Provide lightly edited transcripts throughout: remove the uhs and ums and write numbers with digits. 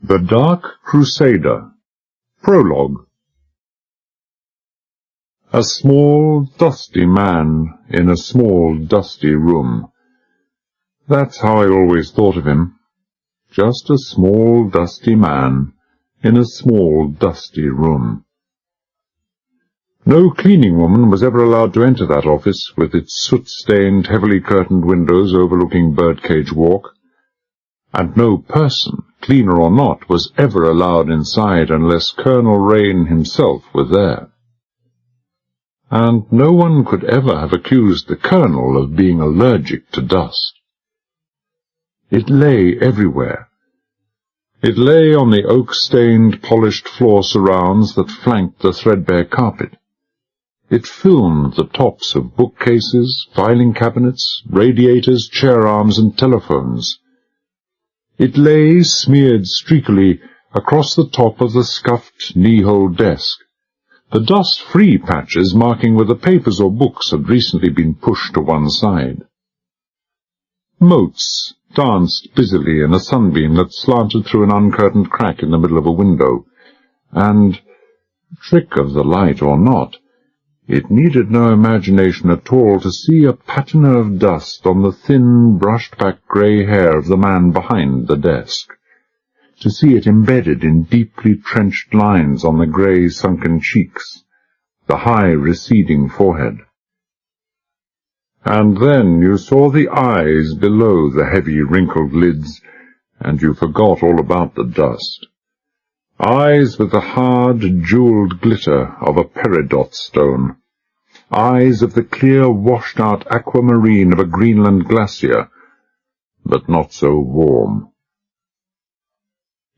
The Dark Crusader. Prologue. A small, dusty man in a small, dusty room. That's how I always thought of him. Just a small, dusty man in a small, dusty room. No cleaning woman was ever allowed to enter that office, with its soot-stained, heavily curtained windows overlooking Birdcage Walk, and no person, cleaner or not, was ever allowed inside unless Colonel Rain himself were there. And no one could ever have accused the Colonel of being allergic to dust. It lay everywhere. It lay on the oak-stained, polished floor surrounds that flanked the threadbare carpet. It filmed the tops of bookcases, filing cabinets, radiators, chair arms, and telephones. It lay, smeared streakily, across the top of the scuffed knee-hole desk, the dust-free patches marking where the papers or books had recently been pushed to one side. Motes danced busily in a sunbeam that slanted through an uncurtained crack in the middle of a window, and, trick of the light or not, it needed no imagination at all to see a patina of dust on the thin, brushed-back grey hair of the man behind the desk, to see it embedded in deeply trenched lines on the grey, sunken cheeks, the high, receding forehead. And then you saw the eyes below the heavy, wrinkled lids, and you forgot all about the dust. Eyes with the hard, jewelled glitter of a peridot stone. Eyes of the clear, washed-out aquamarine of a Greenland glacier, but not so warm.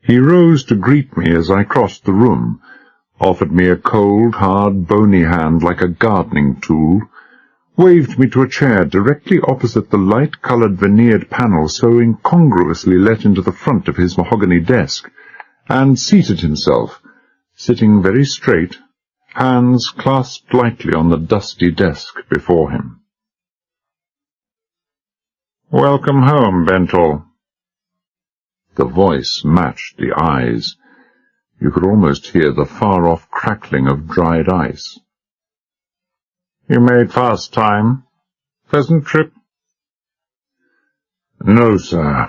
He rose to greet me as I crossed the room, offered me a cold, hard, bony hand like a gardening tool, waved me to a chair directly opposite the light-coloured veneered panel so incongruously let into the front of his mahogany desk, and seated himself, sitting very straight, hands clasped lightly on the dusty desk before him. "Welcome home, Bentel." The voice matched the eyes. You could almost hear the far-off crackling of dried ice. "You made fast time. Pleasant trip?" "No, sir.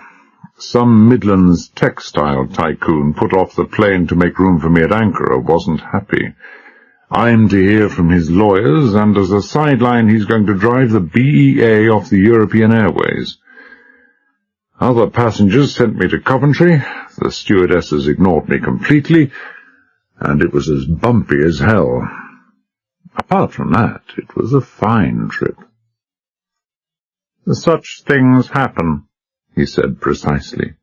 Some Midlands textile tycoon put off the plane to make room for me at Ankara wasn't happy. I'm to hear from his lawyers, and as a sideline he's going to drive the BEA off the European Airways. Other passengers sent me to Coventry, the stewardesses ignored me completely, and it was as bumpy as hell. Apart from that, it was a fine trip." "Such things happen," he said precisely.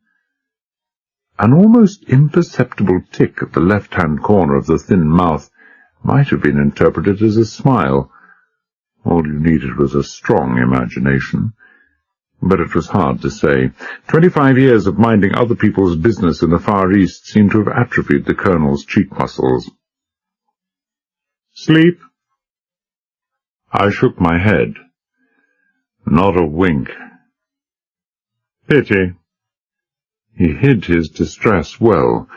An almost imperceptible tick at the left-hand corner of the thin mouth might have been interpreted as a smile. All you needed was a strong imagination. But it was hard to say. 25 years of minding other people's business in the Far East seemed to have atrophied the Colonel's cheek muscles. "Sleep?" I shook my head. Not a wink. "Pity." He hid his distress well,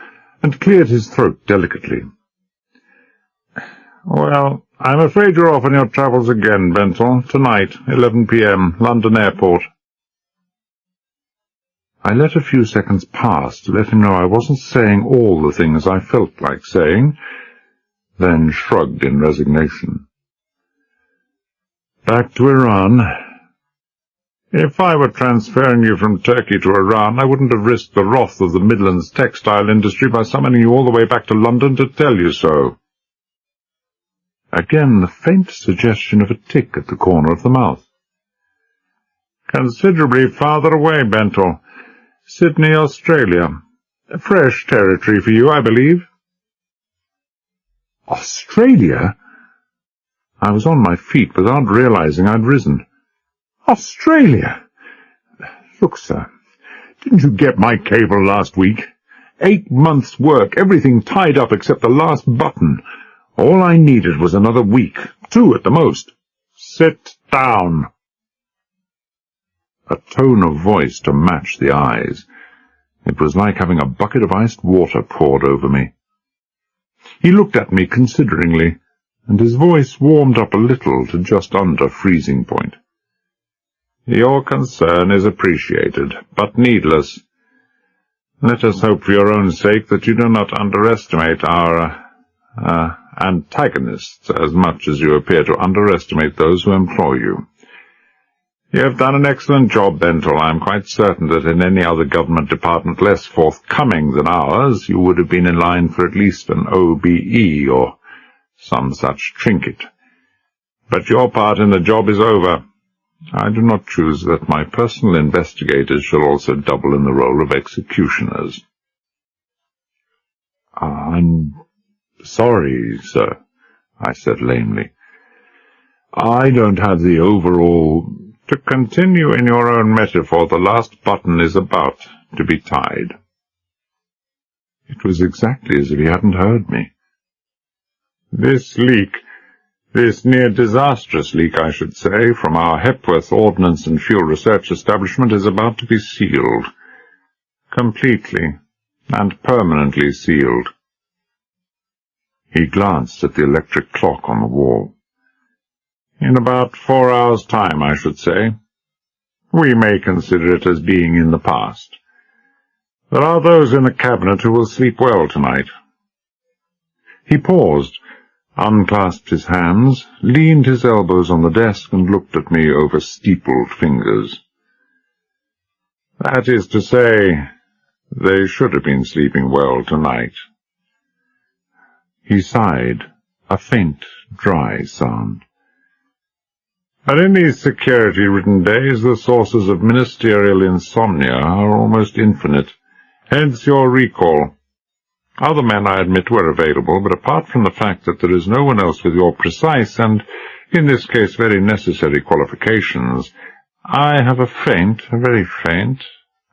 and cleared his throat delicately. "Well, I'm afraid you're off on your travels again, Bentel. Tonight, 11 p.m., London Airport." I let a few seconds pass to let him know I wasn't saying all the things I felt like saying, then shrugged in resignation. "Back to Iran?" "If I were transferring you from Turkey to Iran, I wouldn't have risked the wrath of the Midlands textile industry by summoning you all the way back to London to tell you so." Again the faint suggestion of a tick at the corner of the mouth. "Considerably farther away, Bentel. Sydney, Australia. Fresh territory for you, I believe." "Australia?" I was on my feet without realizing I'd risen. "Australia? Look, sir, didn't you get my cable last week? 8 months' work, everything tied up except the last button. All I needed was another week, 2 at the most." "Sit down." A tone of voice to match the eyes. It was like having a bucket of iced water poured over me. He looked at me consideringly, and his voice warmed up a little to just under freezing point. "Your concern is appreciated, but needless. Let us hope for your own sake that you do not underestimate our antagonists as much as you appear to underestimate those who employ you. You have done an excellent job, Bentel. I am quite certain that in any other government department less forthcoming than ours, you would have been in line for at least an OBE or some such trinket. But your part in the job is over. I do not choose that my personal investigators shall also double in the role of executioners." "I'm sorry, sir," I said lamely. "I don't have the overall—" "To continue in your own metaphor, the last button is about to be tied." It was exactly as if he hadn't heard me. "This leak, this near-disastrous leak, I should say, from our Hepworth Ordnance and Fuel Research Establishment is about to be sealed. Completely and permanently sealed." He glanced at the electric clock on the wall. "In about 4 hours' time, I should say. We may consider it as being in the past. There are those in the cabinet who will sleep well tonight." He paused, unclasped his hands, leaned his elbows on the desk, and looked at me over steepled fingers. "That is to say, they should have been sleeping well tonight." He sighed, a faint, dry sound. "But in these security-ridden days, the sources of ministerial insomnia are almost infinite. Hence your recall. Other men, I admit, were available, but apart from the fact that there is no one else with your precise and, in this case, very necessary qualifications, I have a very faint,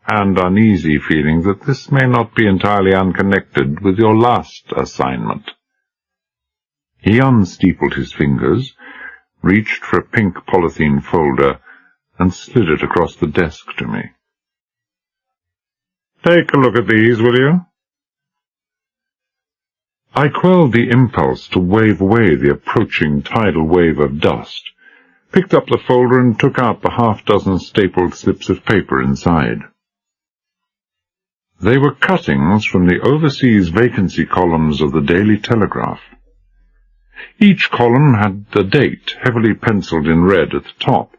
and uneasy feeling that this may not be entirely unconnected with your last assignment." He unsteepled his fingers, reached for a pink polythene folder, and slid it across the desk to me. "Take a look at these, will you?" I quelled the impulse to wave away the approaching tidal wave of dust, picked up the folder and took out the half-dozen stapled slips of paper inside. They were cuttings from the overseas vacancy columns of the Daily Telegraph. Each column had the date heavily penciled in red at the top,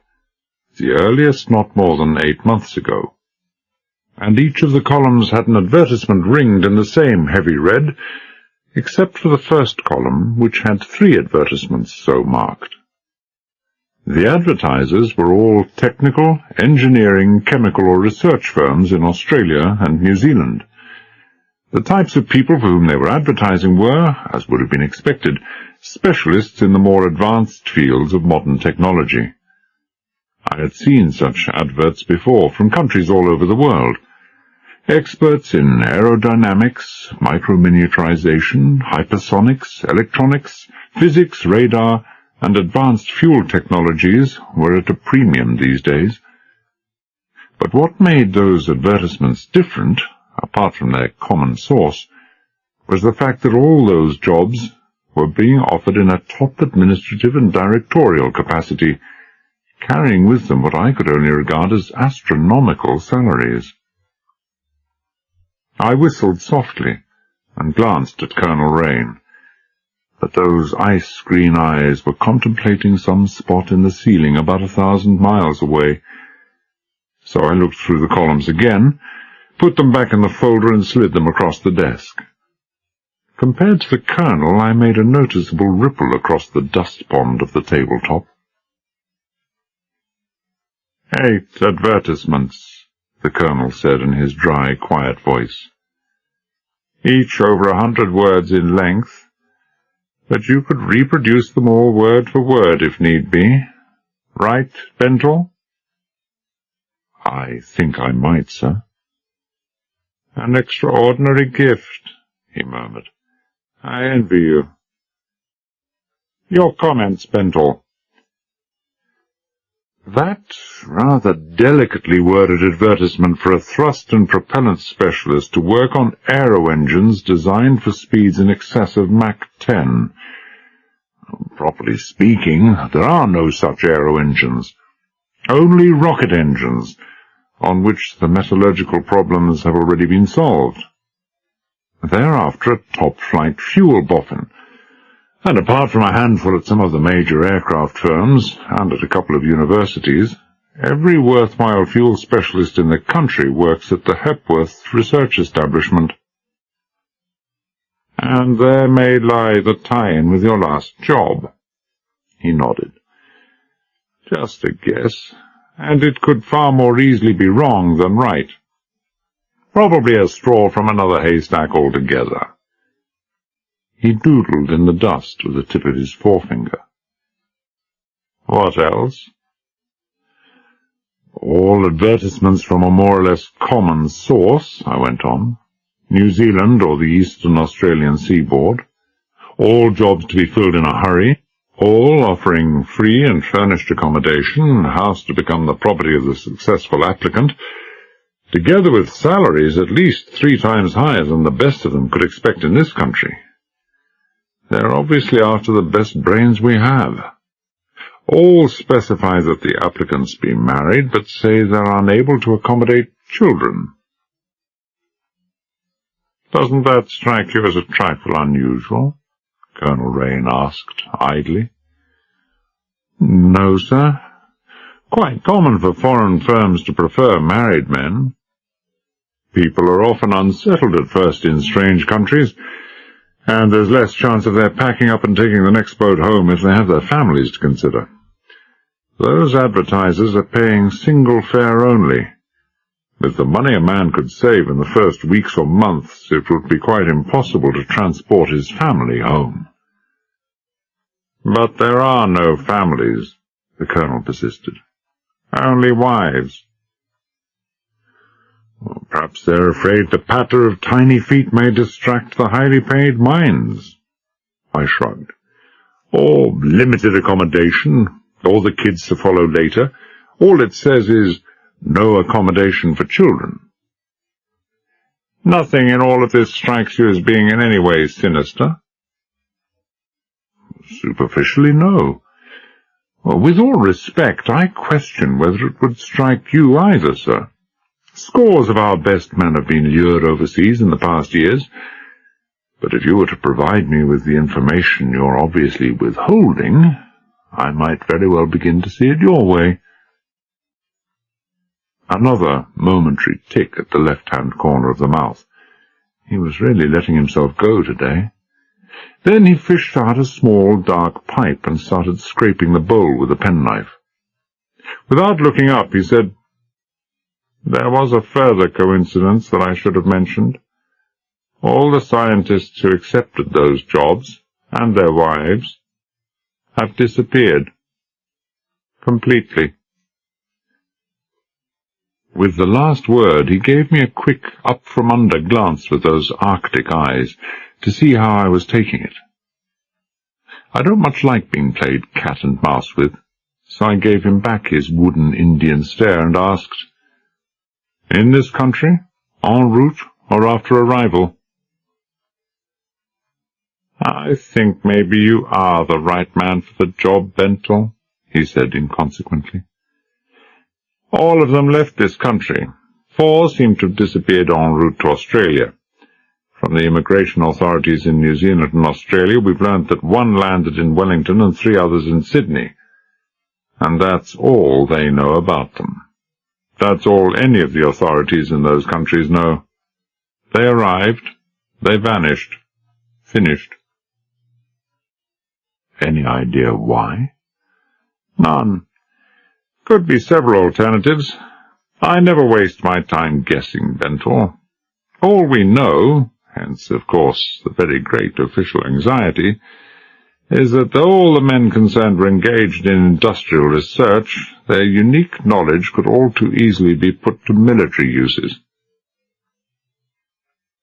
the earliest not more than 8 months ago, and each of the columns had an advertisement ringed in the same heavy red, except for the first column, which had 3 advertisements so marked. The advertisers were all technical, engineering, chemical or research firms in Australia and New Zealand. The types of people for whom they were advertising were, as would have been expected, specialists in the more advanced fields of modern technology. I had seen such adverts before from countries all over the world. Experts in aerodynamics, microminiaturization, hypersonics, electronics, physics, radar, and advanced fuel technologies were at a premium these days. But what made those advertisements different, apart from their common source, was the fact that all those jobs were being offered in a top administrative and directorial capacity, carrying with them what I could only regard as astronomical salaries. I whistled softly and glanced at Colonel Rain, but those ice-green eyes were contemplating some spot in the ceiling about 1,000 miles away. So I looked through the columns again, put them back in the folder and slid them across the desk. Compared to the Colonel, I made a noticeable ripple across the dust pond of the tabletop. 8 advertisements, the Colonel said in his dry, quiet voice. Each over 100 words in length, but you could reproduce them all word for word if need be. Right, Bentel? I think I might, sir. An extraordinary gift, he murmured. I envy you. Your comments, Bentel. That rather delicately worded advertisement for a thrust and propellant specialist to work on aero engines designed for speeds in excess of Mach 10. Properly speaking, there are no such aero engines. Only rocket engines, on which the metallurgical problems have already been solved. They're after a top-flight fuel boffin, and apart from a handful at some of the major aircraft firms and at a couple of universities, every worthwhile fuel specialist in the country works at the Hepworth Research Establishment. And there may lie the tie-in with your last job. He nodded. Just a guess, and it could far more easily be wrong than right. Probably a straw from another haystack altogether. He doodled in the dust with the tip of his forefinger. What else? All advertisements from a more or less common source, I went on. New Zealand or the Eastern Australian seaboard. All jobs to be filled in a hurry. All offering free and furnished accommodation, a house to become the property of the successful applicant, together with salaries at least 3 times higher than the best of them could expect in this country. They're obviously after the best brains we have. All specify that the applicants be married, but say they're unable to accommodate children. Doesn't that strike you as a trifle unusual? Colonel Rain asked idly. No, sir. Quite common for foreign firms to prefer married men. People are often unsettled at first in strange countries, and there's less chance of their packing up and taking the next boat home if they have their families to consider. Those advertisers are paying single fare only. With the money a man could save in the first weeks or months, it would be quite impossible to transport his family home. But there are no families, the Colonel persisted. Only wives. Well, perhaps they're afraid the patter of tiny feet may distract the highly paid minds. I shrugged. Or limited accommodation, or the kids to follow later. All it says is, no accommodation for children. Nothing in all of this strikes you as being in any way sinister? Superficially, no. Well, with all respect, I question whether it would strike you either, sir. Scores of our best men have been lured overseas in the past years, but if you were to provide me with the information you're obviously withholding, I might very well begin to see it your way. Another momentary tick at the left-hand corner of the mouth. He was really letting himself go today. Then he fished out a small, dark pipe and started scraping the bowl with a penknife. Without looking up, he said, There was a further coincidence that I should have mentioned. All the scientists who accepted those jobs, and their wives, have disappeared. Completely. With the last word, he gave me a quick up-from-under glance with those Arctic eyes, to see how I was taking it. I don't much like being played cat and mouse with, so I gave him back his wooden Indian stare and asked, In this country, en route, or after arrival? I think maybe you are the right man for the job, Bentel, he said inconsequently. All of them left this country. 4 seem to have disappeared en route to Australia. From the immigration authorities in New Zealand and Australia, we've learned that 1 landed in Wellington and 3 others in Sydney. And that's all they know about them. That's all any of the authorities in those countries know. They arrived, they vanished, finished. Any idea why? None. Could be several alternatives. I never waste my time guessing, Bentor. All we know, hence, of course, the very great official anxiety, is that though all the men concerned were engaged in industrial research, their unique knowledge could all too easily be put to military uses.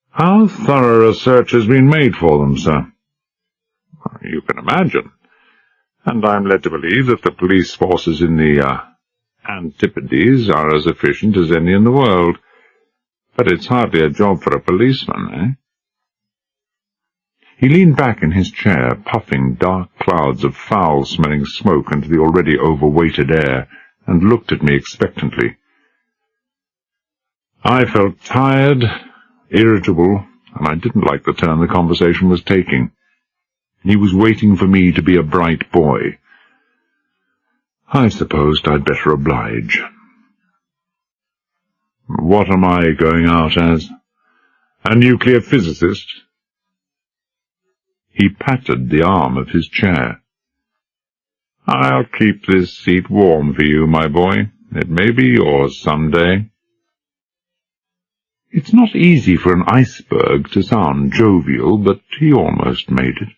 How thorough a search has been made for them, sir? You can imagine. And I'm led to believe that the police forces in the Antipodes are as efficient as any in the world, but it's hardly a job for a policeman, eh? He leaned back in his chair, puffing dark clouds of foul-smelling smoke into the already overweighted air, and looked at me expectantly. I felt tired, irritable, and I didn't like the turn the conversation was taking. He was waiting for me to be a bright boy. I supposed I'd better oblige. What am I going out as? A nuclear physicist? He patted the arm of his chair. I'll keep this seat warm for you, my boy. It may be yours some day. It's not easy for an iceberg to sound jovial, but he almost made it.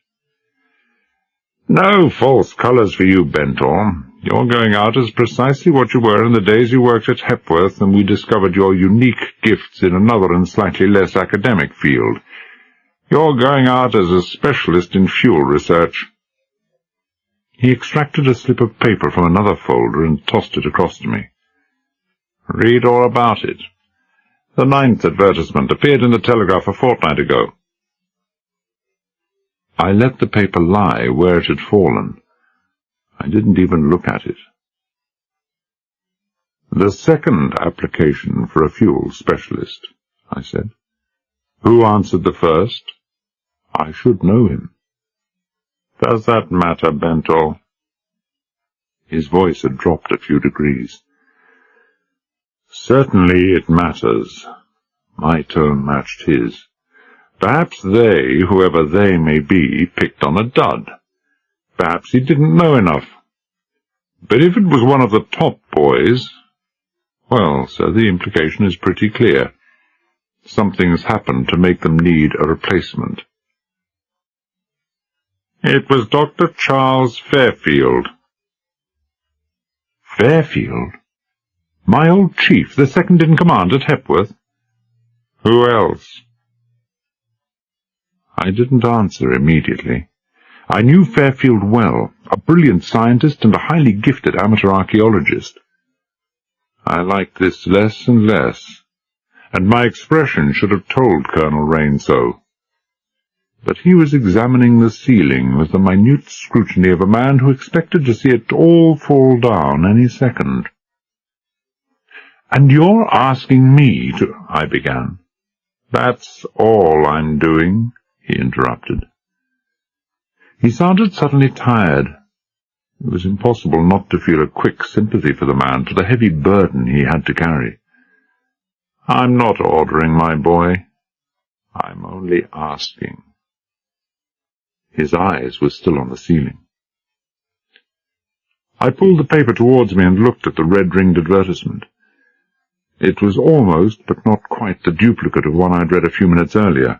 No false colours for you, Bentor. You're going out as precisely what you were in the days you worked at Hepworth, and we discovered your unique gifts in another and slightly less academic field. You're going out as a specialist in fuel research. He extracted a slip of paper from another folder and tossed it across to me. Read all about it. The 9th advertisement appeared in the Telegraph a fortnight ago. I let the paper lie where it had fallen. I didn't even look at it. The 2nd application for a fuel specialist, I said. Who answered the first? I should know him. Does that matter, Bentor? His voice had dropped a few degrees. Certainly it matters. My tone matched his. Perhaps they, whoever they may be, picked on a dud. Perhaps he didn't know enough. But if it was one of the top boys, well, sir, the implication is pretty clear. Something's happened to make them need a replacement. It was Dr. Charles Fairfield. Fairfield? My old chief, the second-in-command at Hepworth? Who else? I didn't answer immediately. I knew Fairfield well, a brilliant scientist and a highly gifted amateur archaeologist. I liked this less and less, and my expression should have told Colonel Rain so. But he was examining the ceiling with the minute scrutiny of a man who expected to see it all fall down any second. "And you're asking me to—" I began. "That's all I'm doing," he interrupted. He sounded suddenly tired. It was impossible not to feel a quick sympathy for the man, for the heavy burden he had to carry. "I'm not ordering, my boy. I'm only asking." His eyes were still on the ceiling. I pulled the paper towards me and looked at the red-ringed advertisement. It was almost, but not quite, the duplicate of one I'd read a few minutes earlier.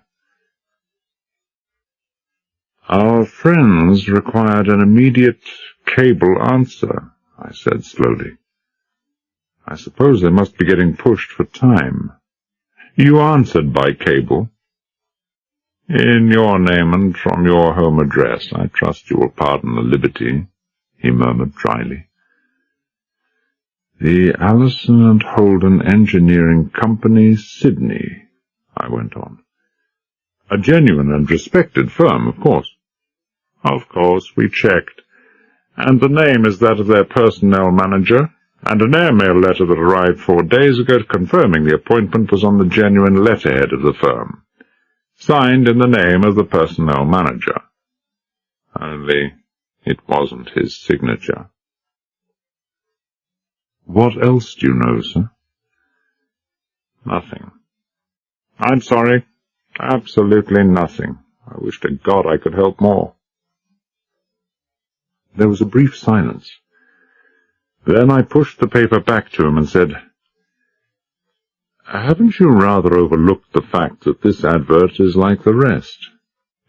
"Our friends required an immediate cable answer," I said slowly. "I suppose they must be getting pushed for time. You answered by cable?" "In your name and from your home address. I trust you will pardon the liberty," he murmured dryly. "The Allison and Holden Engineering Company, Sydney," I went on. "A genuine and respected firm, of course." "Of course, we checked. And the name is that of their personnel manager, and an airmail letter that arrived 4 days ago confirming the appointment was on the genuine letterhead of the firm, signed in the name of the personnel manager. Only it wasn't his signature." "What else do you know, sir?" "Nothing. I'm sorry. Absolutely nothing. I wish to God I could help more." There was a brief silence. Then I pushed the paper back to him and said, "Haven't you rather overlooked the fact that this advert is like the rest?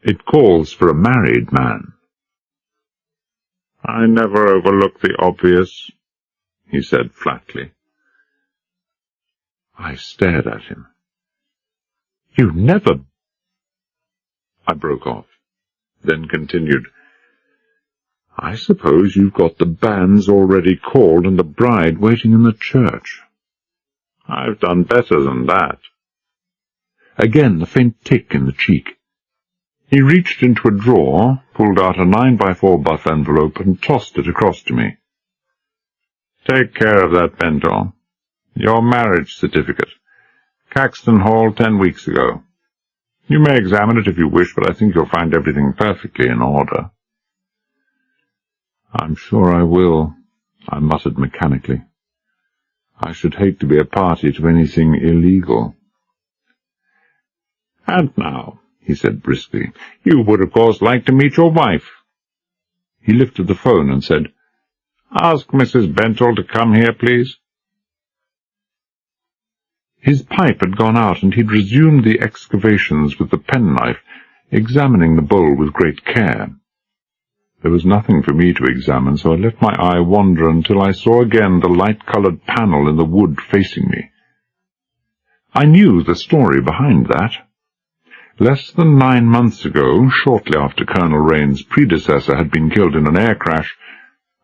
It calls for a married man." "I never overlook the obvious," he said flatly. I stared at him. "You never—" I broke off, then continued, I suppose you've got the banns already called and the bride waiting in the church. I've done better than that. Again the faint tick in the cheek. He reached into a drawer, pulled out a 9x4 buff envelope, and tossed it across to me. Take care of that, Bentor. Your marriage certificate. Caxton Hall 10 weeks ago. You may examine it if you wish, but I think you'll find everything perfectly in order. I'm sure I will, I muttered mechanically. I should hate to be a party to anything illegal. And now, he said briskly, you would of course like to meet your wife. He lifted the phone and said, Ask Mrs. Bentor to come here, please. His pipe had gone out, and he'd resumed the excavations with the penknife, examining the bowl with great care. There was nothing for me to examine, so I let my eye wander until I saw again the light-coloured panel in the wood facing me. I knew the story behind that. Less than 9 months ago, shortly after Colonel Rain's predecessor had been killed in an air crash,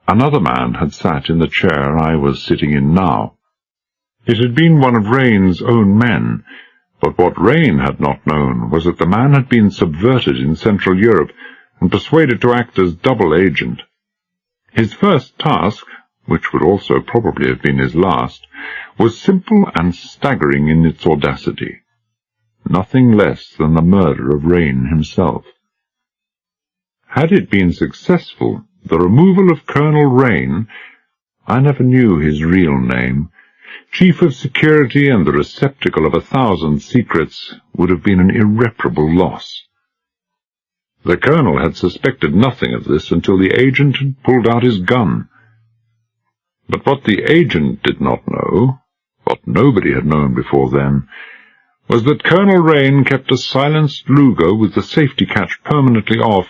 another man had sat in the chair I was sitting in now. It had been one of Rain's own men, but what Rain had not known was that the man had been subverted in Central Europe and persuaded to act as double agent. His first task, which would also probably have been his last, was simple and staggering in its audacity. Nothing less than the murder of Rain himself. Had it been successful, the removal of Colonel Rain, I never knew his real name, Chief of Security and the receptacle of 1,000 secrets, would have been an irreparable loss. The colonel had suspected nothing of this until the agent had pulled out his gun. But what the agent did not know, what nobody had known before then, was that Colonel Rain kept a silenced Luger with the safety catch permanently off,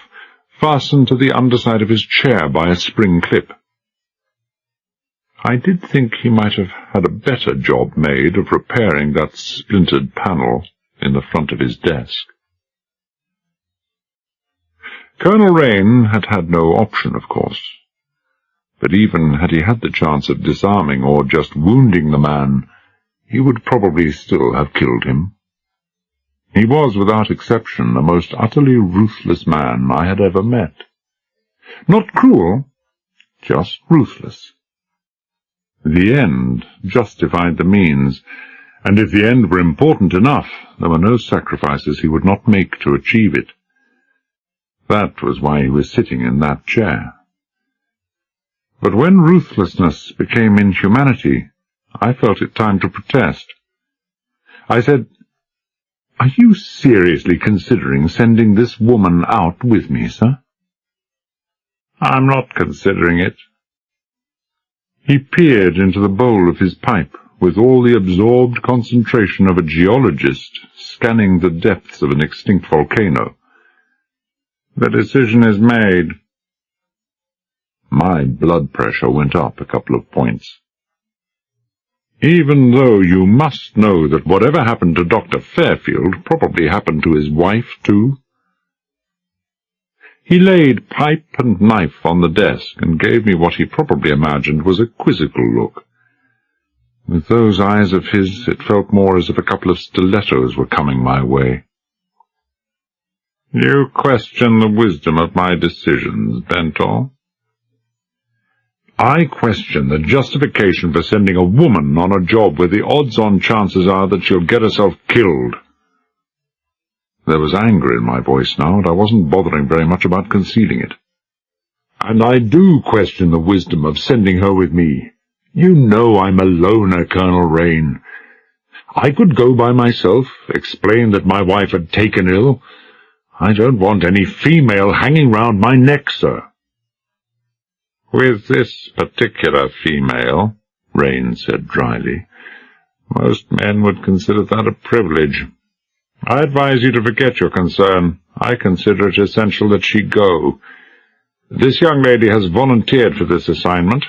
fastened to the underside of his chair by a spring clip. I did think he might have had a better job made of repairing that splintered panel in the front of his desk. Colonel Rain had had no option, of course, but even had he had the chance of disarming or just wounding the man, he would probably still have killed him. He was, without exception, the most utterly ruthless man I had ever met. Not cruel, just ruthless. The end justified the means, and if the end were important enough, there were no sacrifices he would not make to achieve it. That was why he was sitting in that chair. But when ruthlessness became inhumanity, I felt it time to protest. I said, "Are you seriously considering sending this woman out with me, sir?" "I'm not considering it." He peered into the bowl of his pipe with all the absorbed concentration of a geologist scanning the depths of an extinct volcano. "The decision is made." My blood pressure went up a couple of points. "Even though you must know that whatever happened to Dr. Fairfield probably happened to his wife, too?" He laid pipe and knife on the desk and gave me what he probably imagined was a quizzical look. With those eyes of his, it felt more as if a couple of stilettos were coming my way. "You question the wisdom of my decisions, Bentor?" "I question the justification for sending a woman on a job where the odds-on chances are that she'll get herself killed." There was anger in my voice now, and I wasn't bothering very much about concealing it. "And I do question the wisdom of sending her with me. You know I'm a loner, Colonel Rain. I could go by myself, explain that my wife had taken ill. I don't want any female hanging round my neck, sir." "With this particular female," Rain said dryly, "most men would consider that a privilege. I advise you to forget your concern. I consider it essential that she go. This young lady has volunteered for this assignment.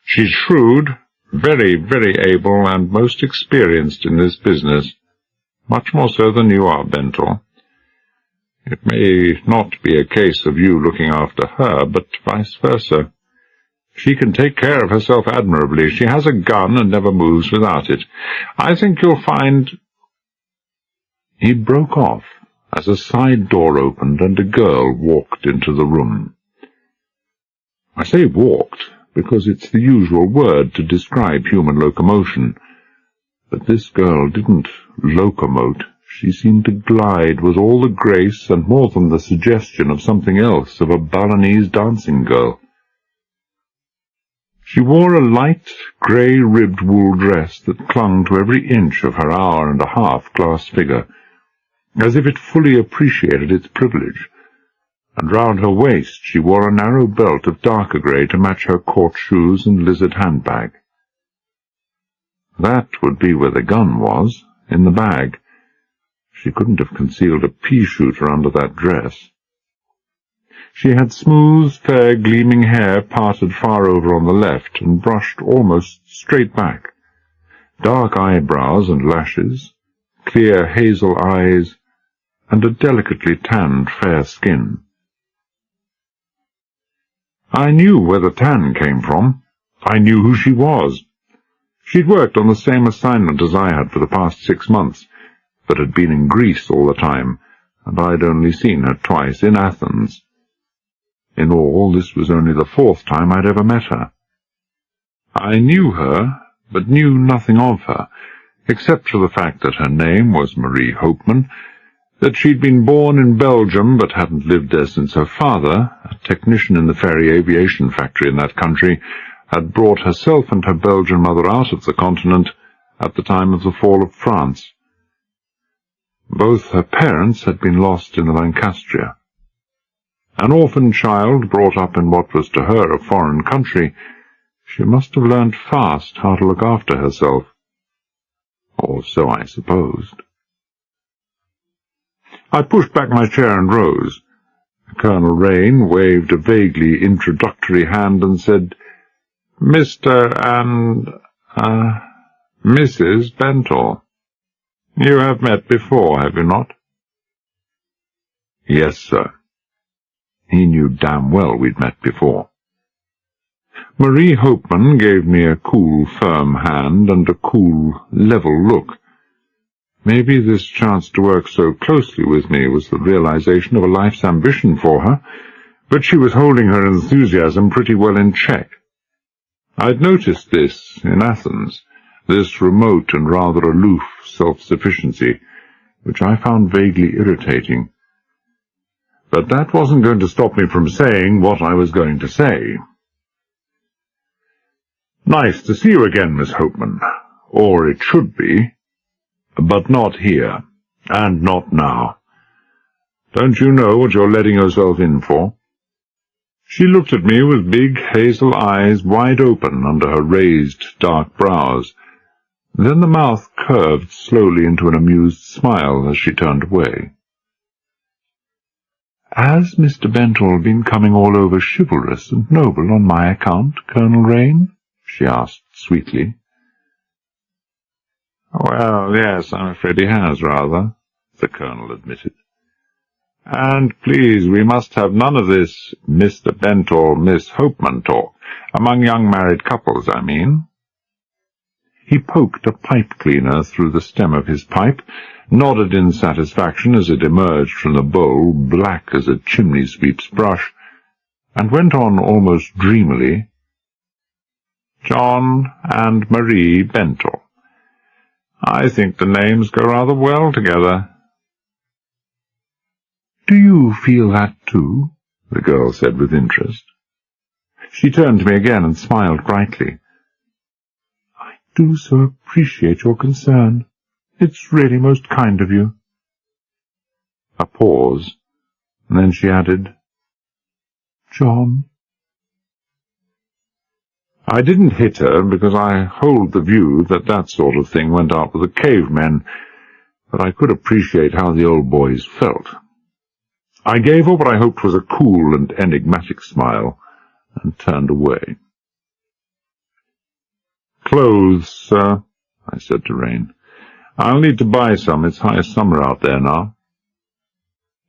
She's shrewd, very, very able, and most experienced in this business. Much more so than you are, Bentor. It may not be a case of you looking after her, but vice versa. She can take care of herself admirably. She has a gun and never moves without it. I think you'll find—" He broke off as a side door opened and a girl walked into the room. I say walked because it's the usual word to describe human locomotion, but this girl didn't locomote. She seemed to glide with all the grace and more than the suggestion of something else, of a Balinese dancing girl. She wore a light, grey-ribbed wool dress that clung to every inch of her hour-and-a-half glass figure, as if it fully appreciated its privilege, and round her waist she wore a narrow belt of darker grey to match her court shoes and lizard handbag. That would be where the gun was, in the bag. She couldn't have concealed a pea-shooter under that dress. She had smooth, fair, gleaming hair parted far over on the left and brushed almost straight back, dark eyebrows and lashes, clear hazel eyes, and a delicately tanned fair skin. I knew where the tan came from. I knew who she was. She'd worked on the same assignment as I had for the past 6 months, but had been in Greece all the time, and I'd only seen her twice in Athens. In all, this was only the 4th time I'd ever met her. I knew her, but knew nothing of her, except for the fact that her name was Marie Hopeman, that she'd been born in Belgium but hadn't lived there since her father, a technician in the ferry aviation factory in that country, had brought herself and her Belgian mother out of the continent at the time of the fall of France. Both her parents had been lost in the Lancastria. An orphan child brought up in what was to her a foreign country, she must have learned fast how to look after herself. Or so I supposed. I pushed back my chair and rose. Colonel Rain waved a vaguely introductory hand and said, "Mr. and, Mrs. Bentor. You have met before, have you not?" "Yes, sir." He knew damn well we'd met before. Marie Hopeman gave me a cool, firm hand and a cool, level look. Maybe this chance to work so closely with me was the realization of a life's ambition for her, but she was holding her enthusiasm pretty well in check. I'd noticed this in Athens, this remote and rather aloof self-sufficiency, which I found vaguely irritating. But that wasn't going to stop me from saying what I was going to say. "Nice to see you again, Miss Hopeman. Or it should be. But not here, and not now. Don't you know what you're letting yourself in for?" She looked at me with big hazel eyes wide open under her raised dark brows. Then the mouth curved slowly into an amused smile as she turned away. "Has Mr. Bentor been coming all over chivalrous and noble on my account, Colonel Rain?" she asked sweetly. "Well, yes, I'm afraid he has, rather," the Colonel admitted. "And please, we must have none of this Mr. Bentor, Miss Hopeman talk, among young married couples, I mean." He poked a pipe cleaner through the stem of his pipe, nodded in satisfaction as it emerged from the bowl, black as a chimney-sweep's brush, and went on almost dreamily, "John and Marie Bentor. I think the names go rather well together." "Do you feel that too?" the girl said with interest. She turned to me again and smiled brightly. "I do so appreciate your concern. It's really most kind of you." A pause, and then she added, "John." I didn't hit her because I hold the view that that sort of thing went out with the cavemen, but I could appreciate how the old boys felt. I gave her what I hoped was a cool and enigmatic smile, and turned away. "Clothes, sir," I said to Rain. "I'll need to buy some. It's high summer out there now."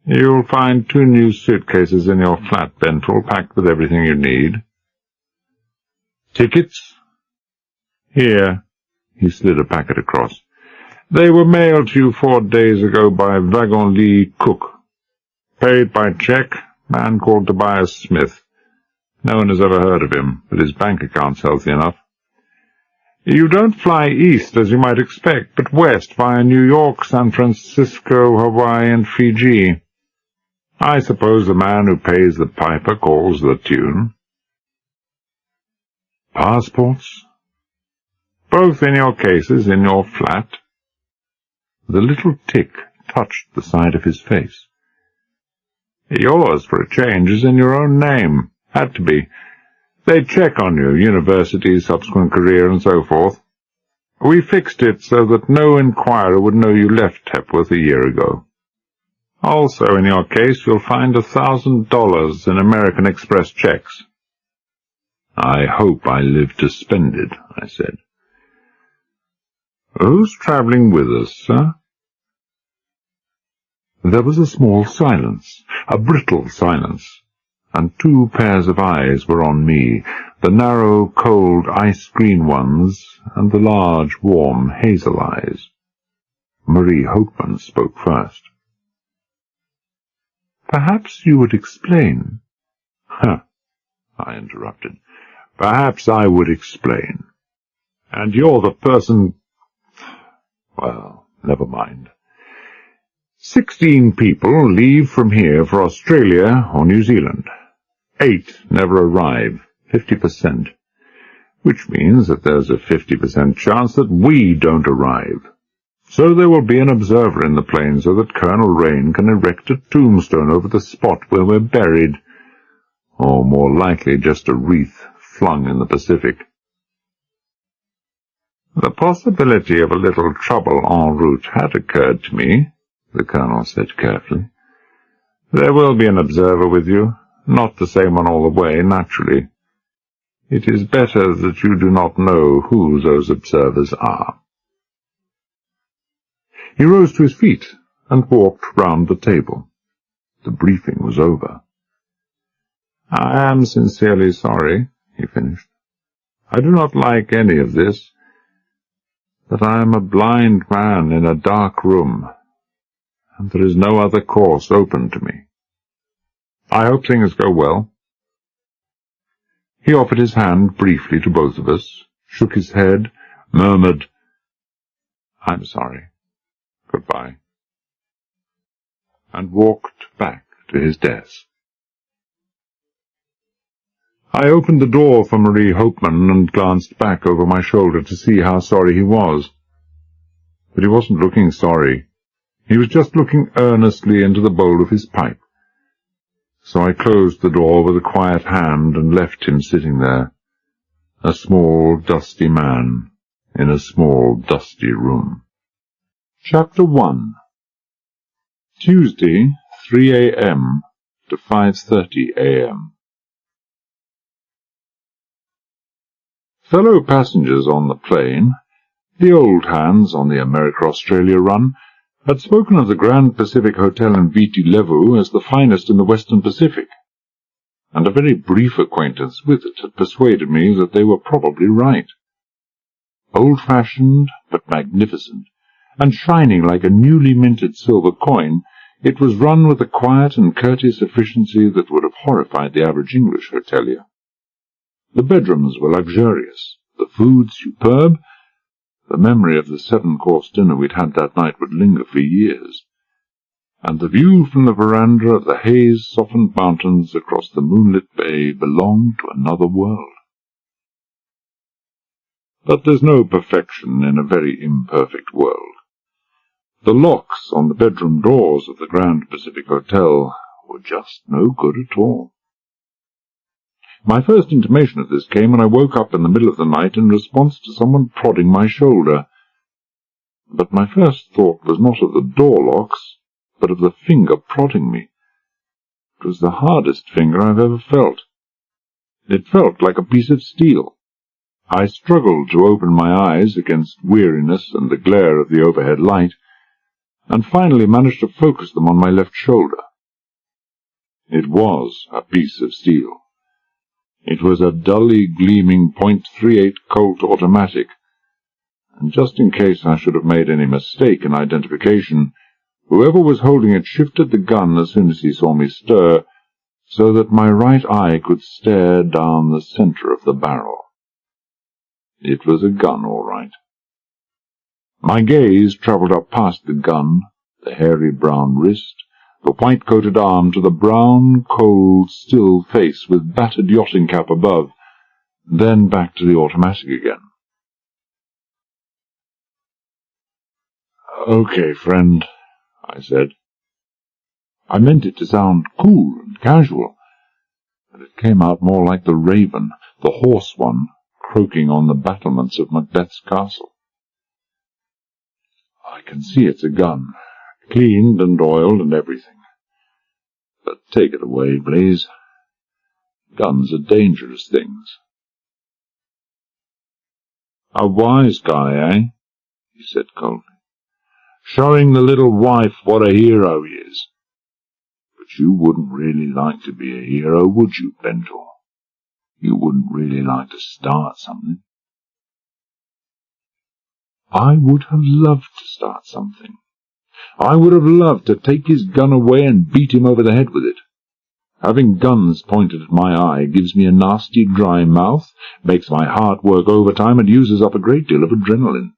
You'll find 2 new suitcases in your flat, Bentle, packed with everything you need. Tickets? Here. He slid a packet across. They were mailed to you 4 days ago by Wagon-Lee Cook. Paid by check, man called Tobias Smith. No one has ever heard of him, but his bank account's healthy enough. You don't fly east, as you might expect, but west via New York, San Francisco, Hawaii, and Fiji. I suppose the man who pays the piper calls the tune. Passports? Both in your cases, in your flat. The little tick touched the side of his face. Yours, for a change, is in your own name. Had to be. They check on you, university, subsequent career, and so forth. We fixed it so that no inquirer would know you left Hepworth a year ago. Also, in your case, you'll find $1,000 in American Express checks. I hope I live to spend it, I said. Who's travelling with us, sir? There was a small silence, a brittle silence, and 2 pairs of eyes were on me, the narrow, cold, ice-green ones, and the large, warm, hazel eyes. Marie Hopeman spoke first. Perhaps you would explain. Huh, I interrupted. Perhaps I would explain. And you're the person... Well, never mind. 16 people leave from here for Australia or New Zealand. 8 never arrive, 50%, which means that there's a 50% chance that we don't arrive. So there will be an observer in the plane so that Colonel Rain can erect a tombstone over the spot where we're buried, or more likely just a wreath flung in the Pacific. The possibility of a little trouble en route had occurred to me, the Colonel said carefully. There will be an observer with you, not the same one all the way, naturally. It is better that you do not know who those observers are. He rose to his feet and walked round the table. The briefing was over. I am sincerely sorry, he finished. I do not like any of this, but I am a blind man in a dark room, and there is no other course open to me. I hope things go well. He offered his hand briefly to both of us, shook his head, murmured, I'm sorry. Goodbye, and walked back to his desk. I opened the door for Marie Hopeman and glanced back over my shoulder to see how sorry he was. But he wasn't looking sorry. He was just looking earnestly into the bowl of his pipe. So I closed the door with a quiet hand and left him sitting there, a small, dusty man in a small, dusty room. Chapter 1. Tuesday, 3 a.m. to 5:30 a.m. Fellow passengers on the plane, the old hands on the America-Australia run, had spoken of the Grand Pacific Hotel in Viti Levu as the finest in the Western Pacific, and a very brief acquaintance with it had persuaded me that they were probably right. Old-fashioned, but magnificent, and shining like a newly minted silver coin, it was run with a quiet and courteous efficiency that would have horrified the average English hotelier. The bedrooms were luxurious, the food superb. The memory of the 7-course dinner we'd had that night would linger for years, and the view from the veranda of the haze-softened mountains across the moonlit bay belonged to another world. But there's no perfection in a very imperfect world. The locks on the bedroom doors of the Grand Pacific Hotel were just no good at all. My first intimation of this came when I woke up in the middle of the night in response to someone prodding my shoulder. But my first thought was not of the door locks, but of the finger prodding me. It was the hardest finger I've ever felt. It felt like a piece of steel. I struggled to open my eyes against weariness and the glare of the overhead light, and finally managed to focus them on my left shoulder. It was a piece of steel. It was a dully gleaming .38 Colt automatic, and just in case I should have made any mistake in identification, whoever was holding it shifted the gun as soon as he saw me stir, so that my right eye could stare down the center of the barrel. It was a gun, all right. My gaze travelled up past the gun, the hairy brown wrist, the white-coated arm, to the brown, cold, still face with battered yachting cap above, then back to the automatic again. "Okay, friend," I said. I meant it to sound cool and casual, but it came out more like the raven, the hoarse one, croaking on the battlements of Macbeth's castle. "I can see it's a gun, cleaned and oiled and everything. But take it away, Blaze. Guns are dangerous things." "A wise guy, eh?" he said coldly. "Showing the little wife what a hero he is. But you wouldn't really like to be a hero, would you, Bentor? You wouldn't really like to start something." I would have loved to start something. I would have loved to take his gun away and beat him over the head with it. Having guns pointed at my eye gives me a nasty, dry mouth, makes my heart work overtime, and uses up a great deal of adrenaline.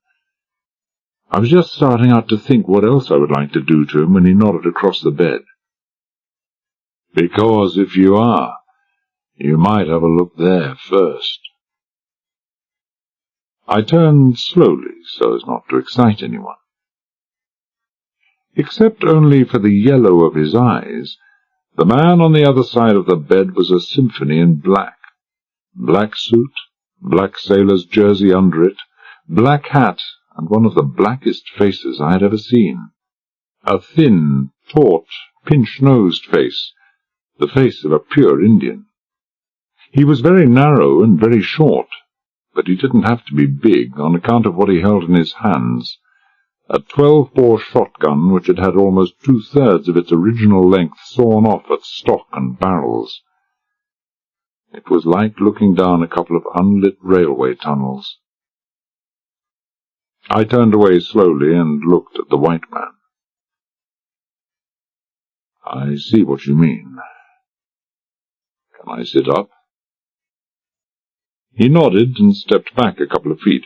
I was just starting out to think what else I would like to do to him when he nodded across the bed. "Because if you are, you might have a look there first." I turned slowly so as not to excite anyone. Except only for the yellow of his eyes, the man on the other side of the bed was a symphony in black. Black suit, black sailor's jersey under it, black hat, and one of the blackest faces I had ever seen. A thin, taut, pinch-nosed face, the face of a pure Indian. He was very narrow and very short, but he didn't have to be big on account of what he held in his hands. A 12-bore shotgun which had had almost 2/3 of its original length sawn off at stock and barrels. It was like looking down a couple of unlit railway tunnels. I turned away slowly and looked at the white man. "I see what you mean. Can I sit up?" He nodded and stepped back a couple of feet.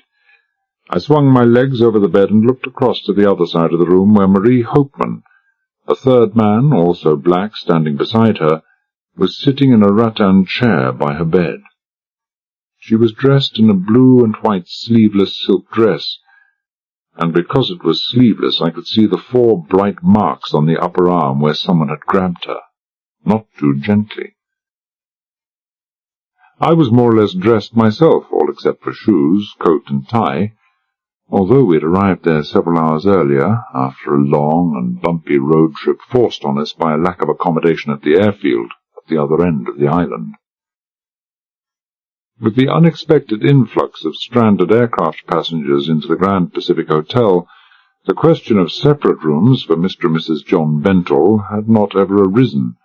I swung my legs over the bed and looked across to the other side of the room, where Marie Hopeman, a third man, also black, standing beside her, was sitting in a rattan chair by her bed. She was dressed in a blue and white sleeveless silk dress, and because it was sleeveless I could see the 4 bright marks on the upper arm where someone had grabbed her, not too gently. I was more or less dressed myself, all except for shoes, coat and tie, although we had arrived there several hours earlier, after a long and bumpy road trip forced on us by a lack of accommodation at the airfield at the other end of the island. With the unexpected influx of stranded aircraft passengers into the Grand Pacific Hotel, the question of separate rooms for Mr. and Mrs. John Bentel had not ever arisen,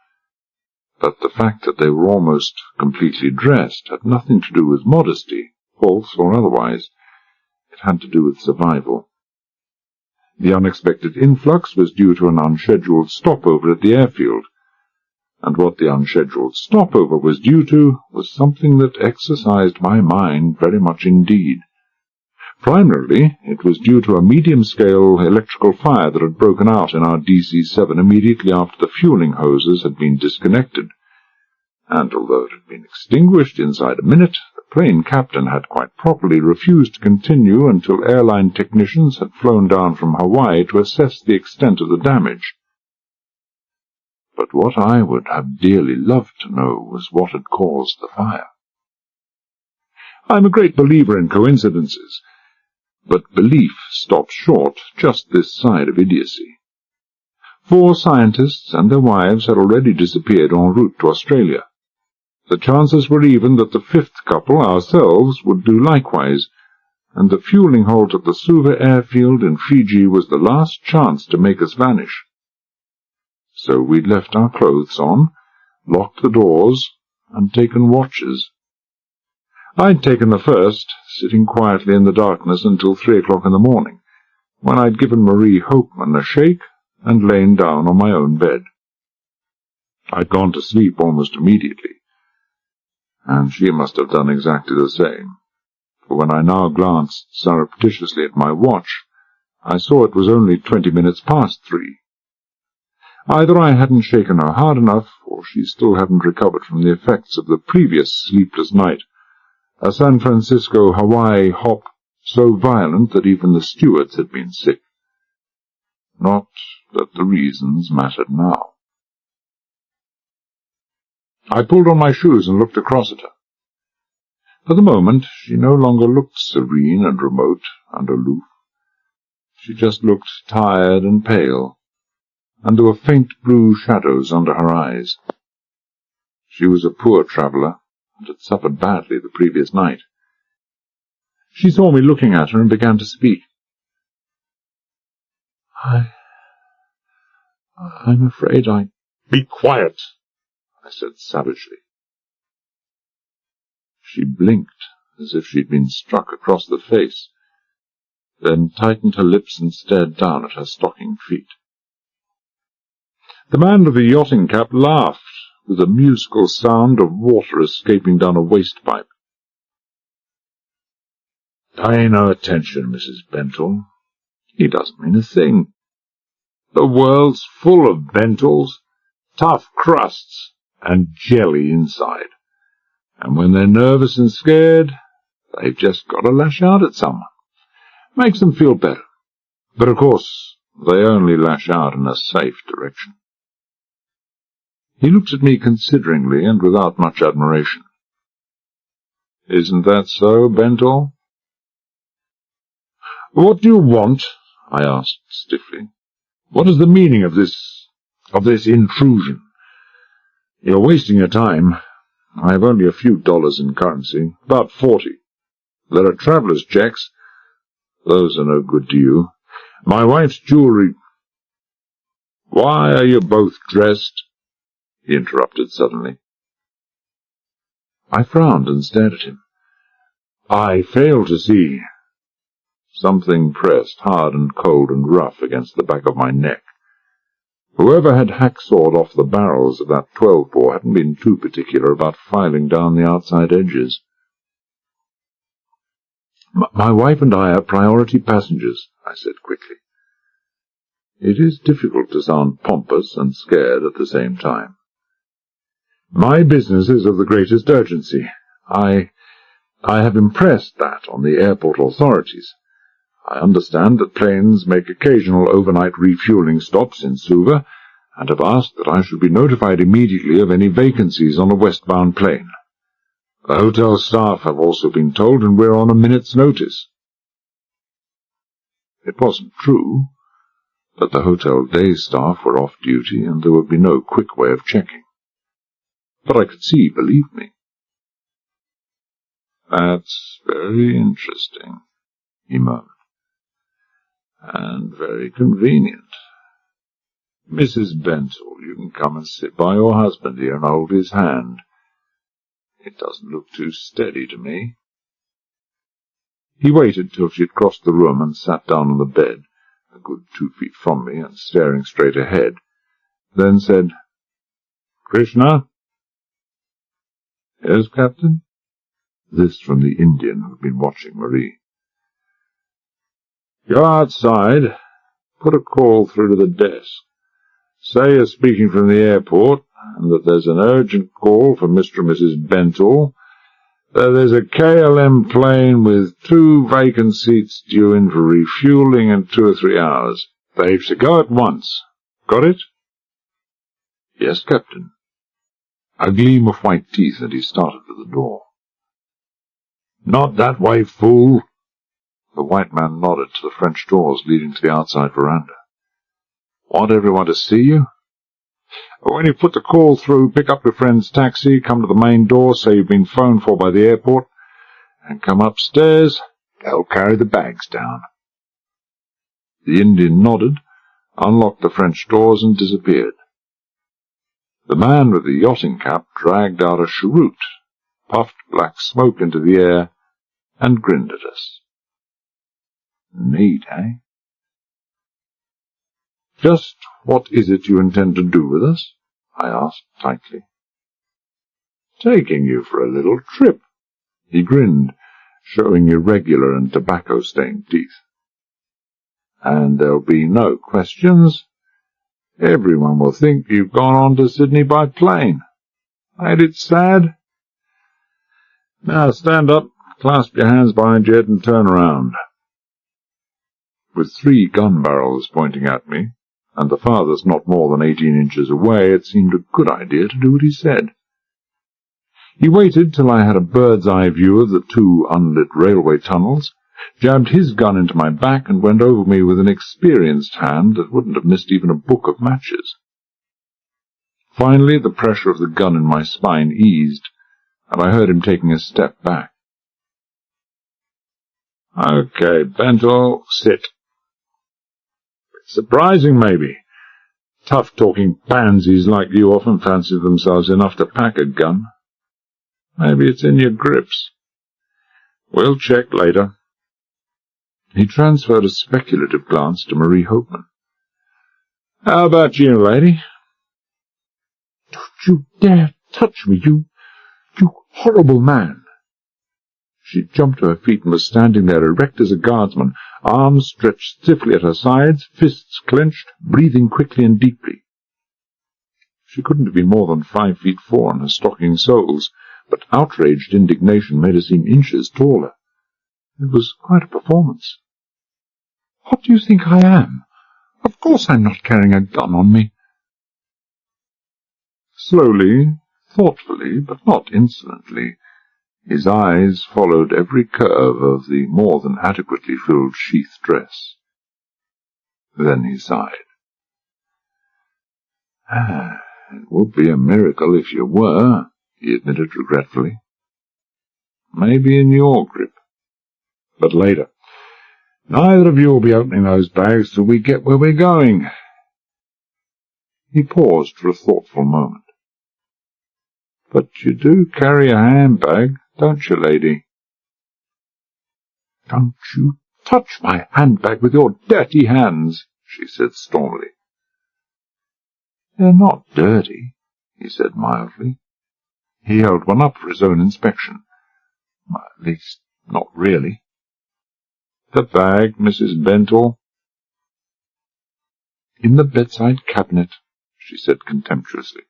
but the fact that they were almost completely dressed had nothing to do with modesty, false or otherwise. It had to do with survival. The unexpected influx was due to an unscheduled stopover at the airfield, and what the unscheduled stopover was due to was something that exercised my mind very much indeed. Primarily, it was due to a medium-scale electrical fire that had broken out in our DC-7 immediately after the fueling hoses had been disconnected, and although it had been extinguished inside a minute, the plane captain had quite properly refused to continue until airline technicians had flown down from Hawaii to assess the extent of the damage. But what I would have dearly loved to know was what had caused the fire. I'm a great believer in coincidences, but belief stops short just this side of idiocy. 4 scientists and their wives had already disappeared en route to Australia. The chances were even that the 5th couple, ourselves, would do likewise, and the fueling halt at the Suva airfield in Fiji was the last chance to make us vanish. So we'd left our clothes on, locked the doors, and taken watches. I'd taken the first, sitting quietly in the darkness until 3 o'clock in the morning, when I'd given Marie Hopeman a shake and lain down on my own bed. I'd gone to sleep almost immediately, and she must have done exactly the same, for when I now glanced surreptitiously at my watch, I saw it was only 20 minutes past 3. Either I hadn't shaken her hard enough, or she still hadn't recovered from the effects of the previous sleepless night, a San Francisco-Hawaii hop so violent that even the stewards had been sick. Not that the reasons mattered now. I pulled on my shoes and looked across at her. For the moment, she no longer looked serene and remote and aloof. She just looked tired and pale, and there were faint blue shadows under her eyes. She was a poor traveller, and had suffered badly the previous night. She saw me looking at her and began to speak. I'm afraid I— "Be quiet," I said savagely. She blinked as if she'd been struck across the face, then tightened her lips and stared down at her stockinged feet. The man with the yachting cap laughed, with a musical sound of water escaping down a waste pipe. "Pay no attention, Mrs. Bentle. He doesn't mean a thing. The world's full of Bentles, tough crusts, and jelly inside. And when they're nervous and scared, they've just got to lash out at someone. Makes them feel better. But of course, they only lash out in a safe direction." He looked at me consideringly and without much admiration. "Isn't that so, Bentle?" "What do you want?" I asked stiffly. "What is the meaning of this intrusion? You're wasting your time. I have only a few dollars in currency, about 40. There are traveller's checks. Those are no good to you. My wife's jewellery—" "Why are you both dressed?" he interrupted suddenly. I frowned and stared at him. "I fail to see." Something pressed hard and cold and rough against the back of my neck. Whoever had hacksawed off the barrels of that 12-bore hadn't been too particular about filing down the outside edges. My wife and I are priority passengers," I said quickly. It is difficult to sound pompous and scared at the same time. "My business is of the greatest urgency. I have impressed that on the airport authorities. I understand that planes make occasional overnight refueling stops in Suva, and have asked that I should be notified immediately of any vacancies on a westbound plane. The hotel staff have also been told, and we're on a minute's notice." It wasn't true, but the hotel day staff were off duty, and there would be no quick way of checking. But I could see, believe me. "That's very interesting," he murmured, "and very convenient. Mrs. Bentle, you can come and sit by your husband here and hold his hand. It doesn't look too steady to me." He waited till she had crossed the room and sat down on the bed, a good 2 feet from me and staring straight ahead, then said, "Krishna?" "Yes, Captain?" This from the Indian who had been watching Marie. "Go outside. Put a call through to the desk. Say you're speaking from the airport, and that there's an urgent call for Mr. and Mrs. Bentle. There's a KLM plane with 2 vacant seats due in for refueling in 2 or 3 hours. They've to go at once. Got it?" "Yes, Captain." A gleam of white teeth, and he started for the door. "Not that way, fool!" The white man nodded to the French doors leading to the outside veranda. "Want everyone to see you?" "When you put the call through, pick up your friend's taxi, come to the main door, say you've been phoned for by the airport, and come upstairs. They'll carry the bags down." The Indian nodded, unlocked the French doors, and disappeared. The man with the yachting cap dragged out a cheroot, puffed black smoke into the air, and grinned at us. Neat, eh? Just what is it you intend to do with us? I asked tightly. Taking you for a little trip. He grinned, showing irregular and tobacco-stained teeth. And there'll be no questions. Everyone will think you've gone on to Sydney by plane. Ain't it sad? Now stand up, clasp your hands behind your head and turn around. With 3 gun barrels pointing at me, and the farthest not more than 18 inches away, it seemed a good idea to do what he said. He waited till I had a bird's-eye view of the 2 unlit railway tunnels, jabbed his gun into my back, and went over me with an experienced hand that wouldn't have missed even a book of matches. Finally, the pressure of the gun in my spine eased, and I heard him taking a step back. "Okay, Bentel, sit." "Surprising, maybe. Tough-talking pansies like you often fancy themselves enough to pack a gun. Maybe it's in your grips. We'll check later." He transferred a speculative glance to Marie Hopeman. "How about you, lady?" "Don't you dare touch me, you horrible man!" She jumped to her feet and was standing there erect as a guardsman, arms stretched stiffly at her sides, fists clenched, breathing quickly and deeply. She couldn't have been more than 5'4" on her stocking soles, but outraged indignation made her seem inches taller. It was quite a performance. "What do you think I am? Of course I'm not carrying a gun on me." Slowly, thoughtfully, but not insolently, his eyes followed every curve of the more than adequately filled sheath dress. Then he sighed. "It would be a miracle if you were," he admitted regretfully. "Maybe in your grip. But later. Neither of you will be opening those bags till we get where we're going." He paused for a thoughtful moment. "But you do carry a handbag, don't you, lady?" "Don't you touch my handbag with your dirty hands," she said stormily. "They're not dirty," he said mildly. He held one up for his own inspection. "At least, not really." "The bag, Mrs. Bentel?" "In the bedside cabinet," she said contemptuously.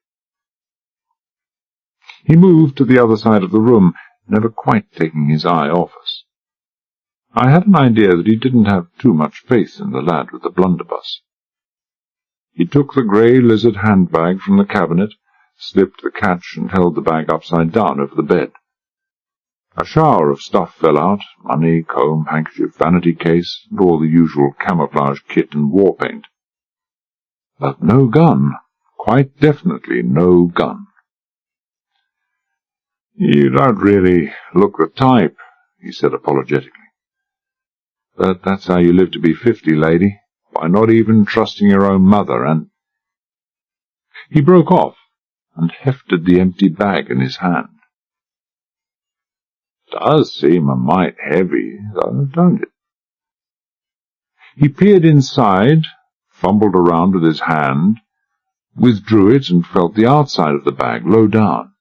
He moved to the other side of the room, never quite taking his eye off us. I had an idea that he didn't have too much faith in the lad with the blunderbuss. He took the grey lizard handbag from the cabinet, slipped the catch and held the bag upside down over the bed. A shower of stuff fell out, money, comb, handkerchief, vanity case, and all the usual camouflage kit and war paint. But no gun. Quite definitely no gun. "You don't really look the type," he said apologetically. "But that's how you live to be 50, lady, by not even trusting your own mother, and—" He broke off and hefted the empty bag in his hand. "Does seem a mite heavy, though, don't it?" He peered inside, fumbled around with his hand, withdrew it and felt the outside of the bag low down.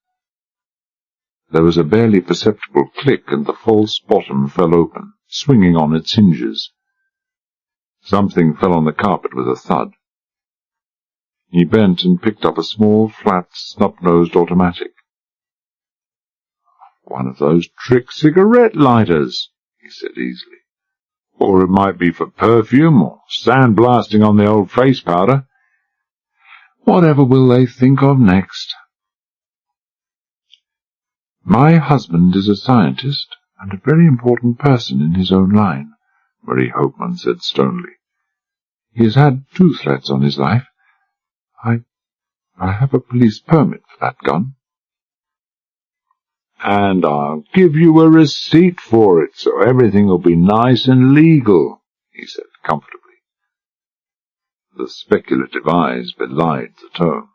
There was a barely perceptible click, and the false bottom fell open, swinging on its hinges. Something fell on the carpet with a thud. He bent and picked up a small, flat, snub-nosed automatic. "One of those trick cigarette lighters," he said easily. "Or it might be for perfume, or sandblasting on the old face powder. Whatever will they think of next?" "My husband is a scientist, and a very important person in his own line," Marie Hopeman said stonily. "He has had 2 threats on his life. I have a police permit for that gun." "And I'll give you a receipt for it, so everything will be nice and legal," he said comfortably. The speculative eyes belied the tone.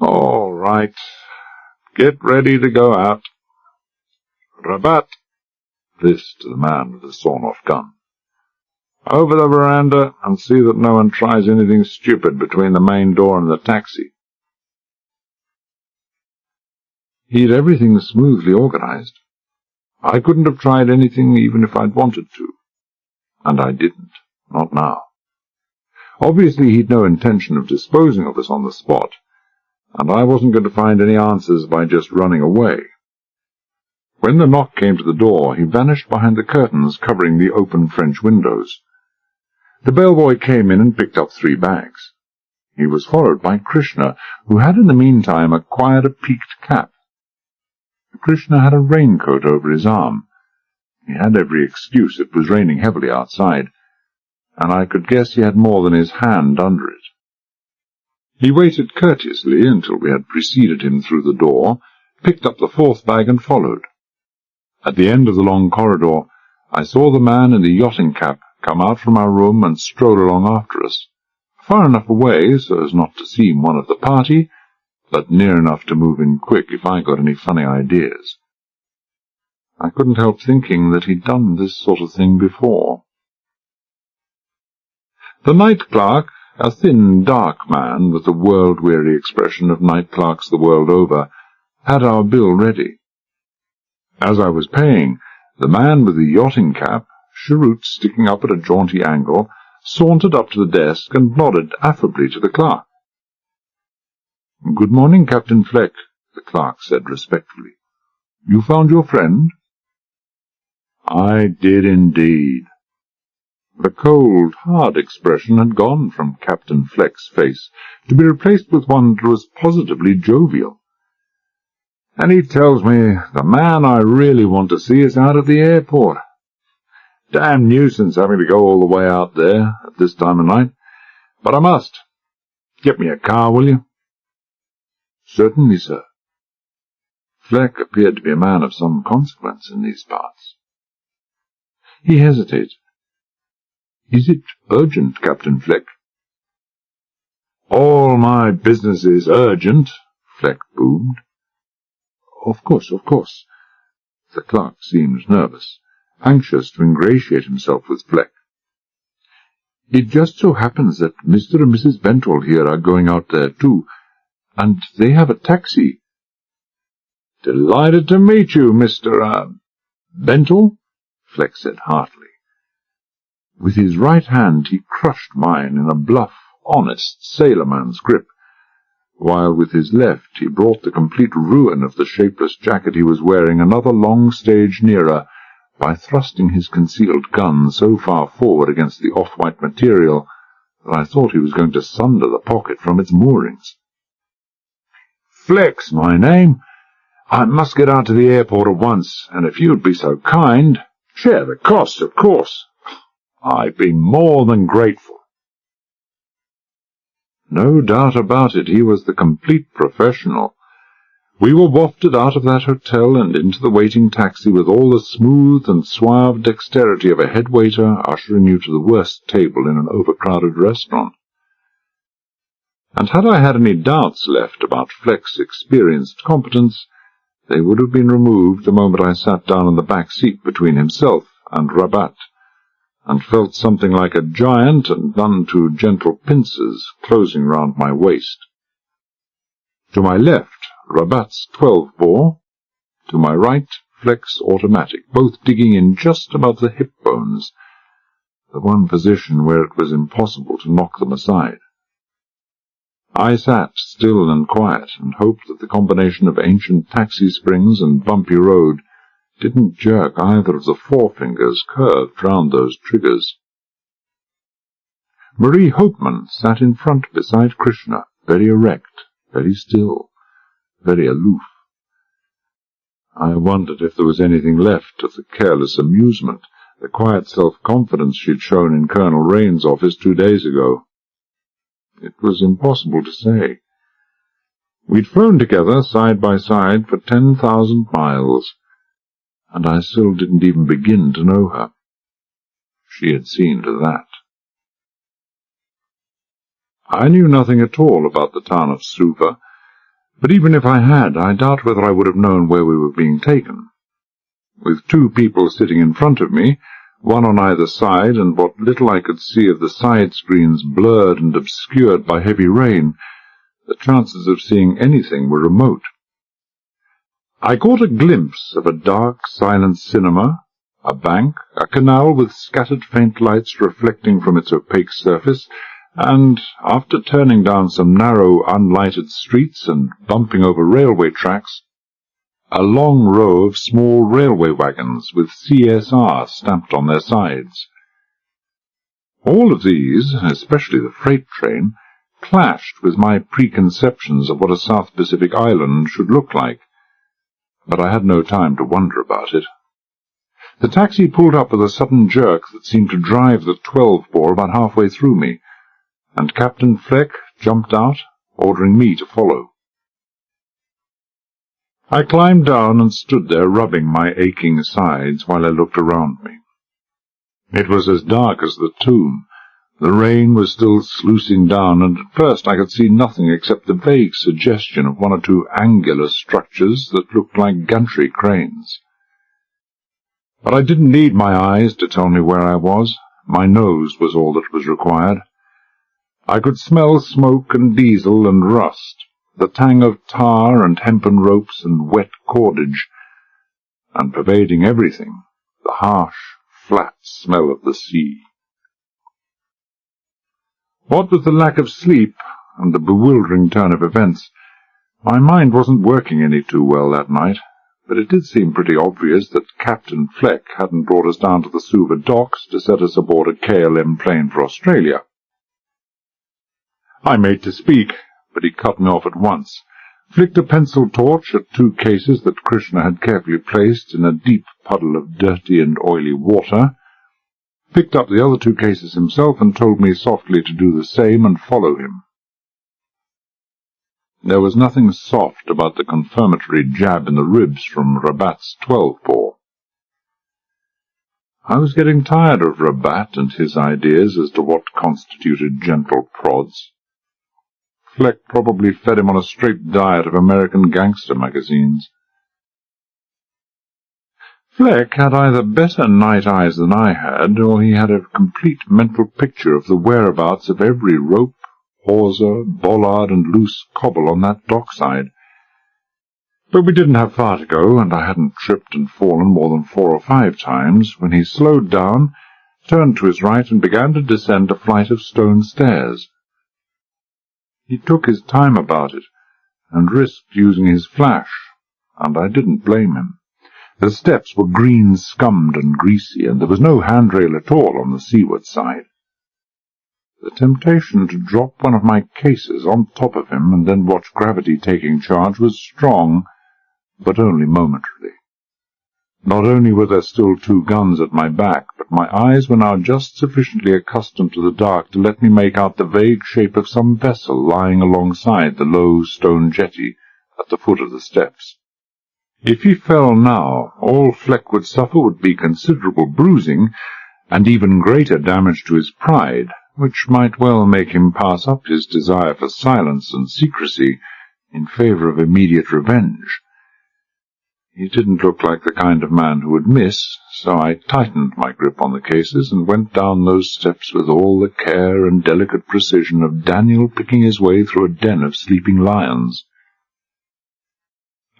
All right. Get ready to go out. Rabat, this to the man with the sawn-off gun. Over the veranda and see that no one tries anything stupid between the main door and the taxi. He'd everything smoothly organized. I couldn't have tried anything even if I'd wanted to. And I didn't. Not now. Obviously he'd no intention of disposing of us on the spot, and I wasn't going to find any answers by just running away. When the knock came to the door, he vanished behind the curtains covering the open French windows. The bellboy came in and picked up 3 bags. He was followed by Krishna, who had in the meantime acquired a peaked cap. Krishna had a raincoat over his arm. He had every excuse. It was raining heavily outside, and I could guess he had more than his hand under it. He waited courteously until we had preceded him through the door, picked up the 4th bag and followed. At the end of the long corridor, I saw the man in the yachting cap come out from our room and stroll along after us, far enough away so as not to seem one of the party, but near enough to move in quick if I got any funny ideas. I couldn't help thinking that he'd done this sort of thing before. The night clerk, a thin, dark man with the world-weary expression of night clerks the world over, had our bill ready. As I was paying, the man with the yachting cap, cheroot sticking up at a jaunty angle, sauntered up to the desk and nodded affably to the clerk. "Good morning, Captain Fleck," the clerk said respectfully. "You found your friend?" I did indeed. The cold, hard expression had gone from Captain Fleck's face, to be replaced with one that was positively jovial. "And he tells me the man I really want to see is out at the airport. Damn nuisance having to go all the way out there at this time of night. But I must. Get me a car, will you?" "Certainly, sir." Fleck appeared to be a man of some consequence in these parts. He hesitated. "Is it urgent, Captain Fleck?" "All my business is urgent," Fleck boomed. Of course. The clerk seemed nervous, anxious to ingratiate himself with Fleck. "It just so happens that Mr. and Mrs. Bentle here are going out there too, and they have a taxi." "Delighted to meet you, Mr. Bentle," Fleck said heartily. With his right hand he crushed mine in a bluff, honest, sailorman's grip, while with his left he brought the complete ruin of the shapeless jacket he was wearing another long stage nearer by thrusting his concealed gun so far forward against the off-white material that I thought he was going to sunder the pocket from its moorings. "Fleck's my name. I must get out to the airport at once, and if you'd be so kind, share the cost, of course. I'd be more than grateful." No doubt about it, he was the complete professional. We were wafted out of that hotel and into the waiting taxi with all the smooth and suave dexterity of a head waiter ushering you to the worst table in an overcrowded restaurant. And had I had any doubts left about Fleck's experienced competence, they would have been removed the moment I sat down in the back seat between himself and Rabat, and felt something like a giant and none too gentle pincers closing round my waist. To my left, Rabat's 12-bore, to my right, Fleck's automatic, both digging in just above the hip bones, the one position where it was impossible to knock them aside. I sat still and quiet, and hoped that the combination of ancient taxi springs and bumpy road didn't jerk either of the forefingers curved round those triggers. Marie Hopeman sat in front beside Krishna, very erect, very still, very aloof. I wondered if there was anything left of the careless amusement, the quiet self-confidence she'd shown in Colonel Rain's office 2 days ago. It was impossible to say. We'd flown together, side by side, for 10,000 miles, and I still didn't even begin to know her. She had seen to that. I knew nothing at all about the town of Suva, But even if I had, I doubt whether I would have known where we were being taken. With 2 people sitting in front of me, one on either side, and what little I could see of the side screens blurred and obscured by heavy rain, the chances of seeing anything were remote. I caught a glimpse of a dark, silent cinema, a bank, a canal with scattered faint lights reflecting from its opaque surface, and, after turning down some narrow, unlighted streets and bumping over railway tracks, a long row of small railway wagons with CSR stamped on their sides. All of these, especially the freight train, clashed with my preconceptions of what a South Pacific island should look like, but I had no time to wonder about it. The taxi pulled up with a sudden jerk that seemed to drive the 12-bore about halfway through me, and Captain Fleck jumped out, ordering me to follow. I climbed down and stood there rubbing my aching sides while I looked around me. It was as dark as the tomb. The rain was still sluicing down, and at first I could see nothing except the vague suggestion of 1 or 2 angular structures that looked like gantry cranes. But I didn't need my eyes to tell me where I was. My nose was all that was required. I could smell smoke and diesel and rust, the tang of tar and hempen ropes and wet cordage, and pervading everything, the harsh, flat smell of the sea. What with the lack of sleep and the bewildering turn of events, my mind wasn't working any too well that night, but it did seem pretty obvious that Captain Fleck hadn't brought us down to the Suva docks to set us aboard a KLM plane for Australia. I made to speak, but he cut me off at once, flicked a pencil torch at 2 cases that Krishna had carefully placed in a deep puddle of dirty and oily water, picked up the other 2 cases himself and told me softly to do the same and follow him. There was nothing soft about the confirmatory jab in the ribs from Rabat's 12-bore. I was getting tired of Rabat and his ideas as to what constituted gentle prods. Fleck probably fed him on a straight diet of American gangster magazines. Fleck had either better night eyes than I had, or he had a complete mental picture of the whereabouts of every rope, hawser, bollard, and loose cobble on that dockside. But we didn't have far to go, and I hadn't tripped and fallen more than 4 or 5 times, when he slowed down, turned to his right, and began to descend a flight of stone stairs. He took his time about it, and risked using his flash, and I didn't blame him. The steps were green-scummed and greasy, and there was no handrail at all on the seaward side. The temptation to drop one of my cases on top of him and then watch gravity taking charge was strong, but only momentarily. Not only were there still 2 guns at my back, but my eyes were now just sufficiently accustomed to the dark to let me make out the vague shape of some vessel lying alongside the low stone jetty at the foot of the steps. If he fell now, all Fleck would suffer would be considerable bruising, and even greater damage to his pride, which might well make him pass up his desire for silence and secrecy in favour of immediate revenge. He didn't look like the kind of man who would miss, so I tightened my grip on the cases and went down those steps with all the care and delicate precision of Daniel picking his way through a den of sleeping lions.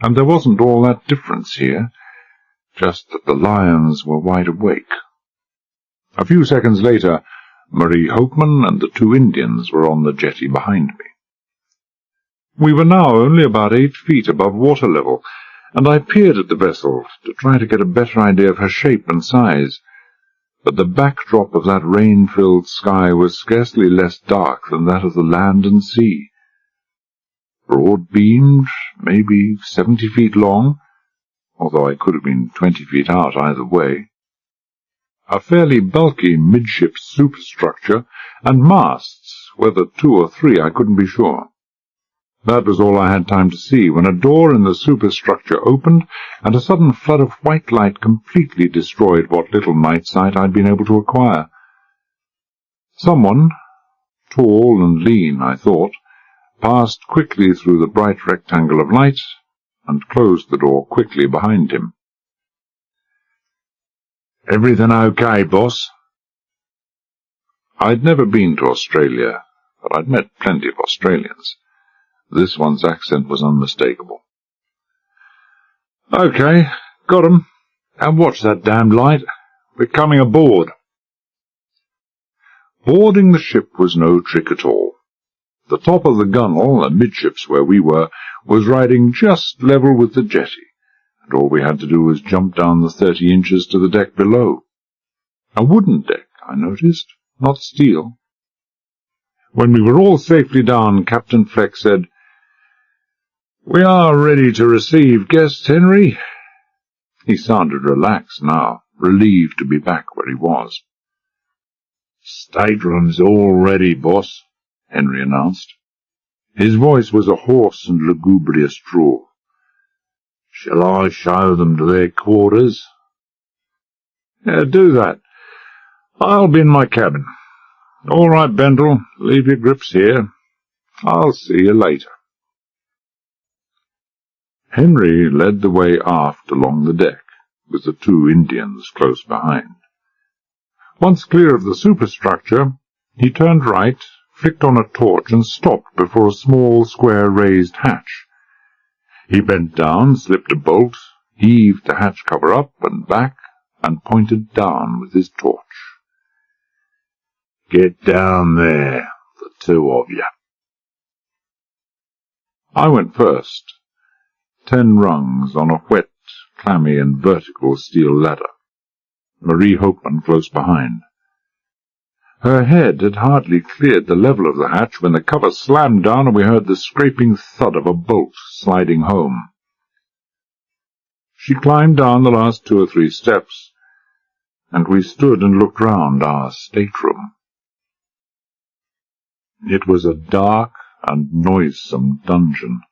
And there wasn't all that difference here, just that the lions were wide awake. A few seconds later, Marie Hopeman and the 2 Indians were on the jetty behind me. We were now only about 8 feet above water level, and I peered at the vessel to try to get a better idea of her shape and size, but the backdrop of that rain-filled sky was scarcely less dark than that of the land and sea. Broad-beamed, maybe 70 feet long, although I could have been 20 feet out either way. A fairly bulky midship superstructure, and masts, whether 2 or 3 I couldn't be sure. That was all I had time to see, when a door in the superstructure opened, and a sudden flood of white light completely destroyed what little night sight I'd been able to acquire. Someone, tall and lean, I thought, passed quickly through the bright rectangle of light, and closed the door quickly behind him. "Everything okay, boss?" I'd never been to Australia, but I'd met plenty of Australians. This one's accent was unmistakable. "Okay, got 'em. And watch that damned light. We're coming aboard." Boarding the ship was no trick at all. The top of the gunwale, amidships where we were, was riding just level with the jetty, and all we had to do was jump down the 30 inches to the deck below. A wooden deck, I noticed, not steel. When we were all safely down, Captain Fleck said, "We are ready to receive guests, Henry." He sounded relaxed now, relieved to be back where he was. "Stateroom's all ready, boss," Henry announced. His voice was a hoarse and lugubrious drawl. "Shall I show them to their quarters?" "Yeah, do that. I'll be in my cabin." "All right, Bendel, leave your grips here. I'll see you later." Henry led the way aft along the deck, with the 2 Indians close behind. Once clear of the superstructure, he turned right, flicked on a torch, and stopped before a small, square raised hatch. He bent down, slipped a bolt, heaved the hatch cover up and back, and pointed down with his torch. "Get down there, the 2 of you." I went first. 10 rungs on a wet, clammy, and vertical steel ladder. Marie Hopeman close behind. Her head had hardly cleared the level of the hatch when the cover slammed down and we heard the scraping thud of a bolt sliding home. She climbed down the last 2 or 3 steps, and we stood and looked round our stateroom. It was a dark and noisome dungeon.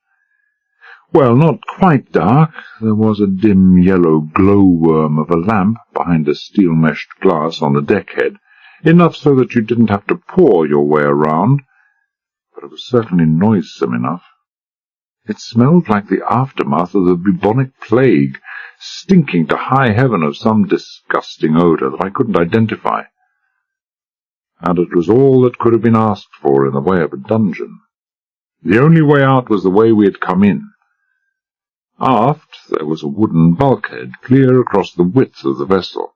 Well, not quite dark. There was a dim yellow glowworm of a lamp behind a steel-meshed glass on the deckhead, enough so that you didn't have to paw your way around, but it was certainly noisome enough. It smelled like the aftermath of the bubonic plague, stinking to high heaven of some disgusting odour that I couldn't identify. And it was all that could have been asked for in the way of a dungeon. The only way out was the way we had come in. Aft there was a wooden bulkhead clear across the width of the vessel.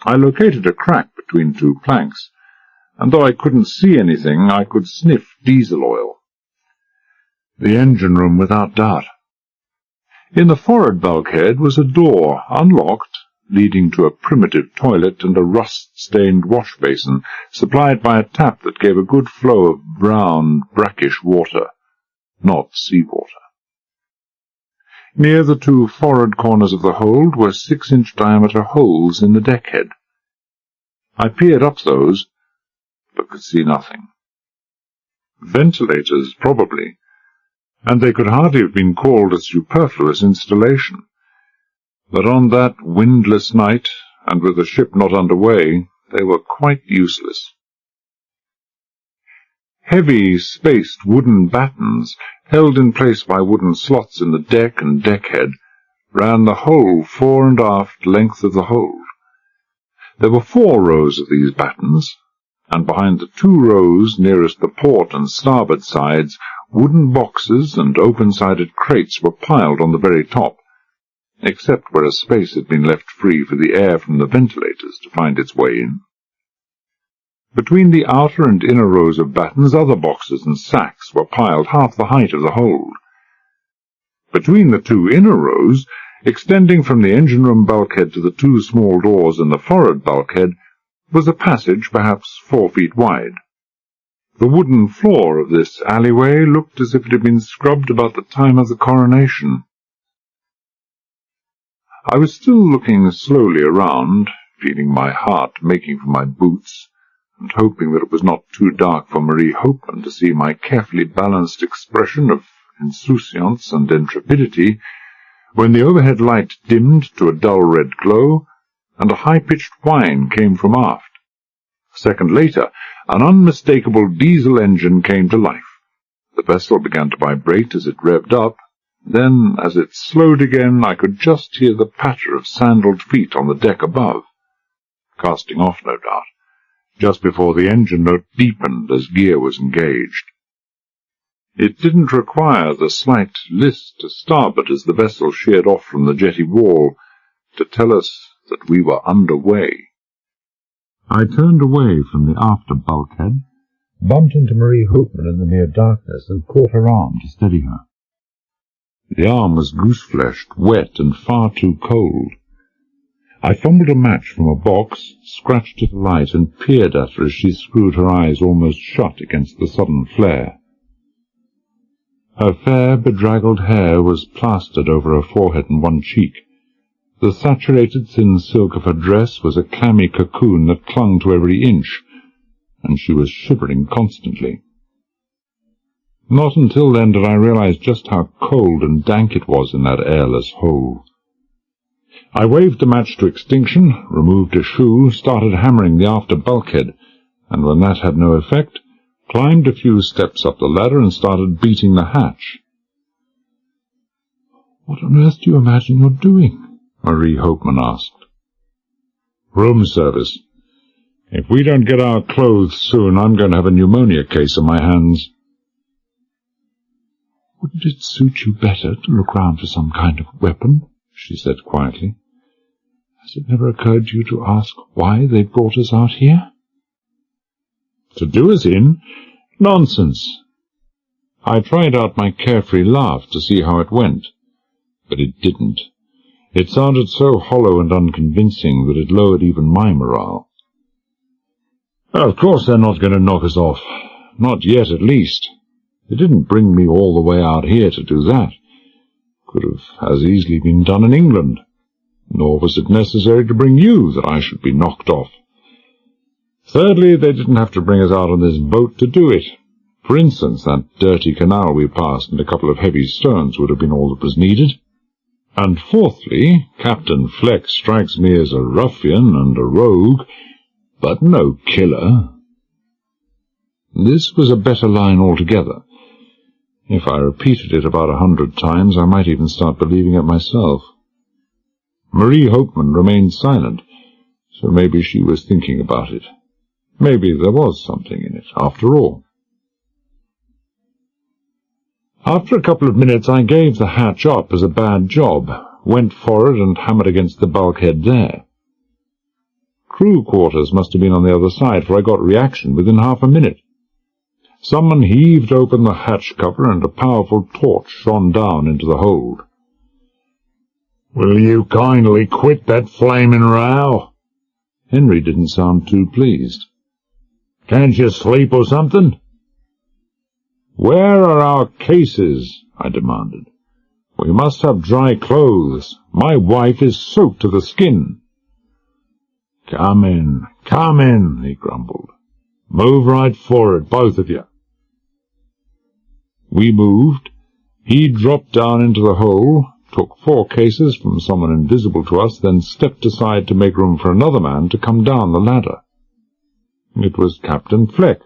I located a crack between 2 planks, and though I couldn't see anything, I could sniff diesel oil. The engine room without doubt. In the forward bulkhead was a door, unlocked, leading to a primitive toilet and a rust-stained wash-basin, supplied by a tap that gave a good flow of brown, brackish water, not seawater. Near the 2 forward corners of the hold were 6-inch diameter holes in the deckhead. I peered up those, but could see nothing. Ventilators, probably, and they could hardly have been called a superfluous installation. But on that windless night, and with the ship not under way, they were quite useless. Heavy, spaced wooden battens, held in place by wooden slots in the deck and deckhead, ran the whole fore and aft length of the hold. There were 4 rows of these battens, and behind the 2 rows nearest the port and starboard sides, wooden boxes and open-sided crates were piled on the very top, except where a space had been left free for the air from the ventilators to find its way in. Between the outer and inner rows of battens, other boxes and sacks were piled half the height of the hold. Between the 2 inner rows, extending from the engine-room bulkhead to the 2 small doors in the forward bulkhead, was a passage perhaps 4 feet wide. The wooden floor of this alleyway looked as if it had been scrubbed about the time of the coronation. I was still looking slowly around, feeling my heart making for my boots, and hoping that it was not too dark for Marie Hopeman to see my carefully balanced expression of insouciance and intrepidity, when the overhead light dimmed to a dull red glow, and a high-pitched whine came from aft. A second later, an unmistakable diesel engine came to life. The The vessel began to vibrate as it revved up. Then, as it slowed again, I could just hear the patter of sandaled feet on the deck above. Casting off, no doubt, just before the engine note deepened as gear was engaged. It didn't require the slight list to starboard as the vessel sheered off from the jetty wall to tell us that we were under way. I turned away from the after bulkhead, bumped into Marie Hoopman in the near darkness, and caught her arm to steady her. The arm was goose-fleshed, wet, and far too cold. I fumbled a match from a box, scratched it alight, and peered at her as she screwed her eyes almost shut against the sudden flare. Her fair, bedraggled hair was plastered over her forehead and one cheek. The saturated thin silk of her dress was a clammy cocoon that clung to every inch, and she was shivering constantly. Not until then did I realize just how cold and dank it was in that airless hole. I waved the match to extinction, removed a shoe, started hammering the after bulkhead, and when that had no effect, climbed a few steps up the ladder and started beating the hatch. "What on earth do you imagine you're doing?" Marie Hoopman asked. "Room service. If we don't get our clothes soon, I'm going to have a pneumonia case on my hands." "Wouldn't it suit you better to look round for some kind of weapon?" she said quietly. "Has it never occurred to you to ask why they brought us out here?" "To do us in? Nonsense." I tried out my carefree laugh to see how it went, but it didn't. It sounded so hollow and unconvincing that it lowered even my morale. "Of course they're not going to knock us off. Not yet, at least. They didn't bring me all the way out here to do that. Could have as easily been done in England. Nor was it necessary to bring you that I should be knocked off. Thirdly, they didn't have to bring us out on this boat to do it. For instance, that dirty canal we passed and a couple of heavy stones would have been all that was needed. And fourthly, Captain Fleck strikes me as a ruffian and a rogue, but no killer." This was a better line altogether. If I repeated it about 100 times, I might even start believing it myself. Marie Hoopman remained silent, so maybe she was thinking about it. Maybe there was something in it, after all. After a couple of minutes, I gave the hatch up as a bad job, went forward and hammered against the bulkhead there. Crew quarters must have been on the other side, for I got reaction within half a minute. Someone heaved open the hatch cover, and a powerful torch shone down into the hold. "Will you kindly quit that flamin' row?" Henry didn't sound too pleased. "Can't you sleep or something?" "Where are our cases?" I demanded. "We must have dry clothes. My wife is soaked to the skin." Come in, he grumbled. "Move right forward, both of you." We moved. He dropped down into the hole, took 4 cases from someone invisible to us, then stepped aside to make room for another man to come down the ladder. It was Captain Fleck,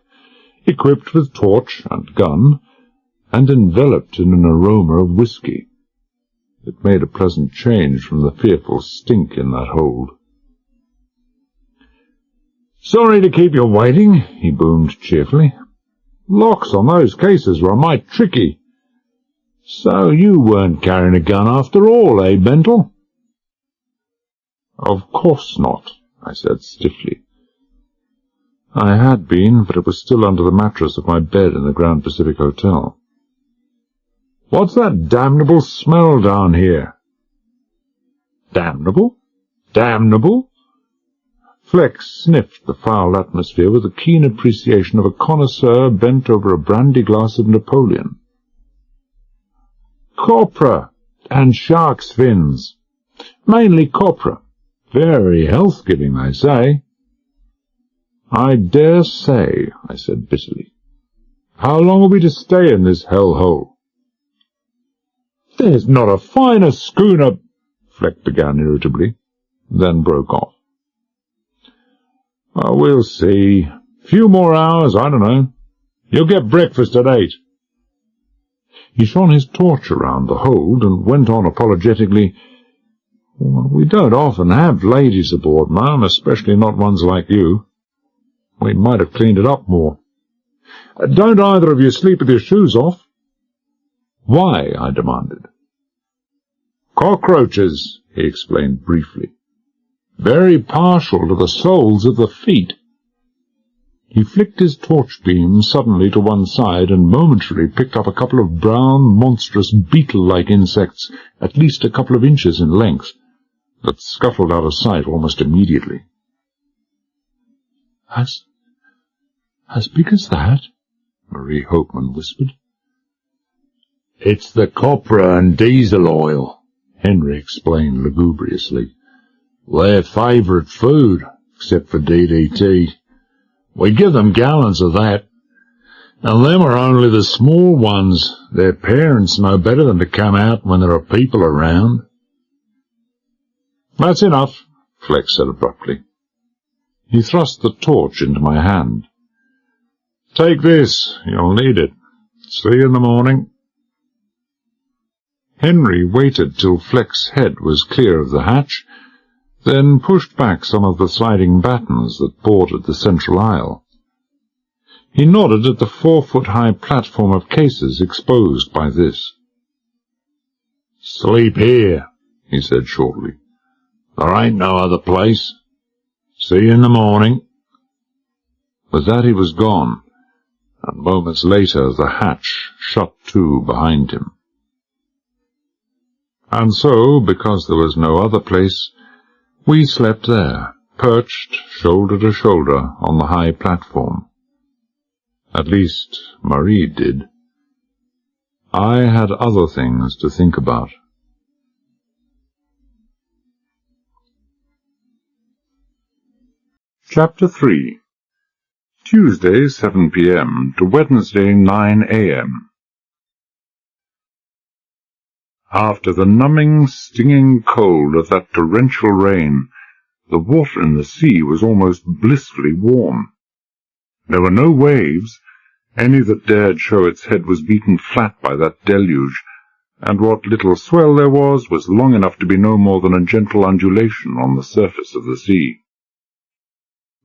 equipped with torch and gun, and enveloped in an aroma of whisky. It made a pleasant change from the fearful stink in that hold. "Sorry to keep you waiting," he boomed cheerfully. "Locks on those cases were a mite tricky. So you weren't carrying a gun after all, eh, Bentel?" "Of course not," I said stiffly. I had been, but it was still under the mattress of my bed in the Grand Pacific Hotel. "What's that damnable smell down here?" "Damnable? Damnable?" Fleck sniffed the foul atmosphere with the keen appreciation of a connoisseur bent over a brandy glass of Napoleon. "Copra and shark's fins. Mainly copra. Very health-giving, they say." "I dare say," I said bitterly. "How long are we to stay in this hell-hole?" "There's not a finer schooner—" Fleck began irritably, then broke off. "We'll see. Few more hours, I don't know. You'll get breakfast at 8. He shone his torch around the hold and went on apologetically, "Well, we don't often have ladies aboard, ma'am, especially not ones like you. We might have cleaned it up more. Don't either of you sleep with your shoes off?" "Why?" I demanded. "Cockroaches," he explained briefly. "Very partial to the soles of the feet." He flicked his torch beam suddenly to one side and momentarily picked up a couple of brown, monstrous, beetle-like insects at least a couple of inches in length, that scuttled out of sight almost immediately. As big as that?" Marie Hopeman whispered. "It's the copra and diesel oil," Henry explained lugubriously. "Their favourite food, except for DDT. We give them gallons of that. And them are only the small ones. Their parents know better than to come out when there are people around." "That's enough," Flex said abruptly. He thrust the torch into my hand. "Take this. You'll need it. See you in the morning." Henry waited till Fleck's head was clear of the hatch, then pushed back some of the sliding battens that bordered the central aisle. He nodded at the 4-foot-high platform of cases exposed by this. "Sleep here," he said shortly. "There ain't no other place. See you in the morning." With that he was gone, and moments later the hatch shut to behind him. And so, because there was no other place, we slept there, perched shoulder to shoulder on the high platform. At least, Marie did. I had other things to think about. Chapter 3. Tuesday, 7 p.m. to Wednesday, 9 a.m. After the numbing, stinging cold of that torrential rain, the water in the sea was almost blissfully warm. There were no waves. Any that dared show its head was beaten flat by that deluge, and what little swell there was long enough to be no more than a gentle undulation on the surface of the sea.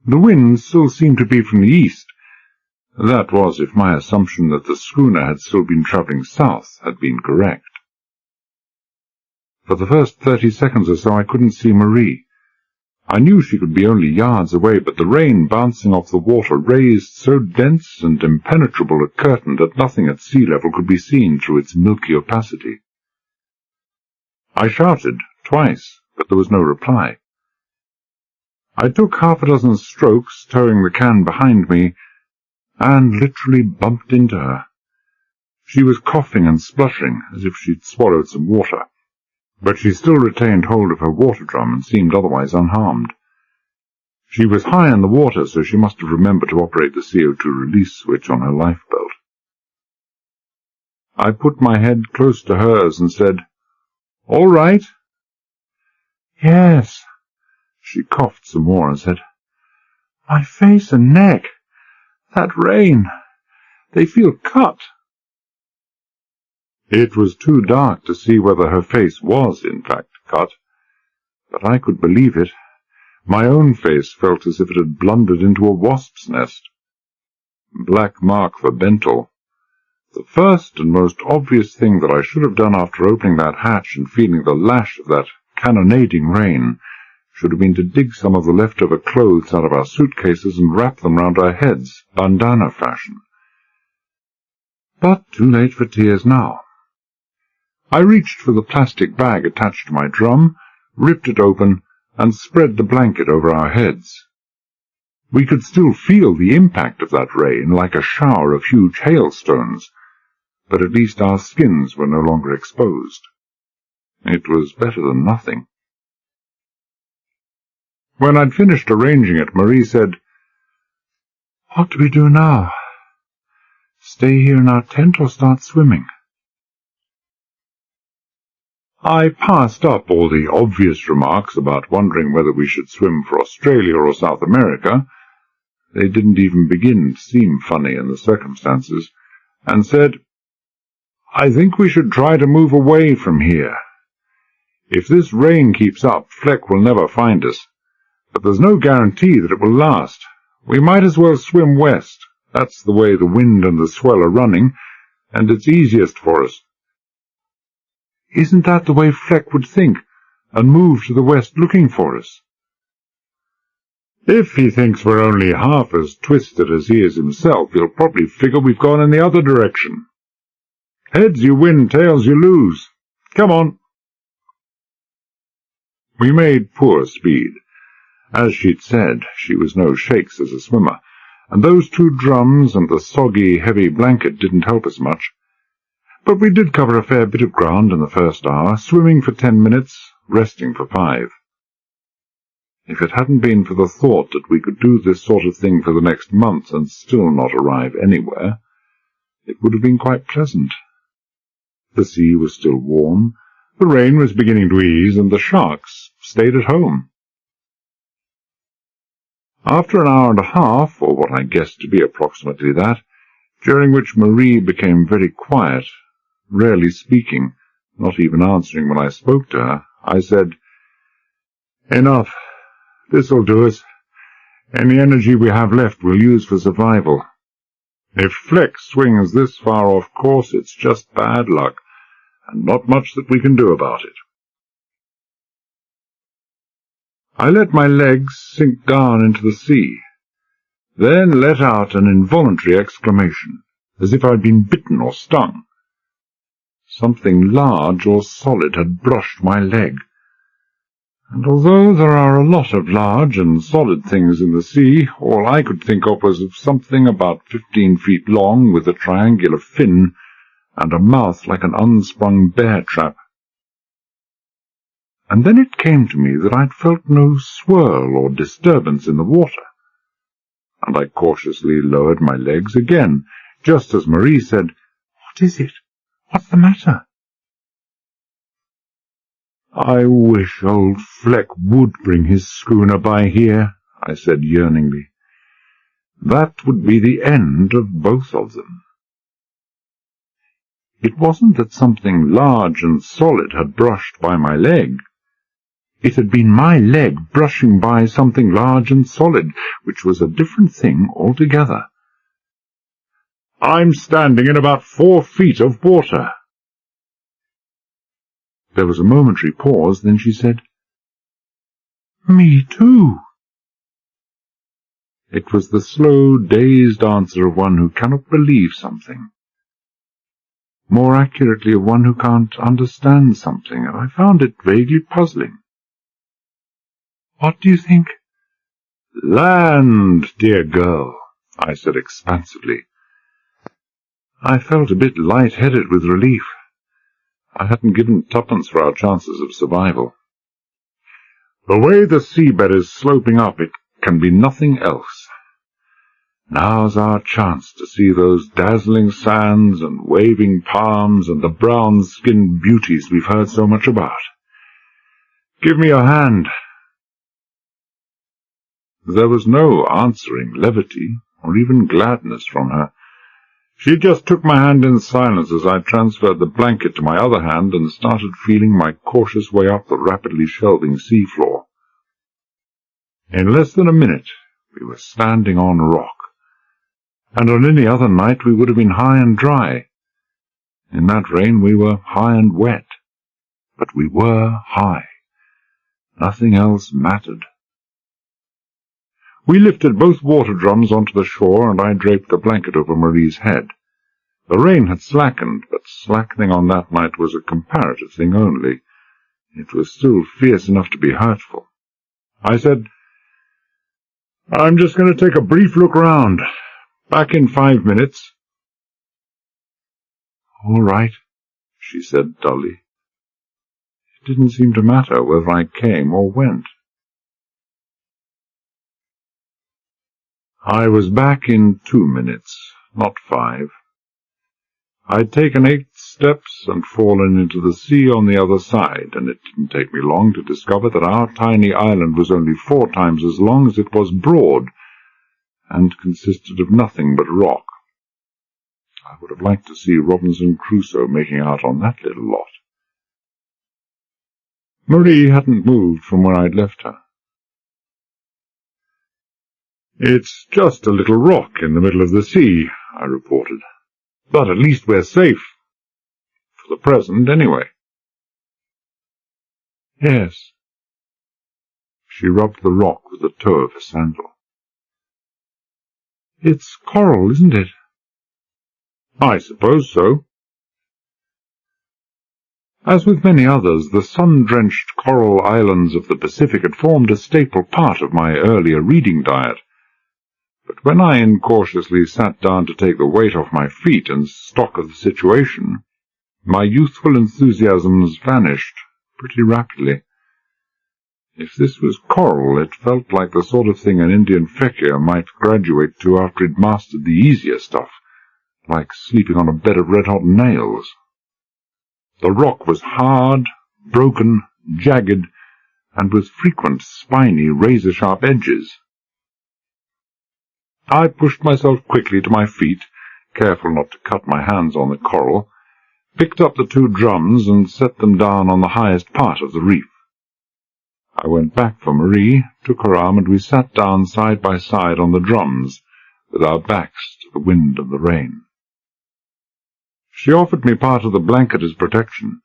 The wind still seemed to be from the east. That was if my assumption that the schooner had still been travelling south had been correct. For the first 30 seconds or so I couldn't see Marie. I knew she could be only yards away, but the rain bouncing off the water raised so dense and impenetrable a curtain that nothing at sea level could be seen through its milky opacity. I shouted twice, but there was no reply. I took half a dozen strokes, towing the can behind me, and literally bumped into her. She was coughing and spluttering, as if she'd swallowed some water, but she still retained hold of her water drum and seemed otherwise unharmed. She was high in the water, so she must have remembered to operate the CO2 release switch on her lifebelt. I put my head close to hers and said, "All right?" "Yes." She coughed some more and said, "My face and neck. That rain. They feel cut." It was too dark to see whether her face was, in fact, cut, but I could believe it. My own face felt as if it had blundered into a wasp's nest. Black mark for Bentel. The first and most obvious thing that I should have done after opening that hatch and feeling the lash of that cannonading rain should have been to dig some of the leftover clothes out of our suitcases and wrap them round our heads, bandana fashion. But too late for tears now. I reached for the plastic bag attached to my drum, ripped it open, and spread the blanket over our heads. We could still feel the impact of that rain like a shower of huge hailstones, but at least our skins were no longer exposed. It was better than nothing. When I'd finished arranging it, Marie said, "What do we do now? Stay here in our tent or start swimming?" I passed up all the obvious remarks about wondering whether we should swim for Australia or South America. They didn't even begin to seem funny in the circumstances, and said, I think we should try to move away from here. If this rain keeps up, Fleck will never find us, but there's no guarantee that it will last. We might as well swim west. That's the way the wind and the swell are running, and it's easiest for us. Isn't that the way Fleck would think, and move to the west looking for us? If he thinks we're only half as twisted as he is himself, he'll probably figure we've gone in the other direction. Heads you win, tails you lose. Come on. We made poor speed. As she'd said, she was no shakes as a swimmer, and those 2 drums and the soggy, heavy blanket didn't help us much. But we did cover a fair bit of ground in the first hour, swimming for 10 minutes, resting for 5. If it hadn't been for the thought that we could do this sort of thing for the next month and still not arrive anywhere, it would have been quite pleasant. The sea was still warm, the rain was beginning to ease, and the sharks stayed at home. After an hour and a half, or what I guessed to be approximately that, during which Marie became very quiet, rarely speaking, not even answering when I spoke to her, I said, "Enough. This'll do us. Any energy we have left we'll use for survival. If Fleck swings this far off course, it's just bad luck, and not much that we can do about it." I let my legs sink down into the sea, then let out an involuntary exclamation, as if I'd been bitten or stung. Something large or solid had brushed my leg, and although there are a lot of large and solid things in the sea, all I could think of was of something about 15 feet long, with a triangular fin, and a mouth like an unsprung bear trap. And then it came to me that I'd felt no swirl or disturbance in the water, and I cautiously lowered my legs again, just as Marie said, "What is it? What's the matter?" "I wish old Fleck would bring his schooner by here," I said yearningly. "That would be the end of both of them." It wasn't that something large and solid had brushed by my leg. It had been my leg brushing by something large and solid, which was a different thing altogether. "I'm standing in about 4 feet of water." There was a momentary pause, then she said, "Me too." It was the slow, dazed answer of one who cannot believe something. More accurately, of one who can't understand something, and I found it vaguely puzzling. "What do you think?" "Land, dear girl," I said expansively. I felt a bit light-headed with relief. I hadn't given tuppence for our chances of survival. "The way the seabed is sloping up, it can be nothing else. Now's our chance to see those dazzling sands and waving palms and the brown-skinned beauties we've heard so much about. Give me your hand." There was no answering levity or even gladness from her. She just took my hand in silence as I transferred the blanket to my other hand and started feeling my cautious way up the rapidly shelving seafloor. In less than a minute we were standing on rock, and on any other night we would have been high and dry. In that rain we were high and wet, but we were high. Nothing else mattered. We lifted both water drums onto the shore, and I draped the blanket over Marie's head. The rain had slackened, but slackening on that night was a comparative thing only. It was still fierce enough to be hurtful. I said, "I'm just going to take a brief look round. Back in 5 minutes." "All right," she said dully. It didn't seem to matter whether I came or went. I was back in 2 minutes, not 5. I'd taken 8 steps and fallen into the sea on the other side, and it didn't take me long to discover that our tiny island was only 4 times as long as it was broad, and consisted of nothing but rock. I would have liked to see Robinson Crusoe making out on that little lot. Marie hadn't moved from where I'd left her. "It's just a little rock in the middle of the sea," I reported. "But at least we're safe. For the present, anyway." "Yes." She rubbed the rock with the toe of her sandal. "It's coral, isn't it?" "I suppose so." As with many others, the sun-drenched coral islands of the Pacific had formed a staple part of my earlier reading diet. But when I incautiously sat down to take the weight off my feet and stock of the situation, my youthful enthusiasms vanished pretty rapidly. If this was coral, it felt like the sort of thing an Indian fakir might graduate to after he'd mastered the easier stuff, like sleeping on a bed of red-hot nails. The rock was hard, broken, jagged, and with frequent spiny, razor-sharp edges. I pushed myself quickly to my feet, careful not to cut my hands on the coral, picked up the 2 drums and set them down on the highest part of the reef. I went back for Marie, took her arm, and we sat down side by side on the drums, with our backs to the wind and the rain. She offered me part of the blanket as protection,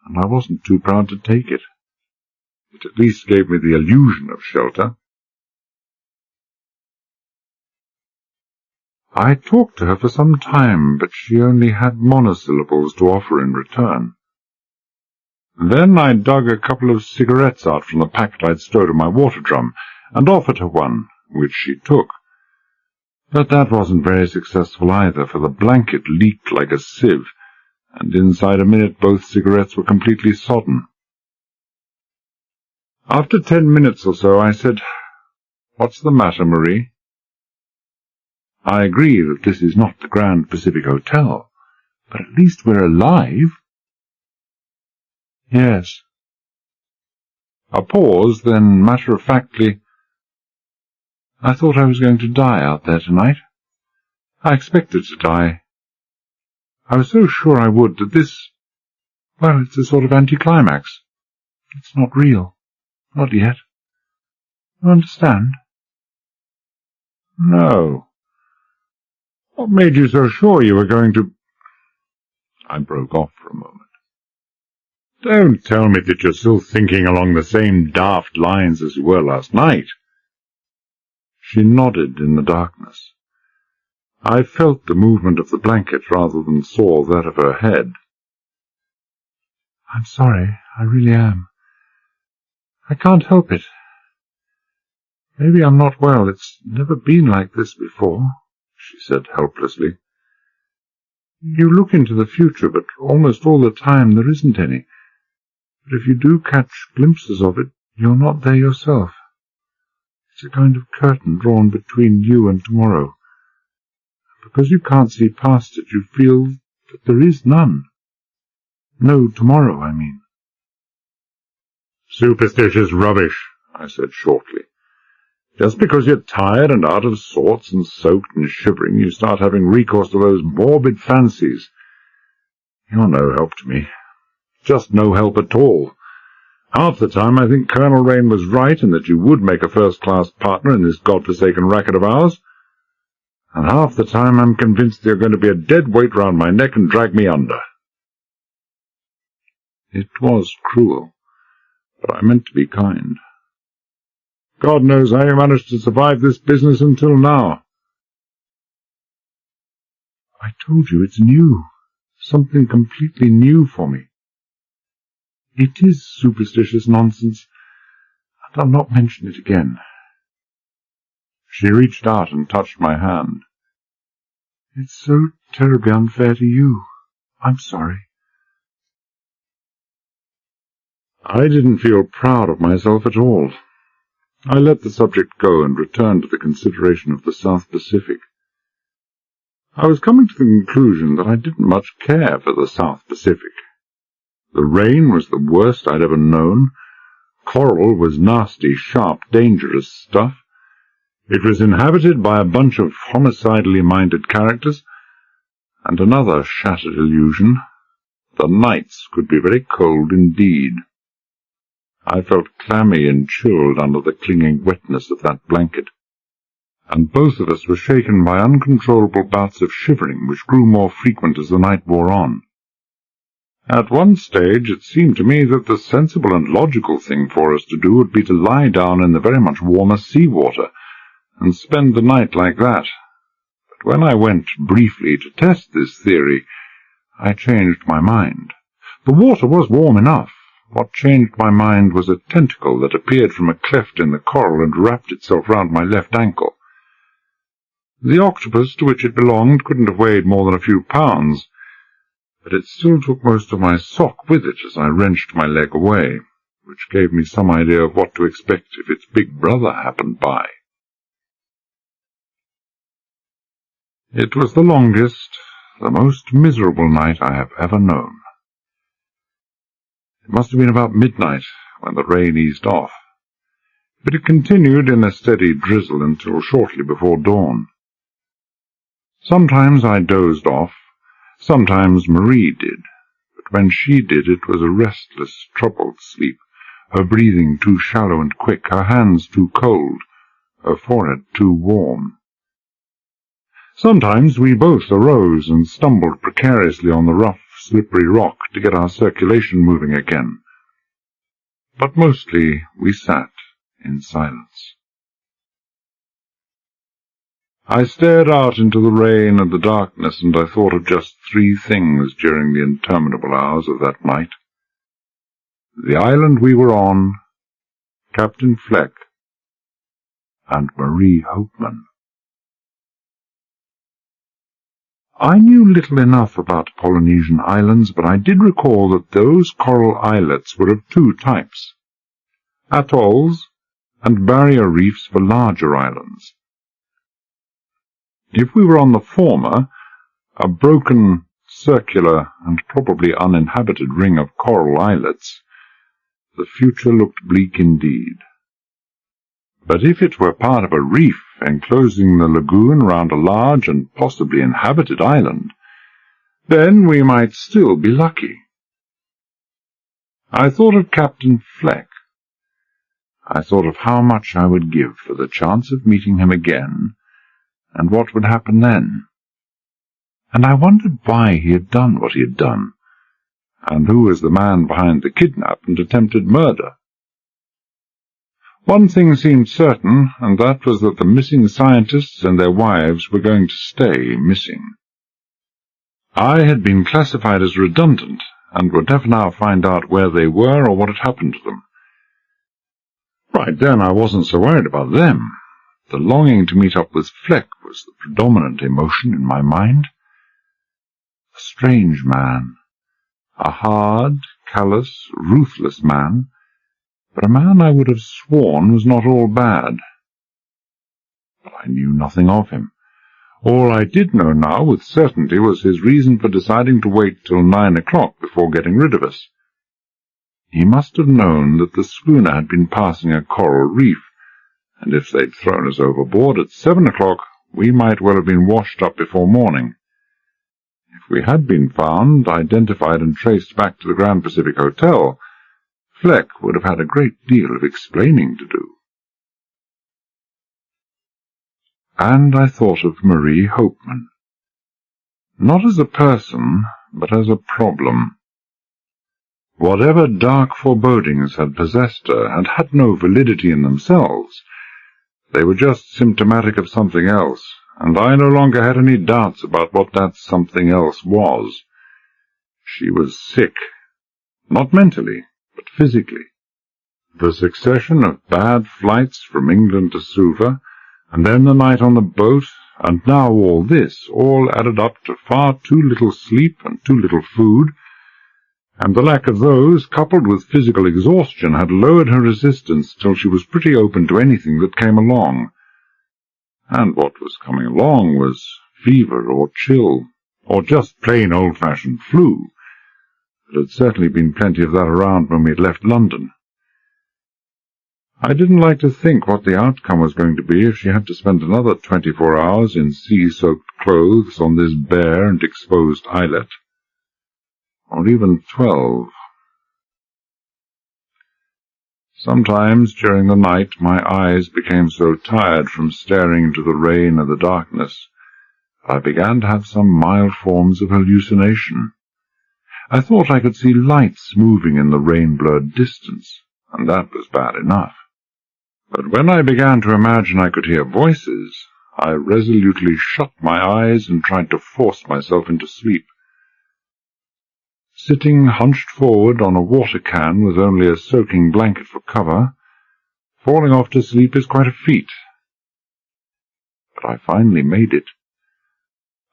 and I wasn't too proud to take it. It at least gave me the illusion of shelter. I talked to her for some time, but she only had monosyllables to offer in return. Then I dug a couple of cigarettes out from the packet I'd stowed in my water drum, and offered her one, which she took. But that wasn't very successful either, for the blanket leaked like a sieve, and inside a minute both cigarettes were completely sodden. After 10 minutes or so I said, "What's the matter, Marie? I agree that this is not the Grand Pacific Hotel, but at least we're alive." "Yes." A pause, then matter-of-factly, "I thought I was going to die out there tonight. I expected to die. I was so sure I would that this, well, it's a sort of anticlimax. It's not real. Not yet. You understand?" "No. What made you so sure you were going to—" I broke off for a moment. "Don't tell me that you're still thinking along the same daft lines as you were last night." She nodded in the darkness. I felt the movement of the blanket rather than saw that of her head. "I'm sorry, I really am. I can't help it. Maybe I'm not well. It's never been like this before," she said helplessly. "You look into the future, but almost all the time there isn't any. But if you do catch glimpses of it, you're not there yourself. It's a kind of curtain drawn between you and tomorrow. Because you can't see past it, you feel that there is none. No tomorrow, I mean." "Superstitious rubbish," I said shortly. "Just because you're tired and out of sorts and soaked and shivering, you start having recourse to those morbid fancies. You're no help to me. Just no help at all. Half the time I think Colonel Rain was right and that you would make a first-class partner in this god-forsaken racket of ours. And half the time I'm convinced you're going to be a dead weight round my neck and drag me under." It was cruel, but I meant to be kind. God knows how you managed to survive this business until now. "I told you it's new. Something completely new for me. It is superstitious nonsense, and I'll not mention it again." She reached out and touched my hand. "It's so terribly unfair to you. I'm sorry." I didn't feel proud of myself at all. I let the subject go and returned to the consideration of the South Pacific. I was coming to the conclusion that I didn't much care for the South Pacific. The rain was the worst I'd ever known. Coral was nasty, sharp, dangerous stuff. It was inhabited by a bunch of homicidally minded characters, And another shattered illusion. The nights could be very cold indeed. I felt clammy and chilled under the clinging wetness of that blanket, and both of us were shaken by uncontrollable bouts of shivering which grew more frequent as the night wore on. At one stage it seemed to me that the sensible and logical thing for us to do would be to lie down in the very much warmer sea-water and spend the night like that. But when I went briefly to test this theory, I changed my mind. The water was warm enough. What changed my mind was a tentacle that appeared from a cleft in the coral and wrapped itself round my left ankle. The octopus to which it belonged couldn't have weighed more than a few pounds, but it still took most of my sock with it as I wrenched my leg away, which gave me some idea of what to expect if its big brother happened by. It was the longest, the most miserable night I have ever known. It must have been about midnight when the rain eased off, but it continued in a steady drizzle until shortly before dawn. Sometimes I dozed off, sometimes Marie did, but when she did it was a restless, troubled sleep, her breathing too shallow and quick, her hands too cold, her forehead too warm. Sometimes we both arose and stumbled precariously on the rough, slippery rock to get our circulation moving again, but mostly we sat in silence. I stared out into the rain and the darkness, and I thought of just three things during the interminable hours of that night. The island we were on, Captain Fleck, and Marie Hopeman. I knew little enough about Polynesian islands, but I did recall that those coral islets were of two types: atolls and barrier reefs for larger islands. If we were on the former, a broken, circular, and probably uninhabited ring of coral islets, the future looked bleak indeed. But if it were part of a reef enclosing the lagoon round a large and possibly inhabited island, then we might still be lucky. I thought of Captain Fleck. I thought of how much I would give for the chance of meeting him again, and what would happen then. And I wondered why he had done what he had done, and who was the man behind the kidnap and attempted murder. One thing seemed certain, and that was that the missing scientists and their wives were going to stay missing. I had been classified as redundant, and would never now find out where they were or what had happened to them. Right then I wasn't so worried about them. The longing to meet up with Fleck was the predominant emotion in my mind. A strange man, a hard, callous, ruthless man, but a man I would have sworn was not all bad. But I knew nothing of him. All I did know now with certainty was his reason for deciding to wait till 9 o'clock before getting rid of us. He must have known that the schooner had been passing a coral reef, and if they'd thrown us overboard at 7 o'clock, we might well have been washed up before morning. If we had been found, identified, and traced back to the Grand Pacific Hotel, Fleck would have had a great deal of explaining to do. And I thought of Marie Hopeman. Not as a person, but as a problem. Whatever dark forebodings had possessed her had no validity in themselves. They were just symptomatic of something else, and I no longer had any doubts about what that something else was. She was sick, not mentally, but physically. The succession of bad flights from England to Suva, and then the night on the boat, and now all this, all added up to far too little sleep and too little food, and the lack of those, coupled with physical exhaustion, had lowered her resistance till she was pretty open to anything that came along. And what was coming along was fever or chill, or just plain old-fashioned flu. There had certainly been plenty of that around when we had left London. I didn't like to think what the outcome was going to be if she had to spend another 24 hours in sea-soaked clothes on this bare and exposed islet. Or even 12. Sometimes during the night my eyes became so tired from staring into the rain and the darkness that I began to have some mild forms of hallucination. I thought I could see lights moving in the rain-blurred distance, and that was bad enough. But when I began to imagine I could hear voices, I resolutely shut my eyes and tried to force myself into sleep. Sitting hunched forward on a water can with only a soaking blanket for cover, falling off to sleep is quite a feat. But I finally made it,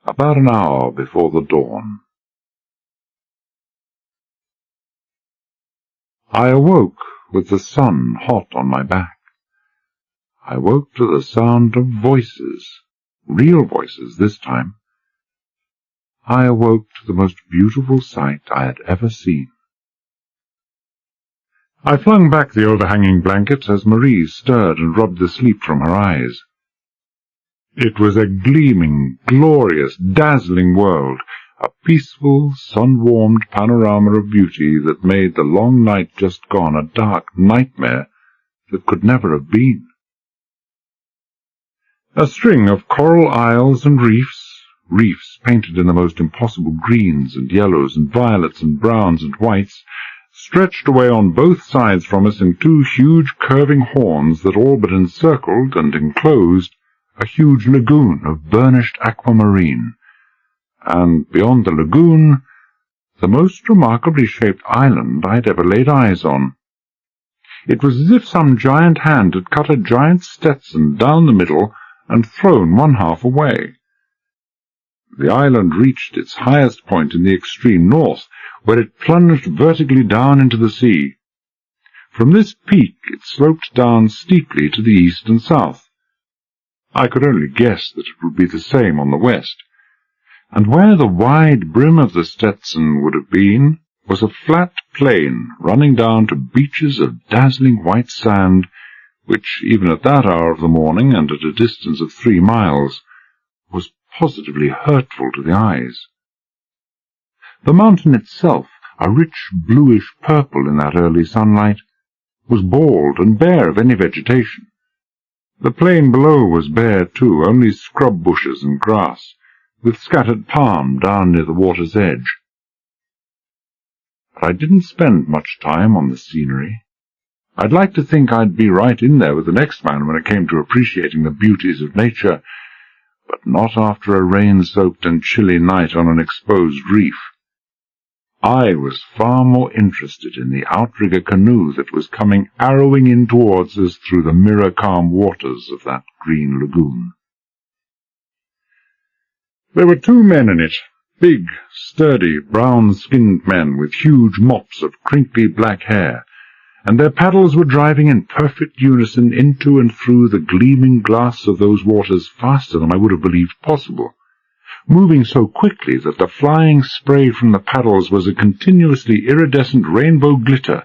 about an hour before the dawn. I awoke with the sun hot on my back. I woke to the sound of voices, real voices this time. I awoke to the most beautiful sight I had ever seen. I flung back the overhanging blankets as Marie stirred and rubbed the sleep from her eyes. It was a gleaming, glorious, dazzling world, a peaceful, sun-warmed panorama of beauty that made the long night just gone a dark nightmare that could never have been. A string of coral isles and reefs painted in the most impossible greens and yellows and violets and browns and whites, stretched away on both sides from us in two huge curving horns that all but encircled and enclosed a huge lagoon of burnished aquamarine, and beyond the lagoon, the most remarkably shaped island I had ever laid eyes on. It was as if some giant hand had cut a giant Stetson down the middle and thrown one half away. The island reached its highest point in the extreme north, where it plunged vertically down into the sea. From this peak it sloped down steeply to the east and south. I could only guess that it would be the same on the west, and where the wide brim of the Stetson would have been was a flat plain running down to beaches of dazzling white sand, which, even at that hour of the morning and at a distance of 3 miles, was positively hurtful to the eyes. The mountain itself, a rich bluish purple in that early sunlight, was bald and bare of any vegetation. The plain below was bare too, only scrub bushes and grass, with scattered palm down near the water's edge. But I didn't spend much time on the scenery. I'd like to think I'd be right in there with the next man when it came to appreciating the beauties of nature, but not after a rain-soaked and chilly night on an exposed reef. I was far more interested in the outrigger canoe that was coming arrowing in towards us through the mirror-calm waters of that green lagoon. There were 2 men in it, big, sturdy, brown-skinned men with huge mops of crinkly black hair, and their paddles were driving in perfect unison into and through the gleaming glass of those waters faster than I would have believed possible, moving so quickly that the flying spray from the paddles was a continuously iridescent rainbow glitter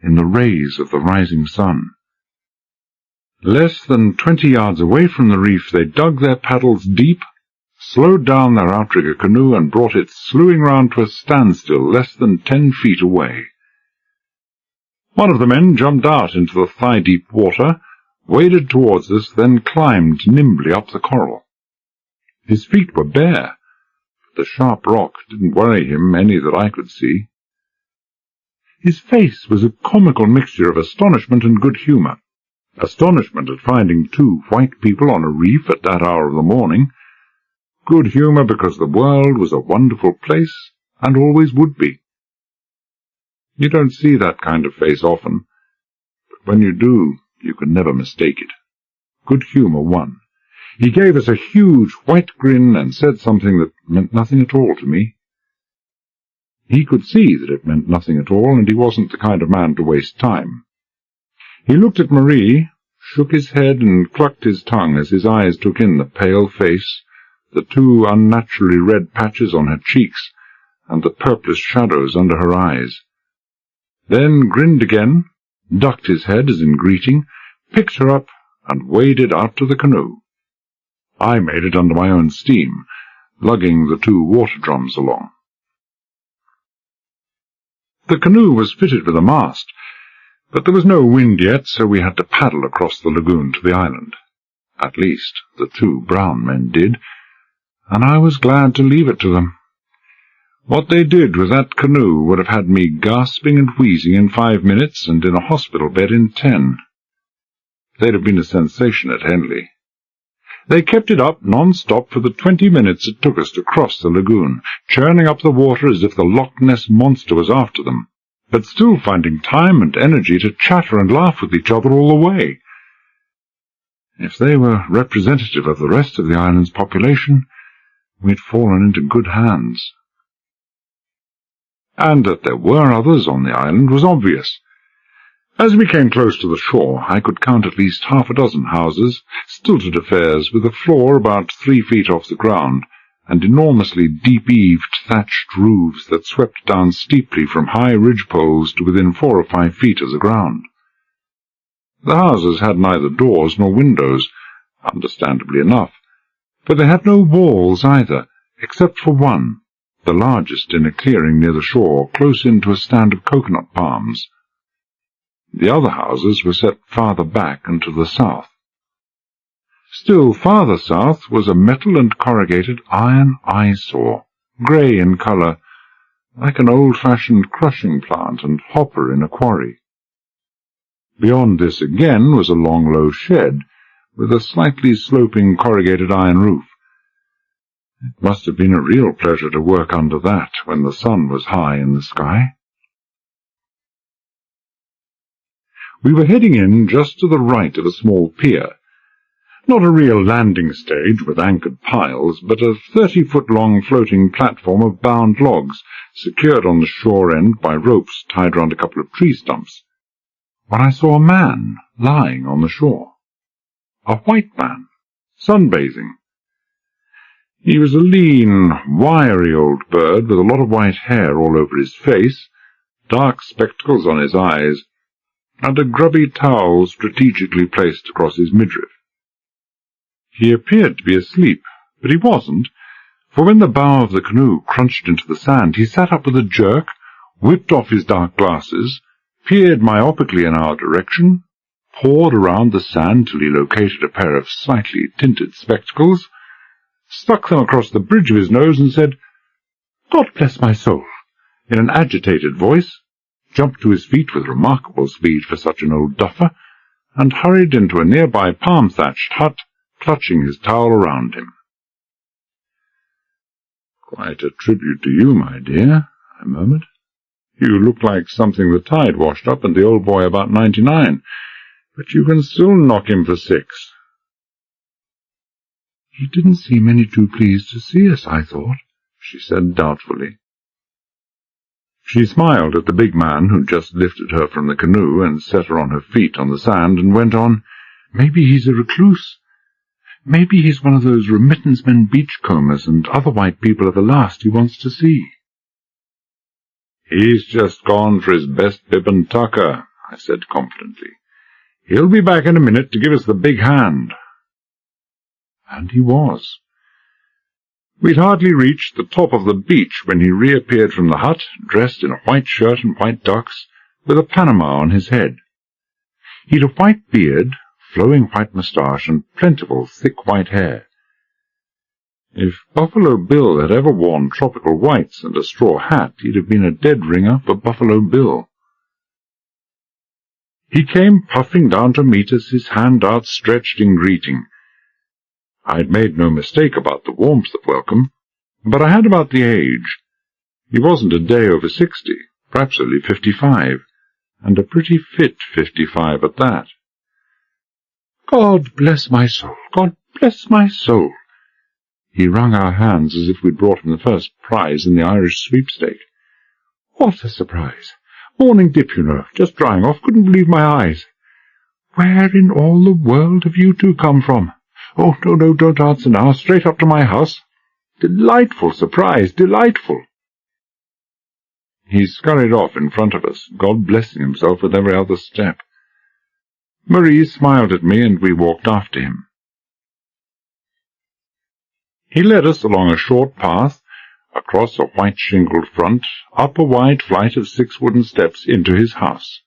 in the rays of the rising sun. Less than 20 yards away from the reef they dug their paddles deep, slowed down their outrigger canoe, and brought it slewing round to a standstill less than 10 feet away. One of the men jumped out into the thigh-deep water, waded towards us, then climbed nimbly up the coral. His feet were bare, but the sharp rock didn't worry him any that I could see. His face was a comical mixture of astonishment and good humour. Astonishment at finding 2 white people on a reef at that hour of the morning. Good humour because the world was a wonderful place, and always would be. You don't see that kind of face often, but when you do, you can never mistake it. Good humour won. He gave us a huge white grin and said something that meant nothing at all to me. He could see that it meant nothing at all, and he wasn't the kind of man to waste time. He looked at Marie, shook his head and clucked his tongue as his eyes took in the pale face, the 2 unnaturally red patches on her cheeks, and the purplish shadows under her eyes. Then grinned again, ducked his head as in greeting, picked her up, and waded out to the canoe. I made it under my own steam, lugging the 2 water drums along. The canoe was fitted with a mast, but there was no wind yet, so we had to paddle across the lagoon to the island. At least, the 2 brown men did, and I was glad to leave it to them. What they did with that canoe would have had me gasping and wheezing in 5 minutes and in a hospital bed in 10. They'd have been a sensation at Henley. They kept it up non-stop for the 20 minutes it took us to cross the lagoon, churning up the water as if the Loch Ness Monster was after them, but still finding time and energy to chatter and laugh with each other all the way. If they were representative of the rest of the island's population, we'd fallen into good hands. And that there were others on the island was obvious. As we came close to the shore, I could count at least 6 houses, stilted affairs with a floor about 3 feet off the ground, and enormously deep-eaved thatched roofs that swept down steeply from high ridge-poles to within 4 or 5 feet of the ground. The houses had neither doors nor windows, understandably enough, but they had no walls either, except for one, the largest in a clearing near the shore, close in to a stand of coconut palms. The other houses were set farther back and to the south. Still farther south was a metal and corrugated iron eyesore, grey in colour, like an old-fashioned crushing plant and hopper in a quarry. Beyond this again was a long low shed, with a slightly sloping corrugated iron roof. It must have been a real pleasure to work under that when the sun was high in the sky. We were heading in just to the right of a small pier, not a real landing stage with anchored piles, but a 30-foot-long floating platform of bound logs, secured on the shore end by ropes tied round a couple of tree stumps, when I saw a man lying on the shore. A white man, sunbathing. He was a lean, wiry old bird with a lot of white hair all over his face, dark spectacles on his eyes, and a grubby towel strategically placed across his midriff. He appeared to be asleep, but he wasn't, for when the bow of the canoe crunched into the sand, he sat up with a jerk, whipped off his dark glasses, peered myopically in our direction, pawed around the sand till he located a pair of slightly tinted spectacles, stuck them across the bridge of his nose, and said, "God bless my soul," in an agitated voice, jumped to his feet with remarkable speed for such an old duffer, and hurried into a nearby palm-thatched hut, clutching his towel around him. "Quite a tribute to you, my dear," I murmured. "You look like something the tide washed up and the old boy about 99, but you can still knock him for 6. "He didn't seem any too pleased to see us, I thought," she said doubtfully. She smiled at the big man who'd just lifted her from the canoe and set her on her feet on the sand, and went on, "Maybe he's a recluse. Maybe he's one of those remittance men beachcombers and other white people are the last he wants to see." "He's just gone for his best bib and tucker," I said confidently. "He'll be back in a minute to give us the big hand." And he was. We'd hardly reached the top of the beach when he reappeared from the hut, dressed in a white shirt and white ducks, with a Panama on his head. He'd a white beard, flowing white moustache, and plentiful thick white hair. If Buffalo Bill had ever worn tropical whites and a straw hat, he'd have been a dead ringer for Buffalo Bill. He came puffing down to meet us, his hand outstretched in greeting. I'd made no mistake about the warmth of welcome, but I had about the age. He wasn't a day over 60, perhaps only 55, and a pretty fit 55 at that. "God bless my soul! God bless my soul!" He wrung our hands as if we'd brought him the first prize in the Irish sweepstake. "What a surprise! Morning dip, you know, just drying off, couldn't believe my eyes. Where in all the world have you two come from? Oh, no, don't answer now, straight up to my house. Delightful surprise, delightful." He scurried off in front of us, God blessing himself with every other step. Marie smiled at me, and we walked after him. He led us along a short path, across a white-shingled front, up a wide flight of 6 wooden steps into his house.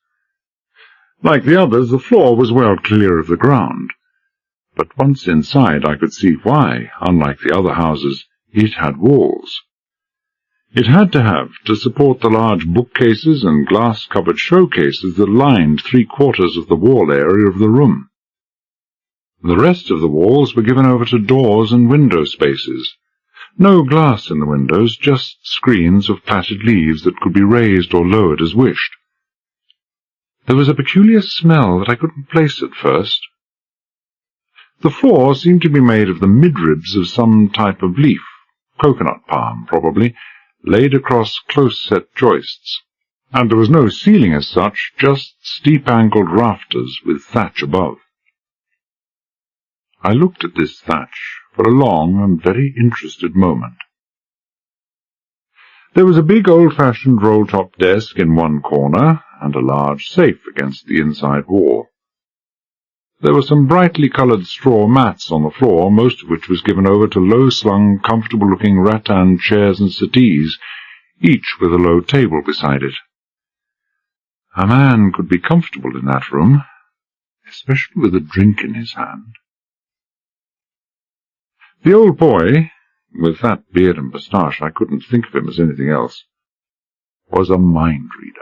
Like the others, the floor was well clear of the ground, but once inside I could see why, unlike the other houses, it had walls. It had to have, to support the large bookcases and glass-covered showcases that lined 3/4 of the wall area of the room. The rest of the walls were given over to doors and window spaces. No glass in the windows, just screens of plaited leaves that could be raised or lowered as wished. There was a peculiar smell that I couldn't place at first. The floor seemed to be made of the midribs of some type of leaf, coconut palm probably, laid across close-set joists, and there was no ceiling as such, just steep-angled rafters with thatch above. I looked at this thatch for a long and very interested moment. There was a big old-fashioned roll-top desk in one corner, and a large safe against the inside wall. There were some brightly coloured straw mats on the floor, most of which was given over to low-slung, comfortable-looking rattan chairs and settees, each with a low table beside it. A man could be comfortable in that room, especially with a drink in his hand. The old boy, with that beard and moustache, I couldn't think of him as anything else, was a mind-reader.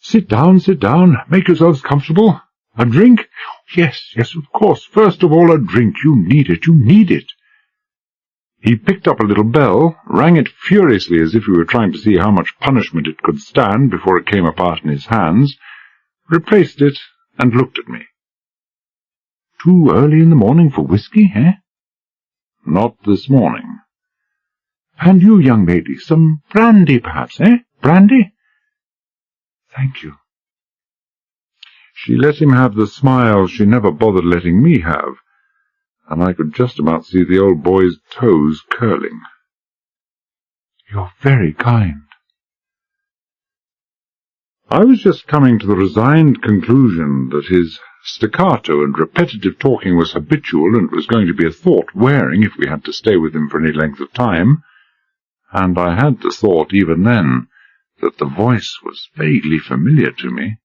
Sit down, make yourselves comfortable. A drink? Yes, of course. First of all, a drink. You need it. He picked up a little bell, rang it furiously as if he were trying to see how much punishment it could stand before it came apart in his hands, replaced it, and looked at me. Too early in the morning for whiskey, eh? Not this morning. And you, young lady, some brandy, perhaps, eh? Brandy? Thank you. She let him have the smile she never bothered letting me have, and I could just about see the old boy's toes curling. You're very kind. I was just coming to the resigned conclusion that his staccato and repetitive talking was habitual and was going to be a thought wearing if we had to stay with him for any length of time, and I had the thought even then that the voice was vaguely familiar to me,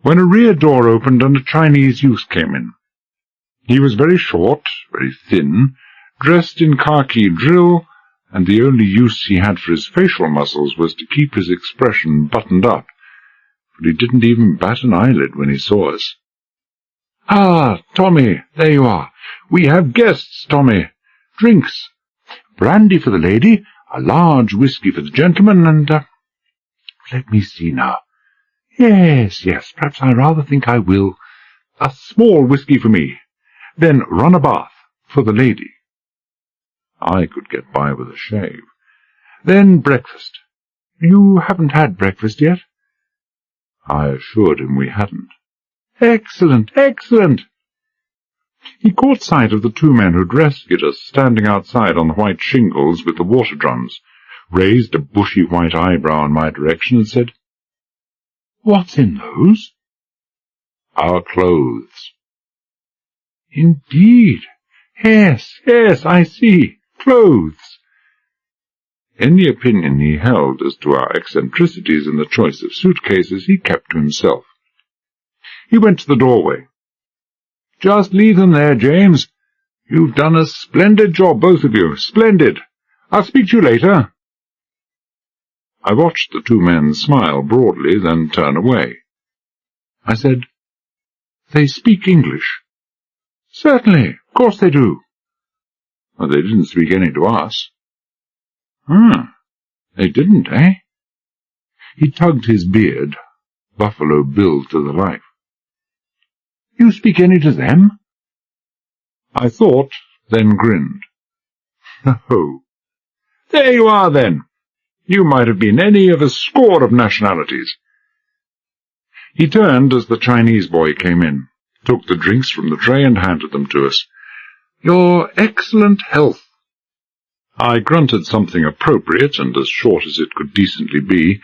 when a rear door opened and a Chinese youth came in. He was very short, very thin, dressed in khaki drill, and the only use he had for his facial muscles was to keep his expression buttoned up, but he didn't even bat an eyelid when he saw us. Ah, Tommy, there you are. We have guests, Tommy. Drinks. Brandy for the lady, a large whiskey for the gentleman, and, let me see now. Yes, perhaps I rather think I will. A small whiskey for me. Then run a bath for the lady. I could get by with a shave. Then breakfast. You haven't had breakfast yet? I assured him we hadn't. Excellent. He caught sight of the 2 men who'd rescued us standing outside on the white shingles with the water drums, raised a bushy white eyebrow in my direction, and said, What's in those? Our clothes. Indeed. Yes, I see. Clothes. Any opinion he held as to our eccentricities in the choice of suitcases he kept to himself. He went to the doorway. Just leave them there, James. You've done a splendid job, both of you. Splendid. I'll speak to you later. I watched the 2 men smile broadly, then turn away. I said, They speak English. Certainly, of course they do. Well, they didn't speak any to us. They didn't, eh? He tugged his beard, Buffalo Bill to the life. You speak any to them? I thought, then grinned. Oh, there you are, then. You might have been any of a score of nationalities. He turned as the Chinese boy came in, took the drinks from the tray and handed them to us. Your excellent health. I grunted something appropriate and as short as it could decently be,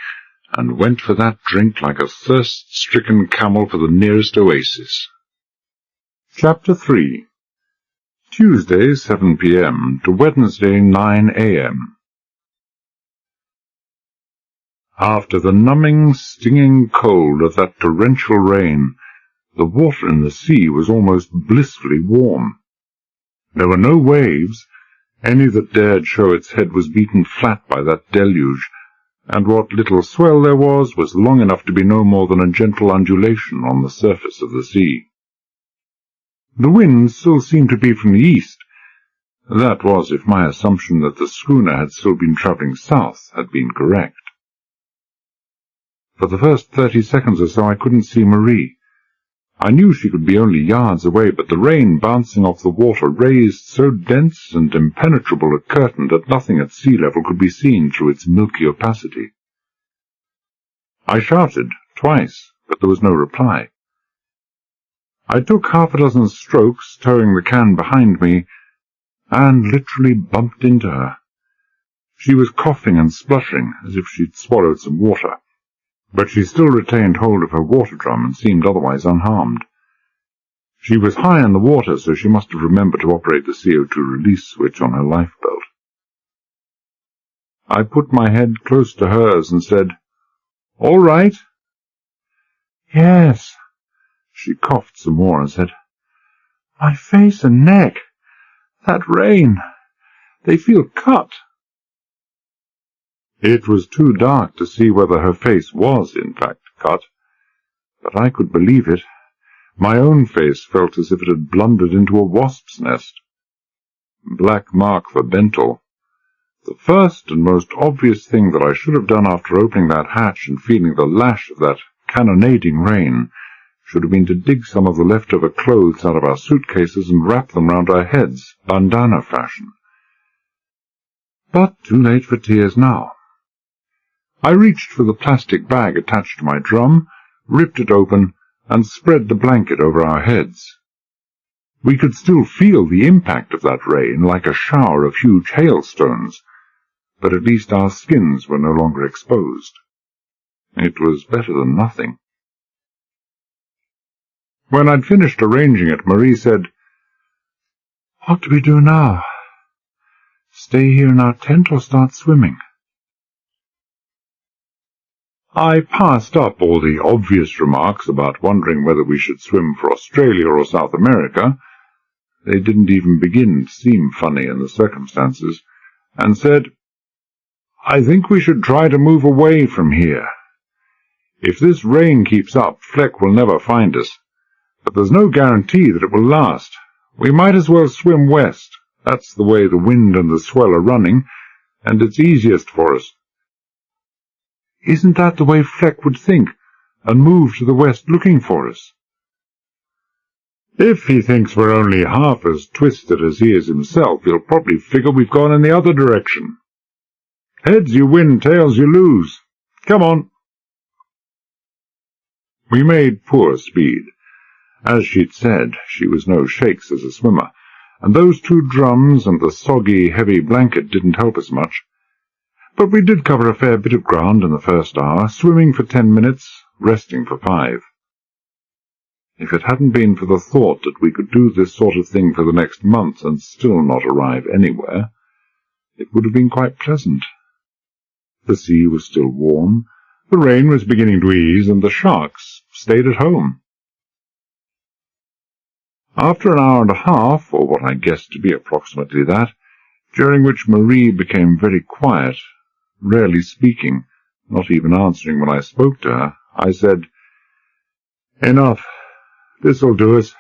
and went for that drink like a thirst-stricken camel for the nearest oasis. Chapter 3. Tuesday, 7 p.m. to Wednesday, 9 a.m. After the numbing, stinging cold of that torrential rain, the water in the sea was almost blissfully warm. There were no waves. Any that dared show its head was beaten flat by that deluge, and what little swell there was long enough to be no more than a gentle undulation on the surface of the sea. The wind still seemed to be from the east. That was if my assumption that the schooner had still been travelling south had been correct. For the first 30 seconds or so I couldn't see Marie. I knew she could be only yards away, but the rain bouncing off the water raised so dense and impenetrable a curtain that nothing at sea level could be seen through its milky opacity. I shouted twice, but there was no reply. I took half a dozen strokes, towing the can behind me, and literally bumped into her. She was coughing and spluttering, as if she'd swallowed some water, but she still retained hold of her water drum and seemed otherwise unharmed. She was high in the water, so she must have remembered to operate the CO2 release switch on her lifebelt. I put my head close to hers and said, "All right?" "Yes." She coughed some more and said, "My face and neck. That rain. They feel cut." It was too dark to see whether her face was in fact cut, but I could believe it. My own face felt as if it had blundered into a wasp's nest. Black mark for Bentel. The first and most obvious thing that I should have done after opening that hatch and feeling the lash of that cannonading rain should have been to dig some of the leftover clothes out of our suitcases and wrap them round our heads, bandana fashion. But too late for tears now. I reached for the plastic bag attached to my drum, ripped it open, and spread the blanket over our heads. We could still feel the impact of that rain like a shower of huge hailstones, but at least our skins were no longer exposed. It was better than nothing. When I'd finished arranging it, Marie said, "What do we do now? Stay here in our tent or start swimming?" I passed up all the obvious remarks about wondering whether we should swim for Australia or South America. They didn't even begin to seem funny in the circumstances, and said, "I think we should try to move away from here. If this rain keeps up, Fleck will never find us, but there's no guarantee that it will last. We might as well swim west. That's the way the wind and the swell are running, and it's easiest for us." "Isn't that the way Fleck would think, and move to the west looking for us?" "If he thinks we're only half as twisted as he is himself, he'll probably figure we've gone in the other direction. Heads you win, tails you lose. Come on." We made poor speed. As she'd said, she was no shakes as a swimmer, and those 2 drums and the soggy, heavy blanket didn't help us much. But we did cover a fair bit of ground in the first hour, swimming for 10 minutes, resting for 5. If it hadn't been for the thought that we could do this sort of thing for the next month and still not arrive anywhere, it would have been quite pleasant. The sea was still warm, the rain was beginning to ease, and the sharks stayed at home. After an hour and a half, or what I guessed to be approximately that, during which Marie became very quiet, rarely speaking, not even answering when I spoke to her, I said, "Enough. This'll do us.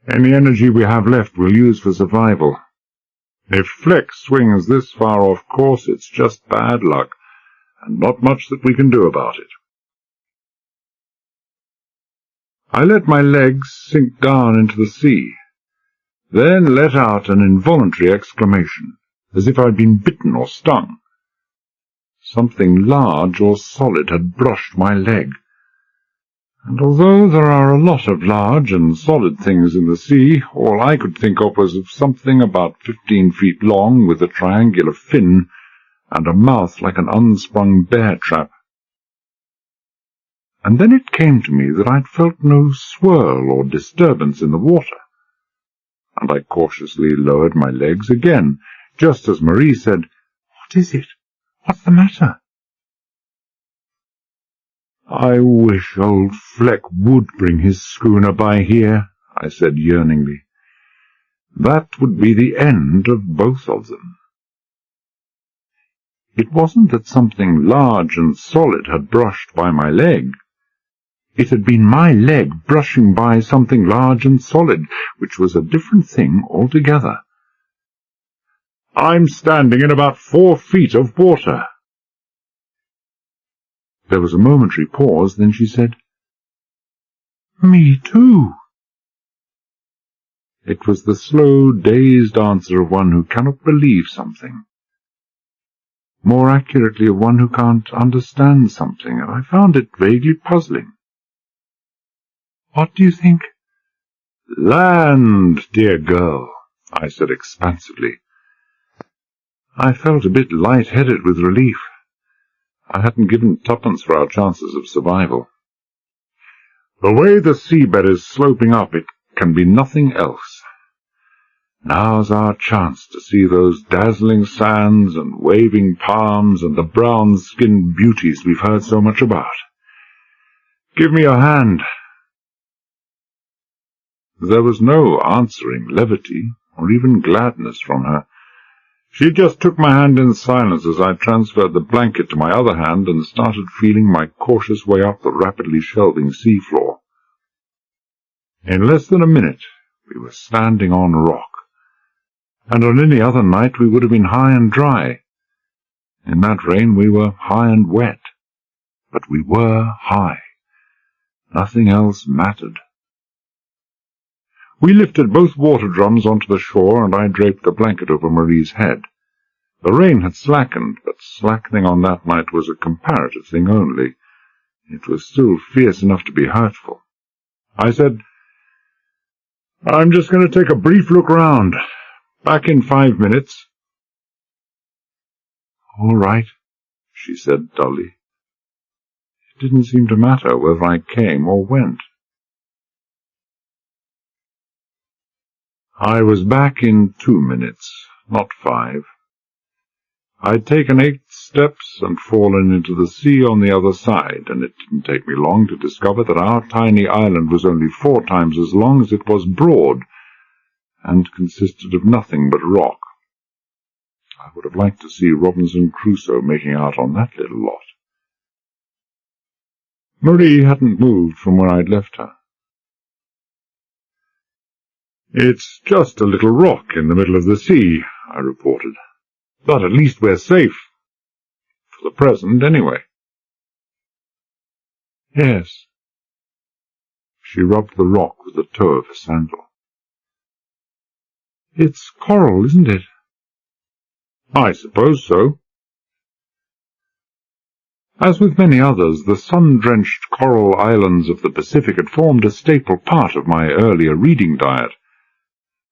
Any energy we have left we'll use for survival. If Fleck swings this far off course, it's just bad luck, and not much that we can do about it." I let my legs sink down into the sea, then let out an involuntary exclamation, as if I'd been bitten or stung. Something large or solid had brushed my leg, and although there are a lot of large and solid things in the sea, all I could think of was of something about 15 feet long, with a triangular fin, and a mouth like an unsprung bear trap. and then it came to me that I'd felt no swirl or disturbance in the water, and I cautiously lowered my legs again, just as Marie said, "What is it? What's the matter?" "I wish old Fleck would bring his schooner by here," I said yearningly. "That would be the end of both of them." It wasn't that something large and solid had brushed by my leg. It had been my leg brushing by something large and solid, which was a different thing altogether. "I'm standing in about 4 feet of water." There was a momentary pause, then she said, "Me too." It was the slow, dazed answer of one who cannot believe something. More accurately, of one who can't understand something, and I found it vaguely puzzling. "What do you think?" "Land, dear girl," I said expansively. I felt a bit light-headed with relief. I hadn't given twopence for our chances of survival. The way the seabed is sloping up, it can be nothing else. Now's our chance to see those dazzling sands and waving palms and the brown-skinned beauties we've heard so much about. Give me your hand." There was no answering levity or even gladness from her. She just took my hand in silence as I transferred the blanket to my other hand and started feeling my cautious way up the rapidly shelving seafloor. In less than a minute we were standing on rock, and on any other night we would have been high and dry. In that rain we were high and wet, but we were high. Nothing else mattered. We lifted both water drums onto the shore, and I draped the blanket over Marie's head. The rain had slackened, but slackening on that night was a comparative thing only. It was still fierce enough to be hurtful. I said, "I'm just going to take a brief look round. Back in 5 minutes." "All right," she said dully. It didn't seem to matter whether I came or went. I was back in 2 minutes, not 5. I'd taken 8 steps and fallen into the sea on the other side, and it didn't take me long to discover that our tiny island was only 4 times as long as it was broad, and consisted of nothing but rock. I would have liked to see Robinson Crusoe making out on that little lot. Marie hadn't moved from where I'd left her. "It's just a little rock in the middle of the sea," I reported. "But at least we're safe. For the present, anyway." "Yes." She rubbed the rock with the toe of her sandal. "It's coral, isn't it?" "I suppose so." As with many others, the sun-drenched coral islands of the Pacific had formed a staple part of my earlier reading diet.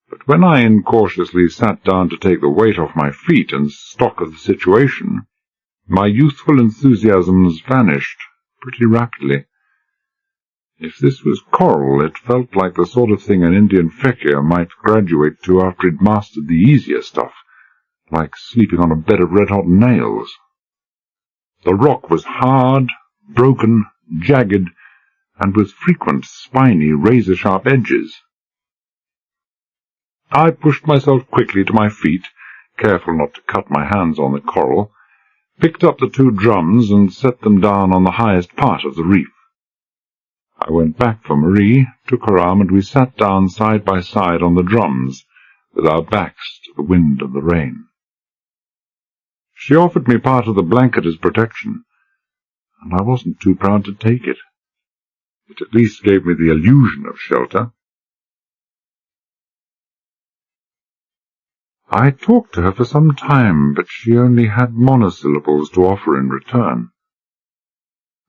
But when I incautiously sat down to take the weight off my feet and stock of the situation, my youthful enthusiasms vanished pretty rapidly. If this was coral, it felt like the sort of thing an Indian fakir might graduate to after he'd mastered the easier stuff, like sleeping on a bed of red-hot nails. The rock was hard, broken, jagged, and with frequent spiny, razor-sharp edges. I pushed myself quickly to my feet, careful not to cut my hands on the coral, picked up the 2 drums and set them down on the highest part of the reef. I went back for Marie, took her arm, and we sat down side by side on the drums, with our backs to the wind and the rain. She offered me part of the blanket as protection, and I wasn't too proud to take it. It at least gave me the illusion of shelter. I talked to her for some time, but she only had monosyllables to offer in return.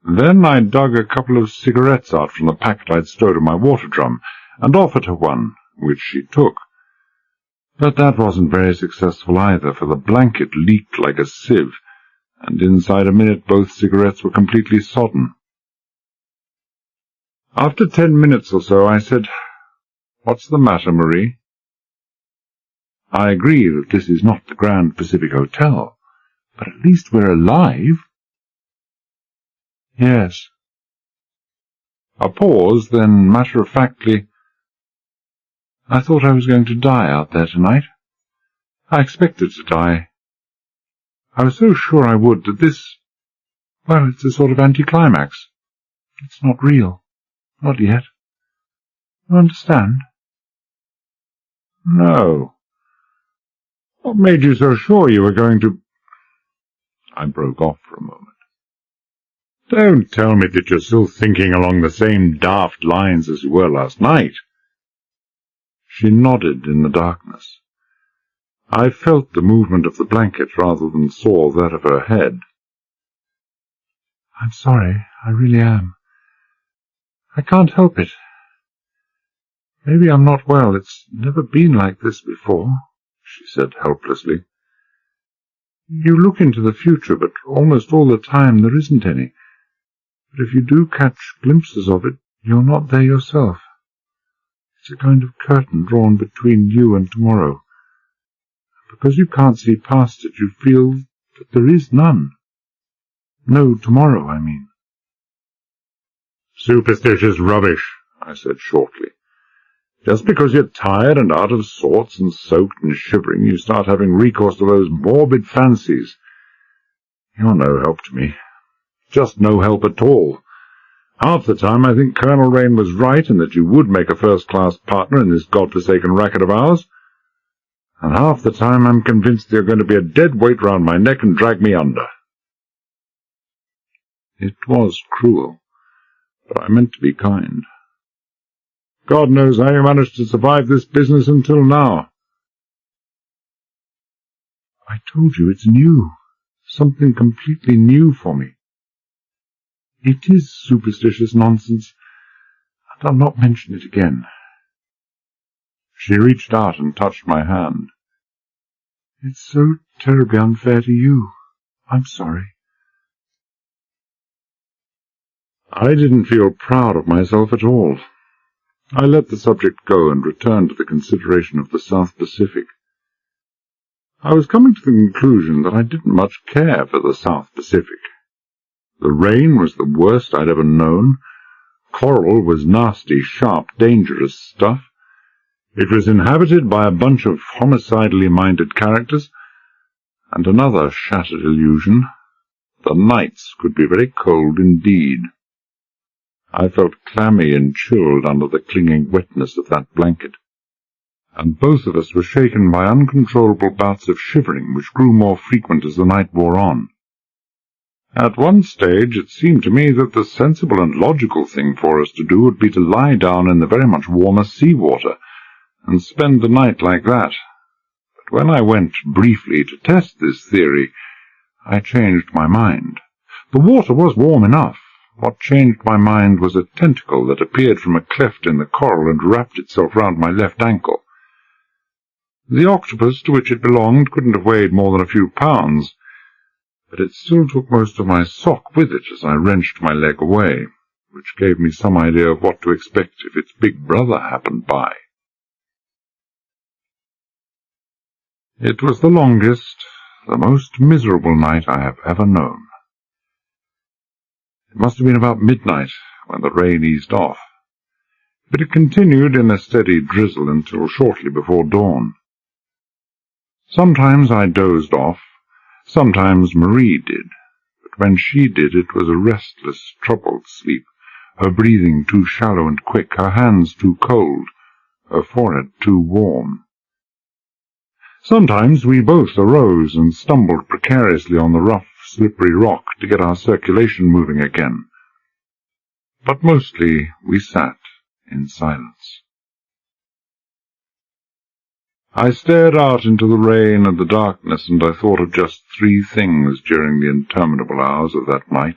Then I dug a couple of cigarettes out from the packet I'd stowed in my water drum, and offered her one, which she took. But that wasn't very successful either, for the blanket leaked like a sieve, and inside a minute both cigarettes were completely sodden. After 10 minutes or so, I said, "What's the matter, Marie?" "I agree that this is not the Grand Pacific Hotel, but at least we're alive." "Yes." A pause, then matter-of-factly, "I thought I was going to die out there tonight. I expected to die. I was so sure I would that this, well, it's a sort of anticlimax. It's not real. Not yet. You understand?" "No. What made you so sure you were going to—" I broke off for a moment. "Don't tell me that you're still thinking along the same daft lines as you were last night." She nodded in the darkness. I felt the movement of the blanket rather than saw that of her head. "I'm sorry, I really am. I can't help it. Maybe I'm not well. It's never been like this before," she said helplessly. "You look into the future, but almost all the time there isn't any. But if you do catch glimpses of it, you're not there yourself. It's a kind of curtain drawn between you and tomorrow. Because you can't see past it, you feel that there is none. No tomorrow, I mean." "Superstitious rubbish," I said shortly. "Just because you're tired and out of sorts and soaked and shivering, you start having recourse to those morbid fancies. You're no help to me. Just no help at all. Half the time I think Colonel Rain was right and that you would make a first-class partner in this godforsaken racket of ours. And half the time I'm convinced you're going to be a dead weight round my neck and drag me under." It was cruel, but I meant to be kind. God knows how you managed to survive this business until now. "I told you it's new. Something completely new for me. It is superstitious nonsense, and I'll not mention it again." She reached out and touched my hand. "It's so terribly unfair to you. I'm sorry." I didn't feel proud of myself at all. I let the subject go and returned to the consideration of the South Pacific. I was coming to the conclusion that I didn't much care for the South Pacific. The rain was the worst I'd ever known. Coral was nasty, sharp, dangerous stuff. It was inhabited by a bunch of homicidally minded characters, and another shattered illusion. The nights could be very cold indeed. I felt clammy and chilled under the clinging wetness of that blanket, and both of us were shaken by uncontrollable bouts of shivering which grew more frequent as the night wore on. At one stage it seemed to me that the sensible and logical thing for us to do would be to lie down in the very much warmer sea-water and spend the night like that. But when I went briefly to test this theory, I changed my mind. The water was warm enough. What changed my mind was a tentacle that appeared from a cleft in the coral and wrapped itself round my left ankle. The octopus to which it belonged couldn't have weighed more than a few pounds, but it still took most of my sock with it as I wrenched my leg away, which gave me some idea of what to expect if its big brother happened by. It was the longest, the most miserable night I have ever known. It must have been about midnight when the rain eased off, but it continued in a steady drizzle until shortly before dawn. Sometimes I dozed off, sometimes Marie did, but when she did it was a restless, troubled sleep, her breathing too shallow and quick, her hands too cold, her forehead too warm. Sometimes we both arose and stumbled precariously on the rough, slippery rock to get our circulation moving again, but mostly we sat in silence. I stared out into the rain and the darkness, and I thought of just three things during the interminable hours of that night.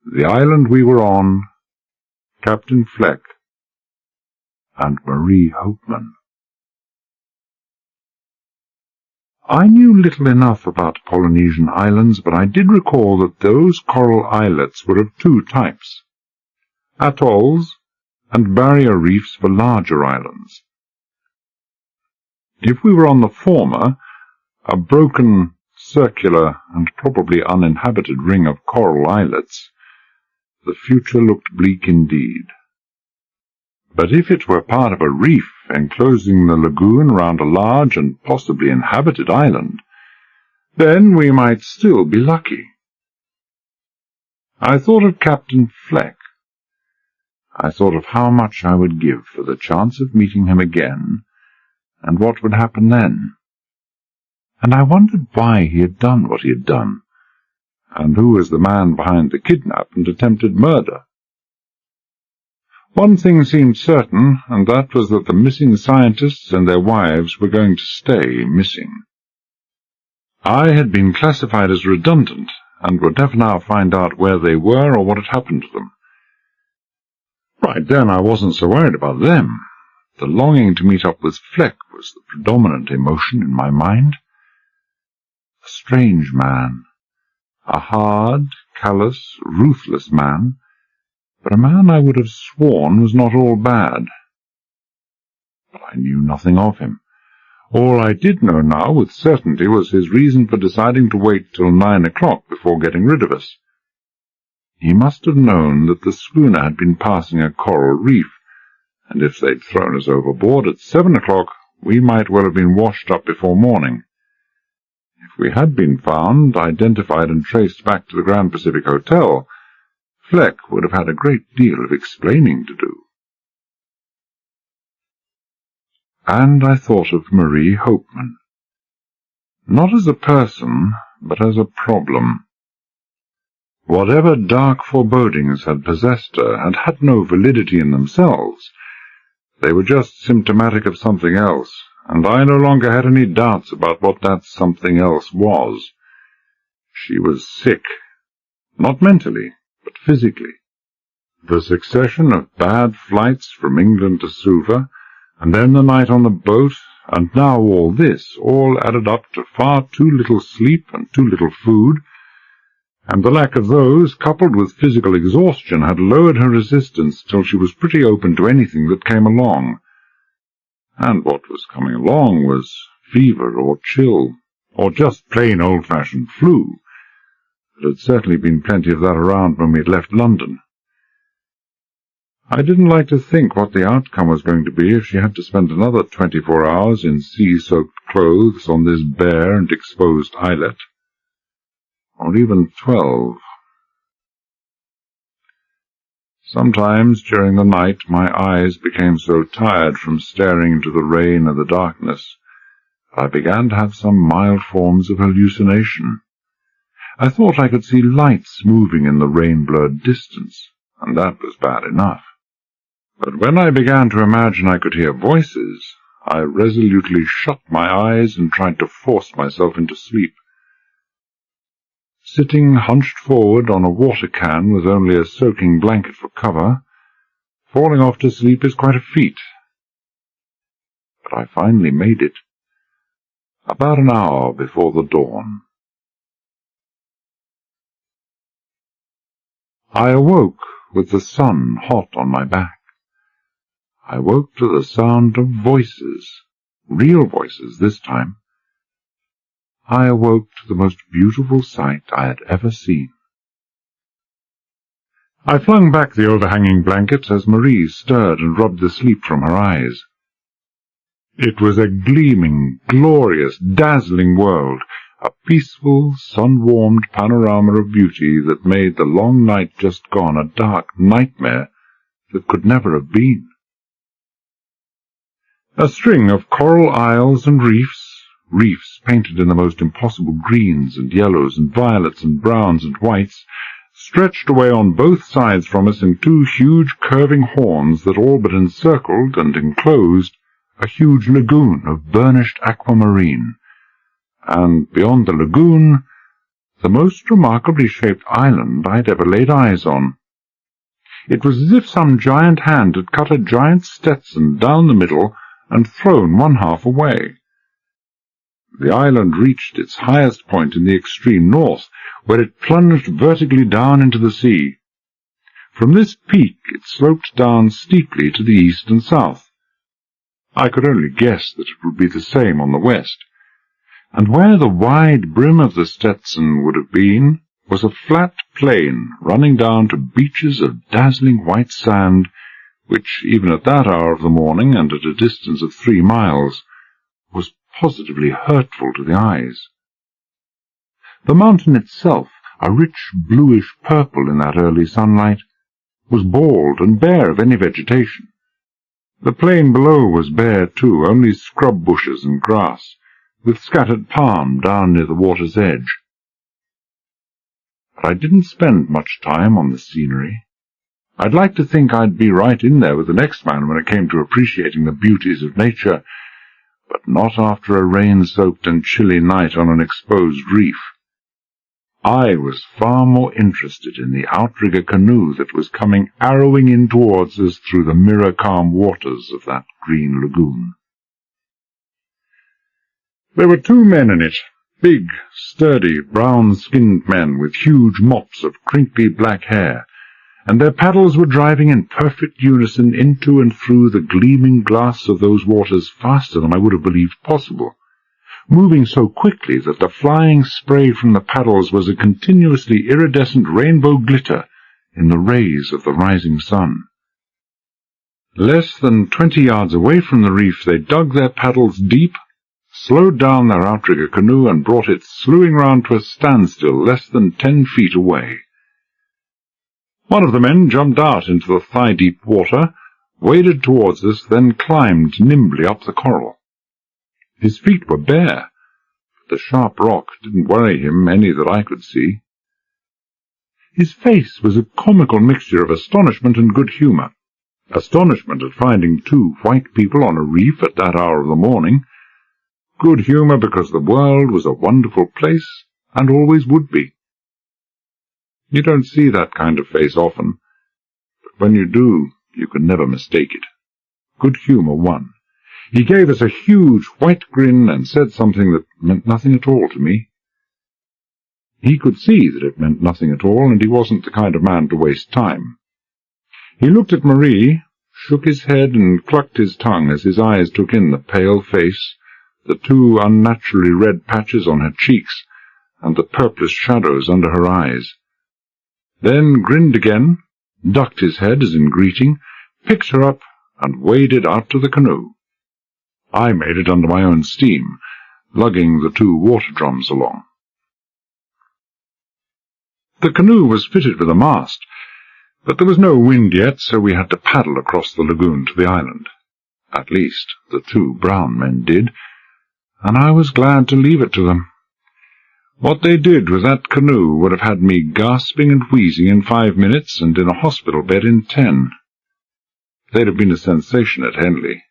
The island we were on, Captain Fleck, and Marie Hopeman. I knew little enough about Polynesian islands, but I did recall that those coral islets were of two types. atolls, and barrier reefs for larger islands. If we were on the former, a broken, circular, and probably uninhabited ring of coral islets, the future looked bleak indeed. But if it were part of a reef enclosing the lagoon round a large and possibly inhabited island, then we might still be lucky. I thought of Captain Fleck. I thought of how much I would give for the chance of meeting him again, and what would happen then. And I wondered why he had done what he had done, and who was the man behind the kidnap and attempted murder. One thing seemed certain, and that was that the missing scientists and their wives were going to stay missing. I had been classified as redundant, and would never now find out where they were or what had happened to them. Right then I wasn't so worried about them. The longing to meet up with Fleck was the predominant emotion in my mind. A strange man, a hard, callous, ruthless man, but a man I would have sworn was not all bad. But I knew nothing of him. All I did know now with certainty was his reason for deciding to wait till 9 o'clock before getting rid of us. He must have known that the schooner had been passing a coral reef, and if they'd thrown us overboard at 7 o'clock, we might well have been washed up before morning. If we had been found, identified, and traced back to the Grand Pacific Hotel, Fleck would have had a great deal of explaining to do. And I thought of Marie Hopeman. Not as a person, but as a problem. Whatever dark forebodings had possessed her had had no validity in themselves. They were just symptomatic of something else, and I no longer had any doubts about what that something else was. She was sick, not mentally, but physically. The succession of bad flights from England to Suva, and then the night on the boat, and now all this, all added up to far too little sleep and too little food, and the lack of those, coupled with physical exhaustion, had lowered her resistance till she was pretty open to anything that came along. And what was coming along was fever or chill, or just plain old-fashioned flu. There had certainly been plenty of that around when we had left London. I didn't like to think what the outcome was going to be if she had to spend another 24 hours in sea-soaked clothes on this bare and exposed islet. Or even 12. Sometimes during the night my eyes became so tired from staring into the rain and the darkness that I began to have some mild forms of hallucination. I thought I could see lights moving in the rain-blurred distance, and that was bad enough. But when I began to imagine I could hear voices, I resolutely shut my eyes and tried to force myself into sleep. Sitting hunched forward on a water can with only a soaking blanket for cover, falling off to sleep is quite a feat. But I finally made it, about an hour before the dawn. I awoke with the sun hot on my back. I woke to the sound of voices, real voices this time. I awoke to the most beautiful sight I had ever seen. I flung back the overhanging blankets as Marie stirred and rubbed the sleep from her eyes. It was a gleaming, glorious, dazzling world, a peaceful, sun-warmed panorama of beauty that made the long night just gone a dark nightmare that could never have been. A string of coral isles and reefs painted in the most impossible greens and yellows and violets and browns and whites, stretched away on both sides from us in two huge curving horns that all but encircled and enclosed a huge lagoon of burnished aquamarine, and beyond the lagoon, the most remarkably shaped island I'd ever laid eyes on. It was as if some giant hand had cut a giant Stetson down the middle and thrown one half away. The island reached its highest point in the extreme north, where it plunged vertically down into the sea. From this peak it sloped down steeply to the east and south. I could only guess that it would be the same on the west, and where the wide brim of the Stetson would have been was a flat plain running down to beaches of dazzling white sand, which, even at that hour of the morning and at a distance of 3 miles, was positively hurtful to the eyes. The mountain itself, a rich bluish purple in that early sunlight, was bald and bare of any vegetation. The plain below was bare too, only scrub bushes and grass, with scattered palm down near the water's edge. But I didn't spend much time on the scenery. I'd like to think I'd be right in there with the next man when it came to appreciating the beauties of nature, but not after a rain-soaked and chilly night on an exposed reef. I was far more interested in the outrigger canoe that was coming arrowing in towards us through the mirror-calm waters of that green lagoon. There were 2 men in it, big, sturdy, brown-skinned men with huge mops of crinkly black hair, and their paddles were driving in perfect unison into and through the gleaming glass of those waters faster than I would have believed possible, moving so quickly that the flying spray from the paddles was a continuously iridescent rainbow glitter in the rays of the rising sun. Less than 20 yards away from the reef they dug their paddles deep, slowed down their outrigger canoe, and brought it slewing round to a standstill less than 10 feet away. One of the men jumped out into the thigh-deep water, waded towards us, then climbed nimbly up the coral. His feet were bare, but the sharp rock didn't worry him any that I could see. His face was a comical mixture of astonishment and good humour. Astonishment at finding 2 white people on a reef at that hour of the morning. Good humour because the world was a wonderful place, and always would be. You don't see that kind of face often, but when you do, you can never mistake it. Good humour won. He gave us a huge white grin and said something that meant nothing at all to me. He could see that it meant nothing at all, and he wasn't the kind of man to waste time. He looked at Marie, shook his head and clucked his tongue as his eyes took in the pale face, the 2 unnaturally red patches on her cheeks, and the purplish shadows under her eyes. Then grinned again, ducked his head as in greeting, picked her up, and waded out to the canoe. I made it under my own steam, lugging the 2 water drums along. The canoe was fitted with a mast, but there was no wind yet, so we had to paddle across the lagoon to the island. At least, the 2 brown men did, and I was glad to leave it to them. What they did with that canoe would have had me gasping and wheezing in 5 minutes and in a hospital bed in 10. They'd have been a sensation at Henley.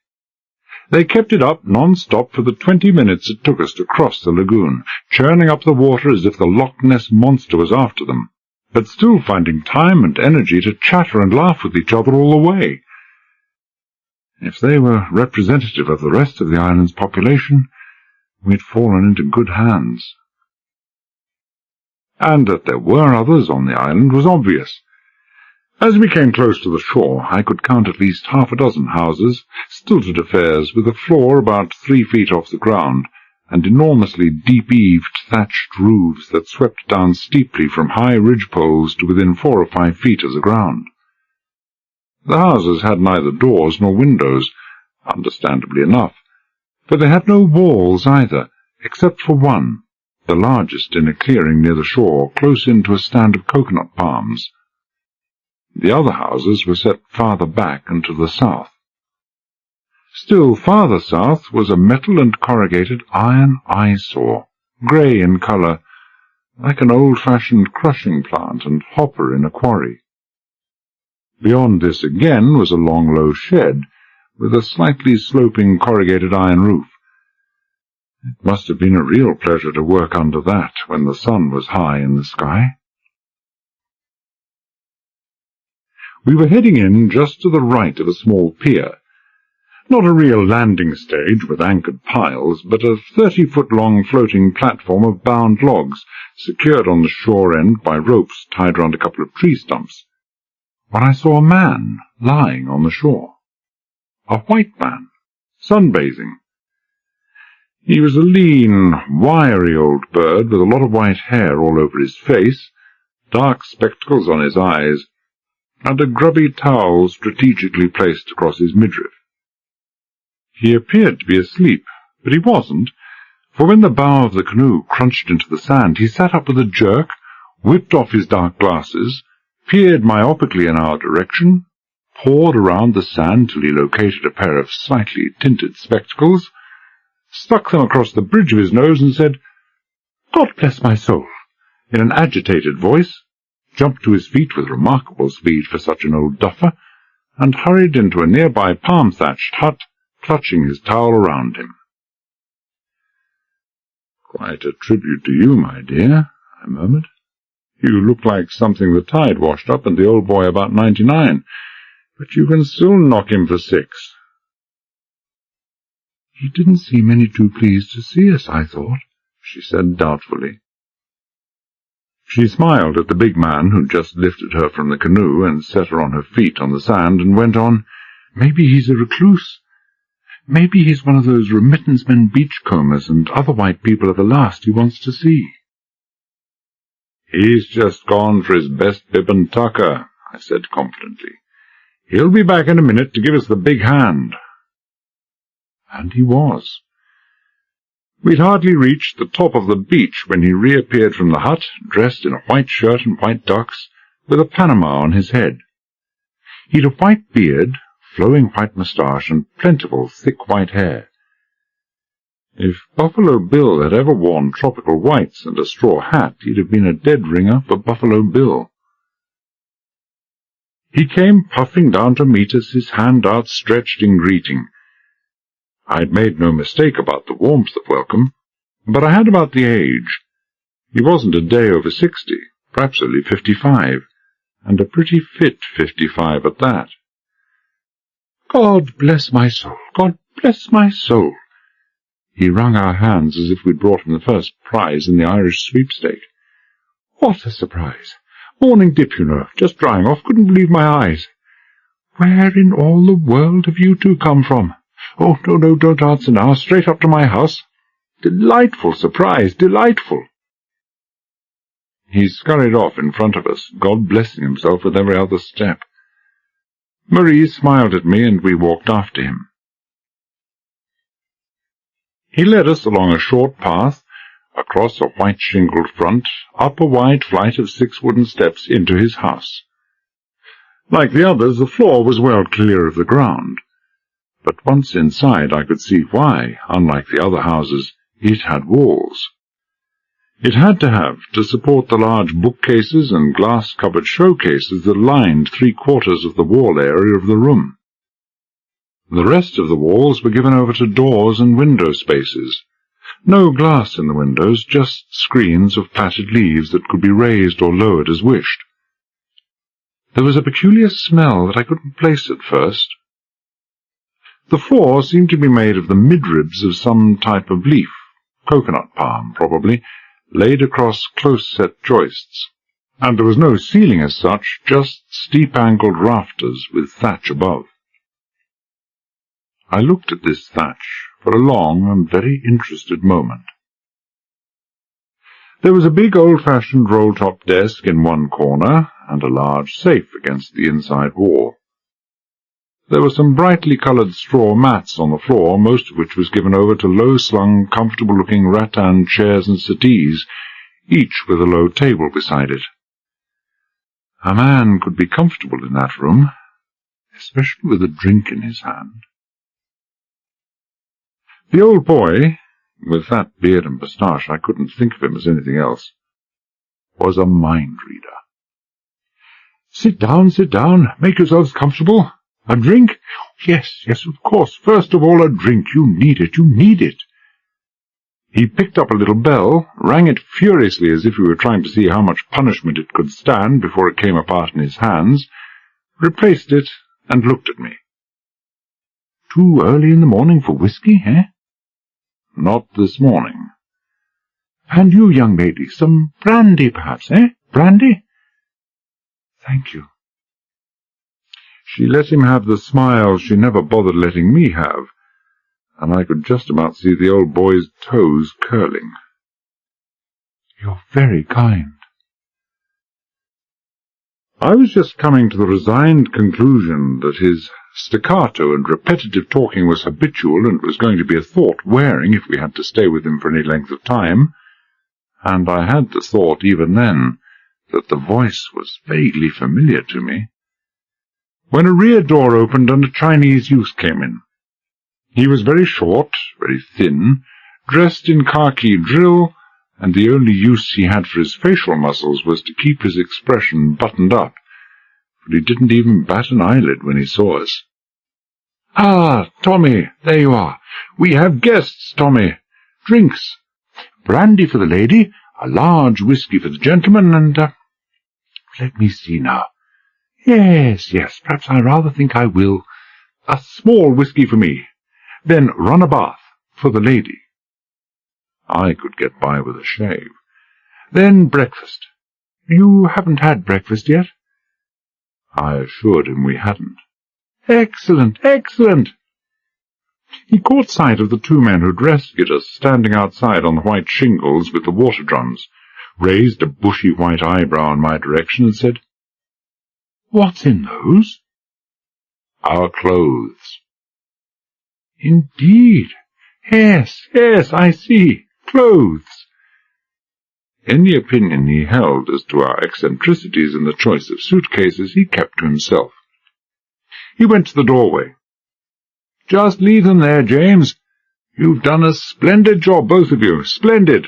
They kept it up non-stop for the 20 minutes it took us to cross the lagoon, churning up the water as if the Loch Ness Monster was after them, but still finding time and energy to chatter and laugh with each other all the way. If they were representative of the rest of the island's population, we'd fallen into good hands. And that there were others on the island was obvious. As we came close to the shore, I could count at least 6 houses, stilted affairs with a floor about 3 feet off the ground, and enormously deep-eaved thatched roofs that swept down steeply from high ridge-poles to within 4 or 5 feet of the ground. The houses had neither doors nor windows, understandably enough, but they had no walls either, except for one, the largest in a clearing near the shore, close in to a stand of coconut palms. The other houses were set farther back and to the south. Still farther south was a metal and corrugated iron eyesore, grey in colour, like an old-fashioned crushing plant and hopper in a quarry. Beyond this again was a long low shed, with a slightly sloping corrugated iron roof. It must have been a real pleasure to work under that when the sun was high in the sky. We were heading in just to the right of a small pier. Not a real landing stage with anchored piles, but a 30-foot-long floating platform of bound logs, secured on the shore end by ropes tied round a couple of tree stumps. when I saw a man lying on the shore. A white man, sunbathing. He was a lean, wiry old bird with a lot of white hair all over his face, dark spectacles on his eyes, and a grubby towel strategically placed across his midriff. He appeared to be asleep, but he wasn't, for when the bow of the canoe crunched into the sand, he sat up with a jerk, whipped off his dark glasses, peered myopically in our direction, pawed around the sand till he located a pair of slightly tinted spectacles, stuck them across the bridge of his nose, and said, "God bless my soul," in an agitated voice, jumped to his feet with remarkable speed for such an old duffer, and hurried into a nearby palm-thatched hut, clutching his towel around him. "Quite a tribute to you, my dear," I murmured. "You look like something the tide washed up and the old boy about 99, but you can still knock him for 6. "He didn't seem any too pleased to see us, I thought," she said doubtfully. She smiled at the big man who'd just lifted her from the canoe and set her on her feet on the sand, and went on, "Maybe he's a recluse. Maybe he's one of those remittance men beachcombers and other white people are the last he wants to see." "He's just gone for his best bib and tucker," I said confidently. "He'll be back in a minute to give us the big hand." And he was. We'd hardly reached the top of the beach when he reappeared from the hut, dressed in a white shirt and white ducks, with a Panama on his head. He'd a white beard, flowing white moustache, and plentiful thick white hair. If Buffalo Bill had ever worn tropical whites and a straw hat, he'd have been a dead ringer for Buffalo Bill. He came puffing down to meet us, his hand outstretched in greeting. I'd made no mistake about the warmth of welcome, but I had about the age. He wasn't a day over 60, perhaps only 55, and a pretty fit 55 at that. "God bless my soul! God bless my soul!" He wrung our hands as if we'd brought him the first prize in the Irish sweepstake. "What a surprise! Morning dip, you know, just drying off, couldn't believe my eyes. Where in all the world have you two come from? Oh, no, don't answer now, straight up to my house. Delightful surprise, delightful." He scurried off in front of us, God blessing himself with every other step. Marie smiled at me, and we walked after him. He led us along a short path, across a white-shingled front, up a wide flight of 6 wooden steps into his house. Like the others, the floor was well clear of the ground, but once inside I could see why, unlike the other houses, it had walls. It had to have, to support the large bookcases and glass-covered showcases that lined 3/4 of the wall area of the room. The rest of the walls were given over to doors and window spaces. No glass in the windows, just screens of plaited leaves that could be raised or lowered as wished. There was a peculiar smell that I couldn't place at first. The floor seemed to be made of the midribs of some type of leaf, coconut palm probably, laid across close-set joists, and there was no ceiling as such, just steep-angled rafters with thatch above. I looked at this thatch for a long and very interested moment. There was a big old-fashioned roll-top desk in one corner, and a large safe against the inside wall. There were some brightly coloured straw mats on the floor, most of which was given over to low-slung, comfortable-looking rattan chairs and settees, each with a low table beside it. A man could be comfortable in that room, especially with a drink in his hand. The old boy, with that beard and moustache, I couldn't think of him as anything else, was a mind-reader. Sit down, make yourselves comfortable. A drink? Yes, of course. First of all, a drink. You need it. He picked up a little bell, rang it furiously as if he were trying to see how much punishment it could stand before it came apart in his hands, replaced it, and looked at me. Too early in the morning for whiskey, eh? Not this morning. And you, young lady, some brandy, perhaps, eh? Brandy? Thank you. She let him have the smile she never bothered letting me have, and I could just about see the old boy's toes curling. "You're very kind." I was just coming to the resigned conclusion that his staccato and repetitive talking was habitual and was going to be a thought wearing if we had to stay with him for any length of time, and I had the thought even then that the voice was vaguely familiar to me, when a rear door opened and a Chinese youth came in. He was very short, very thin, dressed in khaki drill, and the only use he had for his facial muscles was to keep his expression buttoned up, for he didn't even bat an eyelid when he saw us. "Ah, Tommy, there you are. We have guests, Tommy. Drinks. Brandy for the lady, a large whisky for the gentleman, and, let me see now. Yes, perhaps I rather think I will. A small whisky for me. Then run a bath for the lady." I could get by with a shave. "Then breakfast. You haven't had breakfast yet?" I assured him we hadn't. "Excellent, excellent." He caught sight of the two men who'd rescued us standing outside on the white shingles with the water drums, raised a bushy white eyebrow in my direction, and said, "What's in those?" "Our clothes." "Indeed. Yes, I see. Clothes." Any opinion he held as to our eccentricities in the choice of suitcases he kept to himself. He went to the doorway. "Just leave them there, James. You've done a splendid job, both of you. Splendid.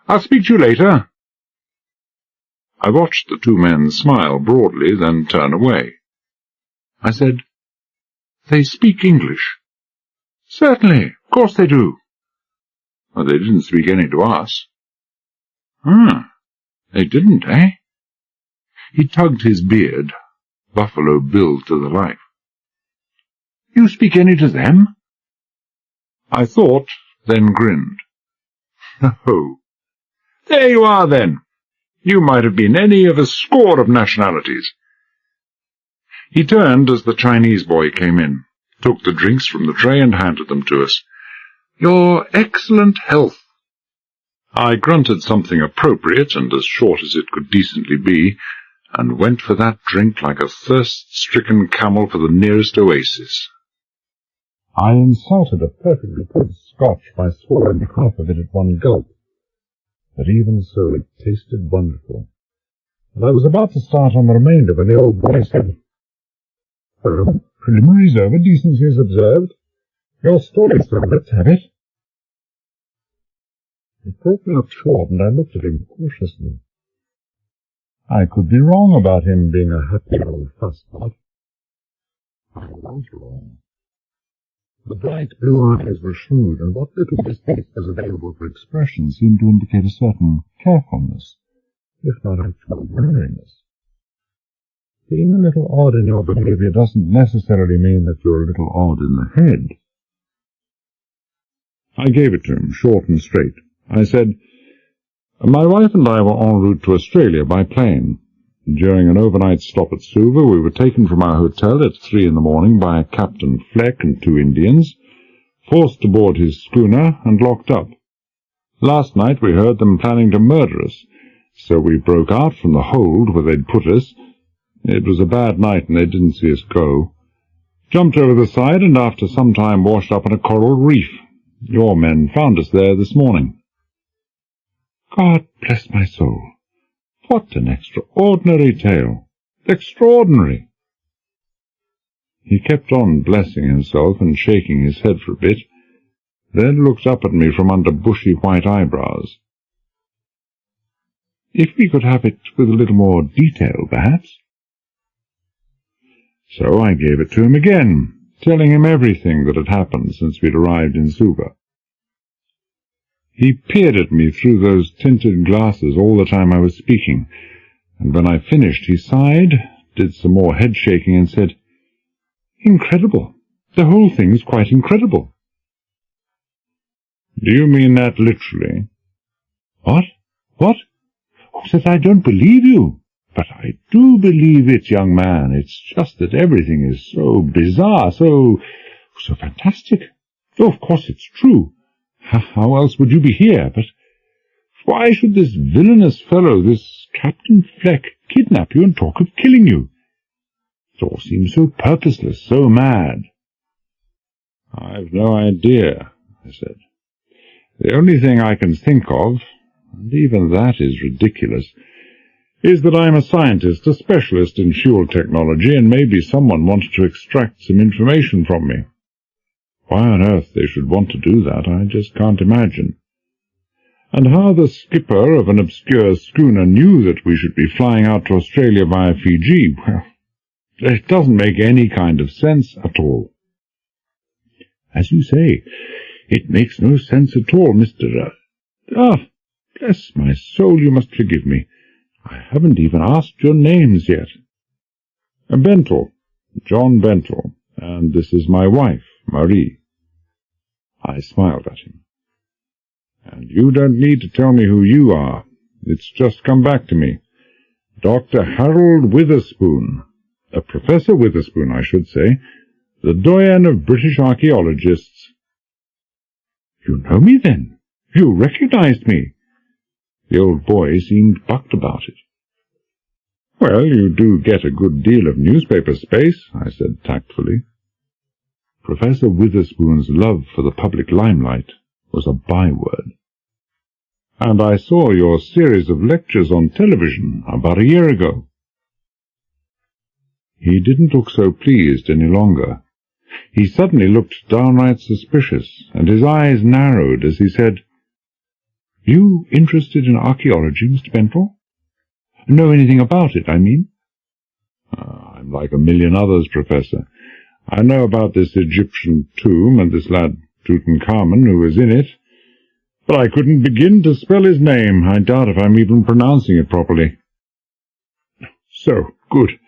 I'll speak to you later." I watched the two men smile broadly, then turn away. I said, "They speak English?" "Certainly, of course they do." "Well, they didn't speak any to us." They didn't, eh?" He tugged his beard, Buffalo Bill to the life. "You speak any to them?" I thought, then grinned. "Oh, there you are, then. You might have been any of a score of nationalities." He turned as the Chinese boy came in, took the drinks from the tray and handed them to us. "Your excellent health." I grunted something appropriate and as short as it could decently be, and went for that drink like a thirst-stricken camel for the nearest oasis. I insulted a perfectly good Scotch by swallowing half of it at one gulp, but even so it tasted wonderful, and I was about to start on the remainder when the old boy said, "Preliminaries over, decency is observed. Your story's done, let's have it." It broke me up short, and I looked at him cautiously. I could be wrong about him being a happy old fussbot. I was wrong. The bright blue eyes were shrewd, and what little distaste was available for expression seemed to indicate a certain carefulness, if not actual wariness. Being a little odd in your behavior doesn't necessarily mean that you're a little odd in the head. I gave it to him, short and straight. I said, "My wife and I were en route to Australia by plane. During an overnight stop at Suva, we were taken from our hotel at 3 a.m. by Captain Fleck and 2 Indians, forced aboard his schooner and locked up. Last night we heard them planning to murder us, so we broke out from the hold where they'd put us. It was a bad night and they didn't see us go. Jumped over the side and after some time washed up on a coral reef. Your men found us there this morning." God bless my soul. What an extraordinary tale. Extraordinary. He kept on blessing himself and shaking his head for a bit, then looked up at me from under bushy white eyebrows. "If we could have it with a little more detail, perhaps." So I gave it to him again, telling him everything that had happened since we'd arrived in Suva. He peered at me through those tinted glasses all the time I was speaking, and when I finished he sighed, did some more head-shaking, and said, "Incredible. The whole thing's quite incredible." "Do you mean that literally?" "What? Who says I don't believe you? But I do believe it, young man. It's just that everything is so bizarre, so fantastic. Oh, of course it's true. How else would you be here? But why should this villainous fellow, this Captain Fleck, kidnap you and talk of killing you? It all seems so purposeless, so mad. I've no idea, I said. The only thing I can think of, and even that is ridiculous, is that I'm a scientist, a specialist in fuel technology, and maybe someone wanted to extract some information from me. Why on earth they should want to do that, I just can't imagine. And how the skipper of an obscure schooner knew that we should be flying out to Australia via Fiji, well, it doesn't make any kind of sense at all. As you say, it makes no sense at all, Mr. Bless my soul, you must forgive me. I haven't even asked your names yet. Bentle, John Bentle, and this is my wife, Marie. I smiled at him. And you don't need to tell me who you are. It's just come back to me. Dr. Harold Witherspoon, Professor Witherspoon, I should say, the doyen of British archaeologists. You know me, then? You recognized me? The old boy seemed bucked about it. Well, you do get a good deal of newspaper space, I said tactfully. Professor Witherspoon's love for the public limelight was a byword. And I saw your series of lectures on television about a year ago. He didn't look so pleased any longer. He suddenly looked downright suspicious, and his eyes narrowed as he said, You interested in archaeology, Mr. Bentle? Know anything about it, I mean? I'm like a million others, Professor. I know about this Egyptian tomb and this lad Tutankhamun who was in it, but I couldn't begin to spell his name. I doubt if I'm even pronouncing it properly. So, good.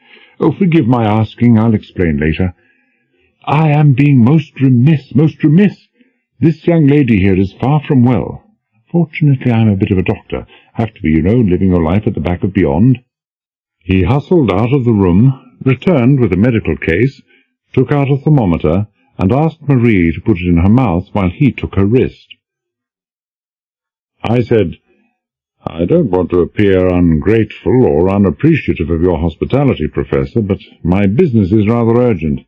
Oh, forgive my asking. I'll explain later. I am being most remiss. This young lady here is far from well. Fortunately, I'm a bit of a doctor. Have to be, you know, living your life at the back of beyond. He hustled out of the room, returned with a medical case, took out a thermometer, and asked Marie to put it in her mouth while he took her wrist. I said, I don't want to appear ungrateful or unappreciative of your hospitality, Professor, but my business is rather urgent.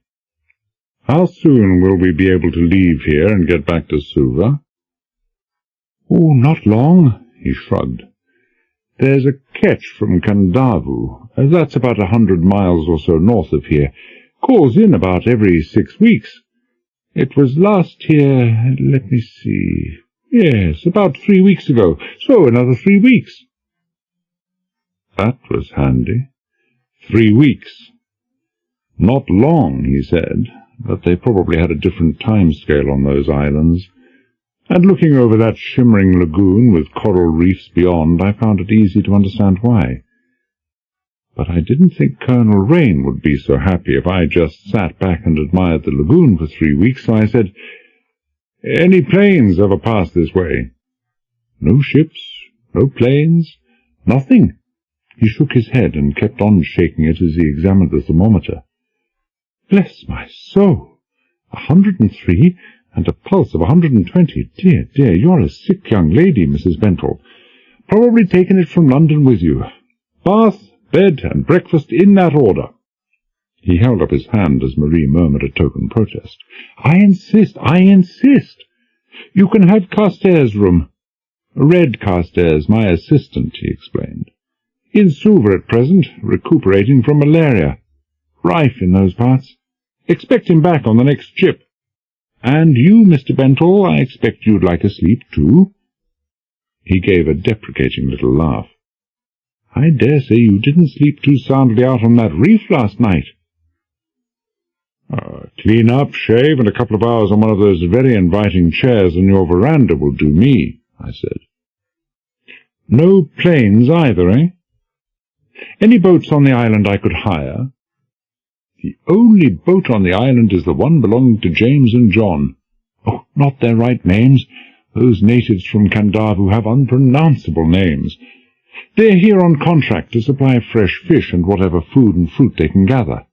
How soon will we be able to leave here and get back to Suva? Oh, not long, he shrugged. There's a ketch from Kandavu. That's about 100 miles or so north of here. Calls in about every 6 weeks. It was last here, let me see. Yes, about 3 weeks ago. So another 3 weeks. That was handy. 3 weeks. Not long, he said, but they probably had a different time scale on those islands. And looking over that shimmering lagoon with coral reefs beyond, I found it easy to understand why. But I didn't think Colonel Rain would be so happy if I just sat back and admired the lagoon for 3 weeks, so I said, Any planes ever pass this way? No ships, no planes, nothing. He shook his head and kept on shaking it as he examined the thermometer. Bless my soul! 103 and a pulse of 120. Dear, dear, you're a sick young lady, Mrs. Bentle. Probably taken it from London with you. Bath, bed, and breakfast in that order. He held up his hand as Marie murmured a token protest. I insist. You can have Carstairs' room. Red Carstairs, my assistant, he explained. In Suva at present, recuperating from malaria. Rife in those parts. Expect him back on the next ship. And you, Mr. Bentle, I expect you'd like a sleep, too? He gave a deprecating little laugh. I dare say you didn't sleep too soundly out on that reef last night. Clean up, shave, and a couple of hours on one of those very inviting chairs on your veranda will do me, I said. No planes either, eh? Any boats on the island I could hire? The only boat on the island is the one belonging to James and John. Oh, not their right names. Those natives from Kandavu have unpronounceable names. They're here on contract to supply fresh fish and whatever food and fruit they can gather.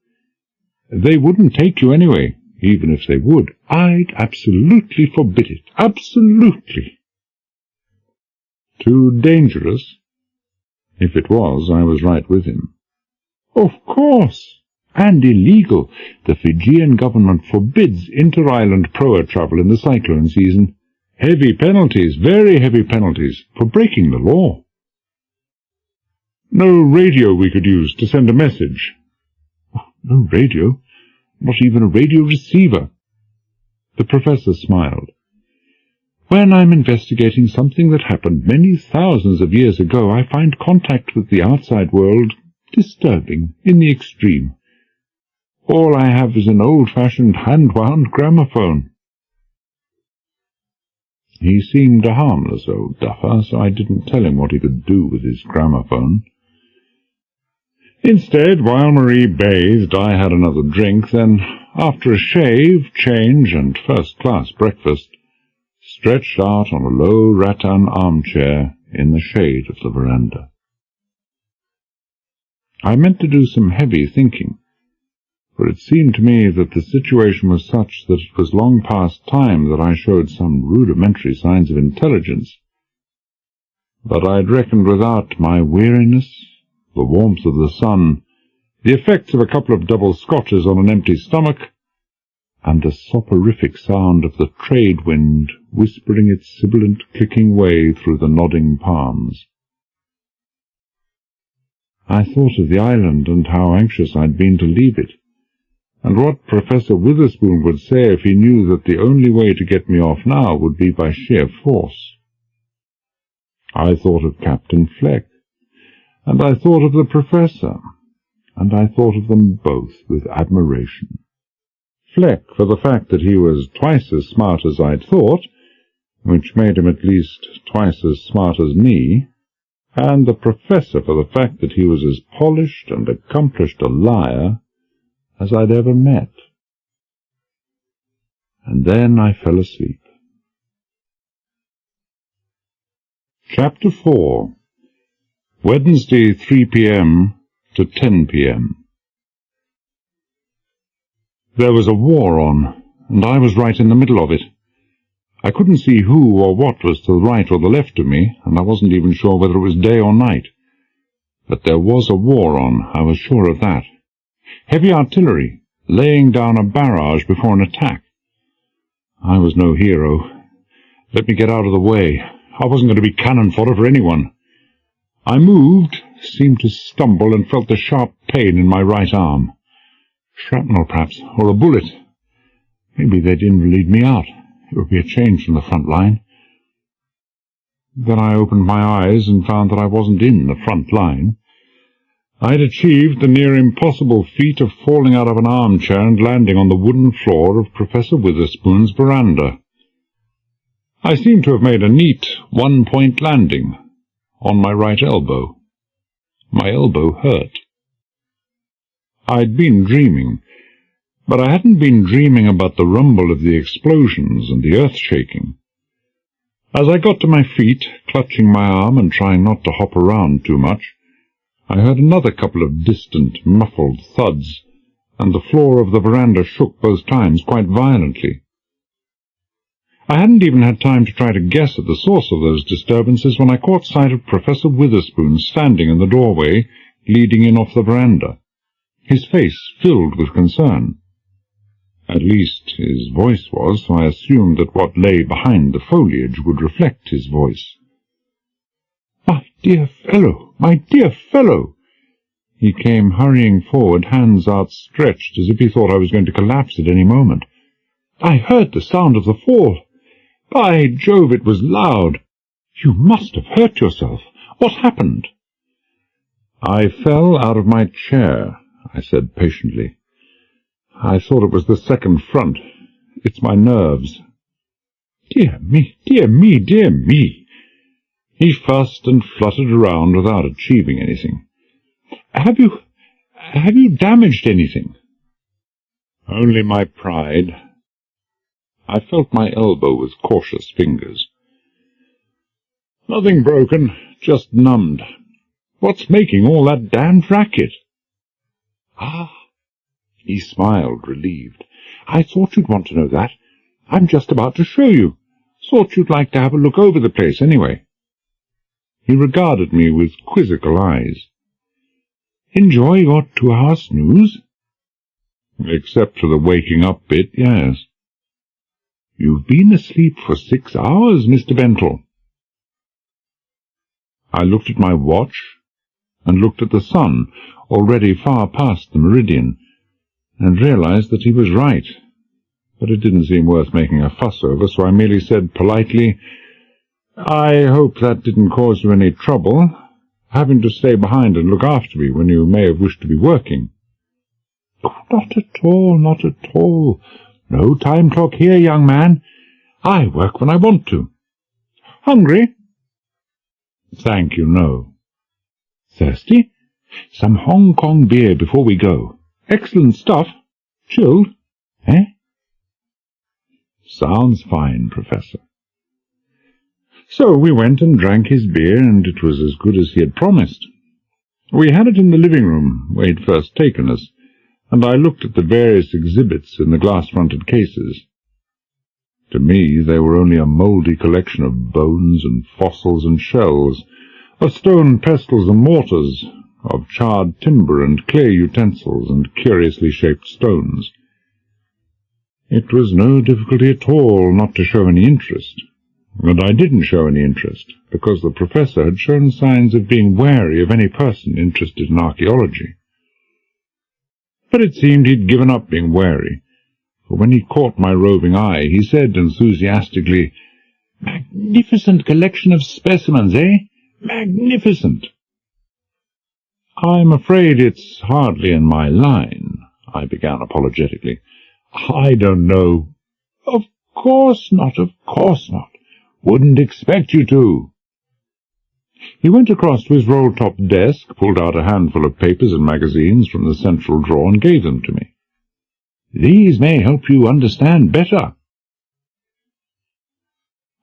They wouldn't take you anyway, even if they would. I'd absolutely forbid it. Absolutely. Too dangerous? If it was, I was right with him. Of course. And illegal. The Fijian government forbids inter-island proa travel in the cyclone season. Heavy penalties, very heavy penalties, for breaking the law. No radio we could use to send a message. No radio? Not even a radio receiver. The professor smiled. When I'm investigating something that happened many thousands of years ago, I find contact with the outside world disturbing in the extreme. All I have is an old-fashioned hand-wound gramophone. He seemed a harmless old duffer, so I didn't tell him what he could do with his gramophone. Instead, while Marie bathed, I had another drink, then, after a shave, change, and first-class breakfast, stretched out on a low rattan armchair in the shade of the veranda. I meant to do some heavy thinking, for it seemed to me that the situation was such that it was long past time that I showed some rudimentary signs of intelligence. But I'd reckoned without my weariness, the warmth of the sun, the effects of a couple of double scotches on an empty stomach, and the soporific sound of the trade wind whispering its sibilant clicking way through the nodding palms. I thought of the island and how anxious I'd been to leave it, and what Professor Witherspoon would say if he knew that the only way to get me off now would be by sheer force. I thought of Captain Fleck, and I thought of the Professor, and I thought of them both with admiration. Fleck for the fact that he was twice as smart as I'd thought, which made him at least twice as smart as me, and the Professor for the fact that he was as polished and accomplished a liar as I'd ever met. And then I fell asleep. Chapter 4. Wednesday, 3 p.m. to 10 p.m. There was a war on, and I was right in the middle of it. I couldn't see who or what was to the right or the left of me, and I wasn't even sure whether it was day or night. But there was a war on, I was sure of that. Heavy artillery, laying down a barrage before an attack. I was no hero. Let me get out of the way. I wasn't going to be cannon fodder for anyone. I moved, seemed to stumble, and felt a sharp pain in my right arm. Shrapnel, perhaps, or a bullet. Maybe they didn't lead me out. It would be a change from the front line. Then I opened my eyes and found that I wasn't in the front line. I'd achieved the near impossible feat of falling out of an armchair and landing on the wooden floor of Professor Witherspoon's veranda. I seemed to have made a neat one-point landing on my right elbow. My elbow hurt. I'd been dreaming, but I hadn't been dreaming about the rumble of the explosions and the earth shaking. As I got to my feet, clutching my arm and trying not to hop around too much, I heard another couple of distant, muffled thuds, and the floor of the veranda shook both times quite violently. I hadn't even had time to try to guess at the source of those disturbances when I caught sight of Professor Witherspoon standing in the doorway, leading in off the veranda, his face filled with concern. At least his voice was, so I assumed that what lay behind the foliage would reflect his voice. "My dear fellow! My dear fellow!" He came hurrying forward, hands outstretched, as if he thought I was going to collapse at any moment. "I heard the sound of the fall. By Jove, it was loud. You must have hurt yourself. What happened?" "I fell out of my chair," I said patiently. "I thought it was the second front. It's my nerves." "Dear me, dear me, dear me!" He fussed and fluttered around without achieving anything. Have you damaged anything?" "Only my pride." I felt my elbow with cautious fingers. "Nothing broken, just numbed. What's making all that damned racket?" "Ah," he smiled, relieved. "I thought you'd want to know that. I'm just about to show you. Thought you'd like to have a look over the place, anyway." He regarded me with quizzical eyes. "Enjoy your 2-hour snooze?" "Except for the waking up bit, yes." "You've been asleep for 6 hours, Mr. Bentle." I looked at my watch, and looked at the sun, already far past the meridian, and realized that he was right. But it didn't seem worth making a fuss over, so I merely said politely, "I hope that didn't cause you any trouble, having to stay behind and look after me when you may have wished to be working." "Oh, not at all, not at all. No time clock here, young man. I work when I want to. Hungry?" "Thank you, no." "Thirsty? Some Hong Kong beer before we go. Excellent stuff. Chilled, eh?" "Sounds fine, Professor." So we went and drank his beer, and it was as good as he had promised. We had it in the living room, where he'd first taken us, and I looked at the various exhibits in the glass-fronted cases. To me they were only a mouldy collection of bones and fossils and shells, of stone pestles and mortars, of charred timber and clay utensils and curiously shaped stones. It was no difficulty at all not to show any interest, and I didn't show any interest, because the Professor had shown signs of being wary of any person interested in archaeology. But it seemed he'd given up being wary, for when he caught my roving eye, he said enthusiastically, "Magnificent collection of specimens, eh? Magnificent!" "I'm afraid it's hardly in my line," I began apologetically. "I don't know." "Of course not, of course not. Wouldn't expect you to." He went across to his roll-top desk, pulled out a handful of papers and magazines from the central drawer, and gave them to me. "These may help you understand better."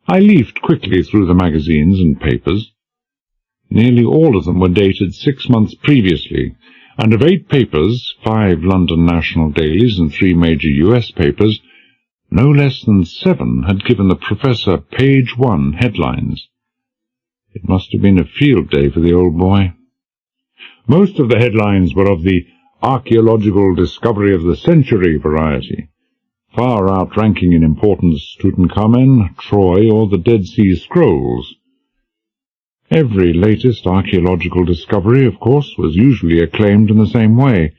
I leafed quickly through the magazines and papers. Nearly all of them were dated 6 months previously, and of 8 papers, 5 London national dailies and 3 major US papers, no less than 7 had given the Professor page 1 headlines. It must have been a field day for the old boy. Most of the headlines were of the archaeological discovery of the century variety, far outranking in importance Tutankhamen, Troy, or the Dead Sea Scrolls. Every latest archaeological discovery, of course, was usually acclaimed in the same way,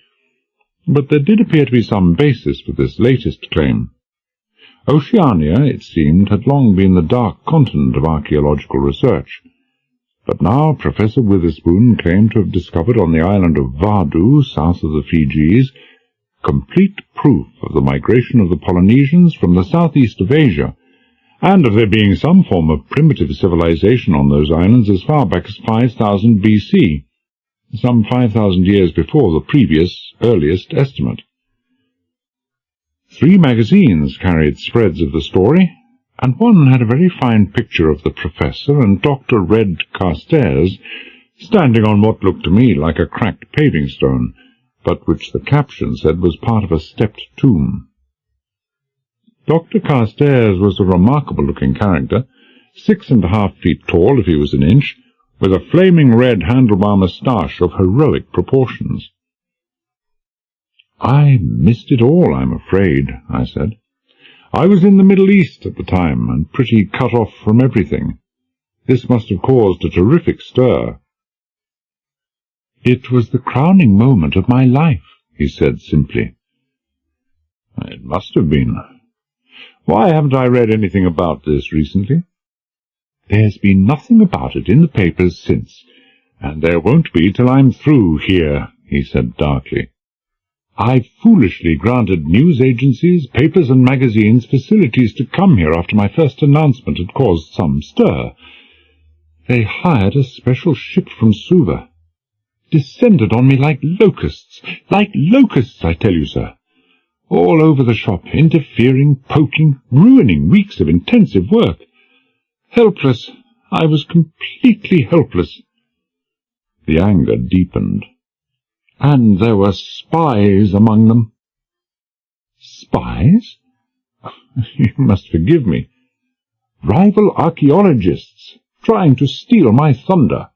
but there did appear to be some basis for this latest claim. Oceania, it seemed, had long been the dark continent of archaeological research, but now Professor Witherspoon claimed to have discovered on the island of Vadu, south of the Fijis, complete proof of the migration of the Polynesians from the southeast of Asia, and of there being some form of primitive civilization on those islands as far back as 5000 BC, some 5,000 years before the previous, earliest estimate. 3 magazines carried spreads of the story, and one had a very fine picture of the Professor and Dr. Red Carstairs standing on what looked to me like a cracked paving stone, but which the caption said was part of a stepped tomb. Dr. Carstairs was a remarkable-looking character, 6.5 feet tall if he was an inch, with a flaming red handlebar moustache of heroic proportions. "I missed it all, I'm afraid," I said. "I was in the Middle East at the time, and pretty cut off from everything. This must have caused a terrific stir." "It was the crowning moment of my life," he said simply. "It must have been. Why haven't I read anything about this recently?" "There's been nothing about it in the papers since, and there won't be till I'm through here," he said darkly. "I foolishly granted news agencies, papers and magazines facilities to come here after my first announcement had caused some stir. They hired a special ship from Suva. Descended on me like locusts, I tell you, sir. All over the shop, interfering, poking, ruining weeks of intensive work. Helpless. I was completely helpless." The anger deepened. And there were spies among them. Spies? You must forgive me. Rival archaeologists, trying to steal my thunder.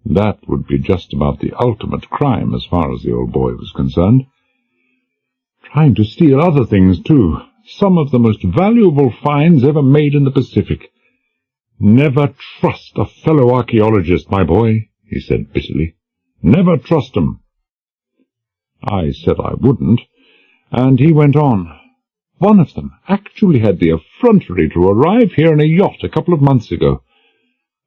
That would be just about the ultimate crime as far as the old boy was concerned. Trying to steal other things, too. Some of the most valuable finds ever made in the Pacific. Never trust a fellow archaeologist, my boy, he said bitterly. Never trust 'em. I said I wouldn't, and he went on. One of them actually had the effrontery to arrive here in a yacht a couple of months ago.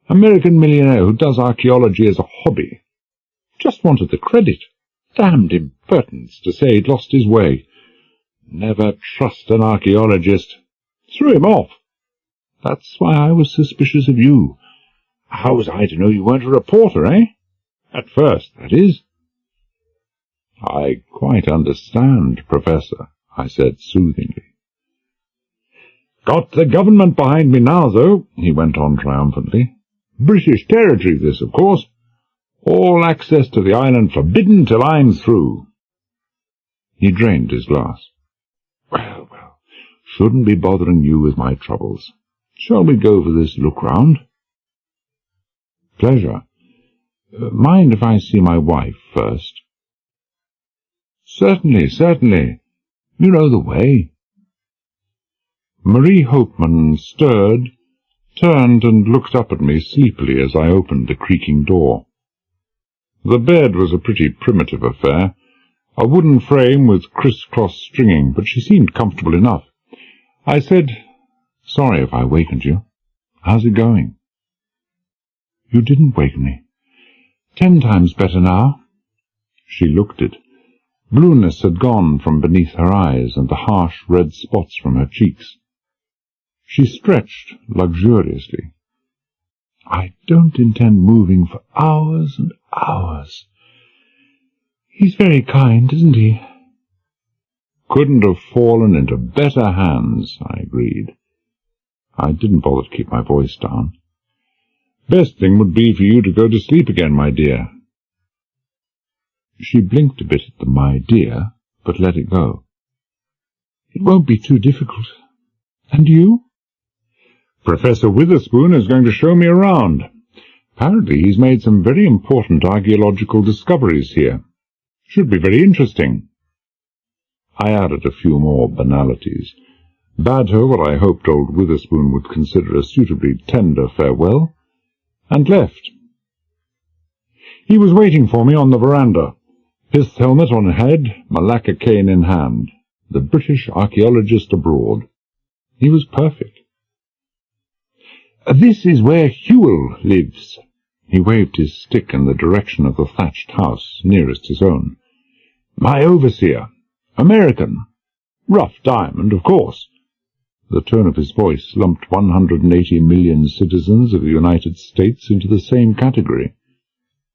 American millionaire who does archaeology as a hobby. Just wanted the credit. Damned impertinence to say he'd lost his way. Never trust an archaeologist. Threw him off. That's why I was suspicious of you. How was I to know you weren't a reporter, eh? At first, that is. I quite understand, Professor, I said soothingly. Got the government behind me now, though, he went on triumphantly. British territory, this, of course. All access to the island forbidden till I'm through. He drained his glass. Well, shouldn't be bothering you with my troubles. Shall we go for this look-round? Pleasure. Mind if I see my wife first? Certainly, certainly. You know the way. Marie Hopeman stirred, turned and looked up at me sleepily as I opened the creaking door. The bed was a pretty primitive affair, a wooden frame with criss-cross stringing, but she seemed comfortable enough. I said, Sorry if I wakened you. How's it going? You didn't wake me. 10 times better now. She looked it. Blueness had gone from beneath her eyes and the harsh red spots from her cheeks. She stretched luxuriously. I don't intend moving for hours and hours. He's very kind, isn't he? Couldn't have fallen into better hands, I agreed. I didn't bother to keep my voice down. Best thing would be for you to go to sleep again, my dear. She blinked a bit at the my dear, but let it go. It won't be too difficult. And you? Professor Witherspoon is going to show me around. Apparently he's made some very important archaeological discoveries here. Should be very interesting. I added a few more banalities, bade her what I hoped old Witherspoon would consider a suitably tender farewell, and left. He was waiting for me on the veranda, pith helmet on head, Malacca cane in hand, the British archaeologist abroad. He was perfect. This is where Hewell lives. He waved his stick in the direction of the thatched house nearest his own. My overseer. American. Rough diamond, of course. The tone of his voice lumped 180 million citizens of the United States into the same category.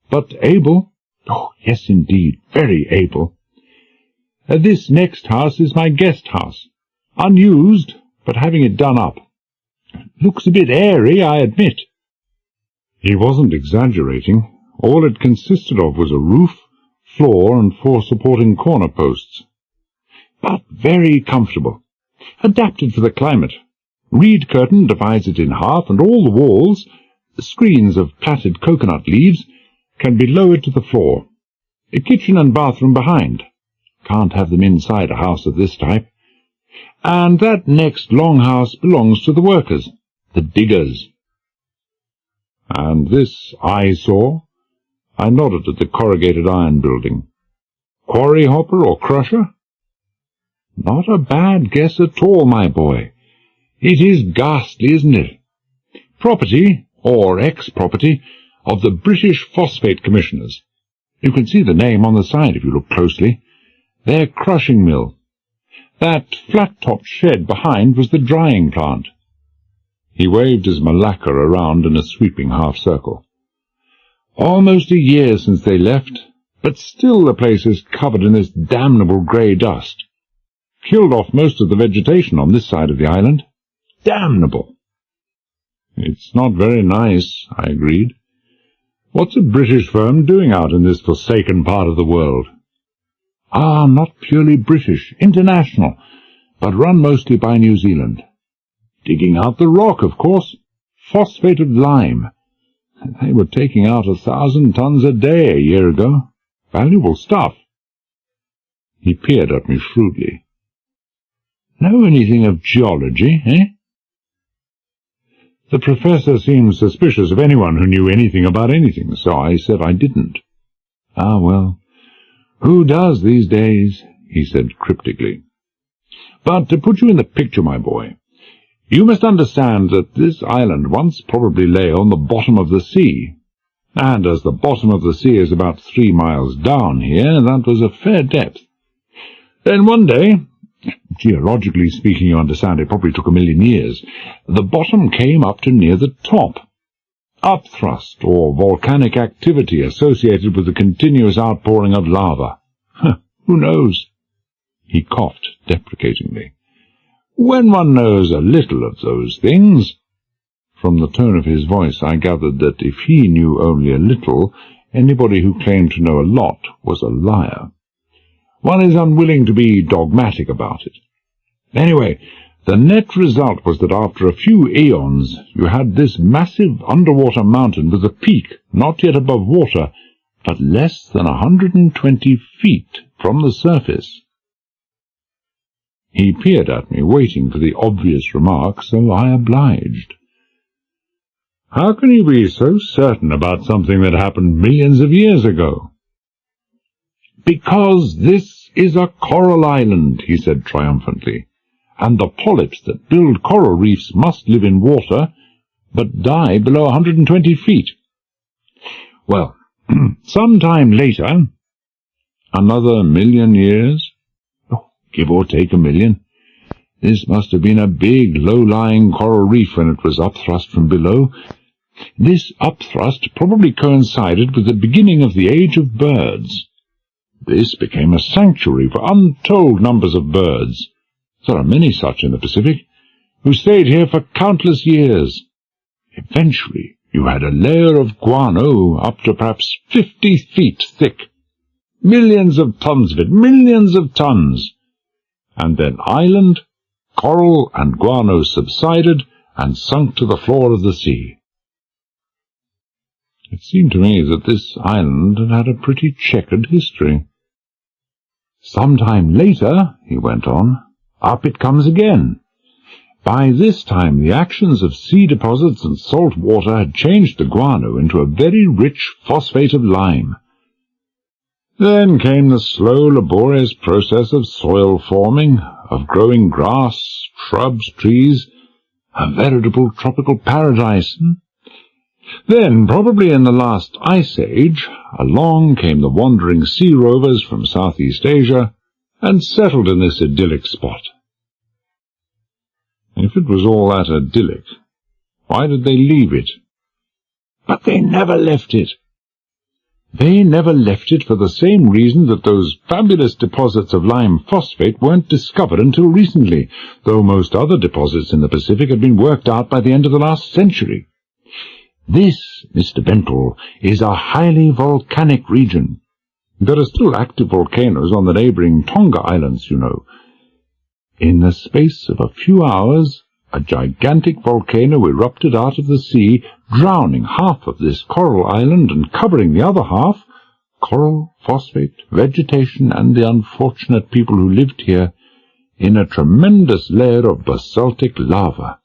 But able. Oh, yes, indeed, very able. This next house is my guest house. Unused, but having it done up. Looks a bit airy, I admit. He wasn't exaggerating. All it consisted of was a roof, floor, and 4 supporting corner posts. But very comfortable. Adapted for the climate. Reed curtain divides it in half, and all the walls, screens of plaited coconut leaves, can be lowered to the floor. A kitchen and bathroom behind. Can't have them inside a house of this type. And that next long house belongs to the workers, the diggers. And this I saw? I nodded at the corrugated iron building. Quarry hopper or crusher? Not a bad guess at all, my boy. It is ghastly, isn't it? Property, or ex-property, of the British Phosphate Commissioners. You can see the name on the side if you look closely. Their crushing mill. That flat-topped shed behind was the drying plant. He waved his Malacca around in a sweeping half-circle. Almost a year since they left, but still the place is covered in this damnable grey dust. Killed off most of the vegetation on this side of the island. Damnable! It's not very nice, I agreed. What's a British firm doing out in this forsaken part of the world? Ah, not purely British, international, but run mostly by New Zealand. Digging out the rock, of course. Phosphate of lime. They were taking out 1,000 tons a day a year ago. Valuable stuff. He peered at me shrewdly. Know anything of geology, eh? The professor seemed suspicious of anyone who knew anything about anything, so I said I didn't. Ah, well, who does these days? He said cryptically. But to put you in the picture, my boy, you must understand that this island once probably lay on the bottom of the sea, and as the bottom of the sea is about 3 miles down here, that was a fair depth. Then one day, geologically speaking, you understand, it probably took 1,000,000 years, the bottom came up to near the top. Upthrust, or volcanic activity associated with the continuous outpouring of lava. Who knows? He coughed deprecatingly. When one knows a little of those things— From the tone of his voice I gathered that if he knew only a little, anybody who claimed to know a lot was a liar. One is unwilling to be dogmatic about it. Anyway, the net result was that after a few eons you had this massive underwater mountain with a peak not yet above water, but less than 120 feet from the surface. He peered at me, waiting for the obvious remark, so I obliged. How can you be so certain about something that happened millions of years ago? Because this is a coral island, he said triumphantly, and the polyps that build coral reefs must live in water, but die below 120 feet. Well, some time later, another 1,000,000 years, give or take 1,000,000, this must have been a big, low-lying coral reef when it was upthrust from below. This upthrust probably coincided with the beginning of the age of birds. This became a sanctuary for untold numbers of birds. There are many such in the Pacific, who stayed here for countless years. Eventually, you had a layer of guano up to perhaps 50 feet thick. Millions of tons of it, millions of tons. And then island, coral, and guano subsided and sunk to the floor of the sea. It seemed to me that this island had had a pretty checkered history. Some time later, he went on, up it comes again. By this time the actions of sea deposits and salt water had changed the guano into a very rich phosphate of lime. Then came the slow, laborious process of soil forming, of growing grass, shrubs, trees, a veritable tropical paradise. Then, probably in the last ice age, along came the wandering sea rovers from Southeast Asia and settled in this idyllic spot. If it was all that idyllic, why did they leave it? But they never left it. They never left it for the same reason that those fabulous deposits of lime phosphate weren't discovered until recently, though most other deposits in the Pacific had been worked out by the end of the last century. This, Mr. Bentle, is a highly volcanic region. There are still active volcanoes on the neighboring Tonga Islands, you know. In the space of a few hours, a gigantic volcano erupted out of the sea, drowning half of this coral island and covering the other half, coral, phosphate, vegetation, and the unfortunate people who lived here, in a tremendous layer of basaltic lava.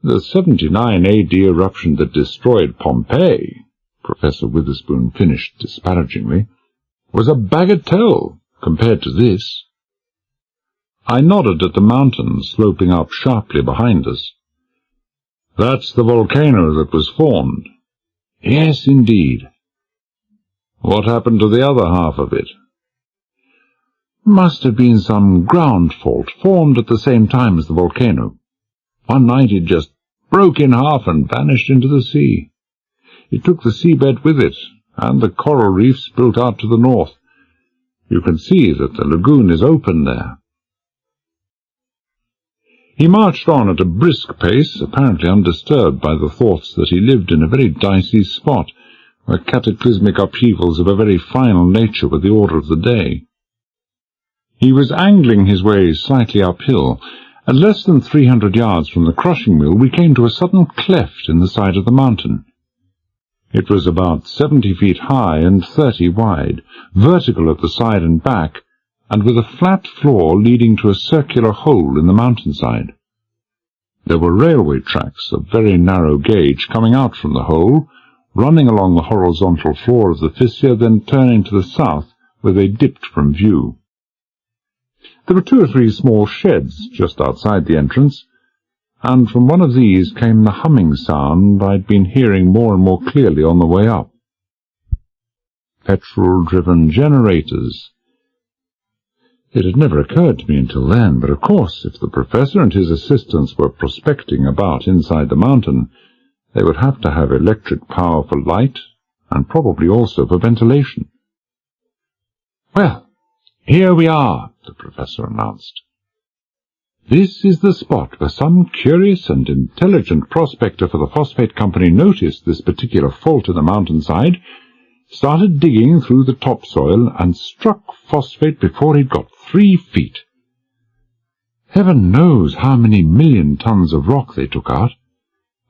The 79 AD eruption that destroyed Pompeii, Professor Witherspoon finished disparagingly, was a bagatelle compared to this. I nodded at the mountain sloping up sharply behind us. That's the volcano that was formed. Yes, indeed. What happened to the other half of it? Must have been some ground fault formed at the same time as the volcano. One night it just broke in half and vanished into the sea. It took the seabed with it, and the coral reefs built out to the north. You can see that the lagoon is open there. He marched on at a brisk pace, apparently undisturbed by the thoughts that he lived in a very dicey spot, The cataclysmic upheavals of a very final nature were the order of the day. He was angling his way slightly uphill. At less than 300 yards from the crushing mill we came to a sudden cleft in the side of the mountain. It was about 70 feet high and 30 wide, vertical at the side and back, and with a flat floor leading to a circular hole in the mountainside. There were railway tracks of very narrow gauge coming out from the hole, running along the horizontal floor of the fissure, then turning to the south, where they dipped from view. There were 2 or 3 small sheds just outside the entrance, and from one of these came the humming sound I'd been hearing more and more clearly on the way up. Petrol-driven generators. It had never occurred to me until then, but of course, if the professor and his assistants were prospecting about inside the mountain, they would have to have electric power for light, and probably also for ventilation. "Well, here we are," the professor announced. "This is the spot where some curious and intelligent prospector for the phosphate company noticed this particular fault in the mountainside, started digging through the topsoil, and struck phosphate before he'd got 3 feet. Heaven knows how many million tons of rock they took out.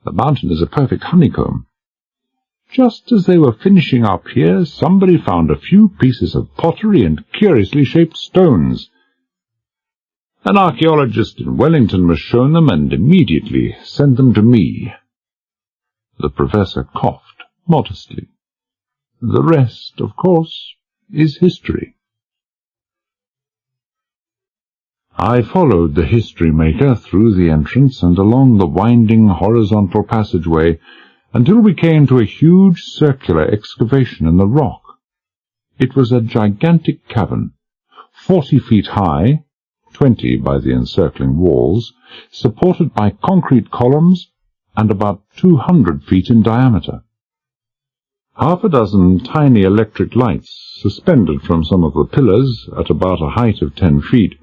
The mountain is a perfect honeycomb. Just as they were finishing up here, somebody found a few pieces of pottery and curiously shaped stones. An archaeologist in Wellington must show them and immediately send them to me." The professor coughed modestly. "The rest, of course, is history." I followed the history-maker through the entrance and along the winding horizontal passageway until we came to a huge circular excavation in the rock. It was a gigantic cavern, 40 feet high, 20 by the encircling walls, supported by concrete columns and about 200 feet in diameter. Half a dozen tiny electric lights, suspended from some of the pillars at about a height of 10 feet,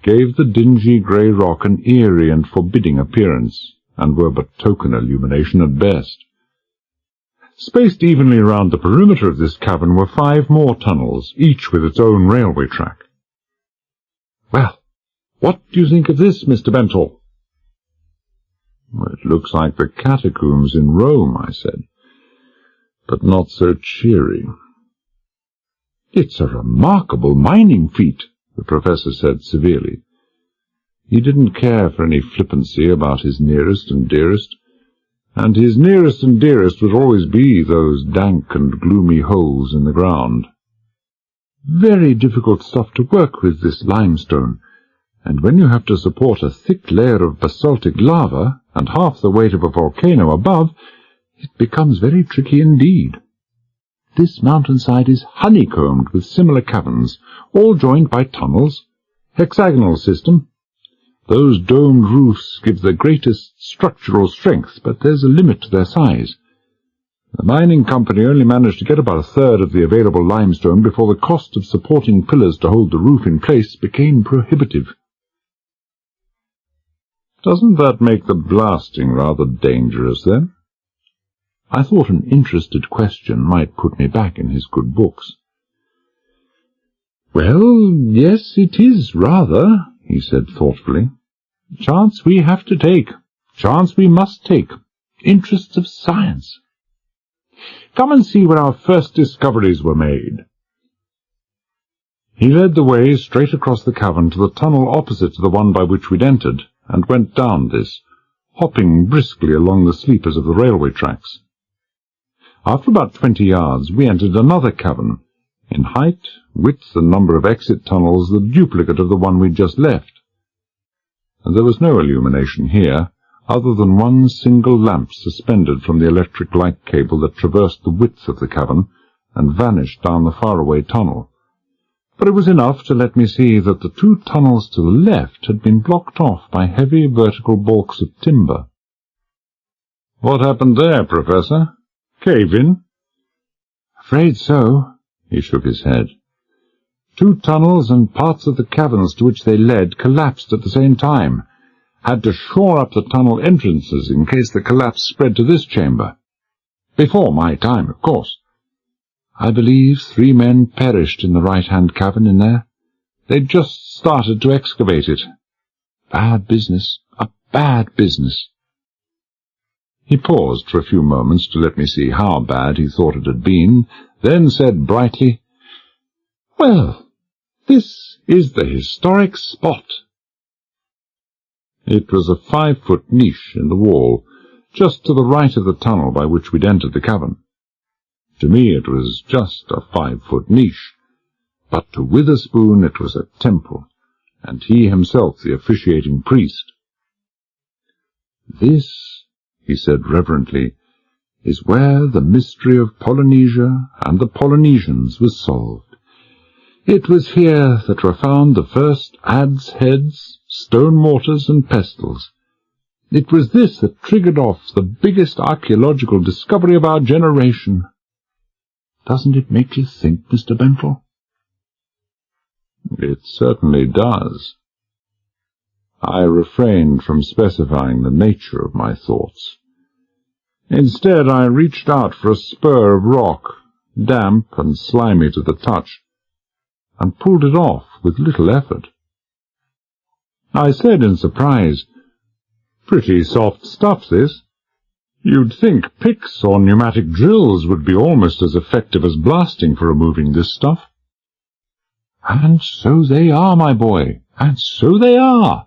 gave the dingy grey rock an eerie and forbidding appearance, and were but token illumination at best. Spaced evenly around the perimeter of this cavern were 5 more tunnels, each with its own railway track. "Well, what do you think of this, Mr. Bentel?" "It looks like the catacombs in Rome," I said, "but not so cheery." "It's a remarkable mining feat," the professor said severely. He didn't care for any flippancy about his nearest and dearest, and his nearest and dearest would always be those dank and gloomy holes in the ground. "Very difficult stuff to work with, this limestone, and when you have to support a thick layer of basaltic lava and half the weight of a volcano above, it becomes very tricky indeed. This mountainside is honeycombed with similar caverns, all joined by tunnels, hexagonal system. Those domed roofs give the greatest structural strength, but there's a limit to their size. The mining company only managed to get about a third of the available limestone before the cost of supporting pillars to hold the roof in place became prohibitive." "Doesn't that make the blasting rather dangerous, then?" I thought an interested question might put me back in his good books. "Well, yes, it is rather," he said thoughtfully. "Chance we have to take. Chance we must take. Interests of science. Come and see where our first discoveries were made." He led the way straight across the cavern to the tunnel opposite to the one by which we'd entered, and went down this, hopping briskly along the sleepers of the railway tracks. After about 20 yards, we entered another cavern, in height, width, and number of exit tunnels the duplicate of the one we'd just left. There was no illumination here, other than one single lamp suspended from the electric light cable that traversed the width of the cavern and vanished down the faraway tunnel. But it was enough to let me see that the 2 tunnels to the left had been blocked off by heavy vertical balks of timber. "What happened there, Professor? Cave-in?" "Afraid so." He shook his head. 2 tunnels and parts of the caverns to which they led collapsed at the same time. Had to shore up the tunnel entrances in case the collapse spread to this chamber. Before my time, of course. I believe 3 men perished in the right-hand cavern in there. They'd just started to excavate it. Bad business, a bad business. He paused for a few moments to let me see how bad he thought it had been, then said brightly, "Well, this is the historic spot." It was a 5-foot niche in the wall, just to the right of the tunnel by which we'd entered the cavern. To me it was just a 5-foot niche, but to Witherspoon it was a temple, and he himself the officiating priest. "This," he said reverently, "is where the mystery of Polynesia and the Polynesians was solved. It was here that were found the first adze heads, stone mortars, and pestles. It was this that triggered off the biggest archaeological discovery of our generation. Doesn't it make you think, Mr. Bentle?" "It certainly does." I refrained from specifying the nature of my thoughts. Instead, I reached out for a spur of rock, damp and slimy to the touch, and pulled it off with little effort. I said in surprise, "Pretty soft stuff, this. You'd think picks or pneumatic drills would be almost as effective as blasting for removing this stuff." "And so they are, my boy, and so they are.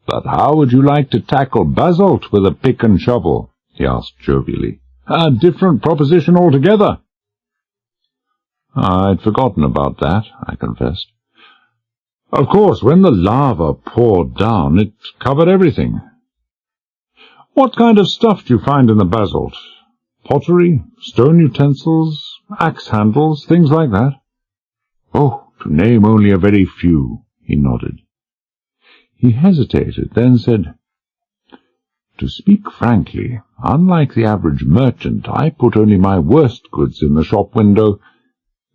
But how would you like to tackle basalt with a pick and shovel?" he asked jovially. "A different proposition altogether." "I'd forgotten about that," I confessed. "Of course, when the lava poured down, it covered everything." "What kind of stuff do you find in the basalt? Pottery, stone utensils, axe handles, things like that?" "Oh, to name only a very few," he nodded. He hesitated, then said, "To speak frankly, unlike the average merchant, I put only my worst goods in the shop window.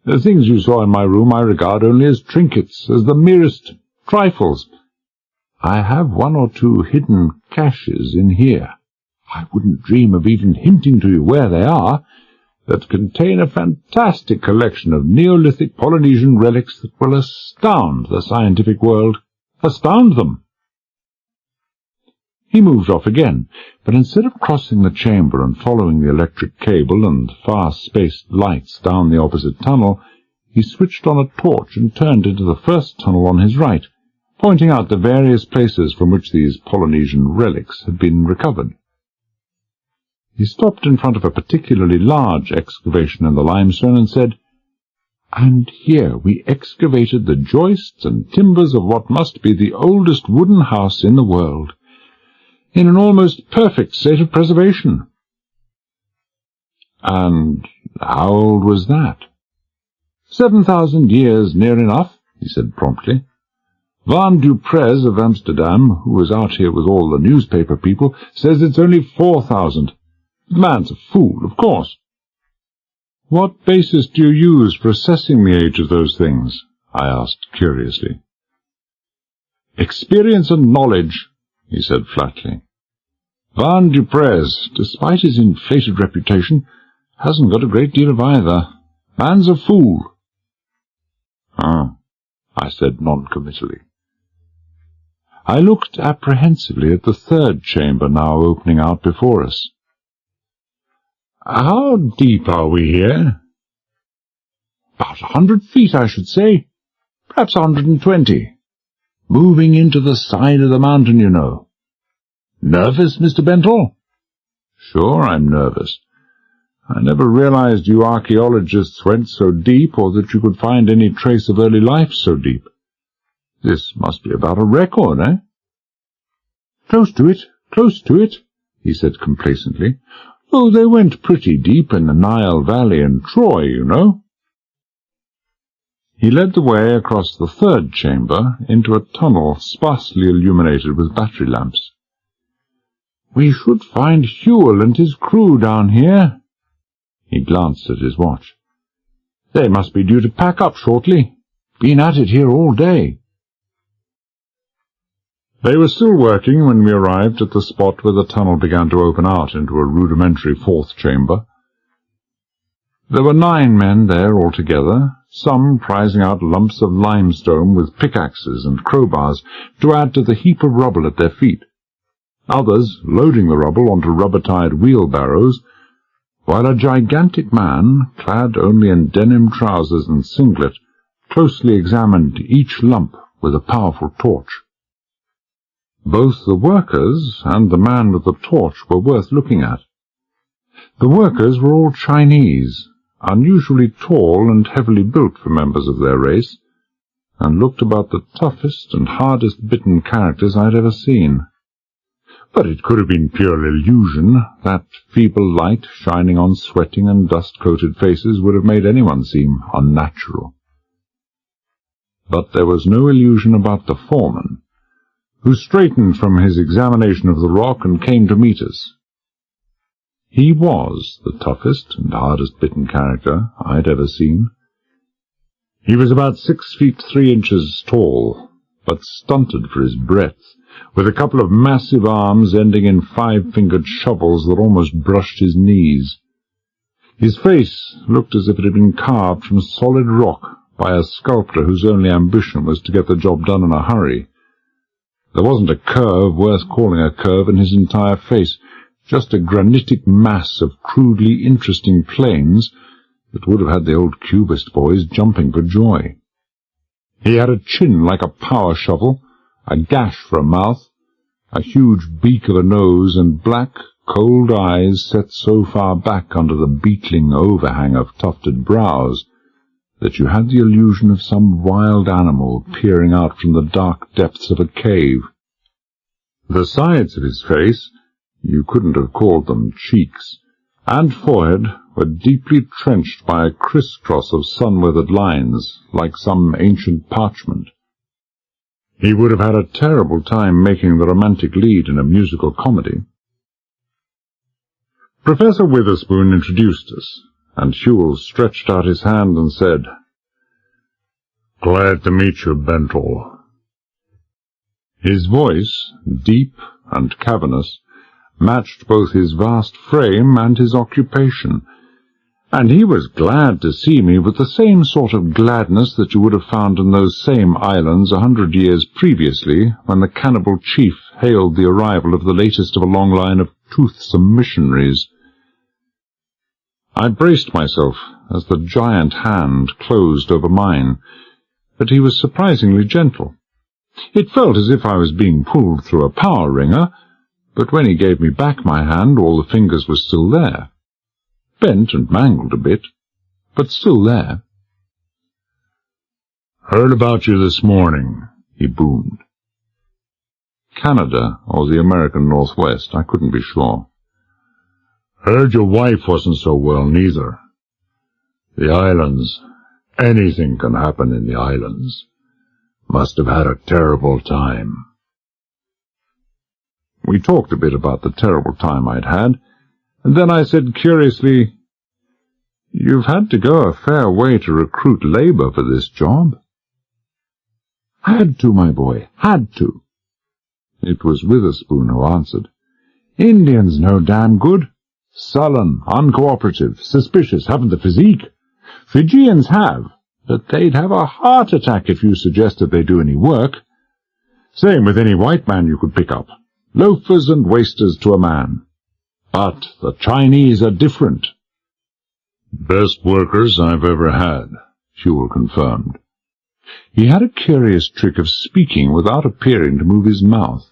The things you saw in my room I regard only as trinkets, as the merest trifles. I have 1 or 2 hidden caches in here. I wouldn't dream of even hinting to you where they are, that contain a fantastic collection of Neolithic Polynesian relics that will astound the scientific world. Astound them." He moved off again, but instead of crossing the chamber and following the electric cable and far-spaced lights down the opposite tunnel, he switched on a torch and turned into the first tunnel on his right, pointing out the various places from which these Polynesian relics had been recovered. He stopped in front of a particularly large excavation in the limestone and said, "And here we excavated the joists and timbers of what must be the oldest wooden house in the world, in an almost perfect state of preservation." "And how old was that?" 7,000 years, near enough," he said promptly. "Van Duprez of Amsterdam, who was out here with all the newspaper people, says it's only 4,000. The man's a fool, of course." "What basis do you use for assessing the age of those things?" I asked curiously. "Experience and knowledge," he said flatly. "Van Duprez, despite his inflated reputation, hasn't got a great deal of either. Man's a fool." "Ah," I said non-committally. I looked apprehensively at the 3rd chamber now opening out before us. "How deep are we here?" "About 100 feet, I should say. Perhaps 120. Moving into the side of the mountain, you know." "Nervous, Mr. Bentle?" "Sure, I'm nervous. I never realized you archaeologists went so deep, or that you could find any trace of early life so deep. This must be about a record, eh?" Close to it," he said complacently. "Oh, they went pretty deep in the Nile Valley and Troy, you know." He led the way across the 3rd chamber into a tunnel sparsely illuminated with battery lamps. "We should find Hewell and his crew down here." He glanced at his watch. "They must be due to pack up shortly. Been at it here all day." They were still working when we arrived at the spot where the tunnel began to open out into a rudimentary 4th chamber, There were 9 men there altogether, some prizing out lumps of limestone with pickaxes and crowbars to add to the heap of rubble at their feet, others loading the rubble onto rubber-tied wheelbarrows, while a gigantic man, clad only in denim trousers and singlet, closely examined each lump with a powerful torch. Both the workers and the man with the torch were worth looking at. The workers were all Chinese, unusually tall and heavily built for members of their race, and looked about the toughest and hardest-bitten characters I'd ever seen. But it could have been pure illusion. That feeble light shining on sweating and dust-coated faces would have made anyone seem unnatural. But there was no illusion about the foreman, who straightened from his examination of the rock and came to meet us. He was the toughest and hardest-bitten character I'd ever seen. He was about 6 feet 3 inches tall, but stunted for his breadth, with a couple of massive arms ending in 5-fingered shovels that almost brushed his knees. His face looked as if it had been carved from solid rock by a sculptor whose only ambition was to get the job done in a hurry. There wasn't a curve worth calling a curve in his entire face, just a granitic mass of crudely interesting planes that would have had the old Cubist boys jumping for joy. He had a chin like a power shovel, a gash for a mouth, a huge beak of a nose, and black, cold eyes set so far back under the beetling overhang of tufted brows that you had the illusion of some wild animal peering out from the dark depths of a cave. The sides of his face, you couldn't have called them cheeks, and forehead were deeply trenched by a criss-cross of sun-weathered lines, like some ancient parchment. He would have had a terrible time making the romantic lead in a musical comedy. Professor Witherspoon introduced us, and Whewell stretched out his hand and said, "Glad to meet you, Bentel." His voice, deep and cavernous, matched both his vast frame and his occupation, and he was glad to see me with the same sort of gladness that you would have found in those same islands 100 years previously, when the cannibal chief hailed the arrival of the latest of a long line of toothsome missionaries. I braced myself as the giant hand closed over mine, but he was surprisingly gentle. It felt as if I was being pulled through a power wringer, but when he gave me back my hand, all the fingers were still there. Bent and mangled a bit, but still there. "Heard about you this morning," he boomed. Canada or the American Northwest, I couldn't be sure. "Heard your wife wasn't so well, neither. The islands, anything can happen in the islands. Must have had a terrible time." We talked a bit about the terrible time I'd had, and then I said curiously, "You've had to go a fair way to recruit labor for this job." "Had to, my boy, had to." It was Witherspoon who answered. "Indians no damn good. Sullen, uncooperative, suspicious, haven't the physique. Fijians have, but they'd have a heart attack if you suggested they do any work. Same with any white man you could pick up. Loafers and wasters to a man. But the Chinese are different." "Best workers I've ever had," Whewell confirmed. He had a curious trick of speaking without appearing to move his mouth.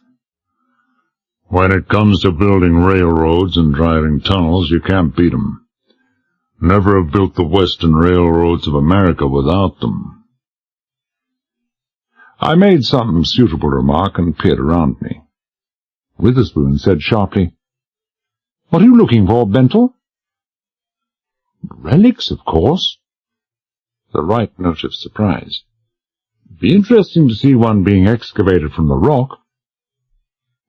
"When it comes to building railroads and driving tunnels, you can't beat 'em. Never have built the western railroads of America without them." I made some suitable remark and peered around me. Witherspoon said sharply, "What are you looking for, Bentel?" "Relics, of course." The right note of surprise. "Be interesting to see one being excavated from the rock."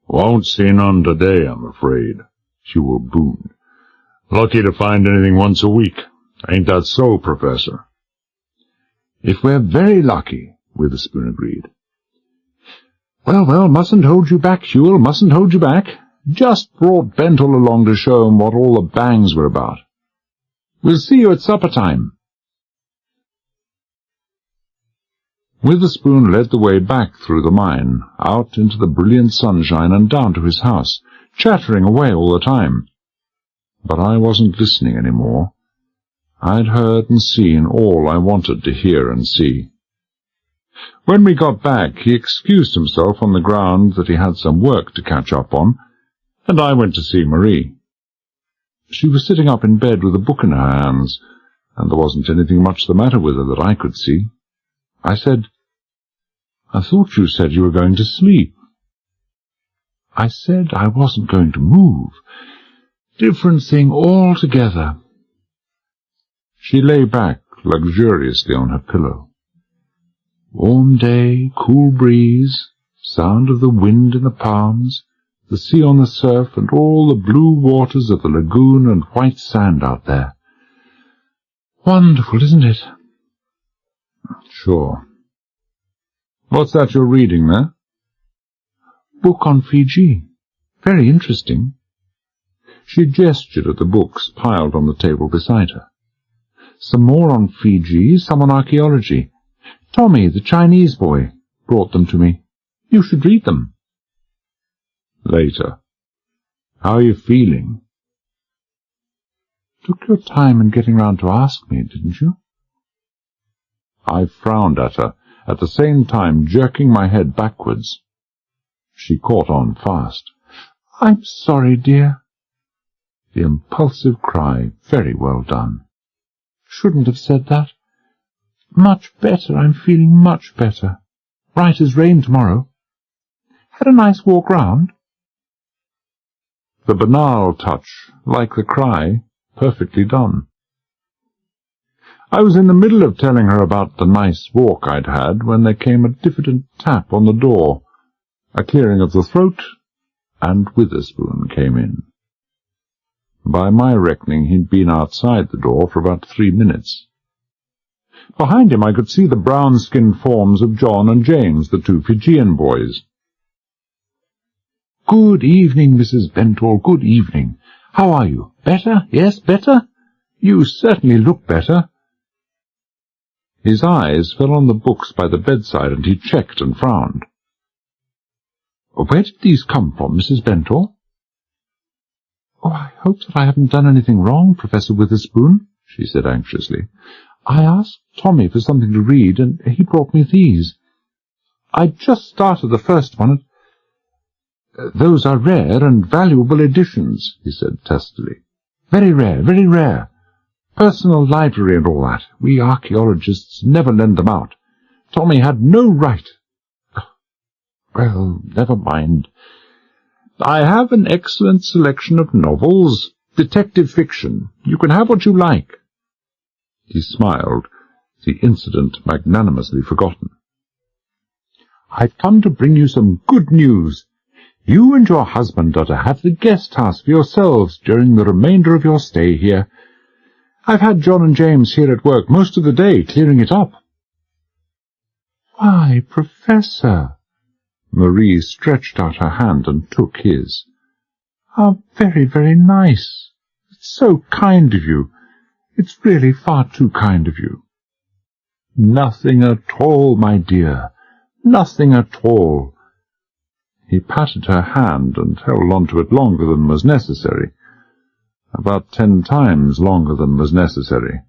"Won't see none today, I'm afraid," Whewell boomed. "Lucky to find anything once a week. Ain't that so, Professor?" "If we're very lucky," Witherspoon agreed. Well, mustn't hold you back, Whewell, mustn't hold you back. Just brought Bentel along to show him what all the bangs were about." We'll see you at supper time." Witherspoon led the way back through the mine, out into the brilliant sunshine and down to his house, chattering away all the time. But I wasn't listening any more. I'd heard and seen all I wanted to hear and see. When we got back, he excused himself on the ground that he had some work to catch up on, and I went to see Marie. She was sitting up in bed with a book in her hands, and there wasn't anything much the matter with her that I could see. I said, "I thought you said you were going to sleep." "I said I wasn't going to move. Different thing altogether." She lay back luxuriously on her pillow. Warm day, cool breeze, sound of the wind in the palms, the sea on the surf, and all the blue waters of the lagoon and white sand out there. Wonderful, isn't it? Sure. What's that you're reading there? Book on Fiji. Very interesting. She gestured at the books piled on the table beside her. Some more on Fiji, some on archaeology. Tommy, the Chinese boy, brought them to me. You should read them. Later. How are you feeling? Took your time in getting round to ask me, didn't you? I frowned at her, at the same time jerking my head backwards. She caught on fast. I'm sorry, dear. The impulsive cry, very well done. Shouldn't have said that. Much better, I'm feeling much better. Bright as rain tomorrow. Had a nice walk round? The banal touch, like the cry, perfectly done. I was in the middle of telling her about the nice walk I'd had when there came a diffident tap on the door, a clearing of the throat, and Witherspoon came in. By my reckoning, he'd been outside the door for about 3 minutes. Behind him I could see the brown-skinned forms of John and James, the 2 Fijian boys. Good evening, Mrs. Bentall, good evening. How are you? Better? Yes, better? You certainly look better. His eyes fell on the books by the bedside, and he checked and frowned. Where did these come from, Mrs. Bentall? Oh, I hope that I haven't done anything wrong, Professor Witherspoon, she said anxiously. I asked Tommy for something to read, and he brought me these. I just started the first one. Those are rare and valuable editions, he said testily. Very rare, very rare. Personal library and all that. We archaeologists never lend them out. Tommy had no right. Well, never mind. I have an excellent selection of novels, detective fiction. You can have what you like. He smiled, the incident magnanimously forgotten. I've come to bring you some good news. You and your husband are to have the guest house for yourselves during the remainder of your stay here. I've had John and James here at work most of the day, clearing it up. Why, Professor! Marie stretched out her hand and took his. How very, very nice. It's so kind of you. It's really far too kind of you. Nothing at all, my dear. Nothing at all. He patted her hand and held on to it longer than was necessary. About 10 times longer than was necessary.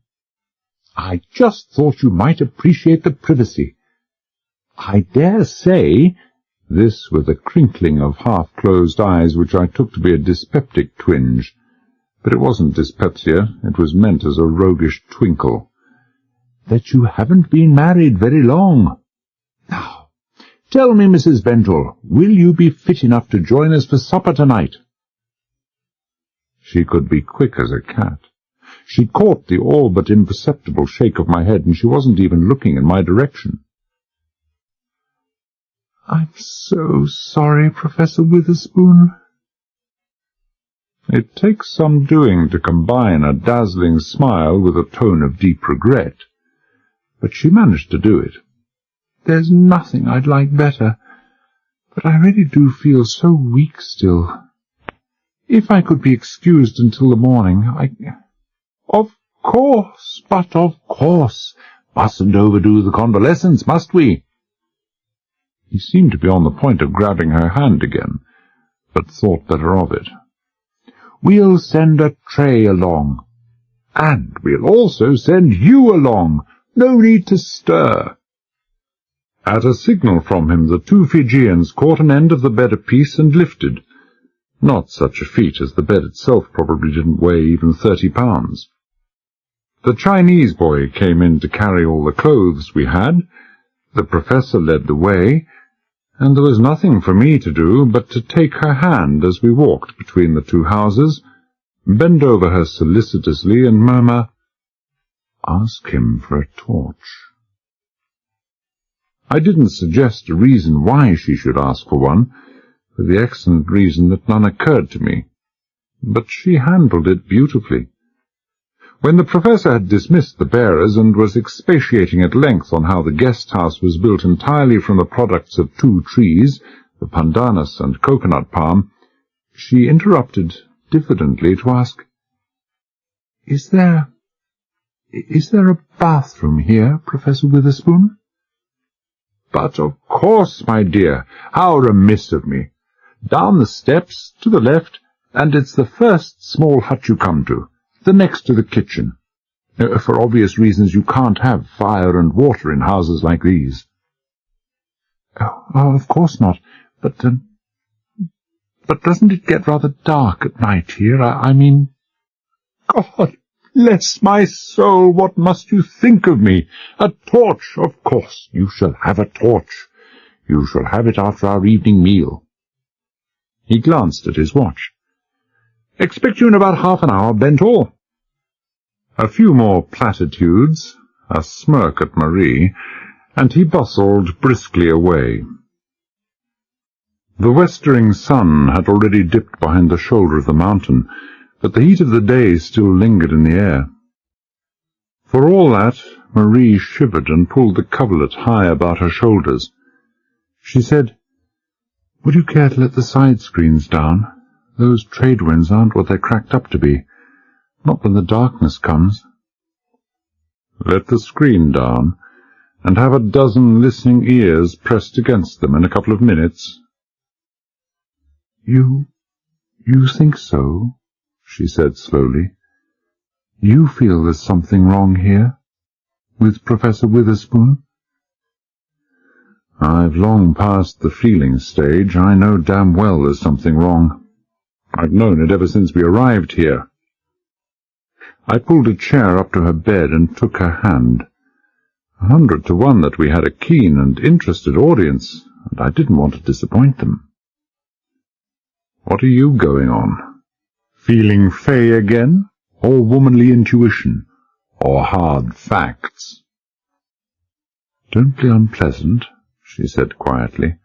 I just thought you might appreciate the privacy. I dare say, this with a crinkling of half-closed eyes which I took to be a dyspeptic twinge, but it wasn't dyspepsia, it was meant as a roguish twinkle, that you haven't been married very long. Now, tell me, Mrs. Bentall, will you be fit enough to join us for supper tonight? She could be quick as a cat. She caught the all but imperceptible shake of my head, and she wasn't even looking in my direction. I'm so sorry, Professor Witherspoon. It takes some doing to combine a dazzling smile with a tone of deep regret, but she managed to do it. There's nothing I'd like better, but I really do feel so weak still. If I could be excused until the morning, Of But of course. Mustn't overdo the convalescence, must we?" He seemed to be on the point of grabbing her hand again, but thought better of it. "We'll send a tray along. And we'll also send you along. No need to stir." At a signal from him, the two Fijians caught an end of the bed apiece and lifted. Not such a feat, as the bed itself probably didn't weigh even 30 pounds. The Chinese boy came in to carry all the clothes we had, the professor led the way, and there was nothing for me to do but to take her hand as we walked between the two houses, bend over her solicitously and murmur, "Ask him for a torch." I didn't suggest a reason why she should ask for one, for the excellent reason that none occurred to me, but she handled it beautifully. When the professor had dismissed the bearers and was expatiating at length on how the guest-house was built entirely from the products of two trees, the pandanus and coconut palm, she interrupted diffidently to ask, Is there a bathroom here, Professor Witherspoon?" "But of course, my dear. How remiss of me. Down the steps, to the left, and it's the first small hut you come to, the next to the kitchen. For obvious reasons you can't have fire and water in houses like these." "Oh, of course not. But doesn't it get rather dark at night here? I mean—" "God bless my soul, what must you think of me? A torch, of course. You shall have a torch. You shall have it after our evening meal." He glanced at his watch. "Expect you in about half an hour, Bentall." A few more platitudes, a smirk at Marie, and he bustled briskly away. The westering sun had already dipped behind the shoulder of the mountain, but the heat of the day still lingered in the air. For all that, Marie shivered and pulled the coverlet high about her shoulders. She said, "Would you care to let the side screens down? Those trade winds aren't what they're cracked up to be. Not when the darkness comes." Let the screen down, and have a dozen listening ears pressed against them in a couple of minutes. You think so?" she said slowly. "You feel there's something wrong here? With Professor Witherspoon?" "I've long passed the feeling stage. I know damn well there's something wrong. I've known it ever since we arrived here." I pulled a chair up to her bed and took her hand. 100 to 1 that we had a keen and interested audience, and I didn't want to disappoint them. "What are you going on? Feeling fey again, or womanly intuition, or hard facts?" "Don't be unpleasant," she said quietly.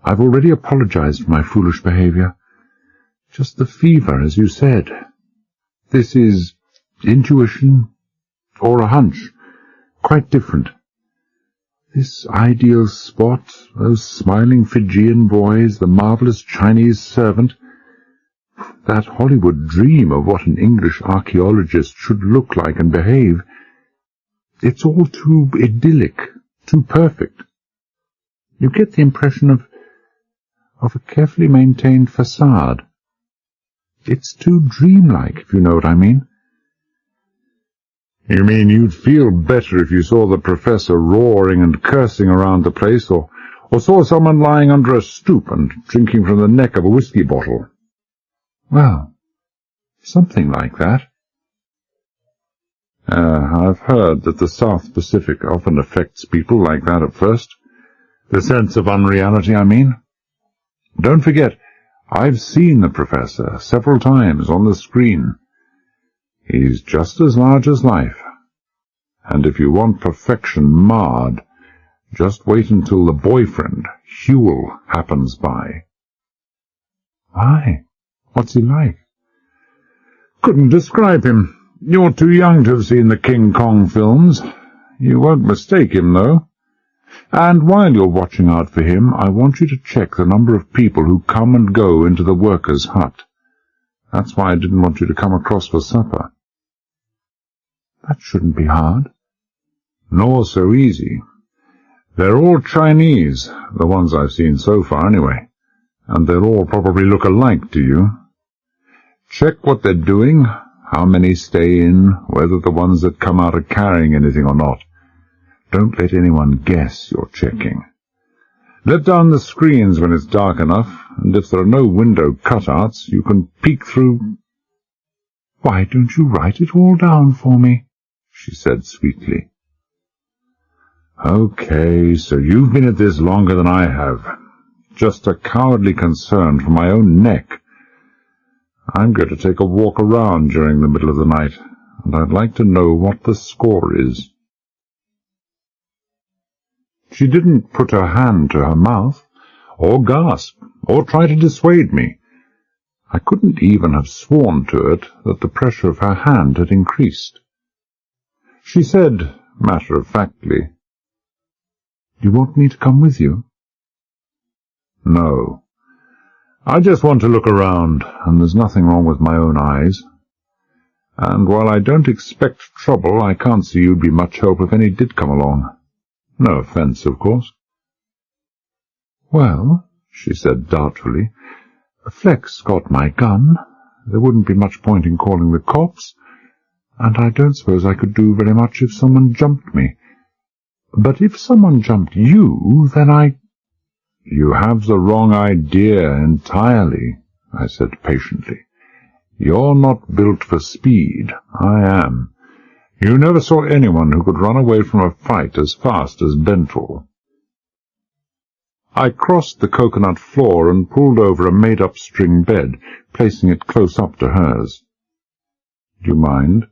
"I've already apologized for my foolish behavior. Just the fever, as you said. This is intuition, or a hunch. Quite different. This ideal spot, those smiling Fijian boys, the marvellous Chinese servant, that Hollywood dream of what an English archaeologist should look like and behave, it's all too idyllic, too perfect. You get the impression of a carefully maintained facade. It's too dreamlike, if you know what I mean." "You mean you'd feel better if you saw the professor roaring and cursing around the place, or saw someone lying under a stoop and drinking from the neck of a whiskey bottle?" "Well, something like that." I've heard that the South Pacific often affects people like that at first. The sense of unreality, I mean. Don't forget, I've seen the professor several times on the screen. He's just as large as life. And if you want perfection marred, just wait until the boyfriend, Huel, happens by. "Why? What's he like?" "Couldn't describe him. You're too young to have seen the King Kong films. You won't mistake him, though. And while you're watching out for him, I want you to check the number of people who come and go into the workers' hut. That's why I didn't want you to come across for supper." That shouldn't be hard. Nor so easy. They're all Chinese, the ones I've seen so far anyway, and they'll all probably look alike to you. Check what they're doing, how many stay in, whether the ones that come out are carrying anything or not. Don't let anyone guess you're checking. Let down the screens when it's dark enough, and if there are no window cutouts, you can peek through. Why don't you write it all down for me? She said sweetly. Okay, so you've been at this longer than I have. Just a cowardly concern for my own neck. I'm going to take a walk around during the middle of the night, and I'd like to know what the score is. She didn't put her hand to her mouth, or gasp, or try to dissuade me. I couldn't even have sworn to it that the pressure of her hand had increased. She said, matter-of-factly, "Do you want me to come with you?" "No. I just want to look around, and there's nothing wrong with my own eyes. And while I don't expect trouble, I can't see you'd be much help if any did come along. No offence, of course." "Well," she said doubtfully, "Fleck's got my gun. There wouldn't be much point in calling the cops, and I don't suppose I could do very much if someone jumped me. But if someone jumped you, then I—" "You have the wrong idea entirely," I said patiently. "You're not built for speed. I am. You never saw anyone who could run away from a fight as fast as Benthall." I crossed the coconut floor and pulled over a made-up string bed, placing it close up to hers. "Do you mind?"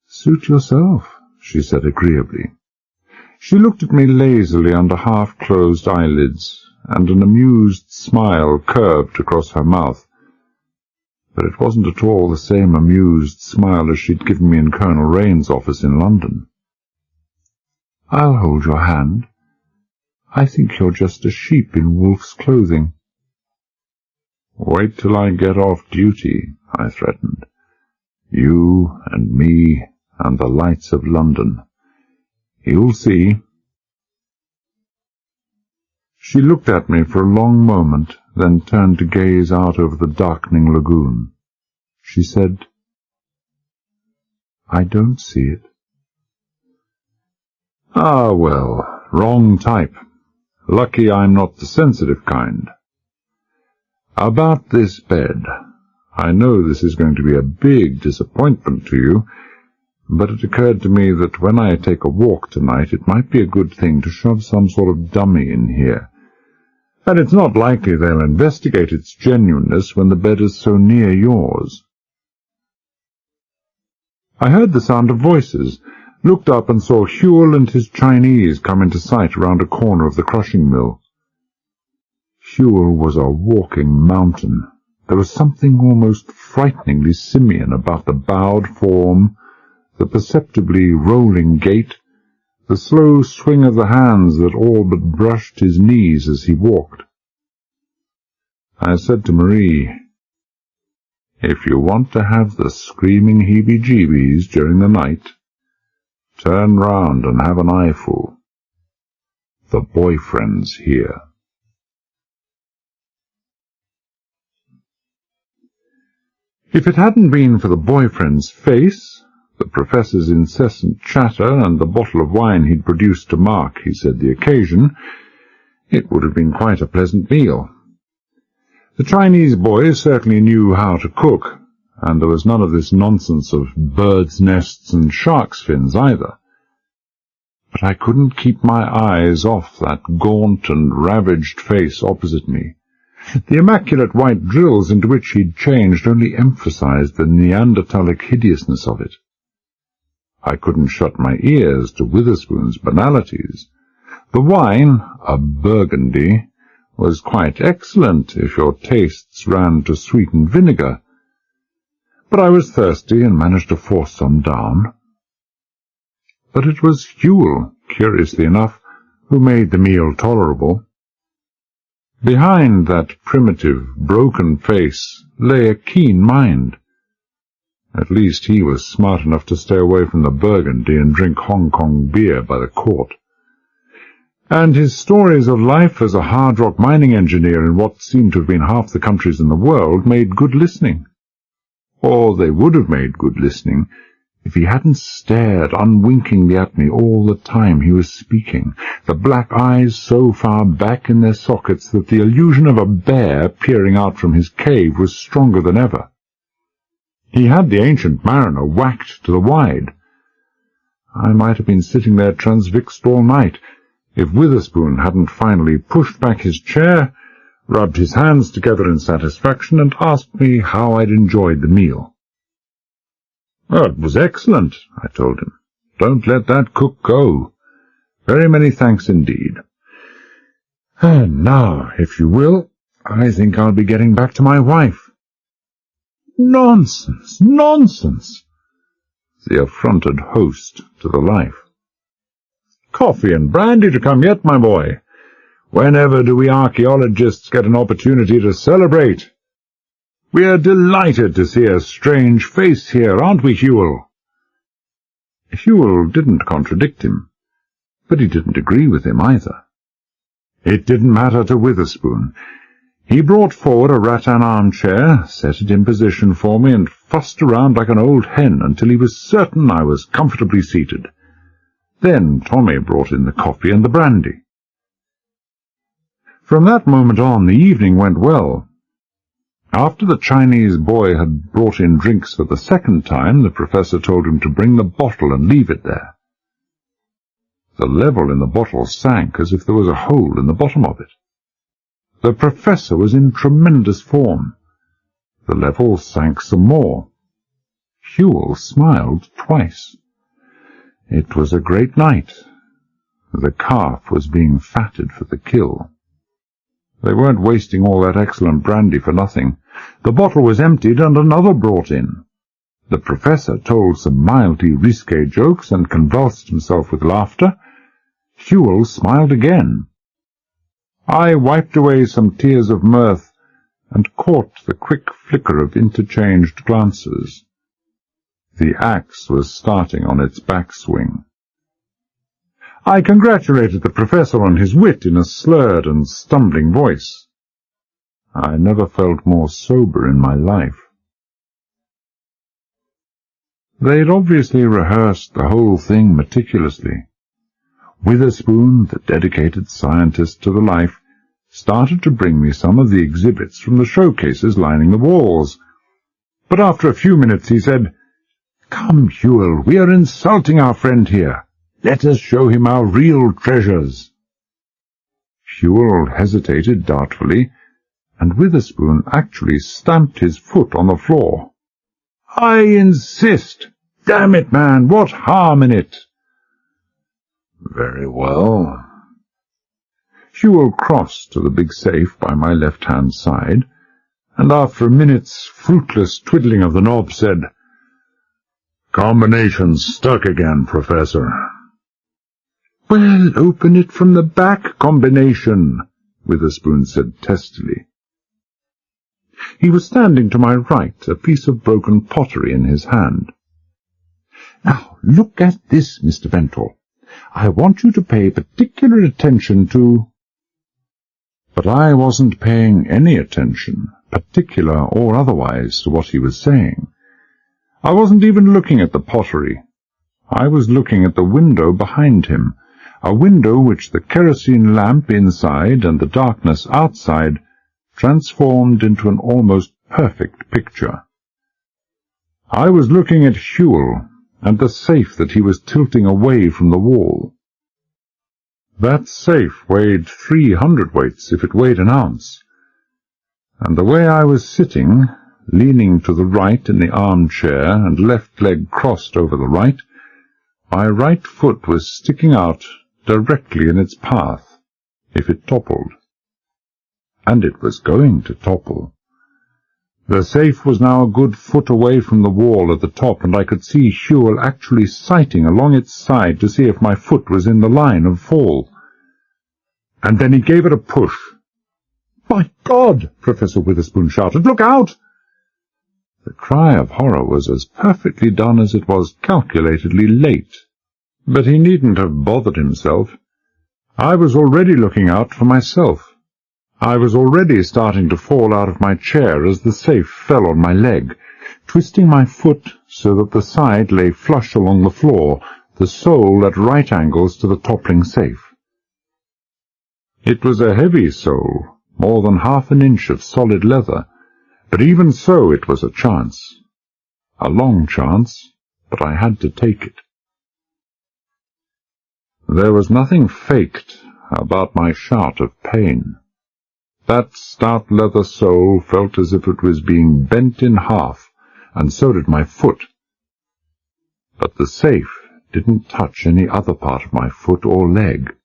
"Suit yourself," she said agreeably. She looked at me lazily under half-closed eyelids, and an amused smile curved across her mouth. But it wasn't at all the same amused smile as she'd given me in Colonel Rain's office in London. "I'll hold your hand. I think you're just a sheep in wolf's clothing." "Wait till I get off duty," I threatened. "You and me and the lights of London. You'll see." She looked at me for a long moment, then turned to gaze out over the darkening lagoon. She said, "I don't see it." "Ah, well, wrong type. Lucky I'm not the sensitive kind. About this bed. I know this is going to be a big disappointment to you, but it occurred to me that when I take a walk tonight it might be a good thing to shove some sort of dummy in here. And it's not likely they'll investigate its genuineness when the bed is so near yours." I heard the sound of voices, looked up and saw Huel and his Chinese come into sight around a corner of the crushing mill. Huel was a walking mountain. There was something almost frighteningly simian about the bowed form, the perceptibly rolling gait, the slow swing of the hands that all but brushed his knees as he walked. I said to Marie, "If you want to have the screaming heebie-jeebies during the night, turn round and have an eyeful. The boyfriend's here." If it hadn't been for the boyfriend's face, the professor's incessant chatter, and the bottle of wine he'd produced to mark, he said, the occasion, it would have been quite a pleasant meal. The Chinese boys certainly knew how to cook, and there was none of this nonsense of birds' nests and shark's fins either. But I couldn't keep my eyes off that gaunt and ravaged face opposite me. The immaculate white drills into which he'd changed only emphasized the Neanderthalic hideousness of it. I couldn't shut my ears to Witherspoon's banalities. The wine, a Burgundy, was quite excellent if your tastes ran to sweetened vinegar, but I was thirsty and managed to force some down. But it was Huel, curiously enough, who made the meal tolerable. Behind that primitive, broken face lay a keen mind. At least he was smart enough to stay away from the Burgundy and drink Hong Kong beer by the quart. And his stories of life as a hard rock mining engineer in what seemed to have been half the countries in the world made good listening. Or they would have made good listening if he hadn't stared unwinkingly at me all the time he was speaking, the black eyes so far back in their sockets that the illusion of a bear peering out from his cave was stronger than ever. He had the Ancient Mariner whacked to the wide. I might have been sitting there transfixed all night, if Witherspoon hadn't finally pushed back his chair, rubbed his hands together in satisfaction, and asked me how I'd enjoyed the meal. "Oh, it was excellent," I told him. "Don't let that cook go. Very many thanks indeed. And now, if you will, I think I'll be getting back to my wife." "Nonsense, nonsense," the affronted host to the life. "Coffee and brandy to come yet, my boy. Whenever do we archaeologists get an opportunity to celebrate? We're delighted to see a strange face here, aren't we, Hewell?" Hewell didn't contradict him, but he didn't agree with him either. It didn't matter to Witherspoon. He brought forward a rattan armchair, set it in position for me, and fussed around like an old hen until he was certain I was comfortably seated. Then Tommy brought in the coffee and the brandy. From that moment on, the evening went well. After the Chinese boy had brought in drinks for the second time, the professor told him to bring the bottle and leave it there. The level in the bottle sank as if there was a hole in the bottom of it. The professor was in tremendous form. The level sank some more. Hewell smiled twice. It was a great night. The calf was being fatted for the kill. They weren't wasting all that excellent brandy for nothing. The bottle was emptied and another brought in. The professor told some mildly risque jokes and convulsed himself with laughter. Hewell smiled again. I wiped away some tears of mirth and caught the quick flicker of interchanged glances. The axe was starting on its backswing. I congratulated the professor on his wit in a slurred and stumbling voice. I never felt more sober in my life. They'd obviously rehearsed the whole thing meticulously. Witherspoon, the dedicated scientist to the life, started to bring me some of the exhibits from the showcases lining the walls. But after a few minutes he said, "Come, Hewell, we are insulting our friend here. Let us show him our real treasures." Hewell hesitated doubtfully, and Witherspoon actually stamped his foot on the floor. "I insist! Damn it, man, what harm in it?" "Very well." Hewell crossed to the big safe by my left-hand side, and after a minute's fruitless twiddling of the knob said, "Combination's stuck again, Professor." "Well, open it from the back, combination," Witherspoon said testily. He was standing to my right, a piece of broken pottery in his hand. "Now, look at this, Mr. Ventral. I want you to pay particular attention to—" But I wasn't paying any attention, particular or otherwise, to what he was saying. I wasn't even looking at the pottery. I was looking at the window behind him, a window which the kerosene lamp inside and the darkness outside transformed into an almost perfect picture. I was looking at Hewell and the safe that he was tilting away from the wall. That safe weighed 300 weights if it weighed an ounce, and the way I was sitting, leaning to the right in the armchair and left leg crossed over the right, my right foot was sticking out directly in its path if it toppled. And it was going to topple. The safe was now a good foot away from the wall at the top, and I could see Hewell actually sighting along its side to see if my foot was in the line of fall. And then he gave it a push. "My God!" Professor Witherspoon shouted. "Look out!" The cry of horror was as perfectly done as it was calculatedly late. But he needn't have bothered himself. I was already looking out for myself. I was already starting to fall out of my chair as the safe fell on my leg, twisting my foot so that the side lay flush along the floor, the sole at right angles to the toppling safe. It was a heavy sole, more than half an inch of solid leather, but even so it was a chance. A long chance, but I had to take it. There was nothing faked about my shout of pain. That stout leather sole felt as if it was being bent in half, and so did my foot. But the safe didn't touch any other part of my foot or leg.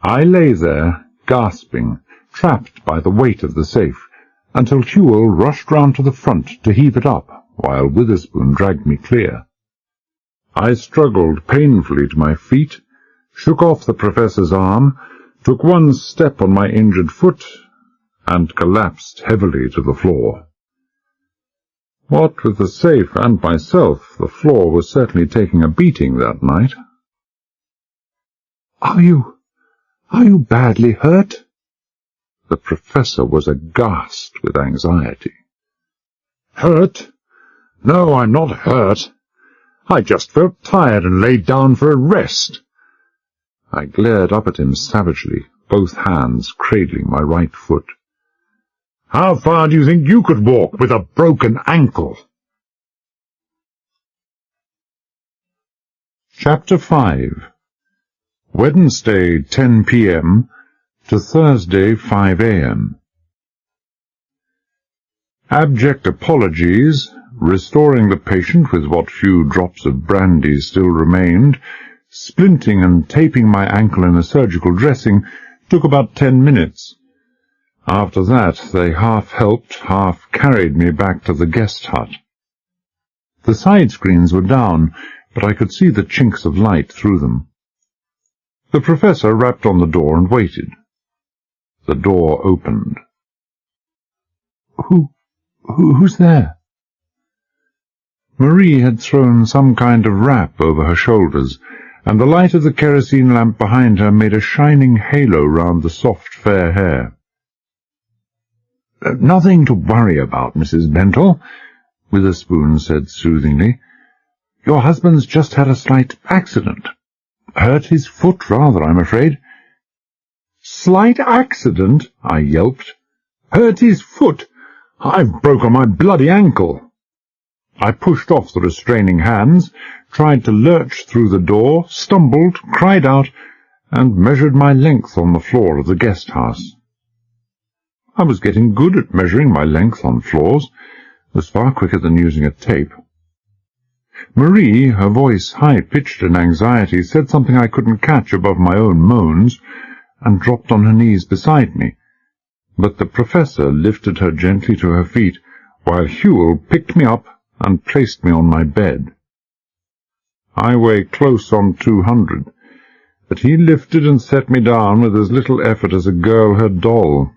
I lay there, gasping, trapped by the weight of the safe, until Hewell rushed round to the front to heave it up, while Witherspoon dragged me clear. I struggled painfully to my feet, shook off the professor's arm, took one step on my injured foot, and collapsed heavily to the floor. What with the safe and myself, the floor was certainly taking a beating that night. Are you badly hurt?" The professor was aghast with anxiety. "Hurt? No, I'm not hurt. I just felt tired and laid down for a rest." I glared up at him savagely, both hands cradling my right foot. "How far do you think you could walk with a broken ankle?" Chapter 5. Wednesday, 10 p.m. to Thursday, 5 a.m. Abject apologies, restoring the patient with what few drops of brandy still remained, splinting and taping my ankle in a surgical dressing, took about 10 minutes. After that they half helped, half carried me back to the guest hut. The side screens were down, but I could see the chinks of light through them. The professor rapped on the door and waited. The door opened. Who's there?" Marie had thrown some kind of wrap over her shoulders, and the light of the kerosene lamp behind her made a shining halo round the soft, fair hair. "Nothing to worry about, Mrs. Bentle," Witherspoon said soothingly. "Your husband's just had a slight accident. Hurt his foot rather, I'm afraid." "Slight accident?" I yelped. "Hurt his foot? I've broken my bloody ankle." I pushed off the restraining hands, tried to lurch through the door, stumbled, cried out, and measured my length on the floor of the guest house. I was getting good at measuring my length on floors. It was far quicker than using a tape. Marie, her voice high-pitched in anxiety, said something I couldn't catch above my own moans, and dropped on her knees beside me. But the professor lifted her gently to her feet, while Hewell picked me up and placed me on my bed. I weigh close on 200, but he lifted and set me down with as little effort as a girl her doll,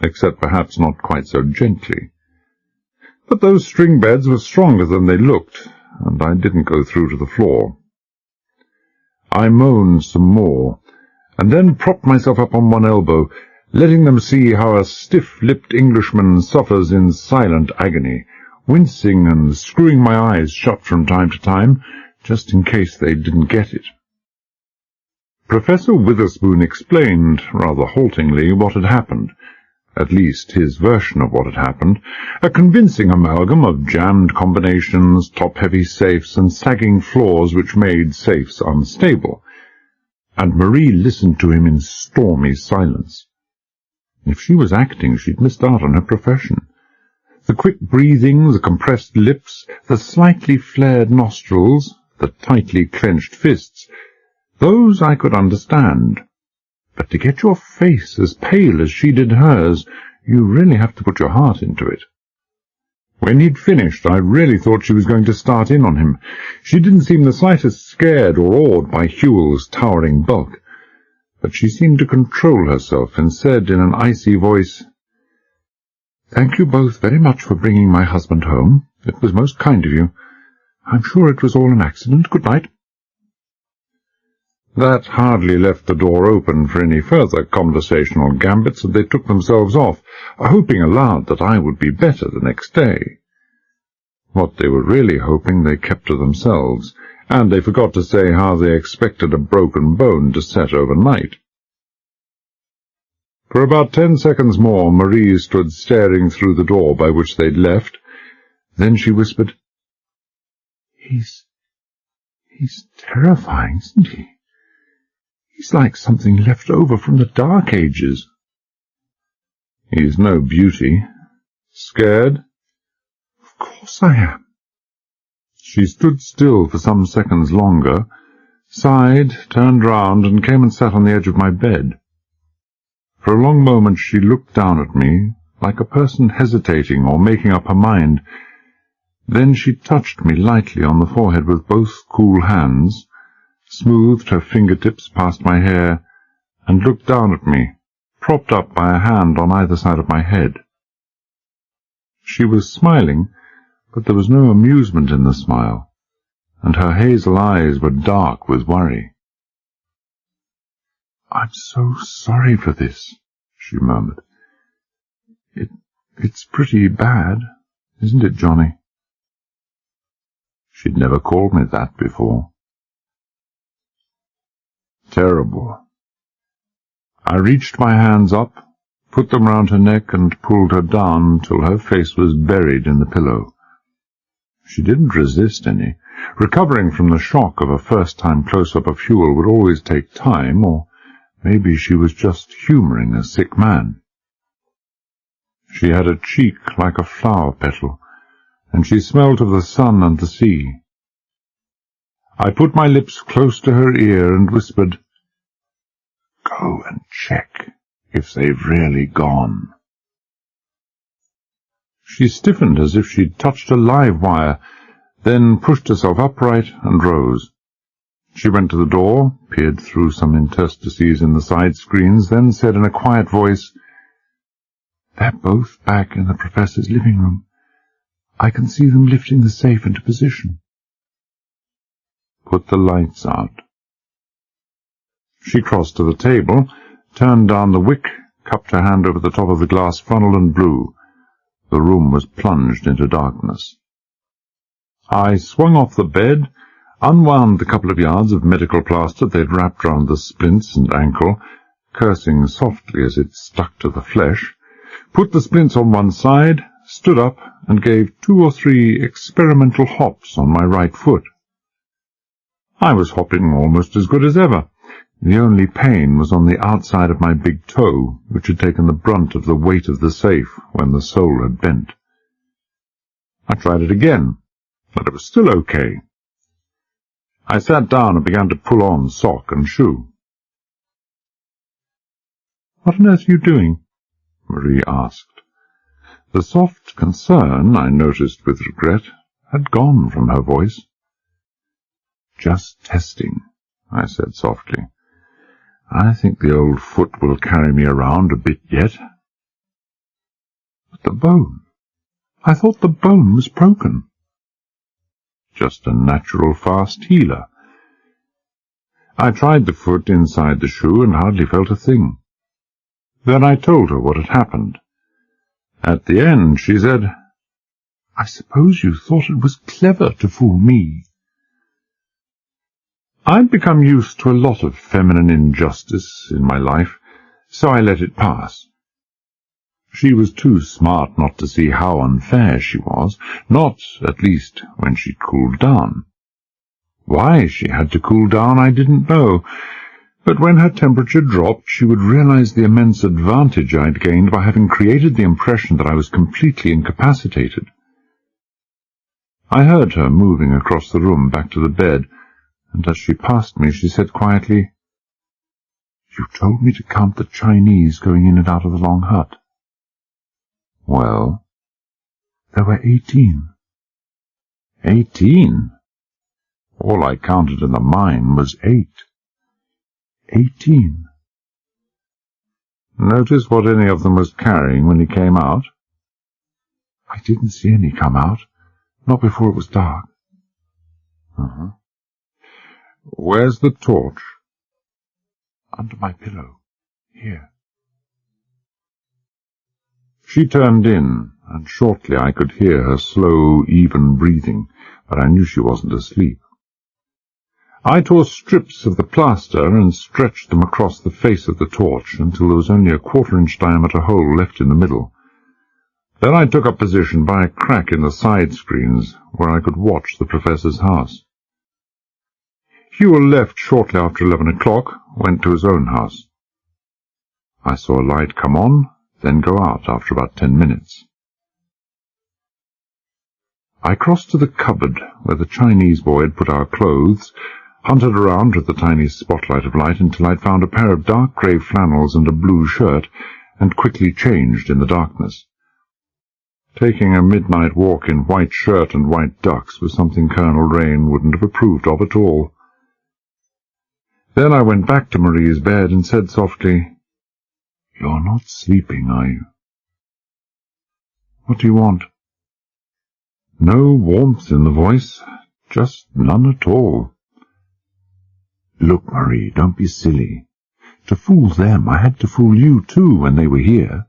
except perhaps not quite so gently. But those string beds were stronger than they looked, and I didn't go through to the floor. I moaned some more, and then propped myself up on one elbow, letting them see how a stiff-lipped Englishman suffers in silent agony, wincing and screwing my eyes shut from time to time, just in case they didn't get it. Professor Witherspoon explained, rather haltingly, what had happened, at least his version of what had happened, a convincing amalgam of jammed combinations, top-heavy safes, and sagging floors which made safes unstable, and Marie listened to him in stormy silence. If she was acting, she'd missed out on her profession. The quick breathing, the compressed lips, the slightly flared nostrils, the tightly clenched fists, those I could understand. But to get your face as pale as she did hers, you really have to put your heart into it. When he'd finished, I really thought she was going to start in on him. She didn't seem the slightest scared or awed by Hewell's towering bulk, but she seemed to control herself and said in an icy voice, Thank you both very much for bringing my husband home. It was most kind of you. I'm sure it was all an accident. Good night. That hardly left the door open for any further conversational gambits, and they took themselves off, hoping aloud that I would be better the next day. What they were really hoping they kept to themselves, and they forgot to say how they expected a broken bone to set overnight. For about 10 seconds more, Marie stood staring through the door by which they'd left. Then she whispered, He's terrifying, isn't he? He's like something left over from the Dark Ages. He's no beauty. Scared? Of course I am. She stood still for some seconds longer, sighed, turned round, and came and sat on the edge of my bed. For a long moment she looked down at me, like a person hesitating or making up her mind. Then she touched me lightly on the forehead with both cool hands, smoothed her fingertips past my hair, and looked down at me, propped up by a hand on either side of my head. She was smiling, but there was no amusement in the smile, and her hazel eyes were dark with worry. I'm so sorry for this, she murmured. It's pretty bad, isn't it, Johnny? She'd never called me that before. Terrible. I reached my hands up, put them round her neck, and pulled her down till her face was buried in the pillow. She didn't resist any. Recovering from the shock of a first-time close-up of Huel would always take time, or maybe she was just humouring a sick man. She had a cheek like a flower petal, and she smelt of the sun and the sea. I put my lips close to her ear and whispered, Go and check if they've really gone. She stiffened as if she'd touched a live wire, then pushed herself upright and rose. She went to the door, peered through some interstices in the side screens, then said in a quiet voice, They're both back in the Professor's living room. I can see them lifting the safe into position. Put the lights out. She crossed to the table, turned down the wick, cupped her hand over the top of the glass funnel, and blew. The room was plunged into darkness. I swung off the bed, unwound the couple of yards of medical plaster they'd wrapped round the splints and ankle, cursing softly as it stuck to the flesh, put the splints on one side, stood up, and gave 2 or 3 experimental hops on my right foot. I was hopping almost as good as ever. The only pain was on the outside of my big toe, which had taken the brunt of the weight of the safe when the sole had bent. I tried it again, but it was still okay. I sat down and began to pull on sock and shoe. "What on earth are you doing?" Marie asked. The soft concern, I noticed with regret, had gone from her voice. "Just testing," I said softly. "I think the old foot will carry me around a bit yet." "But the bone? I thought the bone was broken." "Just a natural fast healer." I tried the foot inside the shoe and hardly felt a thing. Then I told her what had happened. At the end she said, "I suppose you thought it was clever to fool me." I'd become used to a lot of feminine injustice in my life, so I let it pass. She was too smart not to see how unfair she was, not, at least, when she'd cooled down. Why she had to cool down I didn't know, but when her temperature dropped she would realize the immense advantage I'd gained by having created the impression that I was completely incapacitated. I heard her moving across the room back to the bed, and as she passed me she said quietly, "You told me to count the Chinese going in and out of the long hut." "Well?" "There were 18. 18? All I counted in the mine was 8. 18. Notice what any of them was carrying when he came out?" I didn't see any come out. Not before it was dark. Where's the torch? Under my pillow. Here. She turned in, and shortly I could hear her slow, even breathing, but I knew she wasn't asleep. I tore strips of the plaster and stretched them across the face of the torch until there was only a 1/4-inch diameter hole left in the middle. Then I took up position by a crack in the side screens where I could watch the professor's house. Hewell left shortly after 11 o'clock, went to his own house. I saw a light come on, then go out after about 10 minutes. I crossed to the cupboard where the Chinese boy had put our clothes, hunted around with the tiny spotlight of light until I'd found a pair of dark grey flannels and a blue shirt, and quickly changed in the darkness. Taking a midnight walk in white shirt and white ducks was something Colonel Rain wouldn't have approved of at all. Then I went back to Marie's bed and said softly, "You're not sleeping, are you?" "What do you want?" No warmth in the voice, just none at all. "Look, Marie, don't be silly. To fool them, I had to fool you too when they were here.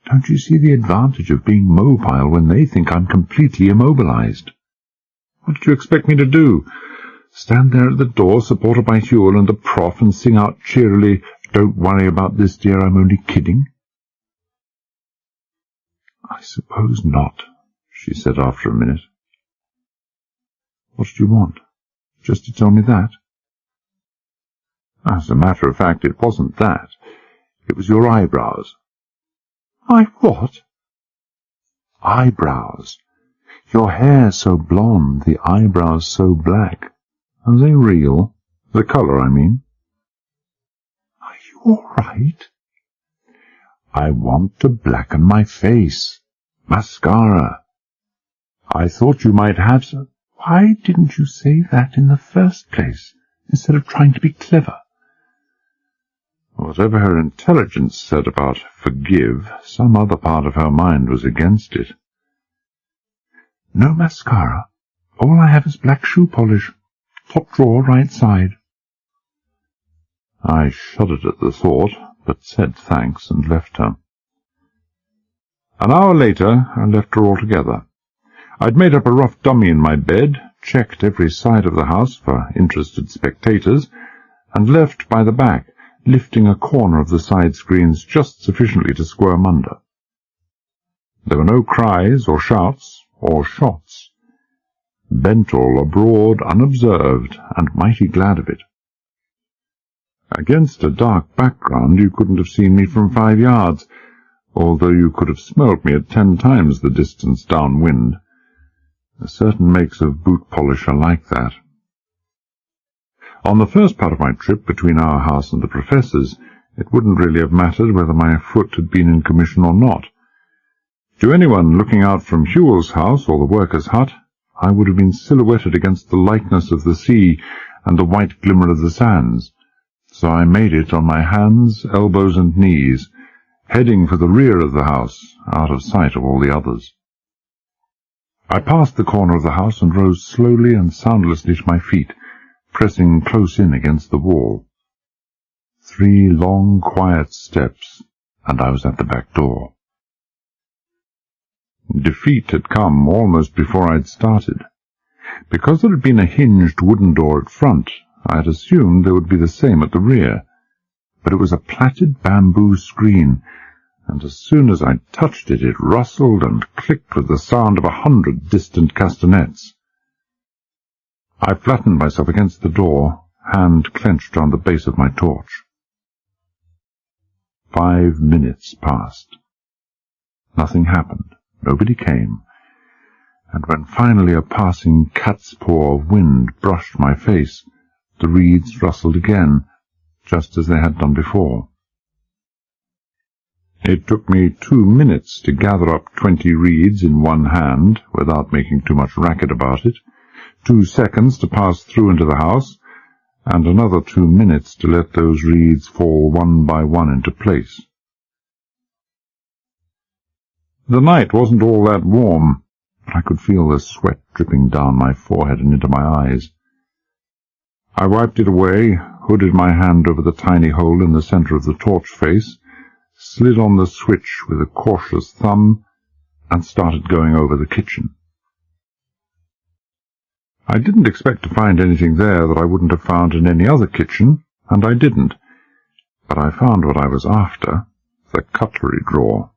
Don't you see the advantage of being mobile when they think I'm completely immobilized?" "What did you expect me to do? Stand there at the door, supported by Hewell and the Prof, and sing out cheerily, 'Don't worry about this, dear, I'm only kidding'?" "I suppose not," she said after a minute. "What did you want? Just to tell me that?" "As a matter of fact, it wasn't that. It was your eyebrows." "My what?" "Eyebrows. Your hair so blonde, the eyebrows so black. Are they real? The colour, I mean." "Are you all right?" "I want to blacken my face. Mascara. I thought you might have some." "Why didn't you say that in the first place, instead of trying to be clever?" Whatever her intelligence said about forgive, some other part of her mind was against it. "No mascara. All I have is black shoe polish. Top drawer, right side." I shuddered at the thought, but said thanks and left her. An hour later I left her altogether. I'd made up a rough dummy in my bed, checked every side of the house for interested spectators, and left by the back, lifting a corner of the side screens just sufficiently to squirm under. There were no cries or shouts or shots. Bental abroad unobserved, and mighty glad of it. Against a dark background you couldn't have seen me from 5 yards, although you could have smelt me at 10 times the distance downwind. A certain makes of boot polish are like that. On the first part of my trip between our house and the Professor's, it wouldn't really have mattered whether my foot had been in commission or not. To anyone looking out from Hewell's house or the worker's hut, I would have been silhouetted against the likeness of the sea and the white glimmer of the sands, so I made it on my hands, elbows, and knees, heading for the rear of the house, out of sight of all the others. I passed the corner of the house and rose slowly and soundlessly to my feet, pressing close in against the wall. 3 long, quiet steps, and I was at the back door. Defeat had come almost before I'd started. Because there had been a hinged wooden door at front, I had assumed there would be the same at the rear, but it was a plaited bamboo screen, and as soon as I touched it, it rustled and clicked with the sound of 100 distant castanets. I flattened myself against the door, hand clenched round the base of my torch. 5 minutes passed. Nothing happened. Nobody came, and when finally a passing cat's paw of wind brushed my face, the reeds rustled again, just as they had done before. It took me 2 minutes to gather up 20 reeds in one hand, without making too much racket about it, 2 seconds to pass through into the house, and another 2 minutes to let those reeds fall one by one into place. The night wasn't all that warm, but I could feel the sweat dripping down my forehead and into my eyes. I wiped it away, hooded my hand over the tiny hole in the centre of the torch face, slid on the switch with a cautious thumb, and started going over the kitchen. I didn't expect to find anything there that I wouldn't have found in any other kitchen, and I didn't, but I found what I was after, the cutlery drawer.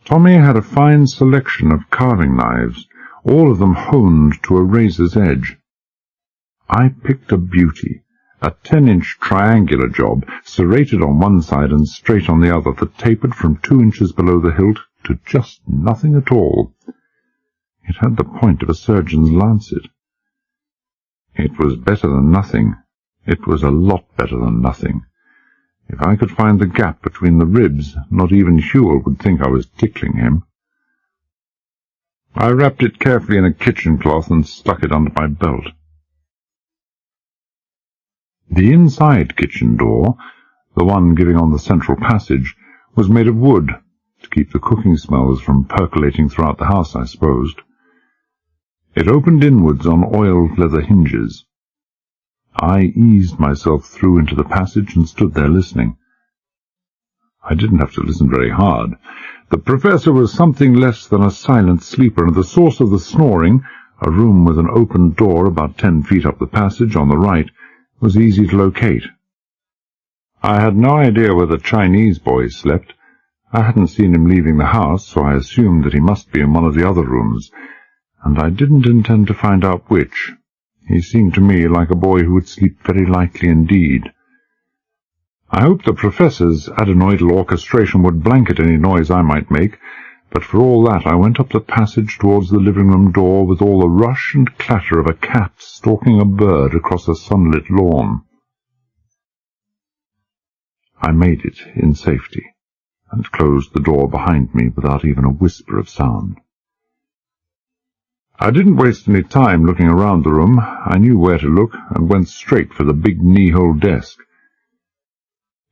Tommy had a fine selection of carving knives, all of them honed to a razor's edge. I picked a beauty, a 10-inch triangular job, serrated on one side and straight on the other, that tapered from 2 inches below the hilt to just nothing at all. It had the point of a surgeon's lancet. It was better than nothing. It was a lot better than nothing. If I could find the gap between the ribs, not even Hewell would think I was tickling him. I wrapped it carefully in a kitchen cloth and stuck it under my belt. The inside kitchen door, the one giving on the central passage, was made of wood, to keep the cooking smells from percolating throughout the house, I supposed. It opened inwards on oiled leather hinges. I eased myself through into the passage and stood there listening. I didn't have to listen very hard. The professor was something less than a silent sleeper, and the source of the snoring, a room with an open door about 10 feet up the passage on the right, was easy to locate. I had no idea where the Chinese boy slept. I hadn't seen him leaving the house, so I assumed that he must be in one of the other rooms, and I didn't intend to find out which. He seemed to me like a boy who would sleep very lightly indeed. I hoped the professor's adenoidal orchestration would blanket any noise I might make, but for all that I went up the passage towards the living-room door with all the rush and clatter of a cat stalking a bird across a sunlit lawn. I made it in safety, and closed the door behind me without even a whisper of sound. I didn't waste any time looking around the room. I knew where to look, and went straight for the big knee-hole desk.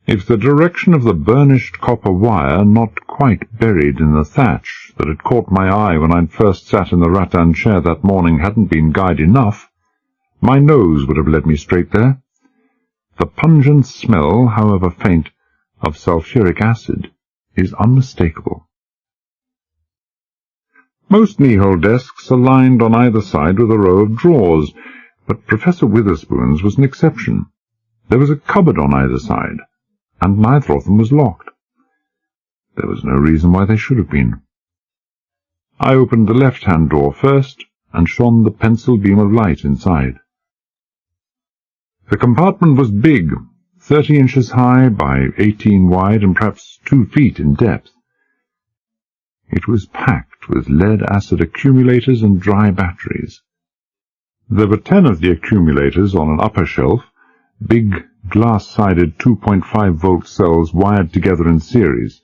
If the direction of the burnished copper wire, not quite buried in the thatch, that had caught my eye when I'd first sat in the rattan chair that morning hadn't been guide enough, my nose would have led me straight there. The pungent smell, however faint, of sulphuric acid is unmistakable. Most knee-hole desks are lined on either side with a row of drawers, but Professor Witherspoon's was an exception. There was a cupboard on either side, and neither of them was locked. There was no reason why they should have been. I opened the left-hand door first, and shone the pencil beam of light inside. The compartment was big, 30 inches high by 18 wide, and perhaps 2 feet in depth. It was packed with lead-acid accumulators and dry batteries. There were 10 of the accumulators on an upper shelf, big glass-sided 2.5-volt cells wired together in series.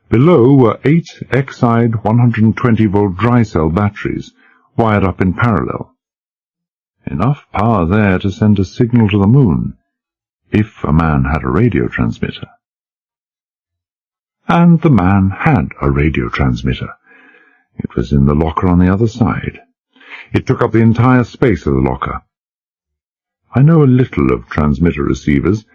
Below were 8 X-side 120-volt dry-cell batteries, wired up in parallel. Enough power there to send a signal to the moon, if a man had a radio transmitter. And the man had a radio transmitter. It was in the locker on the other side. It took up the entire space of the locker. I know a little of transmitter receivers,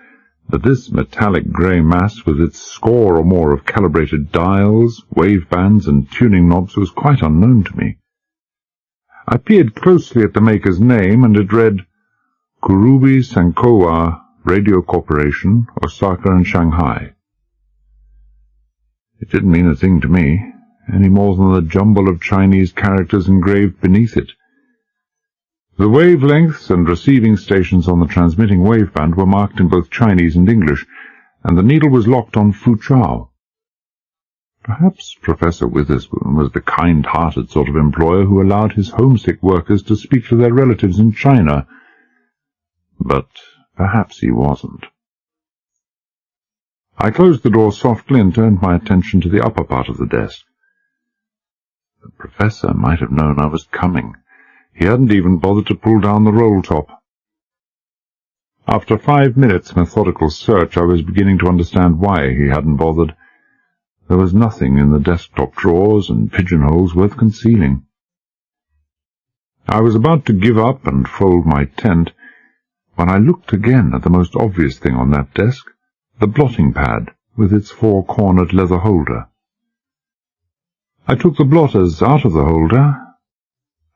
but this metallic grey mass with its score or more of calibrated dials, wave bands, and tuning knobs was quite unknown to me. I peered closely at the maker's name, and it read, Kurubi Sankowa Radio Corporation, Osaka and Shanghai. It didn't mean a thing to me, any more than the jumble of Chinese characters engraved beneath it. The wavelengths and receiving stations on the transmitting waveband were marked in both Chinese and English, and the needle was locked on Fuchao. Perhaps Professor Witherspoon was the kind-hearted sort of employer who allowed his homesick workers to speak to their relatives in China, but perhaps he wasn't. I closed the door softly and turned my attention to the upper part of the desk. The professor might have known I was coming. He hadn't even bothered to pull down the roll top. After 5 minutes' methodical search, I was beginning to understand why he hadn't bothered. There was nothing in the desktop drawers and pigeonholes worth concealing. I was about to give up and fold my tent when I looked again at the most obvious thing on that desk, the blotting pad with its four-cornered leather holder. I took the blotters out of the holder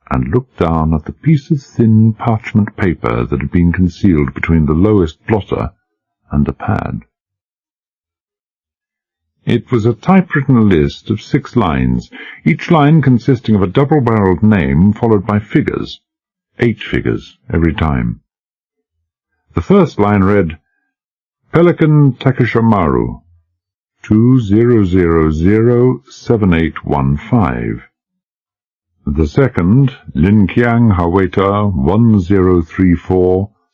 and looked down at the piece of thin parchment paper that had been concealed between the lowest blotter and the pad. It was a typewritten list of 6 lines, each line consisting of a double-barreled name followed by figures, 8 figures every time. The first line read, Pelican Takeshamaru, 20007815. The second, Linkiang Haweta,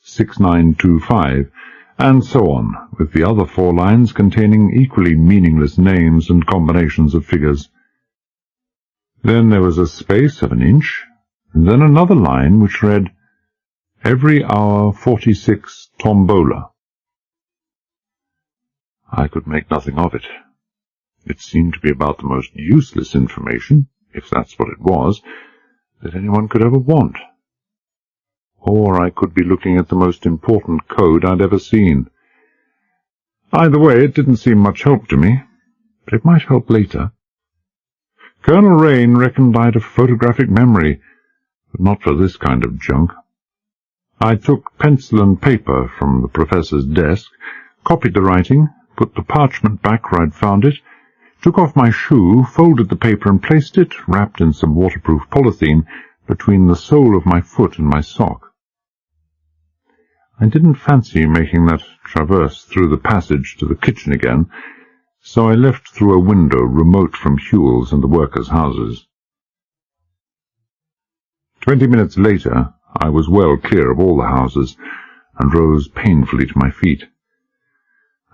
10346925, and so on, with the other 4 lines containing equally meaningless names and combinations of figures. Then there was a space of 1 inch, and then another line which read, Every hour 46 tombola. I could make nothing of it. It seemed to be about the most useless information, if that's what it was, that anyone could ever want. Or I could be looking at the most important code I'd ever seen. Either way, it didn't seem much help to me, but it might help later. Colonel Rain reckoned I had a photographic memory, but not for this kind of junk. I took pencil and paper from the professor's desk, copied the writing, put the parchment back where I'd found it, took off my shoe, folded the paper and placed it, wrapped in some waterproof polythene, between the sole of my foot and my sock. I didn't fancy making that traverse through the passage to the kitchen again, so I left through a window remote from Whewell's and the workers' houses. 20 minutes later, I was well clear of all the houses, and rose painfully to my feet.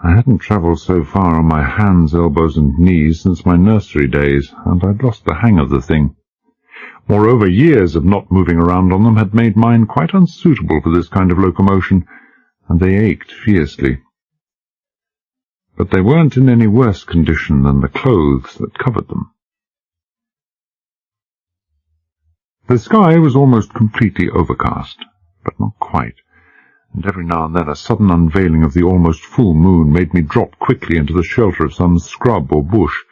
I hadn't travelled so far on my hands, elbows, and knees since my nursery days, and I'd lost the hang of the thing. Moreover, years of not moving around on them had made mine quite unsuitable for this kind of locomotion, and they ached fiercely. But they weren't in any worse condition than the clothes that covered them. The sky was almost completely overcast, but not quite, and every now and then a sudden unveiling of the almost full moon made me drop quickly into the shelter of some scrub or bush,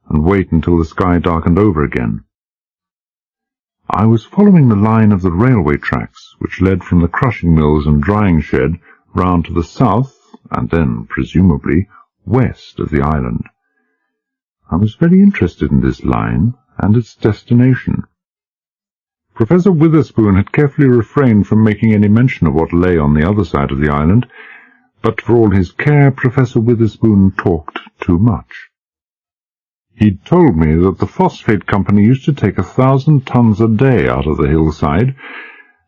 and wait until the sky darkened over again. I was following the line of the railway tracks, which led from the crushing mills and drying shed round to the south, and then, presumably, west of the island. I was very interested in this line and its destination. Professor Witherspoon had carefully refrained from making any mention of what lay on the other side of the island, but for all his care, Professor Witherspoon talked too much. He'd told me that the phosphate company used to take 1,000 tons a day out of the hillside,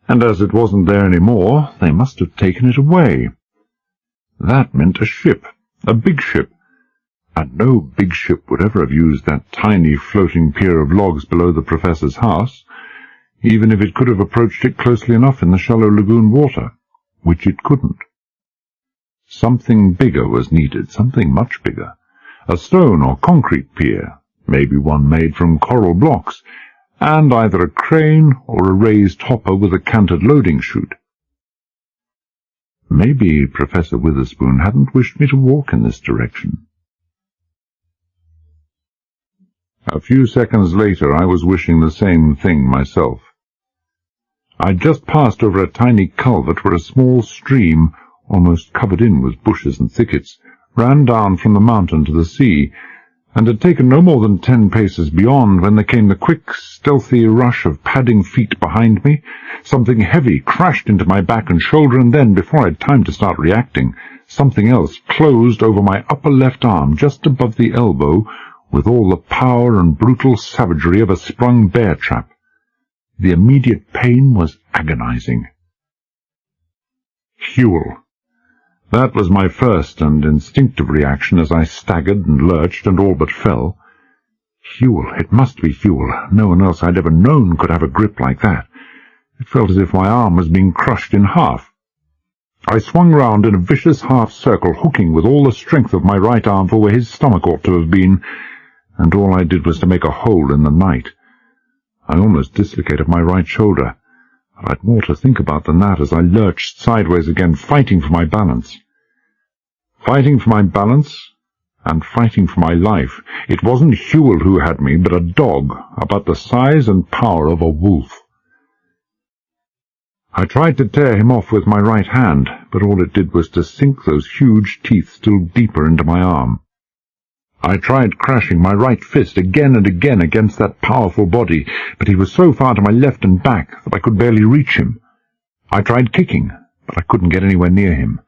and as it wasn't there any more, they must have taken it away. That meant a ship, a big ship, and no big ship would ever have used that tiny floating pier of logs below the professor's house, even if it could have approached it closely enough in the shallow lagoon water, which it couldn't. Something bigger was needed, something much bigger. A stone or concrete pier, maybe one made from coral blocks, and either a crane or a raised hopper with a canted loading chute. Maybe Professor Witherspoon hadn't wished me to walk in this direction. A few seconds later I was wishing the same thing myself. I'd just passed over a tiny culvert where a small stream, almost covered in with bushes and thickets, ran down from the mountain to the sea, and had taken no more than 10 paces beyond when there came the quick, stealthy rush of padding feet behind me. Something heavy crashed into my back and shoulder, and then, before I'd time to start reacting, something else closed over my upper left arm just above the elbow with all the power and brutal savagery of a sprung bear trap. The immediate pain was agonizing. Whewell. That was my first and instinctive reaction as I staggered and lurched and all but fell. Whewell, it must be Whewell. No one else I'd ever known could have a grip like that. It felt as if my arm was being crushed in half. I swung round in a vicious half-circle, hooking with all the strength of my right arm for where his stomach ought to have been, and all I did was to make a hole in the night. I almost dislocated my right shoulder, but I'd more to think about than that as I lurched sideways again, fighting for my balance. Fighting for my balance, and fighting for my life. It wasn't Hewell who had me, but a dog, about the size and power of a wolf. I tried to tear him off with my right hand, but all it did was to sink those huge teeth still deeper into my arm. I tried crashing my right fist again and again against that powerful body, but he was so far to my left and back that I could barely reach him. I tried kicking, but I couldn't get anywhere near him.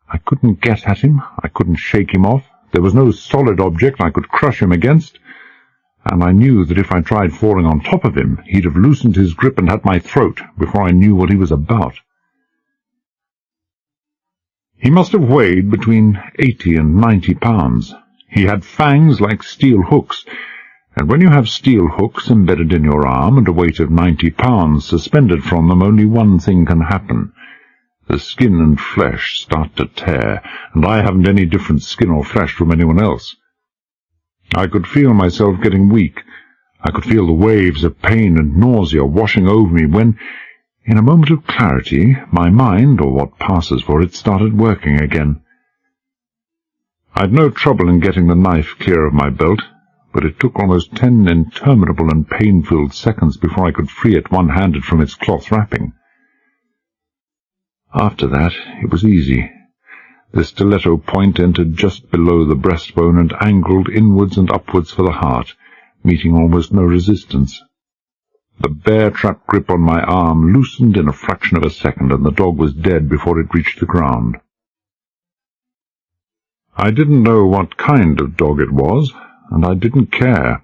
I couldn't get at him, I couldn't shake him off. There was no solid object I could crush him against, and I knew that if I tried falling on top of him, he'd have loosened his grip and had my throat before I knew what he was about. He must have weighed between 80 and 90 pounds. He had fangs like steel hooks, and when you have steel hooks embedded in your arm and a weight of 90 pounds suspended from them, only one thing can happen. The skin and flesh start to tear, and I haven't any different skin or flesh from anyone else. I could feel myself getting weak. I could feel the waves of pain and nausea washing over me when, in a moment of clarity, my mind, or what passes for it, started working again. I'd no trouble in getting the knife clear of my belt, but it took almost 10 interminable and pain-filled seconds before I could free it one-handed from its cloth wrapping. After that, it was easy. The stiletto point entered just below the breastbone and angled inwards and upwards for the heart, meeting almost no resistance. The bear-trap grip on my arm loosened in a fraction of a second, and the dog was dead before it reached the ground. I didn't know what kind of dog it was, and I didn't care.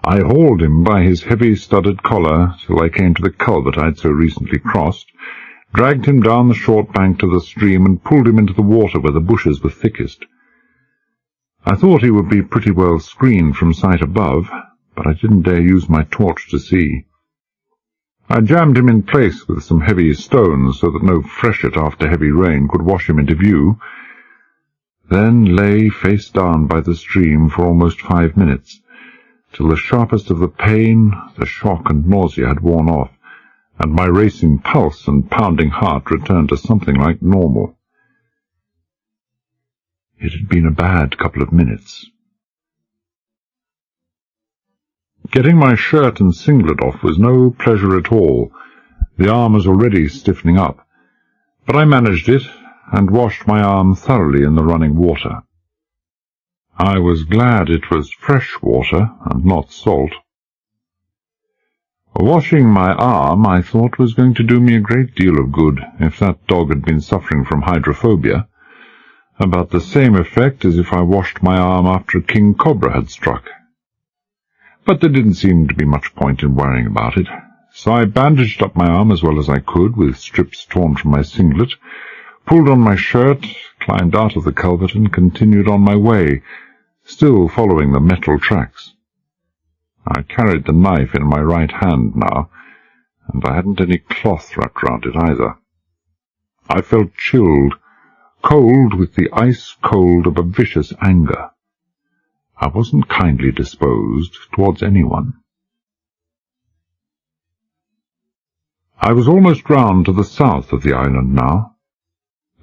I hauled him by his heavy studded collar till I came to the culvert I'd so recently crossed, dragged him down the short bank to the stream, and pulled him into the water where the bushes were thickest. I thought he would be pretty well screened from sight above, but I didn't dare use my torch to see. I jammed him in place with some heavy stones so that no freshet after heavy rain could wash him into view, then lay face down by the stream for almost 5 minutes, till the sharpest of the pain, the shock and nausea had worn off, and my racing pulse and pounding heart returned to something like normal. It had been a bad couple of minutes. Getting my shirt and singlet off was no pleasure at all. The arm was already stiffening up, but I managed it, and washed my arm thoroughly in the running water. I was glad it was fresh water and not salt. Washing my arm, I thought, was going to do me a great deal of good if that dog had been suffering from hydrophobia, about the same effect as if I washed my arm after a king cobra had struck. But there didn't seem to be much point in worrying about it, so I bandaged up my arm as well as I could with strips torn from my singlet, pulled on my shirt, climbed out of the culvert, and continued on my way, still following the metal tracks. I carried the knife in my right hand now, and I hadn't any cloth wrapped round it either. I felt chilled, cold with the ice-cold of a vicious anger. I wasn't kindly disposed towards anyone. I was almost round to the south of the island now.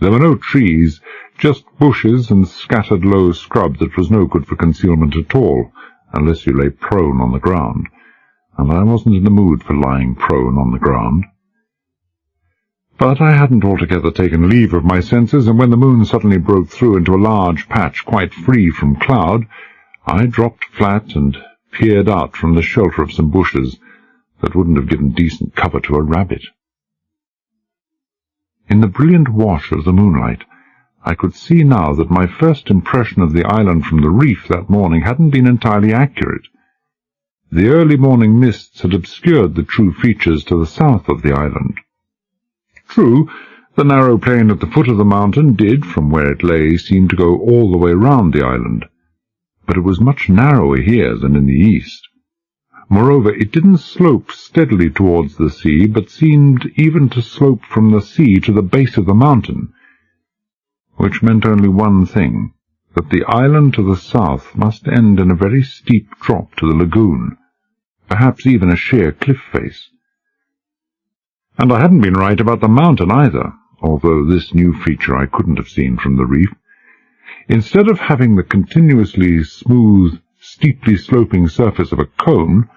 There were no trees, just bushes and scattered low scrub that was no good for concealment at all, unless you lay prone on the ground, and I wasn't in the mood for lying prone on the ground. But I hadn't altogether taken leave of my senses, and when the moon suddenly broke through into a large patch quite free from cloud, I dropped flat and peered out from the shelter of some bushes that wouldn't have given decent cover to a rabbit. In the brilliant wash of the moonlight, I could see now that my first impression of the island from the reef that morning hadn't been entirely accurate. The early morning mists had obscured the true features to the south of the island. True, the narrow plain at the foot of the mountain did, from where it lay, seem to go all the way round the island, but it was much narrower here than in the east. Moreover, it didn't slope steadily towards the sea, but seemed even to slope from the sea to the base of the mountain, which meant only one thing, that the island to the south must end in a very steep drop to the lagoon, perhaps even a sheer cliff face. And I hadn't been right about the mountain either, although this new feature I couldn't have seen from the reef. Instead of having the continuously smooth, steeply sloping surface of a cone,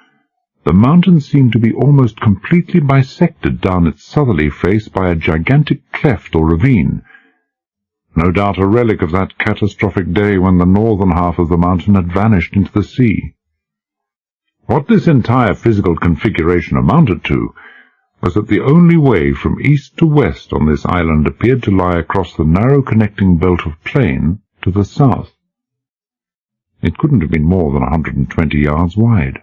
the mountain seemed to be almost completely bisected down its southerly face by a gigantic cleft or ravine, no doubt a relic of that catastrophic day when the northern half of the mountain had vanished into the sea. What this entire physical configuration amounted to was that the only way from east to west on this island appeared to lie across the narrow connecting belt of plain to the south. It couldn't have been more than 120 yards wide.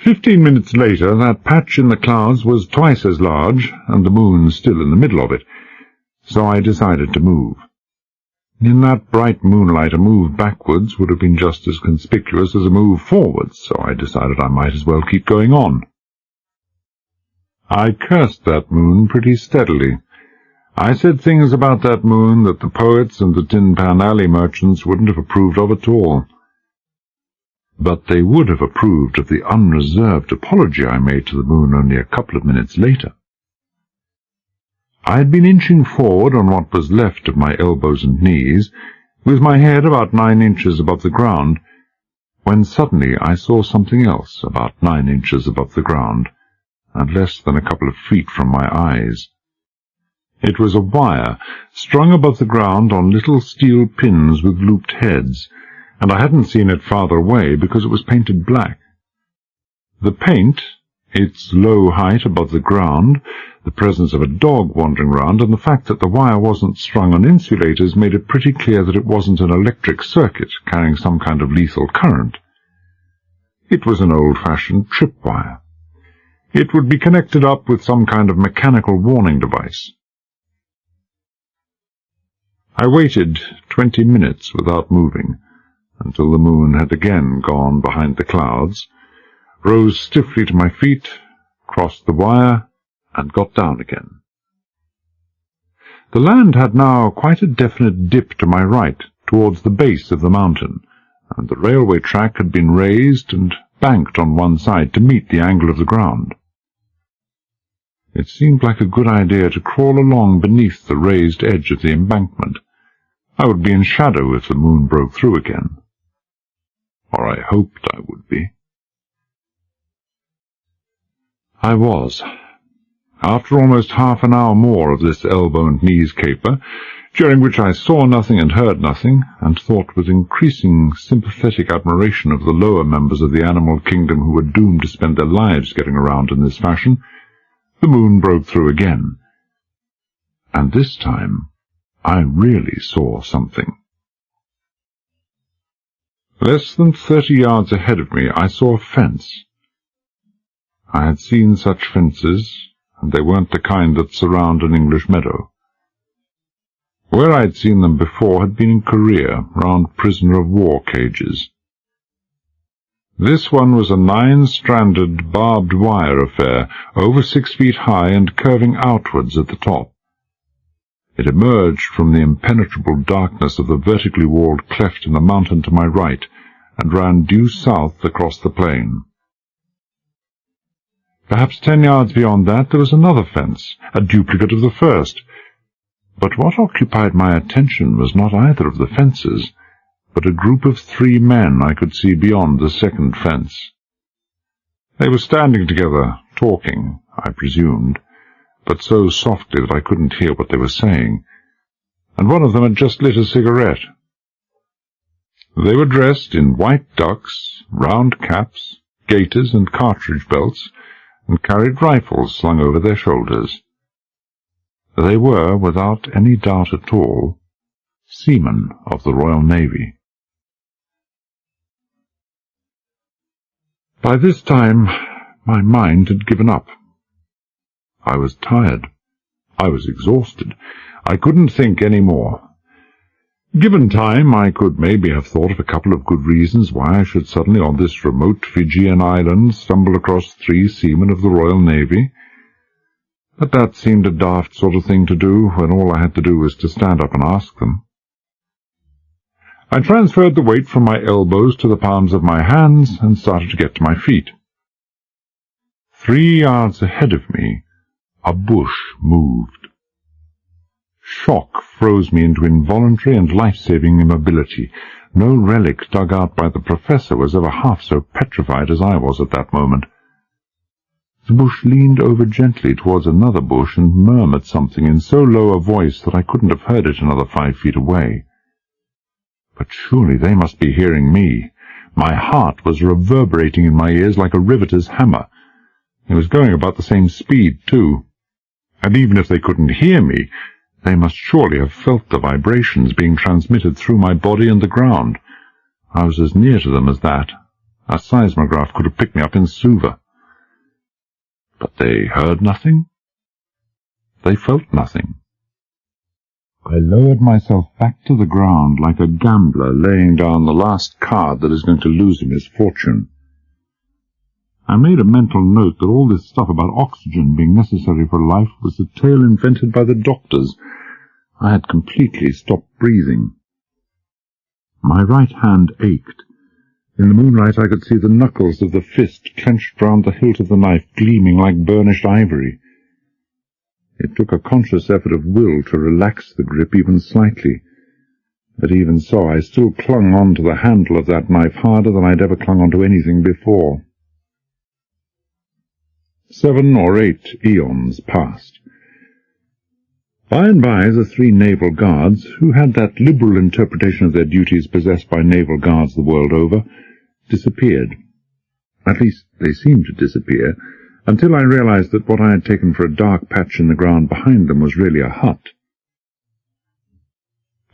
15 minutes later, that patch in the clouds was twice as large, and the moon still in the middle of it, so I decided to move. In that bright moonlight, a move backwards would have been just as conspicuous as a move forwards, so I decided I might as well keep going on. I cursed that moon pretty steadily. I said things about that moon that the poets and the Tin Pan Alley merchants wouldn't have approved of at all. But they would have approved of the unreserved apology I made to the moon only a couple of minutes later. I had been inching forward on what was left of my elbows and knees, with my head about 9 inches above the ground, when suddenly I saw something else about 9 inches above the ground, and less than a couple of feet from my eyes. It was a wire, strung above the ground on little steel pins with looped heads, and I hadn't seen it farther away because it was painted black. The paint, its low height above the ground, the presence of a dog wandering round, and the fact that the wire wasn't strung on insulators made it pretty clear that it wasn't an electric circuit carrying some kind of lethal current. It was an old-fashioned tripwire. It would be connected up with some kind of mechanical warning device. I waited 20 minutes without moving, until the moon had again gone behind the clouds, rose stiffly to my feet, crossed the wire, and got down again. The land had now quite a definite dip to my right, towards the base of the mountain, and the railway track had been raised and banked on one side to meet the angle of the ground. It seemed like a good idea to crawl along beneath the raised edge of the embankment. I would be in shadow if the moon broke through again. Or I hoped I would be. I was. After almost half an hour more of this elbow and knees caper, during which I saw nothing and heard nothing, and thought with increasing sympathetic admiration of the lower members of the animal kingdom who were doomed to spend their lives getting around in this fashion, the moon broke through again. And this time I really saw something. Less than 30 yards ahead of me I saw a fence. I had seen such fences, and they weren't the kind that surround an English meadow. Where I had seen them before had been in Korea, round prisoner-of-war cages. This one was a 9-stranded, barbed wire affair, over 6 feet high and curving outwards at the top. It emerged from the impenetrable darkness of the vertically walled cleft in the mountain to my right, and ran due south across the plain. Perhaps 10 yards beyond that there was another fence, a duplicate of the first. But what occupied my attention was not either of the fences, but a group of 3 men I could see beyond the second fence. They were standing together, talking, I presumed, but so softly that I couldn't hear what they were saying, and one of them had just lit a cigarette. They were dressed in white ducks, round caps, gaiters and cartridge belts, and carried rifles slung over their shoulders. They were, without any doubt at all, seamen of the Royal Navy. By this time my mind had given up. I was tired. I was exhausted. I couldn't think any more. Given time, I could maybe have thought of a couple of good reasons why I should suddenly on this remote Fijian island stumble across 3 seamen of the Royal Navy. But that seemed a daft sort of thing to do when all I had to do was to stand up and ask them. I transferred the weight from my elbows to the palms of my hands and started to get to my feet. 3 yards ahead of me, a bush moved. Shock froze me into involuntary and life-saving immobility. No relic dug out by the professor was ever half so petrified as I was at that moment. The bush leaned over gently towards another bush and murmured something in so low a voice that I couldn't have heard it another 5 feet away. But surely they must be hearing me. My heart was reverberating in my ears like a riveter's hammer. It was going about the same speed, too. And even if they couldn't hear me, they must surely have felt the vibrations being transmitted through my body and the ground. I was as near to them as that. A seismograph could have picked me up in Suva. But they heard nothing. They felt nothing. I lowered myself back to the ground like a gambler laying down the last card that is going to lose him his fortune. I made a mental note that all this stuff about oxygen being necessary for life was a tale invented by the doctors. I had completely stopped breathing. My right hand ached. In the moonlight I could see the knuckles of the fist clenched round the hilt of the knife, gleaming like burnished ivory. It took a conscious effort of will to relax the grip even slightly. But even so, I still clung on to the handle of that knife harder than I'd ever clung on to anything before. 7 or 8 eons passed. By and by the 3 naval guards, who had that liberal interpretation of their duties possessed by naval guards the world over, disappeared. At least they seemed to disappear, until I realized that what I had taken for a dark patch in the ground behind them was really a hut.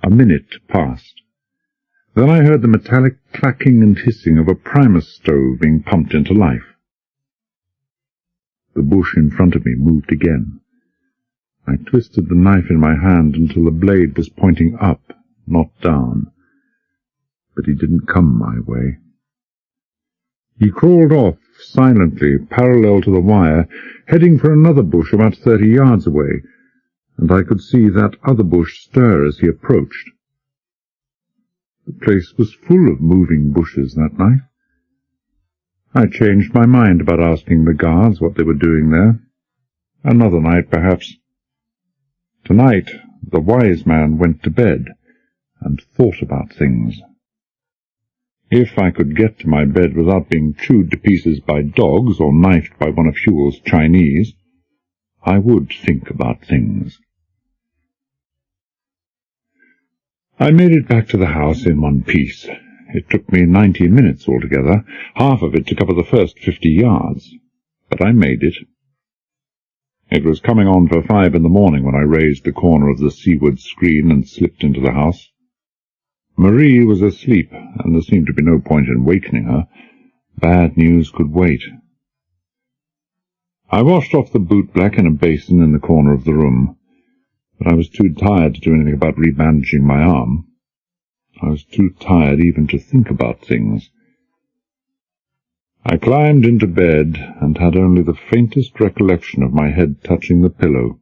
A minute passed. Then I heard the metallic clacking and hissing of a Primus stove being pumped into life. The bush in front of me moved again. I twisted the knife in my hand until the blade was pointing up, not down. But he didn't come my way. He crawled off silently, parallel to the wire, heading for another bush about 30 yards away, and I could see that other bush stir as he approached. The place was full of moving bushes that night. I changed my mind about asking the guards what they were doing there. Another night, perhaps. Tonight, the wise man went to bed and thought about things. If I could get to my bed without being chewed to pieces by dogs or knifed by one of Whewell's Chinese, I would think about things. I made it back to the house in one piece. It took me 90 minutes altogether, half of it to cover the first 50 yards, but I made it. It was coming on for 5 in the morning when I raised the corner of the seaward screen and slipped into the house. Marie was asleep, and there seemed to be no point in wakening her. Bad news could wait. I washed off the bootblack in a basin in the corner of the room, but I was too tired to do anything about rebandaging my arm. I was too tired even to think about things. I climbed into bed and had only the faintest recollection of my head touching the pillow.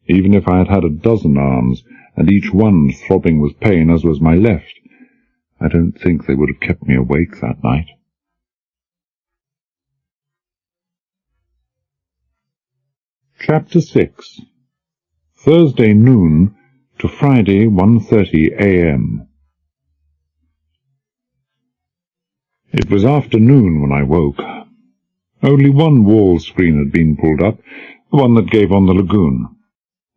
Even if I had had a dozen arms, and each one throbbing with pain as was my left, I don't think they would have kept me awake that night. Chapter 6. Thursday noon to Friday 1:30 a.m. It was afternoon when I woke. Only one wall screen had been pulled up, the one that gave on the lagoon.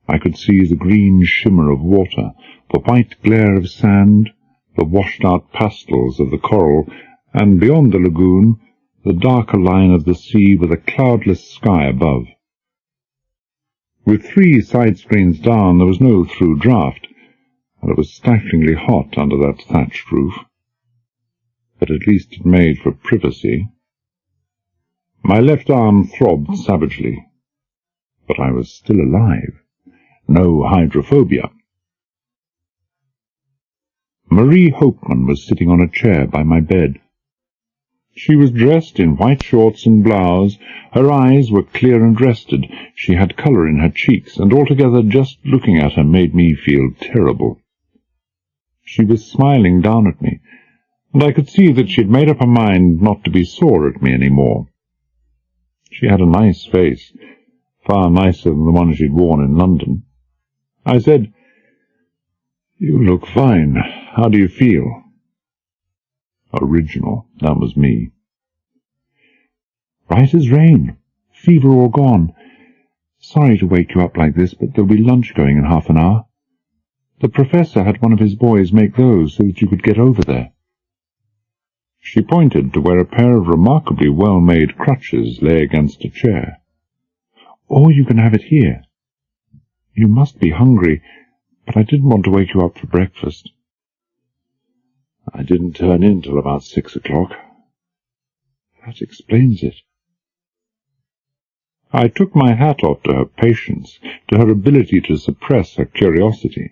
I could see the green shimmer of water, the white glare of sand, the washed-out pastels of the coral, and beyond the lagoon, the darker line of the sea with a cloudless sky above. With 3 side screens down, there was no through draught, and it was stiflingly hot under that thatched roof. But at least it made for privacy. My left arm throbbed savagely, but I was still alive. No hydrophobia. Marie Hopeman was sitting on a chair by my bed. She was dressed in white shorts and blouse. Her eyes were clear and rested. She had colour in her cheeks, and altogether just looking at her made me feel terrible. She was smiling down at me, and I could see that she had made up her mind not to be sore at me any more. She had a nice face, far nicer than the one she'd worn in London. I said, "You look fine. How do you feel?" Original, that was me. "Right as rain. Fever all gone. Sorry to wake you up like this, but there'll be lunch going in half an hour. The professor had one of his boys make those so that you could get over there." She pointed to where a pair of remarkably well-made crutches lay against a chair. "Or you can have it here. You must be hungry, but I didn't want to wake you up for breakfast." "I didn't turn in till about 6 o'clock. "That explains it." I took my hat off to her patience, to her ability to suppress her curiosity.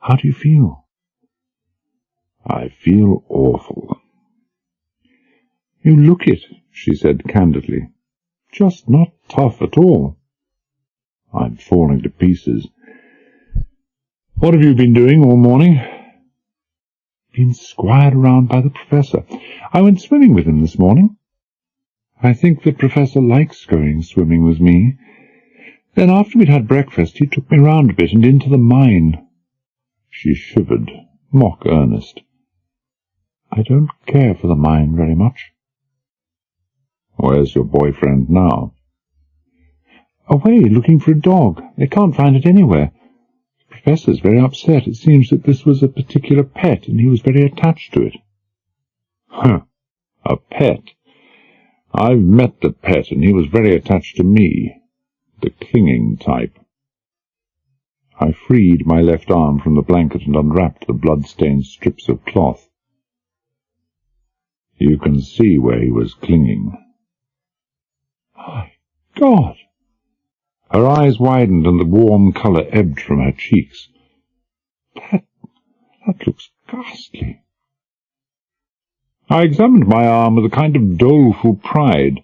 "How do you feel?" "I feel awful." "You look it," she said candidly. "Just not tough at all." "I'm falling to pieces." "What have you been doing all morning?" "Been squired around by the professor. I went swimming with him this morning. I think the professor likes going swimming with me. Then after we'd had breakfast he took me round a bit and into the mine." She shivered, mock earnest. "I don't care for the mine very much." "Where's your boyfriend now?" "Away, looking for a dog. They can't find it anywhere. The professor's very upset. It seems that this was a particular pet, and he was very attached to it." "Huh, a pet. I've met the pet, and he was very attached to me. The clinging type." I freed my left arm from the blanket and unwrapped the blood-stained strips of cloth. "You can see where he was clinging." "My God!" Her eyes widened and the warm colour ebbed from her cheeks. That looks ghastly." I examined my arm with a kind of doleful pride,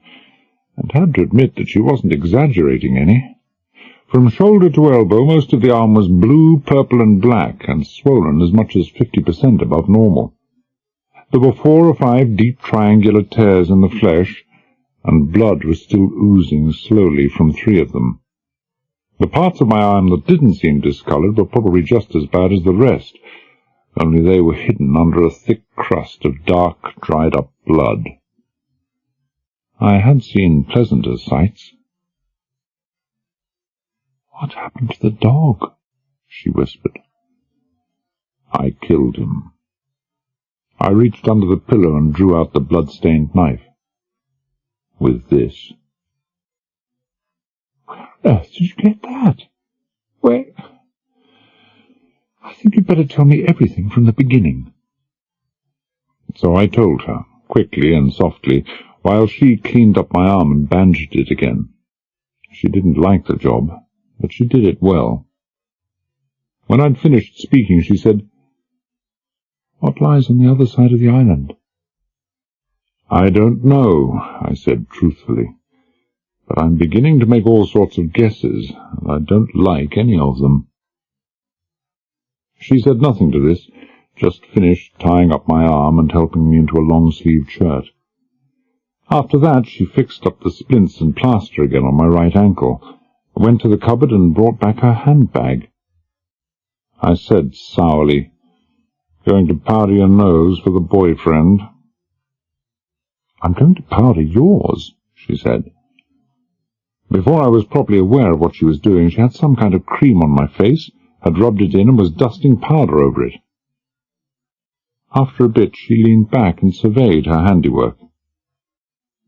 and had to admit that she wasn't exaggerating any. From shoulder to elbow, most of the arm was blue, purple, and black, and swollen as much as 50% above normal. There were 4 or 5 deep triangular tears in the flesh, and blood was still oozing slowly from 3 of them. The parts of my arm that didn't seem discoloured were probably just as bad as the rest, only they were hidden under a thick crust of dark, dried-up blood. I had seen pleasanter sights. "What happened to the dog?" she whispered. "I killed him." I reached under the pillow and drew out the blood-stained knife. "With this." "Where on earth did you get that? Where—" "I think you'd better tell me everything from the beginning." So I told her, quickly and softly, while she cleaned up my arm and bandaged it again. She didn't like the job, but she did it well. When I'd finished speaking, she said, "What lies on the other side of the island?" "I don't know," I said truthfully, "but I'm beginning to make all sorts of guesses, and I don't like any of them." She said nothing to this, just finished tying up my arm and helping me into a long-sleeved shirt. After that she fixed up the splints and plaster again on my right ankle, went to the cupboard and brought back her handbag. I said sourly, "Going to powder your nose for the boyfriend?" "I'm going to powder yours," she said. Before I was properly aware of what she was doing, she had some kind of cream on my face, had rubbed it in and was dusting powder over it. After a bit she leaned back and surveyed her handiwork.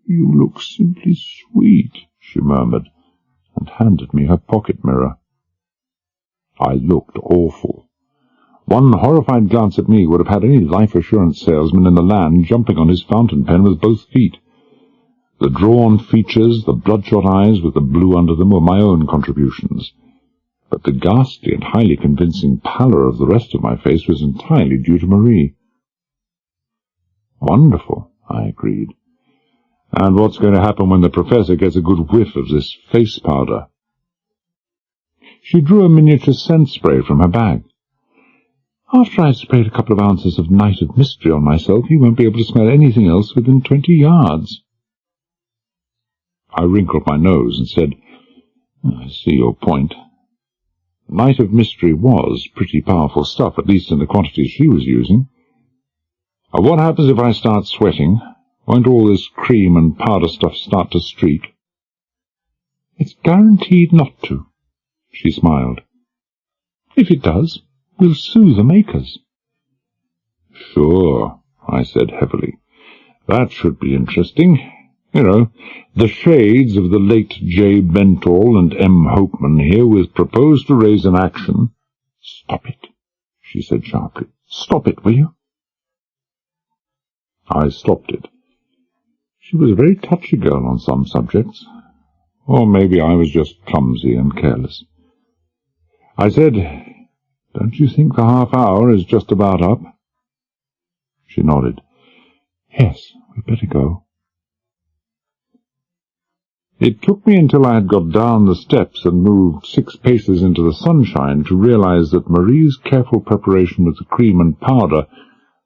"You look simply sweet," she murmured, and handed me her pocket mirror. I looked awful. One horrified glance at me would have had any life assurance salesman in the land jumping on his fountain pen with both feet. The drawn features, the bloodshot eyes with the blue under them were my own contributions, but the ghastly and highly convincing pallor of the rest of my face was entirely due to Marie. Wonderful, I agreed. And what's going to happen when the professor gets a good whiff of this face powder? She drew a miniature scent spray from her bag. After I'd sprayed a couple of ounces of Night of Mystery on myself, you won't be able to smell anything else within 20 yards. I wrinkled my nose and said, I see your point. Night of Mystery was pretty powerful stuff, at least in the quantities she was using. What happens if I start sweating? Won't all this cream and powder stuff start to streak? It's guaranteed not to, she smiled. If it does, we'll sue the makers. Sure, I said heavily. That should be interesting. You know, the shades of the late J. Bentall and M. Hopeman herewith propose to raise an action. Stop it, she said sharply. Stop it, will you? I stopped it. She was a very touchy girl on some subjects. Or maybe I was just clumsy and careless. I said, Don't you think the half hour is just about up? She nodded. Yes, we'd better go. It took me until I had got down the steps and moved 6 paces into the sunshine to realize that Marie's careful preparation with the cream and powder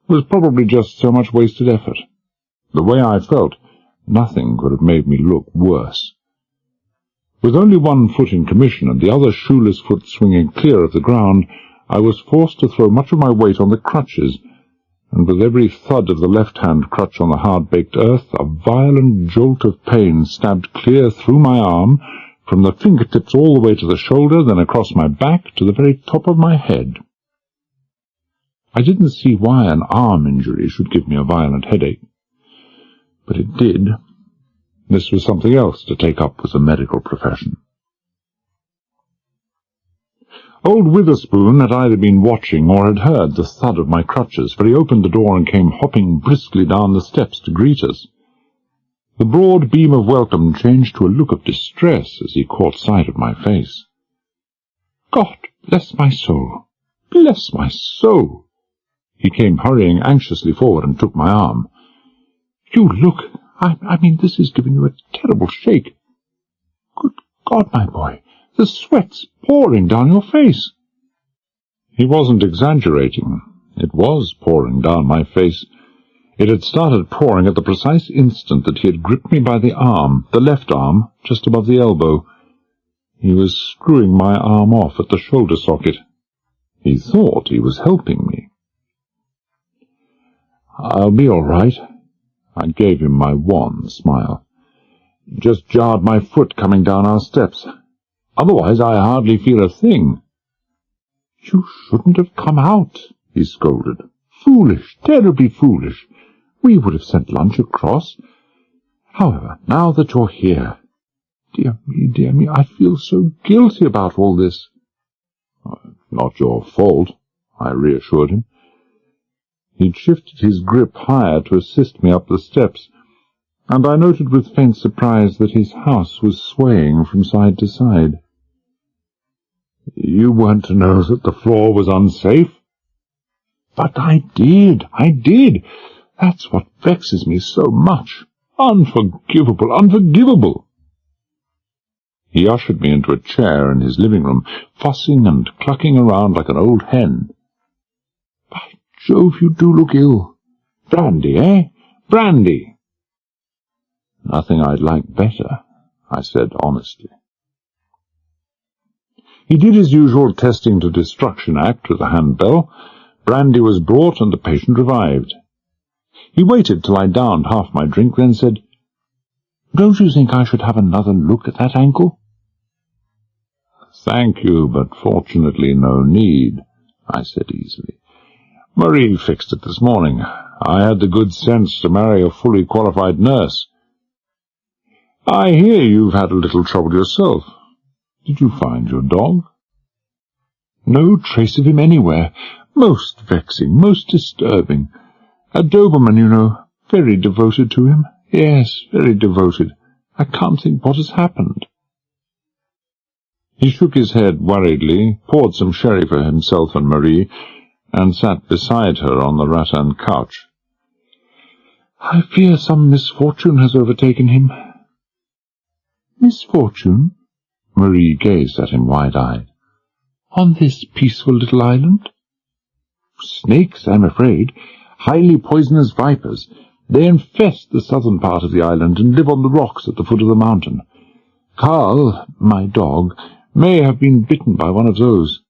was probably just so much wasted effort. The way I felt, nothing could have made me look worse. With only one foot in commission and the other shoeless foot swinging clear of the ground, I was forced to throw much of my weight on the crutches, and with every thud of the left-hand crutch on the hard-baked earth, a violent jolt of pain stabbed clear through my arm, from the fingertips all the way to the shoulder, then across my back to the very top of my head. I didn't see why an arm injury should give me a violent headache, but it did. This was something else to take up with the medical profession. Old Witherspoon had either been watching or had heard the thud of my crutches, for he opened the door and came hopping briskly down the steps to greet us. The broad beam of welcome changed to a look of distress as he caught sight of my face. God bless my soul! Bless my soul! He came hurrying anxiously forward and took my arm. You look, I mean, this has given you a terrible shake. Good God, my boy, the sweat's pouring down your face. He wasn't exaggerating. It was pouring down my face. It had started pouring at the precise instant that he had gripped me by the arm, the left arm, just above the elbow. He was screwing my arm off at the shoulder socket. He thought he was helping me. I'll be all right. I gave him my wan smile. Just jarred my foot coming down our steps. Otherwise I hardly feel a thing. You shouldn't have come out, he scolded. Foolish, terribly foolish. We would have sent lunch across. However, now that you're here, dear me, I feel so guilty about all this. Not your fault, I reassured him. He'd shifted his grip higher to assist me up the steps, and I noted with faint surprise that his house was swaying from side to side. You weren't to know that the floor was unsafe? But I did. That's what vexes me so much. Unforgivable, unforgivable. He ushered me into a chair in his living room, fussing and clucking around like an old hen. By Jove, you do look ill. Brandy, eh? Brandy. Nothing I'd like better, I said honestly. He did his usual testing to destruction act with a handbell. Brandy was brought and the patient revived. He waited till I downed half my drink, then said, Don't you think I should have another look at that ankle? Thank you, but fortunately no need, I said easily. Marie fixed it this morning. I had the good sense to marry a fully qualified nurse. I hear you've had a little trouble yourself. Did you find your dog? No trace of him anywhere. Most vexing, most disturbing. A Doberman, you know, very devoted to him. Yes, very devoted. I can't think what has happened. He shook his head worriedly, poured some sherry for himself and Marie, and sat beside her on the rattan couch. I fear some misfortune has overtaken him. Misfortune? Marie gazed at him wide-eyed. On this peaceful little island? Snakes, I'm afraid. Highly poisonous vipers. They infest the southern part of the island and live on the rocks at the foot of the mountain. Carl, my dog, may have been bitten by one of those.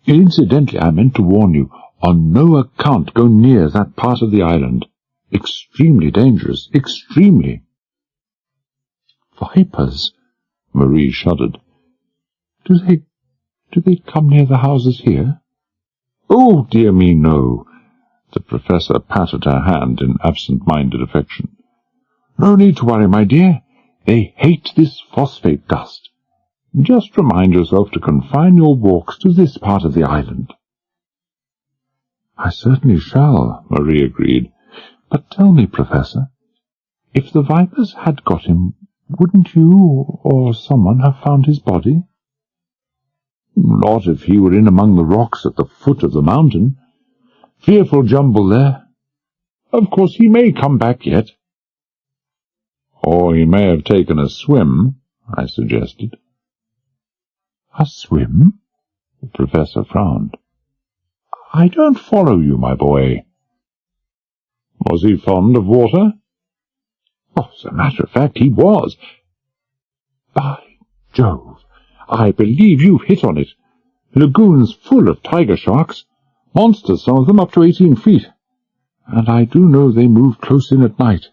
Incidentally, I meant to warn you, on no account go near that part of the island. Extremely dangerous, extremely. Vipers? Marie shuddered. Do they come near the houses here? Oh, dear me, no. The Professor patted her hand in absent-minded affection. No need to worry, my dear. They hate this phosphate dust. Just remind yourself to confine your walks to this part of the island. I certainly shall, Marie agreed. But tell me, Professor, if the vipers had got him, wouldn't you or someone have found his body? Not if he were in among the rocks at the foot of the mountain. Fearful jumble there. Of course, he may come back yet. Or he may have taken a swim, I suggested. A swim? The Professor frowned. I don't follow you, my boy. Was he fond of water? Oh, as a matter of fact, he was. By Jove, I believe you've hit on it. Lagoons full of tiger sharks. Monsters, some of them up to 18 feet. And I do know they move close in at night.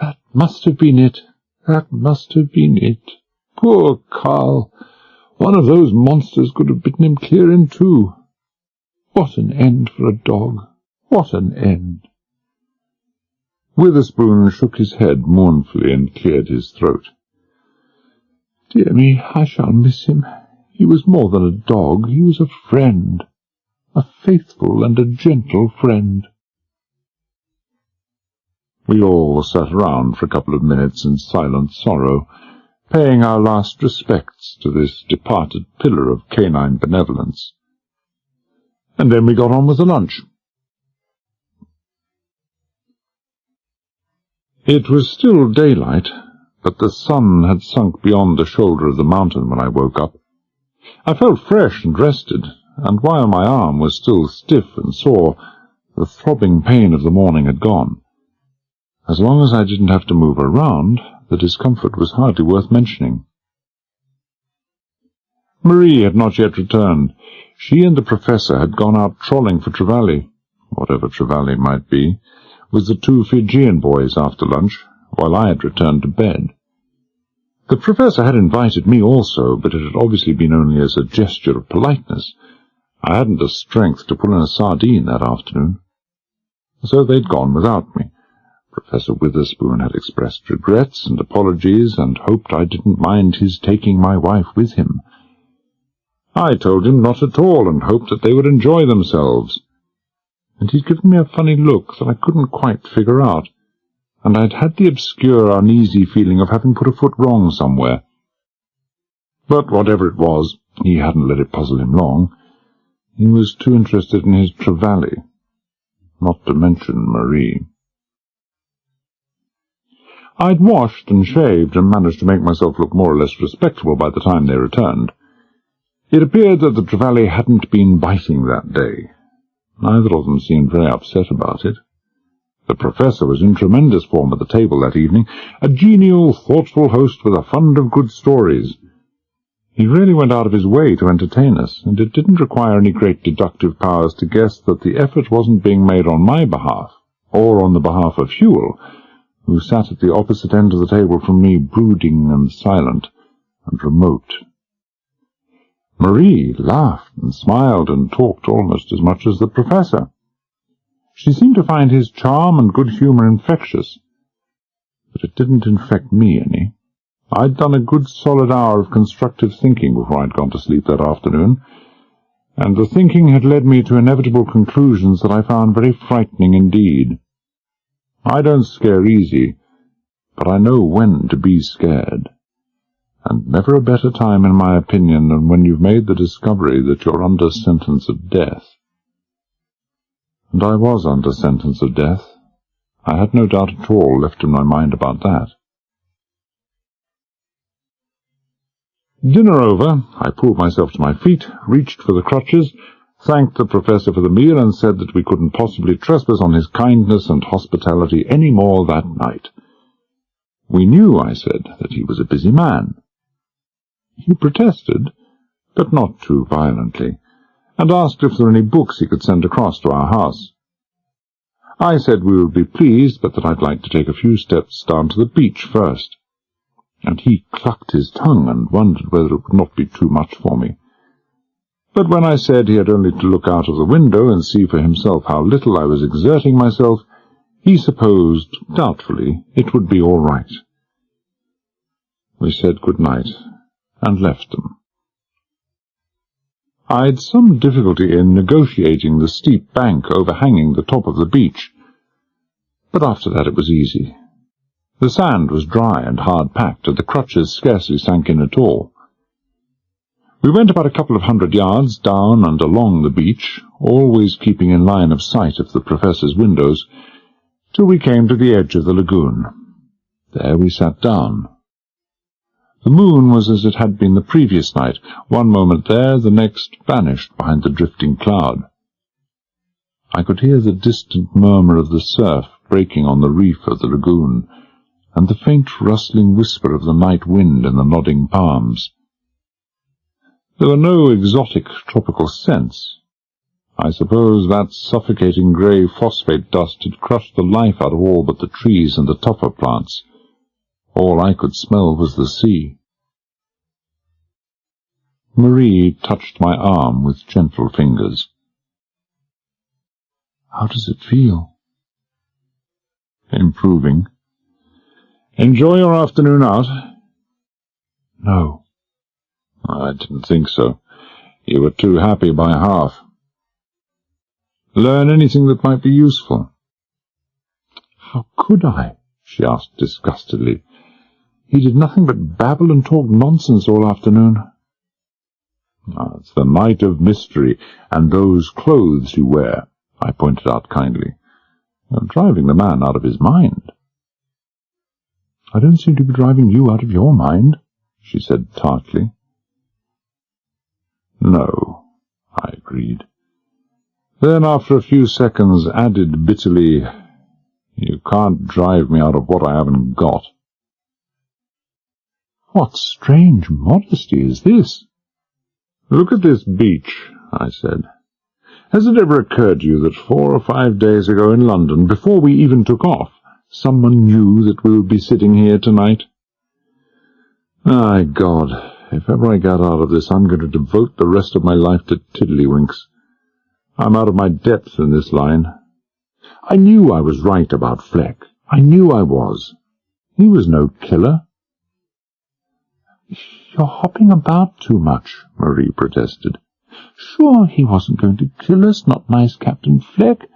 That must have been it. That must have been it. Poor Carl. One of those monsters could have bitten him clear in two. What an end for a dog. What an end. Witherspoon shook his head mournfully and cleared his throat. Dear me, I shall miss him. He was more than a dog. He was a friend. A faithful and a gentle friend. We all sat around for a couple of minutes in silent sorrow, paying our last respects to this departed pillar of canine benevolence. And then we got on with the lunch. It was still daylight, but the sun had sunk beyond the shoulder of the mountain when I woke up. I felt fresh and rested, and while my arm was still stiff and sore, the throbbing pain of the morning had gone. As long as I didn't have to move around, the discomfort was hardly worth mentioning. Marie had not yet returned. She and the Professor had gone out trolling for trevally, whatever trevally might be, with the two Fijian boys after lunch, while I had returned to bed. The Professor had invited me also, but it had obviously been only as a gesture of politeness. I hadn't the strength to pull in a sardine that afternoon. So they'd gone without me. Professor Witherspoon had expressed regrets and apologies, and hoped I didn't mind his taking my wife with him. I told him not at all, and hoped that they would enjoy themselves. And he'd given me a funny look that I couldn't quite figure out, and I'd had the obscure, uneasy feeling of having put a foot wrong somewhere. But whatever it was, he hadn't let it puzzle him long. He was too interested in his trevally, not to mention Marie. I'd washed and shaved and managed to make myself look more or less respectable by the time they returned. It appeared that the trevally hadn't been biting that day. Neither of them seemed very upset about it. The Professor was in tremendous form at the table that evening, a genial, thoughtful host with a fund of good stories. He really went out of his way to entertain us, and it didn't require any great deductive powers to guess that the effort wasn't being made on my behalf, or on the behalf of Hewell, who sat at the opposite end of the table from me, brooding and silent and remote. Marie laughed and smiled and talked almost as much as the Professor. She seemed to find his charm and good humour infectious, but it didn't infect me any. I'd done a good solid hour of constructive thinking before I'd gone to sleep that afternoon, and the thinking had led me to inevitable conclusions that I found very frightening indeed. I don't scare easy, but I know when to be scared. And never a better time, in my opinion, than when you've made the discovery that you're under sentence of death. And I was under sentence of death. I had no doubt at all left in my mind about that. Dinner over, I pulled myself to my feet, reached for the crutches, thanked the professor for the meal, and said that we couldn't possibly trespass on his kindness and hospitality any more that night. We knew, I said, that he was a busy man. He protested, but not too violently, and asked if there were any books he could send across to our house. I said we would be pleased, but that I'd like to take a few steps down to the beach first, and he clucked his tongue and wondered whether it would not be too much for me. But when I said he had only to look out of the window and see for himself how little I was exerting myself, he supposed, doubtfully, it would be all right. We said good night, and left them. I'd some difficulty in negotiating the steep bank overhanging the top of the beach, but after that it was easy. The sand was dry and hard-packed, and the crutches scarcely sank in at all. We went about a couple of 100 yards down and along the beach, always keeping in line of sight of the professor's windows, till we came to the edge of the lagoon. There we sat down. The moon was as it had been the previous night, one moment there, the next vanished behind the drifting cloud. I could hear the distant murmur of the surf breaking on the reef of the lagoon, and the faint rustling whisper of the night wind in the nodding palms. There were no exotic tropical scents. I suppose that suffocating grey phosphate dust had crushed the life out of all but the trees and the tougher plants. All I could smell was the sea. Marie touched my arm with gentle fingers. "How does it feel?" "Improving." "Enjoy your afternoon out?" "No." "I didn't think so. You were too happy by half." "Learn anything that might be useful?" "How could I?" she asked disgustedly. "He did nothing but babble and talk nonsense all afternoon." "It's the night of mystery, and those clothes you wear," I pointed out kindly. "You're driving the man out of his mind." "I don't seem to be driving you out of your mind," she said tartly. "No," I agreed. Then, after a few seconds, added bitterly, "You can't drive me out of what I haven't got." "What strange modesty is this?" "Look at this beach," I said. "Has it ever occurred to you that 4 or 5 days ago in London, before we even took off, someone knew that we would be sitting here tonight? My God, if ever I get out of this, I'm going to devote the rest of my life to tiddlywinks. I'm out of my depth in this line. I knew I was right about Fleck. I knew I was. He was no killer." "You're hopping about too much," Marie protested. "Sure, he wasn't going to kill us, not nice Captain Fleck.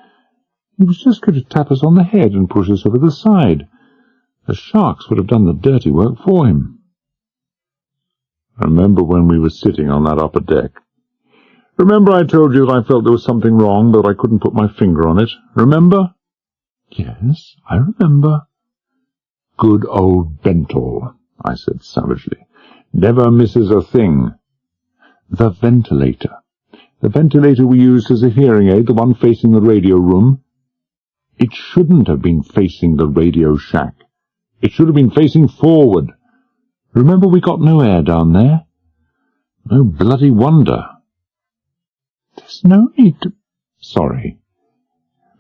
He was just going to tap us on the head and push us over the side. The sharks would have done the dirty work for him." "Remember when we were sitting on that upper deck? Remember I told you that I felt there was something wrong, but I couldn't put my finger on it? Remember?" "Yes, I remember." "Good old Bentall," I said savagely. "Never misses a thing." "The ventilator. The ventilator we used as a hearing aid, the one facing the radio room. It shouldn't have been facing the radio shack. It should have been facing forward. Remember we got no air down there? No bloody wonder." "There's no need to—" "Sorry.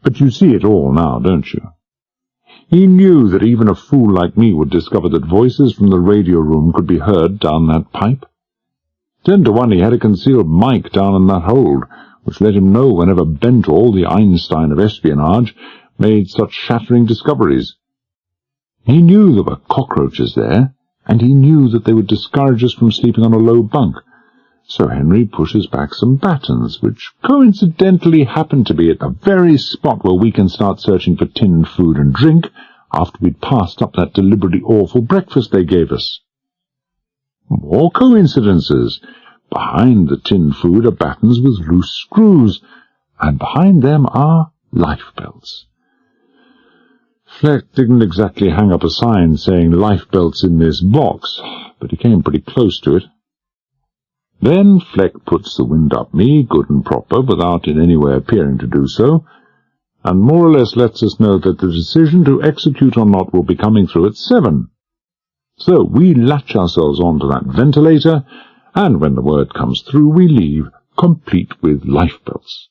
But you see it all now, don't you? He knew that even a fool like me would discover that voices from the radio room could be heard down that pipe. 10 to 1 he had a concealed mic down in that hold, which let him know whenever Bentall, the Einstein of espionage, made such shattering discoveries. He knew there were cockroaches there, and he knew that they would discourage us from sleeping on a low bunk. So Henry pushes back some battens, which coincidentally happened to be at the very spot where we can start searching for tinned food and drink after we'd passed up that deliberately awful breakfast they gave us. More coincidences. Behind the tinned food are battens with loose screws, and behind them are life belts. Fleck didn't exactly hang up a sign saying lifebelts in this box, but he came pretty close to it. Then Fleck puts the wind up me, good and proper, without in any way appearing to do so, and more or less lets us know that the decision to execute or not will be coming through at 7. So we latch ourselves onto that ventilator, and when the word comes through we leave, complete with lifebelts.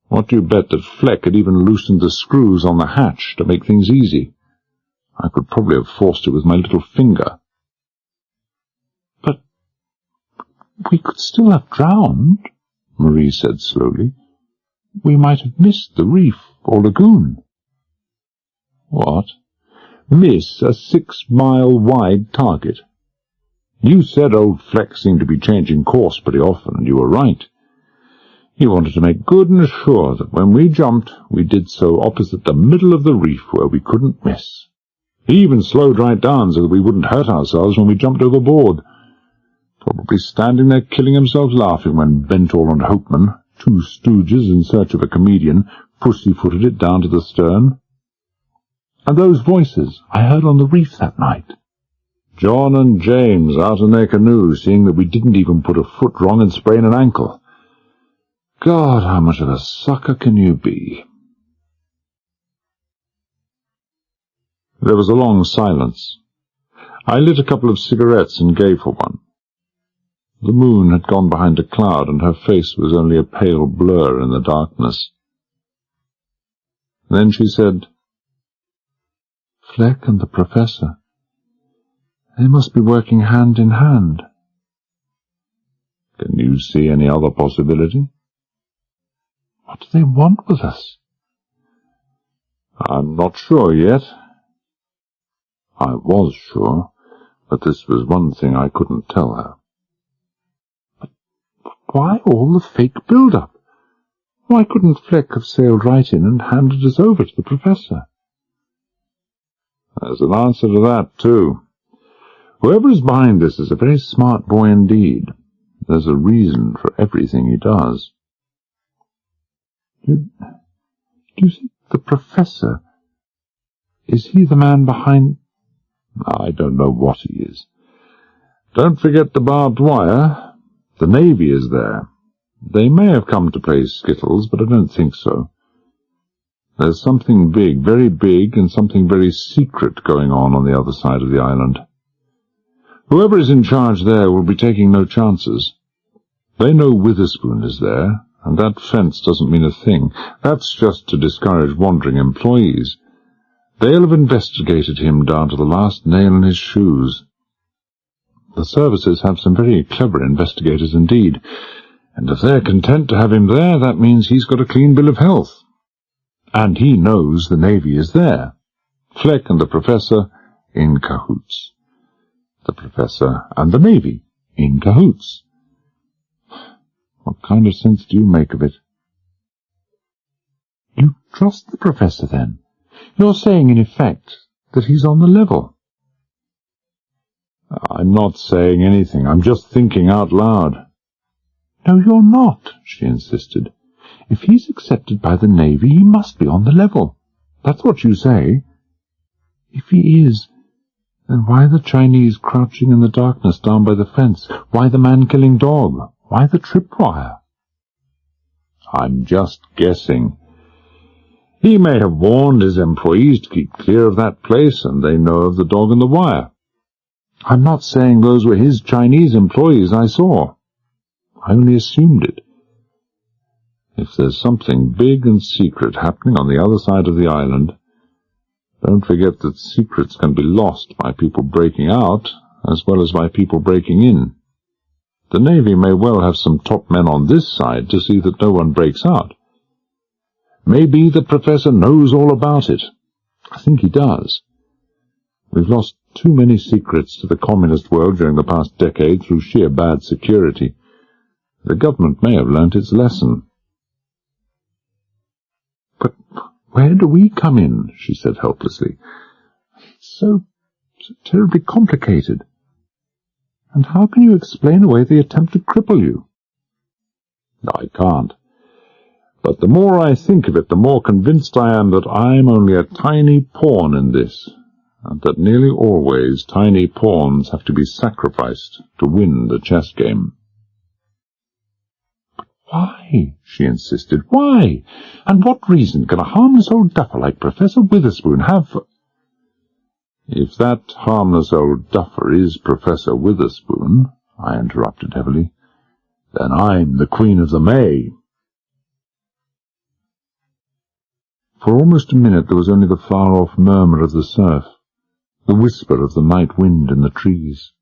What do you bet that Fleck had even loosened the screws on the hatch to make things easy? I could probably have forced it with my little finger. But we could still have drowned, Marie said slowly. We might have missed the reef or lagoon. What? Miss a 6-mile-wide target? You said old Fleck seemed to be changing course pretty often, and you were right. He wanted to make good and sure that when we jumped, we did so opposite the middle of the reef where we couldn't miss. He even slowed right down so that we wouldn't hurt ourselves when we jumped overboard. Probably standing there killing himself laughing when Bentall and Hopeman, 2 stooges in search of a comedian, pussyfooted it down to the stern. And those voices I heard on the reef that night. John and James out in their canoe, seeing that we didn't even put a foot wrong and sprain an ankle. God, how much of a sucker can you be? There was a long silence. I lit a couple of cigarettes and gave her one. The moon had gone behind a cloud, and her face was only a pale blur in the darkness. Then she said, Fleck and the Professor, they must be working hand in hand. Can you see any other possibility? What do they want with us? I'm not sure yet. I was sure, but this was one thing I couldn't tell her. But why all the fake build-up? Why couldn't Fleck have sailed right in and handed us over to the Professor? There's an answer to that, too. Whoever is behind this is a very smart boy indeed. There's a reason for everything he does. Do you think the Professor, is he the man behind? I don't know what he is. Don't forget the barbed wire. The Navy is there. They may have come to play skittles, but I don't think so. There's something big, very big, and something very secret going on the other side of the island. Whoever is in charge there will be taking no chances. They know Witherspoon is there, and that fence doesn't mean a thing. That's just to discourage wandering employees. They'll have investigated him down to the last nail in his shoes. The services have some very clever investigators indeed, and if they're content to have him there, that means he's got a clean bill of health. And he knows the Navy is there. Fleck and the Professor in cahoots. The Professor and the Navy in cahoots. What kind of sense do you make of it? You trust the Professor, then? You're saying, in effect, that he's on the level. I'm not saying anything. I'm just thinking out loud. No, you're not, she insisted. If he's accepted by the Navy, he must be on the level. That's what you say. If he is, then why the Chinese crouching in the darkness down by the fence? Why the man-killing dog? Why the tripwire? I'm just guessing. He may have warned his employees to keep clear of that place, and they know of the dog and the wire. I'm not saying those were his Chinese employees I saw. I only assumed it. If there's something big and secret happening on the other side of the island, don't forget that secrets can be lost by people breaking out, as well as by people breaking in. The Navy may well have some top men on this side to see that no one breaks out. Maybe the Professor knows all about it. I think he does. We've lost too many secrets to the communist world during the past decade through sheer bad security. The government may have learnt its lesson. But where do we come in? She said helplessly. It's so terribly complicated. And how can you explain away the attempt to cripple you? I can't. But the more I think of it, the more convinced I am that I'm only a tiny pawn in this, and that nearly always tiny pawns have to be sacrificed to win the chess game. But why? She insisted. Why? And what reason can a harmless old duffer like Professor Witherspoon have for— If that harmless old duffer is Professor Witherspoon, I interrupted heavily, then I'm the Queen of the May. For almost a minute there was only the far-off murmur of the surf, the whisper of the night wind in the trees.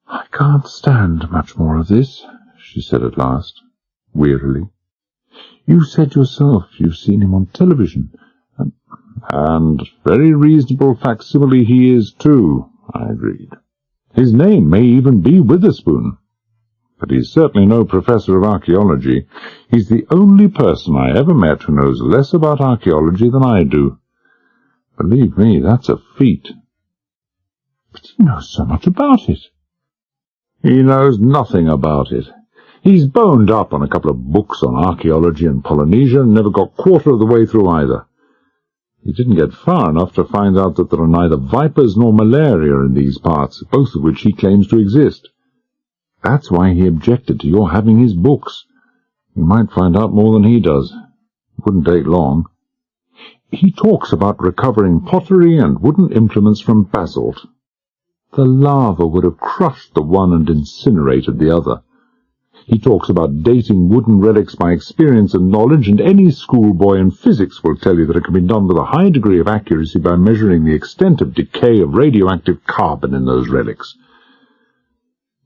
I can't stand much more of this, she said at last, wearily. You said yourself you've seen him on television, and very reasonable facsimile he is, too, I agreed. His name may even be Witherspoon. But he's certainly no professor of archaeology. He's the only person I ever met who knows less about archaeology than I do. Believe me, that's a feat. But he knows so much about it. He knows nothing about it. He's boned up on a couple of books on archaeology and Polynesia and never got quarter of the way through either. He didn't get far enough to find out that there are neither vipers nor malaria in these parts, both of which he claims to exist. That's why he objected to your having his books. You might find out more than he does. It wouldn't take long. He talks about recovering pottery and wooden implements from basalt. The lava would have crushed the one and incinerated the other. He talks about dating wooden relics by experience and knowledge, and any schoolboy in physics will tell you that it can be done with a high degree of accuracy by measuring the extent of decay of radioactive carbon in those relics.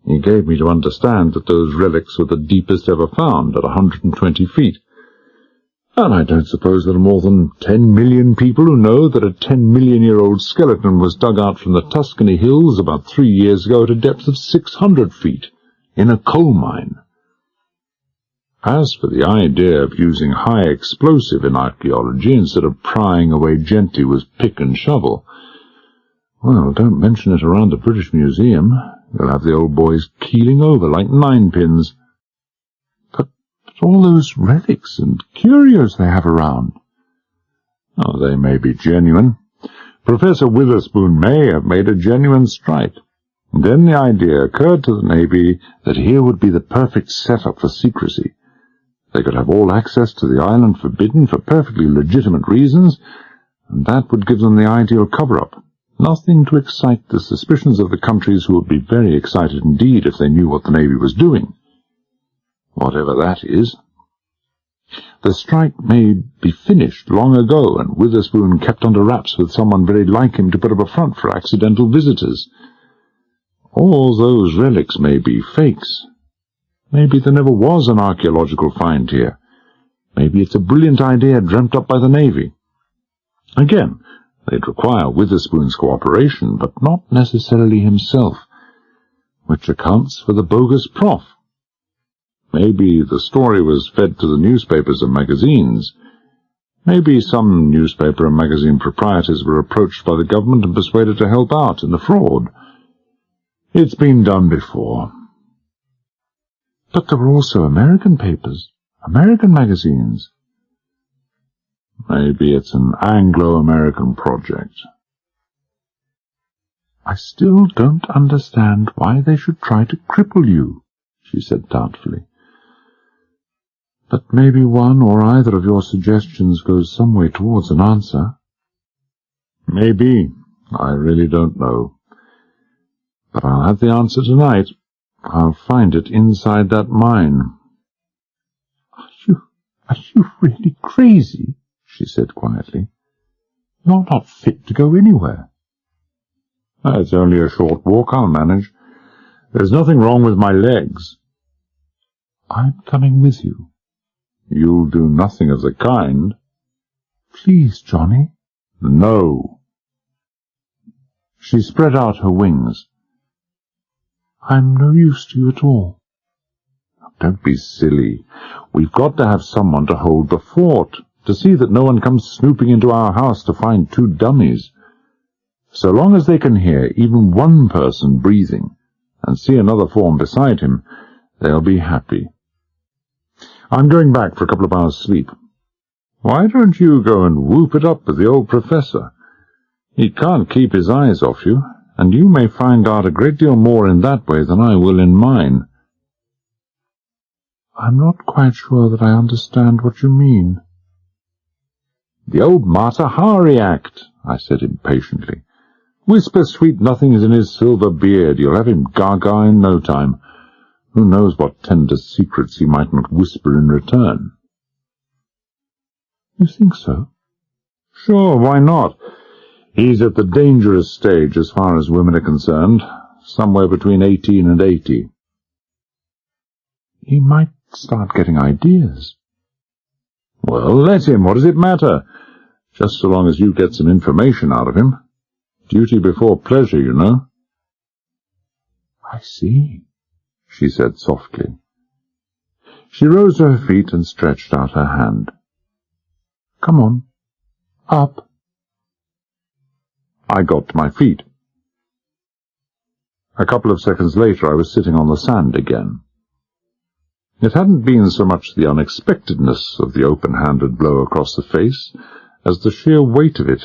He gave me to understand that those relics were the deepest ever found, at 120 feet. And I don't suppose there are more than 10 million people who know that a 10-million-year-old skeleton was dug out from the Tuscany hills about 3 years ago at a depth of 600 feet, in a coal mine. As for the idea of using high explosive in archaeology instead of prying away gently with pick and shovel, well, don't mention it around the British Museum. You'll have the old boys keeling over like ninepins. But all those relics and curios they have around. Oh, they may be genuine. Professor Witherspoon may have made a genuine strike. And then the idea occurred to the Navy that here would be the perfect setup for secrecy. They could have all access to the island forbidden for perfectly legitimate reasons, and that would give them the ideal cover-up. Nothing to excite the suspicions of the countries who would be very excited indeed if they knew what the Navy was doing. Whatever that is. The strike may be finished long ago, and Witherspoon kept under wraps with someone very like him to put up a front for accidental visitors. All those relics may be fakes. Maybe there never was an archaeological find here. Maybe it's a brilliant idea dreamt up by the Navy. Again, they'd require Witherspoon's cooperation, but not necessarily himself, which accounts for the bogus prof. Maybe the story was fed to the newspapers and magazines. Maybe some newspaper and magazine proprietors were approached by the government and persuaded to help out in the fraud. It's been done before. But there were also American papers, American magazines. Maybe it's an Anglo-American project. I still don't understand why they should try to cripple you, she said doubtfully. But maybe one or either of your suggestions goes some way towards an answer. Maybe. I really don't know. But I'll have the answer tonight. I'll find it inside that mine. Are you really crazy? She said quietly. You're not fit to go anywhere. It's only a short walk, I'll manage. There's nothing wrong with my legs. I'm coming with you. You'll do nothing of the kind. Please, Johnny. No. She spread out her wings. I'm no use to you at all. Don't be silly. We've got to have someone to hold the fort, to see that no one comes snooping into our house to find two dummies. So long as they can hear even one person breathing and see another form beside him, they'll be happy. I'm going back for a couple of hours' sleep. Why don't you go and whoop it up with the old professor? He can't keep his eyes off you, and you may find out a great deal more in that way than I will in mine. I'm not quite sure that I understand what you mean. The old Mata Hari act, I said impatiently. Whisper sweet nothings in his silver beard. You'll have him gaga in no time. Who knows what tender secrets he might not whisper in return? You think so? Sure, why not? He's at the dangerous stage as far as women are concerned, somewhere between 18 and 80. He might start getting ideas. Well, let him. What does it matter? Just so long as you get some information out of him. Duty before pleasure, you know. I see, she said softly. She rose to her feet and stretched out her hand. Come on, up. I got to my feet. A couple of seconds later I was sitting on the sand again. It hadn't been so much the unexpectedness of the open-handed blow across the face as the sheer weight of it.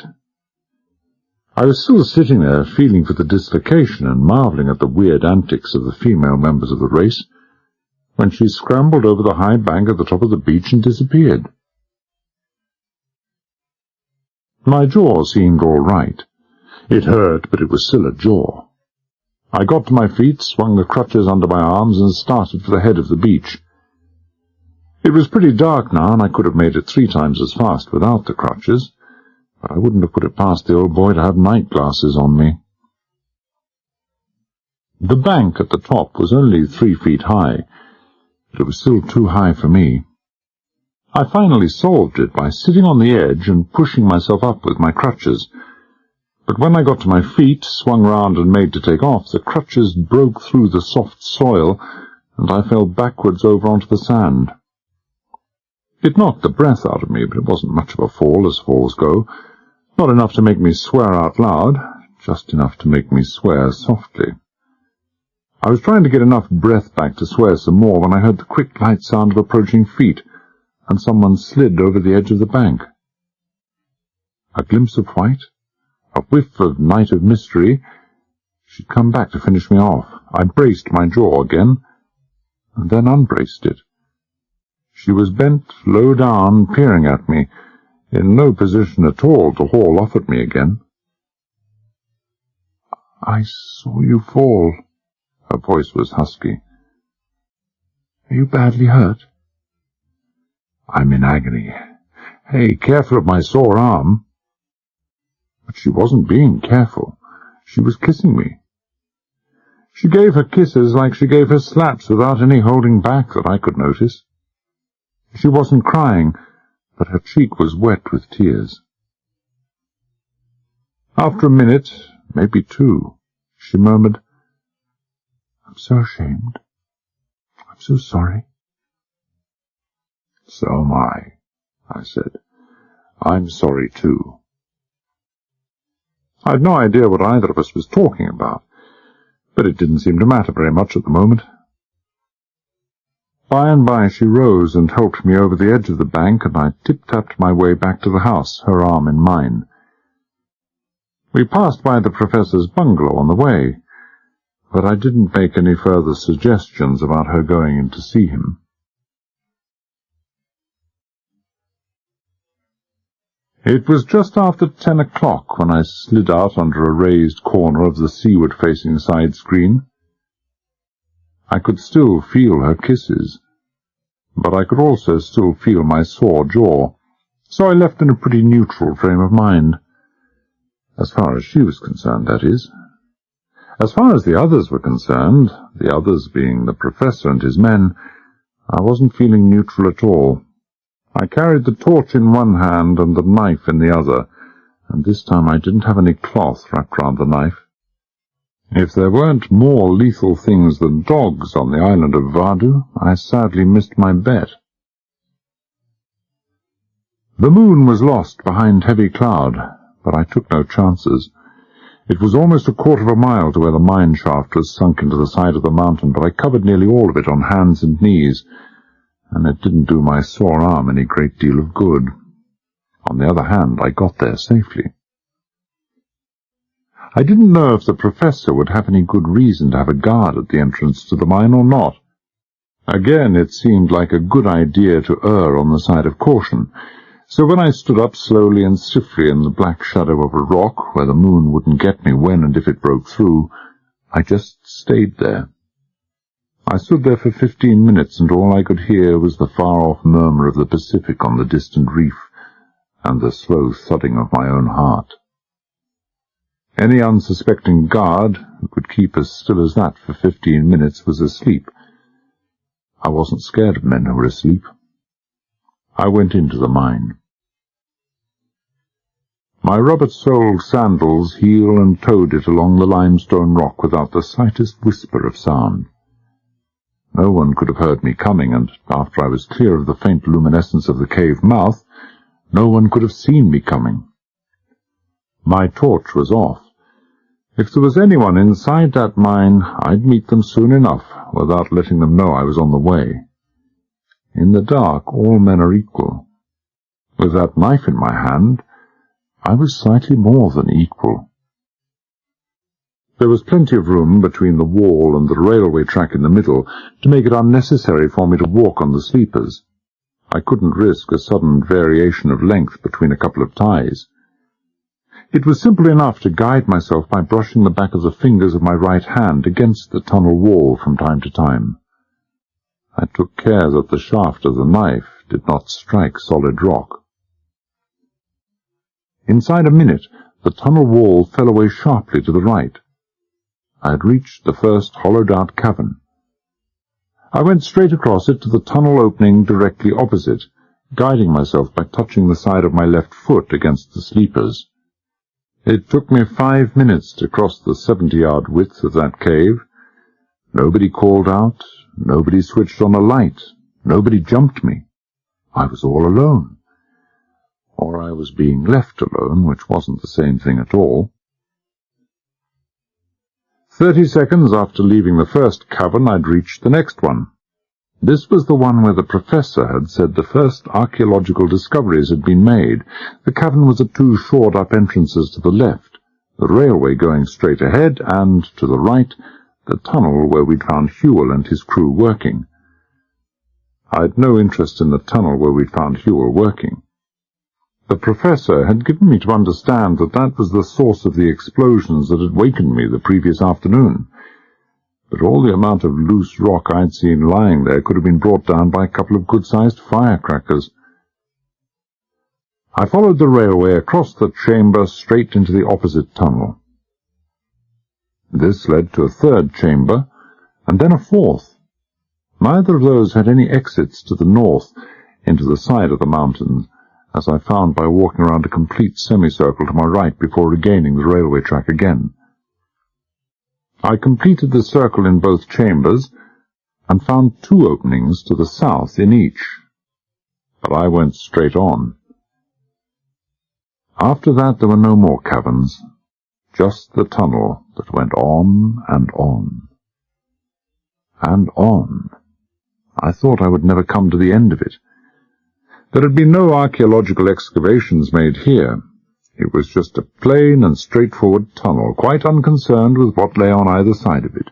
I was still sitting there, feeling for the dislocation and marvelling at the weird antics of the female members of the race, when she scrambled over the high bank at the top of the beach and disappeared. My jaw seemed all right. It hurt, but it was still a jaw. I got to my feet, swung the crutches under my arms, and started for the head of the beach. It was pretty dark now, and I could have made it 3 times as fast without the crutches, but I wouldn't have put it past the old boy to have night glasses on me. The bank at the top was only 3 feet high, but it was still too high for me. I finally solved it by sitting on the edge and pushing myself up with my crutches, but when I got to my feet, swung round and made to take off, the crutches broke through the soft soil, and I fell backwards over onto the sand. It knocked the breath out of me, but it wasn't much of a fall as falls go. Not enough to make me swear out loud, just enough to make me swear softly. I was trying to get enough breath back to swear some more when I heard the quick, light sound of approaching feet, and someone slid over the edge of the bank. A glimpse of white, a whiff of night of mystery. She'd come back to finish me off. I braced my jaw again, and then unbraced it. She was bent low down, peering at me, in no position at all to haul off at me again. I saw you fall. Her voice was husky. Are you badly hurt? I'm in agony. Hey, careful of my sore arm. But she wasn't being careful. She was kissing me. She gave her kisses like she gave her slaps without any holding back that I could notice. She wasn't crying, but her cheek was wet with tears. After a minute, maybe 2, she murmured, I'm so ashamed. I'm so sorry. So am I said. I'm sorry too. I'd no idea what either of us was talking about, but it didn't seem to matter very much at the moment. By and by she rose and helped me over the edge of the bank, and I tip-tapped my way back to the house, her arm in mine. We passed by the professor's bungalow on the way, but I didn't make any further suggestions about her going in to see him. It was just after 10 o'clock when I slid out under a raised corner of the seaward-facing side screen. I could still feel her kisses, but I could also still feel my sore jaw, so I left in a pretty neutral frame of mind. As far as she was concerned, that is. As far as the others were concerned, the others being the professor and his men, I wasn't feeling neutral at all. I carried the torch in one hand and the knife in the other, and this time I didn't have any cloth wrapped round the knife. If there weren't more lethal things than dogs on the island of Vadu, I sadly missed my bet. The moon was lost behind heavy cloud, but I took no chances. It was almost a quarter of a mile to where the mine shaft was sunk into the side of the mountain, but I covered nearly all of it on hands and knees, and it didn't do my sore arm any great deal of good. On the other hand, I got there safely. I didn't know if the professor would have any good reason to have a guard at the entrance to the mine or not. Again, it seemed like a good idea to err on the side of caution, so when I stood up slowly and stiffly in the black shadow of a rock, where the moon wouldn't get me when and if it broke through, I just stayed there. I stood there for 15 minutes, and all I could hear was the far-off murmur of the Pacific on the distant reef, and the slow thudding of my own heart. Any unsuspecting guard who could keep as still as that for 15 minutes was asleep. I wasn't scared of men who were asleep. I went into the mine. My rubber-soled sandals heel and toed it along the limestone rock without the slightest whisper of sound. No one could have heard me coming, and after I was clear of the faint luminescence of the cave mouth, no one could have seen me coming. My torch was off. If there was anyone inside that mine, I'd meet them soon enough, without letting them know I was on the way. In the dark, all men are equal. With that knife in my hand, I was slightly more than equal. There was plenty of room between the wall and the railway track in the middle to make it unnecessary for me to walk on the sleepers. I couldn't risk a sudden variation of length between a couple of ties. It was simple enough to guide myself by brushing the back of the fingers of my right hand against the tunnel wall from time to time. I took care that the shaft of the knife did not strike solid rock. Inside a minute, the tunnel wall fell away sharply to the right. I had reached the first hollowed-out cavern. I went straight across it to the tunnel opening directly opposite, guiding myself by touching the side of my left foot against the sleepers. It took me 5 minutes to cross the 70-yard width of that cave. Nobody called out, nobody switched on a light, nobody jumped me. I was all alone. Or I was being left alone, which wasn't the same thing at all. 30 seconds after leaving the first cavern, I'd reached the next one. This was the one where the professor had said the first archaeological discoveries had been made. The cavern was at 2 shored-up entrances to the left, the railway going straight ahead, and, to the right, the tunnel where we'd found Hewell and his crew working. I'd no interest in the tunnel where we'd found Hewell working. The professor had given me to understand that that was the source of the explosions that had wakened me the previous afternoon. But all the amount of loose rock I'd seen lying there could have been brought down by a couple of good-sized firecrackers. I followed the railway across the chamber straight into the opposite tunnel. This led to a third chamber, and then a fourth. Neither of those had any exits to the north, into the side of the mountain, as I found by walking around a complete semicircle to my right before regaining the railway track again. I completed the circle in both chambers, and found 2 openings to the south in each. But I went straight on. After that there were no more caverns, just the tunnel that went on and on. And on. I thought I would never come to the end of it. There had been no archaeological excavations made here. It was just a plain and straightforward tunnel, quite unconcerned with what lay on either side of it.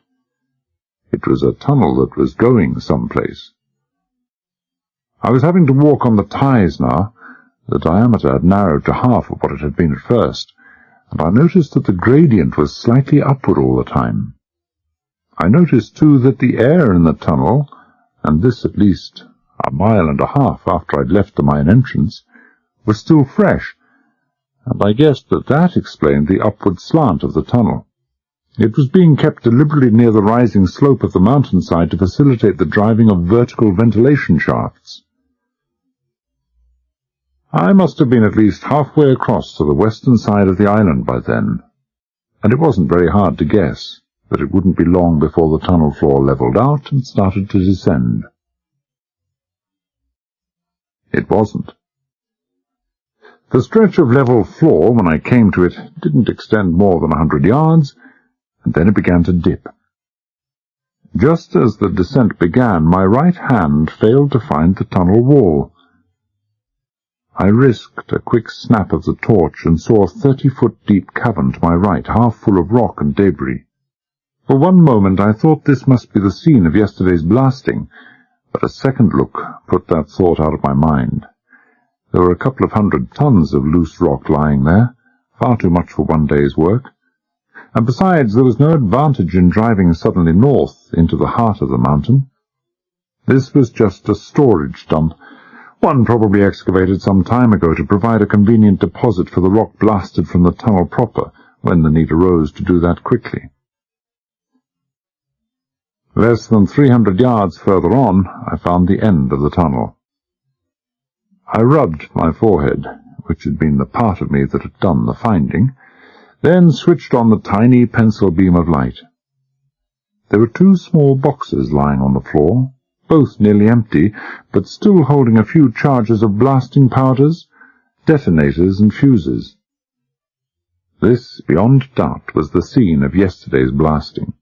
It was a tunnel that was going someplace. I was having to walk on the ties now. The diameter had narrowed to half of what it had been at first, and I noticed that the gradient was slightly upward all the time. I noticed, too, that the air in the tunnel, and this at least a mile and a half after I'd left the mine entrance, was still fresh, and I guessed that that explained the upward slant of the tunnel. It was being kept deliberately near the rising slope of the mountainside to facilitate the driving of vertical ventilation shafts. I must have been at least halfway across to the western side of the island by then, and it wasn't very hard to guess that it wouldn't be long before the tunnel floor levelled out and started to descend. It wasn't. The stretch of level floor, when I came to it, didn't extend more than 100 yards, and then it began to dip. Just as the descent began, my right hand failed to find the tunnel wall. I risked a quick snap of the torch and saw a 30-foot deep cavern to my right, half full of rock and debris. For one moment I thought this must be the scene of yesterday's blasting, but a second look put that thought out of my mind. There were a couple of 100 tons of loose rock lying there, far too much for one day's work, and besides there was no advantage in driving suddenly north into the heart of the mountain. This was just a storage dump, one probably excavated some time ago to provide a convenient deposit for the rock blasted from the tunnel proper, when the need arose to do that quickly. Less than 300 yards further on, I found the end of the tunnel. I rubbed my forehead, which had been the part of me that had done the finding, then switched on the tiny pencil beam of light. There were 2 small boxes lying on the floor, both nearly empty, but still holding a few charges of blasting powders, detonators, and fuses. This, beyond doubt, was the scene of yesterday's blasting.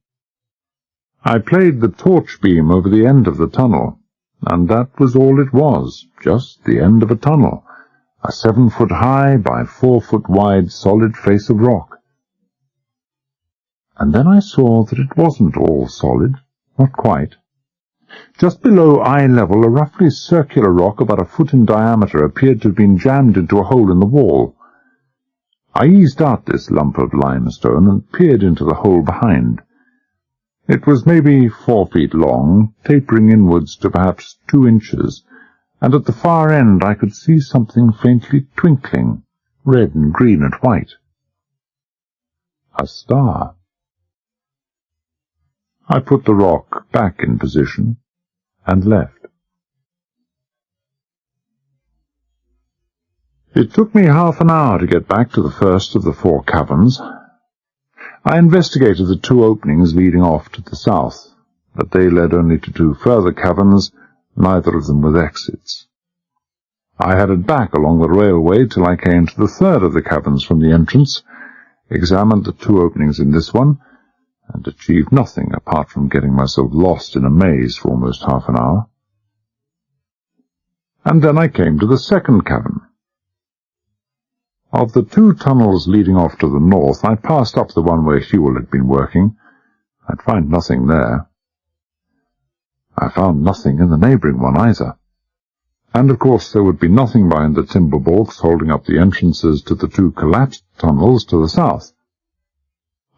I played the torch beam over the end of the tunnel, and that was all it was, just the end of a tunnel, a 7-foot-high by 4-foot-wide solid face of rock. And then I saw that it wasn't all solid, not quite. Just below eye level, a roughly circular rock about a foot in diameter appeared to have been jammed into a hole in the wall. I eased out this lump of limestone and peered into the hole behind. It was maybe 4 feet long, tapering inwards to perhaps 2 inches, and at the far end I could see something faintly twinkling, red and green and white. A star. I put the rock back in position and left. It took me half an hour to get back to the first of the 4 caverns. I investigated the 2 openings leading off to the south, but they led only to 2 further caverns, neither of them with exits. I headed back along the railway till I came to the 3rd of the caverns from the entrance, examined the 2 openings in this one, and achieved nothing apart from getting myself lost in a maze for almost half an hour. And then I came to the 2nd cavern. Of the 2 tunnels leading off to the north, I passed up the one where Hewell had been working. I'd find nothing there. I found nothing in the neighbouring one either. And of course there would be nothing behind the timber balks holding up the entrances to the 2 collapsed tunnels to the south.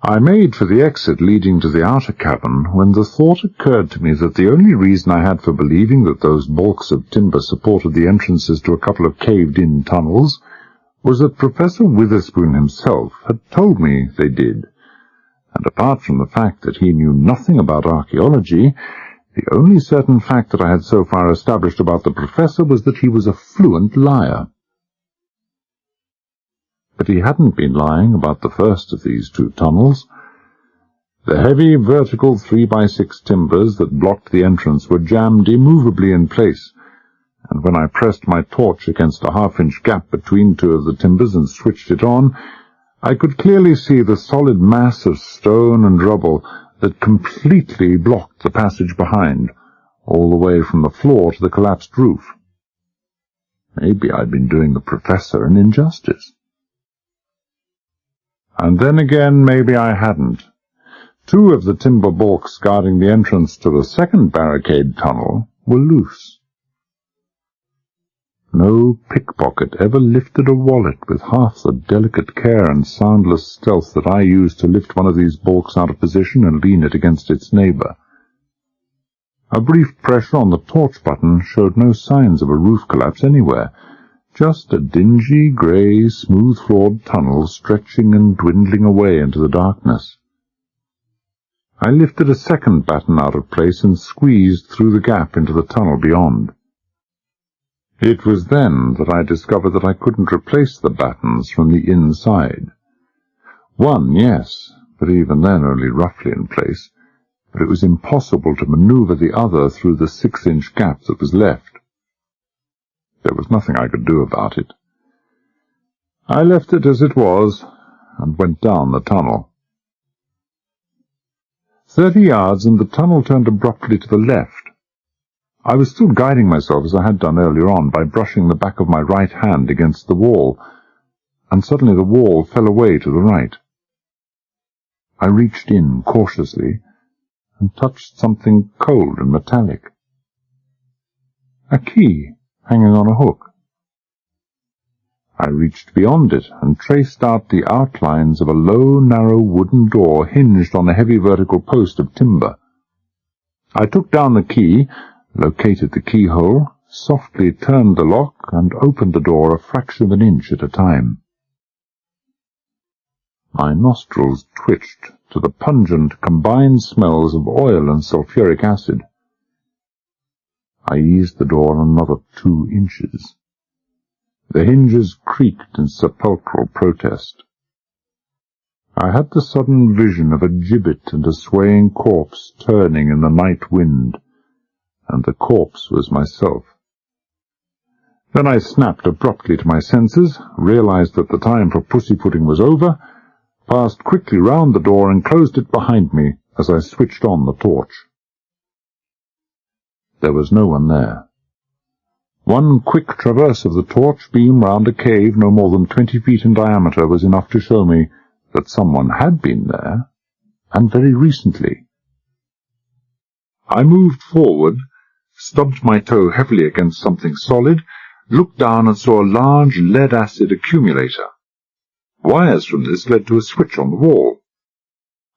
I made for the exit leading to the outer cavern when the thought occurred to me that the only reason I had for believing that those balks of timber supported the entrances to a couple of caved-in tunnels was that Professor Witherspoon himself had told me they did, and apart from the fact that he knew nothing about archaeology, the only certain fact that I had so far established about the professor was that he was a fluent liar. But he hadn't been lying about the first of these 2 tunnels. The heavy vertical 3x6 timbers that blocked the entrance were jammed immovably in place, and when I pressed my torch against a half-inch gap between 2 of the timbers and switched it on, I could clearly see the solid mass of stone and rubble that completely blocked the passage behind, all the way from the floor to the collapsed roof. Maybe I'd been doing the professor an injustice. And then again, maybe I hadn't. 2 of the timber balks guarding the entrance to the 2nd barricade tunnel were loose. No pickpocket ever lifted a wallet with half the delicate care and soundless stealth that I used to lift one of these balks out of position and lean it against its neighbour. A brief pressure on the torch button showed no signs of a roof collapse anywhere, just a dingy, grey, smooth-floored tunnel stretching and dwindling away into the darkness. I lifted a 2nd batten out of place and squeezed through the gap into the tunnel beyond. It was then that I discovered that I couldn't replace the battens from the inside. One, yes, but even then only roughly in place, but it was impossible to maneuver the other through the 6-inch gap that was left. There was nothing I could do about it. I left it as it was, and went down the tunnel. 30 yards, and the tunnel turned abruptly to the left. I was still guiding myself as I had done earlier on, by brushing the back of my right hand against the wall, and suddenly the wall fell away to the right. I reached in cautiously and touched something cold and metallic. A key hanging on a hook. I reached beyond it and traced out the outlines of a low, narrow wooden door hinged on a heavy vertical post of timber. I took down the key, located the keyhole, softly turned the lock, and opened the door a fraction of an inch at a time. My nostrils twitched to the pungent combined smells of oil and sulphuric acid. I eased the door another 2 inches. The hinges creaked in sepulchral protest. I had the sudden vision of a gibbet and a swaying corpse turning in the night wind, and the corpse was myself. Then I snapped abruptly to my senses, realized that the time for pussyfooting was over, passed quickly round the door and closed it behind me as I switched on the torch. There was no one there. One quick traverse of the torch beam round a cave no more than 20 feet in diameter was enough to show me that someone had been there, and very recently. I moved forward, stubbed my toe heavily against something solid, looked down and saw a large lead-acid accumulator. Wires from this led to a switch on the wall.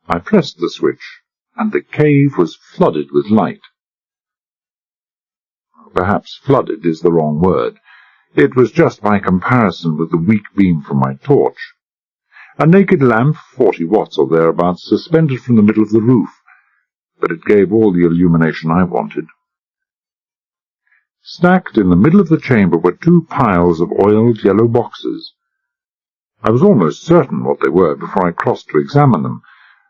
I pressed the switch, and the cave was flooded with light. Perhaps flooded is the wrong word. It was just by comparison with the weak beam from my torch. A naked lamp, 40 watts or thereabouts, suspended from the middle of the roof, but it gave all the illumination I wanted. Stacked in the middle of the chamber were 2 piles of oiled yellow boxes. I was almost certain what they were before I crossed to examine them,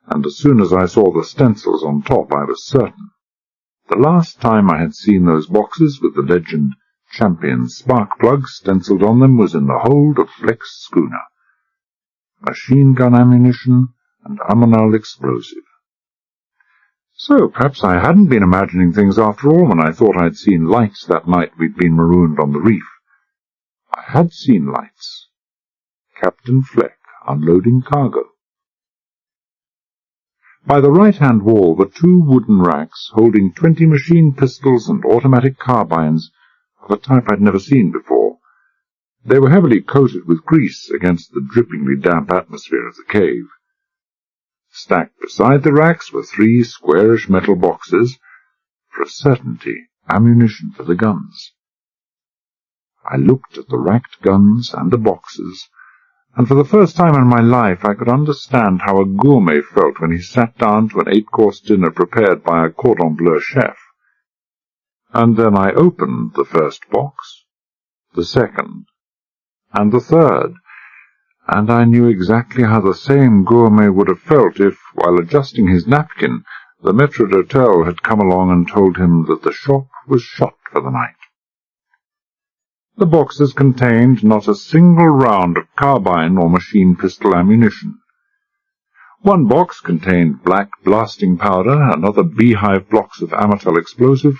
and as soon as I saw the stencils on top I was certain. The last time I had seen those boxes with the legend Champion spark plug stenciled on them was in the hold of Fleck's schooner. Machine gun ammunition and ammonal explosive. So perhaps I hadn't been imagining things after all when I thought I'd seen lights that night we'd been marooned on the reef. I had seen lights. Captain Fleck unloading cargo. By the right-hand wall were 2 wooden racks holding 20 machine pistols and automatic carbines of a type I'd never seen before. They were heavily coated with grease against the drippingly damp atmosphere of the cave. Stacked beside the racks were 3 squarish metal boxes, for a certainty ammunition for the guns. I looked at the racked guns and the boxes, and for the first time in my life I could understand how a gourmet felt when he sat down to an 8-course dinner prepared by a cordon bleu chef. And then I opened the first box, the second, and the third, and I knew exactly how the same gourmet would have felt if, while adjusting his napkin, the maître d'hôtel had come along and told him that the shop was shut for the night. The boxes contained not a single round of carbine or machine pistol ammunition. One box contained black blasting powder, another beehive blocks of ammonal explosive,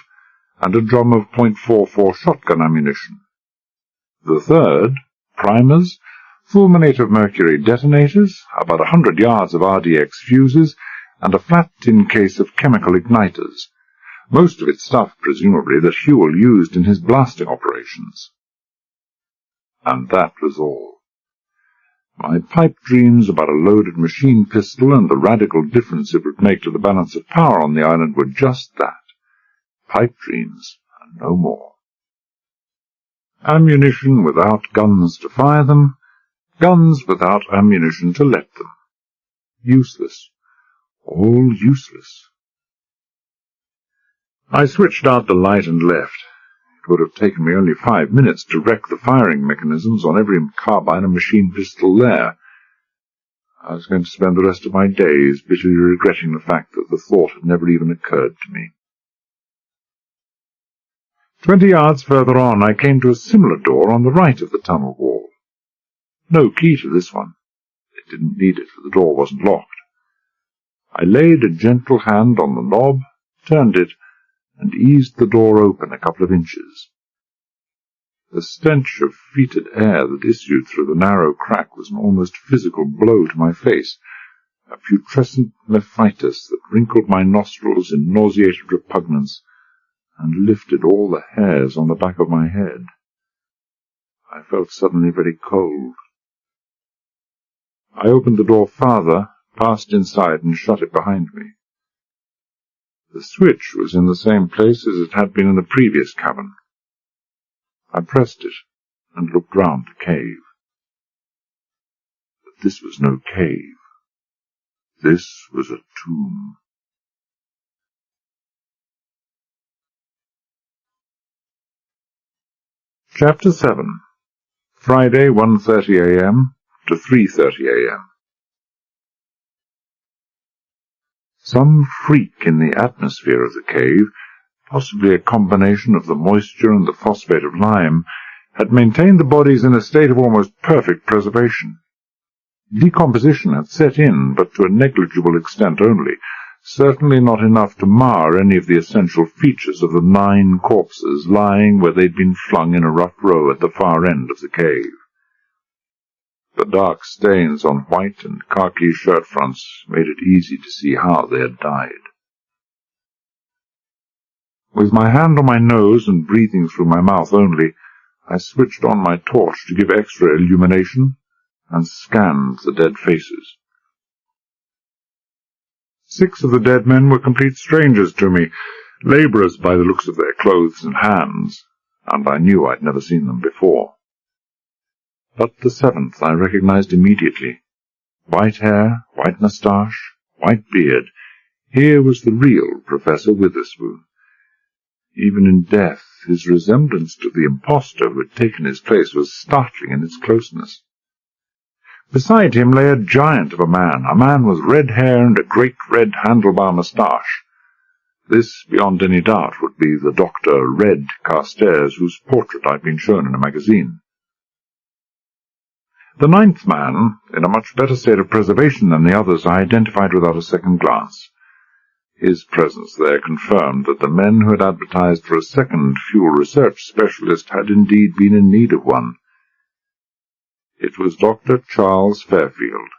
and a drum of .44 shotgun ammunition. The third, primers, fulminate of mercury detonators, about 100 yards of RDX fuses, and a flat tin case of chemical igniters, most of it stuff, presumably, that Hewell used in his blasting operations. And that was all. My pipe dreams about a loaded machine pistol and the radical difference it would make to the balance of power on the island were just that, pipe dreams, and no more. Ammunition without guns to fire them, guns without ammunition to let them. Useless. All useless. I switched out the light and left. It would have taken me only 5 minutes to wreck the firing mechanisms on every carbine and machine pistol there. I was going to spend the rest of my days bitterly regretting the fact that the thought had never even occurred to me. 20 yards further on I came to a similar door on the right of the tunnel wall. No key to this one. It didn't need it, for the door wasn't locked. I laid a gentle hand on the knob, turned it, and eased the door open a couple of inches. The stench of fetid air that issued through the narrow crack was an almost physical blow to my face, a putrescent nephritis that wrinkled my nostrils in nauseated repugnance and lifted all the hairs on the back of my head. I felt suddenly very cold. I opened the door farther, passed inside, and shut it behind me. The switch was in the same place as it had been in the previous cabin. I pressed it and looked round the cave. But this was no cave. This was a tomb. Chapter 7. Friday, 1:30 a.m. to 3:30 a.m. Some freak in the atmosphere of the cave, possibly a combination of the moisture and the phosphate of lime, had maintained the bodies in a state of almost perfect preservation. Decomposition had set in, but to a negligible extent only, certainly not enough to mar any of the essential features of the 9 corpses lying where they'd been flung in a rough row at the far end of the cave. The dark stains on white and khaki shirt fronts made it easy to see how they had died. With my hand on my nose and breathing through my mouth only, I switched on my torch to give extra illumination and scanned the dead faces. 6 of the dead men were complete strangers to me, labourers by the looks of their clothes and hands, and I knew I'd never seen them before. But the 7th I recognized immediately. White hair, white moustache, white beard. Here was the real Professor Witherspoon. Even in death, his resemblance to the impostor who had taken his place was startling in its closeness. Beside him lay a giant of a man with red hair and a great red handlebar moustache. This, beyond any doubt, would be the Dr. Red Carstairs, whose portrait I'd been shown in a magazine. The 9th man, in a much better state of preservation than the others, I identified without a second glance. His presence there confirmed that the men who had advertised for a second fuel research specialist had indeed been in need of one. It was Dr. Charles Fairfield,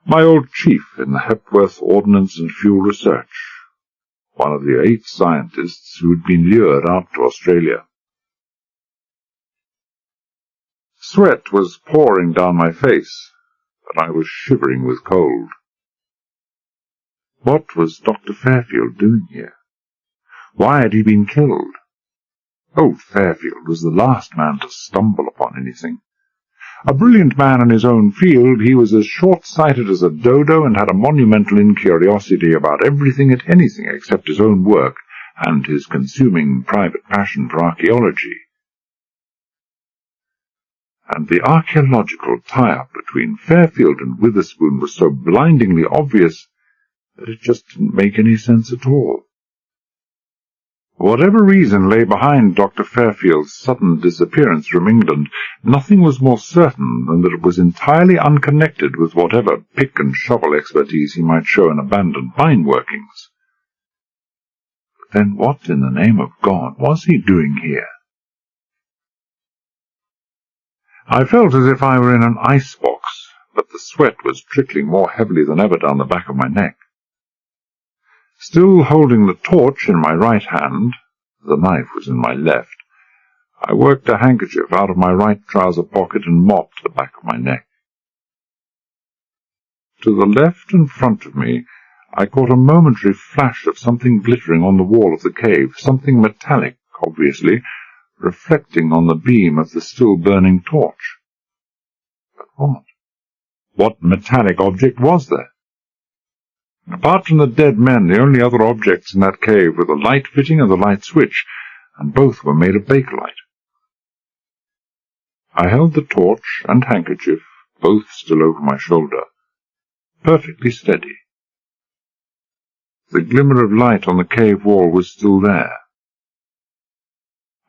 my old chief in the Hepworth Ordnance and Fuel Research, one of the 8 scientists who had been lured out to Australia. Sweat was pouring down my face, but I was shivering with cold. What was Dr. Fairfield doing here? Why had he been killed? Old Fairfield was the last man to stumble upon anything. A brilliant man in his own field, he was as short-sighted as a dodo and had a monumental incuriosity about everything and anything except his own work and his consuming private passion for archaeology. And the archaeological tie-up between Fairfield and Witherspoon was so blindingly obvious that it just didn't make any sense at all. Whatever reason lay behind Dr. Fairfield's sudden disappearance from England, nothing was more certain than that it was entirely unconnected with whatever pick and shovel expertise he might show in abandoned mine workings. But then what in the name of God was he doing here? I felt as if I were in an icebox, but the sweat was trickling more heavily than ever down the back of my neck. Still holding the torch in my right hand, the knife was in my left, I worked a handkerchief out of my right trouser pocket and mopped the back of my neck. To the left and front of me, I caught a momentary flash of something glittering on the wall of the cave, something metallic, obviously, reflecting on the beam of the still-burning torch. But what? What metallic object was there? Apart from the dead men, the only other objects in that cave were the light fitting and the light switch, and both were made of bakelite. I held the torch and handkerchief, both still over my shoulder, perfectly steady. The glimmer of light on the cave wall was still there.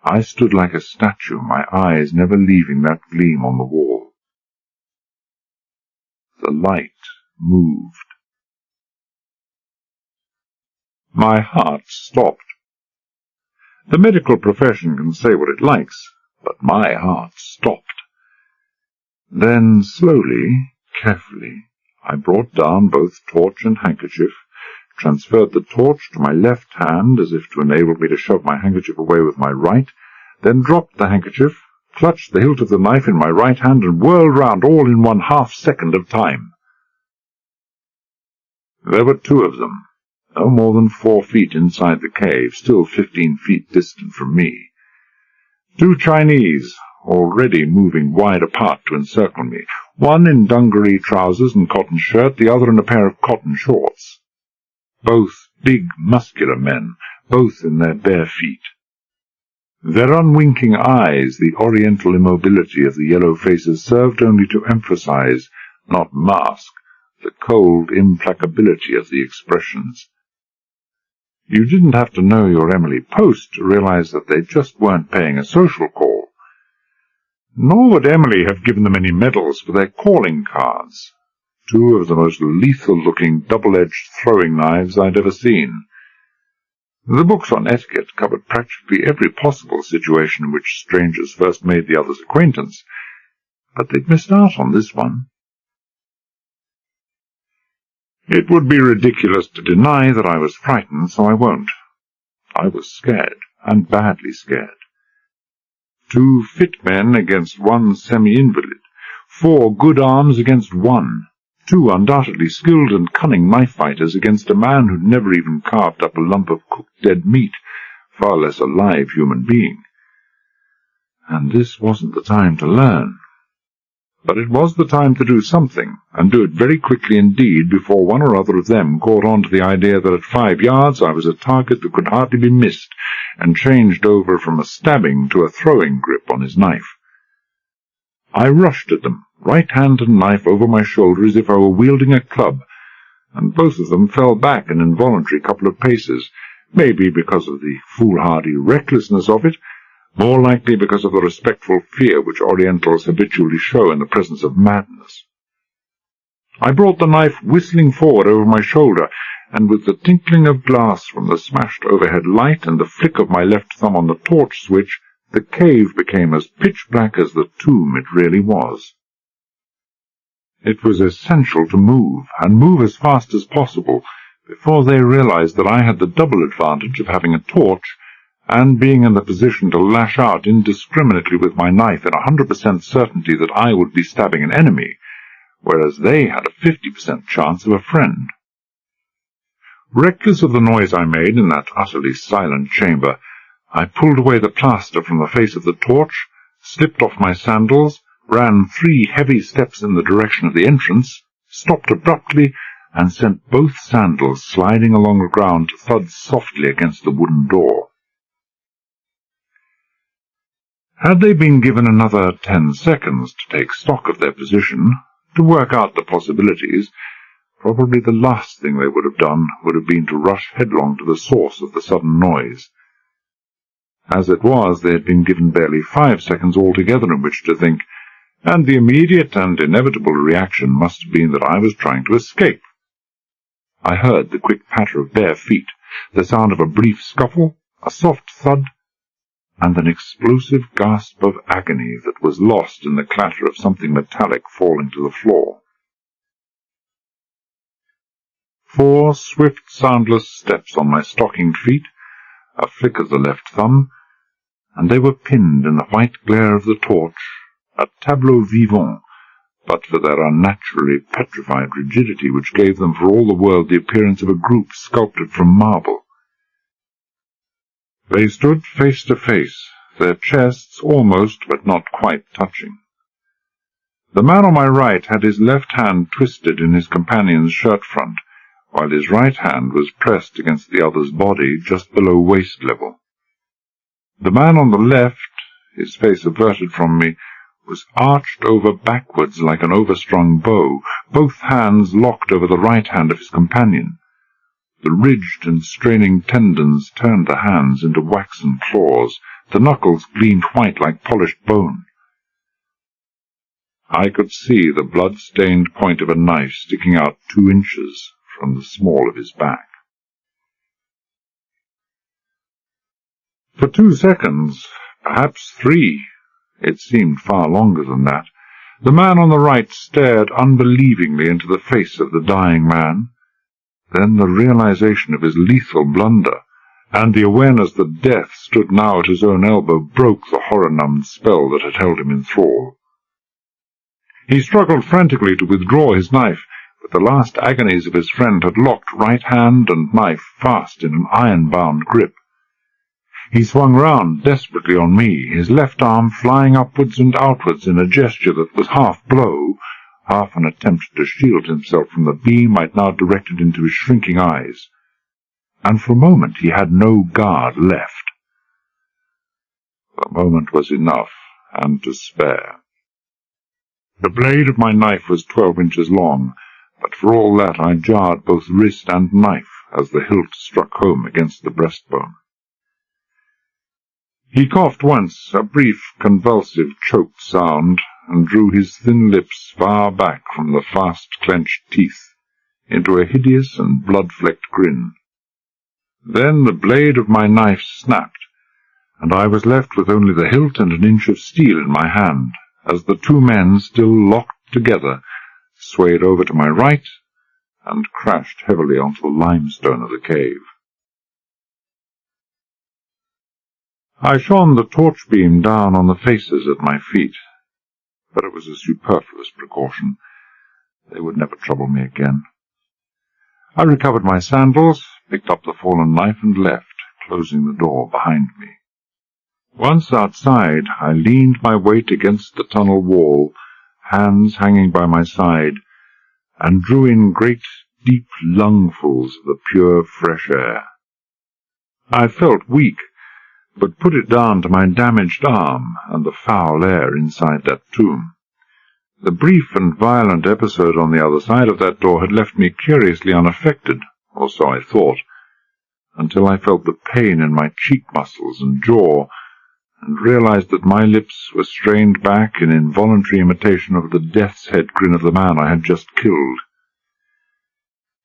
I stood like a statue, my eyes never leaving that gleam on the wall. The light moved. My heart stopped. The medical profession can say what it likes, but my heart stopped. Then, slowly, carefully, I brought down both torch and handkerchief, transferred the torch to my left hand as if to enable me to shove my handkerchief away with my right, then dropped the handkerchief, clutched the hilt of the knife in my right hand, and whirled round all in 1/2 second of time. There were 2 of them, no more than 4 feet inside the cave, still 15 feet distant from me. 2 Chinese, already moving wide apart to encircle me, one in dungaree trousers and cotton shirt, the other in a pair of cotton shorts. Both big, muscular men, both in their bare feet. Their unwinking eyes, the oriental immobility of the yellow faces, served only to emphasize, not mask, the cold implacability of the expressions. You didn't have to know your Emily Post to realize that they just weren't paying a social call. Nor would Emily have given them any medals for their calling cards, 2 of the most lethal-looking double-edged throwing knives I'd ever seen. The books on etiquette covered practically every possible situation in which strangers first made the other's acquaintance, but they'd missed out on this one. It would be ridiculous to deny that I was frightened, so I won't. I was scared, and badly scared. 2 fit men against 1 semi-invalid, 4 good arms against 1, 2 undoubtedly skilled and cunning knife-fighters against a man who'd never even carved up a lump of cooked dead meat, far less a live human being. And this wasn't the time to learn. But it was the time to do something, and do it very quickly indeed, before one or other of them caught on to the idea that at 5 yards I was a target that could hardly be missed, and changed over from a stabbing to a throwing grip on his knife. I rushed at them, right hand and knife over my shoulder as if I were wielding a club, and both of them fell back an involuntary couple of paces, maybe because of the foolhardy recklessness of it, more likely because of the respectful fear which Orientals habitually show in the presence of madness. I brought the knife whistling forward over my shoulder, and with the tinkling of glass from the smashed overhead light and the flick of my left thumb on the torch switch, the cave became as pitch-black as the tomb it really was. It was essential to move, and move as fast as possible, before they realized that I had the double advantage of having a torch and being in the position to lash out indiscriminately with my knife in 100% certainty that I would be stabbing an enemy, whereas they had a 50% chance of a friend. Reckless of the noise I made in that utterly silent chamber, I pulled away the plaster from the face of the torch, slipped off my sandals, ran 3 heavy steps in the direction of the entrance, stopped abruptly, and sent both sandals sliding along the ground to thud softly against the wooden door. Had they been given another 10 seconds to take stock of their position, to work out the possibilities, probably the last thing they would have done would have been to rush headlong to the source of the sudden noise. As it was, they had been given barely 5 seconds altogether in which to think, and the immediate and inevitable reaction must have been that I was trying to escape. I heard the quick patter of bare feet, the sound of a brief scuffle, a soft thud, and an explosive gasp of agony that was lost in the clatter of something metallic falling to the floor. 4 swift, soundless steps on my stockinged feet, a flick of the left thumb, and they were pinned in the white glare of the torch, a tableau vivant, but for their unnaturally petrified rigidity which gave them for all the world the appearance of a group sculptured from marble. They stood face to face, their chests almost but not quite touching. The man on my right had his left hand twisted in his companion's shirt front, while his right hand was pressed against the other's body just below waist level. The man on the left, his face averted from me, was arched over backwards like an overstrung bow, both hands locked over the right hand of his companion. The ridged and straining tendons turned the hands into waxen claws, the knuckles gleamed white like polished bone. I could see the blood-stained point of a knife sticking out 2 inches from the small of his back. For 2 seconds, perhaps 3, it seemed far longer than that, the man on the right stared unbelievingly into the face of the dying man. Then the realization of his lethal blunder, and the awareness that death stood now at his own elbow, broke the horror-numbed spell that had held him in thrall. He struggled frantically to withdraw his knife, but the last agonies of his friend had locked right hand and knife fast in an iron-bound grip. He swung round desperately on me, his left arm flying upwards and outwards in a gesture that was half blow, half an attempt to shield himself from the beam I'd now directed into his shrinking eyes. And for a moment he had no guard left. The moment was enough, and to spare. The blade of my knife was 12 inches long, but for all that I jarred both wrist and knife as the hilt struck home against the breastbone. He coughed once, a brief, convulsive, choked sound, and drew his thin lips far back from the fast-clenched teeth into a hideous and blood-flecked grin. Then the blade of my knife snapped, and I was left with only the hilt and an inch of steel in my hand, as the 2 men, still locked together, swayed over to my right and crashed heavily onto the limestone of the cave. I shone the torch beam down on the faces at my feet, but it was a superfluous precaution. They would never trouble me again. I recovered my sandals, picked up the fallen knife, and left, closing the door behind me. Once outside, I leaned my weight against the tunnel wall, hands hanging by my side, and drew in great, deep lungfuls of the pure, fresh air. I felt weak, but put it down to my damaged arm and the foul air inside that tomb. The brief and violent episode on the other side of that door had left me curiously unaffected, or so I thought, until I felt the pain in my cheek muscles and jaw, and realized that my lips were strained back in involuntary imitation of the death's head grin of the man I had just killed.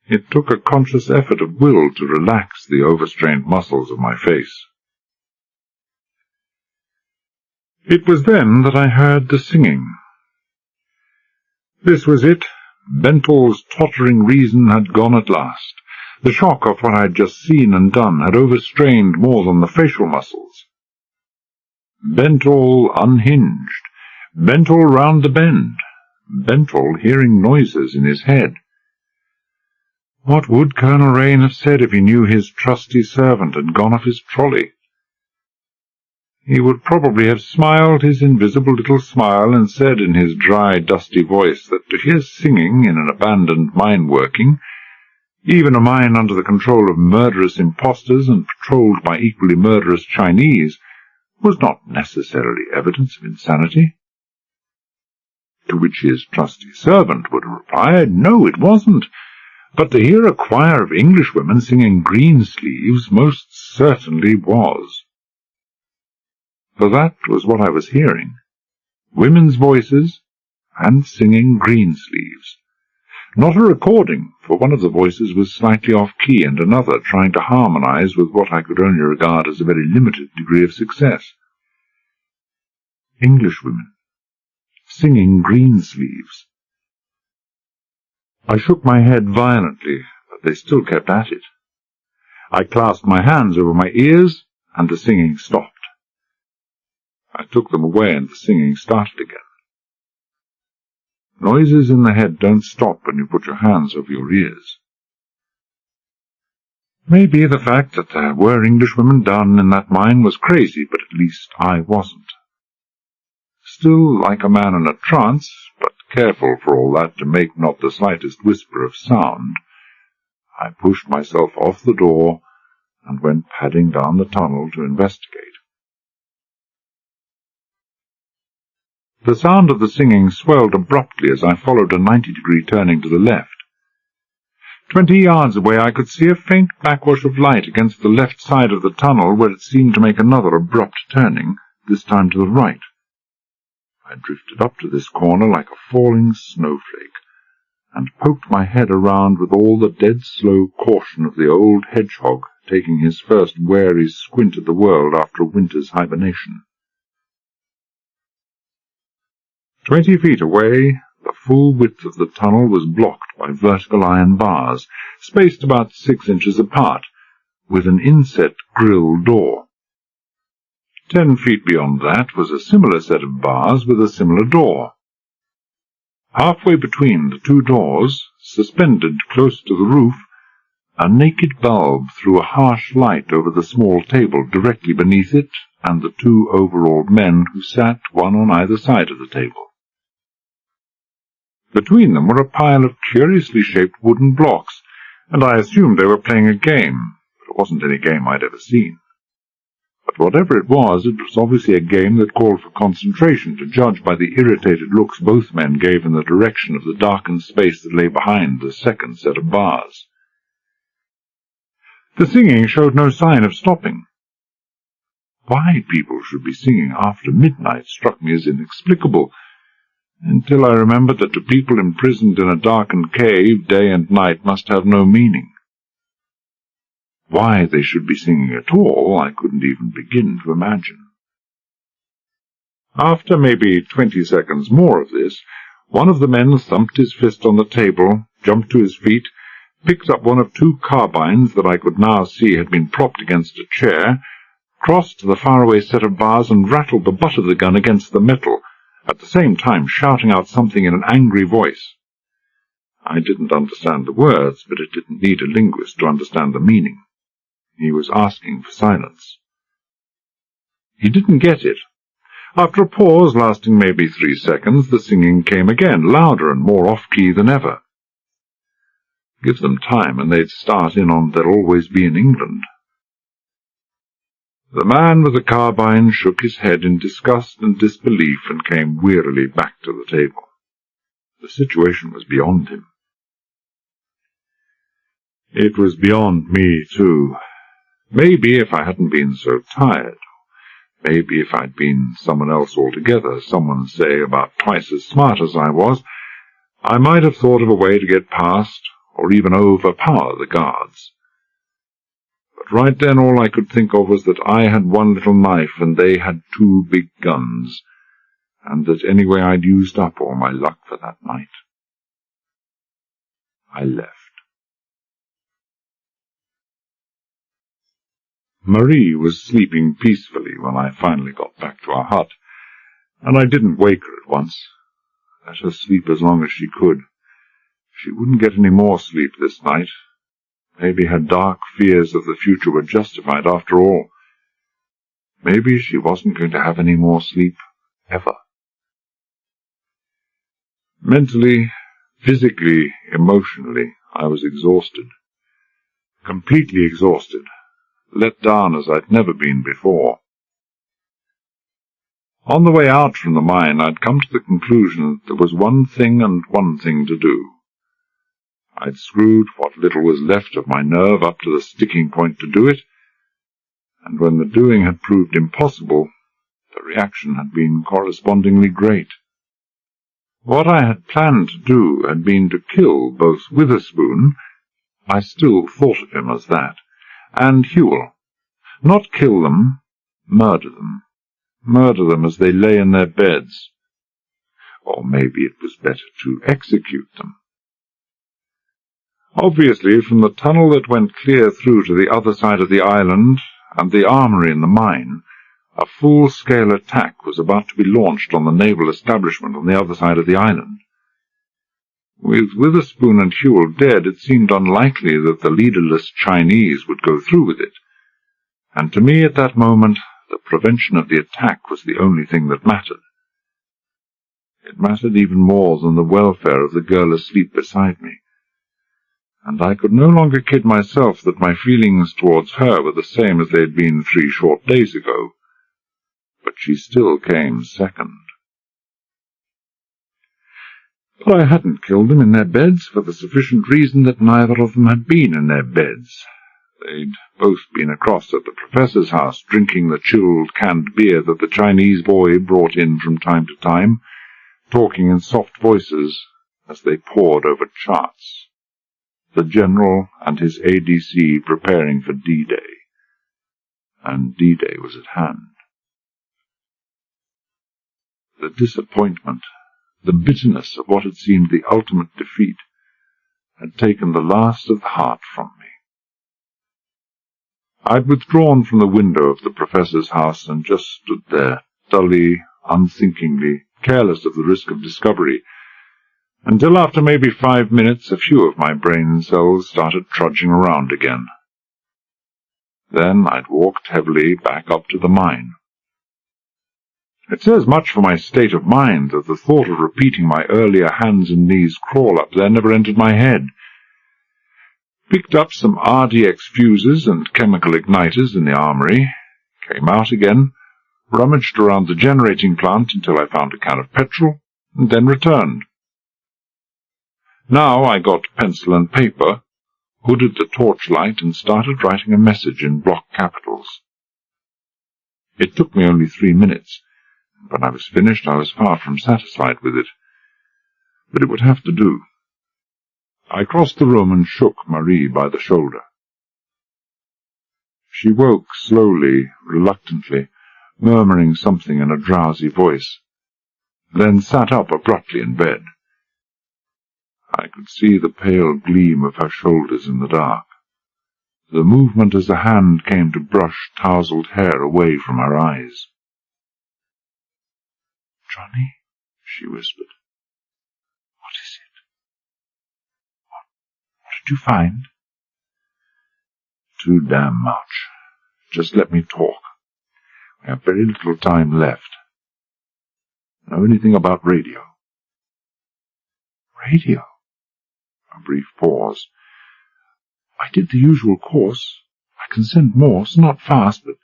It took a conscious effort of will to relax the overstrained muscles of my face. It was then that I heard the singing. This was it. Bentl's tottering reason had gone at last. The shock of what I had just seen and done had overstrained more than the facial muscles. Bentle unhinged. Bentle round the bend. Bentle hearing noises in his head. What would Colonel Rain have said if he knew his trusty servant had gone off his trolley? He would probably have smiled his invisible little smile and said in his dry, dusty voice that to hear singing in an abandoned mine-working, even a mine under the control of murderous impostors and patrolled by equally murderous Chinese, was not necessarily evidence of insanity. To which his trusty servant would have replied, no, it wasn't, but to hear a choir of Englishwomen singing Greensleeves most certainly was. For that was what I was hearing, women's voices and singing Greensleeves. Not a recording, for one of the voices was slightly off-key and another trying to harmonize with what I could only regard as a very limited degree of success. Englishwomen, singing Greensleeves. I shook my head violently, but they still kept at it. I clasped my hands over my ears, and the singing stopped. I took them away, and the singing started again. Noises in the head don't stop when you put your hands over your ears. Maybe the fact that there were Englishwomen down in that mine was crazy, but at least I wasn't. Still like a man in a trance, but careful for all that to make not the slightest whisper of sound, I pushed myself off the door and went padding down the tunnel to investigate. The sound of the singing swelled abruptly as I followed a 90-degree turning to the left. 20 yards away I could see a faint backwash of light against the left side of the tunnel, where it seemed to make another abrupt turning, this time to the right. I drifted up to this corner like a falling snowflake, and poked my head around with all the dead-slow caution of the old hedgehog taking his first wary squint at the world after a winter's hibernation. 20 feet away, the full width of the tunnel was blocked by vertical iron bars, spaced about 6 inches apart, with an inset grille door. 10 feet beyond that was a similar set of bars with a similar door. Halfway between the two doors, suspended close to the roof, a naked bulb threw a harsh light over the small table directly beneath it and the two overawed men who sat one on either side of the table. Between them were a pile of curiously shaped wooden blocks, and I assumed they were playing a game, but it wasn't any game I'd ever seen. But whatever it was obviously a game that called for concentration, to judge by the irritated looks both men gave in the direction of the darkened space that lay behind the second set of bars. The singing showed no sign of stopping. Why people should be singing after midnight struck me as inexplicable, until I remembered that to people imprisoned in a darkened cave, day and night must have no meaning. Why they should be singing at all, I couldn't even begin to imagine. After maybe 20 seconds more of this, one of the men thumped his fist on the table, jumped to his feet, picked up one of 2 carbines that I could now see had been propped against a chair, crossed to the faraway set of bars and rattled the butt of the gun against the metal, at the same time shouting out something in an angry voice. I didn't understand the words, but it didn't need a linguist to understand the meaning. He was asking for silence. He didn't get it. After a pause lasting maybe 3 seconds, the singing came again, louder and more off-key than ever. Give them time, and they'd start in on "They'll Always Be in England." The man with the carbine shook his head in disgust and disbelief and came wearily back to the table. The situation was beyond him. It was beyond me, too. Maybe if I hadn't been so tired, maybe if I'd been someone else altogether, someone, say, about twice as smart as I was, I might have thought of a way to get past, or even overpower the guards. But right then all I could think of was that I had one little knife and they had 2 big guns, and that anyway I'd used up all my luck for that night. I left. Marie was sleeping peacefully when I finally got back to our hut, and I didn't wake her at once. Let her sleep as long as she could. She wouldn't get any more sleep this night. Maybe her dark fears of the future were justified after all. Maybe she wasn't going to have any more sleep, ever. Mentally, physically, emotionally, I was exhausted. Completely exhausted. Let down as I'd never been before. On the way out from the mine, I'd come to the conclusion that there was one thing and one thing to do. I'd screwed what little was left of my nerve up to the sticking point to do it, and when the doing had proved impossible, the reaction had been correspondingly great. What I had planned to do had been to kill both Witherspoon, I still thought of him as that, and Hewell. Not kill them, murder them. Murder them as they lay in their beds. Or maybe it was better to execute them. Obviously, from the tunnel that went clear through to the other side of the island, and the armory in the mine, a full-scale attack was about to be launched on the naval establishment on the other side of the island. With Witherspoon and Hewell dead, it seemed unlikely that the leaderless Chinese would go through with it, and to me at that moment the prevention of the attack was the only thing that mattered. It mattered even more than the welfare of the girl asleep beside me, and I could no longer kid myself that my feelings towards her were the same as they had been 3 short days ago, but she still came second. But I hadn't killed them in their beds for the sufficient reason that neither of them had been in their beds. They'd both been across at the professor's house, drinking the chilled canned beer that the Chinese boy brought in from time to time, talking in soft voices, as they pored over charts. The General and his ADC preparing for D-Day. And D-Day was at hand. The disappointment, the bitterness of what had seemed the ultimate defeat, had taken the last of the heart from me. I'd withdrawn from the window of the Professor's house and just stood there, dully, unthinkingly, careless of the risk of discovery, until after maybe 5 minutes a few of my brain cells started trudging around again. Then I'd walked heavily back up to the mine. It says much for my state of mind that the thought of repeating my earlier hands and knees crawl-up there never entered my head. Picked up some RDX fuses and chemical igniters in the armory, came out again, rummaged around the generating plant until I found a can of petrol, and then returned. Now I got pencil and paper, hooded the torchlight, and started writing a message in block capitals. It took me only 3 minutes. When I was finished, I was far from satisfied with it. But it would have to do. I crossed the room and shook Marie by the shoulder. She woke slowly, reluctantly, murmuring something in a drowsy voice, then sat up abruptly in bed. I could see the pale gleam of her shoulders in the dark, the movement as a hand came to brush tousled hair away from her eyes. "Johnny," she whispered. "What is it? What did you find?" "Too damn much. Just let me talk. We have very little time left. Know anything about radio?" "Radio?" A brief pause. "I did the usual course. I can send Morse, not fast, but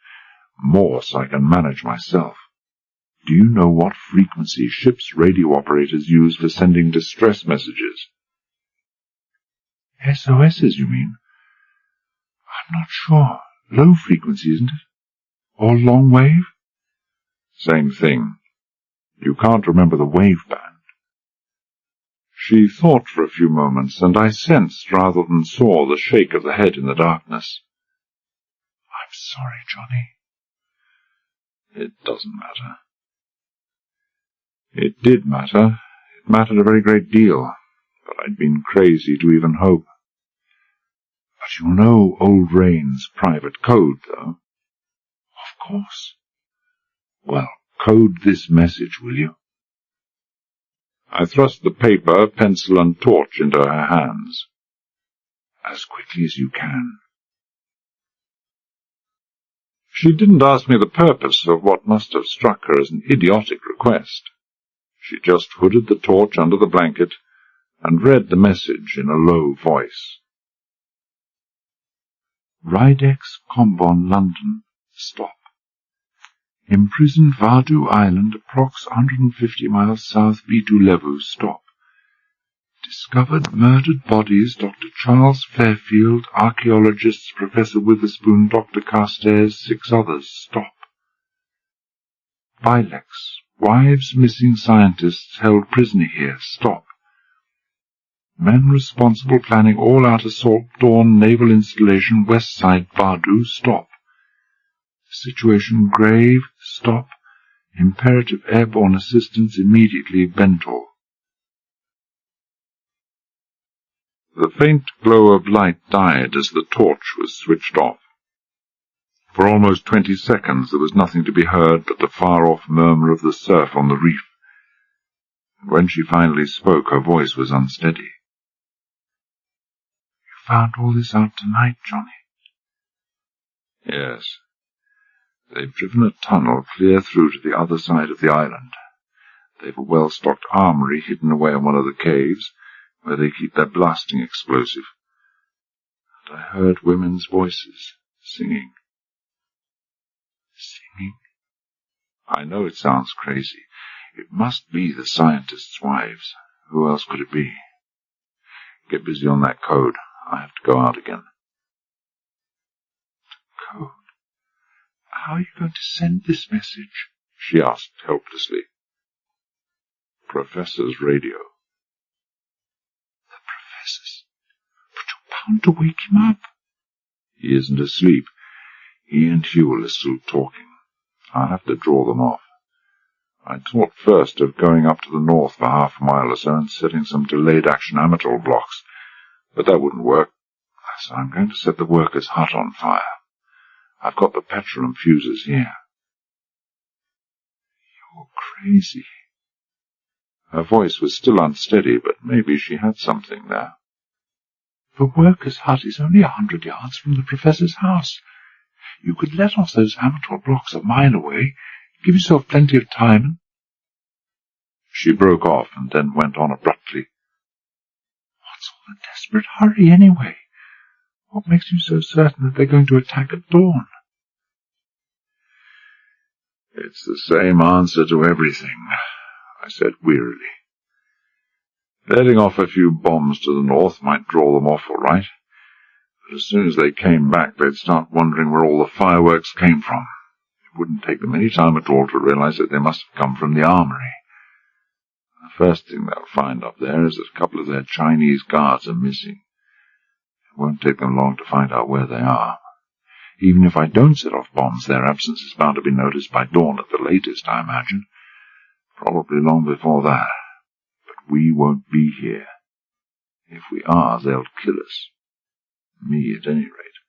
Morse I can manage myself. Do you know what frequency ships' radio operators use for sending distress messages?" "SOSs, you mean?" "I'm not sure. Low frequency, isn't it? Or long wave?" "Same thing. You can't remember the wave band." She thought for a few moments, and I sensed rather than saw the shake of the head in the darkness. "I'm sorry, Johnny." "It doesn't matter." It did matter. It mattered a very great deal, but I'd been crazy to even hope. "But you know Old Rain's private code, though?" "Of course." "Well, code this message, will you?" I thrust the paper, pencil, and torch into her hands. "As quickly as you can." She didn't ask me the purpose of what must have struck her as an idiotic request. She just hooded the torch under the blanket and read the message in a low voice. "Rydex Combon, London. Stop. Imprisoned Vadu Island, approx 150 miles south B2 Levu. Stop. Discovered murdered bodies, Dr. Charles Fairfield, archaeologists, Professor Witherspoon, Dr. Carstairs, 6 others. Stop. Bilex, wives missing scientists held prisoner here. Stop. Men responsible planning all-out assault Dawn Naval Installation, west side Vadu. Stop. Situation grave. Stop. Imperative airborne assistance immediately. Bentall." The faint glow of light died as the torch was switched off. For almost 20 seconds there was nothing to be heard but the far-off murmur of the surf on the reef. And when she finally spoke, her voice was unsteady. "You found all this out tonight, Johnny?" "Yes. They've driven a tunnel clear through to the other side of the island. They've a well-stocked armory hidden away in one of the caves, where they keep their blasting explosive. And I heard women's voices, singing." "Singing?" "I know it sounds crazy. It must be the scientists' wives. Who else could it be? Get busy on that code. I have to go out again." "Code? How are you going to send this message?" she asked helplessly. "Professor's radio." want to wake him up." "He isn't asleep. He and Huel are still talking. I'll have to draw them off. I thought first of going up to the north for half a mile or so and setting some delayed action amatol blocks, but that wouldn't work, so I'm going to set the workers' hut on fire. I've got the petrol and fuses here." "You're crazy." Her voice was still unsteady, but maybe she had something there. "The workers' hut is only 100 yards from the professor's house. You could let off those amatol blocks a mile away, give yourself plenty of time, and—" She broke off and then went on abruptly. "What's all the desperate hurry, anyway? What makes you so certain that they're going to attack at dawn?" "It's the same answer to everything," I said wearily. "Letting off a few bombs to the north might draw them off all right, but as soon as they came back they'd start wondering where all the fireworks came from. It wouldn't take them any time at all to realize that they must have come from the armory. The first thing they'll find up there is that a couple of their Chinese guards are missing. It won't take them long to find out where they are. Even if I don't set off bombs, their absence is bound to be noticed by dawn at the latest, I imagine. Probably long before that. But we won't be here. If we are, they'll kill us. Me, at any rate."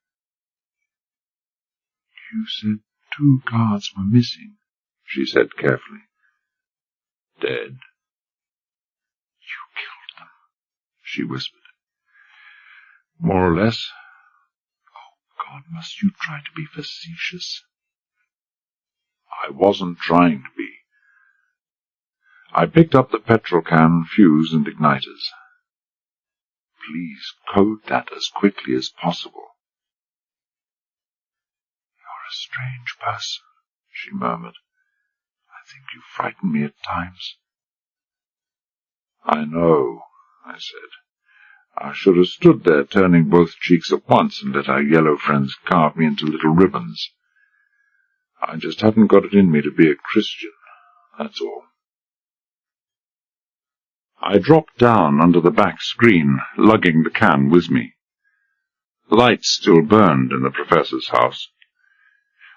"You said 2 guards were missing," she said carefully. "Dead." "You killed them," she whispered. "More or less." "Oh, God, must you try to be facetious?" I wasn't trying to be. I picked up the petrol can, fuse, and igniters. "Please code that as quickly as possible." "You're a strange person," she murmured. "I think you frighten me at times." "I know," I said. "I should have stood there turning both cheeks at once and let our yellow friends carve me into little ribbons. I just haven't got it in me to be a Christian, that's all." I dropped down under the back screen, lugging the can with me. The lights still burned in the professor's house.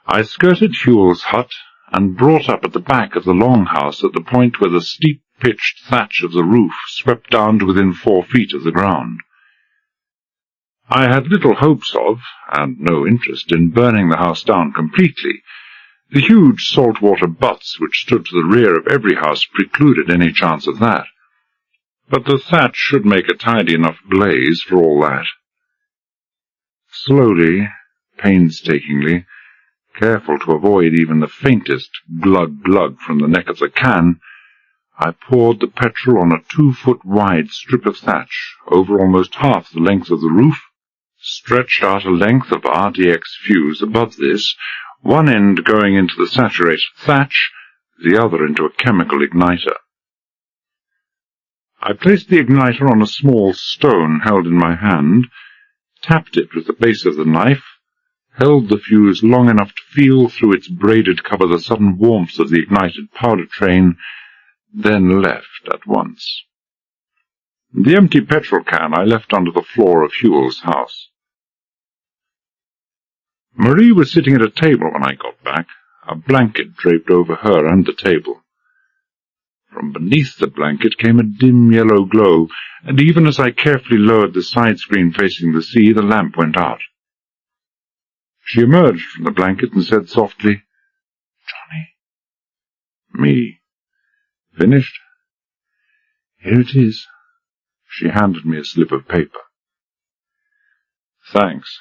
I skirted Huel's hut and brought up at the back of the longhouse at the point where the steep-pitched thatch of the roof swept down to within 4 feet of the ground. I had little hopes of, and no interest in, burning the house down completely. The huge saltwater butts which stood to the rear of every house precluded any chance of that. But the thatch should make a tidy enough blaze for all that. Slowly, painstakingly, careful to avoid even the faintest glug-glug from the neck of the can, I poured the petrol on a 2-foot-wide strip of thatch over almost half the length of the roof, stretched out a length of RDX fuse above this, one end going into the saturated thatch, the other into a chemical igniter. I placed the igniter on a small stone held in my hand, tapped it with the base of the knife, held the fuse long enough to feel through its braided cover the sudden warmth of the ignited powder train, then left at once. The empty petrol can I left under the floor of Huel's house. Marie was sitting at a table when I got back, a blanket draped over her and the table. From beneath the blanket came a dim yellow glow, and even as I carefully lowered the side screen facing the sea, the lamp went out. She emerged from the blanket and said softly, "Johnny." "Me. Finished?" "Here it is." She handed me a slip of paper. "Thanks."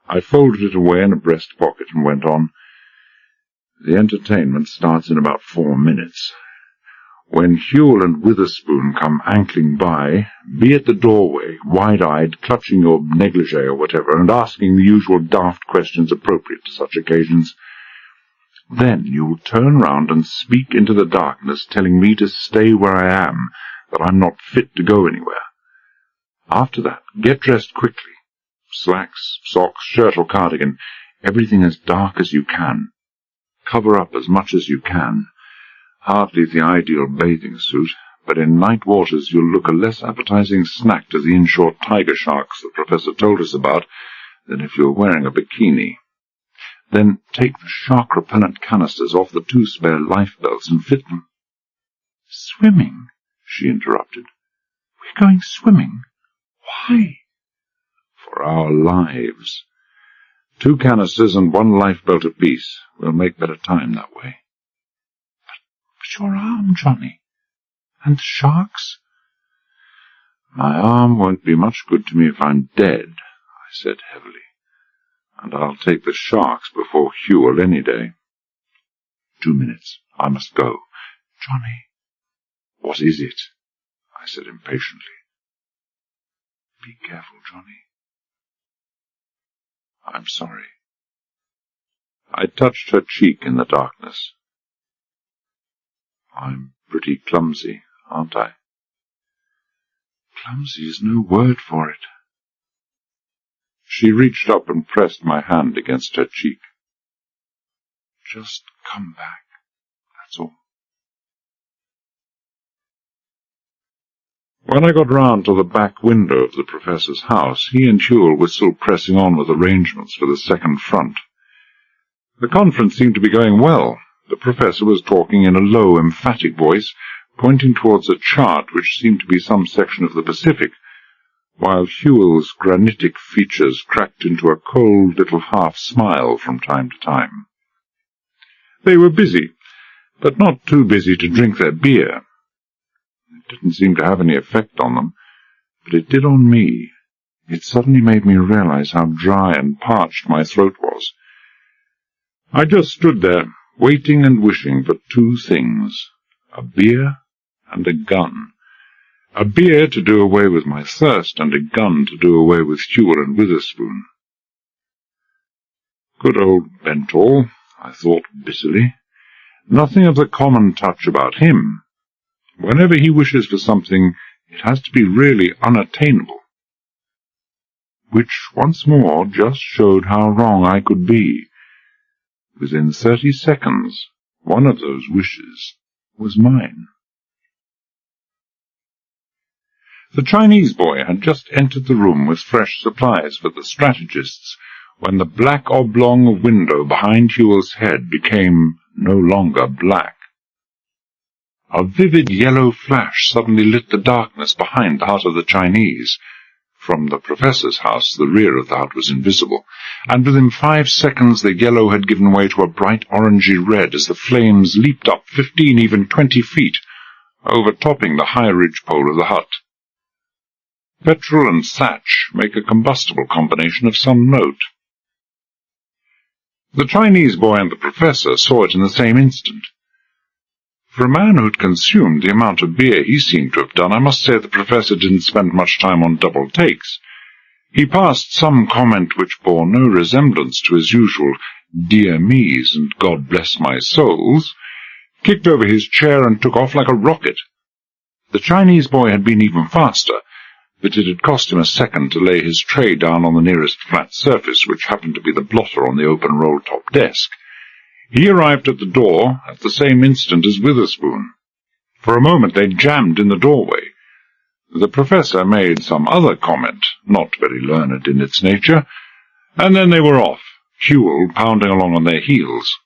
I folded it away in a breast pocket and went on. "The entertainment starts in about 4 minutes. When Huel and Witherspoon come ankling by, be at the doorway, wide-eyed, clutching your negligee or whatever, and asking the usual daft questions appropriate to such occasions. Then you will turn round and speak into the darkness, telling me to stay where I am, that I'm not fit to go anywhere. After that, get dressed quickly. Slacks, socks, shirt or cardigan, everything as dark as you can. Cover up as much as you can. Hardly the ideal bathing suit, but but in night waters you'll look a less appetizing snack to the inshore tiger sharks the Professor told us about than if you're wearing a bikini. Then take the shark-repellent canisters off the 2 spare lifebelts and fit them." "Swimming?" she interrupted. "We're going swimming? Why?" "For our lives. 2 canisters and 1 lifebelt apiece. We'll make better time that way." But your arm, Johnny. And the sharks?" "My arm won't be much good to me if I'm dead," I said heavily. "And I'll take the sharks before Hewell any day." 2 minutes. I must go." "Johnny." "What is it?" I said impatiently. "Be careful, Johnny." "I'm sorry." I touched her cheek in the darkness. "I'm pretty clumsy, aren't I?" "Clumsy is no word for it." She reached up and pressed my hand against her cheek. "Just come back, that's all." When I got round to the back window of the Professor's house, he and Hewell were still pressing on with arrangements for the second front. The conference seemed to be going well. The Professor was talking in a low, emphatic voice, pointing towards a chart which seemed to be some section of the Pacific, while Hewell's granitic features cracked into a cold little half-smile from time to time. They were busy, but not too busy to drink their beer. It didn't seem to have any effect on them, but it did on me. It suddenly made me realize how dry and parched my throat was. I just stood there, waiting and wishing for 2 things, a beer and a gun. A beer to do away with my thirst, and a gun to do away with Hewell and Witherspoon. Good old Bentall, I thought bitterly. Nothing of the common touch about him. Whenever he wishes for something, it has to be really unattainable. Which, once more, just showed how wrong I could be. Within 30 seconds, one of those wishes was mine. The Chinese boy had just entered the room with fresh supplies for the strategists, when the black oblong window behind Hewell's head became no longer black. A vivid yellow flash suddenly lit the darkness behind the hut of the Chinese. From the Professor's house, the rear of the hut was invisible, and within 5 seconds the yellow had given way to a bright orangey red as the flames leaped up 15, even 20 feet, overtopping the high ridgepole of the hut. Petrol and thatch make a combustible combination of some note. The Chinese boy and the Professor saw it in the same instant. For a man who had consumed the amount of beer he seemed to have done, I must say the Professor didn't spend much time on double takes. He passed some comment which bore no resemblance to his usual "dear me's" and "God bless my souls," kicked over his chair and took off like a rocket. The Chinese boy had been even faster, but it had cost him a second to lay his tray down on the nearest flat surface, which happened to be the blotter on the open roll-top desk. He arrived at the door at the same instant as Witherspoon. For a moment they jammed in the doorway. The Professor made some other comment, not very learned in its nature, and then they were off, Hewell pounding along on their heels.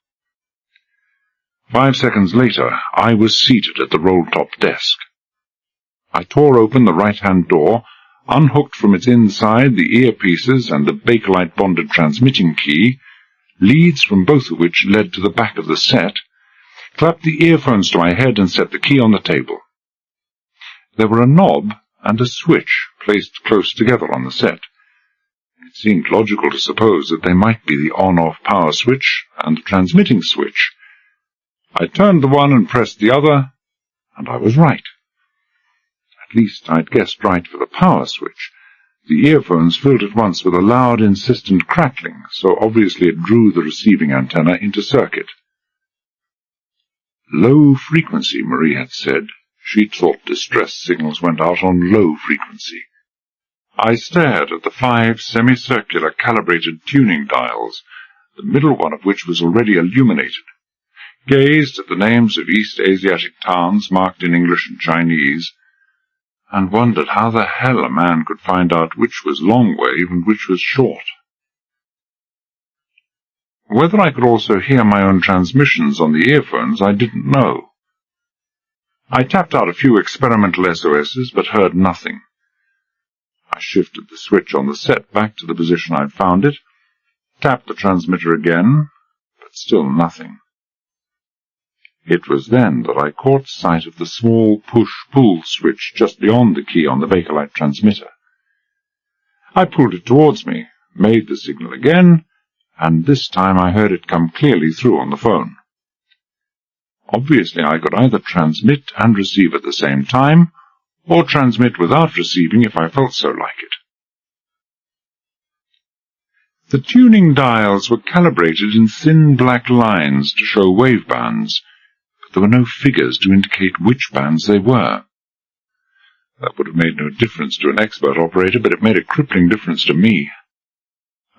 5 seconds later, I was seated at the roll-top desk. I tore open the right-hand door, unhooked from its inside the earpieces and the Bakelite-bonded transmitting key, leads from both of which led to the back of the set, clapped the earphones to my head and set the key on the table. There were a knob and a switch placed close together on the set. It seemed logical to suppose that they might be the on-off power switch and the transmitting switch. I turned the one and pressed the other, and I was right. At least I'd guessed right for the power switch. The earphones filled at once with a loud, insistent crackling, so obviously it drew the receiving antenna into circuit. Low frequency, Marie had said. She'd thought distress signals went out on low frequency. I stared at the 5 semicircular calibrated tuning dials, the middle one of which was already illuminated. gazed at the names of East Asiatic towns marked in English and Chinese, and wondered how the hell a man could find out which was long wave and which was short. Whether I could also hear my own transmissions on the earphones, I didn't know. I tapped out a few experimental SOSs, but heard nothing. I shifted the switch on the set back to the position I'd found it, tapped the transmitter again, but still nothing. It was then that I caught sight of the small push-pull switch just beyond the key on the Bakelite transmitter. I pulled it towards me, made the signal again, and this time I heard it come clearly through on the phone. Obviously I could either transmit and receive at the same time, or transmit without receiving if I felt so like it. The tuning dials were calibrated in thin black lines to show wave bands, but there were no figures to indicate which bands they were. That would have made no difference to an expert operator, but it made a crippling difference to me.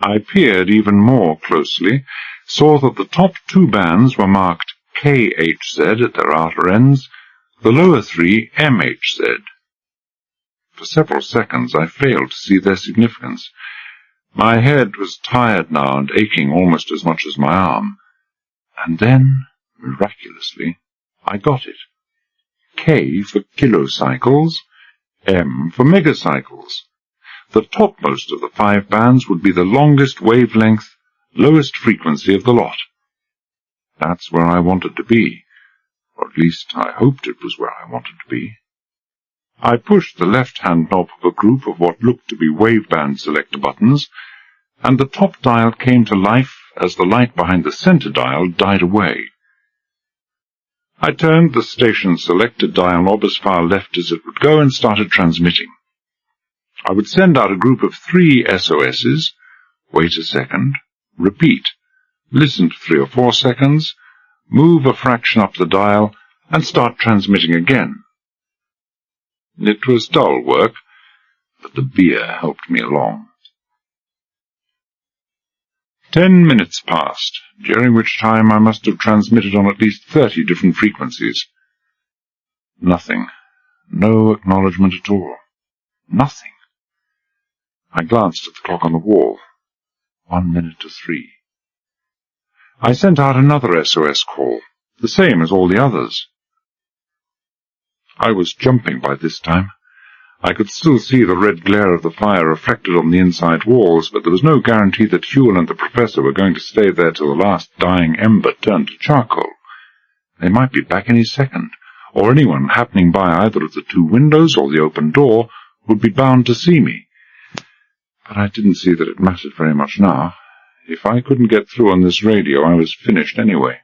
I peered even more closely, saw that the top two bands were marked KHZ at their outer ends, the lower three MHZ. For several seconds I failed to see their significance. My head was tired now and aching almost as much as my arm. And then, miraculously, I got it. K for kilocycles, M for megacycles. The topmost of the 5 bands would be the longest wavelength, lowest frequency of the lot. That's where I wanted to be, or at least I hoped it was where I wanted to be. I pushed the left-hand knob of a group of what looked to be waveband selector buttons, and the top dial came to life as the light behind the center dial died away. I turned the station selector dial knob as far left as it would go and started transmitting. I would send out a group of 3 SOSs, wait a second, repeat, listen for 3 or 4 seconds, move a fraction up the dial, and start transmitting again. It was dull work, but the beer helped me along. 10 minutes passed, during which time I must have transmitted on at least 30 different frequencies. Nothing. No acknowledgement at all. Nothing. I glanced at the clock on the wall. 1 minute to 3. I sent out another SOS call, the same as all the others. I was jumping by this time. I could still see the red glare of the fire reflected on the inside walls, but there was no guarantee that Huell and the Professor were going to stay there till the last dying ember turned to charcoal. They might be back any second, or anyone happening by either of the 2 windows or the open door would be bound to see me. But I didn't see that it mattered very much now. If I couldn't get through on this radio, I was finished anyway.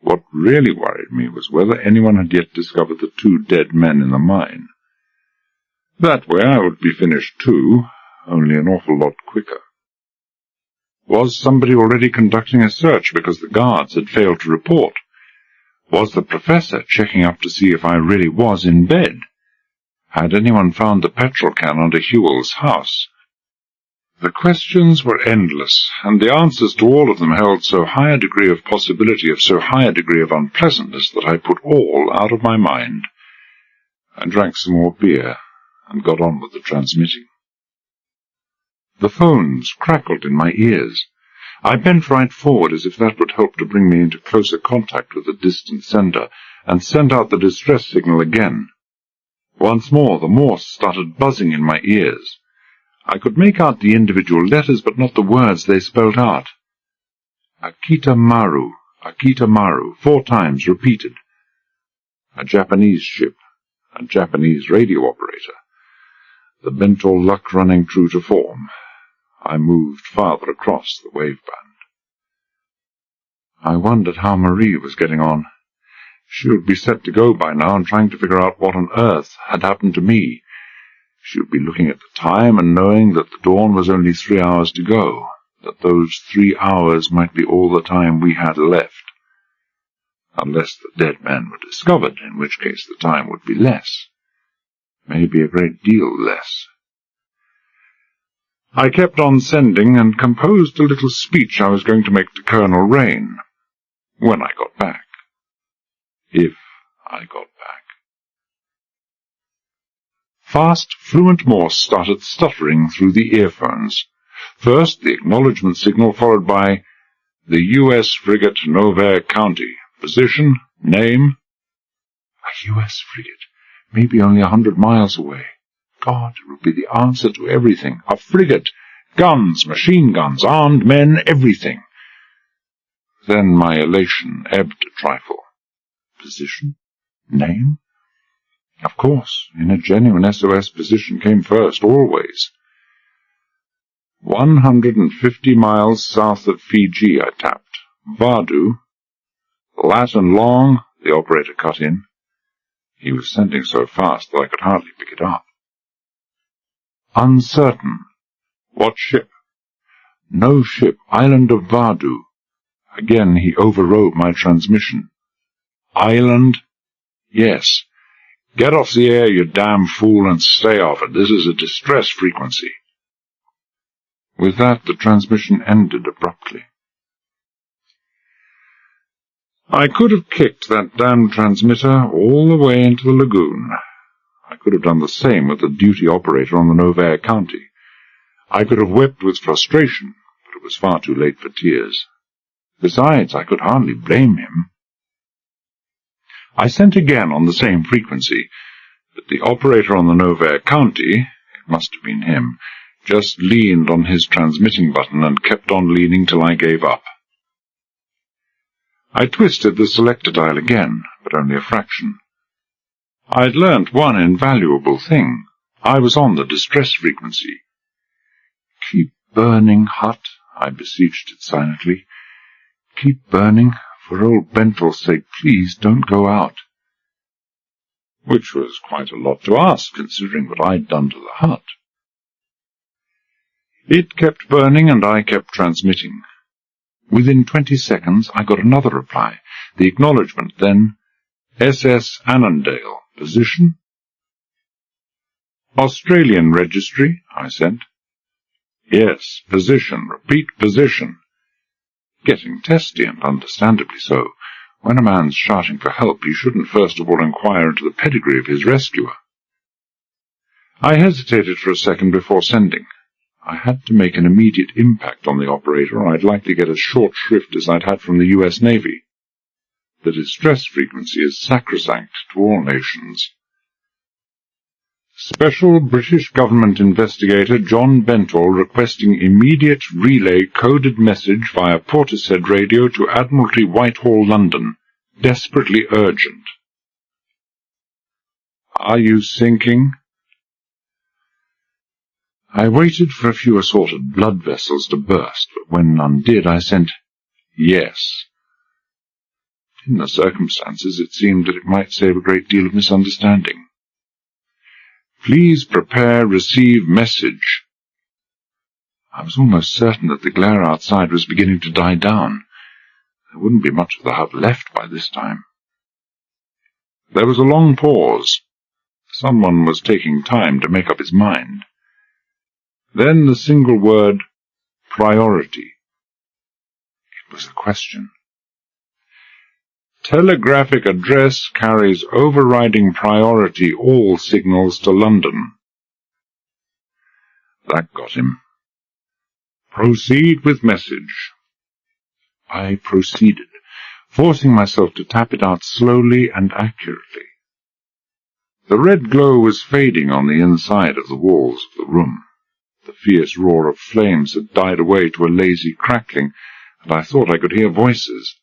What really worried me was whether anyone had yet discovered the 2 dead men in the mine. That way I would be finished too, only an awful lot quicker. Was somebody already conducting a search because the guards had failed to report? Was the Professor checking up to see if I really was in bed? Had anyone found the petrol can under Huell's house? The questions were endless, and the answers to all of them held so high a degree of possibility, of so high a degree of unpleasantness, that I put all out of my mind. I drank some more beer, and got on with the transmitting. The phones crackled in my ears. I bent right forward as if that would help to bring me into closer contact with the distant sender, and sent out the distress signal again. Once more the Morse started buzzing in my ears. I could make out the individual letters, but not the words they spelled out. Akita Maru, 4 times repeated. A Japanese ship, a Japanese radio operator. The Bentol luck running true to form. I moved farther across the waveband. I wondered how Marie was getting on. She would be set to go by now and trying to figure out what on earth had happened to me. She would be looking at the time and knowing that the dawn was only 3 hours to go, that those 3 hours might be all the time we had left. Unless the dead men were discovered, in which case the time would be less. Maybe a great deal less. I kept on sending and composed a little speech I was going to make to Colonel Rain. When I got back. If I got back. Fast, fluent Morse started stuttering through the earphones. First, the acknowledgement signal, followed by the U.S. frigate Novair County. Position, name. A U.S. frigate, maybe only 100 miles away. God, it would be the answer to everything. A frigate, guns, machine guns, armed men, everything. Then my elation ebbed a trifle. Position? Name? Of course, in a genuine SOS, position came first, always. 150 miles south of Fiji, I tapped. Vadu. Latin long, the operator cut in. He was sending so fast that I could hardly pick it up. Uncertain. What ship? No ship, island of Vadu. Again he overrode my transmission. Island? Yes. Get off the air, you damn fool, and stay off it. This is a distress frequency. With that, the transmission ended abruptly. I could have kicked that damned transmitter all the way into the lagoon. I could have done the same with the duty operator on the Novair County. I could have wept with frustration, but it was far too late for tears. Besides, I could hardly blame him. I sent again on the same frequency, but the operator on the Novair County, it must have been him, just leaned on his transmitting button and kept on leaning till I gave up. I twisted the selector dial again, but only a fraction. I'd learnt one invaluable thing. I was on the distress frequency. Keep burning, hut, I beseeched it silently. Keep burning. For old Bentl's sake, please don't go out. Which was quite a lot to ask, considering what I'd done to the hut. It kept burning, and I kept transmitting. Within 20 seconds, I got another reply. The acknowledgement, then, SS Annandale. Position? Australian registry, I sent. Yes, position. Repeat position. Getting testy, and understandably so. When a man's shouting for help, he shouldn't first of all inquire into the pedigree of his rescuer. I hesitated for a second before sending. I had to make an immediate impact on the operator, or I'd likely get as short shrift as I'd had from the U.S. Navy. The distress frequency is sacrosanct to all nations. Special British Government investigator John Bentle requesting immediate relay coded message via Portishead radio to Admiralty Whitehall, London. Desperately urgent. Are you sinking? I waited for a few assorted blood vessels to burst, but when none did, I sent yes. In the circumstances, it seemed that it might save a great deal of misunderstanding. Please prepare, receive message. I was almost certain that the glare outside was beginning to die down. There wouldn't be much of the hut left by this time. There was a long pause. Someone was taking time to make up his mind. Then the single word, priority. It was a question. Telegraphic address carries overriding priority all signals to London. That got him. Proceed with message. I proceeded, forcing myself to tap it out slowly and accurately. The red glow was fading on the inside of the walls of the room. The fierce roar of flames had died away to a lazy crackling, and I thought I could hear voices.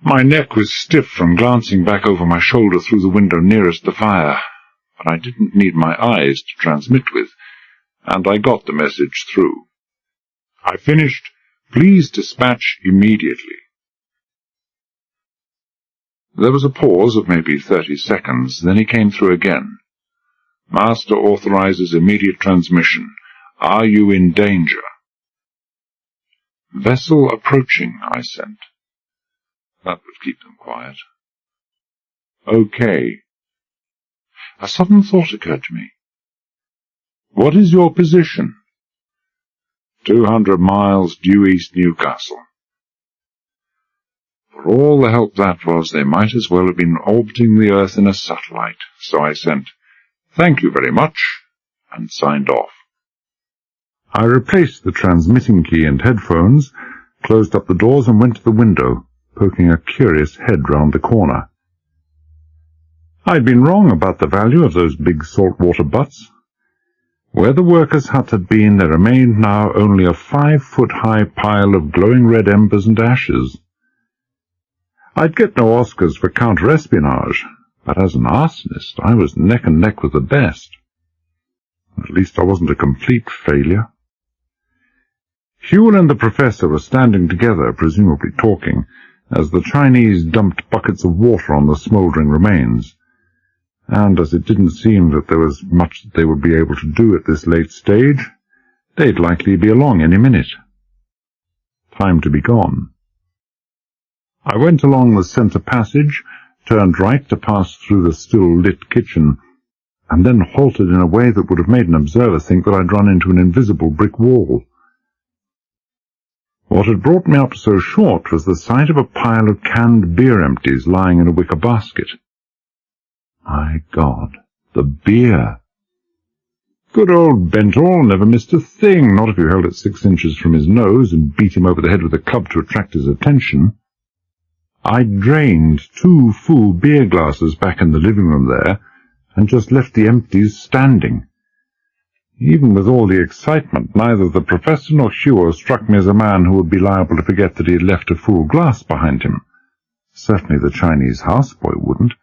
My neck was stiff from glancing back over my shoulder through the window nearest the fire, but I didn't need my eyes to transmit with, and I got the message through. I finished, please dispatch immediately. There was a pause of maybe 30 seconds, then he came through again. Master authorizes immediate transmission. Are you in danger? Vessel approaching, I sent. That would keep them quiet. Okay. A sudden thought occurred to me. What is your position? 200 miles due east Newcastle. For all the help that was, they might as well have been orbiting the Earth in a satellite, so I sent, "Thank you very much," and signed off. I replaced the transmitting key and headphones, closed up the doors and went to the window, poking a curious head round the corner. I'd been wrong about the value of those big saltwater butts. Where the workers' hut had been, there remained now only a 5-foot-high pile of glowing red embers and ashes. I'd get no Oscars for counter-espionage, but as an arsonist I was neck and neck with the best. At least I wasn't a complete failure. Huell and the professor were standing together, presumably talking, as the Chinese dumped buckets of water on the smouldering remains, and as it didn't seem that there was much that they would be able to do at this late stage, they'd likely be along any minute. Time to be gone. I went along the centre passage, turned right to pass through the still-lit kitchen, and then halted in a way that would have made an observer think that I'd run into an invisible brick wall. What had brought me up so short was the sight of a pile of canned beer empties lying in a wicker basket. My God, the beer! Good old Bentall never missed a thing, not if you held it 6 inches from his nose and beat him over the head with a club to attract his attention. I'd drained 2 full beer glasses back in the living room there, and just left the empties standing. Even with all the excitement, neither the professor nor Huell struck me as a man who would be liable to forget that he had left a full glass behind him. Certainly the Chinese houseboy wouldn't,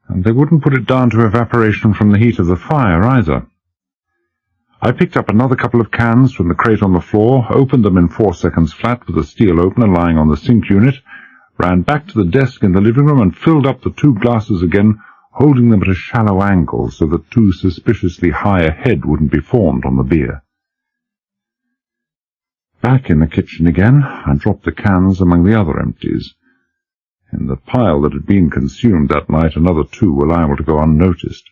and they wouldn't put it down to evaporation from the heat of the fire either. I picked up another couple of cans from the crate on the floor, opened them in 4 seconds flat with a steel opener lying on the sink unit, ran back to the desk in the living room and filled up the 2 glasses again, holding them at a shallow angle so that too suspiciously high a head wouldn't be formed on the beer. Back in the kitchen again, I dropped the cans among the other empties. In the pile that had been consumed that night, another 2 were liable to go unnoticed.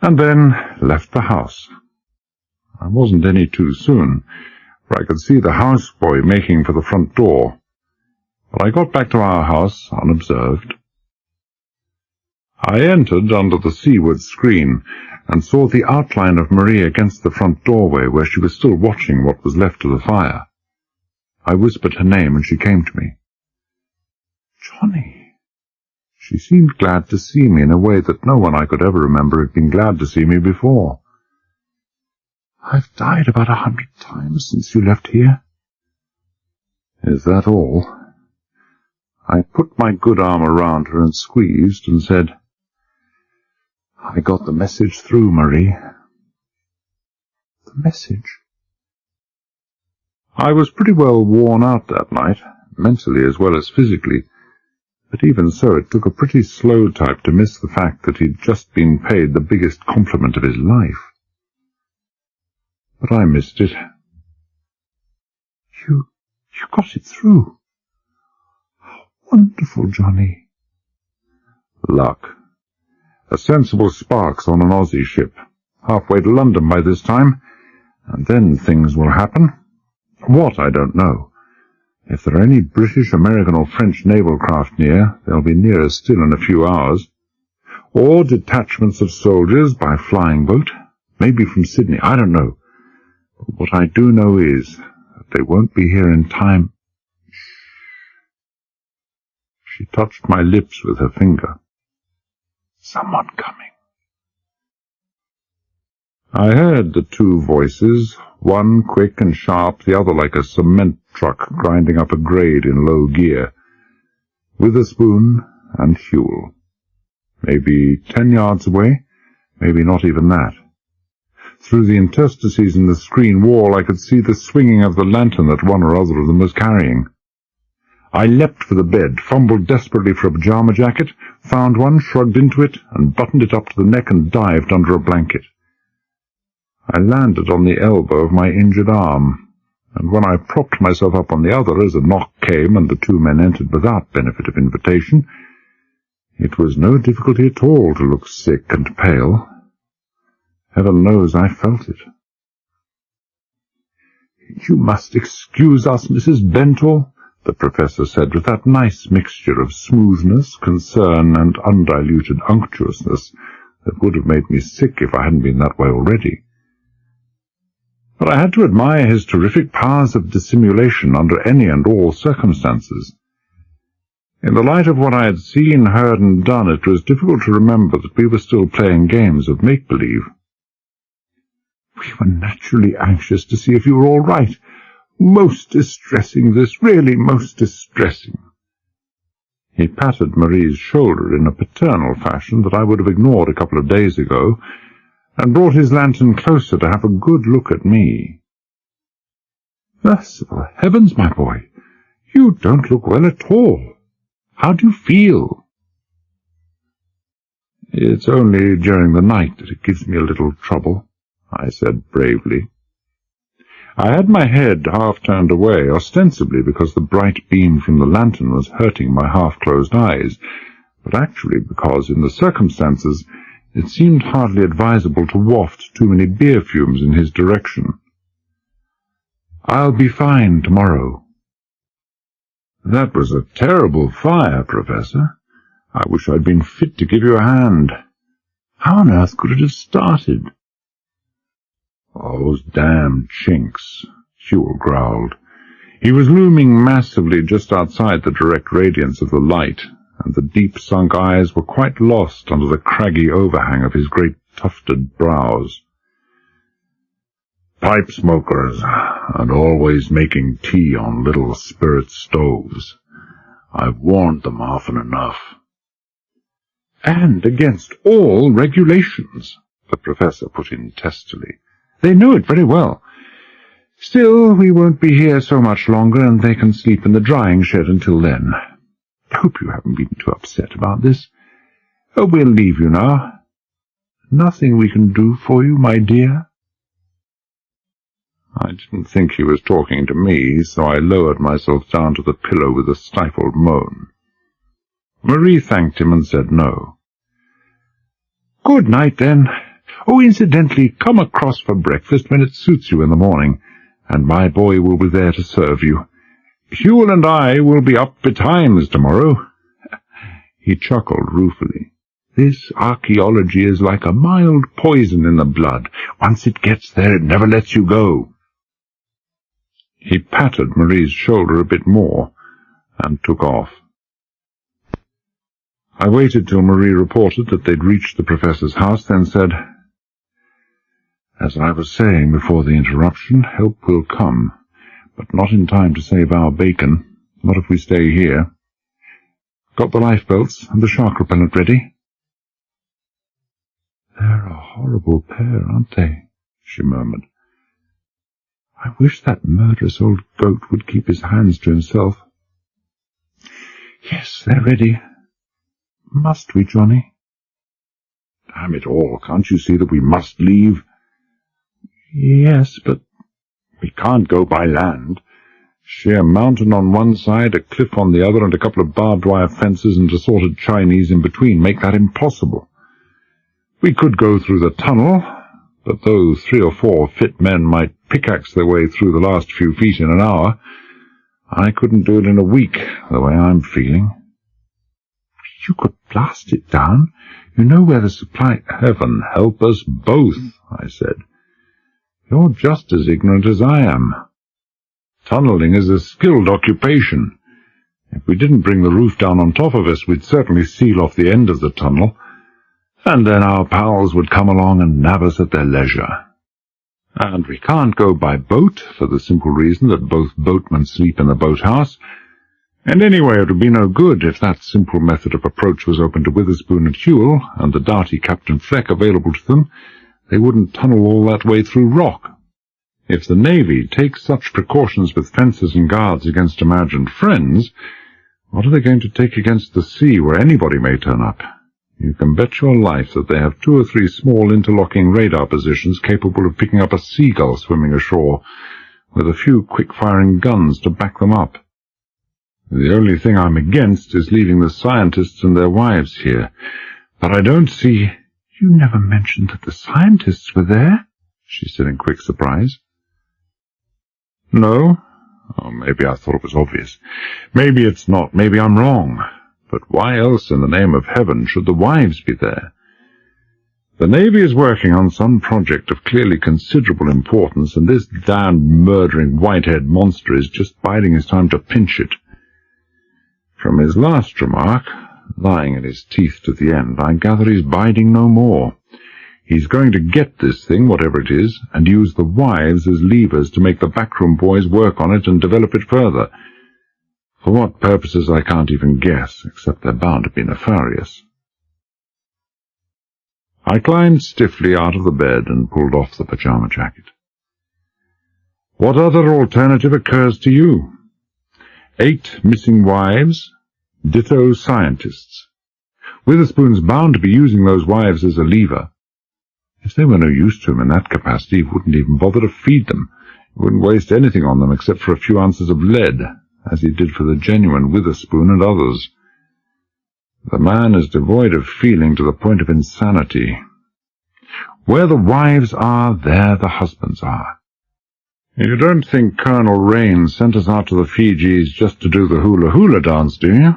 And then left the house. I wasn't any too soon, for I could see the houseboy making for the front door. But I got back to our house unobserved. I entered under the seaward screen, and saw the outline of Marie against the front doorway, where she was still watching what was left of the fire. I whispered her name, and she came to me. "Johnny!" She seemed glad to see me in a way that no one I could ever remember had been glad to see me before. "I've died about 100 times since you left here." "Is that all?" I put my good arm around her and squeezed and said, "I got the message through, Marie." "The message?" I was pretty well worn out that night, mentally as well as physically, but even so it took a pretty slow type to miss the fact that he'd just been paid the biggest compliment of his life. But I missed it. You got it through. How wonderful, Johnny." "Luck. A sensible sparks on an Aussie ship, halfway to London by this time, and then things will happen. What, I don't know. If there are any British, American or French naval craft near, they'll be near us still in a few hours. Or detachments of soldiers by flying boat, maybe from Sydney, I don't know. But what I do know is that they won't be here in time." She touched my lips with her finger. "Someone coming." I heard the 2 voices, one quick and sharp, the other like a cement truck grinding up a grade in low gear. Witherspoon and Huell. Maybe 10 yards away, maybe not even that. Through the interstices in the screen wall I could see the swinging of the lantern that one or other of them was carrying. I leapt for the bed, fumbled desperately for a pyjama jacket, found one, shrugged into it, and buttoned it up to the neck and dived under a blanket. I landed on the elbow of my injured arm, and when I propped myself up on the other as a knock came and the 2 men entered without benefit of invitation, it was no difficulty at all to look sick and pale. Heaven knows I felt it. "You must excuse us, Mrs. Bentall," the professor said with that nice mixture of smoothness, concern, and undiluted unctuousness that would have made me sick if I hadn't been that way already. But I had to admire his terrific powers of dissimulation under any and all circumstances. In the light of what I had seen, heard, and done, it was difficult to remember that we were still playing games of make-believe. We were naturally anxious to see if you were all right. Most distressing, this, really most distressing. He patted Marie's shoulder in a paternal fashion that I would have ignored a couple of days ago, and brought his lantern closer to have a good look at me. Merciful heavens, my boy, you don't look well at all. How do you feel? It's only during the night that it gives me a little trouble, I said bravely. I had my head half turned away, ostensibly because the bright beam from the lantern was hurting my half-closed eyes, but actually because, in the circumstances, it seemed hardly advisable to waft too many beer fumes in his direction. I'll be fine tomorrow. That was a terrible fire, Professor. I wish I'd been fit to give you a hand. How on earth could it have started? Those damned chinks, Hewell growled. He was looming massively just outside the direct radiance of the light, and the deep-sunk eyes were quite lost under the craggy overhang of his great tufted brows. Pipe smokers, and always making tea on little spirit stoves. I've warned them often enough. And against all regulations, the Professor put in testily. They know it very well. Still, we won't be here so much longer, and they can sleep in the drying shed until then. I hope you haven't been too upset about this. Oh, we'll leave you now. Nothing we can do for you, my dear? I didn't think he was talking to me, so I lowered myself down to the pillow with a stifled moan. Marie thanked him and said no. Good night, then. Oh, incidentally, come across for breakfast when it suits you in the morning, and my boy will be there to serve you. Hewell and I will be up betimes tomorrow. He chuckled ruefully. This archaeology is like a mild poison in the blood. Once it gets there, it never lets you go. He patted Marie's shoulder a bit more, and took off. I waited till Marie reported that they'd reached the Professor's house, then said, As I was saying before the interruption, help will come, but not in time to save our bacon, not if we stay here. Got the lifebelts and the shark repellent ready? They're a horrible pair, aren't they? She murmured. I wish that murderous old goat would keep his hands to himself. Yes, they're ready. Must we, Johnny? Damn it all, can't you see that we must leave? Yes, but we can't go by land. Sheer mountain on one side, a cliff on the other, and a couple of barbed wire fences and assorted Chinese in between make that impossible. We could go through the tunnel, but though 3 or 4 fit men might pickaxe their way through the last few feet in an hour, I couldn't do it in a week, the way I'm feeling. You could blast it down. You know where the supply— Heaven help us both, I said. You're just as ignorant as I am. Tunneling is a skilled occupation. If we didn't bring the roof down on top of us, we'd certainly seal off the end of the tunnel, and then our pals would come along and nab us at their leisure. And we can't go by boat, for the simple reason that both boatmen sleep in the boathouse, and anyway it would be no good if that simple method of approach was open to Witherspoon and Hewell, and the doughty Captain Fleck available to them. They wouldn't tunnel all that way through rock. If the Navy takes such precautions with fences and guards against imagined friends, what are they going to take against the sea, where anybody may turn up? You can bet your life that they have 2 or 3 small interlocking radar positions capable of picking up a seagull swimming ashore, with a few quick-firing guns to back them up. The only thing I'm against is leaving the scientists and their wives here, but I don't see— You never mentioned that the scientists were there, she said in quick surprise. No, Oh, maybe I thought it was obvious. Maybe it's not. Maybe I'm wrong. But why else in the name of heaven should the wives be there? The Navy is working on some project of clearly considerable importance, and this damned murdering white-haired monster is just biding his time to pinch it. From his last remark, lying in his teeth to the end, I gather he's biding no more. He's going to get this thing, whatever it is, and use the wives as levers to make the backroom boys work on it and develop it further. For what purposes I can't even guess, except they're bound to be nefarious. I climbed stiffly out of the bed and pulled off the pajama jacket. What other alternative occurs to you? 8 missing wives, ditto scientists. Witherspoon's bound to be using those wives as a lever. If they were no use to him in that capacity, he wouldn't even bother to feed them. He wouldn't waste anything on them except for a few ounces of lead, as he did for the genuine Witherspoon and others. The man is devoid of feeling to the point of insanity. Where the wives are, there the husbands are. You don't think Colonel Rain sent us out to the Fijis just to do the hula-hula dance, do you?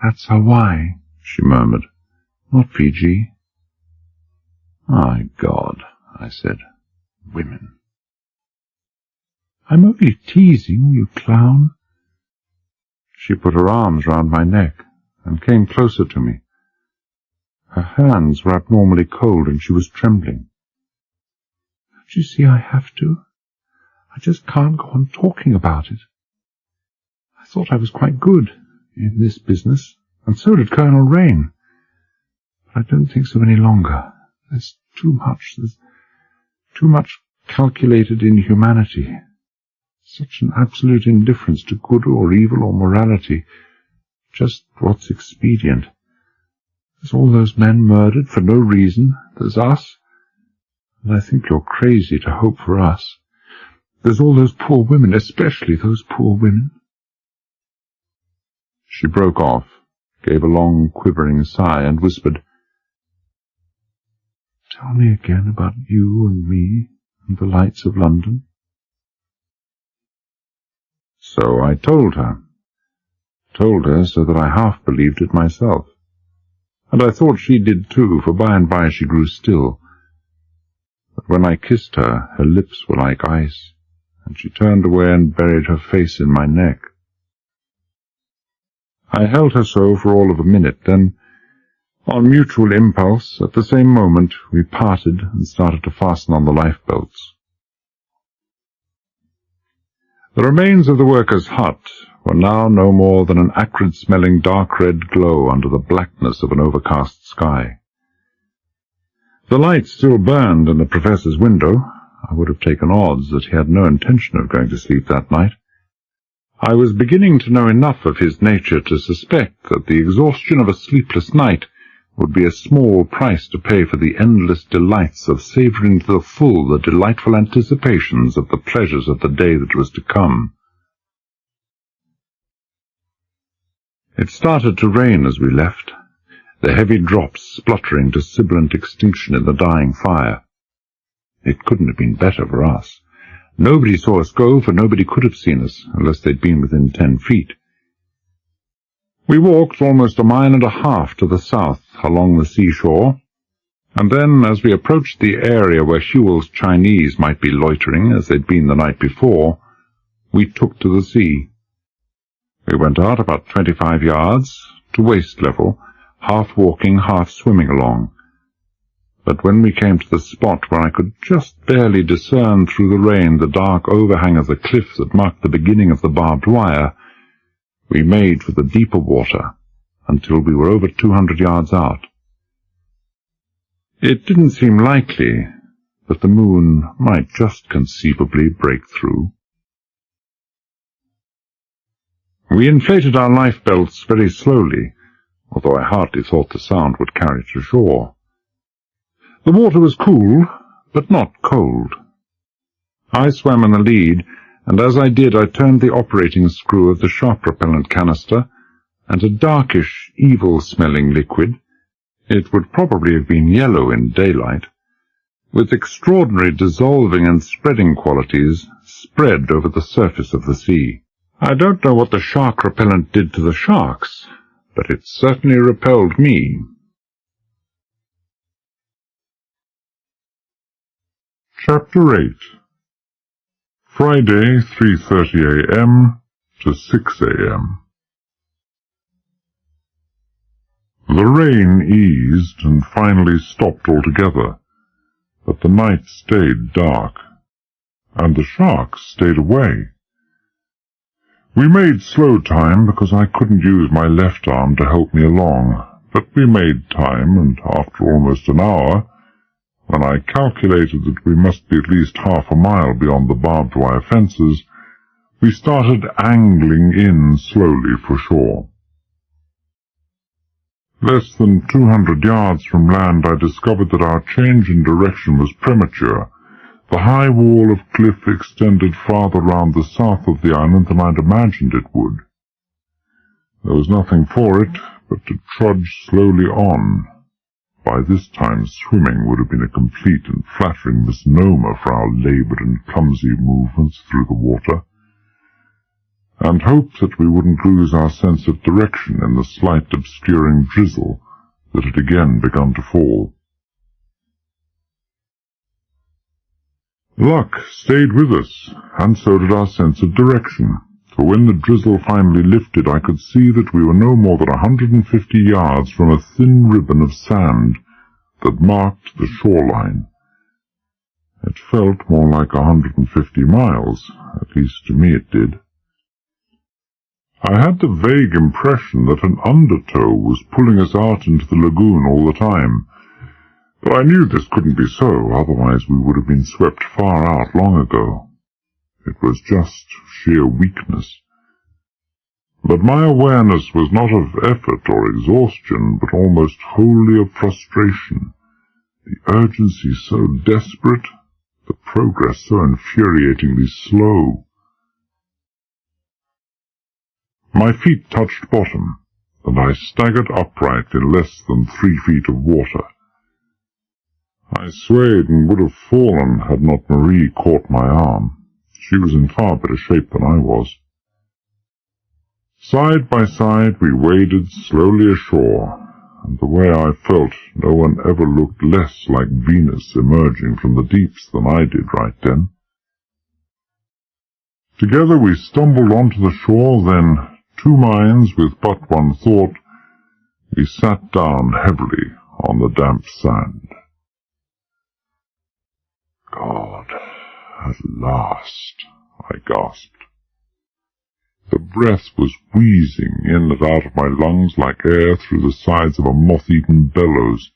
That's Hawaii, she murmured, not Fiji. My God, I said, women. I'm only teasing, you clown. She put her arms round my neck and came closer to me. Her hands were abnormally cold and she was trembling. Don't you see I have to? I just can't go on talking about it. I thought I was quite good in this business, and so did Colonel Rain. But I don't think so any longer. There's too much calculated inhumanity. Such an absolute indifference to good or evil or morality. Just what's expedient. There's all those men murdered for no reason. There's us. And I think you're crazy to hope for us. There's all those poor women, especially those poor women. She broke off, gave a long, quivering sigh, and whispered, Tell me again about you and me and the lights of London. So I told her so that I half believed it myself. And I thought she did too, for by and by she grew still. But when I kissed her, her lips were like ice, and she turned away and buried her face in my neck. I held her so for all of a minute, then, on mutual impulse, at the same moment, we parted and started to fasten on the lifebelts. The remains of the workers' hut were now no more than an acrid-smelling dark red glow under the blackness of an overcast sky. The light still burned in the professor's window. I would have taken odds that he had no intention of going to sleep that night. I was beginning to know enough of his nature to suspect that the exhaustion of a sleepless night would be a small price to pay for the endless delights of savouring to the full the delightful anticipations of the pleasures of the day that was to come. It started to rain as we left, the heavy drops spluttering to sibilant extinction in the dying fire. It couldn't have been better for us. Nobody saw us go, for nobody could have seen us, unless they'd been within 10 feet. We walked almost 1.5 miles to the south along the seashore, and then, as we approached the area where Hewell's Chinese might be loitering, as they'd been the night before, we took to the sea. We went out about 25 yards, to waist level, half walking, half swimming along. But when we came to the spot where I could just barely discern through the rain the dark overhang of the cliff that marked the beginning of the barbed wire, we made for the deeper water until we were over 200 yards out. It didn't seem likely that the moon might just conceivably break through. We inflated our lifebelts very slowly, although I hardly thought the sound would carry to shore. The water was cool, but not cold. I swam in the lead, and as I did I turned the operating screw of the sharp propellant canister, and a darkish, evil-smelling liquid, it would probably have been yellow in daylight, with extraordinary dissolving and spreading qualities, spread over the surface of the sea. I don't know what the shark repellent did to the sharks, but it certainly repelled me. Chapter 8. Friday, 3:30 a.m. to 6 a.m. The rain eased and finally stopped altogether, but the night stayed dark, and the sharks stayed away. We made slow time because I couldn't use my left arm to help me along, but we made time, and after almost an hour, when I calculated that we must be at least half a mile beyond the barbed wire fences, we started angling in slowly for shore. Less than 200 yards from land I discovered that our change in direction was premature. The high wall of cliff extended farther round the south of the island than I'd imagined it would. There was nothing for it but to trudge slowly on. By this time swimming would have been a complete and flattering misnomer for our laboured and clumsy movements through the water, and hoped that we wouldn't lose our sense of direction in the slight obscuring drizzle that had again begun to fall. Luck stayed with us, and so did our sense of direction, for when the drizzle finally lifted I could see that we were no more than 150 yards from a thin ribbon of sand that marked the shoreline. It felt more like 150 miles, at least to me it did. I had the vague impression that an undertow was pulling us out into the lagoon all the time, but I knew this couldn't be so, otherwise we would have been swept far out long ago. It was just sheer weakness. But my awareness was not of effort or exhaustion, but almost wholly of frustration, the urgency so desperate, the progress so infuriatingly slow. My feet touched bottom, and I staggered upright in less than 3 feet of water. I swayed and would have fallen had not Marie caught my arm. She was in far better shape than I was. Side by side we waded slowly ashore, and the way I felt no one ever looked less like Venus emerging from the deeps than I did right then. Together we stumbled onto the shore, then, two minds with but one thought, we sat down heavily on the damp sand. God, at last, I gasped. The breath was wheezing in and out of my lungs like air through the sides of a moth-eaten bellows.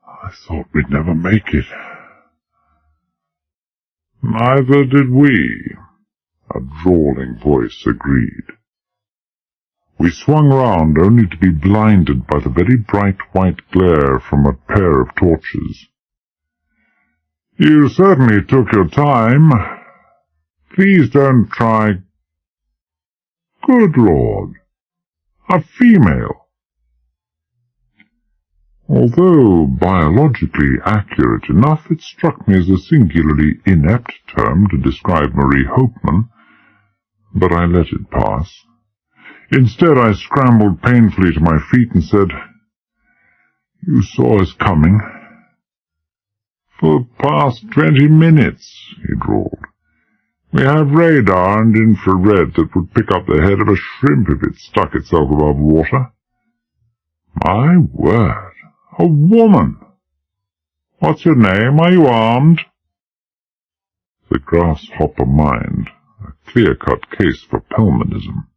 I thought we'd never make it. Neither did we, a drawling voice agreed. We swung round only to be blinded by the very bright white glare from a pair of torches. You certainly took your time. Please don't try. Good Lord, a female. Although biologically accurate enough, it struck me as a singularly inept term to describe Marie Hopeman, but I let it pass. Instead, I scrambled painfully to my feet and said, "You saw us coming." "For the past 20 minutes, he drawled. "We have radar and infrared that would pick up the head of a shrimp if it stuck itself above water." "My word, a woman! What's your name? Are you armed?" The grasshopper mind, a clear-cut case for Pelmanism.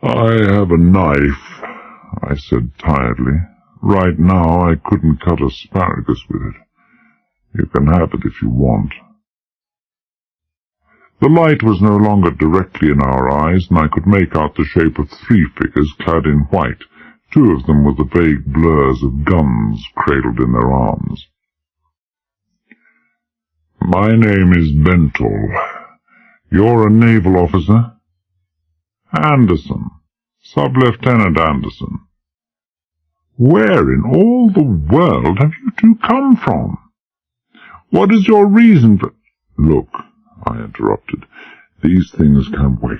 "I have a knife," I said tiredly. "Right now I couldn't cut asparagus with it. You can have it if you want." The light was no longer directly in our eyes, and I could make out the shape of 3 figures clad in white, 2 of them with the vague blurs of guns cradled in their arms. "My name is Bentel. You're a naval officer?" "Anderson. Sub-Lieutenant Anderson." Where in all the world have you two come from? What is your reason for— Look, I interrupted, these things can wait.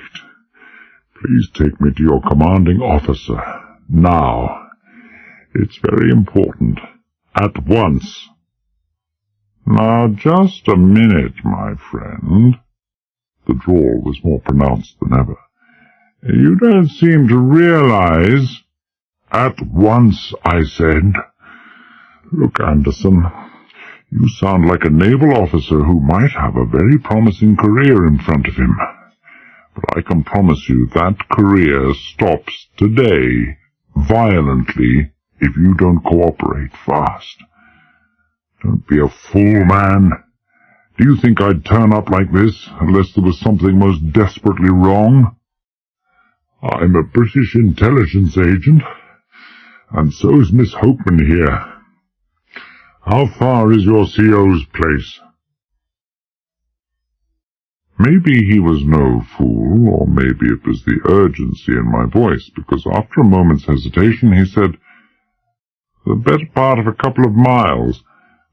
Please take me to your commanding officer, now. It's very important. At once. Now, just a minute, my friend. The drawl was more pronounced than ever. You don't seem to realize— At once, I said. Look, Anderson, you sound like a naval officer who might have a very promising career in front of him. But I can promise you that career stops today, violently, if you don't cooperate fast. Don't be a fool, man. Do you think I'd turn up like this unless there was something most desperately wrong? I'm a British intelligence agent, and so is Miss Hopeman here. How far is your CO's place? Maybe he was no fool, or maybe it was the urgency in my voice, because after a moment's hesitation he said, The better part of a couple of miles,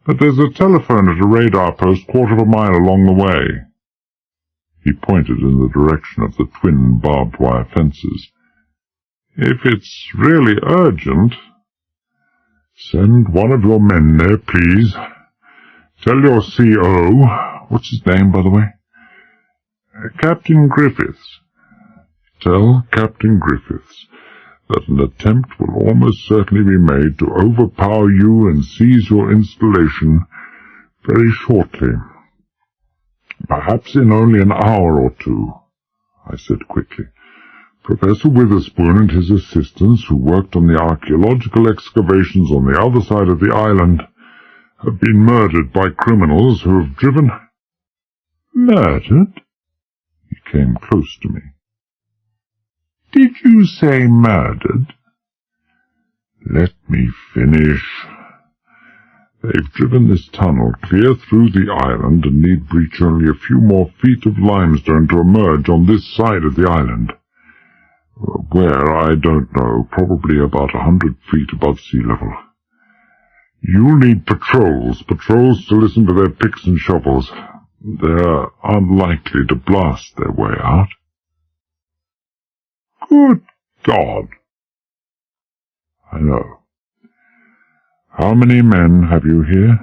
but there's a telephone at a radar post 1/4 of a mile along the way. He pointed in the direction of the twin barbed wire fences. If it's really urgent, send one of your men there, please. Tell your CO, what's his name, by the way? Captain Griffiths. Tell Captain Griffiths that an attempt will almost certainly be made to overpower you and seize your installation very shortly. Perhaps in only an hour or two, I said quickly. Professor Witherspoon and his assistants, who worked on the archaeological excavations on the other side of the island, have been murdered by criminals who have driven— Murdered? He came close to me. Did you say murdered? Let me finish. They've driven this tunnel clear through the island and need breach only a few more feet of limestone to emerge on this side of the island. Where, I don't know, probably about 100 feet above sea level. You'll need patrols to listen to their picks and shovels. They're unlikely to blast their way out. Good God! I know. How many men have you here?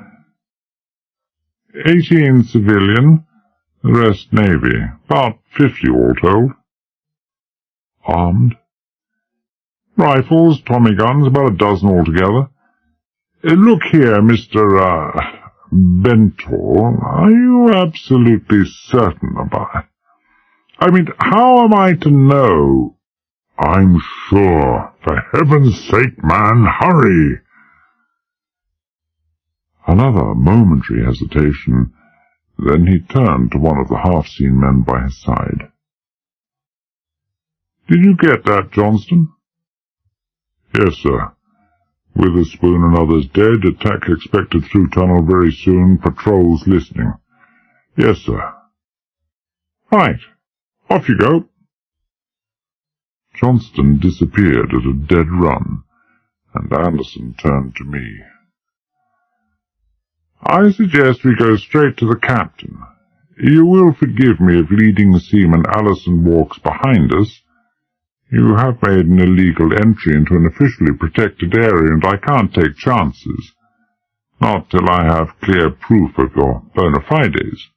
18 civilian, the rest Navy, about 50 all told. Armed? Rifles, Tommy guns, about a dozen altogether. Look here, Mr. Bentor, are you absolutely certain about it? I mean, how am I to know? I'm sure. For heaven's sake, man, hurry! Another momentary hesitation, then he turned to one of the half-seen men by his side. Did you get that, Johnston? Yes, sir. Witherspoon and others dead, attack expected through tunnel very soon, patrols listening. Yes, sir. Right. Off you go. Johnston disappeared at a dead run, and Anderson turned to me. I suggest we go straight to the captain. You will forgive me if leading seaman Allison walks behind us. You have made an illegal entry into an officially protected area, and I can't take chances. Not till I have clear proof of your bona fides.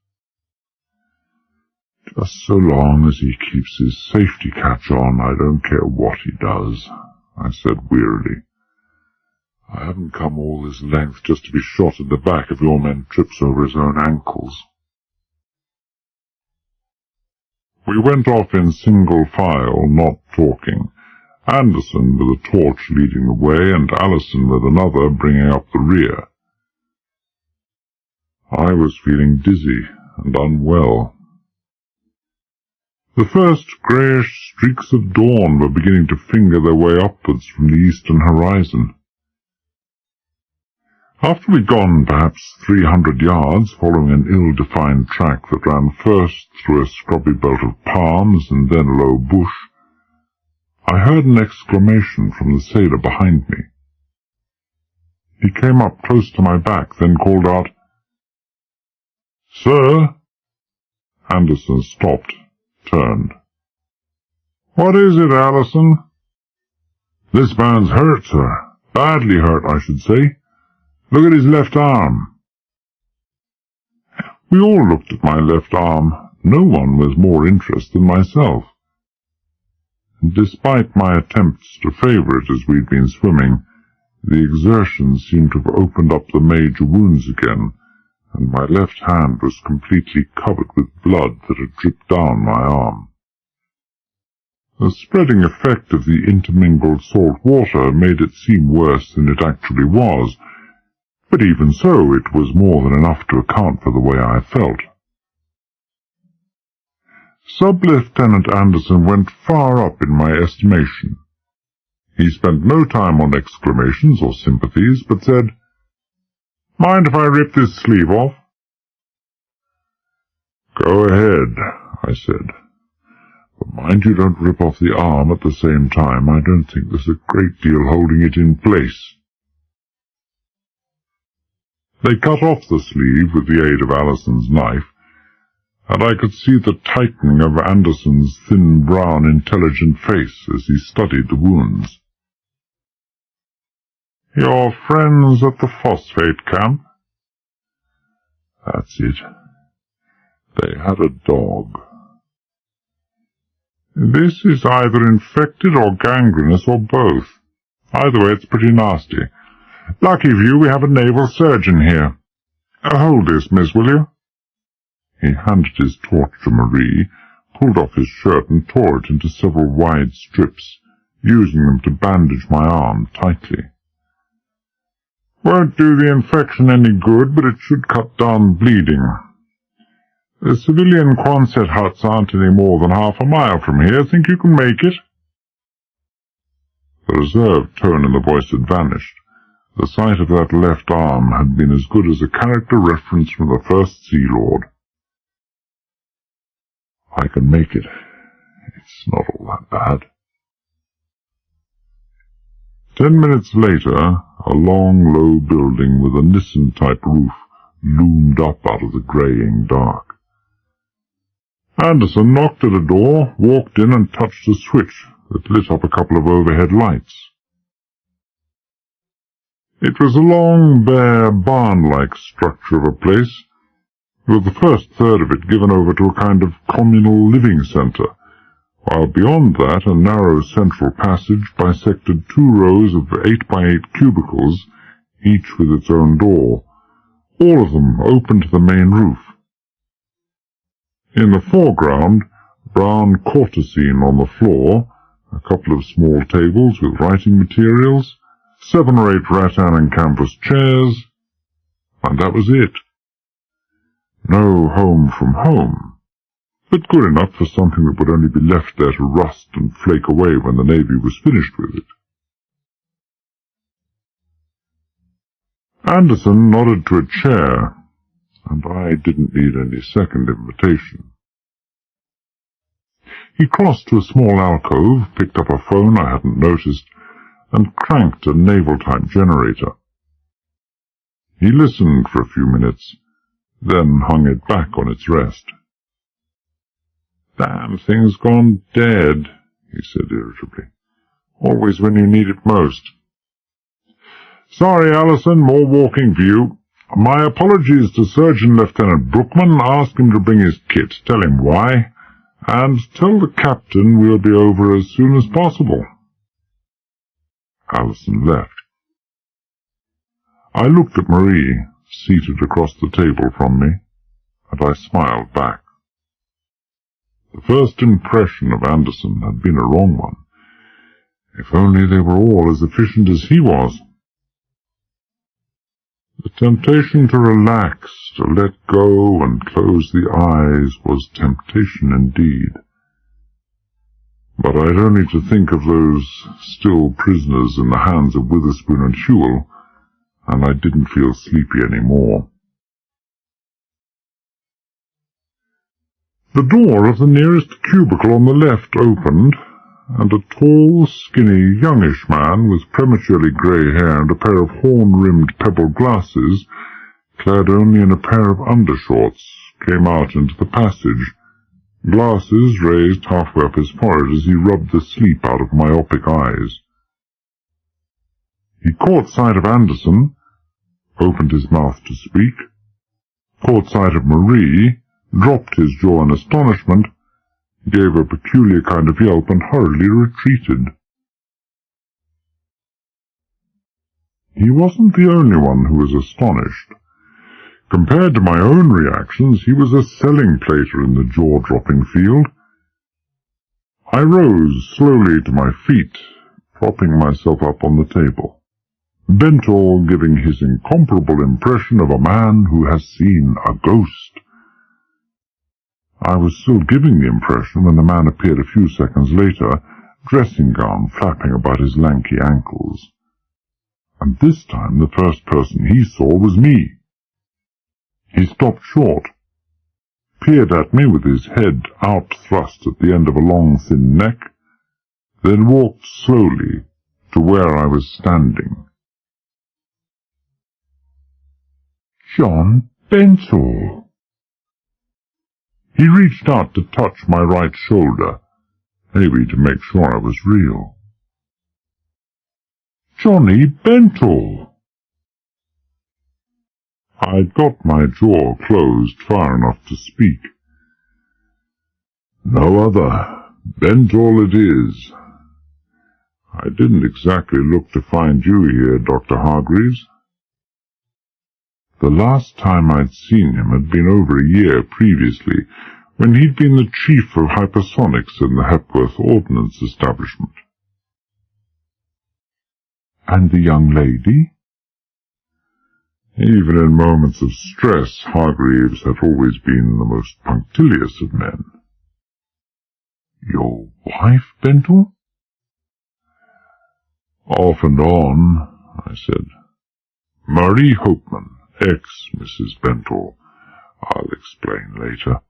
Just so long as he keeps his safety catch on, I don't care what he does, I said wearily. I haven't come all this length just to be shot in the back if your man trips over his own ankles. We went off in single file, not talking, Anderson with a torch leading the way, and Allison with another bringing up the rear. I was feeling dizzy and unwell. The first greyish streaks of dawn were beginning to finger their way upwards from the eastern horizon. After we'd gone perhaps 300 yards, following an ill-defined track that ran first through a scrubby belt of palms and then a low bush, I heard an exclamation from the sailor behind me. He came up close to my back, then called out, "Sir?" Anderson stopped, turned. "What is it, Allison?" "This man's hurt, sir. Badly hurt, I should say. Look at his left arm." We all looked at my left arm. No one was more interested than myself. Despite my attempts to favour it as we'd been swimming, the exertion seemed to have opened up the major wounds again, and my left hand was completely covered with blood that had dripped down my arm. The spreading effect of the intermingled salt water made it seem worse than it actually was, but even so it was more than enough to account for the way I felt. Sub-Lieutenant Anderson went far up in my estimation. He spent no time on exclamations or sympathies, but said, "Mind if I rip this sleeve off?" "Go ahead," I said. "But mind you don't rip off the arm at the same time. I don't think there's a great deal holding it in place." They cut off the sleeve with the aid of Allison's knife, and I could see the tightening of Anderson's thin, brown, intelligent face as he studied the wounds. "Your friends at the phosphate camp?" "That's it. They had a dog." "This is either infected or gangrenous or both. Either way, it's pretty nasty. Lucky for you we have a naval surgeon here. Hold this, miss, will you?" He handed his torch to Marie, pulled off his shirt and tore it into several wide strips, using them to bandage my arm tightly. "Won't do the infection any good, but it should cut down bleeding. The civilian Quonset huts aren't any more than half a mile from here. Think you can make it?" The reserved tone in the voice had vanished. The sight of that left arm had been as good as a character reference from the First Sea Lord. "I can make it. It's not all that bad." 10 minutes later, a long, low building with a Nissen-type roof loomed up out of the greying dark. Anderson knocked at a door, walked in and touched a switch that lit up a couple of overhead lights. It was a long, bare, barn-like structure of a place, with the first third of it given over to a kind of communal living centre, while beyond that a narrow central passage bisected 2 rows of 8-by-8 cubicles, each with its own door, all of them open to the main roof. In the foreground, brown courtesine on the floor, a couple of small tables with writing materials, 7 or 8 rattan and canvas chairs, and that was it. No home from home, but good enough for something that would only be left there to rust and flake away when the Navy was finished with it. Anderson nodded to a chair, and I didn't need any second invitation. He crossed to a small alcove, picked up a phone I hadn't noticed, and cranked a naval-type generator. He listened for a few minutes, then hung it back on its rest. "Damn thing's gone dead," he said irritably. "Always when you need it most. Sorry, Allison, more walking for you. My apologies to Surgeon Lieutenant Brookman. Ask him to bring his kit. Tell him why. And tell the captain we'll be over as soon as possible." Allison left. I looked at Marie, seated across the table from me, and I smiled back. The first impression of Anderson had been a wrong one. If only they were all as efficient as he was. The temptation to relax, to let go and close the eyes was temptation indeed. But I'd only to think of those still prisoners in the hands of Witherspoon and Hewell, and I didn't feel sleepy any more. The door of the nearest cubicle on the left opened, and a tall, skinny, youngish man with prematurely grey hair and a pair of horn-rimmed pebbled glasses, clad only in a pair of undershorts, came out into the passage, glasses raised halfway up his forehead as he rubbed the sleep out of myopic eyes. He caught sight of Anderson, opened his mouth to speak, caught sight of Marie, dropped his jaw in astonishment, gave a peculiar kind of yelp, and hurriedly retreated. He wasn't the only one who was astonished. Compared to my own reactions, he was a selling plater in the jaw-dropping field. I rose slowly to my feet, propping myself up on the table, Bentor giving his incomparable impression of a man who has seen a ghost. I was still giving the impression when the man appeared a few seconds later, dressing gown flapping about his lanky ankles. And this time the first person he saw was me. He stopped short, peered at me with his head out-thrust at the end of a long, thin neck, then walked slowly to where I was standing. John Bentor. He reached out to touch my right shoulder, maybe to make sure I was real. Johnny Bentor! I'd got my jaw closed far enough to speak. No other. Bentor it is. I didn't exactly look to find you here, Dr. Hargreaves. The last time I'd seen him had been over a year previously, when he'd been the chief of hypersonics in the Hepworth Ordnance Establishment. And the young lady? Even in moments of stress, Hargreaves had always been the most punctilious of men. Your wife, Bentor? Off and on, I said. Marie Hopeman, ex-Mrs. Bentor. I'll explain later.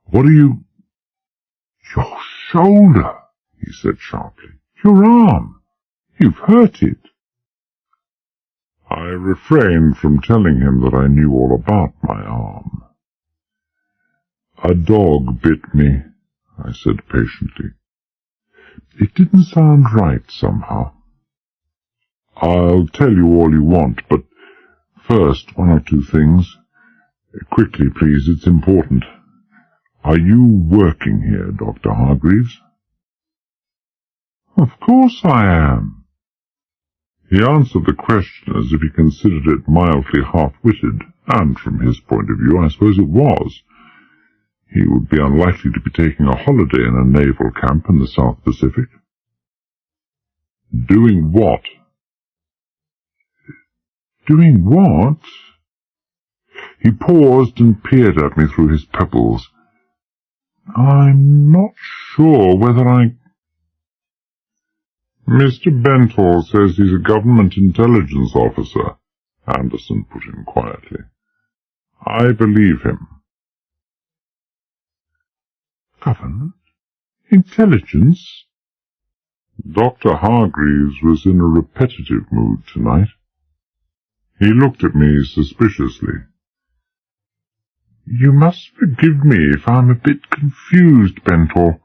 What are you— Your shoulder, he said sharply. Your arm. You've hurt it. I refrained from telling him that I knew all about my arm. A dog bit me, I said patiently. It didn't sound right somehow. I'll tell you all you want, but first, one or two things. Quickly, please, it's important. Are you working here, Dr. Hargreaves? Of course I am. He answered the question as if he considered it mildly half-witted, and from his point of view I suppose it was. He would be unlikely to be taking a holiday in a naval camp in the South Pacific. Doing what? Doing what? He paused and peered at me through his pebbles. I'm not sure whether I— Mr. Bentor says he's a government intelligence officer, Anderson put in quietly. I believe him. Government? Intelligence? Dr. Hargreaves was in a repetitive mood tonight. He looked at me suspiciously. You must forgive me if I'm a bit confused, Bentor.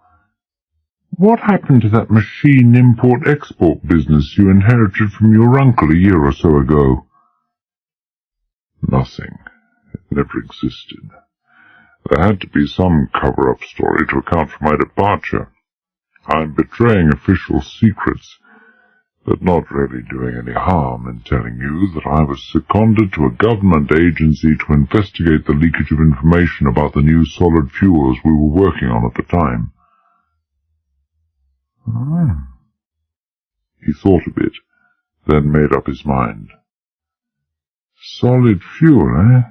What happened to that machine import-export business you inherited from your uncle a year or so ago? Nothing. It never existed. There had to be some cover-up story to account for my departure. I'm betraying official secrets, but not really doing any harm in telling you that I was seconded to a government agency to investigate the leakage of information about the new solid fuels we were working on at the time. He thought a bit, then made up his mind. Solid fuel, eh?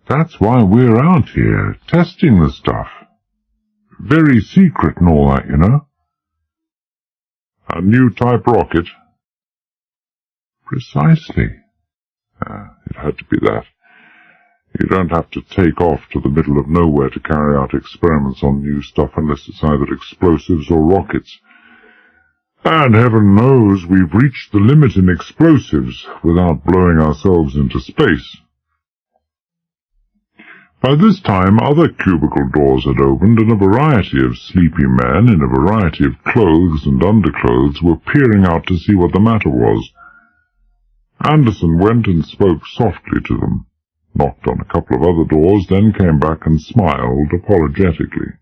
That's why we're out here, testing the stuff. Very secret and all that, you know. A new type rocket? Precisely. It had to be that. You don't have to take off to the middle of nowhere to carry out experiments on new stuff unless it's either explosives or rockets. And heaven knows we've reached the limit in explosives without blowing ourselves into space. By this time other cubicle doors had opened, and a variety of sleepy men in a variety of clothes and underclothes were peering out to see what the matter was. Anderson went and spoke softly to them, knocked on a couple of other doors, then came back and smiled apologetically.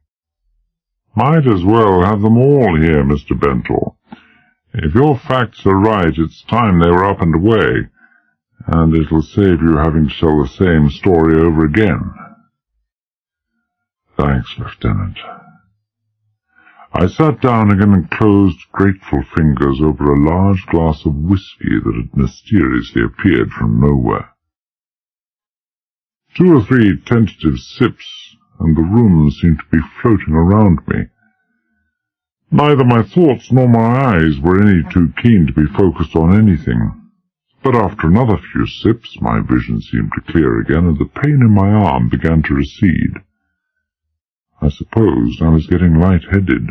"Might as well have them all here, Mr. Bentor. If your facts are right, it's time they were up and away, and it'll save you having to tell the same story over again." "Thanks, Lieutenant." I sat down again and closed grateful fingers over a large glass of whiskey that had mysteriously appeared from nowhere. 2 or 3 tentative sips, and the room seemed to be floating around me. Neither my thoughts nor my eyes were any too keen to be focused on anything, but after another few sips my vision seemed to clear again, and the pain in my arm began to recede. I supposed I was getting light-headed.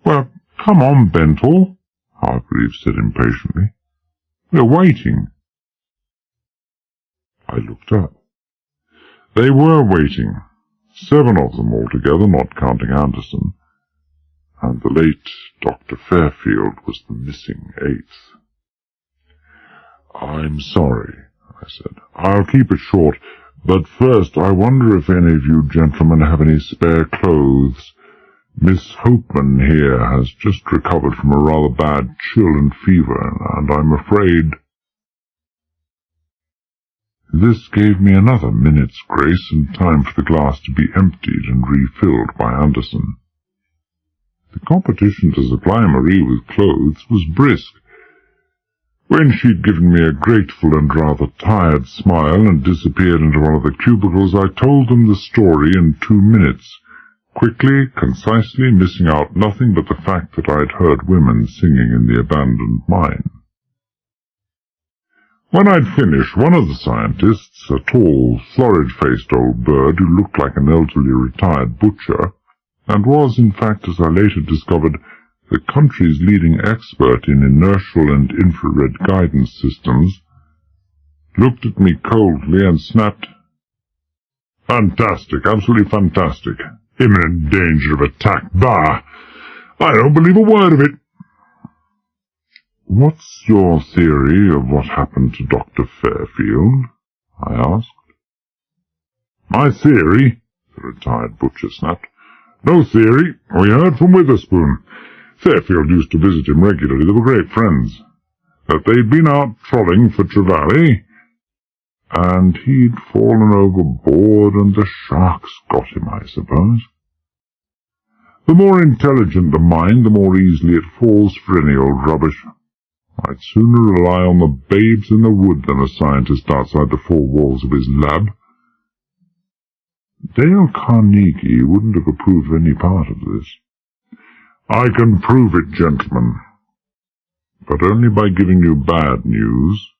"Well, come on, Bentor," Hargreaves said impatiently. "We're waiting." I looked up. They were waiting, 7 of them altogether, not counting Anderson, and the late Dr. Fairfield was the missing 8th. "I'm sorry," I said. "I'll keep it short. But first, I wonder if any of you gentlemen have any spare clothes. Miss Hopeman here has just recovered from a rather bad chill and fever, and I'm afraid—" This gave me another minute's grace and time for the glass to be emptied and refilled by Anderson. The competition to supply Marie with clothes was brisk. When she'd given me a grateful and rather tired smile and disappeared into one of the cubicles, I told them the story in 2 minutes, quickly, concisely, missing out nothing but the fact that I'd heard women singing in the abandoned mine. When I'd finished, one of the scientists, a tall, florid-faced old bird who looked like an elderly retired butcher, and was, in fact, as I later discovered, the country's leading expert in inertial and infrared guidance systems, looked at me coldly and snapped, "Fantastic, absolutely fantastic. Imminent danger of attack. Bah! I don't believe a word of it." "What's your theory of what happened to Dr. Fairfield?" I asked. "My theory?" the retired butcher snapped. "No theory. We heard from Witherspoon. Fairfield used to visit him regularly. They were great friends. That they'd been out trolling for trevally, and he'd fallen overboard, and the sharks got him, I suppose. The more intelligent the mind, the more easily it falls for any old rubbish. I'd sooner rely on the babes in the wood than a scientist outside the 4 walls of his lab. Dale Carnegie wouldn't have approved of any part of this. I can prove it, gentlemen, but only by giving you bad news.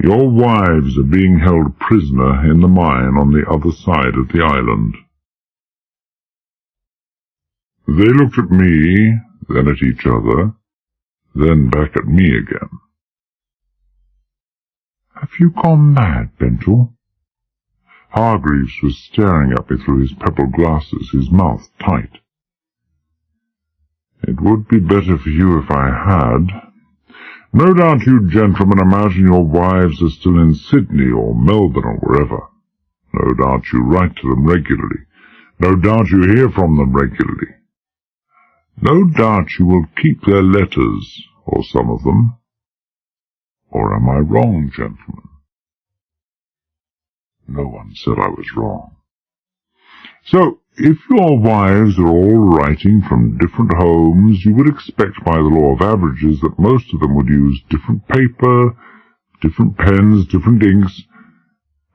Your wives are being held prisoner in the mine on the other side of the island." They looked at me, then at each other, then back at me again. "Have you gone mad, Bentor?" Hargreaves was staring at me through his pebbled glasses, his mouth tight. "It would be better for you if I had. No doubt you gentlemen imagine your wives are still in Sydney or Melbourne or wherever. No doubt you write to them regularly. No doubt you hear from them regularly. No doubt you will keep their letters, or some of them. Or am I wrong, gentlemen?" No one said I was wrong. "So, if your wives are all writing from different homes, you would expect by the law of averages that most of them would use different paper, different pens, different inks,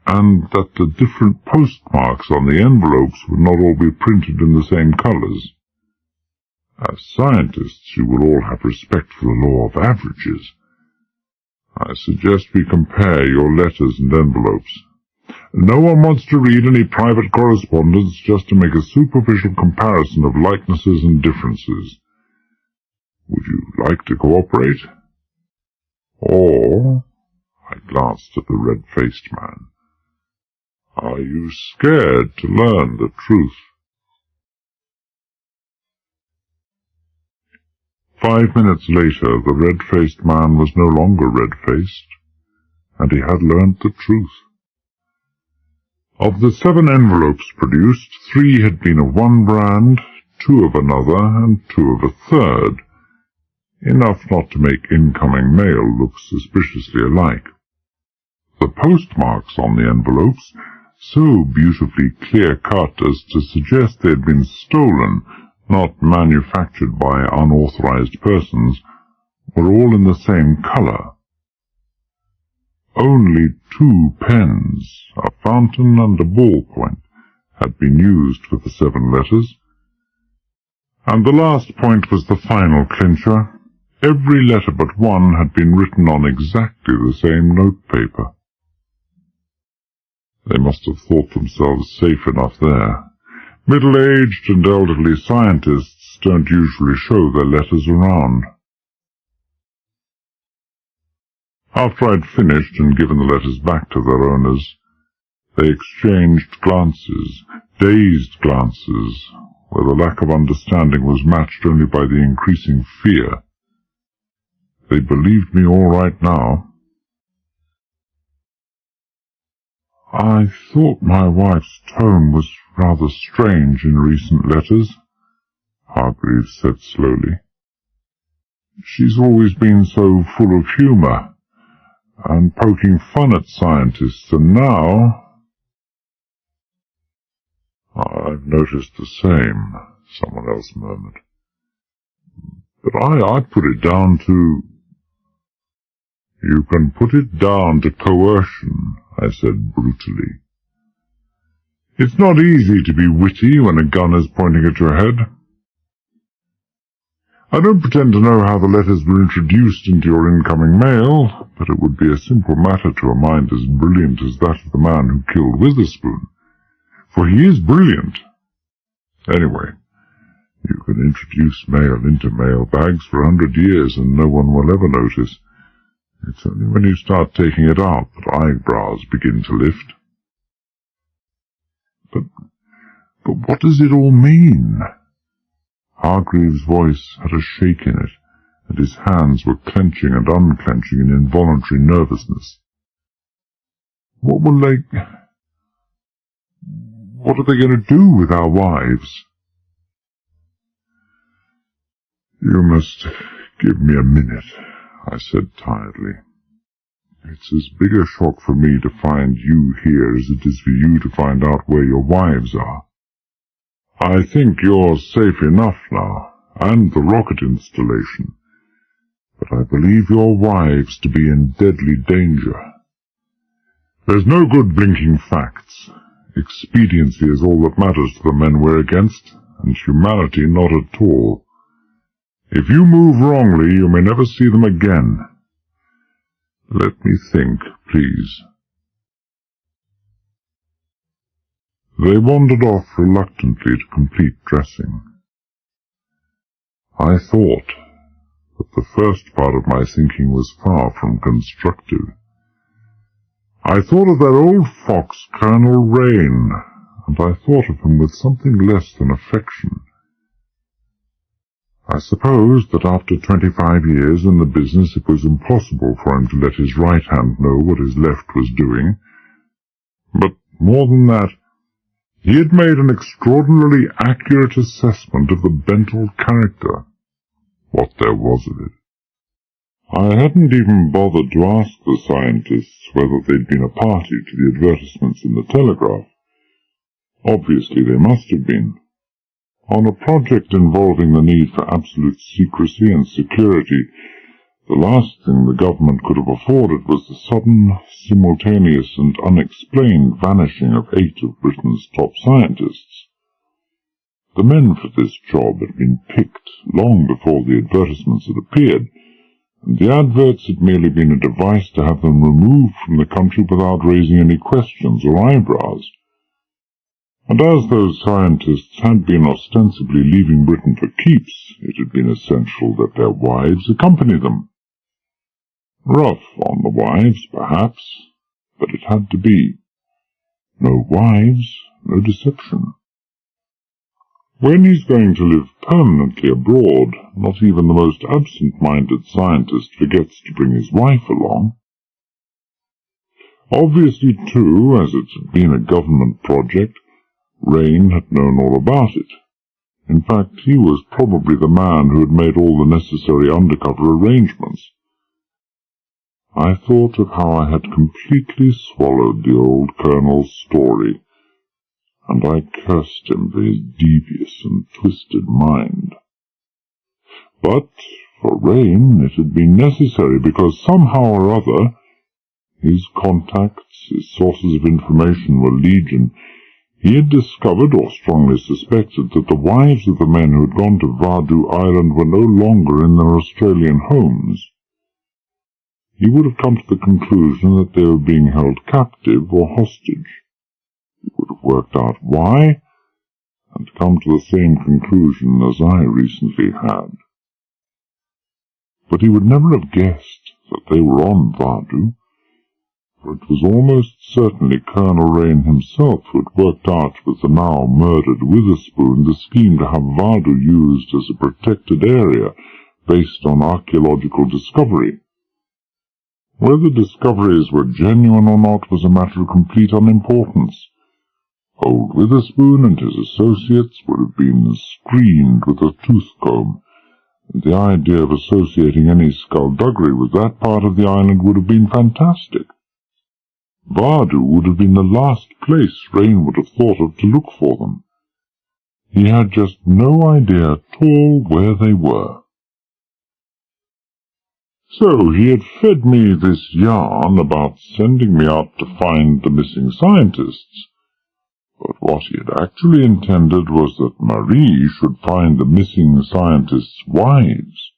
and that the different postmarks on the envelopes would not all be printed in the same colours. As scientists, you will all have respect for the law of averages, I suggest we compare your letters and envelopes. No one wants to read any private correspondence just to make a superficial comparison of likenesses and differences. Would you like to cooperate? Or, I glanced at the red-faced man, are you scared to learn the truth? 5 minutes later, the red-faced man was no longer red-faced, and he had learnt the truth. Of the 7 envelopes produced, 3 had been of one brand, 2 of another, and 2 of a third, enough not to make incoming mail look suspiciously alike. The postmarks on the envelopes, so beautifully clear-cut as to suggest they had been stolen, not manufactured by unauthorized persons, were all in the same colour. Only 2 pens, a fountain and a ballpoint, had been used for the 7 letters, and the last point was the final clincher. Every letter but one had been written on exactly the same notepaper. They must have thought themselves safe enough there. Middle-aged and elderly scientists don't usually show their letters around. After I'd finished and given the letters back to their owners, they exchanged glances, dazed glances, where the lack of understanding was matched only by the increasing fear. They believed me all right now. I thought my wife's tone was rather strange in recent letters, Hargreaves said slowly. She's always been so full of humour, and poking fun at scientists, and now— I've noticed the same, someone else murmured. But I put it down to— You can put it down to coercion, I said brutally. It's not easy to be witty when a gun is pointing at your head. I don't pretend to know how the letters were introduced into your incoming mail, but it would be a simple matter to a mind as brilliant as that of the man who killed Witherspoon, for he is brilliant. Anyway, you can introduce mail into mail bags for 100 years and no one will ever notice. It's only when you start taking it out that eyebrows begin to lift. But what does it all mean? Hargreaves' voice had a shake in it, and his hands were clenching and unclenching in involuntary nervousness. What are they going to do with our wives? You must give me a minute, I said tiredly. It's as big a shock for me to find you here as it is for you to find out where your wives are. I think you're safe enough now, and the rocket installation, but I believe your wives to be in deadly danger. There's no good blinking facts. Expediency is all that matters to the men we're against, and humanity not at all. If you move wrongly, you may never see them again. Let me think, please. They wandered off reluctantly to complete dressing. I thought, but the first part of my thinking was far from constructive. I thought of that old fox, Colonel Rain, and I thought of him with something less than affection. I supposed that after 25 years in the business it was impossible for him to let his right hand know what his left was doing. But more than that, he had made an extraordinarily accurate assessment of the Bentel character, what there was of it. I hadn't even bothered to ask the scientists whether they'd been a party to the advertisements in the Telegraph. Obviously they must have been. On a project involving the need for absolute secrecy and security, the last thing the government could have afforded was the sudden, simultaneous and unexplained vanishing of 8 of Britain's top scientists. The men for this job had been picked long before the advertisements had appeared, and the adverts had merely been a device to have them removed from the country without raising any questions or eyebrows. And as those scientists had been ostensibly leaving Britain for keeps, it had been essential that their wives accompany them. Rough on the wives, perhaps, but it had to be. No wives, no deception. When he's going to live permanently abroad, not even the most absent-minded scientist forgets to bring his wife along. Obviously, too, as it had been a government project, Rain had known all about it. In fact, he was probably the man who had made all the necessary undercover arrangements. I thought of how I had completely swallowed the old Colonel's story, and I cursed him for his devious and twisted mind. But for Rain it had been necessary, because somehow or other his contacts, his sources of information were legion. He had discovered, or strongly suspected, that the wives of the men who had gone to Vadu Island were no longer in their Australian homes. He would have come to the conclusion that they were being held captive or hostage. He would have worked out why, and come to the same conclusion as I recently had. But he would never have guessed that they were on Vadu, for it was almost certainly Colonel Rain himself who had worked out with the now murdered Witherspoon the scheme to have Vadu used as a protected area based on archaeological discovery. Whether discoveries were genuine or not was a matter of complete unimportance. Old Witherspoon and his associates would have been screened with a tooth-comb, and the idea of associating any skullduggery with that part of the island would have been fantastic. Vadu would have been the last place Rain would have thought of to look for them. He had just no idea at all where they were. So he had fed me this yarn about sending me out to find the missing scientists, but what he had actually intended was that Marie should find the missing scientists' wives.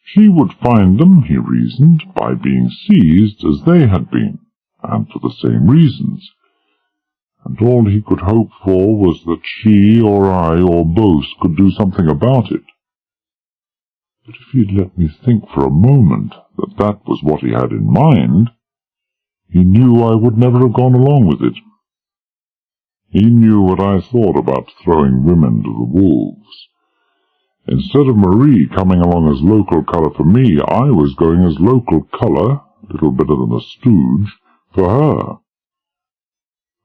She would find them, he reasoned, by being seized as they had been, and for the same reasons, and all he could hope for was that she or I or both could do something about it. But if he'd let me think for a moment that that was what he had in mind, he knew I would never have gone along with it. He knew what I thought about throwing women to the wolves. Instead of Marie coming along as local colour for me, I was going as local colour, a little better than a stooge, for her.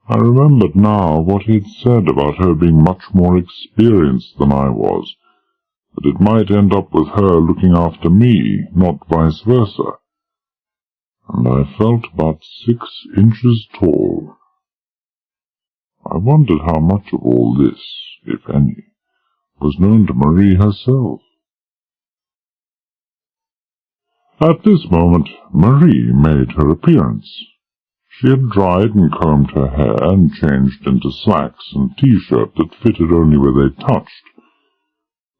I remembered now what he had said about her being much more experienced than I was, that it might end up with her looking after me, not vice versa, and I felt about 6 inches tall. I wondered how much of all this, if any, was known to Marie herself. At this moment Marie made her appearance. She had dried and combed her hair and changed into slacks and t-shirt that fitted only where they touched,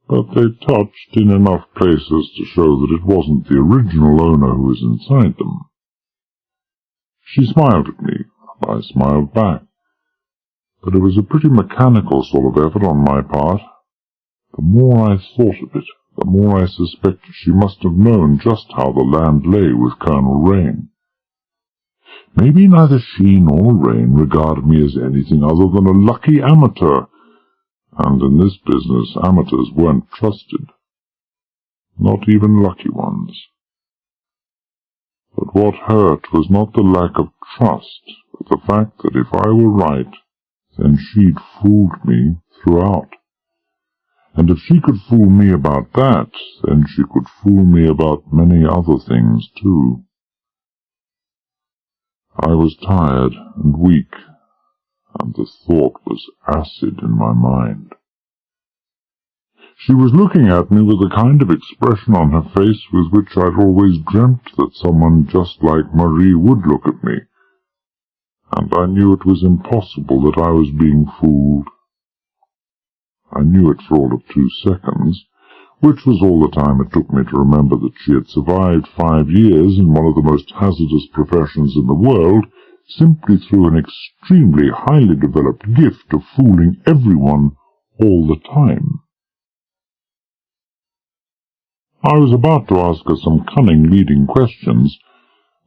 but they touched in enough places to show that it wasn't the original owner who was inside them. She smiled at me, and I smiled back, but it was a pretty mechanical sort of effort on my part. The more I thought of it, the more I suspected she must have known just how the land lay with Colonel Rain. Maybe neither she nor Rain regarded me as anything other than a lucky amateur, and in this business amateurs weren't trusted, not even lucky ones. But what hurt was not the lack of trust, but the fact that if I were right, then she'd fooled me throughout. And if she could fool me about that, then she could fool me about many other things too. I was tired and weak, and the thought was acid in my mind. She was looking at me with the kind of expression on her face with which I'd always dreamt that someone just like Marie would look at me, and I knew it was impossible that I was being fooled. I knew it for all of 2 seconds, which was all the time it took me to remember that she had survived 5 years in one of the most hazardous professions in the world, simply through an extremely highly developed gift of fooling everyone all the time. I was about to ask her some cunning leading questions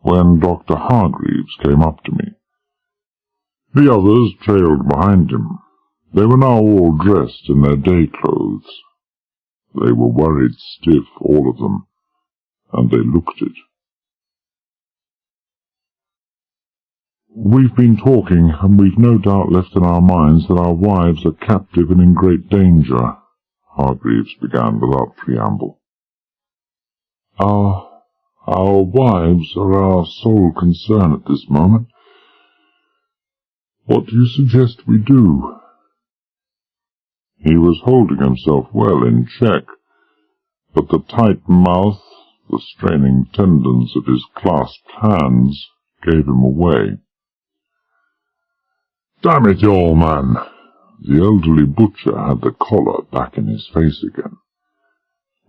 when Dr. Hargreaves came up to me. The others trailed behind him. They were now all dressed in their day clothes. They were worried stiff, all of them, and they looked it. "We've been talking, and we've no doubt left in our minds that our wives are captive and in great danger," Hargreaves began without preamble. Our wives are our sole concern at this moment. What do you suggest we do?" He was holding himself well in check, but the tight mouth, the straining tendons of his clasped hands, gave him away. "Damn it, you old man!" The elderly butcher had the collar back in his face again.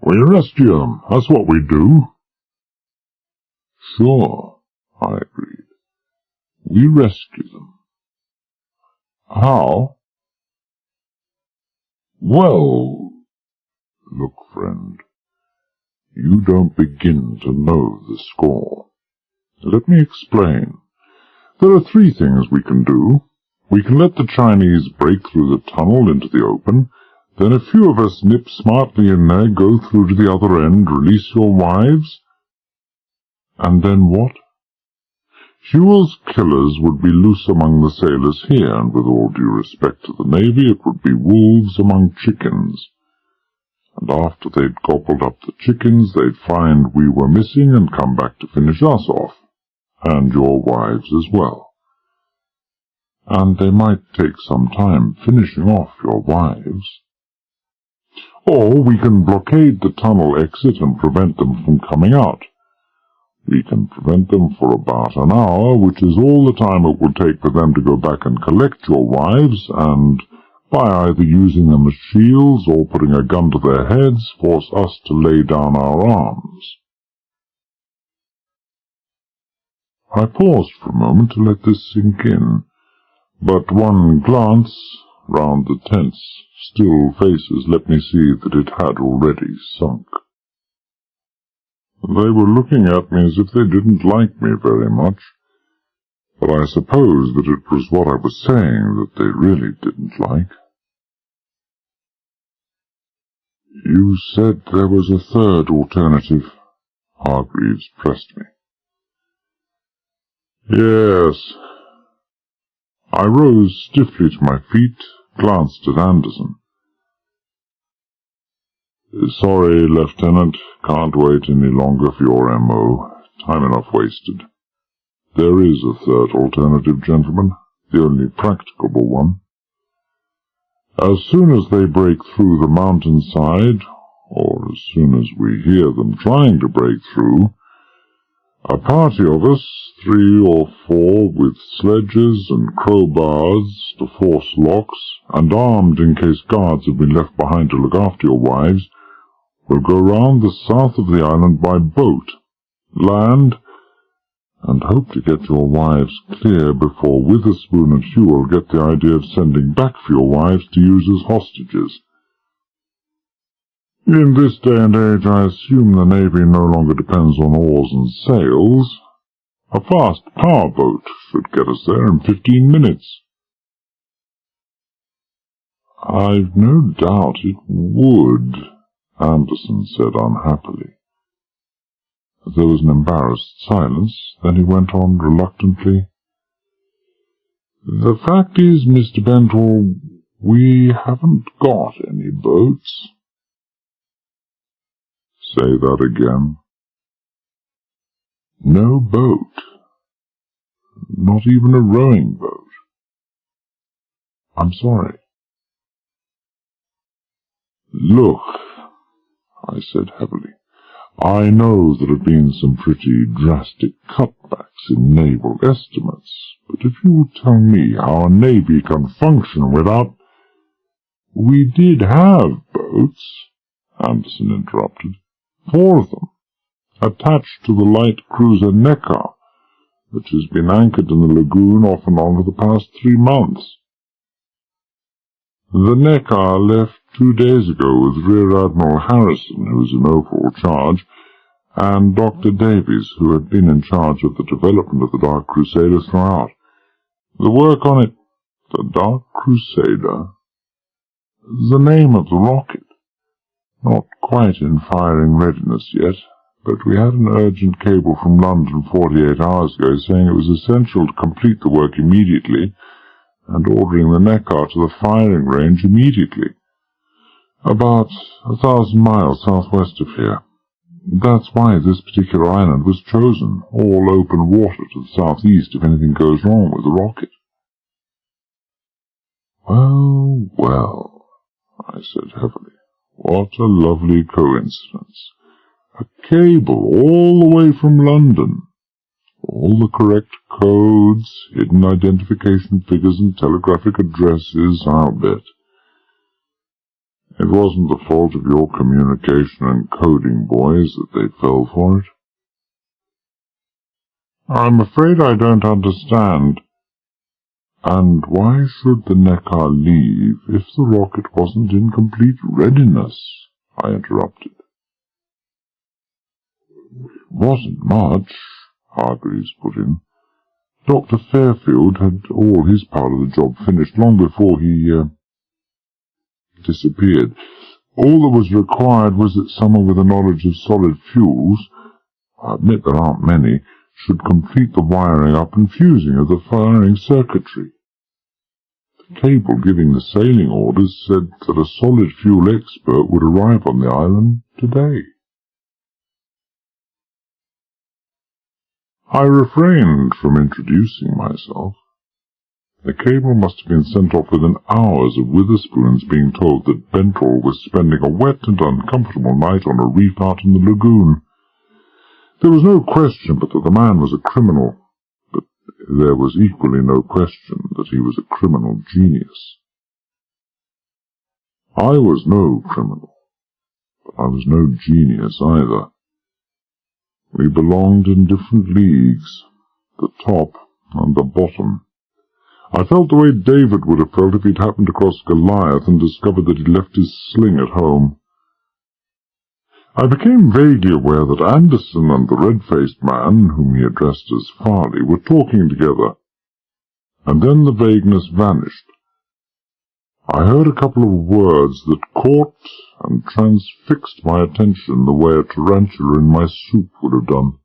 "We rescue them, that's what we do." "Sure," I agreed. "We rescue them." "How?" "Well, look, friend, you don't begin to know the score. Let me explain. There are 3 things we can do. We can let the Chinese break through the tunnel into the open, then a few of us nip smartly in there, go through to the other end, release your wives, and then what? Whewell's killers would be loose among the sailors here, and with all due respect to the Navy, it would be wolves among chickens. And after they'd gobbled up the chickens, they'd find we were missing and come back to finish us off, and your wives as well. And they might take some time finishing off your wives. Or we can blockade the tunnel exit and prevent them from coming out. We can prevent them for about an hour, which is all the time it would take for them to go back and collect your wives, and by either using them as shields or putting a gun to their heads, force us to lay down our arms." I paused for a moment to let this sink in, but one glance round the tense, still faces let me see that it had already sunk. They were looking at me as if they didn't like me very much, but I suppose that it was what I was saying that they really didn't like. "You said there was a third alternative," Hargreaves pressed me. "Yes." I rose stiffly to my feet, glanced at Anderson. "Sorry, Lieutenant, can't wait any longer for your M.O. Time enough wasted. There is a third alternative, gentlemen, the only practicable one. As soon as they break through the mountainside, or as soon as we hear them trying to break through, a party of us, 3 or 4, with sledges and crowbars to force locks, and armed in case guards have been left behind to look after your wives, will go round the south of the island by boat, land, and hope to get your wives clear before Witherspoon and Whewell get the idea of sending back for your wives to use as hostages. In this day and age, I assume the Navy no longer depends on oars and sails. A fast power boat should get us there in 15 minutes. I've no doubt it would, Anderson said unhappily. There was an embarrassed silence, then he went on reluctantly. The fact is, Mr. Bentle, we haven't got any boats. Say that again. No boat. Not even a rowing boat. I'm sorry. Look, I said heavily, I know there have been some pretty drastic cutbacks in naval estimates, but if you would tell me how a navy can function without... We did have boats, Anderson interrupted. 4 of them, attached to the light cruiser Neckar, which has been anchored in the lagoon off and on for the past 3 months. The Neckar left 2 days ago with Rear Admiral Harrison, who was in overall charge, and Dr. Davies, who had been in charge of the development of the Dark Crusader throughout. The work on it, the Dark Crusader, the name of the rocket. Not quite in firing readiness yet, but we had an urgent cable from London 48 hours ago saying it was essential to complete the work immediately, and ordering the Neckar to the firing range immediately, about 1,000 miles southwest of here. That's why this particular island was chosen, all open water to the southeast if anything goes wrong with the rocket. Well, well, I said heavily, what a lovely coincidence. A cable all the way from London. All the correct codes, hidden identification figures and telegraphic addresses, I'll bet. It wasn't the fault of your communication and coding boys that they fell for it. I'm afraid I don't understand. And why should the Neckar leave if the rocket wasn't in complete readiness? I interrupted. It wasn't much, Hargreaves put in. Dr. Fairfield had all his part of the job finished long before he disappeared. All that was required was that someone with a knowledge of solid fuels, I admit there aren't many, should complete the wiring up and fusing of the firing circuitry. The cable giving the sailing orders said that a solid fuel expert would arrive on the island today. I refrained from introducing myself. The cable must have been sent off within hours of Witherspoon's being told that Bentrell was spending a wet and uncomfortable night on a reef out in the lagoon. There was no question but that the man was a criminal, but there was equally no question that he was a criminal genius. I was no criminal, but I was no genius either. We belonged in different leagues, the top and the bottom. I felt the way David would have felt if he'd happened across Goliath and discovered that he'd left his sling at home. I became vaguely aware that Anderson and the red-faced man, whom he addressed as Farley, were talking together, and then the vagueness vanished. I heard a couple of words that caught and transfixed my attention the way a tarantula in my soup would have done.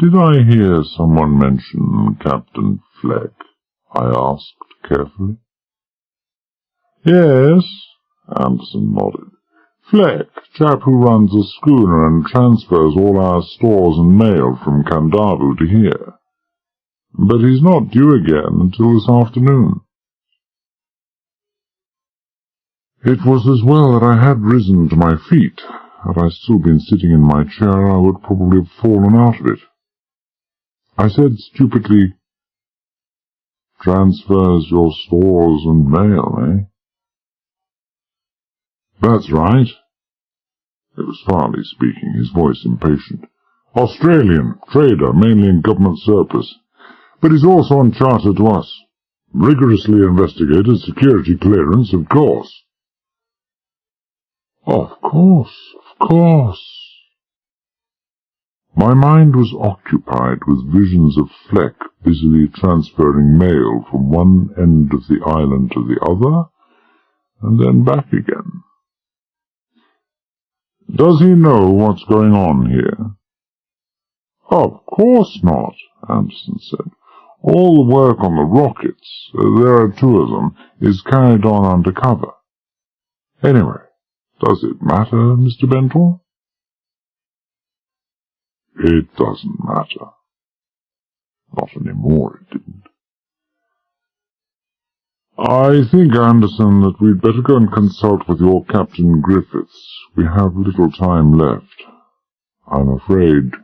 "Did I hear someone mention Captain Fleck?" I asked carefully. "Yes," Anderson nodded. "Fleck, chap who runs a schooner and transfers all our stores and mail from Kandavu to here. But he's not due again until this afternoon." It was as well that I had risen to my feet. Had I still been sitting in my chair, I would probably have fallen out of it. I said stupidly, "Transfers your stores and mail, eh?" "That's right." It was Farley speaking, his voice impatient. "Australian, trader, mainly in government surplus. But he's also on charter to us. Rigorously investigated, security clearance, of course." Of course. My mind was occupied with visions of Fleck busily transferring mail from one end of the island to the other, and then back again. "Does he know what's going on here?" "Of course not," Anderson said. "All the work on the rockets, there are 2 of them, is carried on under cover. Anyway, does it matter, Mr. Bentrell?" "It doesn't matter." Not any more, it didn't. "I think, Anderson, that we'd better go and consult with your Captain Griffiths. We have little time left. I'm afraid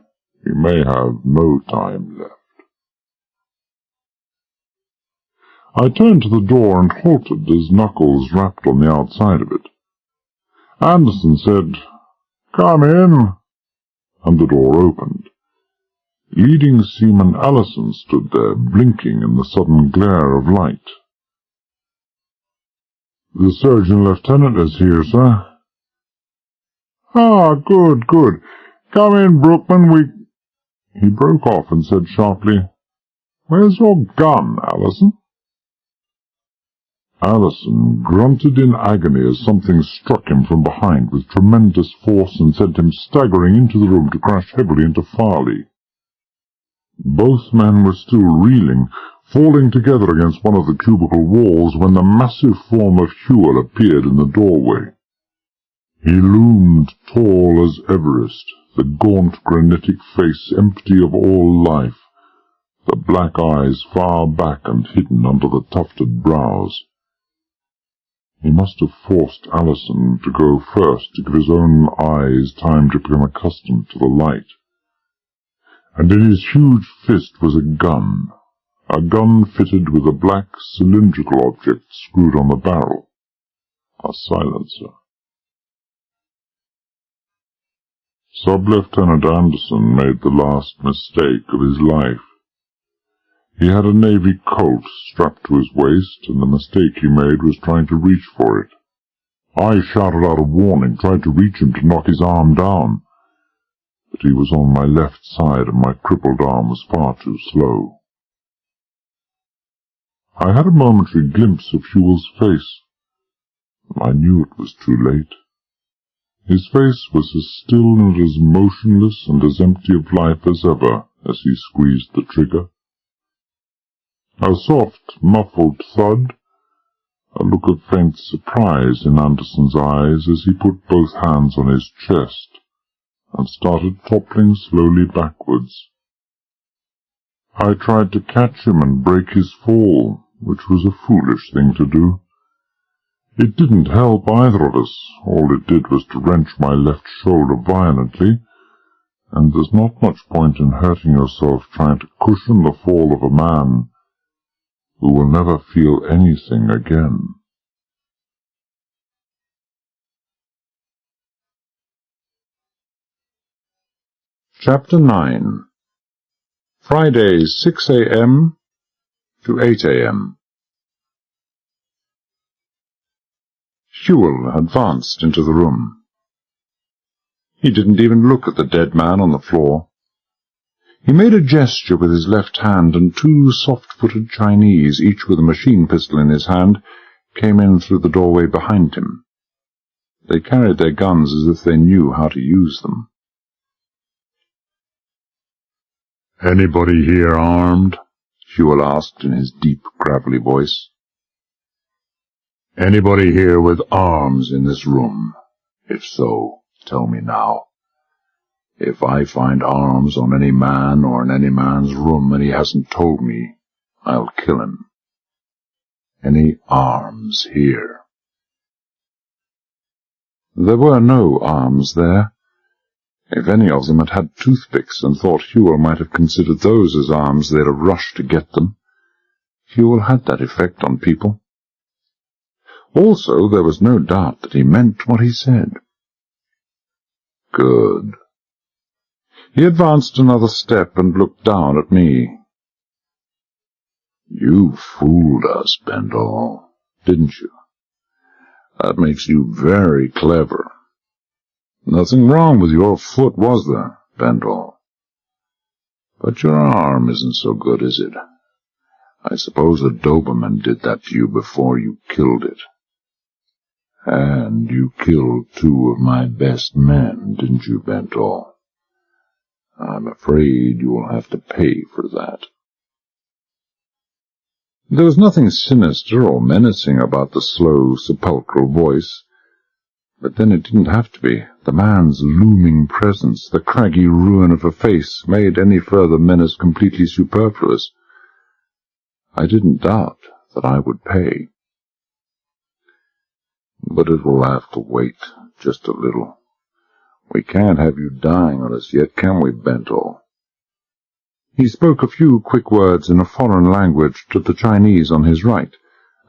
we may have no time left." I turned to the door and halted as Knuckles rapped on the outside of it. Anderson said, "Come in," and the door opened. Leading Seaman Allison stood there, blinking in the sudden glare of light. "The Surgeon Lieutenant is here, sir." "Ah, good, good. Come in, Brookman, He broke off and said sharply, "Where's your gun, Allison?" Allison grunted in agony as something struck him from behind with tremendous force and sent him staggering into the room to crash heavily into Farley. Both men were still reeling, falling together against one of the cubicle walls when the massive form of Hewell appeared in the doorway. He loomed tall as Everest, the gaunt granitic face empty of all life, the black eyes far back and hidden under the tufted brows. He must have forced Allison to go first to give his own eyes time to become accustomed to the light. And in his huge fist was a gun fitted with a black cylindrical object screwed on the barrel, a silencer. Sub-Lieutenant Anderson made the last mistake of his life. He had a Navy Colt strapped to his waist, and the mistake he made was trying to reach for it. I shouted out a warning, tried to reach him to knock his arm down, but he was on my left side and my crippled arm was far too slow. I had a momentary glimpse of Hewell's face. I knew it was too late. His face was as still and as motionless and as empty of life as ever as he squeezed the trigger. A soft, muffled thud, a look of faint surprise in Anderson's eyes as he put both hands on his chest and started toppling slowly backwards. I tried to catch him and break his fall, which was a foolish thing to do. It didn't help either of us. All it did was to wrench my left shoulder violently, and there's not much point in hurting yourself trying to cushion the fall of a man who will never feel anything again. Chapter 9. Fridays 6 a.m. to 8 a.m. Hewell advanced into the room. He didn't even look at the dead man on the floor. He made a gesture with his left hand, and two soft-footed Chinese, each with a machine pistol in his hand, came in through the doorway behind him. They carried their guns as if they knew how to use them. "Anybody here armed?" Hewell asked in his deep, gravelly voice. "Anybody here with arms in this room? If so, tell me now. If I find arms on any man or in any man's room and he hasn't told me, I'll kill him. Any arms here?" There were no arms there. If any of them had had toothpicks and thought Hewell might have considered those as arms, they'd have rushed to get them. Hewell had that effect on people. Also, there was no doubt that he meant what he said. Good. He advanced another step and looked down at me. "You fooled us, Bendall, didn't you? That makes you very clever. Nothing wrong with your foot, was there, Bendall? But your arm isn't so good, is it? I suppose the Doberman did that to you before you killed it. And you killed two of my best men, didn't you, Bendall? I'm afraid you will have to pay for that." There was nothing sinister or menacing about the slow, sepulchral voice, but then it didn't have to be. The man's looming presence, the craggy ruin of a face, made any further menace completely superfluous. I didn't doubt that I would pay. But it will have to wait just a little. We can't have you dying on us yet, can we, Bendall? He spoke a few quick words in a foreign language to the Chinese on his right,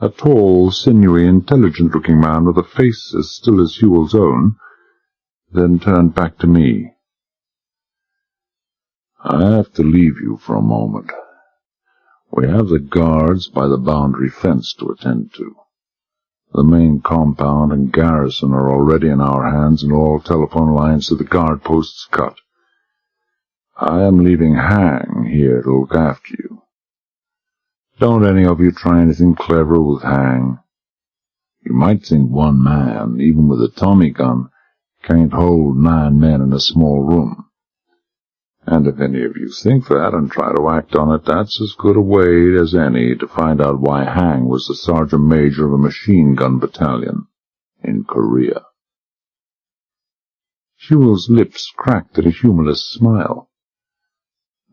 a tall, sinewy, intelligent-looking man with a face as still as Whewell's own, then turned back to me. "I have to leave you for a moment. We have the guards by the boundary fence to attend to. The main compound and garrison are already in our hands, and all telephone lines to the guard posts cut. I am leaving Hang here to look after you. Don't any of you try anything clever with Hang. You might think one man, even with a Tommy gun, can't hold 9 men in a small room. And if any of you think that and try to act on it, that's as good a way as any to find out why Hang was the sergeant major of a machine-gun battalion in Korea." Whewell's lips cracked at a humorless smile.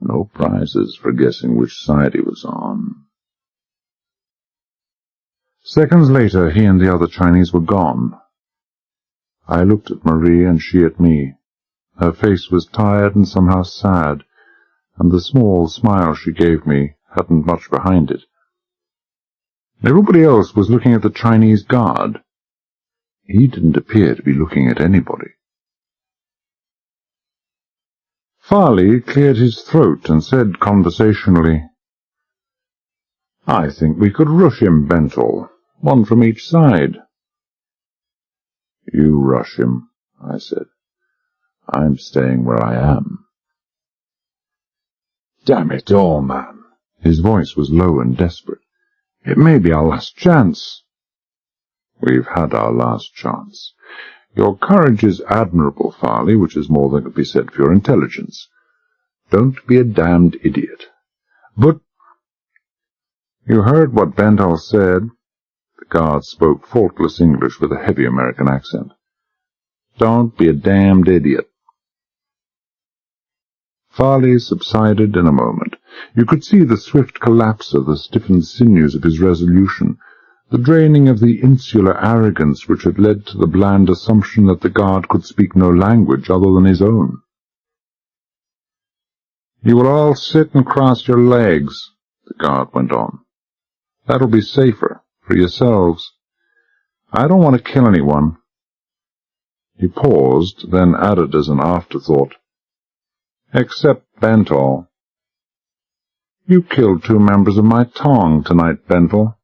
No prizes for guessing which side he was on. Seconds later, he and the other Chinese were gone. I looked at Marie, and she at me. Her face was tired and somehow sad, and the small smile she gave me hadn't much behind it. Everybody else was looking at the Chinese guard. He didn't appear to be looking at anybody. Farley cleared his throat and said conversationally, "I think we could rush him, Bentall. One from each side." "You rush him," I said. "I'm staying where I am." "Damn it all, man." His voice was low and desperate. "It may be our last chance." "We've had our last chance. Your courage is admirable, Farley, which is more than can be said for your intelligence. Don't be a damned idiot. But—" "You heard what Bentall said." The guard spoke faultless English with a heavy American accent. "Don't be a damned idiot." Farley subsided in a moment. You could see the swift collapse of the stiffened sinews of his resolution, the draining of the insular arrogance which had led to the bland assumption that the guard could speak no language other than his own. "You will all sit and cross your legs," the guard went on. "That'll be safer for yourselves. I don't want to kill anyone." He paused, then added as an afterthought, "Except Bentall. You killed 2 members of my Tong tonight, Bentall."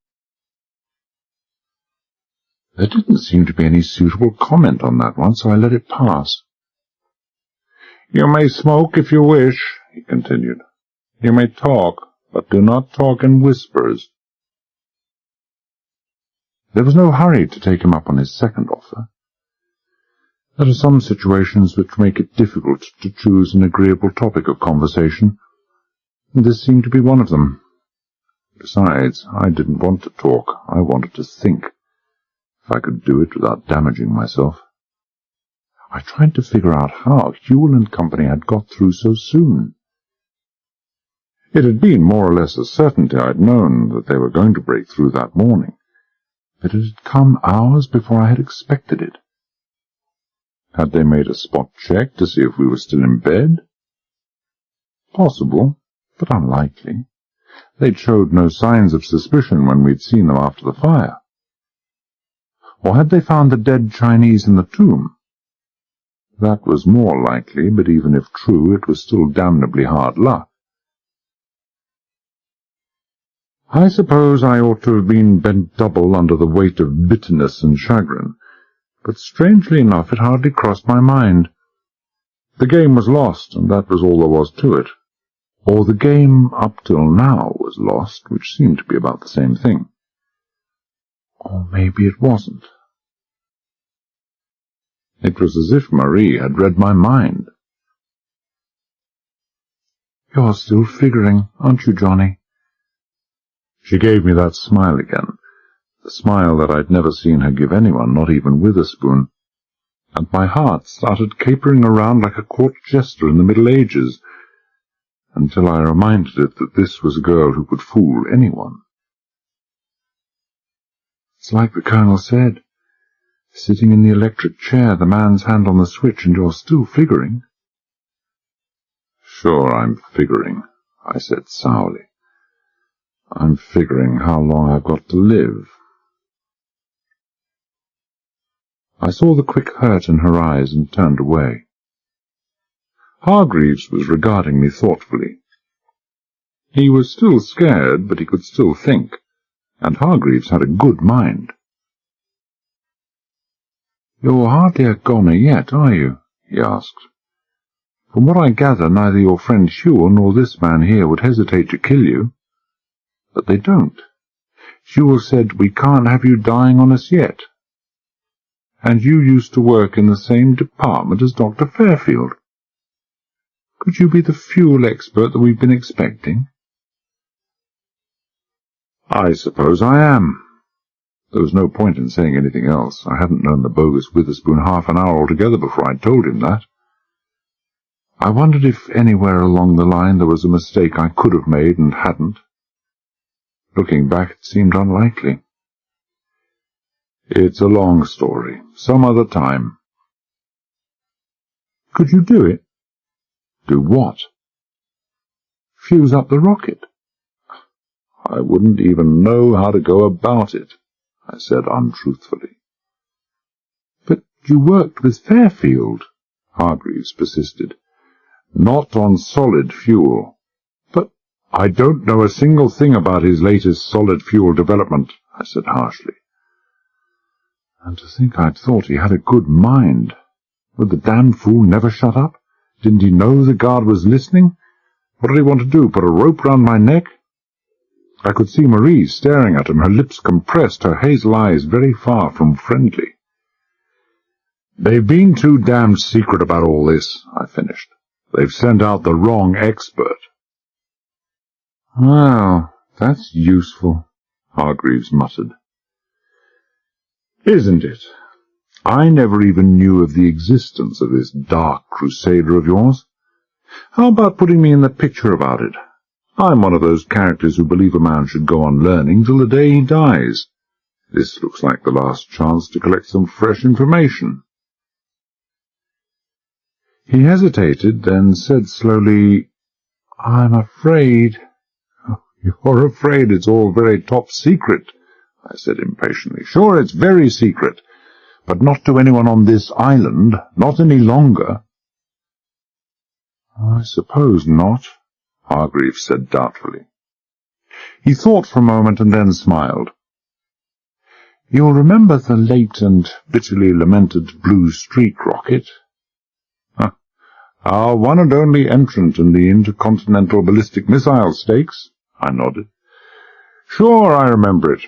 There didn't seem to be any suitable comment on that one, so I let it pass. "You may smoke if you wish," he continued. "You may talk, but do not talk in whispers." There was no hurry to take him up on his second offer. There are some situations which make it difficult to choose an agreeable topic of conversation, and this seemed to be one of them. Besides, I didn't want to talk. I wanted to think, if I could do it without damaging myself. I tried to figure out how Whewell and Company had got through so soon. It had been more or less a certainty I'd known that they were going to break through that morning, but it had come hours before I had expected it. Had they made a spot check to see if we were still in bed? Possible, but unlikely. They'd showed no signs of suspicion when we'd seen them after the fire. Or had they found the dead Chinese in the tomb? That was more likely, but even if true, it was still damnably hard luck. I suppose I ought to have been bent double under the weight of bitterness and chagrin, but strangely enough it hardly crossed my mind. The game was lost, and that was all there was to it. Or the game up till now was lost, which seemed to be about the same thing. Or maybe it wasn't. It was as if Marie had read my mind. "You're still figuring, aren't you, Johnny?" She gave me that smile again, the smile that I'd never seen her give anyone, not even Witherspoon, and my heart started capering around like a court jester in the Middle Ages, until I reminded it that this was a girl who could fool anyone. "It's like the Colonel said, sitting in the electric chair, the man's hand on the switch, and you're still figuring." "Sure, I'm figuring," I said sourly. I'm figuring how long I've got to live. I saw the quick hurt in her eyes and turned away. Hargreaves was regarding me thoughtfully. He was still scared, but he could still think, and Hargreaves had a good mind. "You're hardly a goner yet, are you?" he asked. "From what I gather, neither your friend Hewell nor this man here would hesitate to kill you. But they don't. Hewell said, 'We can't have you dying on us yet.' And you used to work in the same department as Dr. Fairfield. Could you be the fuel expert that we've been expecting?" "I suppose I am." There was no point in saying anything else. I hadn't known the bogus Witherspoon half an hour altogether before I'd told him that. I wondered if anywhere along the line there was a mistake I could have made and hadn't. Looking back, it seemed unlikely. "It's a long story. Some other time." "Could you do it?" "Do what?" "Fuse up the rocket." "I wouldn't even know how to go about it," I said untruthfully. "But you worked with Fairfield," Hargreaves persisted. "Not on solid fuel." "But I don't know a single thing about his latest solid fuel development," I said harshly. And to think I'd thought he had a good mind. Would the damn fool never shut up? Didn't he know the guard was listening? What did he want to do, put a rope round my neck? I could see Marie staring at him, her lips compressed, her hazel eyes very far from friendly. "They've been too damned secret about all this," I finished. "They've sent out the wrong expert." "Well, that's useful," Hargreaves muttered. "Isn't it? I never even knew of the existence of this Dark Crusader of yours. How about putting me in the picture about it? I'm one of those characters who believe a man should go on learning till the day he dies. This looks like the last chance to collect some fresh information." He hesitated, then said slowly, "I'm afraid—" "You're afraid it's all very top secret," I said impatiently. "Sure, it's very secret, but not to anyone on this island, not any longer." "I suppose not," Hargreaves said doubtfully. He thought for a moment and then smiled. "You'll remember the late and bitterly lamented Blue Streak rocket?" "Our one and only entrant in the intercontinental ballistic missile stakes," I nodded. "Sure, I remember it.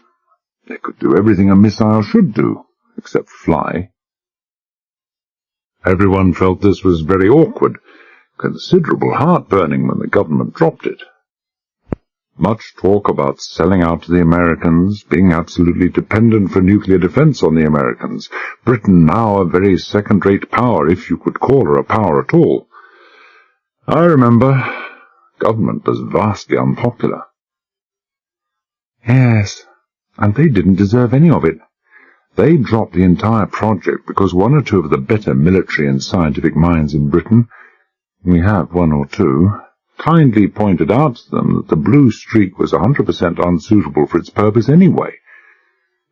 They could do everything a missile should do, except fly." Everyone felt this was very awkward, considerable heartburning when the government dropped it. Much talk about selling out to the Americans, being absolutely dependent for nuclear defense on the Americans, Britain now a very second-rate power, if you could call her a power at all. I remember. Government was vastly unpopular. "Yes, and they didn't deserve any of it. They dropped the entire project because one or two of the better military and scientific minds in Britain, we have one or two, kindly pointed out to them that the Blue Streak was 100% unsuitable for its purpose anyway.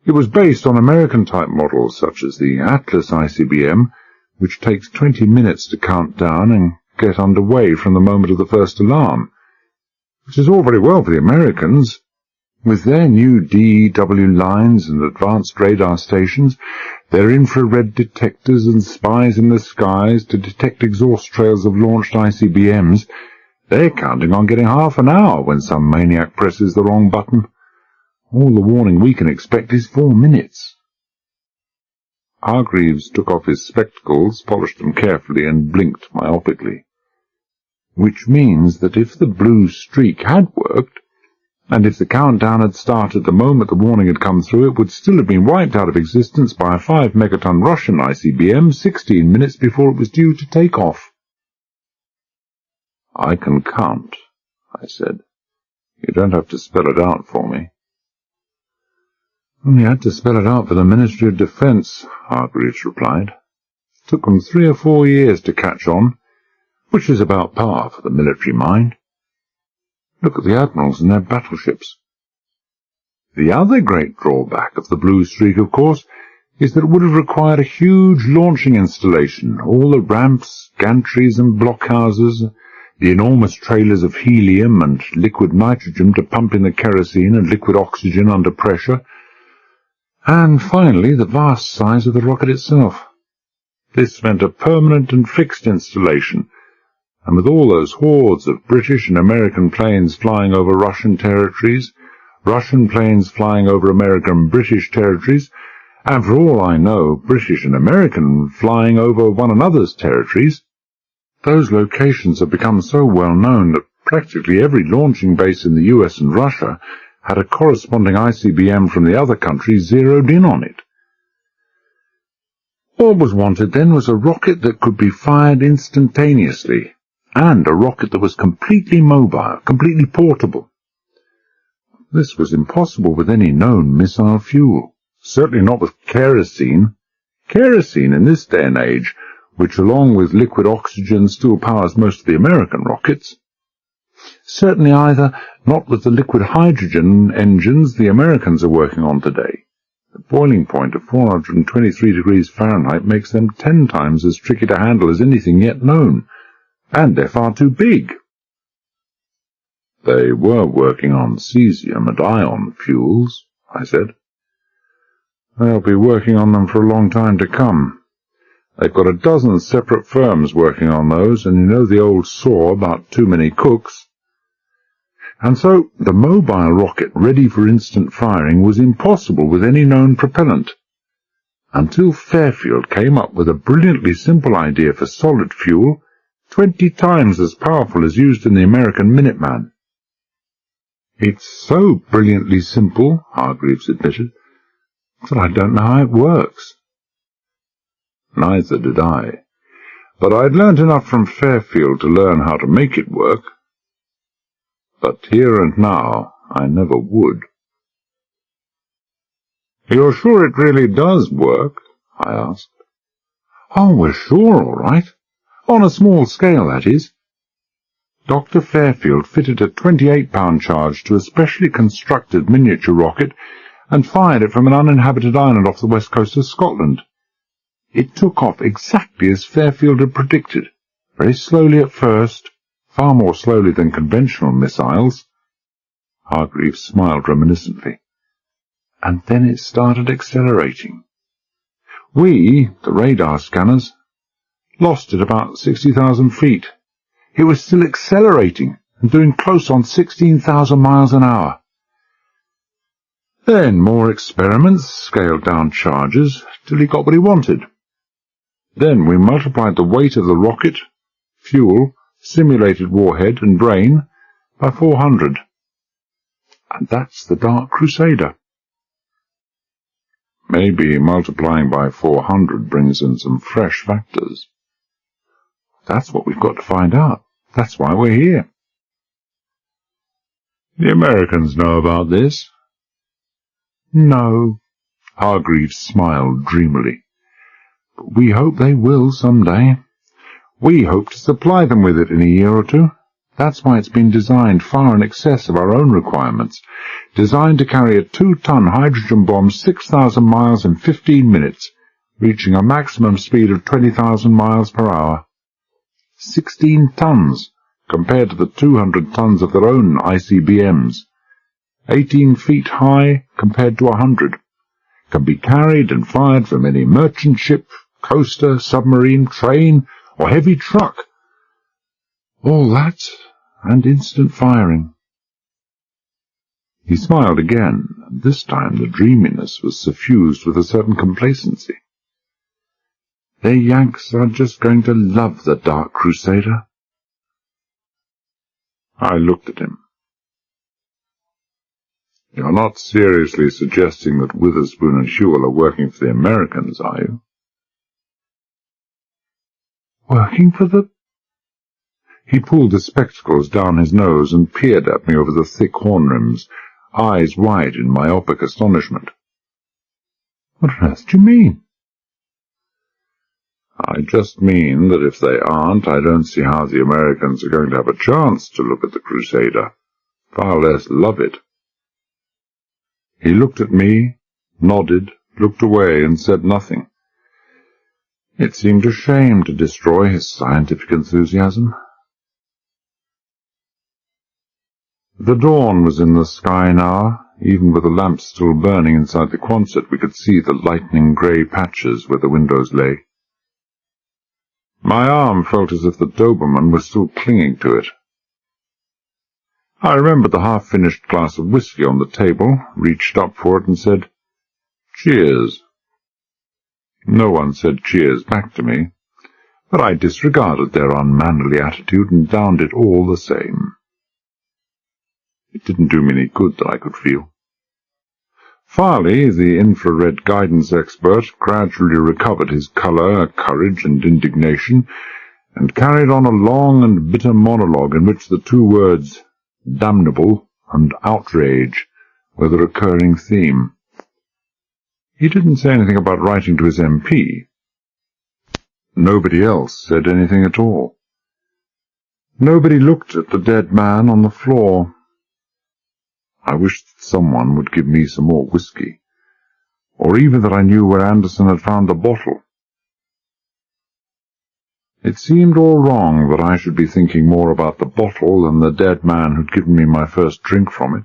It was based on American-type models such as the Atlas ICBM, which takes 20 minutes to count down and get underway from the moment of the first alarm, which is all very well for the Americans. With their new DEW lines and advanced radar stations, their infrared detectors and spies in the skies to detect exhaust trails of launched ICBMs, they're counting on getting half an hour when some maniac presses the wrong button. All the warning we can expect is 4 minutes. Hargreaves took off his spectacles, polished them carefully, and blinked myopically. Which means that if the Blue Streak had worked, and if the countdown had started the moment the warning had come through, it would still have been wiped out of existence by a 5-megaton Russian ICBM 16 minutes before it was due to take off. "I can count," I said. "You don't have to spell it out for me." "You had to spell it out for the Ministry of Defense," Hargreaves replied. "It took them 3 or 4 years to catch on, which is about par for the military mind." Look at the admirals and their battleships. The other great drawback of the Blue Streak, of course, is that it would have required a huge launching installation, all the ramps, gantries and blockhouses, the enormous trailers of helium and liquid nitrogen to pump in the kerosene and liquid oxygen under pressure, and finally the vast size of the rocket itself. This meant a permanent and fixed installation, and with all those hordes of British and American planes flying over Russian territories, Russian planes flying over American and British territories, and for all I know, British and American flying over one another's territories, those locations have become so well known that practically every launching base in the US and Russia had a corresponding ICBM from the other country zeroed in on it. All was wanted then was a rocket that could be fired instantaneously, and a rocket that was completely mobile, completely portable. This was impossible with any known missile fuel, certainly not with kerosene. Kerosene in this day and age, which along with liquid oxygen still powers most of the American rockets. Certainly either not with the liquid hydrogen engines the Americans are working on today. The boiling point of 423 degrees Fahrenheit makes them 10 times as tricky to handle as anything yet known, and they're far too big. They were working on cesium and ion fuels, I said. They'll be working on them for a long time to come. They've got a dozen separate firms working on those, and you know the old saw about too many cooks. And so the mobile rocket ready for instant firing was impossible with any known propellant, until Fairfield came up with a brilliantly simple idea for solid fuel, 20 times as powerful as used in the American Minuteman. It's so brilliantly simple, Hargreaves admitted, that I don't know how it works. Neither did I, but I'd learnt enough from Fairfield to learn how to make it work. But here and now I never would. "You're sure it really does work?" I asked. "Oh, we're sure, all right. On a small scale, that is." Dr. Fairfield fitted a 28-pound charge to a specially constructed miniature rocket and fired it from an uninhabited island off the west coast of Scotland. It took off exactly as Fairfield had predicted, very slowly at first, far more slowly than conventional missiles. Hargreaves smiled reminiscently. And then it started accelerating. We, the radar scanners, lost it about 60,000 feet. It was still accelerating and doing close on 16,000 miles an hour. Then more experiments, scaled down charges, till he got what he wanted. Then we multiplied the weight of the rocket, fuel, simulated warhead and brain by 400. And that's the Dark Crusader. Maybe multiplying by 400 brings in some fresh factors. That's what we've got to find out. That's why we're here. The Americans know about this? No. Hargreaves smiled dreamily. But we hope they will some day. We hope to supply them with it in a year or two. That's why it's been designed far in excess of our own requirements. Designed to carry a 2-ton hydrogen bomb 6,000 miles in 15 minutes, reaching a maximum speed of 20,000 miles per hour. 16 tons, compared to the 200 tons of their own ICBMs. 18 feet high, compared to 100. Can be carried and fired from any merchant ship, coaster, submarine, train, or heavy truck. All that, and instant firing. He smiled again, and this time the dreaminess was suffused with a certain complacency. The Yanks are just going to love the Dark Crusader. I looked at him. You're not seriously suggesting that Witherspoon and Hewell are working for the Americans, are you? Working for the... He pulled the spectacles down his nose and peered at me over the thick horn rims, eyes wide in myopic astonishment. What on earth do you mean? I just mean that if they aren't, I don't see how the Americans are going to have a chance to look at the Crusader. far less love it. He looked at me, nodded, looked away, and said nothing. It seemed a shame to destroy his scientific enthusiasm. The dawn was in the sky now. Even with the lamps still burning inside the Quonset, we could see the lightning grey patches where the windows lay. My arm felt as if the Doberman was still clinging to it. I remembered the half-finished glass of whisky on the table, reached up for it and said, "Cheers." No one said cheers back to me, but I disregarded their unmannerly attitude and downed it all the same. It didn't do me any good that I could feel. Farley, the infrared guidance expert, gradually recovered his colour, courage, and indignation, and carried on a long and bitter monologue in which the two words damnable and outrage were the recurring theme. He didn't say anything about writing to his MP. Nobody else said anything at all. Nobody looked at the dead man on the floor. I wished that someone would give me some more whisky, or even that I knew where Anderson had found the bottle. It seemed all wrong that I should be thinking more about the bottle than the dead man who'd given me my first drink from it.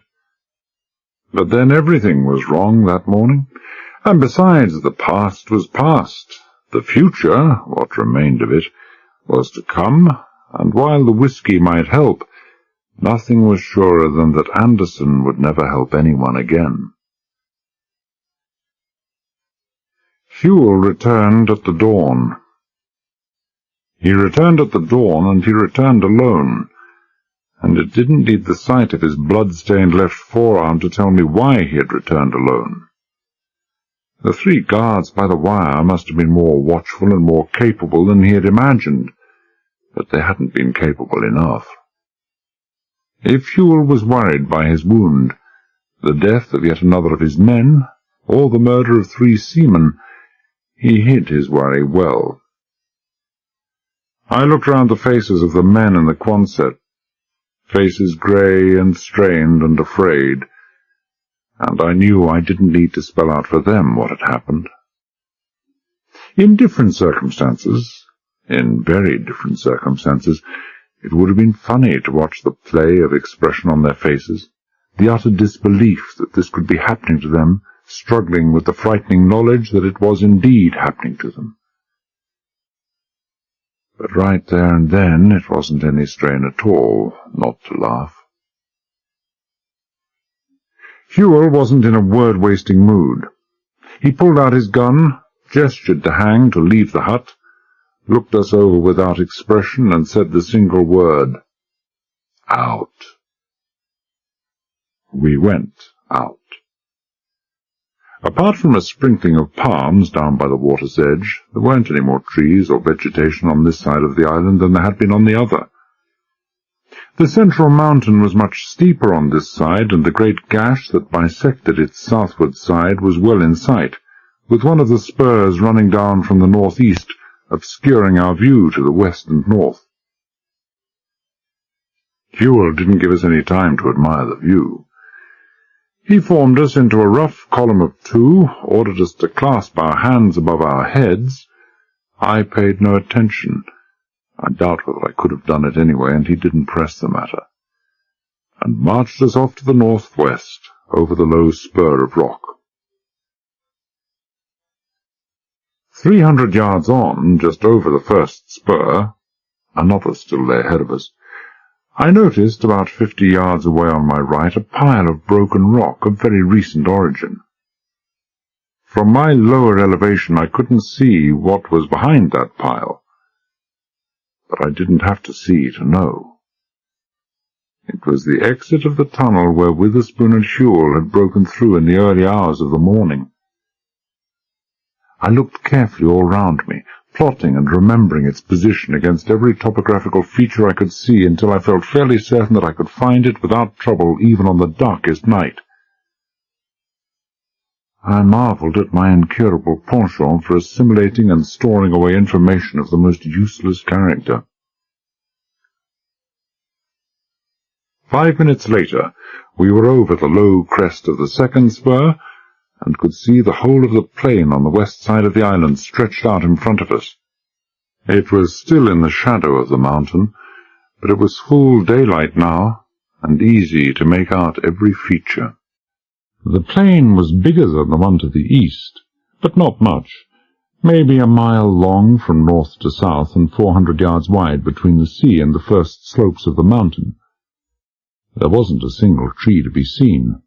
But then everything was wrong that morning, and besides, the past was past. The future, what remained of it, was to come, and while the whisky might help, nothing was surer than that Anderson would never help anyone again. Fuel returned at the dawn. He returned at the dawn, and he returned alone, and it didn't need the sight of his blood-stained left forearm to tell me why he had returned alone. The 3 guards by the wire must have been more watchful and more capable than he had imagined, but they hadn't been capable enough. If Fuel was worried by his wound, the death of yet another of his men, or the murder of 3 seamen, he hid his worry well. I looked round the faces of the men in the Quonset, faces grey and strained and afraid, and I knew I didn't need to spell out for them what had happened. In different circumstances, in very different circumstances, it would have been funny to watch the play of expression on their faces, the utter disbelief that this could be happening to them, struggling with the frightening knowledge that it was indeed happening to them. But right there and then it wasn't any strain at all not to laugh. Fuel wasn't in a word-wasting mood. He pulled out his gun, gestured to Hang to leave the hut, looked us over without expression, and said the single word, "Out." We went out. Apart from a sprinkling of palms down by the water's edge, there weren't any more trees or vegetation on this side of the island than there had been on the other. The central mountain was much steeper on this side, and the great gash that bisected its southward side was well in sight, with one of the spurs running down from the northeast, obscuring our view to the west and north. Fuel didn't give us any time to admire the view. He formed us into a rough column of 2, ordered us to clasp our hands above our heads. I paid no attention. I doubt whether I could have done it anyway, and he didn't press the matter, and marched us off to the northwest, over the low spur of rock. 300 yards on, just over the first spur, another still lay ahead of us, I noticed about 50 yards away on my right a pile of broken rock of very recent origin. From my lower elevation I couldn't see what was behind that pile, but I didn't have to see to know. It was the exit of the tunnel where Witherspoon and Fuel had broken through in the early hours of the morning. I looked carefully all round me, plotting and remembering its position against every topographical feature I could see until I felt fairly certain that I could find it without trouble even on the darkest night. I marvelled at my incurable penchant for assimilating and storing away information of the most useless character. 5 minutes later, we were over the low crest of the second spur, and could see the whole of the plain on the west side of the island stretched out in front of us. It was still in the shadow of the mountain, but it was full daylight now, and easy to make out every feature. The plain was bigger than the one to the east, but not much, maybe a mile long from north to south and 400 yards wide between the sea and the first slopes of the mountain. There wasn't a single tree to be seen.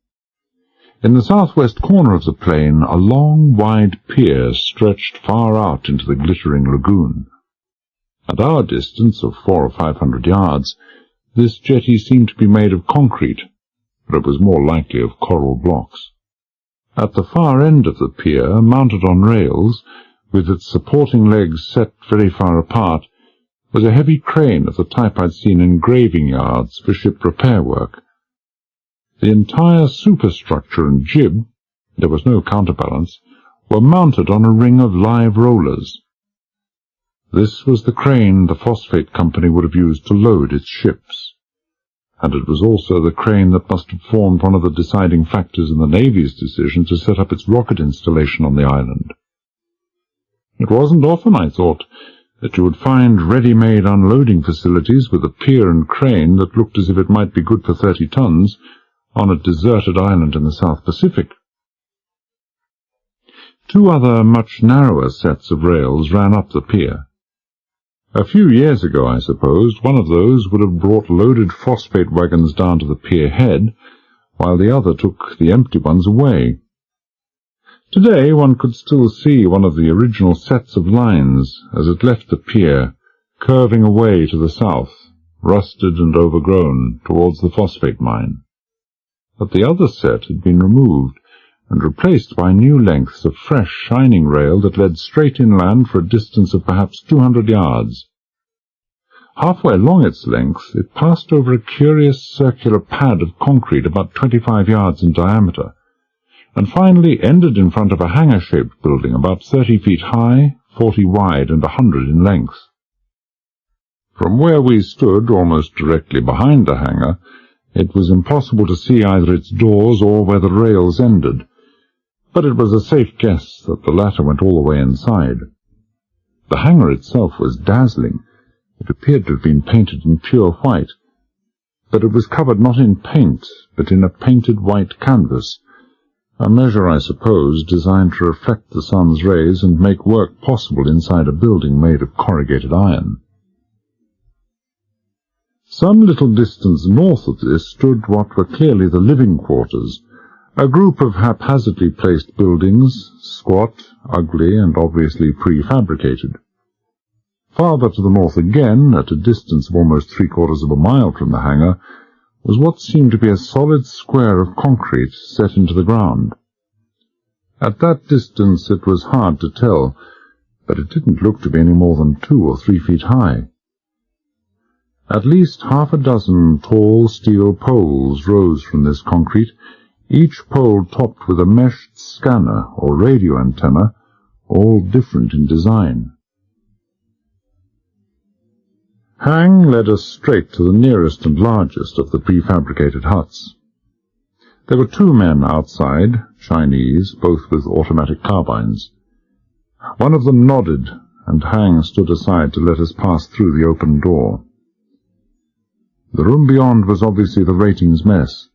In the southwest corner of the plain, a long, wide pier stretched far out into the glittering lagoon. At our distance of 400 or 500 yards, this jetty seemed to be made of concrete, but it was more likely of coral blocks. At the far end of the pier, mounted on rails, with its supporting legs set very far apart, was a heavy crane of the type I'd seen in graving yards for ship repair work. The entire superstructure and jib, there was no counterbalance, were mounted on a ring of live rollers. This was the crane the phosphate company would have used to load its ships, and it was also the crane that must have formed one of the deciding factors in the Navy's decision to set up its rocket installation on the island. It wasn't often, I thought, that you would find ready-made unloading facilities with a pier and crane that looked as if it might be good for 30 tons on a deserted island in the South Pacific. 2 other much narrower sets of rails ran up the pier. A few years ago, I supposed, one of those would have brought loaded phosphate wagons down to the pier head, while the other took the empty ones away. Today one could still see one of the original sets of lines as it left the pier, curving away to the south, rusted and overgrown, towards the phosphate mine. But the other set had been removed and replaced by new lengths of fresh, shining rail that led straight inland for a distance of perhaps 200 yards. Halfway along its length it passed over a curious circular pad of concrete about 25 yards in diameter, and finally ended in front of a hangar-shaped building about 30 feet high, 40 wide, and 100 in length. From where we stood, almost directly behind the hangar, it was impossible to see either its doors or where the rails ended, but it was a safe guess that the latter went all the way inside. The hangar itself was dazzling. It appeared to have been painted in pure white, but it was covered not in paint, but in a painted white canvas, a measure, I suppose, designed to reflect the sun's rays and make work possible inside a building made of corrugated iron. Some little distance north of this stood what were clearly the living quarters, a group of haphazardly placed buildings, squat, ugly, and obviously prefabricated. Farther to the north again, at a distance of almost 3/4 of a mile from the hangar, was what seemed to be a solid square of concrete set into the ground. At that distance it was hard to tell, but it didn't look to be any more than 2 or 3 feet high. At least half a dozen tall steel poles rose from this concrete, each pole topped with a meshed scanner or radio antenna, all different in design. Hang led us straight to the nearest and largest of the prefabricated huts. There were 2 men outside, Chinese, both with automatic carbines. One of them nodded, and Hang stood aside to let us pass through the open door. The room beyond was obviously the ratings mess.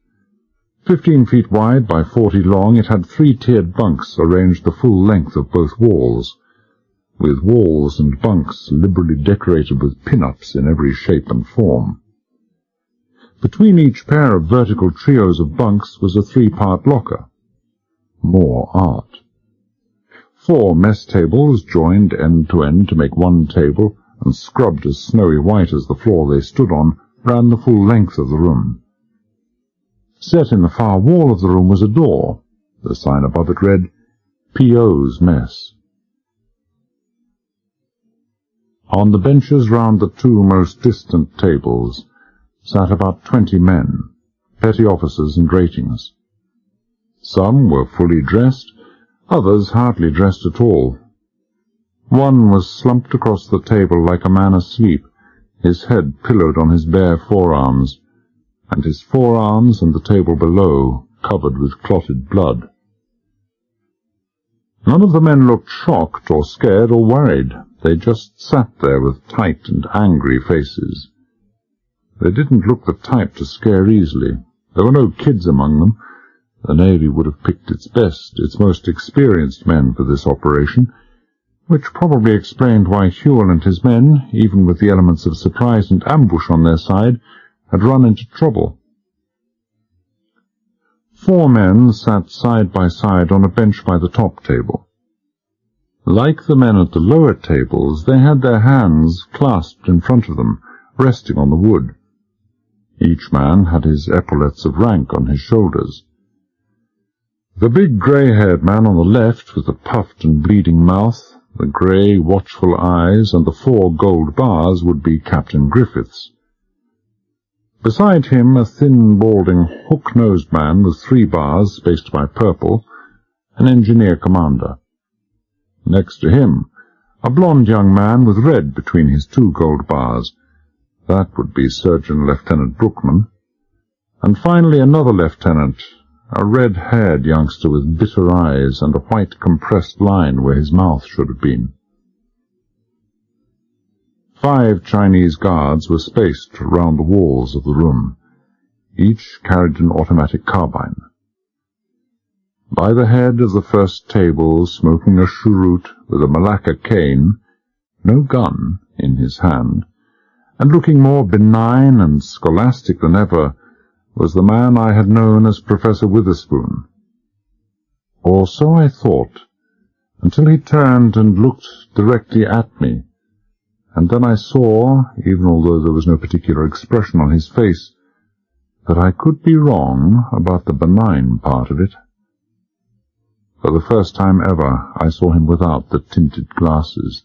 15 feet wide by 40 long, it had 3-tiered bunks arranged the full length of both walls, with walls and bunks liberally decorated with pin-ups in every shape and form. Between each pair of vertical trios of bunks was a 3-part locker. More art. 4 mess tables joined end to end to make one table, and scrubbed as snowy white as the floor they stood on, ran the full length of the room. Set in the far wall of the room was a door. The sign above it read, P.O.'s Mess. On the benches round the 2 most distant tables sat about 20 men, petty officers and ratings. Some were fully dressed, others hardly dressed at all. One was slumped across the table like a man asleep, his head pillowed on his bare forearms, and his forearms and the table below covered with clotted blood. None of the men looked shocked or scared or worried. They just sat there with tight and angry faces. They didn't look the type to scare easily. There were no kids among them. The Navy would have picked its best, its most experienced men for this operation, which probably explained why Hewell and his men, even with the elements of surprise and ambush on their side, had run into trouble. 4 men sat side by side on a bench by the top table. Like the men at the lower tables, they had their hands clasped in front of them, resting on the wood. Each man had his epaulets of rank on his shoulders. The big grey-haired man on the left, with the puffed and bleeding mouth, the grey, watchful eyes, and the 4 gold bars, would be Captain Griffiths. Beside him, a thin, balding, hook-nosed man with 3 bars, spaced by purple, an engineer commander. Next to him, a blond young man with red between his 2 gold bars. That would be Surgeon Lieutenant Brookman. And finally another lieutenant, a red-haired youngster with bitter eyes and a white compressed line where his mouth should have been. 5 Chinese guards were spaced round the walls of the room. Each carried an automatic carbine. By the head of the first table, smoking a cheroot with a Malacca cane, no gun in his hand, and looking more benign and scholastic than ever, was the man I had known as Professor Witherspoon. Or so I thought, until he turned and looked directly at me, and then I saw, even although there was no particular expression on his face, that I could be wrong about the benign part of it. For the first time ever, I saw him without the tinted glasses,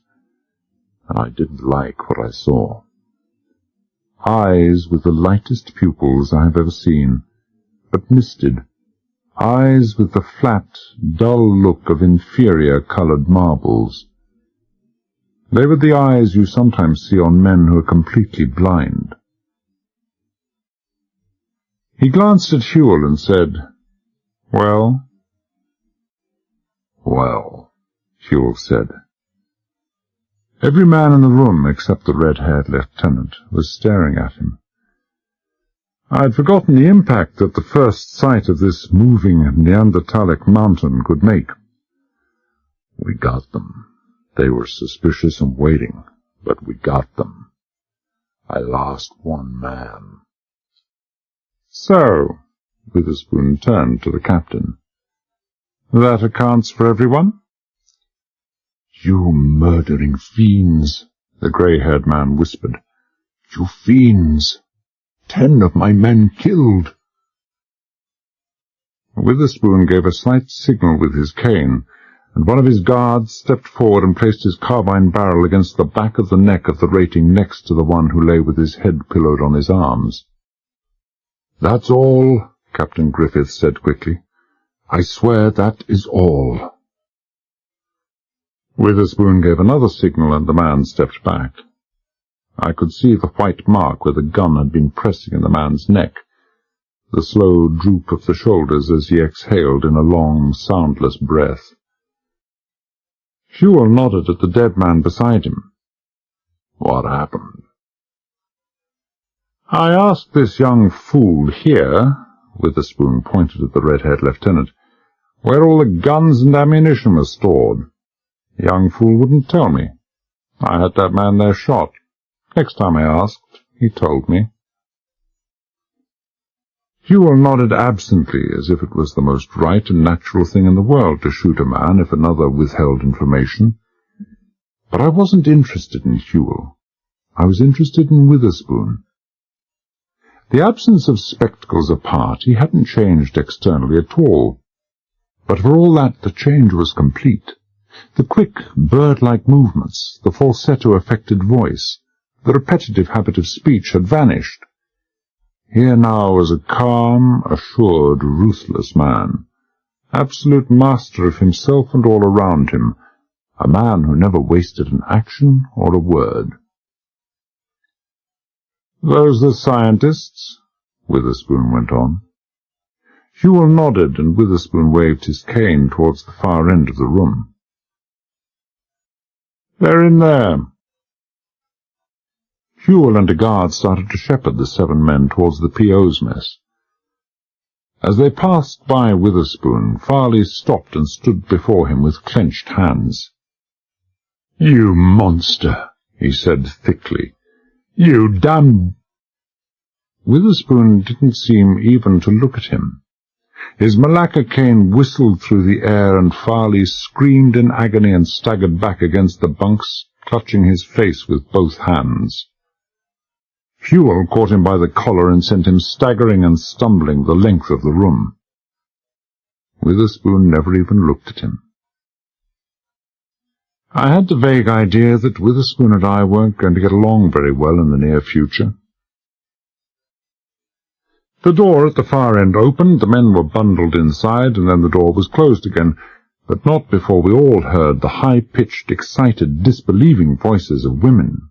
and I didn't like what I saw. Eyes with the lightest pupils I have ever seen, but misted. Eyes with the flat, dull look of inferior-coloured marbles. They were the eyes you sometimes see on men who are completely blind. He glanced at Hewell and said, "Well?" "Well," Hewell said. Every man in the room, except the red-haired lieutenant, was staring at him. I had forgotten the impact that the first sight of this moving Neanderthalic mountain could make. "We got them. They were suspicious and waiting, but we got them. I lost 1 man. "So," Witherspoon turned to the captain, "that accounts for everyone?" "You murdering fiends," the grey-haired man whispered. "You fiends! 10 of my men killed." Witherspoon gave a slight signal with his cane, and one of his guards stepped forward and placed his carbine barrel against the back of the neck of the rating next to the one who lay with his head pillowed on his arms. "That's all," Captain Griffiths said quickly. "I swear that is all." Witherspoon gave another signal, and the man stepped back. I could see the white mark where the gun had been pressing in the man's neck, the slow droop of the shoulders as he exhaled in a long, soundless breath. Hewell nodded at the dead man beside him. "What happened?" "I asked this young fool here," Witherspoon pointed at the red-haired lieutenant, "where all the guns and ammunition were stored. The young fool wouldn't tell me. I had that man there shot. Next time I asked, he told me." Hewell nodded absently, as if it was the most right and natural thing in the world to shoot a man if another withheld information. But I wasn't interested in Hewell. I was interested in Witherspoon. The absence of spectacles apart, he hadn't changed externally at all. But for all that, the change was complete. The quick, bird-like movements, the falsetto-affected voice, the repetitive habit of speech had vanished. Here now was a calm, assured, ruthless man, absolute master of himself and all around him, a man who never wasted an action or a word. "Those the scientists?" Witherspoon went on. Whewell nodded, and Witherspoon waved his cane towards the far end of the room. "They're in there." Whewell and a guard started to shepherd the 7 men towards the P.O.'s mess. As they passed by Witherspoon, Farley stopped and stood before him with clenched hands. "You monster," he said thickly. "You damn—" Witherspoon didn't seem even to look at him. His Malacca cane whistled through the air, and Farley screamed in agony and staggered back against the bunks, clutching his face with both hands. Whewell caught him by the collar and sent him staggering and stumbling the length of the room. Witherspoon never even looked at him. I had the vague idea that Witherspoon and I weren't going to get along very well in the near future. The door at the far end opened, the men were bundled inside, and then the door was closed again, but not before we all heard the high-pitched, excited, disbelieving voices of women.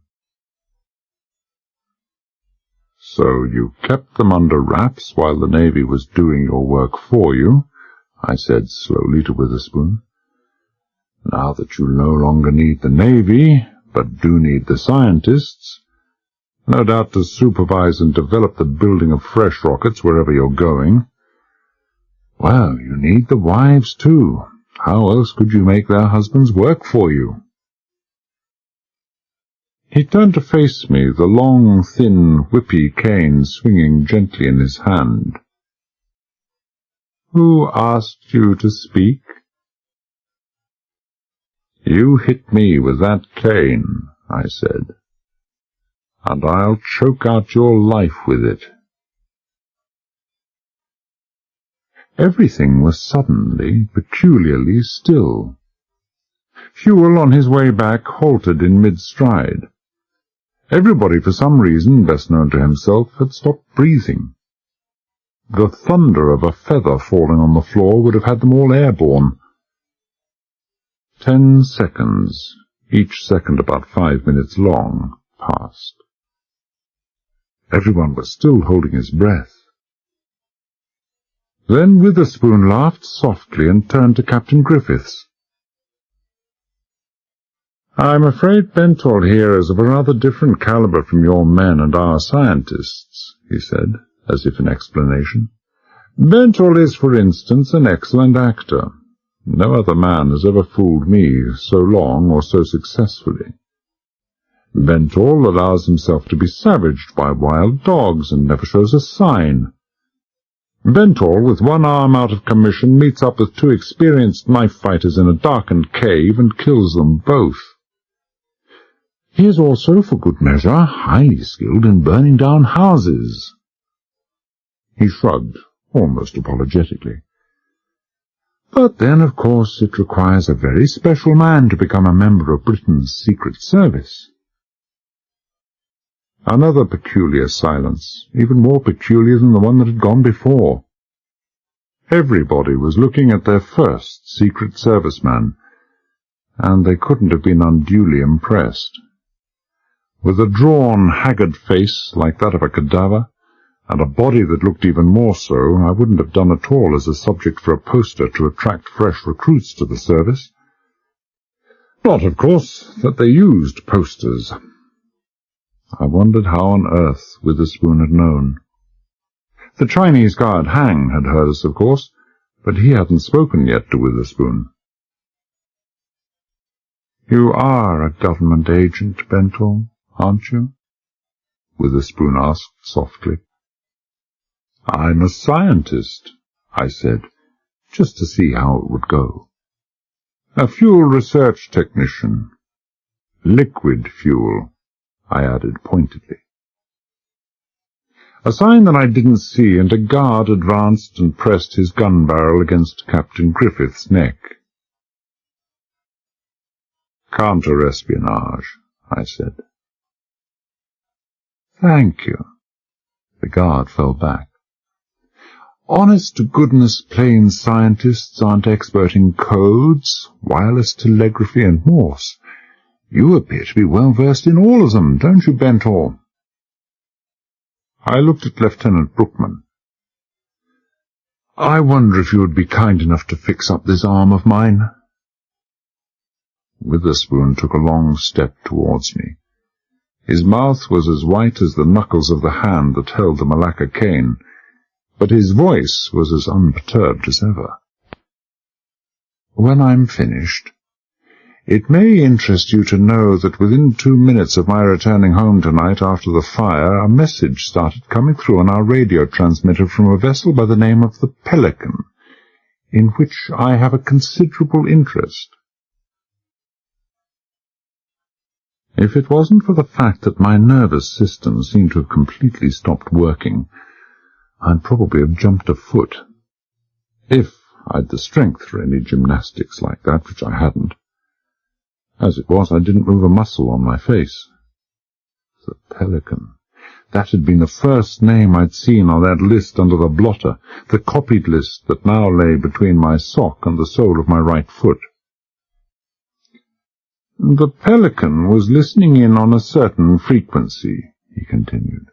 "So you kept them under wraps while the Navy was doing your work for you," I said slowly to Witherspoon. "Now that you no longer need the Navy, but do need the scientists, no doubt to supervise and develop the building of fresh rockets wherever you're going, well, you need the wives too. How else could you make their husbands work for you?" He turned to face me, the long, thin, whippy cane swinging gently in his hand. "Who asked you to speak?" "You hit me with that cane," I said, "and I'll choke out your life with it." Everything was suddenly, peculiarly still. Whewell, on his way back, halted in mid-stride. Everybody, for some reason best known to himself, had stopped breathing. The thunder of a feather falling on the floor would have had them all airborne. 10 seconds, each second about 5 minutes long, passed. Everyone was still holding his breath. Then Witherspoon laughed softly and turned to Captain Griffiths. "I'm afraid Bentall here is of a rather different caliber from your men and our scientists," he said, as if in explanation. "Bentall is, for instance, an excellent actor. No other man has ever fooled me so long or so successfully. Bentall allows himself to be savaged by wild dogs and never shows a sign. Bentall, with one arm out of commission, meets up with 2 experienced knife-fighters in a darkened cave and kills them both. He is also, for good measure, highly skilled in burning down houses." He shrugged, almost apologetically. "But then, of course, it requires a very special man to become a member of Britain's Secret Service." Another peculiar silence, even more peculiar than the one that had gone before. Everybody was looking at their first Secret Service man, and they couldn't have been unduly impressed. With a drawn, haggard face like that of a cadaver, and a body that looked even more so, I wouldn't have done at all as a subject for a poster to attract fresh recruits to the service. Not, of course, that they used posters. I wondered how on earth Witherspoon had known. The Chinese guard Hang had heard us, of course, but he hadn't spoken yet to Witherspoon. "You are a government agent, Bentall, aren't you?" Witherspoon asked softly. "I'm a scientist," I said, just to see how it would go. "A fuel research technician. Liquid fuel," I added pointedly. A sign that I didn't see, and a guard advanced and pressed his gun barrel against Captain Griffith's neck. "Counter-espionage," I said. "Thank you." The guard fell back. "Honest-to-goodness plain scientists aren't expert in codes, wireless telegraphy, and Morse. You appear to be well versed in all of them, don't you, Bentall?" I looked at Lieutenant Brookman. "I wonder if you would be kind enough to fix up this arm of mine?" Witherspoon took a long step towards me. His mouth was as white as the knuckles of the hand that held the Malacca cane, but his voice was as unperturbed as ever. "When I'm finished, it may interest you to know that within 2 minutes of my returning home tonight after the fire, a message started coming through on our radio transmitter from a vessel by the name of the Pelican, in which I have a considerable interest. If it wasn't for the fact that my nervous system seemed to have completely stopped working, I'd probably have jumped a foot. If I'd the strength for any gymnastics like that, which I hadn't. As it was, I didn't move a muscle on my face. The Pelican. That had been the first name I'd seen on that list under the blotter, the copied list that now lay between my sock and the sole of my right foot. "The Pelican was listening in on a certain frequency," he continued.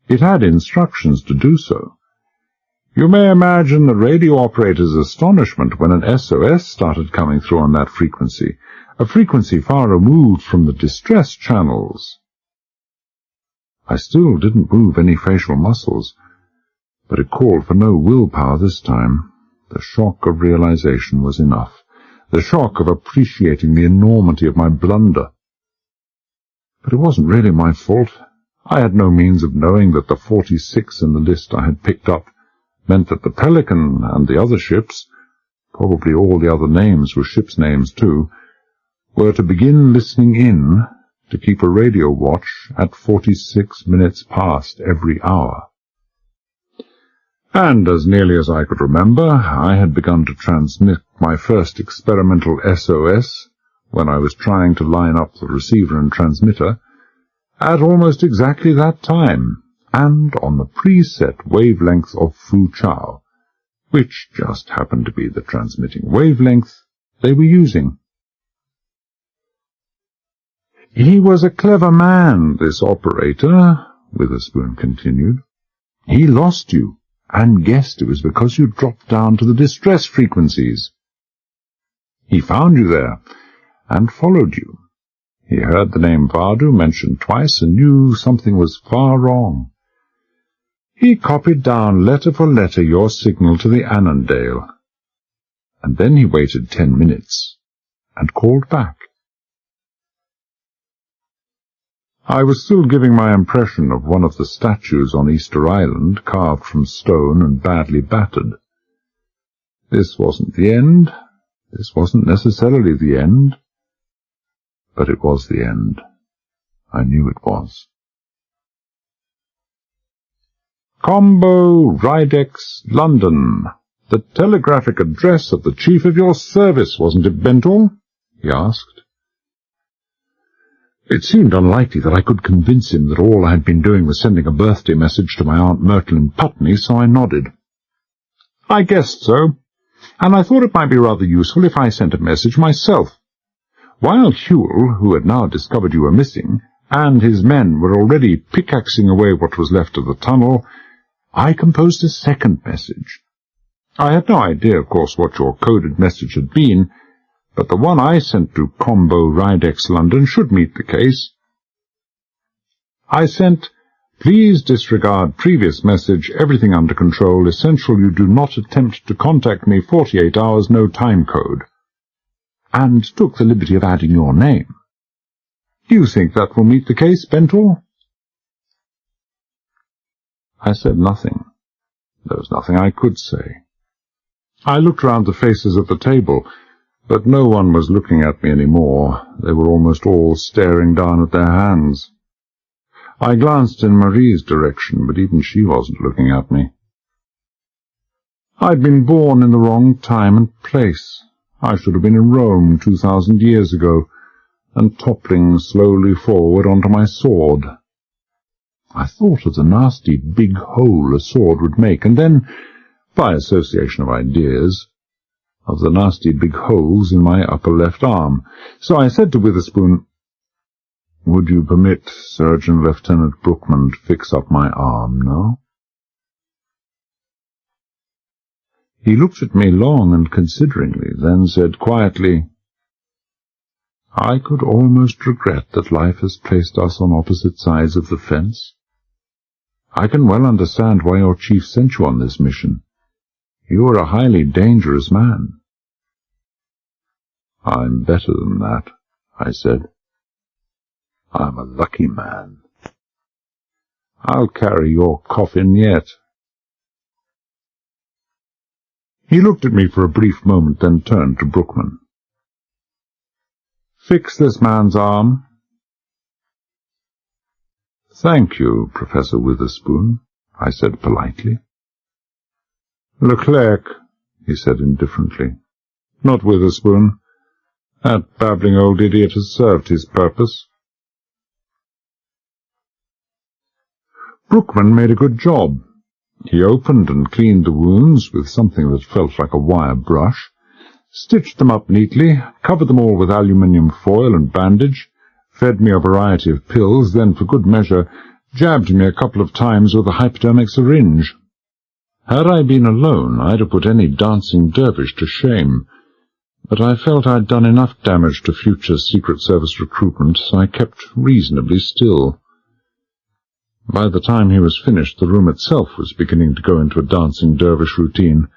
"It had instructions to do so. You may imagine the radio operator's astonishment when an SOS started coming through on that frequency, a frequency far removed from the distress channels." I still didn't move any facial muscles, but it called for no willpower this time. The shock of realization was enough. The shock of appreciating the enormity of my blunder. But it wasn't really my fault. I had no means of knowing that the 46 in the list I had picked up meant that the Pelican and the other ships, probably all the other names were ships' names too, were to begin listening in to keep a radio watch at 46 minutes past every hour. And as nearly as I could remember, I had begun to transmit my first experimental SOS, when I was trying to line up the receiver and transmitter, at almost exactly that time, and on the preset wavelength of Fu-Chao, which just happened to be the transmitting wavelength they were using. "He was a clever man, this operator," Witherspoon continued. "He lost you, and guessed it was because you dropped down to the distress frequencies. He found you there, and followed you. He heard the name Vardu mentioned twice, and knew something was far wrong. He copied down letter for letter your signal to the Annandale, and then he waited 10 minutes, and called back." I was still giving my impression of one of the statues on Easter Island, carved from stone and badly battered. This wasn't the end. This wasn't necessarily the end. But it was the end. I knew it was. "Combo, Rydex, London. The telegraphic address of the Chief of your Service, wasn't it, Bentor?" he asked. It seemed unlikely that I could convince him that all I had been doing was sending a birthday message to my Aunt Myrtle in Putney, so I nodded. "I guessed so, and I thought it might be rather useful if I sent a message myself. While Hewell, who had now discovered you were missing, and his men were already pickaxing away what was left of the tunnel, I composed a second message. I had no idea, of course, what your coded message had been, but the one I sent to Combo Rydex London should meet the case. I sent, 'Please disregard previous message, everything under control, essential you do not attempt to contact me 48 hours, no time code,' and took the liberty of adding your name. Do you think that will meet the case, Bentor?" I said nothing. There was nothing I could say. I looked round the faces at the table, but no one was looking at me any more. They were almost all staring down at their hands. I glanced in Marie's direction, but even she wasn't looking at me. I'd been born in the wrong time and place. I should have been in Rome 2,000 years ago, and toppling slowly forward onto my sword. I thought of the nasty big hole a sword would make, and then, by association of ideas, of the nasty big holes in my upper left arm. So I said to Witherspoon, Would you permit Surgeon Lieutenant Brookman to fix up my arm now? He looked at me long and consideringly, then said quietly, I could almost regret that life has placed us on opposite sides of the fence. I can well understand why your chief sent you on this mission. You are a highly dangerous man. I'm better than that, I said. I'm a lucky man. I'll carry your coffin yet. He looked at me for a brief moment, then turned to Brookman. Fix this man's arm. Thank you, Professor Witherspoon, I said politely. Leclerc, he said indifferently. Not Witherspoon. That babbling old idiot has served his purpose. Brookman made a good job. He opened and cleaned the wounds with something that felt like a wire brush, stitched them up neatly, covered them all with aluminium foil and bandage, fed me a variety of pills, then, for good measure, jabbed me a couple of times with a hypodermic syringe. Had I been alone, I'd have put any dancing dervish to shame, but I felt I'd done enough damage to future Secret Service recruitment, so I kept reasonably still. By the time he was finished, the room itself was beginning to go into a dancing dervish routine,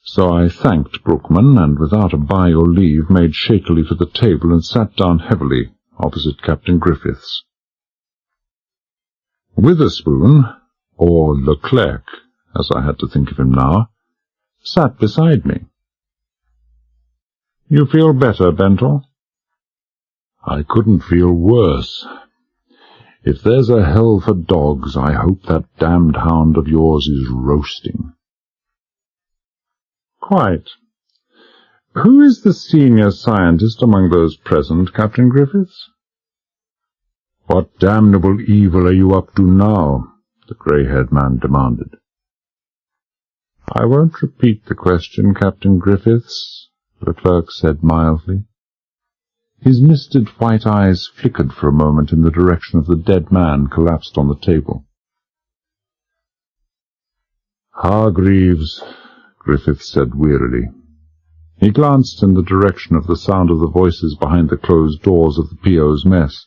so I thanked Brookman, and without a by or leave made shakily for the table and sat down heavily opposite Captain Griffiths. Witherspoon, or Leclerc, as I had to think of him now, sat beside me. You feel better, Bentor? I couldn't feel worse. If there's a hell for dogs, I hope that damned hound of yours is roasting. Quite. Who is the senior scientist among those present, Captain Griffiths? What damnable evil are you up to now? The grey-haired man demanded. I won't repeat the question, Captain Griffiths, Leclerc said mildly. His misted white eyes flickered for a moment in the direction of the dead man collapsed on the table. Hargreaves, Griffith said wearily. He glanced in the direction of the sound of the voices behind the closed doors of the P.O.'s mess.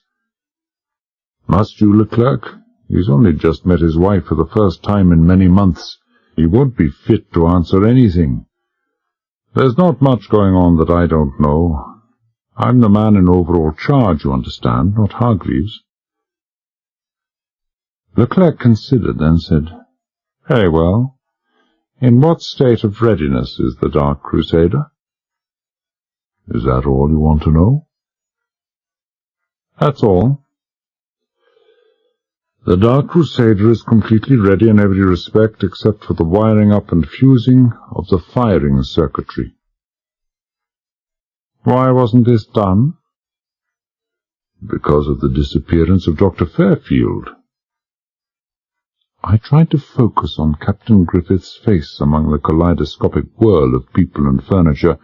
Must you, Leclerc? He's only just met his wife for the first time in many months. He won't be fit to answer anything. There's not much going on that I don't know. I'm the man in overall charge, you understand, not Hargreaves. Leclerc considered, then said, Very well. In what state of readiness is the Dark Crusader? Is that all you want to know? That's all. The Dark Crusader is completely ready in every respect except for the wiring up and fusing of the firing circuitry. Why wasn't this done? Because of the disappearance of Dr. Fairfield. I tried to focus on Captain Griffith's face among the kaleidoscopic whirl of people and furniture,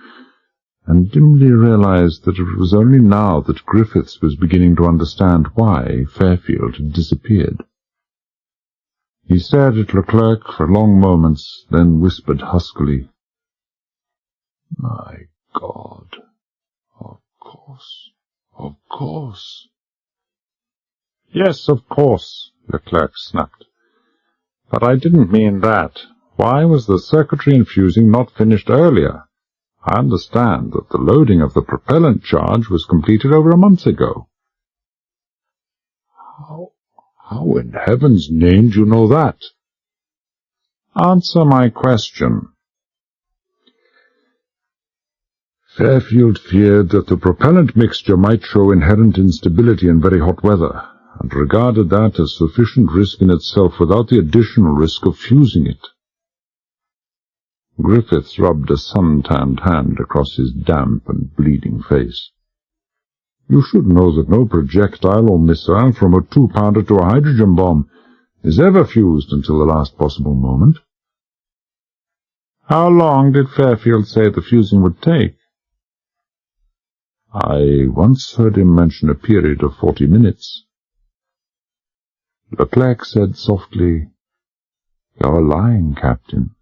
and dimly realized that it was only now that Griffiths was beginning to understand why Fairfield had disappeared. He stared at Leclerc for long moments, then whispered huskily, My God. Of course. Yes, of course, Leclerc snapped. But I didn't mean that. Why was the circuitry and fusing not finished earlier? I understand that the loading of the propellant charge was completed over a month ago. How in heaven's name do you know that? Answer my question. Fairfield feared that the propellant mixture might show inherent instability in very hot weather, and regarded that as sufficient risk in itself without the additional risk of fusing it. Griffiths rubbed a sun-tanned hand across his damp and bleeding face. You should know that no projectile or missile from a 2-pounder to a hydrogen bomb is ever fused until the last possible moment. How long did Fairfield say the fusing would take? I once heard him mention a period of 40 minutes. Leclerc said softly, "You're lying, Captain.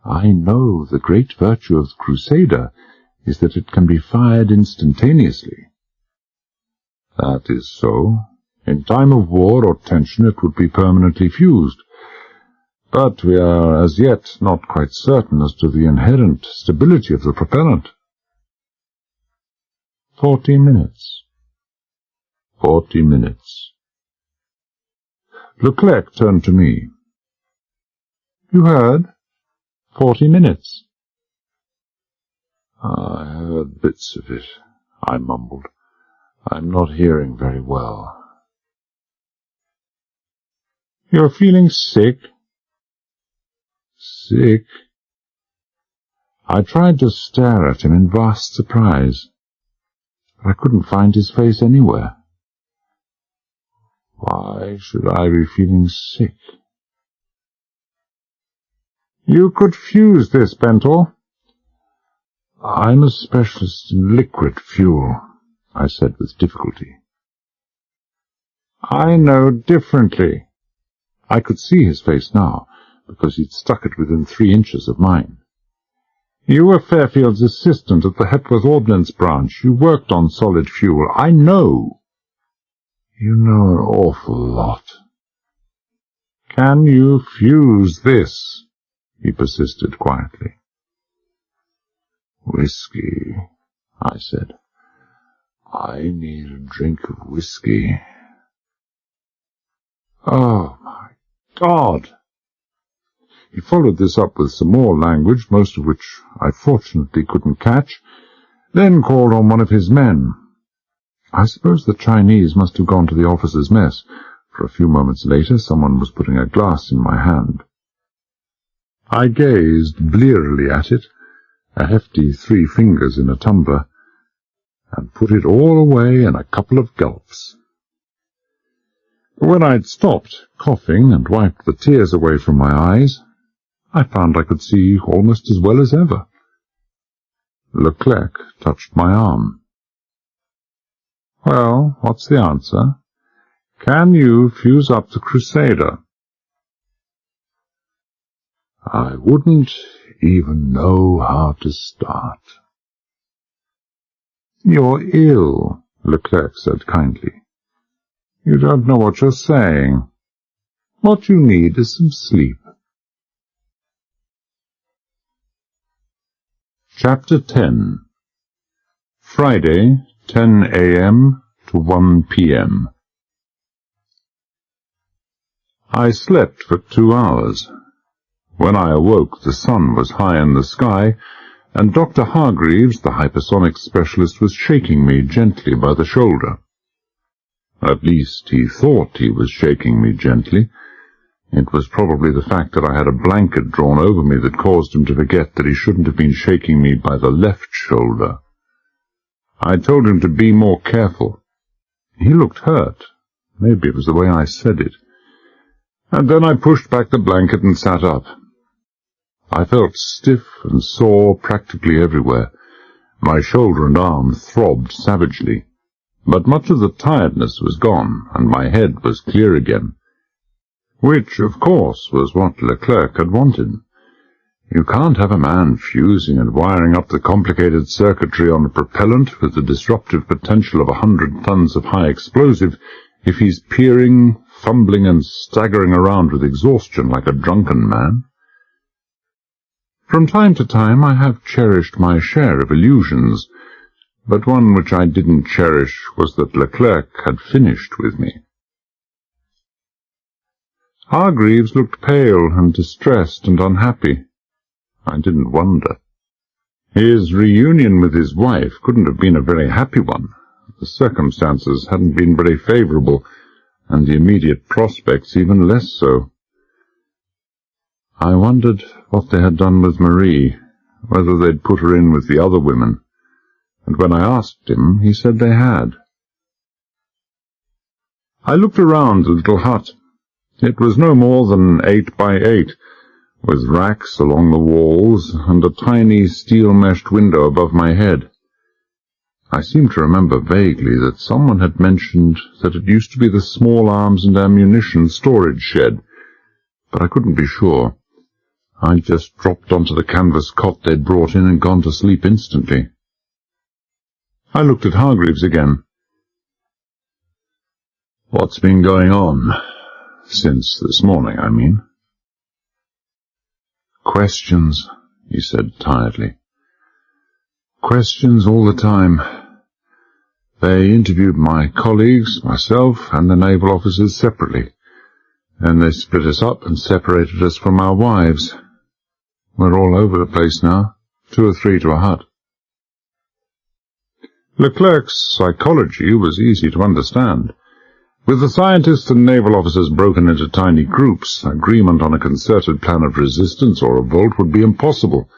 I know the great virtue of the Crusader is that it can be fired instantaneously." "That is so. In time of war or tension it would be permanently fused. But we are as yet not quite certain as to the inherent stability of the propellant." 40 minutes. 40 minutes. Leclerc turned to me. "You heard? 40 minutes. "I heard bits of it," I mumbled. "I'm not hearing very well." "You're feeling sick?" "Sick?" I tried to stare at him in vast surprise, but I couldn't find his face anywhere. Why should I be feeling sick? "You could fuse this, Bentor." "I'm a specialist in liquid fuel," I said with difficulty. "I know differently." I could see his face now, because he'd stuck it within 3 inches of mine. "You were Fairfield's assistant at the Hepworth Ordnance Branch. You worked on solid fuel. I know." "You know an awful lot." "Can you fuse this?" he persisted quietly. "Whiskey," I said. "I need a drink of whiskey." "Oh, my God!" He followed this up with some more language, most of which I fortunately couldn't catch, then called on one of his men. I suppose the Chinese must have gone to the officers' mess, for a few moments later someone was putting a glass in my hand. I gazed blearily at it, a hefty 3 fingers in a tumbler, and put it all away in a couple of gulps. When I'd stopped coughing and wiped the tears away from my eyes, I found I could see almost as well as ever. Leclerc touched my arm. "Well, what's the answer? Can you fuse up the Crusader?" I wouldn't even know how to start. "You're ill," Leclerc said kindly. "You don't know what you're saying. What you need is some sleep." Chapter 10. Friday, 10 a.m. to 1 p.m. I slept for 2 hours. When I awoke, the sun was high in the sky, and Dr. Hargreaves, the hypersonic specialist, was shaking me gently by the shoulder. At least he thought he was shaking me gently. It was probably the fact that I had a blanket drawn over me that caused him to forget that he shouldn't have been shaking me by the left shoulder. I told him to be more careful. He looked hurt. Maybe it was the way I said it. And then I pushed back the blanket and sat up. I felt stiff and sore practically everywhere. My shoulder and arm throbbed savagely, but much of the tiredness was gone, and my head was clear again. Which, of course, was what Leclerc had wanted. You can't have a man fusing and wiring up the complicated circuitry on a propellant with the disruptive potential of 100 tons of high explosive if he's peering, fumbling, and staggering around with exhaustion like a drunken man. From time to time I have cherished my share of illusions, but one which I didn't cherish was that Leclerc had finished with me. Hargreaves looked pale and distressed and unhappy. I didn't wonder. His reunion with his wife couldn't have been a very happy one. The circumstances hadn't been very favourable, and the immediate prospects even less so. I wondered what they had done with Marie, whether they'd put her in with the other women, and when I asked him, he said they had. I looked around the little hut. It was no more than 8 by 8, with racks along the walls and a tiny steel-meshed window above my head. I seem to remember vaguely that someone had mentioned that it used to be the small arms and ammunition storage shed, but I couldn't be sure. I just dropped onto the canvas cot they'd brought in and gone to sleep instantly. I looked at Hargreaves again. "What's been going on? Since this morning, I mean." "Questions," he said tiredly. "Questions all the time. They interviewed my colleagues, myself, and the naval officers separately. Then they split us up and separated us from our wives. We're all over the place now, 2 or 3 to a hut." Leclerc's psychology was easy to understand. With the scientists and naval officers broken into tiny groups, agreement on a concerted plan of resistance or revolt would be impossible.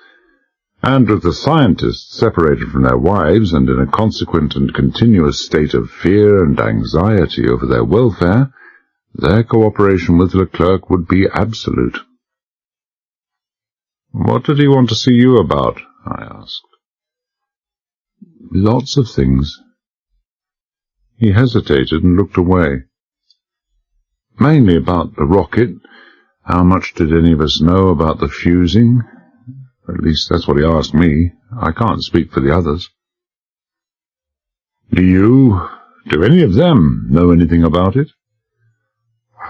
And with the scientists separated from their wives and in a consequent and continuous state of fear and anxiety over their welfare, their cooperation with Leclerc would be absolute. "What did he want to see you about?" I asked. "Lots of things." He hesitated and looked away. "Mainly about the rocket. How much did any of us know about the fusing? At least that's what he asked me. I can't speak for the others." Do any of them know anything about it?"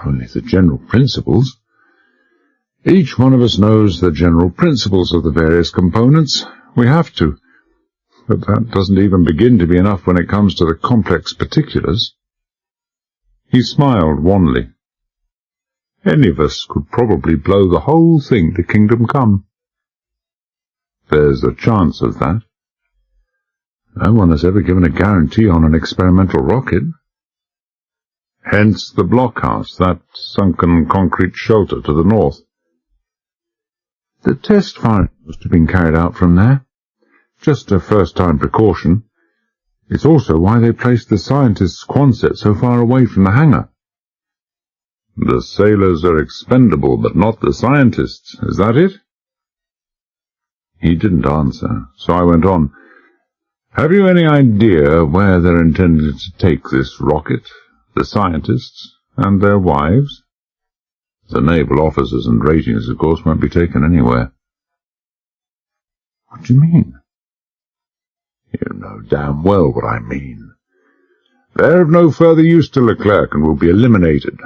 "Only the general principles. Each one of us knows the general principles of the various components. We have to. But that doesn't even begin to be enough when it comes to the complex particulars." He smiled wanly. "Any of us could probably blow the whole thing to kingdom come." "There's a chance of that." "No one has ever given a guarantee on an experimental rocket." "Hence the blockhouse, that sunken concrete shelter to the north." "The test firing must have been carried out from there. Just a first-time precaution. It's also why they placed the scientists' Quonset so far away from the hangar." "The sailors are expendable, but not the scientists. Is that it?" He didn't answer, so I went on. "Have you any idea where they're intending to take this rocket, the scientists, and their wives? The naval officers and ratings, of course, won't be taken anywhere." "What do you mean?" "You know damn well what I mean. They're of no further use to Leclerc and will be eliminated."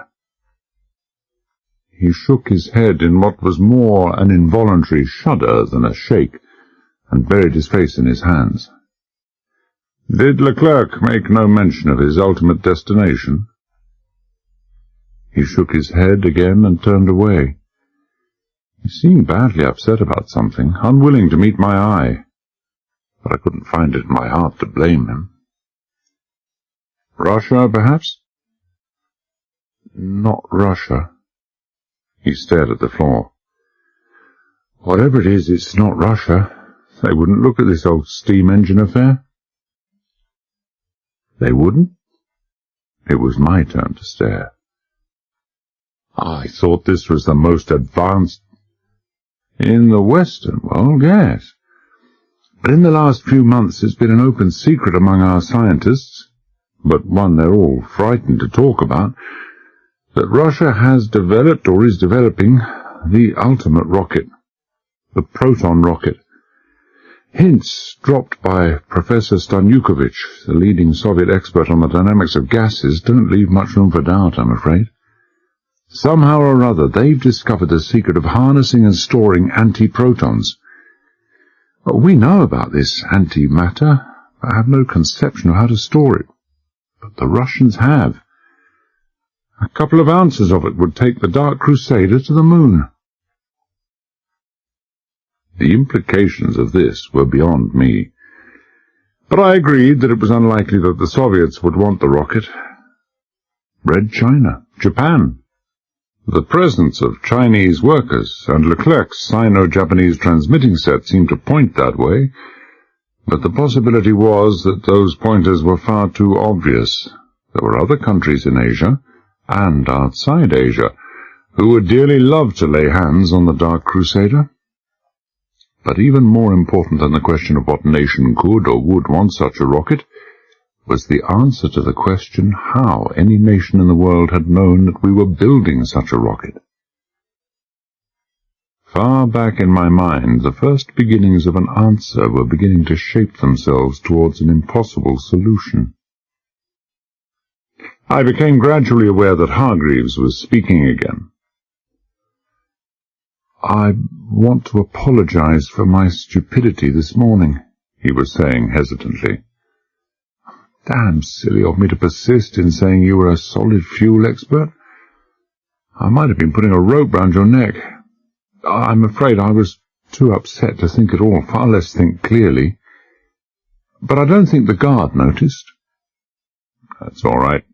He shook his head in what was more an involuntary shudder than a shake, and buried his face in his hands. "Did Leclerc make no mention of his ultimate destination?" He shook his head again and turned away. He seemed badly upset about something, unwilling to meet my eye, but I couldn't find it in my heart to blame him. "Russia, perhaps?" "Not Russia." He stared at the floor. "Whatever it is, it's not Russia. They wouldn't look at this old steam engine affair." "They wouldn't?" It was my turn to stare. "I thought this was the most advanced—" "In the Western world, yes. But in the last few months it's been an open secret among our scientists, but one they're all frightened to talk about, that Russia has developed or is developing the ultimate rocket, the proton rocket. Hints dropped by Professor Stanyukovich, the leading Soviet expert on the dynamics of gases, don't leave much room for doubt, I'm afraid. Somehow or other they've discovered the secret of harnessing and storing antiprotons. We know about this antimatter, but have no conception of how to store it. But the Russians have. A couple of ounces of it would take the Dark Crusader to the moon." The implications of this were beyond me, but I agreed that it was unlikely that the Soviets would want the rocket. Red China, Japan. The presence of Chinese workers and Leclerc's Sino-Japanese transmitting set seemed to point that way, but the possibility was that those pointers were far too obvious. There were other countries in Asia, and outside Asia, who would dearly love to lay hands on the Dark Crusader. But even more important than the question of what nation could or would want such a rocket was the answer to the question how any nation in the world had known that we were building such a rocket. Far back in my mind, the first beginnings of an answer were beginning to shape themselves towards an impossible solution. I became gradually aware that Hargreaves was speaking again. "I want to apologize for my stupidity this morning," he was saying hesitantly. "Damn silly of me to persist in saying you were a solid fuel expert. I might have been putting a rope round your neck. I'm afraid I was too upset to think at all, far less think clearly. But I don't think the guard noticed." "That's all right.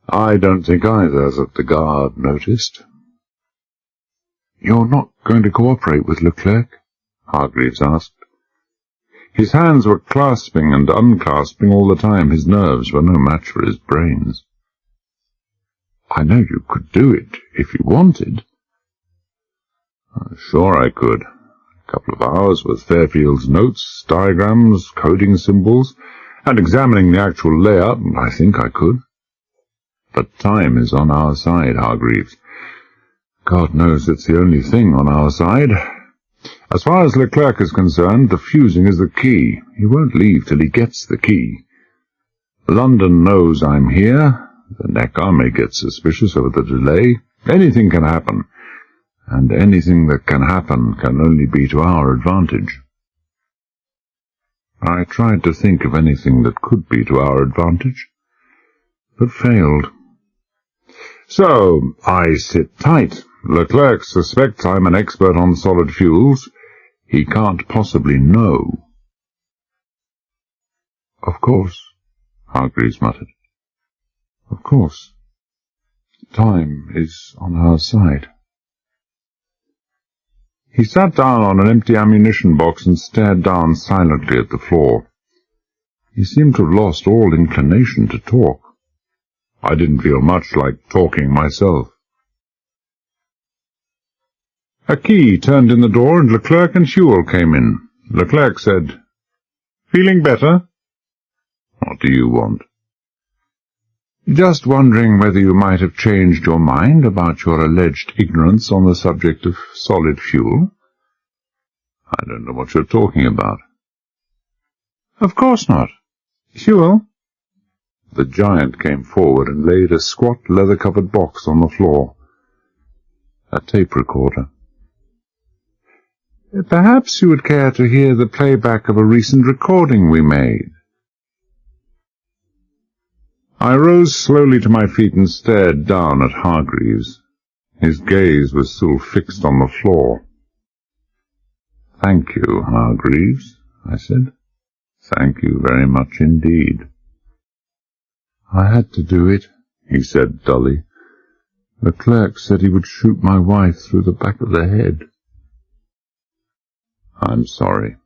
I don't think either that the guard noticed." "You're not going to cooperate with Leclerc?" Hargreaves asked. His hands were clasping and unclasping all the time. His nerves were no match for his brains. "I know you could do it, if you wanted." "Sure I could. A couple of hours with Fairfield's notes, diagrams, coding symbols, and examining the actual layout, I think I could. But time is on our side, Hargreaves. God knows it's the only thing on our side. As far as Leclerc is concerned, the fusing is the key. He won't leave till he gets the key. London knows I'm here. The Neckar may get suspicious over the delay. Anything can happen, and anything that can happen can only be to our advantage." I tried to think of anything that could be to our advantage, but failed. "So, I sit tight. Leclerc suspects I'm an expert on solid fuels. He can't possibly know." "Of course," Hargreaves muttered. "Of course. Time is on our side." He sat down on an empty ammunition box and stared down silently at the floor. He seemed to have lost all inclination to talk. I didn't feel much like talking myself. A key turned in the door, and Leclerc and Sewell came in. Leclerc said, "Feeling better?" "What do you want?" "Just wondering whether you might have changed your mind about your alleged ignorance on the subject of solid fuel." "I don't know what you're talking about." "Of course not. Sewell." The giant came forward and laid a squat leather-covered box on the floor. A tape recorder. "Perhaps you would care to hear the playback of a recent recording we made." I rose slowly to my feet and stared down at Hargreaves. His gaze was still fixed on the floor. "Thank you, Hargreaves," I said. "Thank you very much indeed." "I had to do it," he said dully. "Leclerc said he would shoot my wife through the back of the head." "I'm sorry."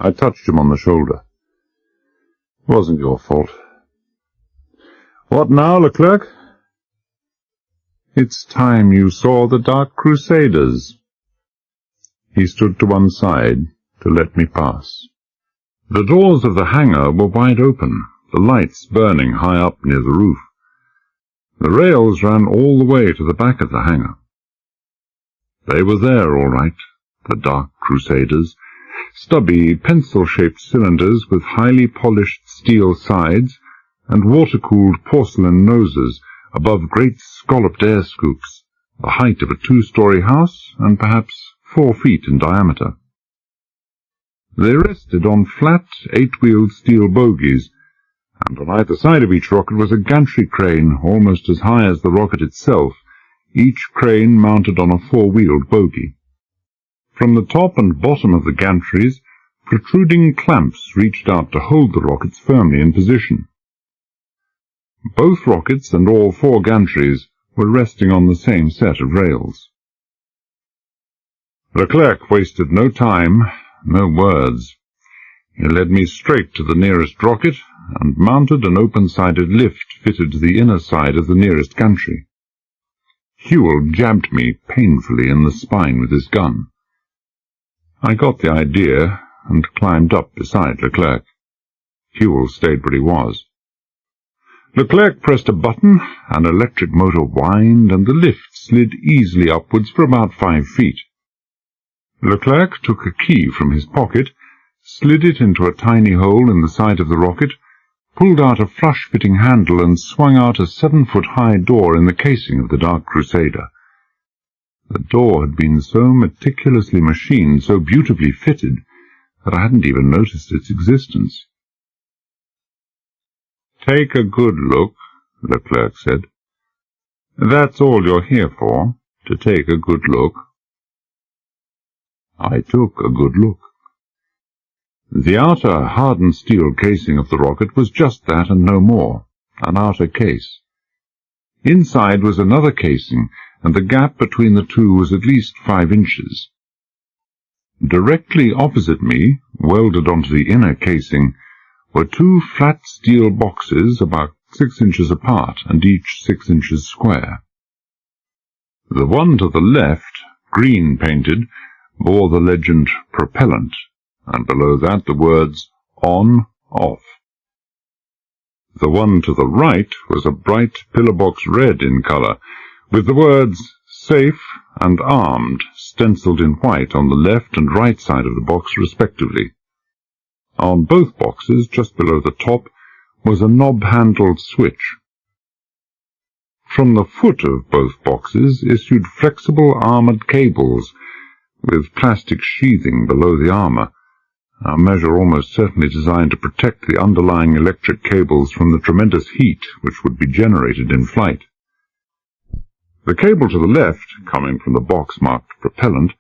I touched him on the shoulder. "It wasn't your fault." "What now, Leclerc?" "It's time you saw the Dark Crusaders." He stood to one side to let me pass. The doors of the hangar were wide open, the lights burning high up near the roof. The rails ran all the way to the back of the hangar. They were there, all right, the Dark Crusaders, stubby, pencil-shaped cylinders with highly polished steel sides and water-cooled porcelain noses above great scalloped air scoops, the height of a 2-story house and perhaps 4 feet in diameter. They rested on flat, 8-wheeled steel bogies, and on either side of each rocket was a gantry crane almost as high as the rocket itself, each crane mounted on a 4-wheeled bogie. From the top and bottom of the gantries, protruding clamps reached out to hold the rockets firmly in position. Both rockets and all 4 gantries were resting on the same set of rails. Leclerc wasted no time, no words. He led me straight to the nearest rocket and mounted an open-sided lift fitted to the inner side of the nearest gantry. Sewell jabbed me painfully in the spine with his gun. I got the idea and climbed up beside Leclerc. Whewell stayed where he was. Leclerc pressed a button, an electric motor whined, and the lift slid easily upwards for about 5 feet. Leclerc took a key from his pocket, slid it into a tiny hole in the side of the rocket, pulled out a flush-fitting handle, and swung out a 7-foot-high door in the casing of the Dark Crusader. The door had been so meticulously machined, so beautifully fitted, that I hadn't even noticed its existence. "Take a good look," Leclerc said. "That's all you're here for, to take a good look." I took a good look. The outer hardened steel casing of the rocket was just that and no more, an outer case. Inside was another casing, and the gap between the two was at least 5 inches. Directly opposite me, welded onto the inner casing, were 2 flat steel boxes about 6 inches apart and each 6 inches square. The one to the left, green painted, bore the legend "Propellant," and below that the words "On, Off." The one to the right was a bright pillar-box red in colour, with the words "Safe" and "Armed" stencilled in white on the left and right side of the box respectively. On both boxes, just below the top, was a knob-handled switch. From the foot of both boxes issued flexible armoured cables, with plastic sheathing below the armour, a measure almost certainly designed to protect the underlying electric cables from the tremendous heat which would be generated in flight. The cable to the left, coming from the box marked "Propellant,"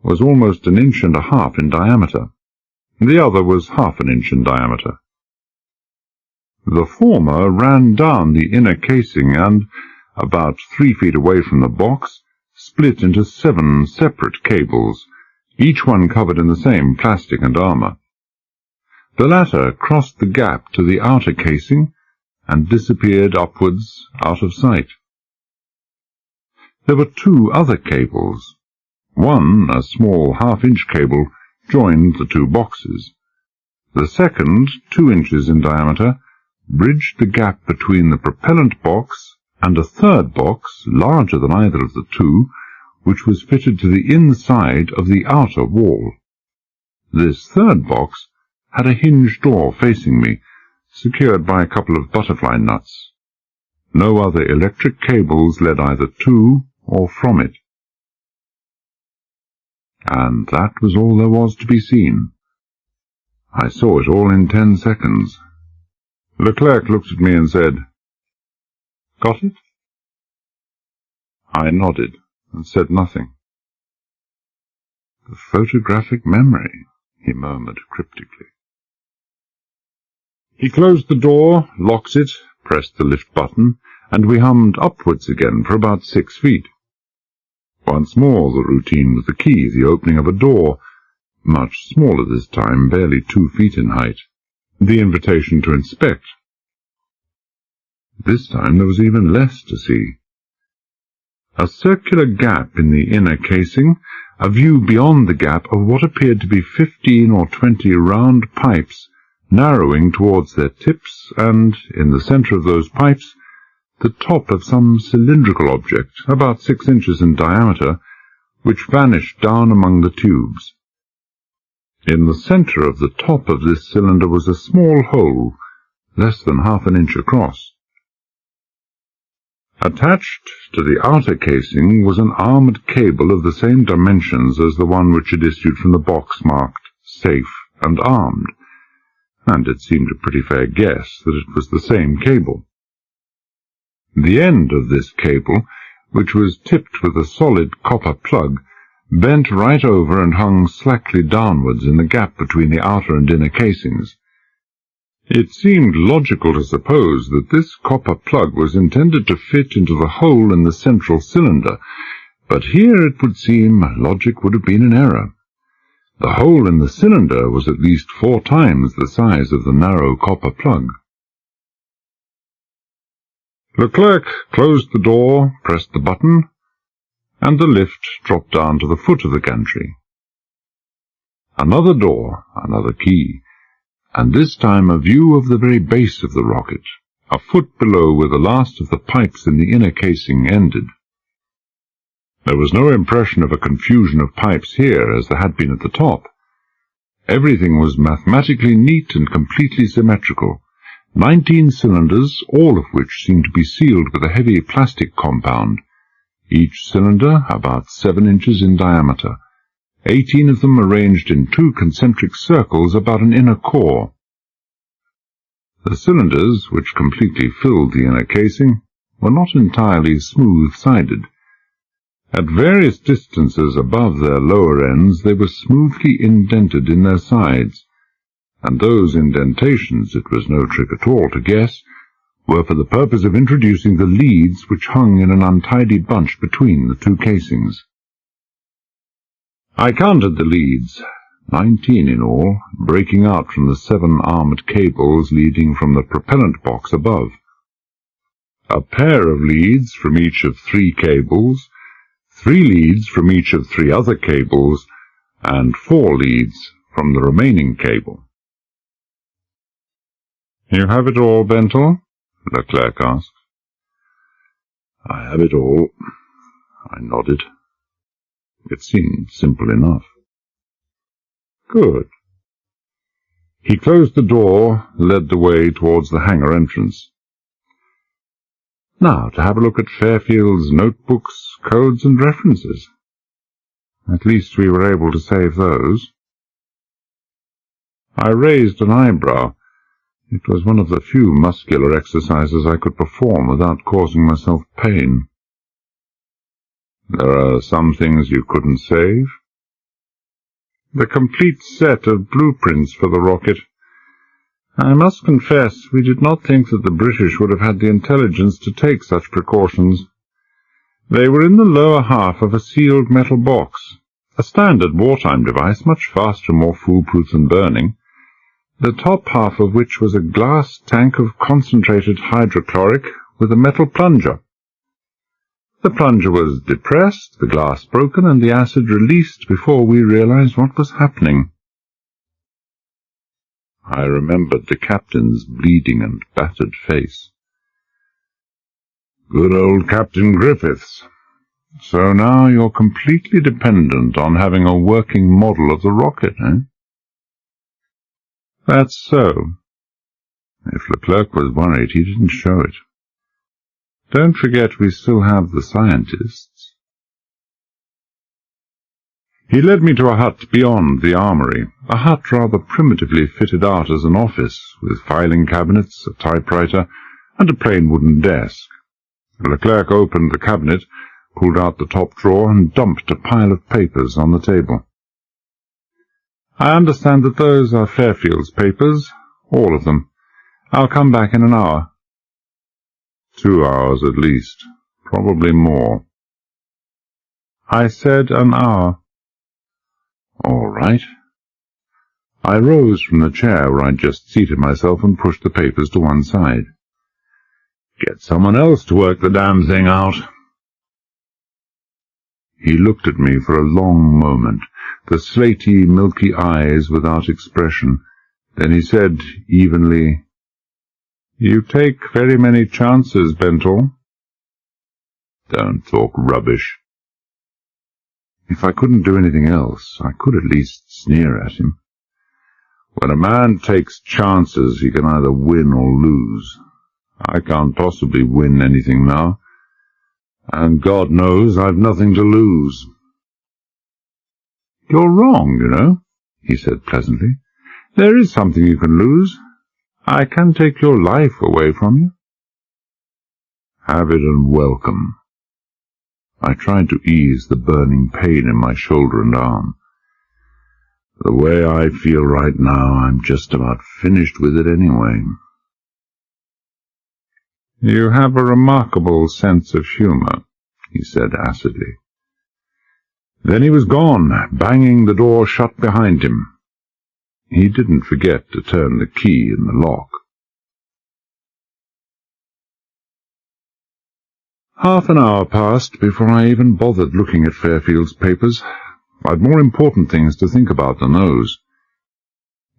was almost 1.5 inches in diameter. The other was 0.5 inches in diameter. The former ran down the inner casing and, about 3 feet away from the box, split into 7 separate cables, each one covered in the same plastic and armour. The latter crossed the gap to the outer casing and disappeared upwards out of sight. There were 2 other cables. One, a small 1/2-inch cable, joined the 2 boxes. The second, 2 inches in diameter, bridged the gap between the propellant box and a third box, larger than either of the 2, which was fitted to the inside of the outer wall. This third box had a hinged door facing me, secured by a couple of butterfly nuts. No other electric cables led either to or from it. And that was all there was to be seen. I saw it all in 10 seconds. Leclerc looked at me and said, "Got it?" I nodded and said nothing. "The photographic memory," he murmured cryptically. He closed the door, locked it, pressed the lift button, and we hummed upwards again for about 6 feet. Once more the routine with the key, the opening of a door, much smaller this time, barely 2 feet in height, the invitation to inspect. This time there was even less to see. A circular gap in the inner casing, a view beyond the gap of what appeared to be 15 or 20 round pipes, narrowing towards their tips, and, in the centre of those pipes, the top of some cylindrical object, about 6 inches in diameter, which vanished down among the tubes. In the centre of the top of this cylinder was a small hole, less than 1/2 inch across. Attached to the outer casing was an armoured cable of the same dimensions as the one which had issued from the box marked "Safe and Armed," and it seemed a pretty fair guess that it was the same cable. The end of this cable, which was tipped with a solid copper plug, bent right over and hung slackly downwards in the gap between the outer and inner casings. It seemed logical to suppose that this copper plug was intended to fit into the hole in the central cylinder, but here it would seem logic would have been in error. The hole in the cylinder was at least 4 times the size of the narrow copper plug. Leclerc closed the door, pressed the button, and the lift dropped down to the foot of the gantry. Another door, another key, and this time a view of the very base of the rocket, a foot below where the last of the pipes in the inner casing ended. There was no impression of a confusion of pipes here as there had been at the top. Everything was mathematically neat and completely symmetrical. 19 cylinders, all of which seemed to be sealed with a heavy plastic compound, each cylinder about 7 inches in diameter, 18 of them arranged in 2 concentric circles about an inner core. The cylinders, which completely filled the inner casing, were not entirely smooth-sided. At various distances above their lower ends they were smoothly indented in their sides, and those indentations, it was no trick at all to guess, were for the purpose of introducing the leads which hung in an untidy bunch between the 2 casings. I counted the leads, 19 in all, breaking out from the 7 armoured cables leading from the propellant box above. A pair of leads from each of 3 cables, 3 leads from each of 3 other cables, and 4 leads from the remaining cable. "You have it all, Bentel?" Leclerc asked. "I have it all," I nodded. It seemed simple enough. "Good." He closed the door, led the way towards the hangar entrance. "Now to have a look at Fairfield's notebooks, codes, and references. At least we were able to save those." I raised an eyebrow. It was one of the few muscular exercises I could perform without causing myself pain. "There are some things you couldn't save?" "The complete set of blueprints for the rocket. I must confess we did not think that the British would have had the intelligence to take such precautions. They were in the lower half of a sealed metal box, a standard wartime device, much faster and more foolproof than burning, the top half of which was a glass tank of concentrated hydrochloric with a metal plunger. The plunger was depressed, the glass broken, and the acid released before we realized what was happening." I remembered the captain's bleeding and battered face. "Good old Captain Griffiths. So now you're completely dependent on having a working model of the rocket, eh?" "That's so. If Leclerc was worried, he didn't show it. Don't forget we still have the scientists." He led me to a hut beyond the armory, a hut rather primitively fitted out as an office, with filing cabinets, a typewriter, and a plain wooden desk. Leclerc opened the cabinet, pulled out the top drawer, and dumped a pile of papers on the table. "I understand that those are Fairfield's papers, all of them. I'll come back in an hour." 2 hours at least, probably more. "I said an hour." "All right." I rose from the chair where I'd just seated myself and pushed the papers to one side. "Get someone else to work the damn thing out." He looked at me for a long moment, the slaty, milky eyes without expression. Then he said evenly, "You take very many chances, Bentel." "Don't talk rubbish." If I couldn't do anything else, I could at least sneer at him. When a man takes chances, he can either win or lose. I can't possibly win anything now, and God knows I've nothing to lose. "You're wrong, you know," he said pleasantly. "There is something you can lose. I can take your life away from you." "Have it and welcome." I tried to ease the burning pain in my shoulder and arm. The way I feel right now, I'm just about finished with it anyway. "You have a remarkable sense of humour," he said acidly. Then he was gone, banging the door shut behind him. He didn't forget to turn the key in the lock. Half an hour passed before I even bothered looking at Fairfield's papers. I'd more important things to think about than those.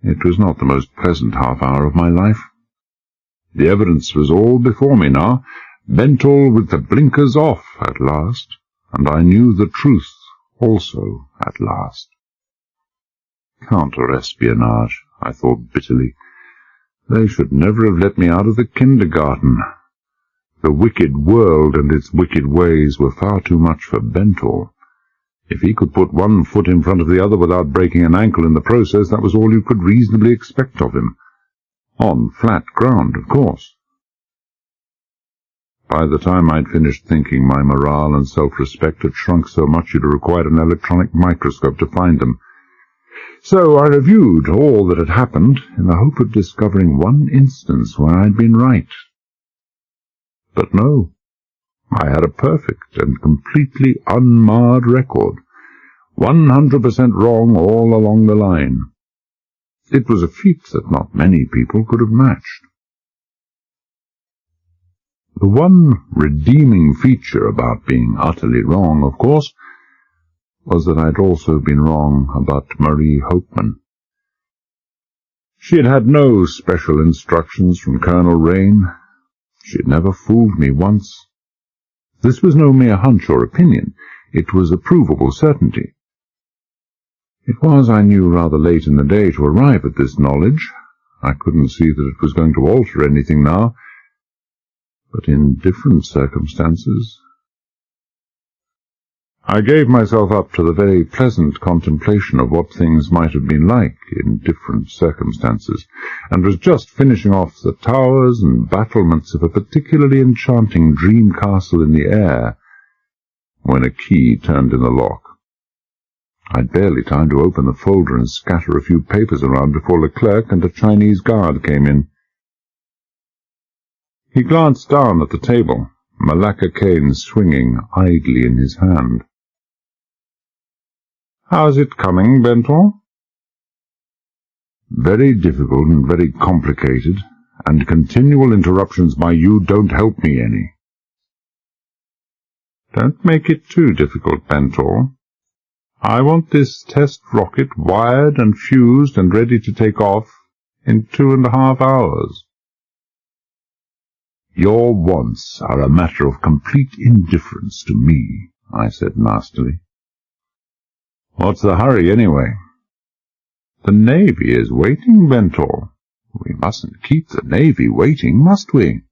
It was not the most pleasant half-hour of my life. The evidence was all before me now, Benthall with the blinkers off at last, and I knew the truth also at last. Counter-espionage, I thought bitterly. They should never have let me out of the kindergarten. The wicked world and its wicked ways were far too much for Benthall. If he could put one foot in front of the other without breaking an ankle in the process, that was all you could reasonably expect of him. On flat ground, of course. By the time I'd finished thinking, my morale and self-respect had shrunk so much you'd have required an electronic microscope to find them. So I reviewed all that had happened in the hope of discovering one instance where I'd been right. But no, I had a perfect and completely unmarred record, 100% wrong all along the line. It was a feat that not many people could have matched. The one redeeming feature about being utterly wrong, of course, was that I'd also been wrong about Marie Hopeman. She had had no special instructions from Colonel Rain. She had never fooled me once. This was no mere hunch or opinion. It was a provable certainty. It was, I knew, rather late in the day to arrive at this knowledge. I couldn't see that it was going to alter anything now. But in different circumstances, I gave myself up to the very pleasant contemplation of what things might have been like in different circumstances, and was just finishing off the towers and battlements of a particularly enchanting dream castle in the air, when a key turned in the lock. I'd barely time to open the folder and scatter a few papers around before the clerk and a Chinese guard came in. He glanced down at the table, Malacca cane swinging idly in his hand. "How's it coming, Benthall?" "Very difficult and very complicated, and continual interruptions by you don't help me any." "Don't make it too difficult, Benthall. I want this test rocket wired and fused and ready to take off in 2.5 hours. "Your wants are a matter of complete indifference to me," I said nastily. "What's the hurry, anyway?" "The Navy is waiting, Benthall. We mustn't keep the Navy waiting, must we?"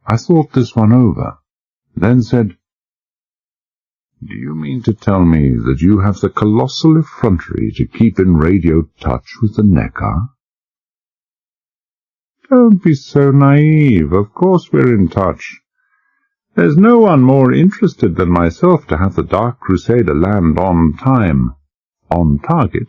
I thought this one over, then said, "Do you mean to tell me that you have the colossal effrontery to keep in radio touch with the Neckar?" "Don't be so naive. Of course we're in touch. There's no one more interested than myself to have the Dark Crusader land on time, on target.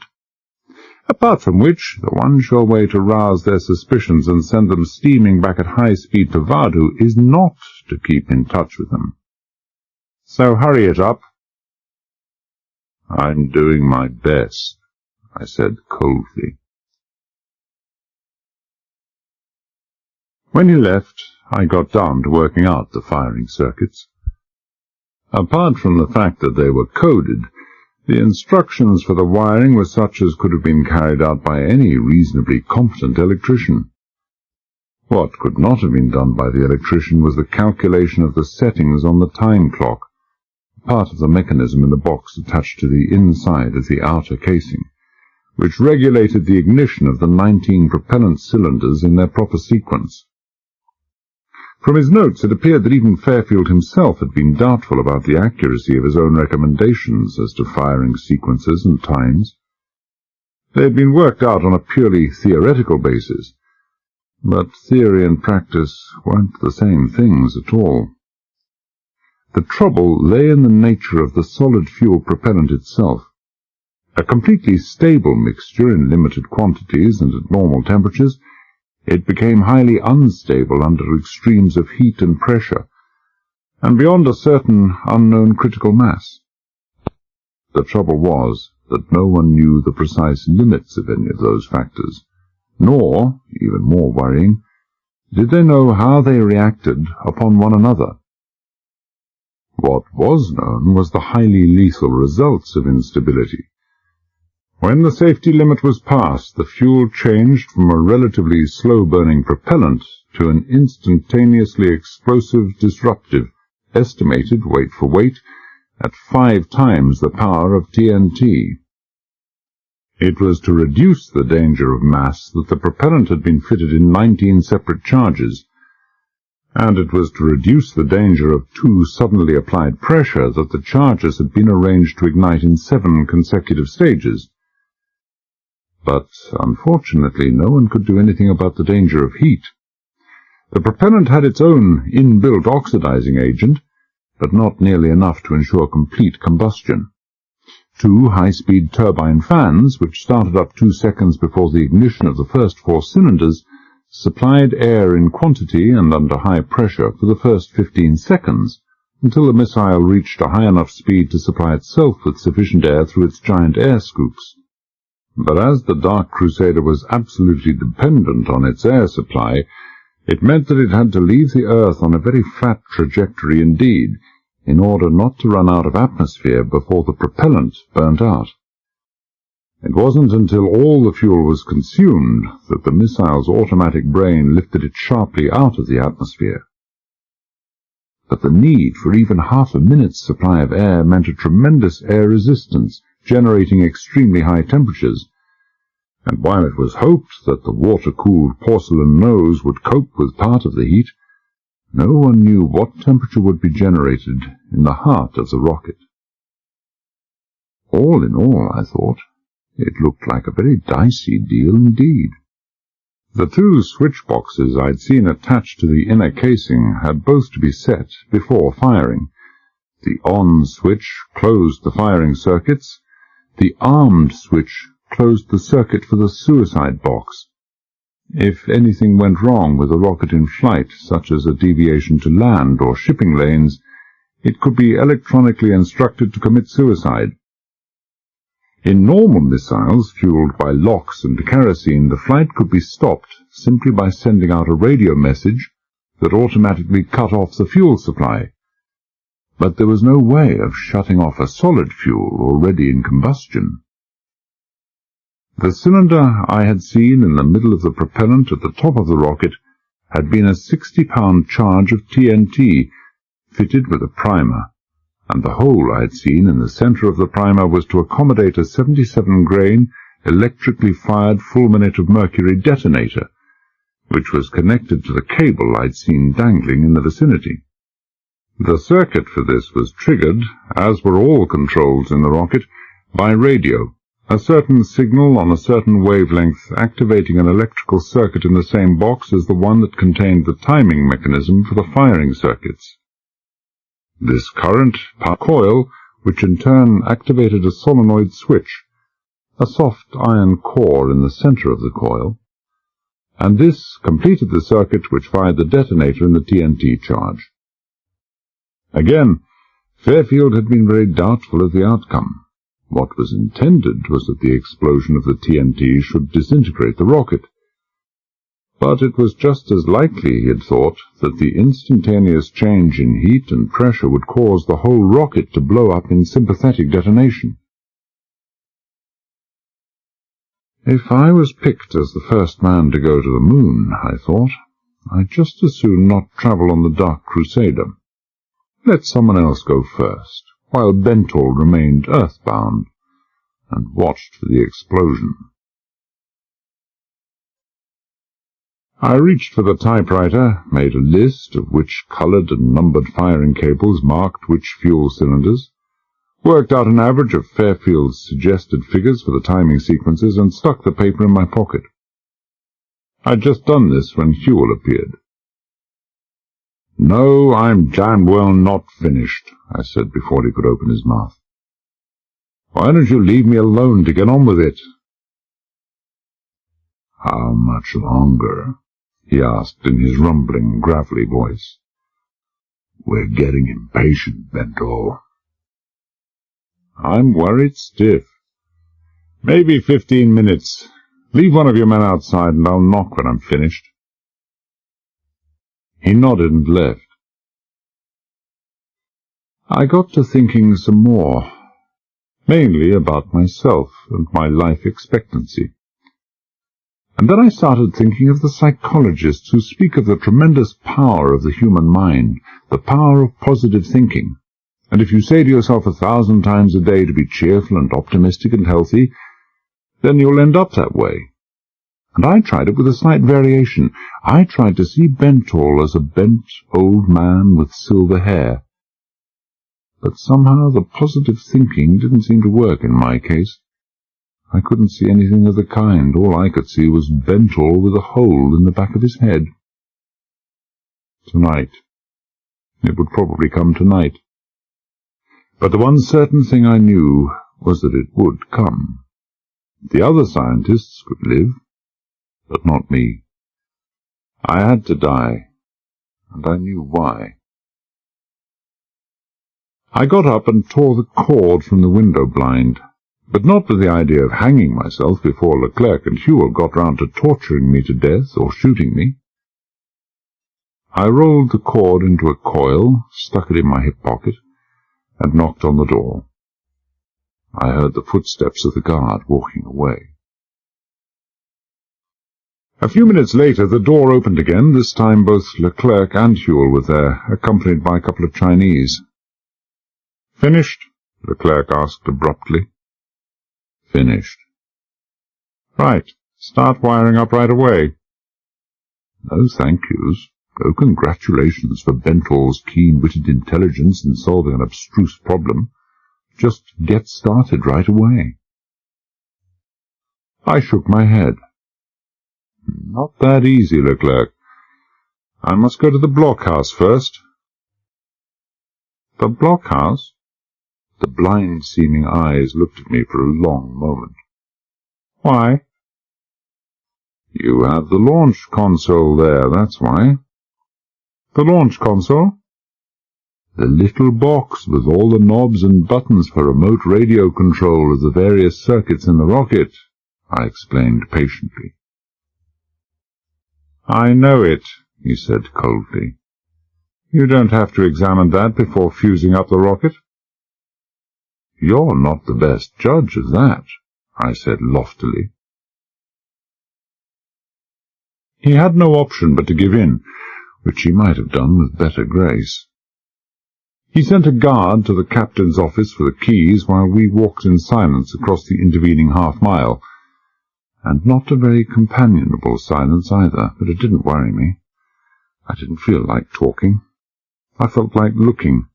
Apart from which, the one sure way to rouse their suspicions and send them steaming back at high speed to Vadu is not to keep in touch with them. So hurry it up." "I'm doing my best," I said coldly. When he left, I got down to working out the firing circuits. Apart from the fact that they were coded, the instructions for the wiring were such as could have been carried out by any reasonably competent electrician. What could not have been done by the electrician was the calculation of the settings on the time clock, part of the mechanism in the box attached to the inside of the outer casing, which regulated the ignition of the 19 propellant cylinders in their proper sequence. From his notes it appeared that even Fairfield himself had been doubtful about the accuracy of his own recommendations as to firing sequences and times. They had been worked out on a purely theoretical basis, but theory and practice weren't the same things at all. The trouble lay in the nature of the solid fuel propellant itself. A completely stable mixture in limited quantities and at normal temperatures, it became highly unstable under extremes of heat and pressure, and beyond a certain unknown critical mass. The trouble was that no one knew the precise limits of any of those factors, nor, even more worrying, did they know how they reacted upon one another. What was known was the highly lethal results of instability. When the safety limit was passed, the fuel changed from a relatively slow-burning propellant to an instantaneously explosive disruptive, estimated, wait for weight, at 5 times the power of TNT. It was to reduce the danger of mass that the propellant had been fitted in 19 separate charges, and it was to reduce the danger of 2 suddenly applied pressure that the charges had been arranged to ignite in 7 consecutive stages. But, unfortunately, no one could do anything about the danger of heat. The propellant had its own inbuilt oxidizing agent, but not nearly enough to ensure complete combustion. 2 high-speed turbine fans, which started up 2 seconds before the ignition of the first 4 cylinders, supplied air in quantity and under high pressure for the first 15 seconds, until the missile reached a high enough speed to supply itself with sufficient air through its giant air scoops. But as the Dark Crusader was absolutely dependent on its air supply, it meant that it had to leave the Earth on a very flat trajectory indeed, in order not to run out of atmosphere before the propellant burnt out. It wasn't until all the fuel was consumed that the missile's automatic brain lifted it sharply out of the atmosphere. But the need for even half a minute's supply of air meant a tremendous air resistance, generating extremely high temperatures, and while it was hoped that the water-cooled porcelain nose would cope with part of the heat, no one knew what temperature would be generated in the heart of the rocket. All in all, I thought, it looked like a very dicey deal indeed. The 2 switch boxes I'd seen attached to the inner casing had both to be set before firing. The on switch closed the firing circuits. The armed switch closed the circuit for the suicide box. If anything went wrong with a rocket in flight, such as a deviation to land or shipping lanes, it could be electronically instructed to commit suicide. In normal missiles, fueled by LOX and kerosene, the flight could be stopped simply by sending out a radio message that automatically cut off the fuel supply. But there was no way of shutting off a solid fuel already in combustion. The cylinder I had seen in the middle of the propellant at the top of the rocket had been a 60-pound charge of TNT, fitted with a primer, and the hole I had seen in the center of the primer was to accommodate a 77-grain, electrically fired fulminate of mercury detonator, which was connected to the cable I'd seen dangling in the vicinity. The circuit for this was triggered, as were all controls in the rocket, by radio, a certain signal on a certain wavelength activating an electrical circuit in the same box as the one that contained the timing mechanism for the firing circuits. This current powered a coil, which in turn activated a solenoid switch, a soft iron core in the center of the coil, and this completed the circuit which fired the detonator in the TNT charge. Again, Fairfield had been very doubtful of the outcome. What was intended was that the explosion of the TNT should disintegrate the rocket. But it was just as likely, he had thought, that the instantaneous change in heat and pressure would cause the whole rocket to blow up in sympathetic detonation. If I was picked as the first man to go to the moon, I thought, I'd just as soon not travel on the Dark Crusader. Let someone else go first, while Bentall remained earthbound and watched for the explosion. I reached for the typewriter, made a list of which coloured and numbered firing cables marked which fuel cylinders, worked out an average of Fairfield's suggested figures for the timing sequences, and stuck the paper in my pocket. I'd just done this when Whewell appeared. "No, I'm damned well not finished," I said before he could open his mouth. "Why don't you leave me alone to get on with it?" "How much longer?" he asked in his rumbling, gravelly voice. "We're getting impatient, Bentall." "I'm worried stiff. Maybe 15 minutes. Leave one of your men outside and I'll knock when I'm finished." He nodded and left. I got to thinking some more, mainly about myself and my life expectancy. And then I started thinking of the psychologists who speak of the tremendous power of the human mind, the power of positive thinking. And if you say to yourself 1,000 times a day to be cheerful and optimistic and healthy, then you'll end up that way. And I tried it with a slight variation. I tried to see Benthall as a bent old man with silver hair. But somehow the positive thinking didn't seem to work in my case. I couldn't see anything of the kind. All I could see was Benthall with a hole in the back of his head. Tonight. It would probably come tonight. But the one certain thing I knew was that it would come. The other scientists could live, but not me. I had to die, and I knew why. I got up and tore the cord from the window blind, but not with the idea of hanging myself before Leclerc and Hewell got round to torturing me to death or shooting me. I rolled the cord into a coil, stuck it in my hip pocket, and knocked on the door. I heard the footsteps of the guard walking away. A few minutes later the door opened again. This time both Leclerc and Hewell were there, accompanied by a couple of Chinese. "Finished?" Leclerc asked abruptly. "Finished." "Right. Start wiring up right away." "No thank yous. No congratulations for Benthall's keen-witted intelligence in solving an abstruse problem. Just get started right away." I shook my head. "Not that easy, Leclerc. I must go to the blockhouse first." "The blockhouse?" The blind-seeming eyes looked at me for a long moment. "Why?" "You have the launch console there, that's why." "The launch console?" "The little box with all the knobs and buttons for remote radio control of the various circuits in the rocket," I explained patiently. "I know it," he said coldly. "You don't have to examine that before fusing up the rocket." "You're not the best judge of that," I said loftily. He had no option but to give in, which he might have done with better grace. He sent a guard to the captain's office for the keys while we walked in silence across the intervening half-mile, and not a very companionable silence either, but it didn't worry me. I didn't feel like talking. I felt like looking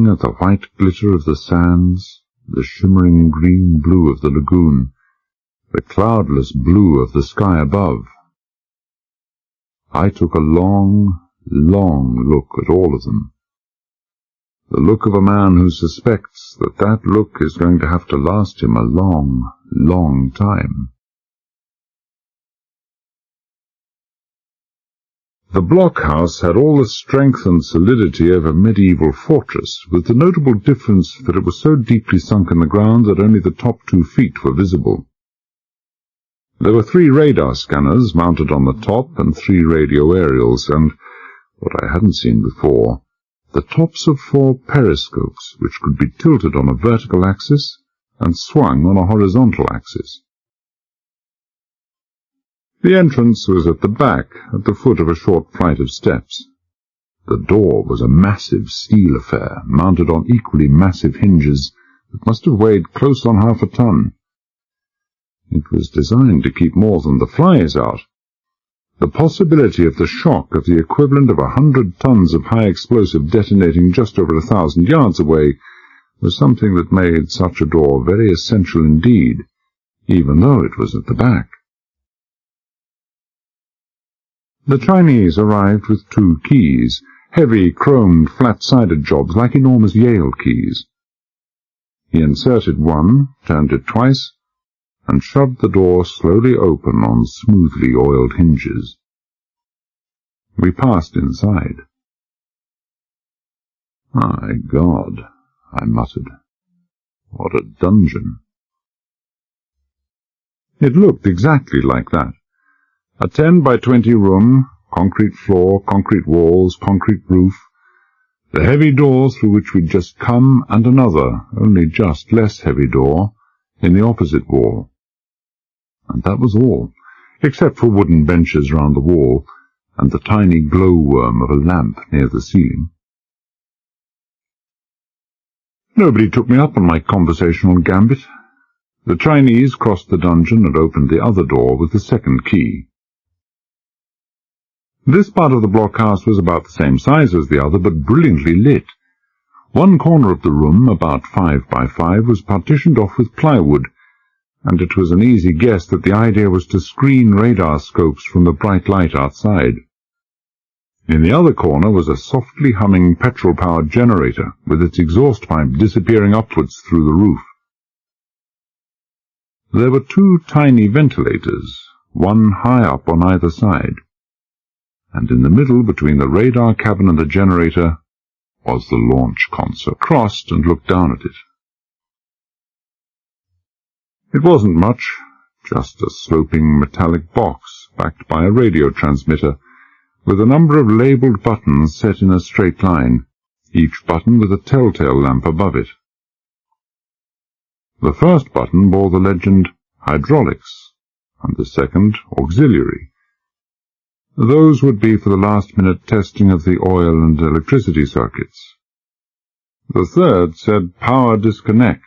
at the white glitter of the sands, the shimmering green-blue of the lagoon, the cloudless blue of the sky above. I took a long, long look at all of them. The look of a man who suspects that that look is going to have to last him a long, long time. The blockhouse had all the strength and solidity of a medieval fortress, with the notable difference that it was so deeply sunk in the ground that only the top 2 feet were visible. There were 3 radar scanners mounted on the top and 3 radio aerials, and, what I hadn't seen before, the tops of 4 periscopes, which could be tilted on a vertical axis and swung on a horizontal axis. The entrance was at the back, at the foot of a short flight of steps. The door was a massive steel affair, mounted on equally massive hinges that must have weighed close on 1/2 a ton. It was designed to keep more than the flies out. The possibility of the shock of the equivalent of 100 tons of high explosive detonating just over 1,000 yards away was something that made such a door very essential indeed, even though it was at the back. The Chinese arrived with 2 keys, heavy, chromed, flat-sided jobs like enormous Yale keys. He inserted one, turned it twice, and shoved the door slowly open on smoothly oiled hinges. We passed inside. "My God," I muttered. "What a dungeon." It looked exactly like that. A 10 by 20 room, concrete floor, concrete walls, concrete roof. The heavy door through which we'd just come, and another, only just less heavy door, in the opposite wall. And that was all, except for wooden benches round the wall, and the tiny glowworm of a lamp near the ceiling. Nobody took me up on my conversational gambit. The Chinese crossed the dungeon and opened the other door with the second key. This part of the blockhouse was about the same size as the other, but brilliantly lit. One corner of the room, about 5 by 5, was partitioned off with plywood, and it was an easy guess that the idea was to screen radar scopes from the bright light outside. In the other corner was a softly humming petrol-powered generator, with its exhaust pipe disappearing upwards through the roof. There were 2 tiny ventilators, one high up on either side, and in the middle, between the radar cabin and the generator, was the launch console. I crossed and looked down at it. It wasn't much, just a sloping metallic box backed by a radio transmitter, with a number of labelled buttons set in a straight line, each button with a telltale lamp above it. The first button bore the legend Hydraulics, and the second Auxiliary. Those would be for the last-minute testing of the oil and electricity circuits. The third said Power Disconnect.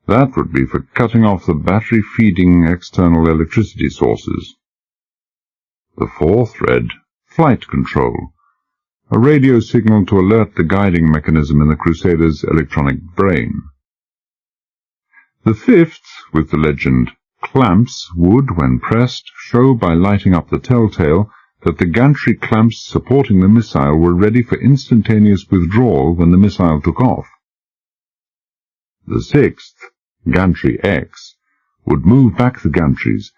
That would be for cutting off the battery-feeding external electricity sources. The fourth read Flight Control, a radio signal to alert the guiding mechanism in the Crusader's electronic brain. The fifth, with the legend Clamps, would, when pressed, show by lighting up the telltale that the gantry clamps supporting the missile were ready for instantaneous withdrawal when the missile took off. The sixth, Gantry X, would move back the gantries,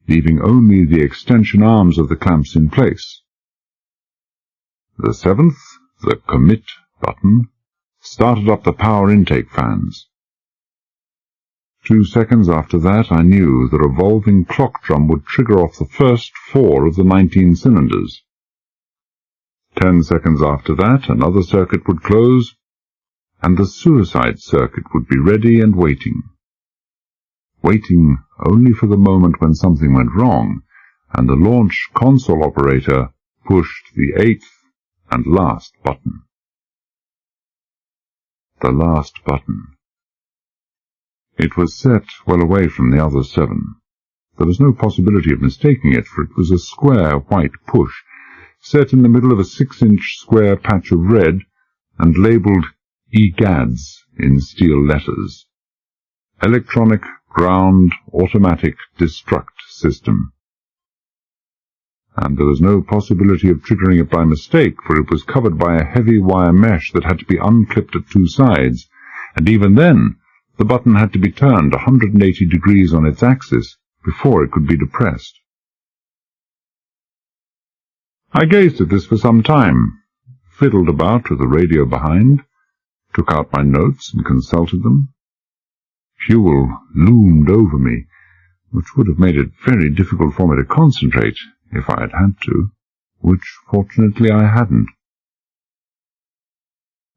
leaving only the extension arms of the clamps in place. The seventh, the Commit button, started up the power intake fans. 2 seconds after that I knew the revolving clock drum would trigger off the first 4 of the 19 cylinders. 10 seconds after that another circuit would close, and the suicide circuit would be ready and waiting. Waiting only for the moment when something went wrong, and the launch console operator pushed the 8th and last button. The last button. It was set well away from the other 7. There was no possibility of mistaking it, for it was a square white push, set in the middle of a 6-inch square patch of red, and labelled EGADS in steel letters. Electronic Ground Automatic Destruct System. And there was no possibility of triggering it by mistake, for it was covered by a heavy wire mesh that had to be unclipped at 2 sides, and even then the button had to be turned 180 degrees on its axis before it could be depressed. I gazed at this for some time, fiddled about with the radio behind, took out my notes and consulted them. Fuel loomed over me, which would have made it very difficult for me to concentrate if I had had to, which fortunately I hadn't.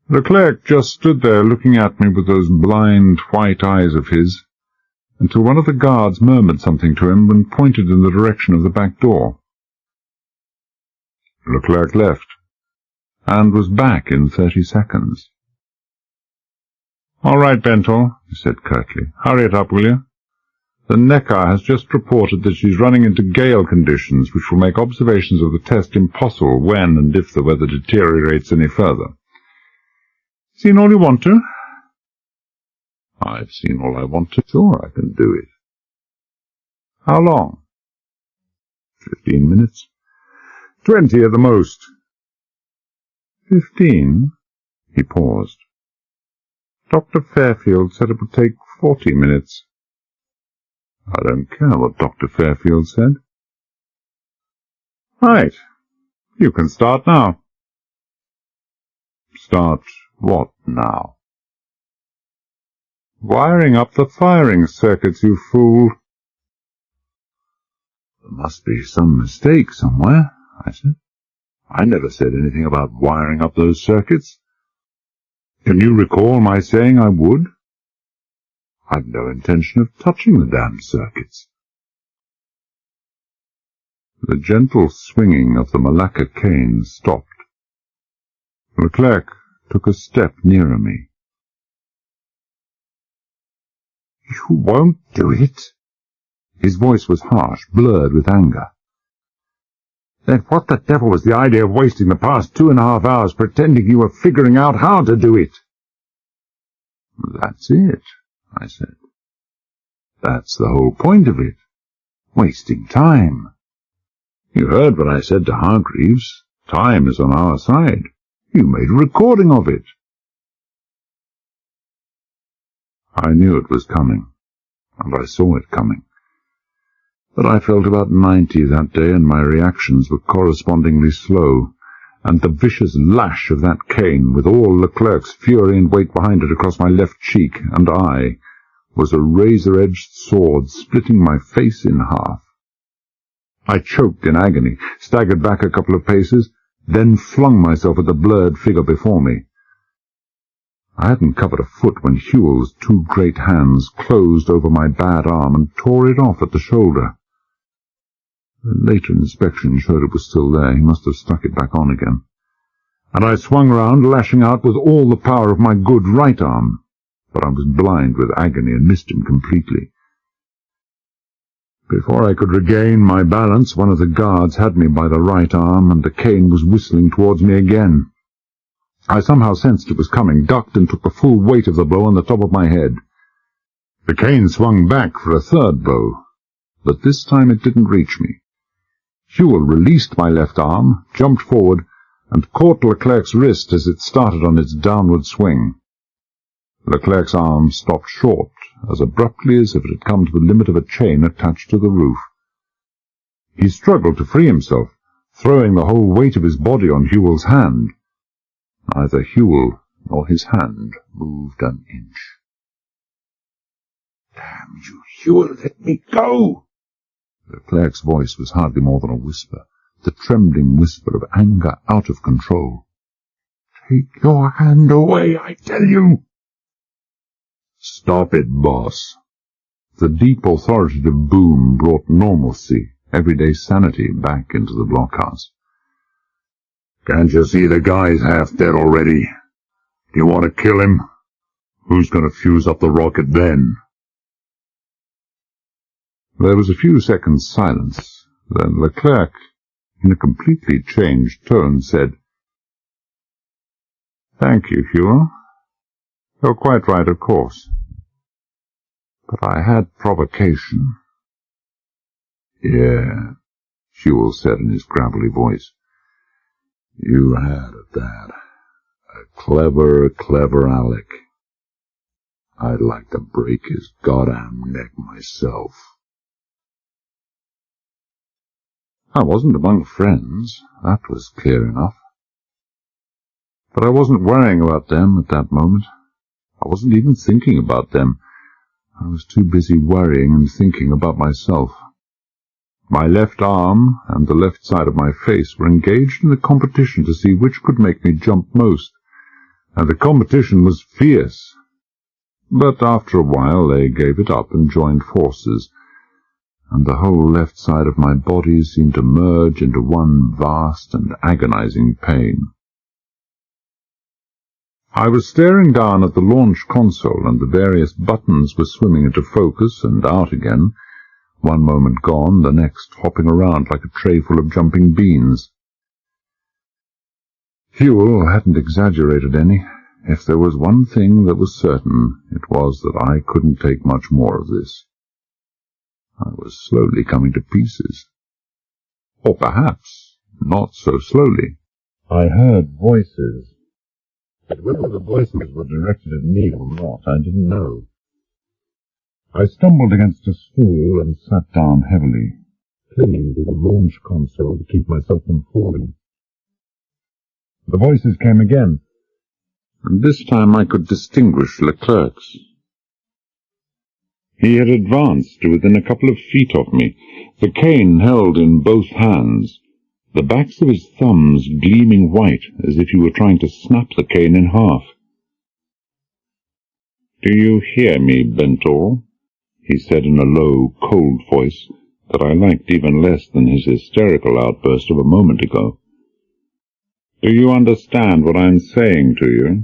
The clerk just stood there looking at me with those blind white eyes of his, until one of the guards murmured something to him and pointed in the direction of the back door. The clerk left, and was back in 30 seconds. "All right, Bentel," he said curtly. "Hurry it up, will you? The Neckar has just reported that she's running into gale conditions, which will make observations of the test impossible when and if the weather deteriorates any further. Seen all you want to?" "I've seen all I want to. Sure, I can do it." "How long?" 15 minutes. 20 at the most." 15? He paused. "Dr. Fairfield said it would take 40 minutes. "I don't care what Dr. Fairfield said." "Right. You can start now." "Start what now?" "Wiring up the firing circuits, you fool." "There must be some mistake somewhere," I said. "I never said anything about wiring up those circuits. Can you recall my saying I would? I'd no intention of touching the damned circuits. The gentle swinging of the Malacca cane stopped. Leclerc took a step nearer me. You won't do it? His voice was harsh, blurred with anger. Then what the devil was the idea of wasting the past 2.5 hours pretending you were figuring out how to do it? That's it, I said. That's the whole point of it. Wasting time. You heard what I said to Hargreaves. Time is on our side. You made a recording of it. I knew it was coming, and I saw it coming. But I felt about 90 that day, and my reactions were correspondingly slow, and the vicious lash of that cane, with all Leclerc's fury and weight behind it across my left cheek and eye, was a razor-edged sword splitting my face in half. I choked in agony, staggered back a couple of paces, then flung myself at the blurred figure before me. I hadn't covered a foot when Hewell's 2 great hands closed over my bad arm and tore it off at the shoulder. A later inspection showed it was still there. He must have stuck it back on again. And I swung round, lashing out with all the power of my good right arm, but I was blind with agony and missed him completely. Before I could regain my balance, one of the guards had me by the right arm, and the cane was whistling towards me again. I somehow sensed it was coming, ducked, and took the full weight of the blow on the top of my head. The cane swung back for a third blow, but this time it didn't reach me. Hewell released my left arm, jumped forward, and caught Leclerc's wrist as it started on its downward swing. Leclerc's arm stopped short, as abruptly as if it had come to the limit of a chain attached to the roof. He struggled to free himself, throwing the whole weight of his body on Hewell's hand. Neither Hewell nor his hand moved an inch. "Damn you, Hewell, let me go!" Leclerc's voice was hardly more than a whisper, the trembling whisper of anger out of control. "Take your hand away, I tell you!" "Stop it, boss." The deep, authoritative boom brought normalcy, everyday sanity, back into the blockhouse. "Can't you see the guy's half dead already? Do you want to kill him? Who's going to fuse up the rocket then?" There was a few seconds' silence. Then Leclerc, in a completely changed tone, said, "Thank you, Hewell. You're quite right, of course. But I had provocation." "Yeah," Hewell said in his gravelly voice. "You had at that. A clever, clever Alec. I'd like to break his goddamn neck myself." I wasn't among friends, that was clear enough. But I wasn't worrying about them at that moment. I wasn't even thinking about them. I was too busy worrying and thinking about myself. My left arm and the left side of my face were engaged in a competition to see which could make me jump most, and the competition was fierce. But after a while they gave it up and joined forces, and the whole left side of my body seemed to merge into one vast and agonizing pain. I was staring down at the launch console, and the various buttons were swimming into focus and out again, one moment gone, the next hopping around like a tray full of jumping beans. Hewell hadn't exaggerated any. If there was one thing that was certain, it was that I couldn't take much more of this. I was slowly coming to pieces. Or perhaps not so slowly. I heard voices, but whether the voices were directed at me or not, I didn't know. I stumbled against a stool and sat down heavily, clinging to the launch console to keep myself from falling. The voices came again, and this time I could distinguish Leclerc's. He had advanced to within a couple of feet of me, the cane held in both hands, the backs of his thumbs gleaming white as if he were trying to snap the cane in half. "Do you hear me, Bentor?" he said in a low, cold voice that I liked even less than his hysterical outburst of a moment ago. "Do you understand what I'm saying to you?"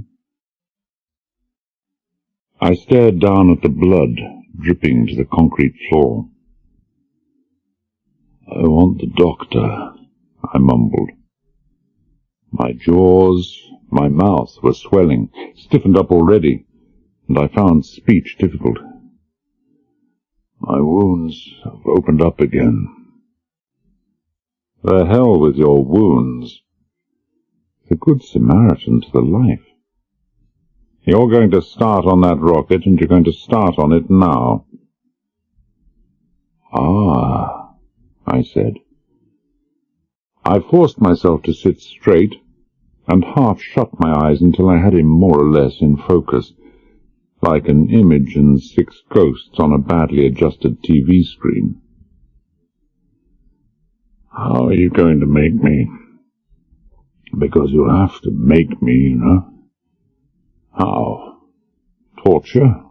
I stared down at the blood dripping to the concrete floor. "I want the doctor," I mumbled. My jaws, my mouth were swelling, stiffened up already, and I found speech difficult. "My wounds have opened up again." "The hell with your wounds. The Good Samaritan to the life. You're going to start on that rocket, and you're going to start on it now." "Ah," I said. I forced myself to sit straight, and half shut my eyes until I had him more or less in focus, like an image and 6 ghosts on a badly adjusted TV screen. "How are you going to make me? Because you have to make me, you know." "How? Torture?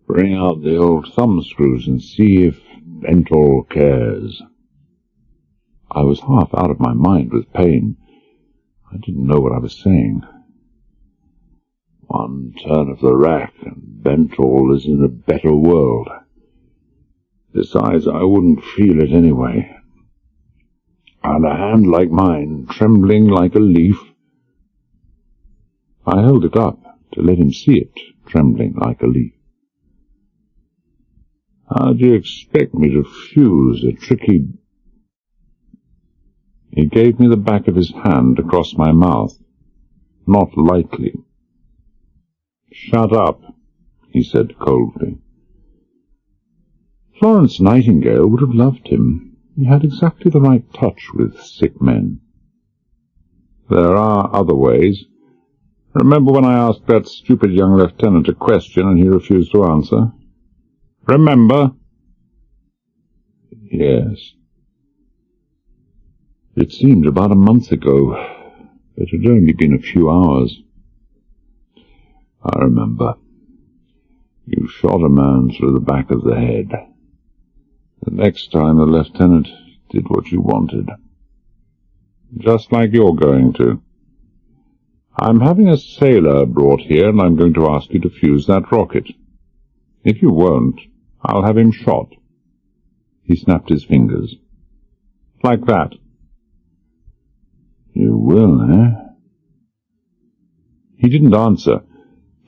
Bring out the old thumbscrews and see if Bentor cares." I was half out of my mind with pain. I didn't know what I was saying. "One turn of the rack, and Bentor is in a better world. Besides, I wouldn't feel it anyway. And a hand like mine, trembling like a leaf." I held it up to let him see it, trembling like a leaf. "How do you expect me to fuse a tricky—" He gave me the back of his hand across my mouth, not lightly. "Shut up," he said coldly. Florence Nightingale would have loved him. He had exactly the right touch with sick men. "There are other ways. Remember when I asked that stupid young lieutenant a question and he refused to answer? Remember?" "Yes." It seemed about a month ago, but it had only been a few hours. "I remember. You shot a man through the back of the head. The next time the lieutenant did what you wanted. Just like you're going to. I'm having a sailor brought here, and I'm going to ask you to fuse that rocket. If you won't, I'll have him shot." He snapped his fingers. "Like that." "You will, eh?" He didn't answer,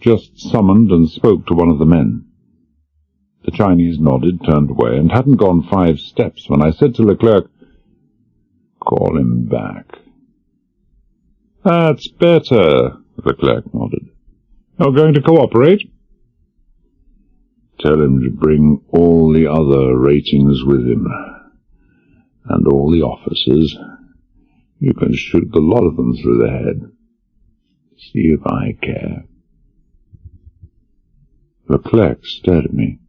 just summoned and spoke to one of the men. The Chinese nodded, turned away, and hadn't gone 5 steps when I said to Leclerc, "Call him back." "That's better," Leclerc nodded. "You're going to cooperate?" "Tell him to bring all the other ratings with him, and all the officers. You can shoot the lot of them through the head. See if I care." Leclerc stared at me.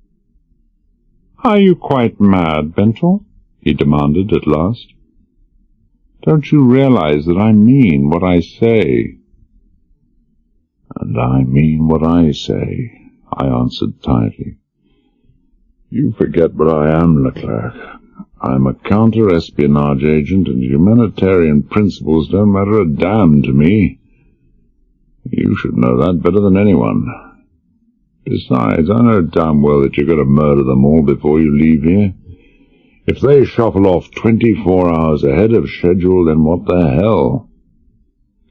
"Are you quite mad, Bentor?" he demanded at last. "Don't you realize that I mean what I say?" "And I mean what I say," I answered tiredly. "You forget what I am, Leclerc. I'm a counter-espionage agent, and humanitarian principles don't matter a damn to me. You should know that better than anyone. Besides, I know damn well that you're going to murder them all before you leave here. If they shuffle off 24 hours ahead of schedule, then what the hell?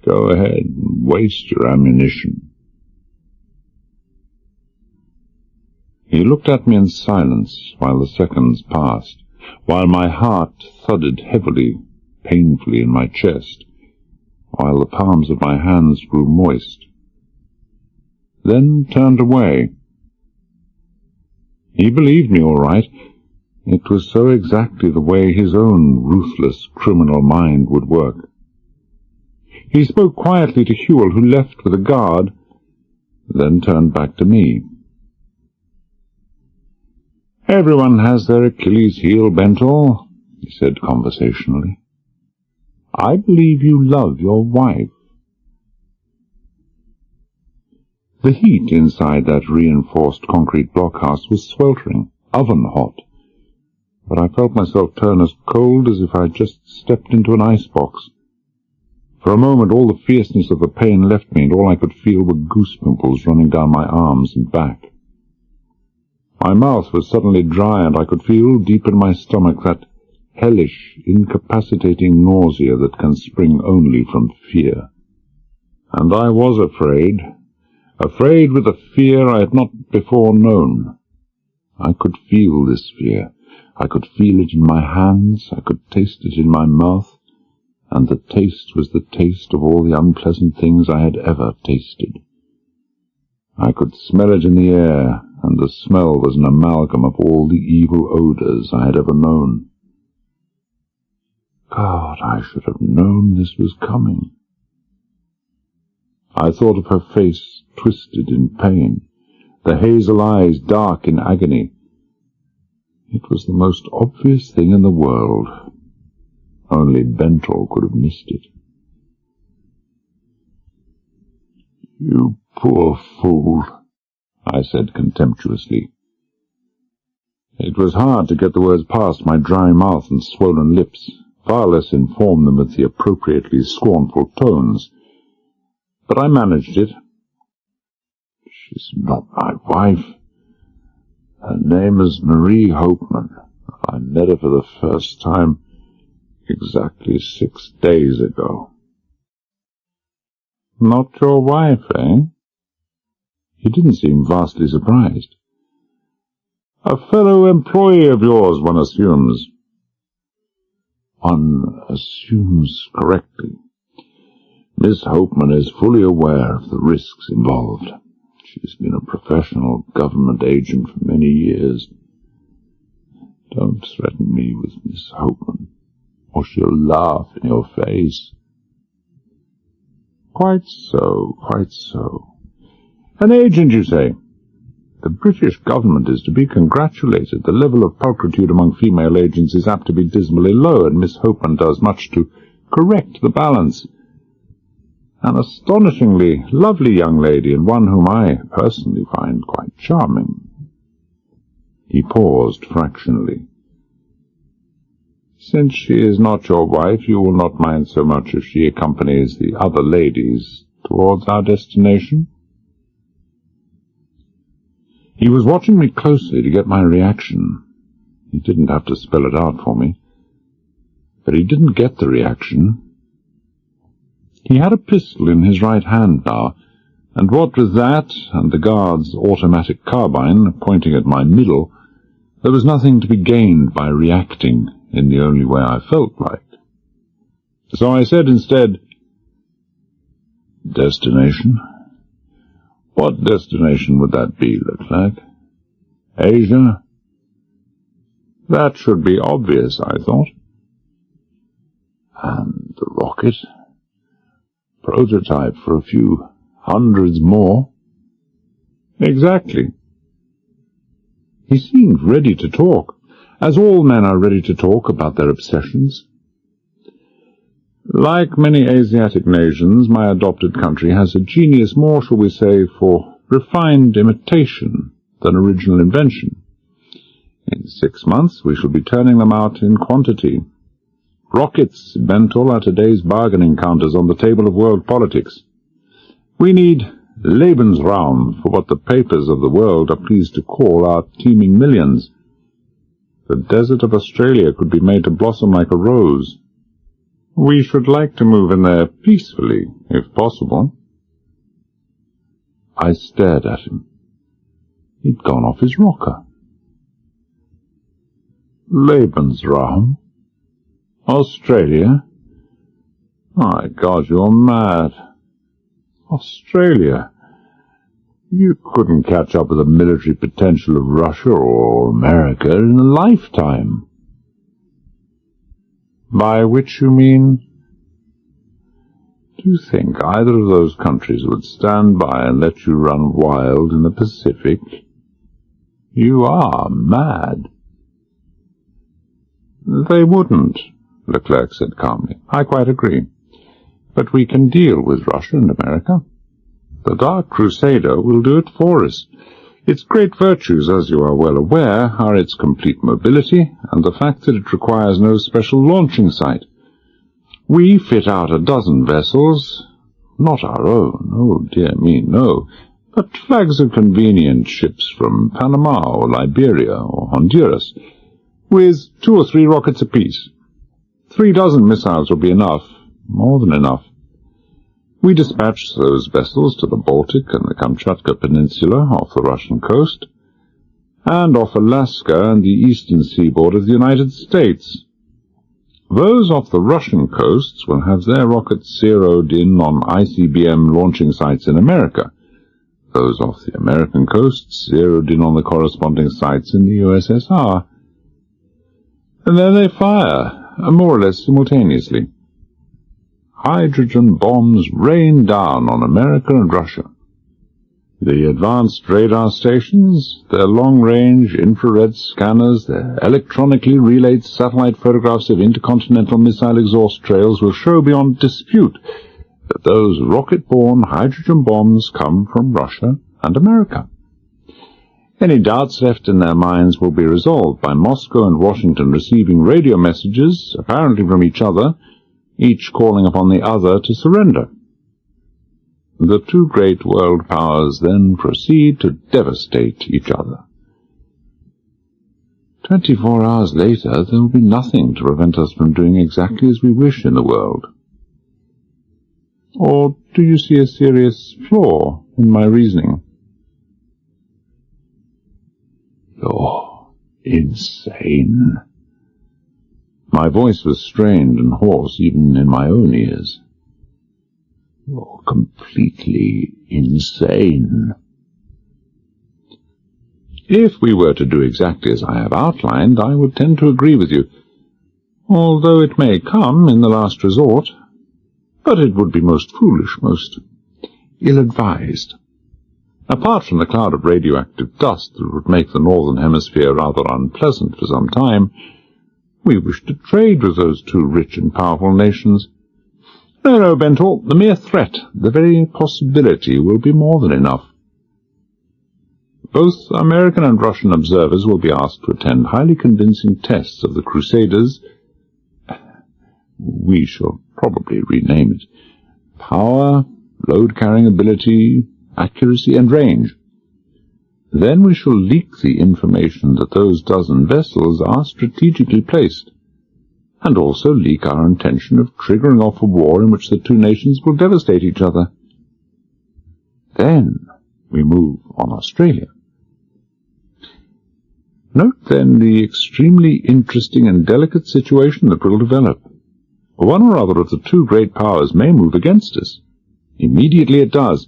Go ahead and waste your ammunition." He looked at me in silence while the seconds passed, while my heart thudded heavily, painfully in my chest, while the palms of my hands grew moist. Then turned away. He believed me all right. It was so exactly the way his own ruthless criminal mind would work. He spoke quietly to Hewell, who left with a guard, then turned back to me. "Everyone has their Achilles heel, Bentor," he said conversationally. "I believe you love your wife." The heat inside that reinforced concrete blockhouse was sweltering, oven-hot, but I felt myself turn as cold as if I had just stepped into an icebox. For a moment all the fierceness of the pain left me, and all I could feel were goose pimples running down my arms and back. My mouth was suddenly dry, and I could feel, deep in my stomach, that hellish, incapacitating nausea that can spring only from fear. And I was afraid with a fear I had not before known. I could feel this fear. I could feel it in my hands, I could taste it in my mouth, and the taste was the taste of all the unpleasant things I had ever tasted. I could smell it in the air, and the smell was an amalgam of all the evil odours I had ever known. God, I should have known this was coming. I thought of her face twisted in pain, the hazel eyes dark in agony. It was the most obvious thing in the world. Only Bentrell could have missed it. "You poor fool," I said contemptuously. It was hard to get the words past my dry mouth and swollen lips, far less inform them with the appropriately scornful tones. But I managed it. "She's not my wife. Her name is Marie Hopeman. I met her for the first time exactly 6 days ago." "Not your wife, eh?" He didn't seem vastly surprised. "A fellow employee of yours, one assumes." "One assumes correctly. Miss Hopeman is fully aware of the risks involved. She's been a professional government agent for many years. Don't threaten me with Miss Hopeman, or she'll laugh in your face." "Quite so, quite so. An agent, you say? The British government is to be congratulated. The level of pulchritude among female agents is apt to be dismally low, and Miss Hopeman does much to correct the balance. An astonishingly lovely young lady, and one whom I personally find quite charming." He paused fractionally. "Since she is not your wife, you will not mind so much if she accompanies the other ladies towards our destination?" He was watching me closely to get my reaction. He didn't have to spell it out for me. But he didn't get the reaction. He had a pistol in his right hand now, and what with that and the guard's automatic carbine pointing at my middle, there was nothing to be gained by reacting in the only way I felt like. So I said instead, "Destination? What destination would that be, Leclerc? Asia?" That should be obvious, I thought. "And the rocket? Prototype for a few hundreds more?" "Exactly." He seemed ready to talk, as all men are ready to talk about their obsessions. "Like many Asiatic nations, my adopted country has a genius more, shall we say, for refined imitation than original invention. In 6 months we shall be turning them out in quantity. Rockets, Bentrell, are today's bargaining counters on the table of world politics. We need Lebensraum for what the papers of the world are pleased to call our teeming millions. The desert of Australia could be made to blossom like a rose. We should like to move in there peacefully, if possible." I stared at him. He'd gone off his rocker. "Lebensraum? Australia? My God, you're mad. Australia? You couldn't catch up with the military potential of Russia or America in a lifetime." "By which you mean?" "Do you think either of those countries would stand by and let you run wild in the Pacific? You are mad." "They wouldn't," Leclerc said calmly. "I quite agree. But we can deal with Russia and America. The Dark Crusader will do it for us. Its great virtues, as you are well aware, are its complete mobility and the fact that it requires no special launching site. We fit out a dozen vessels, not our own, oh dear me, no, but flags of convenient ships from Panama or Liberia or Honduras, with 2 or 3 rockets apiece. 3 dozen missiles will be enough, more than enough. We dispatch those vessels to the Baltic and the Kamchatka Peninsula off the Russian coast, and off Alaska and the eastern seaboard of the United States. Those off the Russian coasts will have their rockets zeroed in on ICBM launching sites in America, those off the American coasts zeroed in on the corresponding sites in the USSR. And then they fire, more or less simultaneously. Hydrogen bombs rain down on America and Russia. The advanced radar stations, their long-range infrared scanners, their electronically relayed satellite photographs of intercontinental missile exhaust trails will show beyond dispute that those rocket-borne hydrogen bombs come from Russia and America. Any doubts left in their minds will be resolved by Moscow and Washington receiving radio messages, apparently from each other, each calling upon the other to surrender. The 2 great world powers then proceed to devastate each other. 24 hours later, there will be nothing to prevent us from doing exactly as we wish in the world. Or do you see a serious flaw in my reasoning? You're insane. My voice was strained and hoarse even in my own ears. You're completely insane. If we were to do exactly as I have outlined, I would tend to agree with you, although it may come in the last resort. But it would be most foolish, most ill-advised. Apart from the cloud of radioactive dust that would make the Northern Hemisphere rather unpleasant for some time, we wish to trade with those 2 rich and powerful nations. No, Benthall, the mere threat, the very possibility, will be more than enough. Both American and Russian observers will be asked to attend highly convincing tests of the Crusaders. We shall probably rename it. Power, load-carrying ability, accuracy, and range. Then we shall leak the information that those dozen vessels are strategically placed, and also leak our intention of triggering off a war in which the 2 nations will devastate each other. Then we move on Australia. Note then the extremely interesting and delicate situation that will develop. One or other of the 2 great powers may move against us. Immediately it does.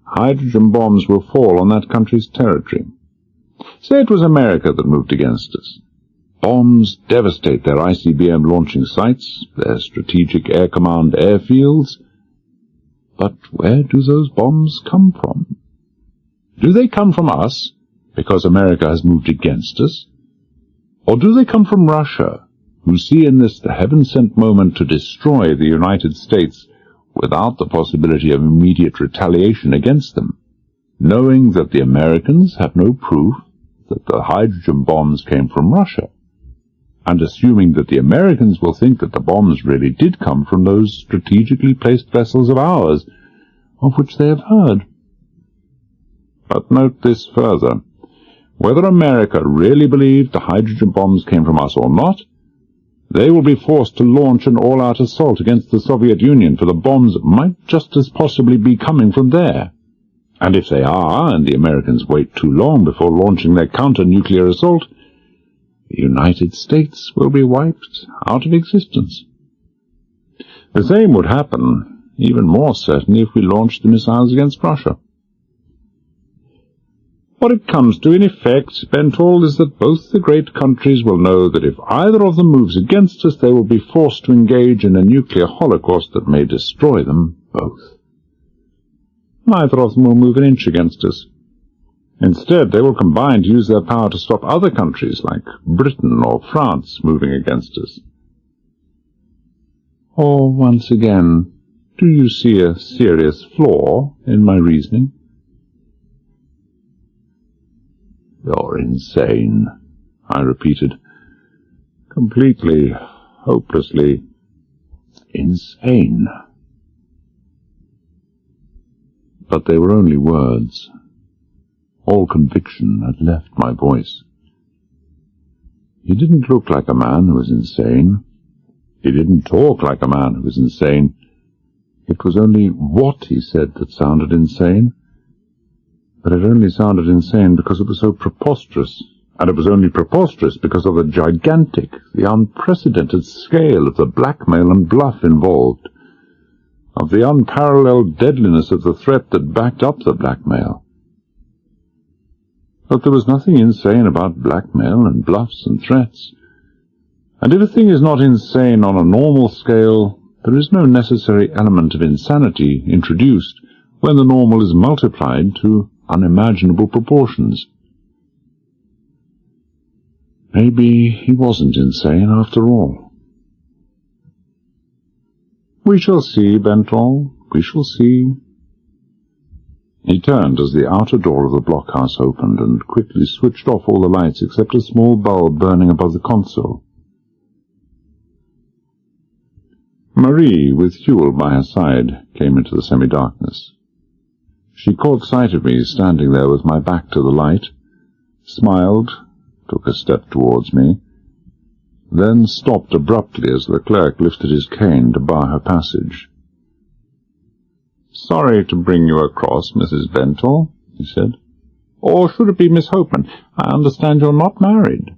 Hydrogen bombs will fall on that country's territory. Say it was America that moved against us. Bombs devastate their ICBM launching sites, their strategic air command airfields. But where do those bombs come from? Do they come from us, because America has moved against us? Or do they come from Russia, who see in this the heaven-sent moment to destroy the United States without the possibility of immediate retaliation against them, knowing that the Americans have no proof that the hydrogen bombs came from Russia, and assuming that the Americans will think that the bombs really did come from those strategically placed vessels of ours, of which they have heard. But note this further. Whether America really believed the hydrogen bombs came from us or not, they will be forced to launch an all-out assault against the Soviet Union, for the bombs might just as possibly be coming from there. And if they are, and the Americans wait too long before launching their counter-nuclear assault, the United States will be wiped out of existence. The same would happen, even more certainly, if we launched the missiles against Russia. What it comes to, in effect, Benthall, is that both the great countries will know that if either of them moves against us, they will be forced to engage in a nuclear holocaust that may destroy them both. Neither of them will move an inch against us. Instead, they will combine to use their power to stop other countries, like Britain or France, moving against us. Or, once again, Do you see a serious flaw in my reasoning? You're insane, I repeated. Completely, hopelessly insane. But they were only words. All conviction had left my voice. He didn't look like a man who was insane. He didn't talk like a man who was insane. It was only what he said that sounded insane. But it only sounded insane because it was so preposterous. And it was only preposterous because of the gigantic, the unprecedented scale of the blackmail and bluff involved, of the unparalleled deadliness of the threat that backed up the blackmail. But there was nothing insane about blackmail and bluffs and threats. And if a thing is not insane on a normal scale, there is no necessary element of insanity introduced when the normal is multiplied to unimaginable proportions. Maybe he wasn't insane after all. We shall see, Benthall, we shall see. He turned as the outer door of the blockhouse opened and quickly switched off all the lights except a small bulb burning above the console. Marie, with Huel by her side, came into the semi-darkness. She caught sight of me standing there with my back to the light, smiled, took a step towards me, then stopped abruptly as Leclerc lifted his cane to bar her passage. "Sorry to bring you across, Mrs. Benthall," he said. "Or should it be Miss Hopeman? I understand you're not married."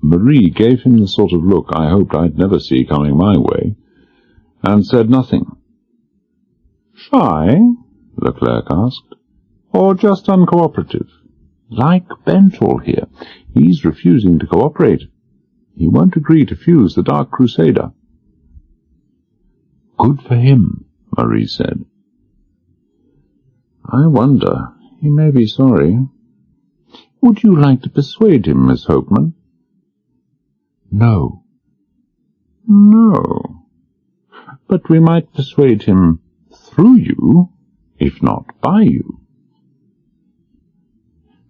Marie gave him the sort of look I hoped I'd never see coming my way, and said nothing. "Shy?" Leclerc asked. "Or just uncooperative? Like Benthall here. He's refusing to cooperate. He won't agree to fuse the Dark Crusader." "Good for him," Marie said. "I wonder. He may be sorry. Would you like to persuade him, Miss Hopeman?" "No." "No. But we might persuade him through you, if not by you."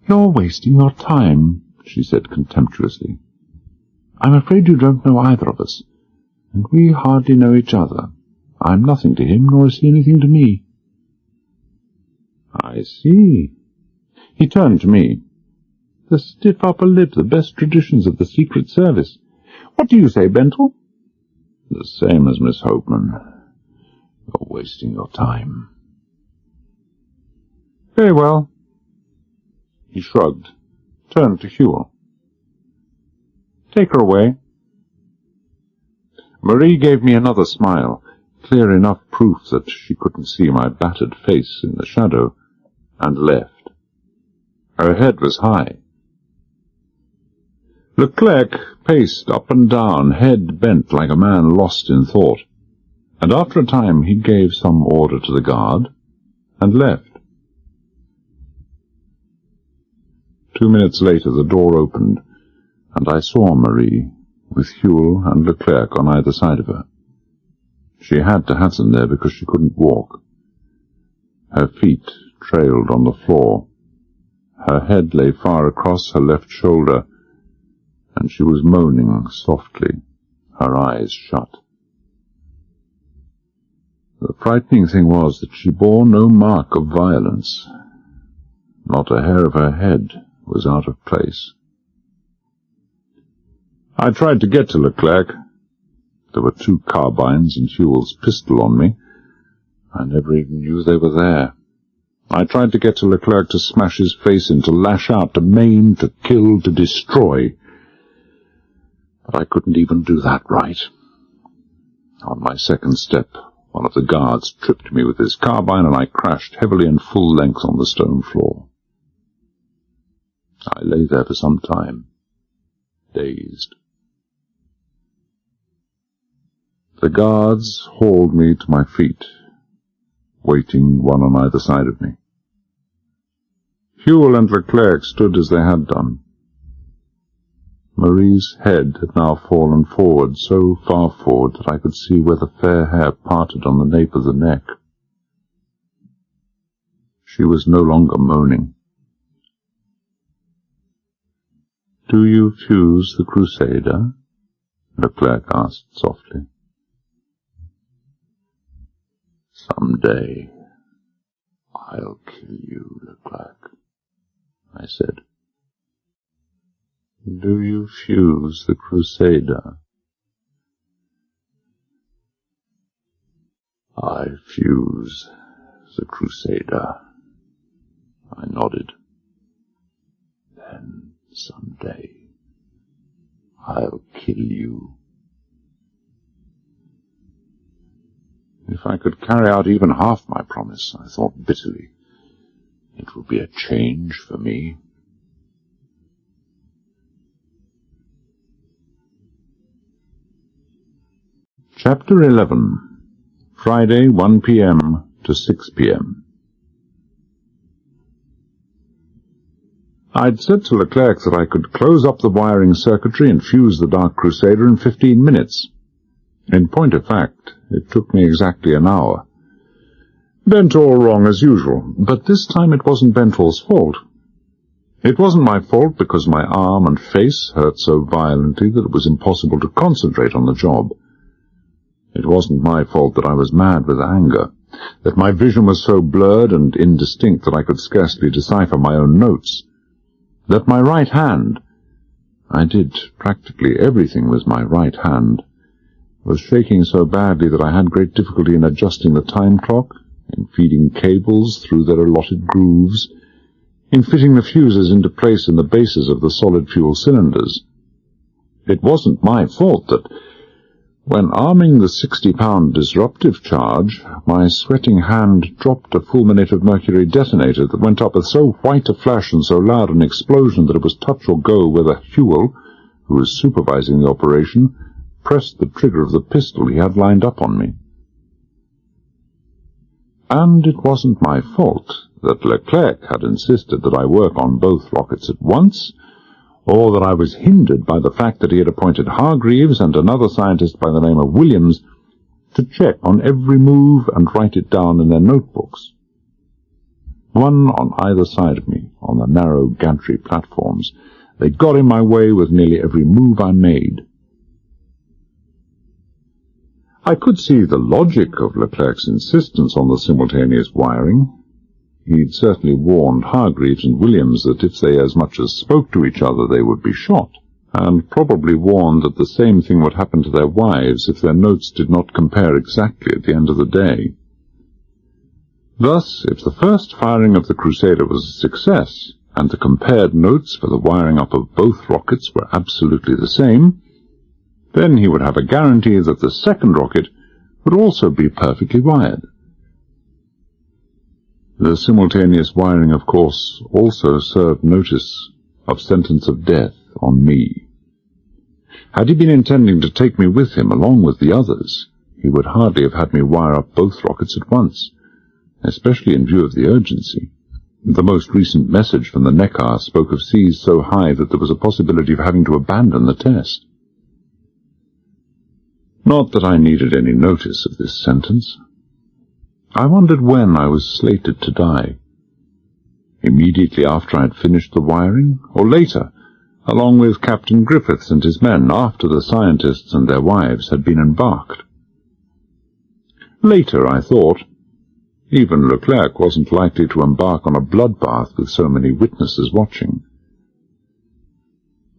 "You're wasting your time," she said contemptuously. "I'm afraid you don't know either of us, and we hardly know each other. I'm nothing to him, nor is he anything to me." "I see." He turned to me. "The stiff upper lip, the best traditions of the Secret Service. What do you say, Benthall?" "The same as Miss Hopeman. You're wasting your time." "Very well." He shrugged, turned to Huel. "Take her away." Marie gave me another smile, clear enough proof that she couldn't see my battered face in the shadow, and left. Her head was high. Leclerc paced up and down, head bent like a man lost in thought, and after a time he gave some order to the guard, and left. 2 minutes later the door opened, and I saw Marie, with Huel and Leclerc on either side of her. She had to hasten there because she couldn't walk. Her feet trailed on the floor. Her head lay far across her left shoulder, and she was moaning softly, her eyes shut. The frightening thing was that she bore no mark of violence. Not a hair of her head was out of place. I tried to get to Leclerc. There were 2 carbines and Huel's pistol on me. I never even knew they were there. I tried to get to Leclerc to smash his face in, to lash out, to maim, to kill, to destroy. But I couldn't even do that right. On my second step, one of the guards tripped me with his carbine, and I crashed heavily and full length on the stone floor. I lay there for some time, dazed. The guards hauled me to my feet, waiting one on either side of me. Huel and Leclerc stood as they had done. Marie's head had now fallen forward, so far forward that I could see where the fair hair parted on the nape of the neck. She was no longer moaning. "Do you fuse the Crusader?" Leclerc asked softly. "Someday I'll kill you, Leclerc," I said. "Do you fuse the Crusader?" "I fuse the Crusader," I nodded. "Then someday I'll kill you." If I could carry out even half my promise, I thought bitterly, it would be a change for me. Chapter 11. Friday, 1 p.m. to 6 p.m. I'd said to Leclerc that I could close up the wiring circuitry and fuse the Dark Crusader in 15 minutes. In point of fact, it took me exactly an hour. Bent all wrong as usual, but this time it wasn't Benthall's fault. It wasn't my fault because my arm and face hurt so violently that it was impossible to concentrate on the job. It wasn't my fault that I was mad with anger, that my vision was so blurred and indistinct that I could scarcely decipher my own notes, that my right hand — I did practically everything with my right hand — was shaking so badly that I had great difficulty in adjusting the time clock, in feeding cables through their allotted grooves, in fitting the fuses into place in the bases of the solid fuel cylinders. It wasn't my fault that, when arming the 60-pound disruptive charge, my sweating hand dropped a fulminate of mercury detonator that went up with so white a flash and so loud an explosion that it was touch or go whether Hewell, who was supervising the operation, pressed the trigger of the pistol he had lined up on me. And it wasn't my fault that Leclerc had insisted that I work on both rockets at once, or that I was hindered by the fact that he had appointed Hargreaves and another scientist by the name of Williams to check on every move and write it down in their notebooks. One on either side of me, on the narrow gantry platforms, they got in my way with nearly every move I made. I could see the logic of Leclerc's insistence on the simultaneous wiring. He'd certainly warned Hargreaves and Williams that if they as much as spoke to each other they would be shot, and probably warned that the same thing would happen to their wives if their notes did not compare exactly at the end of the day. Thus, if the first firing of the Crusader was a success, and the compared notes for the wiring up of both rockets were absolutely the same, then he would have a guarantee that the second rocket would also be perfectly wired. The simultaneous wiring, of course, also served notice of sentence of death on me. Had he been intending to take me with him along with the others, he would hardly have had me wire up both rockets at once, especially in view of the urgency. The most recent message from the Neckar spoke of seas so high that there was a possibility of having to abandon the test. Not that I needed any notice of this sentence. I wondered when I was slated to die. Immediately after I had finished the wiring, or later, along with Captain Griffiths and his men, after the scientists and their wives had been embarked. Later, I thought. Even Leclerc wasn't likely to embark on a bloodbath with so many witnesses watching.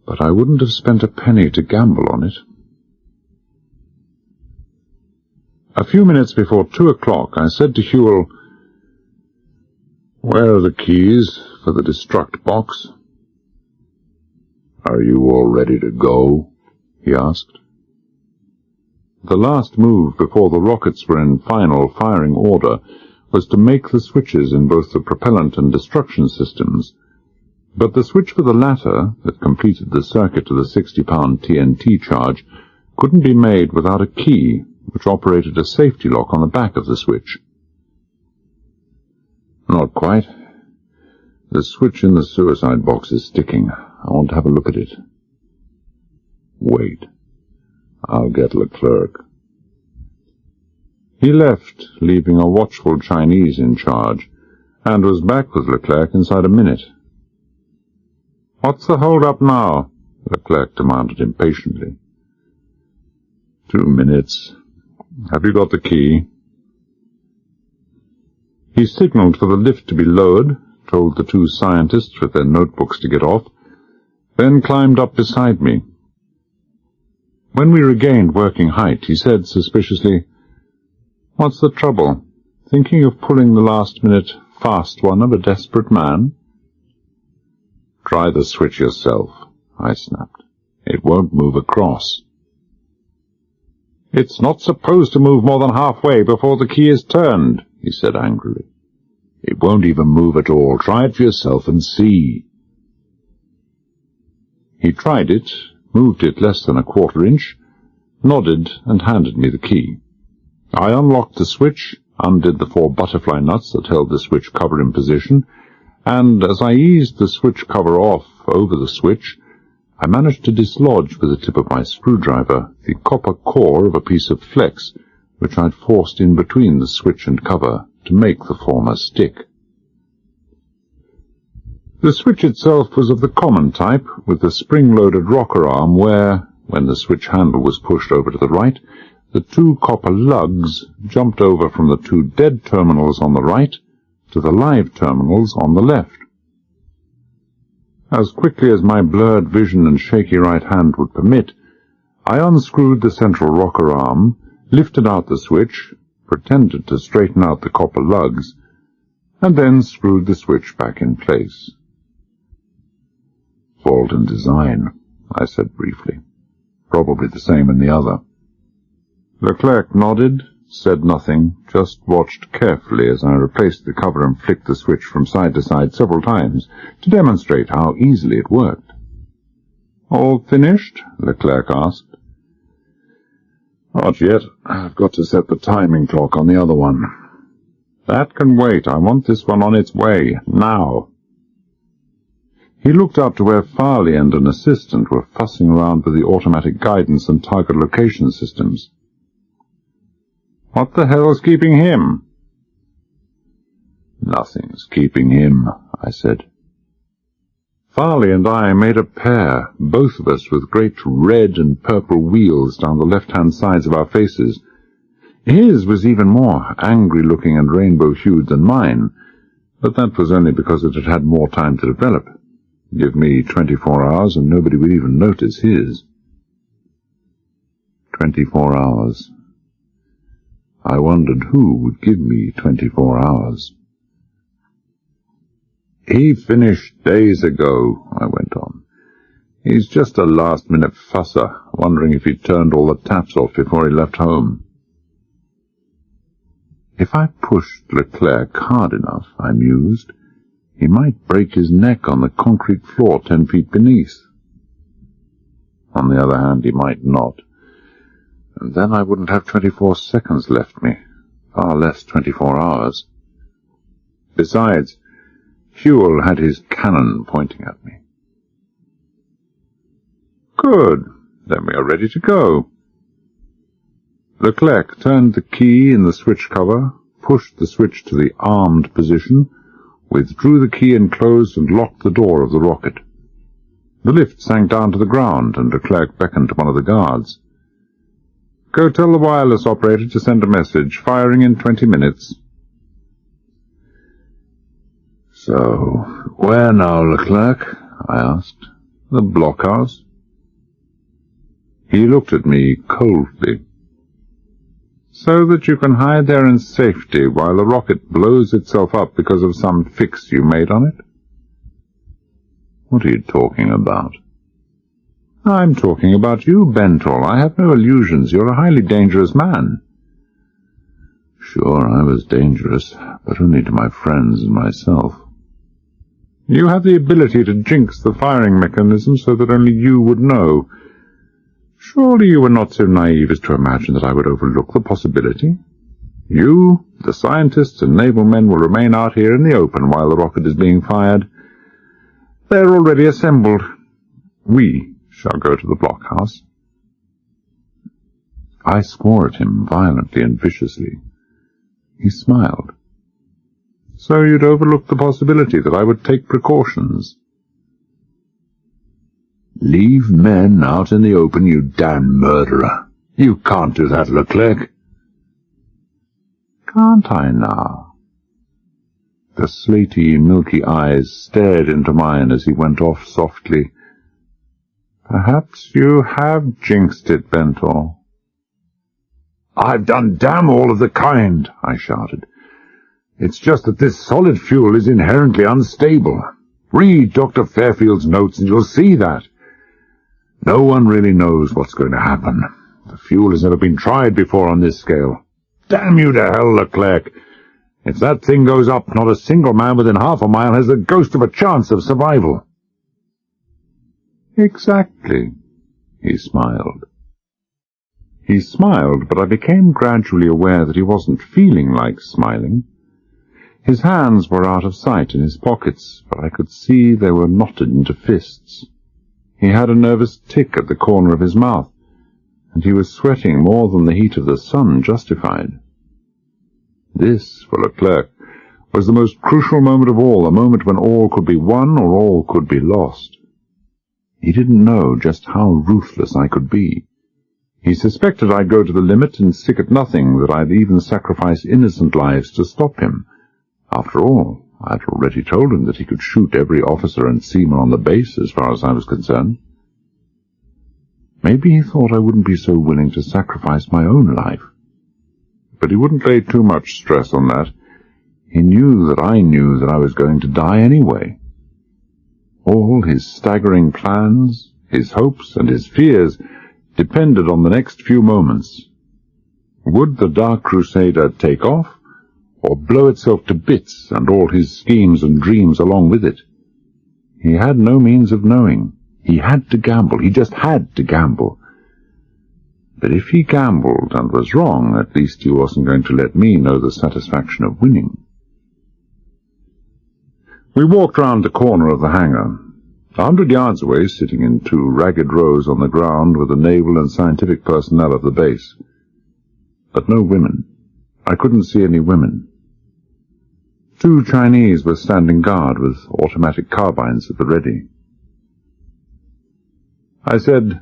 But I wouldn't have spent a penny to gamble on it. A few minutes before 2 o'clock, I said to Hewell, "Where are the keys for the destruct box?" "Are you all ready to go?" he asked. The last move before the rockets were in final firing order was to make the switches in both the propellant and destruction systems, but the switch for the latter, that completed the circuit to the 60-pound TNT charge, couldn't be made without a key, which operated a safety lock on the back of the switch. "Not quite. The switch in the suicide box is sticking. I want to have a look at it." Wait. I'll get Leclerc. He left, leaving a watchful Chinese in charge, and was back with Leclerc inside a minute. "What's the hold-up now?" Leclerc demanded impatiently. 2 minutes. Have you got the key? He signalled for the lift to be lowered, told the 2 scientists with their notebooks to get off, then climbed up beside me. When we regained working height, he said suspiciously, "What's the trouble? Thinking of pulling the last-minute fast one of a desperate man?" "Try the switch yourself," I snapped. "It won't move across." "It's not supposed to move more than halfway before the key is turned," he said angrily. "It won't even move at all. Try it for yourself and see." He tried it, moved it less than a quarter-inch, nodded and handed me the key. I unlocked the switch, undid the 4 butterfly nuts that held the switch cover in position, and as I eased the switch cover off over the switch, I managed to dislodge with the tip of my screwdriver the copper core of a piece of flex which I'd forced in between the switch and cover to make the former stick. The switch itself was of the common type, with the spring-loaded rocker arm where, when the switch handle was pushed over to the right, the 2 copper lugs jumped over from the 2 dead terminals on the right to the live terminals on the left. As quickly as my blurred vision and shaky right hand would permit, I unscrewed the central rocker arm, lifted out the switch, pretended to straighten out the copper lugs, and then screwed the switch back in place. "Fault in design," I said briefly. "Probably the same in the other." Leclerc nodded, said nothing, just watched carefully as I replaced the cover and flicked the switch from side to side several times to demonstrate how easily it worked. "All finished?" Leclerc asked. "Not yet. I've got to set the timing clock on the other one." "That can wait. I want this one on its way, now." He looked up to where Farley and an assistant were fussing around with the automatic guidance and target location systems. "What the hell's keeping him?" "Nothing's keeping him," I said. Farley and I made a pair, both of us with great red and purple wheals down the left-hand sides of our faces. His was even more angry-looking and rainbow-hued than mine, but that was only because it had had more time to develop. Give me 24 hours and nobody would even notice his. 24 hours. I wondered who would give me 24 hours. "He finished days ago," I went on. "He's just a last-minute fusser, wondering if he'd turned all the taps off before he left home." If I pushed Leclerc hard enough, I mused, he might break his neck on the concrete floor 10 feet beneath. On the other hand, he might not. And then I wouldn't have 24 seconds left me, far less 24 hours. Besides, Huell had his cannon pointing at me. "Good. Then we are ready to go." Leclerc turned the key in the switch cover, pushed the switch to the armed position, withdrew the key and closed and locked the door of the rocket. The lift sank down to the ground, and Leclerc beckoned to one of the guards. "Go tell the wireless operator to send a message, firing in 20 minutes. "So, where now, Leclerc?" I asked. "The blockhouse?" He looked at me coldly. "So that you can hide there in safety while the rocket blows itself up because of some fix you made on it?" "What are you talking about?" "I'm talking about you, Benthall. I have no illusions. You're a highly dangerous man." Sure, I was dangerous, but only to my friends and myself. "You have the ability to jinx the firing mechanism so that only you would know. Surely you were not so naive as to imagine that I would overlook the possibility? You, the scientists and naval men will remain out here in the open while the rocket is being fired. They're already assembled. We shall go to the blockhouse. I swore at him violently and viciously. He smiled. So you'd overlook the possibility that I would take precautions? Leave men out in the open, you damned murderer. You can't do that, Leclerc. Can't I now? The slaty, milky eyes stared into mine as he went off softly. Perhaps you have jinxed it, Bentor. I've done damn all of the kind, I shouted. It's just that this solid fuel is inherently unstable. Read Dr. Fairfield's notes and you'll see that. No one really knows what's going to happen. The fuel has never been tried before on this scale. Damn you to hell, Leclerc. If that thing goes up, not a single man within half a mile has the ghost of a chance of survival. Exactly, he smiled. He smiled, but I became gradually aware that he wasn't feeling like smiling. His hands were out of sight in his pockets, but I could see they were knotted into fists. He had a nervous tic at the corner of his mouth, and he was sweating more than the heat of the sun justified. This, for Leclerc, was the most crucial moment of all, a moment when all could be won or all could be lost. He didn't know just how ruthless I could be. He suspected I'd go to the limit and stick at nothing, that I'd even sacrifice innocent lives to stop him. After all, I'd already told him that he could shoot every officer and seaman on the base as far as I was concerned. Maybe he thought I wouldn't be so willing to sacrifice my own life. But he wouldn't lay too much stress on that. He knew that I was going to die anyway. All his staggering plans, his hopes and his fears depended on the next few moments. Would the Dark Crusader take off, or blow itself to bits and all his schemes and dreams along with it? He had no means of knowing. He had to gamble. He just had to gamble. But if he gambled and was wrong, at least he wasn't going to let me know the satisfaction of winning. We walked round the corner of the hangar. 100 yards away, sitting in 2 ragged rows on the ground, were the naval and scientific personnel of the base. But no women. I couldn't see any women. 2 Chinese were standing guard with automatic carbines at the ready. I said,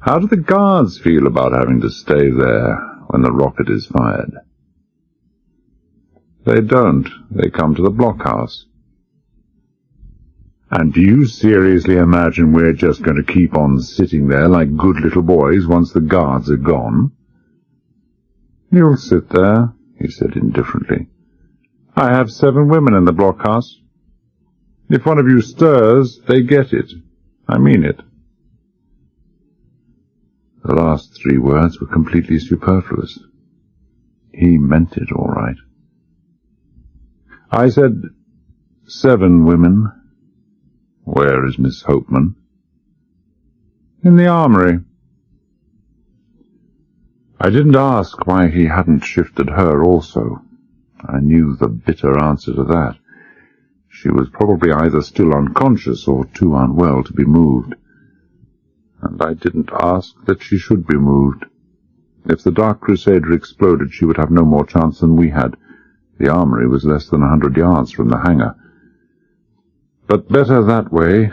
"How do the guards feel about having to stay there when the rocket is fired?" "They don't. They come to the blockhouse." "And do you seriously imagine we're just going to keep on sitting there like good little boys once the guards are gone?" "You'll sit there," he said indifferently. "I have 7 women in the blockhouse. If one of you stirs, they get it. I mean it." The last 3 words were completely superfluous. He meant it all right. I said, 7 women. "Where is Miss Hopeman?" "In the armory." I didn't ask why he hadn't shifted her also. I knew the bitter answer to that. She was probably either still unconscious or too unwell to be moved. And I didn't ask that she should be moved. If the Dark Crusader exploded, she would have no more chance than we had. The armory was less than 100 yards from the hangar. But better that way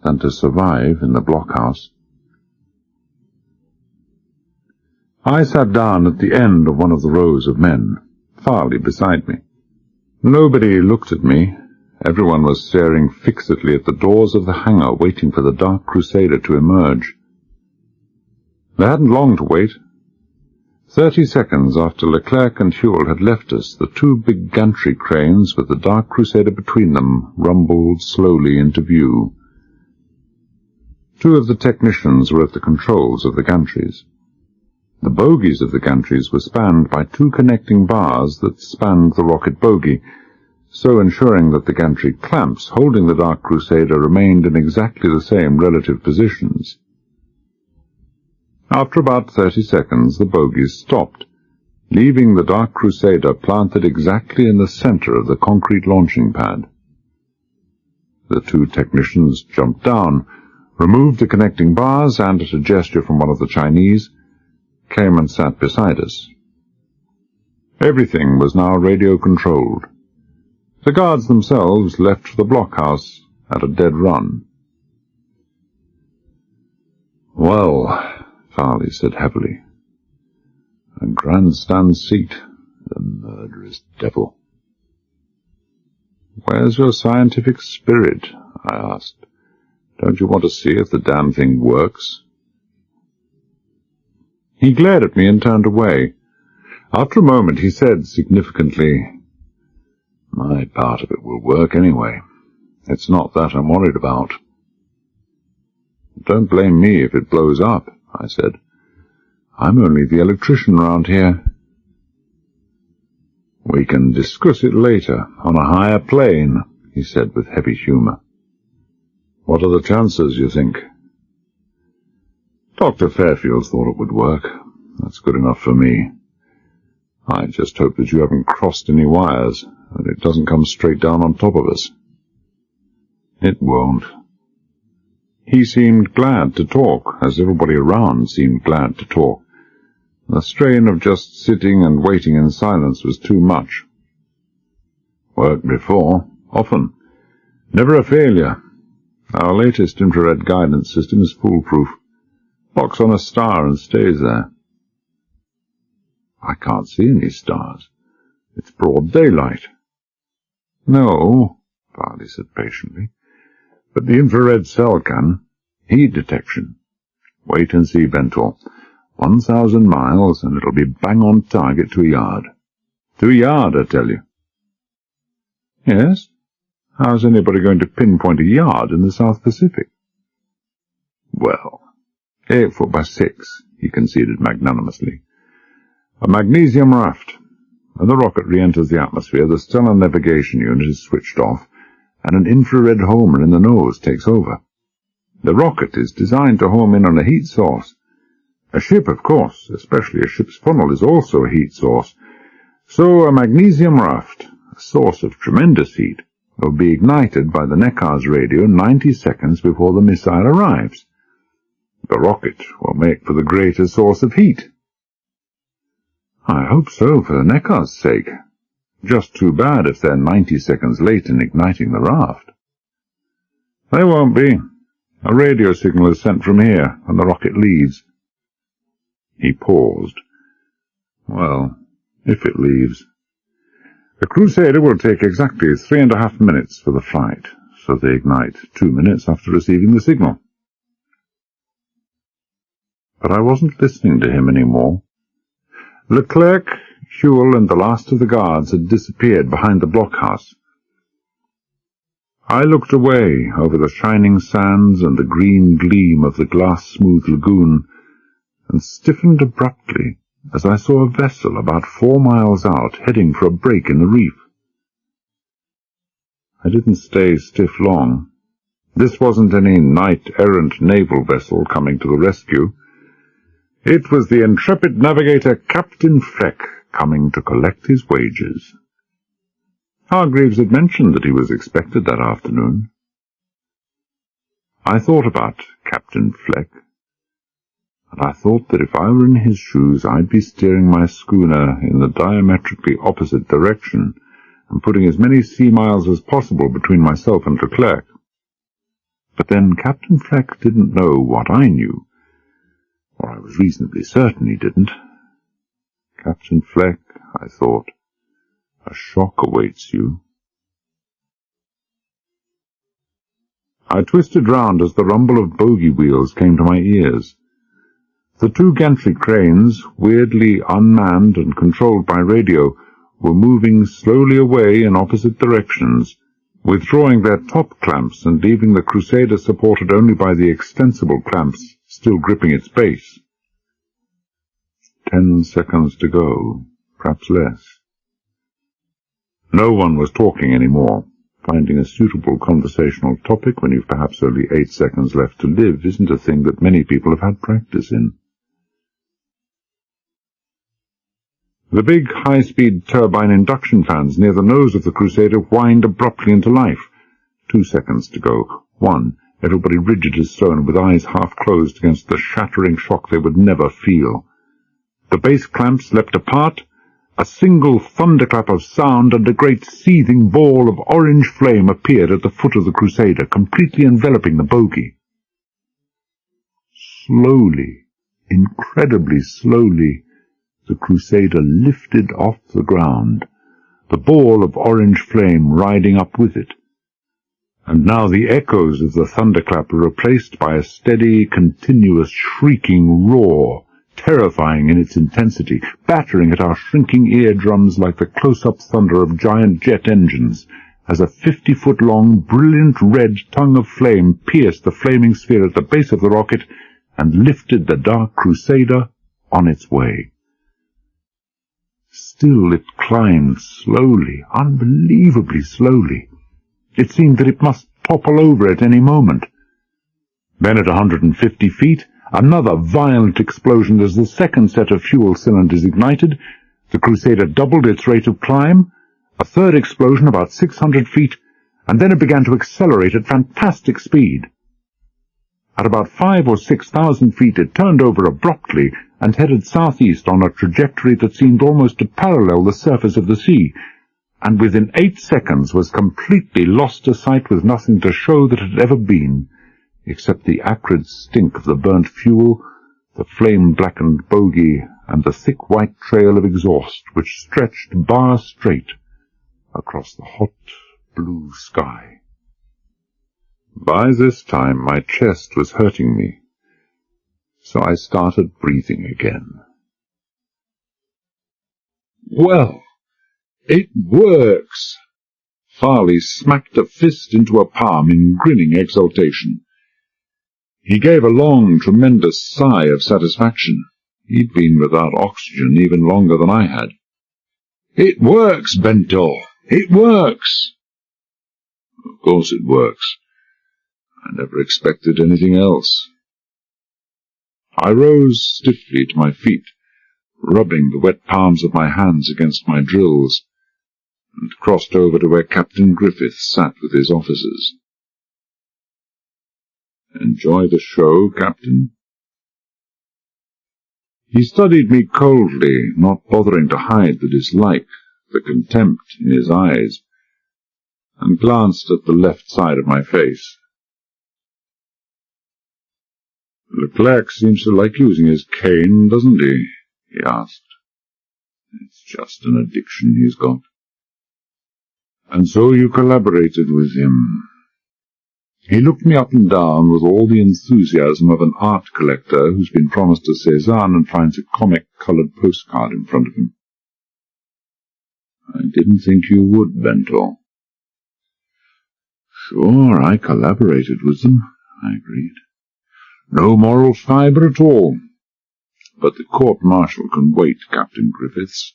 than to survive in the blockhouse. I sat down at the end of one of the rows of men, Farley beside me. Nobody looked at me. Everyone was staring fixedly at the doors of the hangar, waiting for the Dark Crusader to emerge. They hadn't long to wait. 30 seconds after Leclerc and Huell had left us, the 2 big gantry cranes with the Dark Crusader between them rumbled slowly into view. 2 of the technicians were at the controls of the gantries. The bogies of the gantries were spanned by 2 connecting bars that spanned the rocket bogie, so ensuring that the gantry clamps holding the Dark Crusader remained in exactly the same relative positions. After about 30 seconds, the bogies stopped, leaving the Dark Crusader planted exactly in the center of the concrete launching pad. The 2 technicians jumped down, removed the connecting bars, and, at a gesture from one of the Chinese, came and sat beside us. Everything was now radio-controlled. The guards themselves left for the blockhouse at a dead run. "Well," Farley said heavily, "a grandstand seat, the murderous devil." "Where's your scientific spirit?" I asked. "Don't you want to see if the damn thing works?" He glared at me and turned away. After a moment he said significantly, "My part of it will work anyway. It's not that I'm worried about." "Don't blame me if it blows up," I said. "I'm only the electrician round here." "We can discuss it later, on a higher plane," he said with heavy humour. "What are the chances, you think?" "Dr. Fairfield thought it would work. That's good enough for me. I just hope that you haven't crossed any wires, and it doesn't come straight down on top of us." "It won't." He seemed glad to talk, as everybody around seemed glad to talk. The strain of just sitting and waiting in silence was too much. "Worked before, often. Never a failure. Our latest infrared guidance system is foolproof. Locks on a star and stays there." "I can't see any stars. It's broad daylight." "No," Farley said patiently, "but the infrared cell can. Heat detection. Wait and see, Bentor. 1,000 miles, and it'll be bang on target to a yard. To a yard, I tell you." "Yes? How's anybody going to pinpoint a yard in the South Pacific?" "Well, 8 foot by 6, he conceded magnanimously. "A magnesium raft. When the rocket re-enters the atmosphere, the stellar navigation unit is switched off, and an infrared homer in the nose takes over. The rocket is designed to home in on a heat source. A ship, of course, especially a ship's funnel, is also a heat source. So a magnesium raft, a source of tremendous heat, will be ignited by the Neckar's radio 90 seconds before the missile arrives. The rocket will make for the greater source of heat." "I hope so, for Neckar's sake. Just too bad if they're 90 seconds late in igniting the raft." "They won't be. A radio signal is sent from here when the rocket leaves." He paused. "Well, if it leaves. The Crusader will take exactly 3.5 minutes for the flight, so they ignite 2 minutes after receiving the signal." But I wasn't listening to him any more. Leclerc, Huell, and the last of the guards had disappeared behind the blockhouse. I looked away over the shining sands and the green gleam of the glass-smooth lagoon, and stiffened abruptly as I saw a vessel about 4 miles out heading for a break in the reef. I didn't stay stiff long. This wasn't any knight-errant naval vessel coming to the rescue. It was the intrepid navigator Captain Fleck coming to collect his wages. Hargreaves had mentioned that he was expected that afternoon. I thought about Captain Fleck, and I thought that if I were in his shoes I'd be steering my schooner in the diametrically opposite direction and putting as many sea miles as possible between myself and Leclerc. But then Captain Fleck didn't know what I knew, or I was reasonably certain he didn't. Captain Fleck, I thought, a shock awaits you. I twisted round as the rumble of bogie wheels came to my ears. The 2 gantry cranes, weirdly unmanned and controlled by radio, were moving slowly away in opposite directions, withdrawing their top clamps and leaving the Crusader supported only by the extensible clamps still gripping its base. 10 seconds to go, perhaps less. No one was talking any more. Finding a suitable conversational topic when you've perhaps only 8 seconds left to live isn't a thing that many people have had practice in. The big high-speed turbine induction fans near the nose of the Crusader whined abruptly into life. 2 seconds to go. 1. Everybody rigid as stone, with eyes half closed against the shattering shock they would never feel. The bass clamps leapt apart, a single thunderclap of sound, and a great seething ball of orange flame appeared at the foot of the Crusader, completely enveloping the bogey. Slowly, incredibly slowly, the Crusader lifted off the ground, the ball of orange flame riding up with it. And now the echoes of the thunderclap were replaced by a steady, continuous, shrieking roar, terrifying in its intensity, battering at our shrinking eardrums like the close-up thunder of giant jet engines, as a 50-foot-long, brilliant red tongue of flame pierced the flaming sphere at the base of the rocket and lifted the Dark Crusader on its way. Still it climbed slowly, unbelievably slowly. It seemed that it must topple over at any moment. Then at 150 feet, another violent explosion as the second set of fuel cylinders ignited. The Crusader doubled its rate of climb, a third explosion about 600 feet, and then it began to accelerate at fantastic speed. At about 5,000 or 6,000 feet it turned over abruptly and headed southeast on a trajectory that seemed almost to parallel the surface of the sea, and within 8 seconds was completely lost to sight with nothing to show that it had ever been, except the acrid stink of the burnt fuel, the flame-blackened bogey, and the thick white trail of exhaust which stretched bar straight across the hot blue sky. By this time my chest was hurting me, so I started breathing again. Well, it works! Farley smacked a fist into a palm in grinning exultation. He gave a long, tremendous sigh of satisfaction. He'd been without oxygen even longer than I had. "It works, Bento! It works!" "Of course it works. I never expected anything else." I rose stiffly to my feet, rubbing the wet palms of my hands against my drills, and crossed over to where Captain Griffith sat with his officers. "Enjoy the show, Captain?" He studied me coldly, not bothering to hide the dislike, the contempt in his eyes, and glanced at the left side of my face. "Leclerc seems to like using his cane, doesn't he?" he asked. "It's just an addiction he's got." "And so you collaborated with him?" He looked me up and down with all the enthusiasm of an art collector who's been promised a Cézanne and finds a comic-coloured postcard in front of him. "I didn't think you would, Bento." "Sure, I collaborated with them," I agreed. "No moral fibre at all. But the court-martial can wait, Captain Griffiths."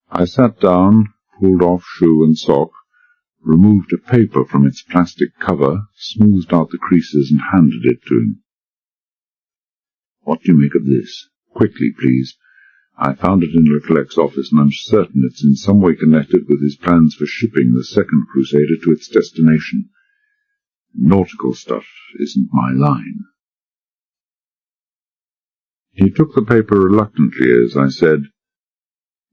I sat down, pulled off shoe and sock, removed a paper from its plastic cover, smoothed out the creases, and handed it to him. "What do you make of this? Quickly, please. I found it in Leclerc's office, and I'm certain it's in some way connected with his plans for shipping the second Crusader to its destination. Nautical stuff isn't my line." He took the paper reluctantly as I said,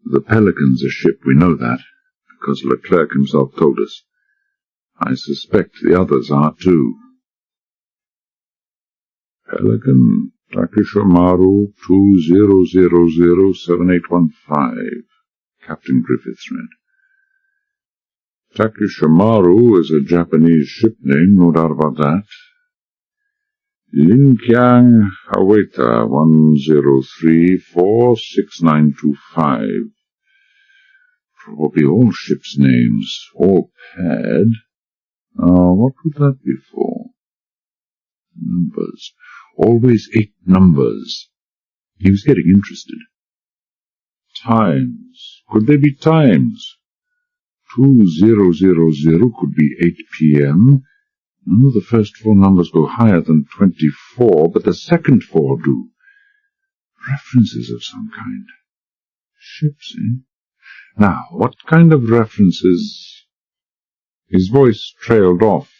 "The Pelican's a ship, we know that, because Leclerc himself told us. I suspect the others are too." "Pelican, Takishimaru 20007815, Captain Griffiths read. "Takishimaru is a Japanese ship name, no doubt about that. Linkyang Haweta 10346925. Probably all ships' names, all paired. What would that be for? Numbers. Always 8 numbers. He was getting interested. Times. Could they be times? 2000 could be 8 p.m. None of the first 4 numbers go higher than 24, but the second 4 do. References of some kind. Ships, eh? Now, what kind of references? His voice trailed off.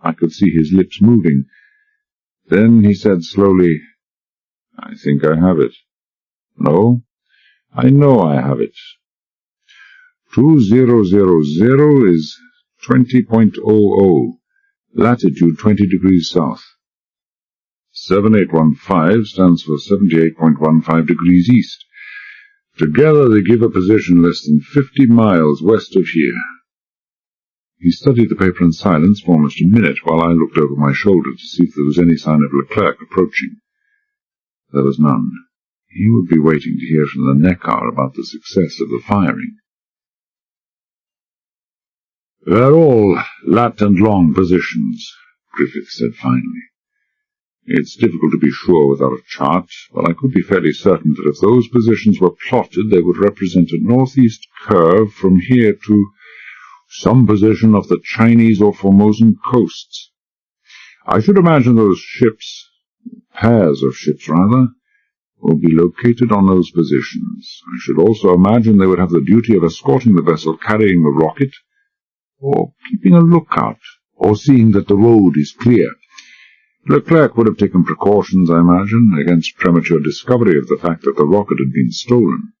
I could see his lips moving. Then he said slowly, "I think I have it. No, I know I have it. 2000 is 20.00, latitude 20 degrees south. 7815 stands for 78.15 degrees east. Together they give a position less than 50 miles west of here. He studied the paper in silence for almost a minute while I looked over my shoulder to see if there was any sign of Leclerc approaching. There was none. He would be waiting to hear from the Neckar about the success of the firing. "They're all lat and long positions," Griffith said finally. "It's difficult to be sure without a chart, but I could be fairly certain that if those positions were plotted, they would represent a northeast curve from here to some position off the Chinese or Formosan coasts. I should imagine those ships, pairs of ships rather, will be located on those positions. I should also imagine they would have the duty of escorting the vessel carrying the rocket, or keeping a lookout, or seeing that the road is clear. Leclerc would have taken precautions, I imagine, against premature discovery of the fact that the rocket had been stolen.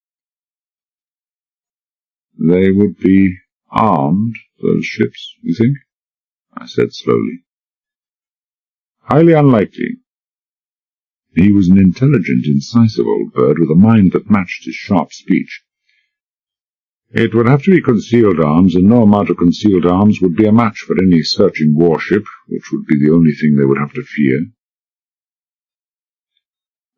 They would be armed, those ships, you think?" I said slowly. "Highly unlikely." He was an intelligent, incisive old bird with a mind that matched his sharp speech. "It would have to be concealed arms, and no amount of concealed arms would be a match for any searching warship, which would be the only thing they would have to fear.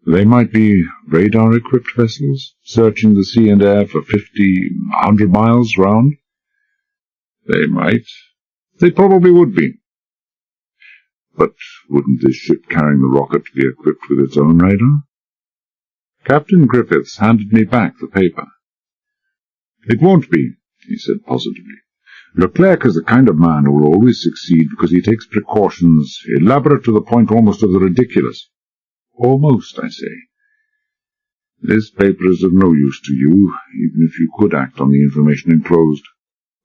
They might be radar-equipped vessels, searching the sea and air for 50, 100 miles round. They might. They probably would be. But wouldn't this ship carrying the rocket be equipped with its own radar?" Captain Griffiths handed me back the paper. "It won't be," he said positively. "Leclerc is the kind of man who will always succeed because he takes precautions elaborate to the point almost of the ridiculous. Almost, I say. This paper is of no use to you, even if you could act on the information enclosed.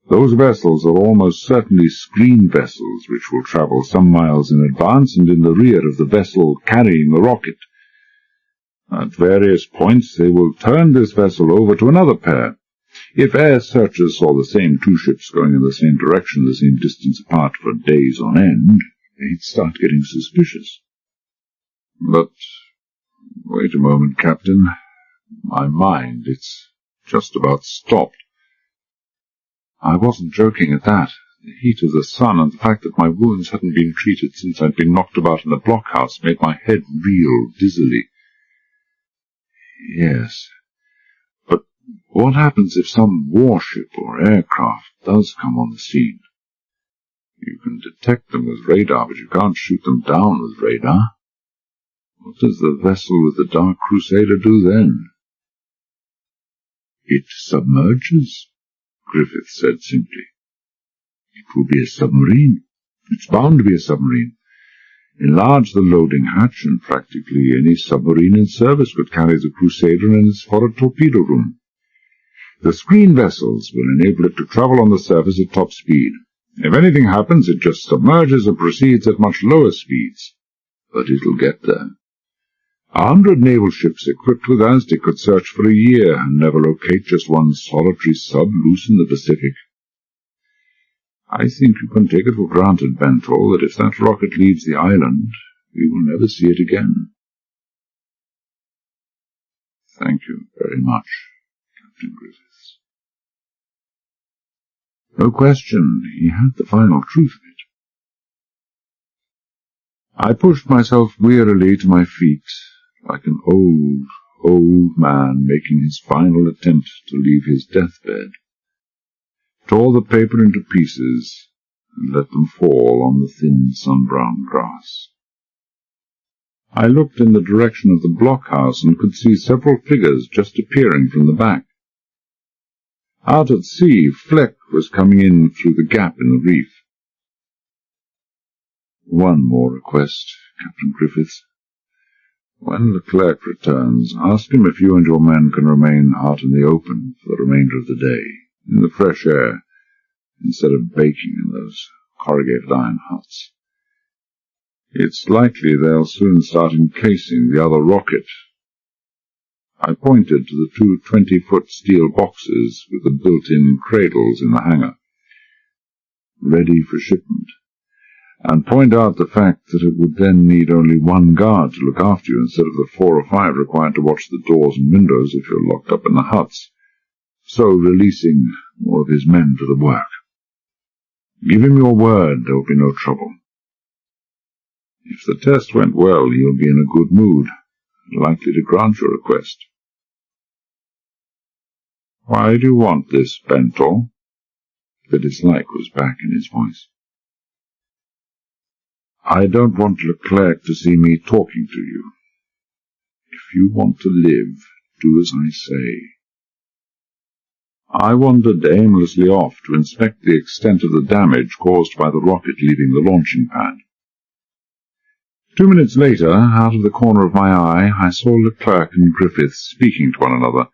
Those vessels are almost certainly screen vessels, which will travel some miles in advance and in the rear of the vessel carrying the rocket. At various points they will turn this vessel over to another pair. If air searchers saw the same two ships going in the same direction, the same distance apart for days on end, they'd start getting suspicious. But, wait a moment, Captain. My mind, it's just about stopped. I wasn't joking at that. The heat of the sun and the fact that my wounds hadn't been treated since I'd been knocked about in the blockhouse made my head reel dizzily. Yes, but what happens if some warship or aircraft does come on the scene? You can detect them with radar, but you can't shoot them down with radar. What does the vessel with the Dark Crusader do then? It submerges, Griffith said simply. It will be a submarine. It's bound to be a submarine. Enlarge the loading hatch, and practically any submarine in service could carry the Crusader in its forward torpedo room. The screen vessels will enable it to travel on the surface at top speed. If anything happens, it just submerges and proceeds at much lower speeds. But it'll get there. 100 naval ships equipped with Aztec could search for a year and never locate just one solitary sub loose in the Pacific. I think you can take it for granted, Bentall, that if that rocket leaves the island, we will never see it again. Thank you very much, Captain Griffiths. No question, he had the final truth of it. I pushed myself wearily to my feet, like an old man making his final attempt to leave his deathbed, tore the paper into pieces, and let them fall on the thin sun-brown grass. I looked in the direction of the blockhouse and could see several figures just appearing from the back. Out at sea, Fleck was coming in through the gap in the reef. One more request, Captain Griffiths. When Leclerc returns, ask him if you and your men can remain out in the open for the remainder of the day, in the fresh air, instead of baking in those corrugated iron huts. It's likely they'll soon start encasing the other rocket. I pointed to the two 20-foot steel boxes with the built-in cradles in the hangar, ready for shipment, and pointed out the fact that it would then need only one guard to look after you instead of the 4 or 5 required to watch the doors and windows if you're locked up in the huts, so releasing more of his men to the work. Give him your word there will be no trouble. If the test went well, he'll be in a good mood, likely to grant your request. Why do you want this, Bentor? The dislike was back in his voice. I don't want Leclerc to see me talking to you. If you want to live, do as I say. I wandered aimlessly off to inspect the extent of the damage caused by the rocket leaving the launching pad. 2 minutes later, out of the corner of my eye, I saw Leclerc and Griffiths speaking to one another,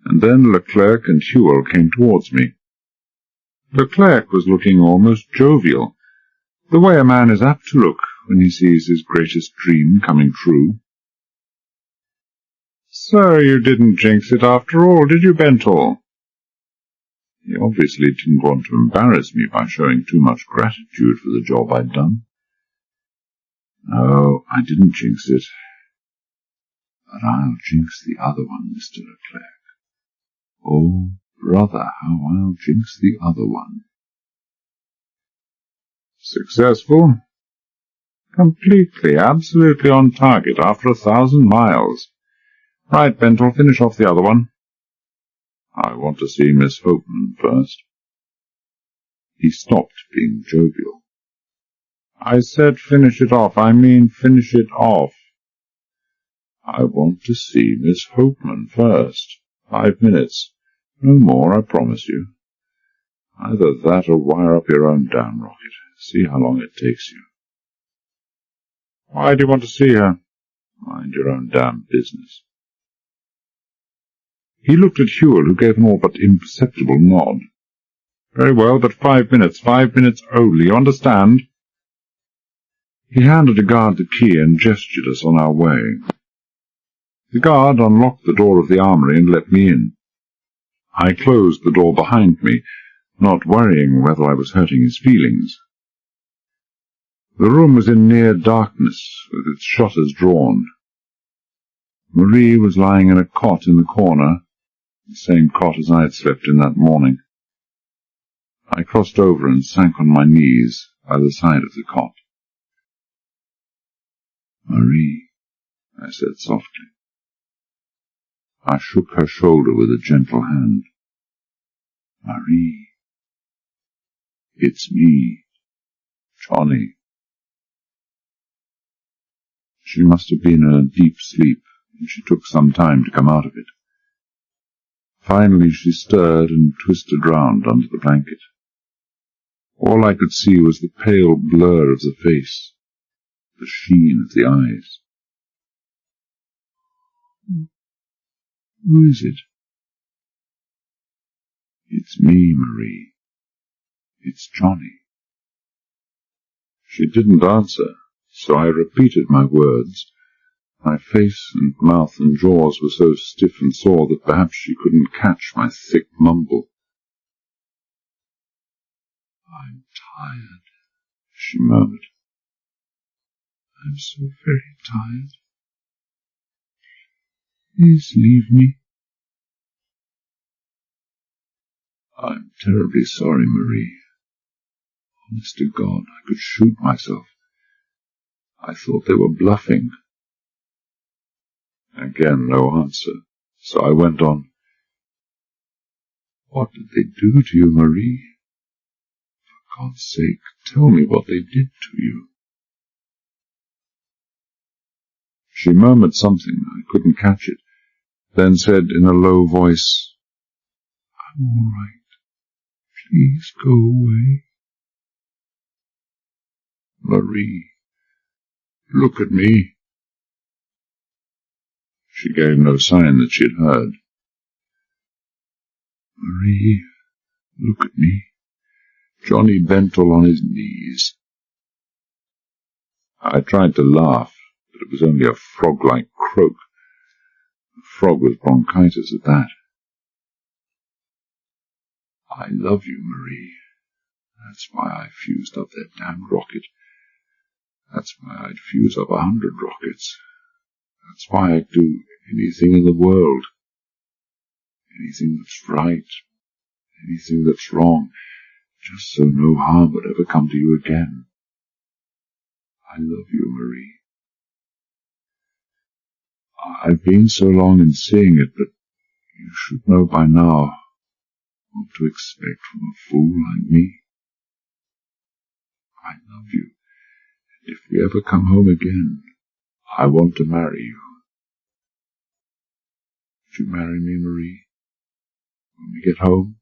and then Leclerc and Hewell came towards me. Leclerc was looking almost jovial, the way a man is apt to look when he sees his greatest dream coming true. So you didn't jinx it after all, did you, Bentor? He obviously didn't want to embarrass me by showing too much gratitude for the job I'd done. No, I didn't jinx it. But I'll jinx the other one, Mr. Leclerc. Oh, brother, how I'll jinx the other one. Successful? Completely, absolutely on target after 1,000 miles. Right, Bentor, finish off the other one. I want to see Miss Hopeman first. He stopped being jovial. I said finish it off. I mean finish it off. I want to see Miss Hopeman first. 5 minutes. No more, I promise you. Either that or wire up your own damn rocket. See how long it takes you. Why do you want to see her? Mind your own damn business. He looked at Hewell, who gave an all but imperceptible nod. Very well, but 5 minutes. 5 minutes only, you understand? He handed a guard the key and gestured us on our way. The guard unlocked the door of the armory and let me in. I closed the door behind me, not worrying whether I was hurting his feelings. The room was in near darkness, with its shutters drawn. Marie was lying in a cot in the corner, the same cot as I had slept in that morning. I crossed over and sank on my knees by the side of the cot. Marie, I said softly. I shook her shoulder with a gentle hand. Marie, it's me, Johnny. She must have been in a deep sleep, and she took some time to come out of it. Finally she stirred and twisted round under the blanket. All I could see was the pale blur of the face, the sheen of the eyes. Who is it? It's me, Marie. It's Johnny. She didn't answer, so I repeated my words. My face and mouth and jaws were so stiff and sore that perhaps she couldn't catch my thick mumble. I'm tired, she murmured. I'm so very tired. Please leave me. I'm terribly sorry, Marie. Honest to God, I could shoot myself. I thought they were bluffing. Again, no answer, so I went on. What did they do to you, Marie? For God's sake, tell me what they did to you. She murmured something, I couldn't catch it, then said in a low voice, I'm all right. Please go away. Marie, look at me. She gave no sign that she had heard. Marie, look at me. Johnny Bentel on his knees. I tried to laugh, but it was only a frog-like croak. A frog with bronchitis at that. I love you, Marie. That's why I fused up that damned rocket. That's why I'd fuse up 100 rockets. That's why I'd do anything in the world. Anything that's right. Anything that's wrong. Just so no harm would ever come to you again. I love you, Marie. I've been so long in seeing it, but you should know by now what to expect from a fool like me. I love you, and if we ever come home again, I want to marry you. Would you marry me, Marie, when we get home?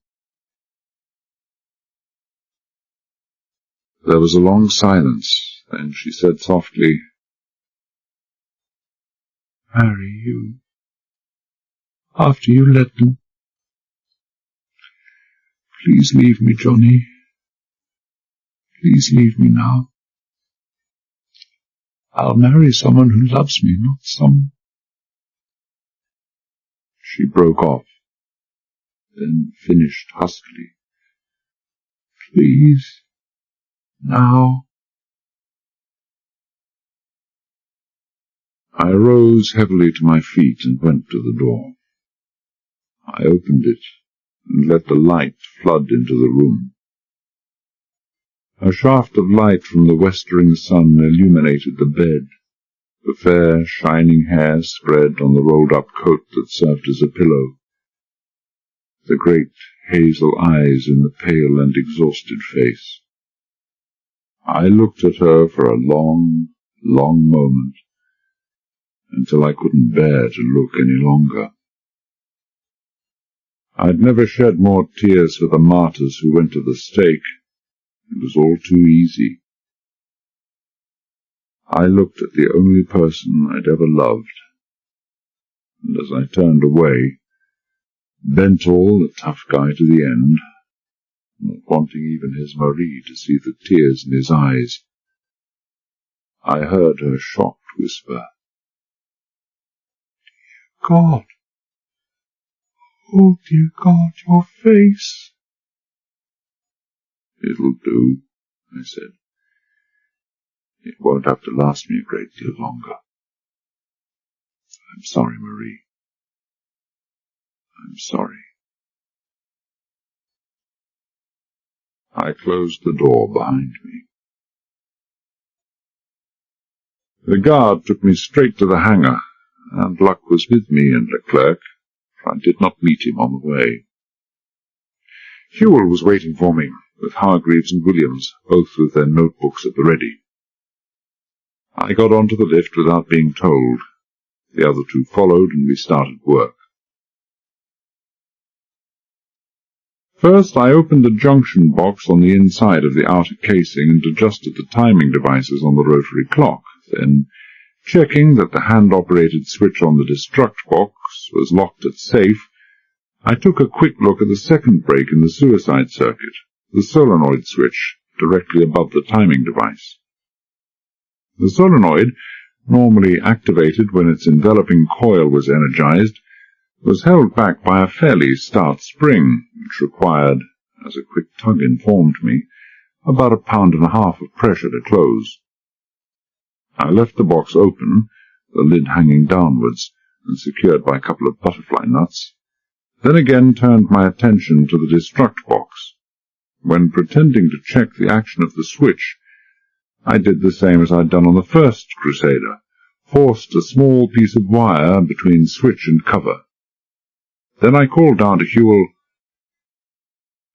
There was a long silence. Then she said softly, Marry you, after you let them. Please leave me, Johnny. Please leave me now. I'll marry someone who loves me, not some... She broke off, then finished huskily. Please, now. I rose heavily to my feet and went to the door. I opened it and let the light flood into the room. A shaft of light from the westering sun illuminated the bed, the fair, shining hair spread on the rolled-up coat that served as a pillow, the great hazel eyes in the pale and exhausted face. I looked at her for a long, long moment, until I couldn't bear to look any longer. I'd never shed more tears for the martyrs who went to the stake. It was all too easy. I looked at the only person I'd ever loved, and as I turned away, Bentall, the tough guy to the end, not wanting even his Marie to see the tears in his eyes, I heard her shocked whisper, Dear God! Oh, dear God, your face! It'll do, I said. It won't have to last me a great deal longer. I'm sorry, Marie. I'm sorry. I closed the door behind me. The guard took me straight to the hangar, and luck was with me and Leclerc, for I did not meet him on the way. Hewell was waiting for me, with Hargreaves and Williams, both with their notebooks at the ready. I got onto the lift without being told. The other two followed, and we started work. First, I opened the junction box on the inside of the outer casing and adjusted the timing devices on the rotary clock. Then, checking that the hand-operated switch on the destruct box was locked at safe, I took a quick look at the second break in the suicide circuit, the solenoid switch directly above the timing device. The solenoid, normally activated when its enveloping coil was energized, was held back by a fairly stout spring, which required, as a quick tug informed me, about 1.5 pounds of pressure to close. I left the box open, the lid hanging downwards, and secured by a couple of butterfly nuts, then again turned my attention to the destruct box. When pretending to check the action of the switch, I did the same as I'd done on the first Crusader, forced a small piece of wire between switch and cover. Then I called down to Hewell,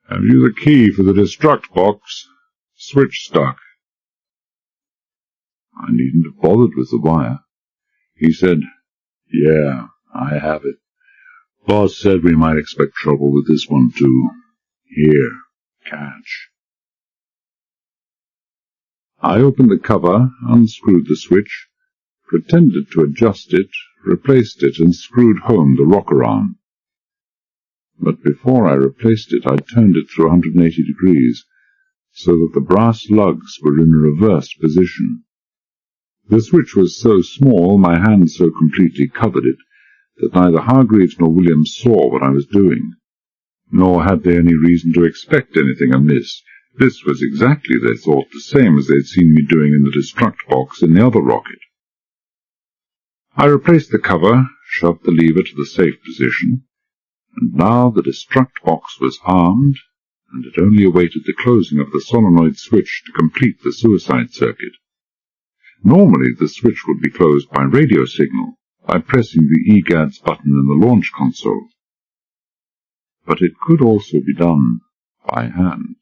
"Have you the key for the destruct box? Switch stuck." I needn't have bothered with the wire. He said, "Yeah, I have it. Boss said we might expect trouble with this one, too. Here, catch." I opened the cover, unscrewed the switch, pretended to adjust it, replaced it, and screwed home the rocker arm. But before I replaced it, I turned it through 180 degrees, so that the brass lugs were in a reversed position. The switch was so small, my hand so completely covered it, that neither Hargreaves nor Williams saw what I was doing, nor had they any reason to expect anything amiss. This was exactly, they thought, the same as they'd seen me doing in the destruct box in the other rocket. I replaced the cover, shoved the lever to the safe position, and now the destruct box was armed, and it only awaited the closing of the solenoid switch to complete the suicide circuit. Normally the switch would be closed by radio signal, by pressing the EGADS button in the launch console. But it could also be done by hand.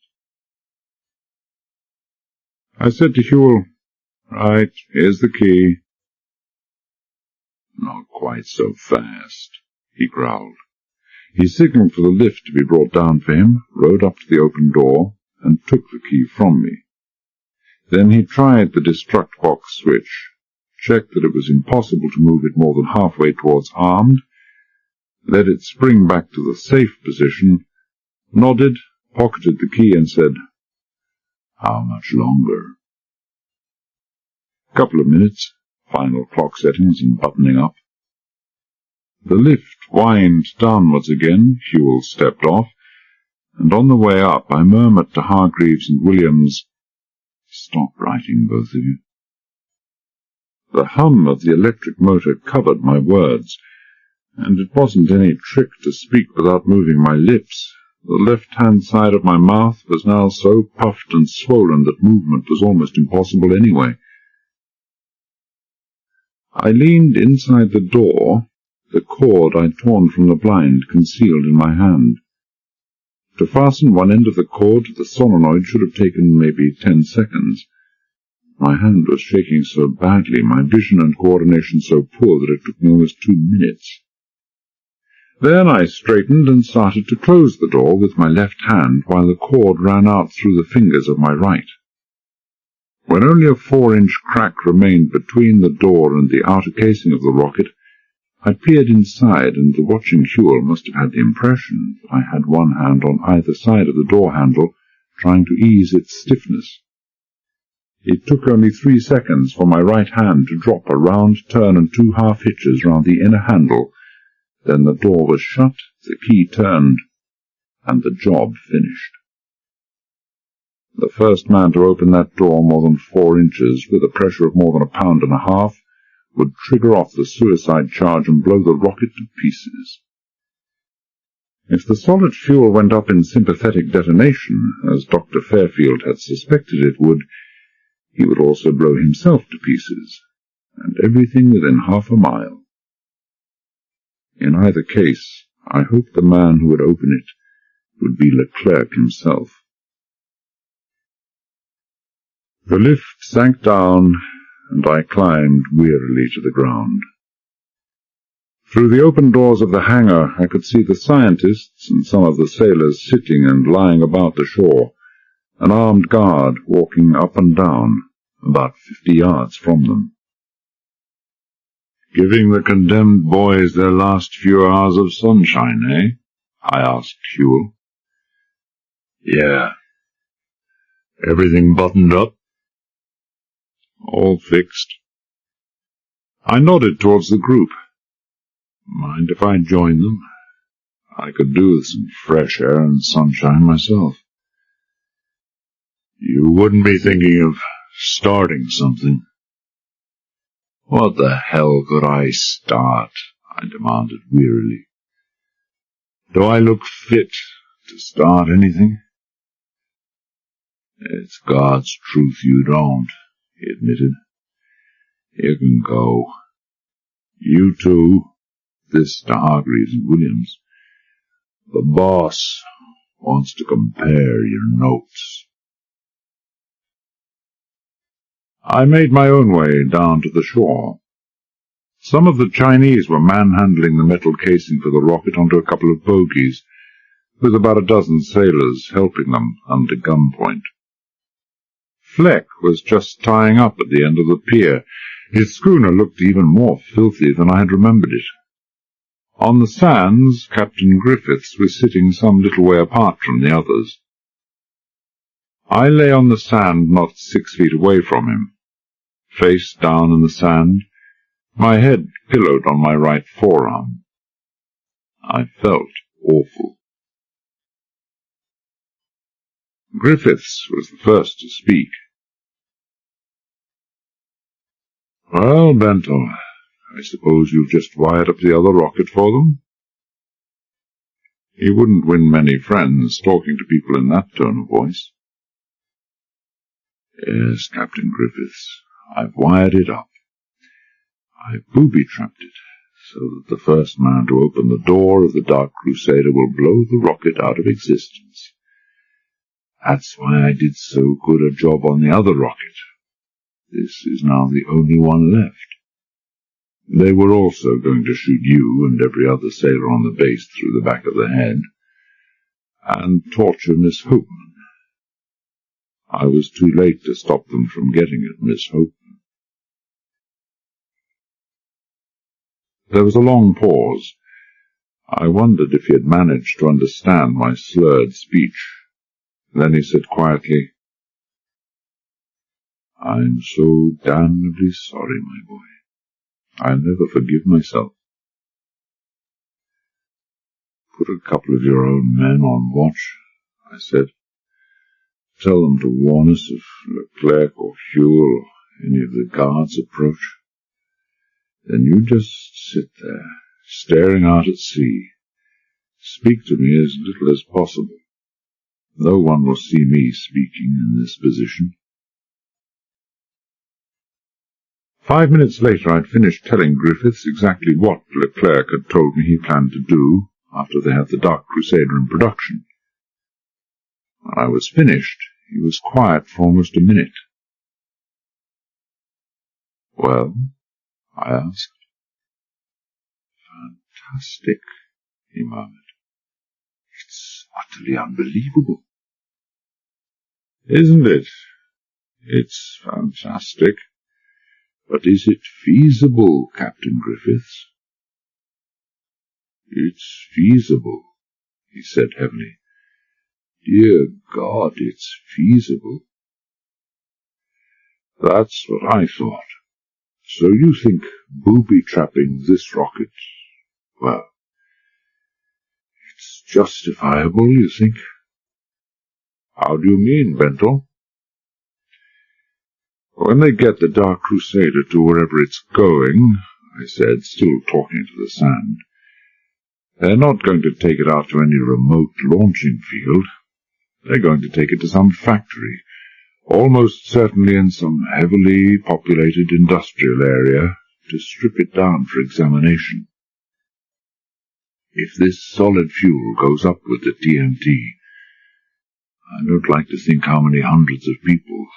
I said to Huell, "Right, here's the key." "Not quite so fast," he growled. He signalled for the lift to be brought down for him, rode up to the open door, and took the key from me. Then he tried the destruct box switch, checked that it was impossible to move it more than halfway towards armed, let it spring back to the safe position, nodded, pocketed the key, and said, "How much longer?" "Couple of minutes, final clock settings and buttoning up." The lift whined downwards again, Huell stepped off, and on the way up I murmured to Hargreaves and Williams, "Stop writing, both of you." The hum of the electric motor covered my words, and it wasn't any trick to speak without moving my lips. The left-hand side of my mouth was now so puffed and swollen that movement was almost impossible anyway. I leaned inside the door, the cord I'd torn from the blind concealed in my hand. To fasten one end of the cord to the solenoid should have taken maybe 10 seconds. My hand was shaking so badly, my vision and coordination so poor, that it took me almost 2 minutes. Then I straightened and started to close the door with my left hand while the cord ran out through the fingers of my right. When only a 4-inch crack remained between the door and the outer casing of the rocket, I peered inside, and the watching Huell must have had the impression that I had one hand on either side of the door handle, trying to ease its stiffness. It took only 3 seconds for my right hand to drop a round turn and 2 half-hitches round the inner handle. Then the door was shut, the key turned, and the job finished. The first man to open that door more than 4 inches, with a pressure of more than 1.5 pounds, would trigger off the suicide charge and blow the rocket to pieces. If the solid fuel went up in sympathetic detonation, as Dr. Fairfield had suspected it would, he would also blow himself to pieces, and everything within half a mile. In either case, I hoped the man who would open it would be Leclerc himself. The lift sank down, and I climbed wearily to the ground. Through the open doors of the hangar I could see the scientists and some of the sailors sitting and lying about the shore, an armed guard walking up and down, about 50 yards from them. "Giving the condemned boys their last few hours of sunshine, eh?" I asked Huell. "Yeah." "Everything buttoned up?" "All fixed." I nodded towards the group. "Mind if I join them? I could do with some fresh air and sunshine myself." "You wouldn't be thinking of starting something?" "What the hell could I start?" I demanded wearily. "Do I look fit to start anything?" "It's God's truth you don't," he admitted. "You can go. You too." This to Hargreaves and Williams. "The boss wants to compare your notes." I made my own way down to the shore. Some of the Chinese were manhandling the metal casing for the rocket onto a couple of bogies, with about a dozen sailors helping them under gunpoint. Fleck was just tying up at the end of the pier. His schooner looked even more filthy than I had remembered it. On the sands, Captain Griffiths was sitting some little way apart from the others. I lay on the sand not 6 feet away from him, face down in the sand, My head pillowed on my right forearm. I felt awful. Griffiths was the first to speak. "Well, Bento, I suppose you've just wired up the other rocket for them?" He wouldn't win many friends talking to people in that tone of voice. "Yes, Captain Griffiths, I've wired it up. I've booby-trapped it, so that the first man to open the door of the Dark Crusader will blow the rocket out of existence. That's why I did so good a job on the other rocket. This is now the only one left. They were also going to shoot you and every other sailor on the base through the back of the head, and torture Miss Hopeman. I was too late to stop them from getting at Miss Hopeman." There was a long pause. I wondered if he had managed to understand my slurred speech. Then he said quietly, "I'm so damnably sorry, my boy. I'll never forgive myself. Put a couple of your own men on watch," I said. "Tell them to warn us if Leclerc or Huel or any of the guards approach. Then you just sit there, staring out at sea. Speak to me as little as possible. No one will see me speaking in this position." 5 minutes later I'd finished telling Griffiths exactly what Leclerc had told me he planned to do after they had the Dark Crusader in production. When I was finished, he was quiet for almost a minute. "Well?" I asked. "Fantastic," he murmured. "It's utterly unbelievable." "Isn't it? It's fantastic. But is it feasible, Captain Griffiths?" "It's feasible," he said heavily. "Dear God, it's feasible." "That's what I thought. So you think booby-trapping this rocket, well, it's justifiable, you think?" "How do you mean, Bento?" "When they get the Dark Crusader to wherever it's going," I said, still talking to the sand, "they're not going to take it out to any remote launching field. They're going to take it to some factory, almost certainly in some heavily populated industrial area, to strip it down for examination. If this solid fuel goes up with the TNT, I don't like to think how many hundreds of people,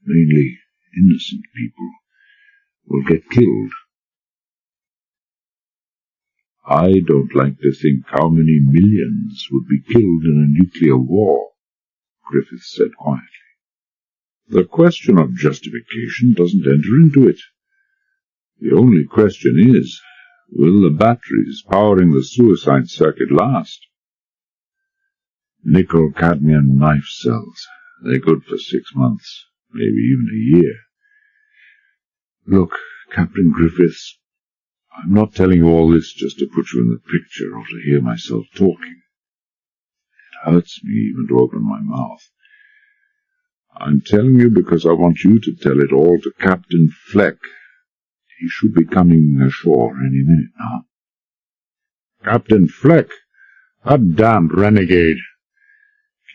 mainly innocent people, will get killed. I don't like to think how many millions would be killed in a nuclear war," Griffiths said quietly. "The question of justification doesn't enter into it. The only question is, will the batteries powering the suicide circuit last? Nickel-cadmium knife cells, they're good for 6 months, maybe even a year. Look, Captain Griffiths, I'm not telling you all this just to put you in the picture or to hear myself talking. It hurts me even to open my mouth. I'm telling you because I want you to tell it all to Captain Fleck. He should be coming ashore any minute now." "Captain Fleck? That damned renegade!"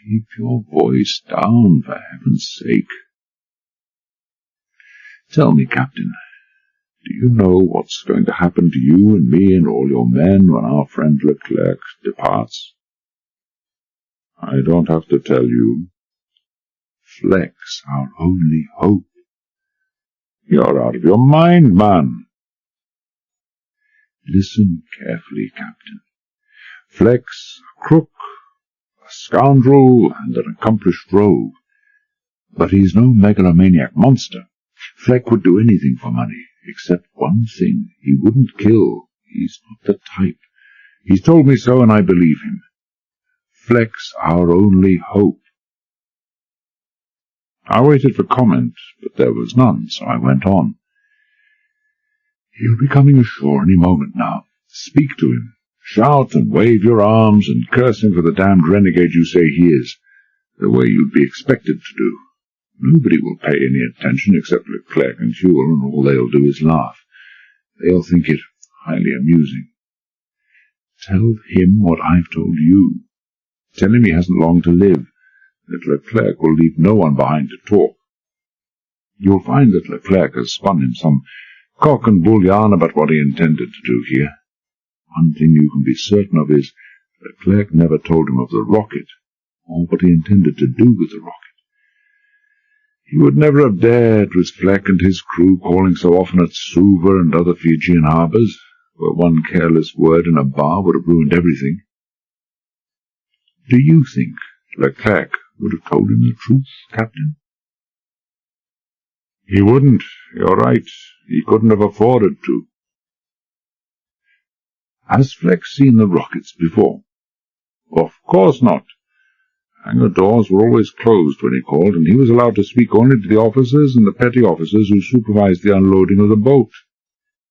"Keep your voice down, for heaven's sake. Tell me, Captain, do you know what's going to happen to you and me and all your men when our friend Leclerc departs?" "I don't have to tell you." "Fleck's our only hope." "You're out of your mind, man." "Listen carefully, Captain. Fleck's a crook, a scoundrel, and an accomplished rogue. But he's no megalomaniac monster. Fleck would do anything for money, except one thing. He wouldn't kill. He's not the type. He's told me so, and I believe him. Fleck's our only hope." I waited for comment, but there was none, so I went on. He'll be coming ashore any moment now. Speak to him. Shout and wave your arms and curse him for the damned renegade you say he is, the way you'd be expected to do. Nobody will pay any attention except Leclerc and Huel, and all they'll do is laugh. They'll think it highly amusing. Tell him what I've told you. Tell him he hasn't long to live, that Leclerc will leave no one behind to talk. You'll find that Leclerc has spun him some cock and bull yarn about what he intended to do here. One thing you can be certain of is Leclerc never told him of the rocket, or what he intended to do with the rocket. He would never have dared with Fleck and his crew calling so often at Suva and other Fijian harbours, where one careless word in a bar would have ruined everything. Do you think Leclerc would have told him the truth, Captain? He wouldn't. You're right. He couldn't have afforded to. Has Fleck seen the rockets before? Of course not. Hangar doors were always closed when he called, and he was allowed to speak only to the officers and the petty officers who supervised the unloading of the boat.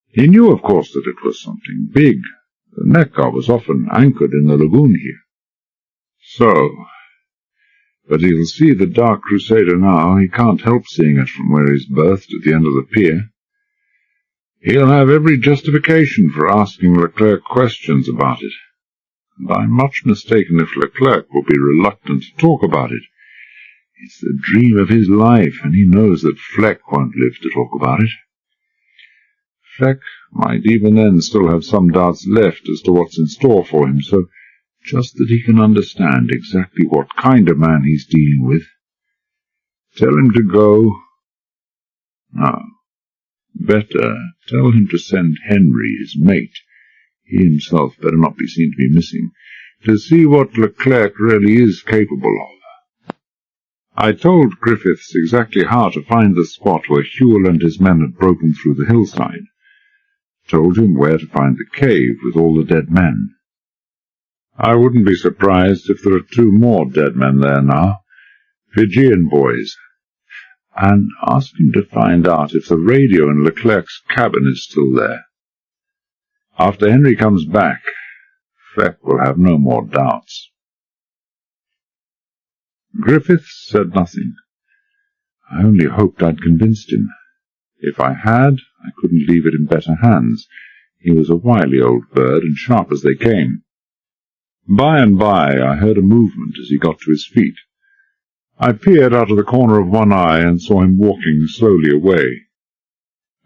He knew, of course, that it was something big. The Neckar was often anchored in the lagoon here. But he'll see the Dark Crusader now. He can't help seeing it from where he's berthed at the end of the pier. He'll have every justification for asking Leclerc questions about it, and I'm much mistaken if Leclerc will be reluctant to talk about it. It's the dream of his life, and he knows that Fleck won't live to talk about it. Fleck might even then still have some doubts left as to what's in store for him, so just that he can understand exactly what kind of man he's dealing with. Tell him to go. No, better tell him to send Henry, his mate, he himself better not be seen to be missing, to see what Leclerc really is capable of. I told Griffiths exactly how to find the spot where Huel and his men had broken through the hillside. Told him where to find the cave with all the dead men. I wouldn't be surprised if there are 2 more dead men there now, Fijian boys, and asked him to find out if the radio in Leclerc's cabin is still there. After Henry comes back, Fleck will have no more doubts. Griffiths said nothing. I only hoped I'd convinced him. If I had, I couldn't leave it in better hands. He was a wily old bird, and sharp as they came. By and by I heard a movement as he got to his feet. I peered out of the corner of one eye and saw him walking slowly away.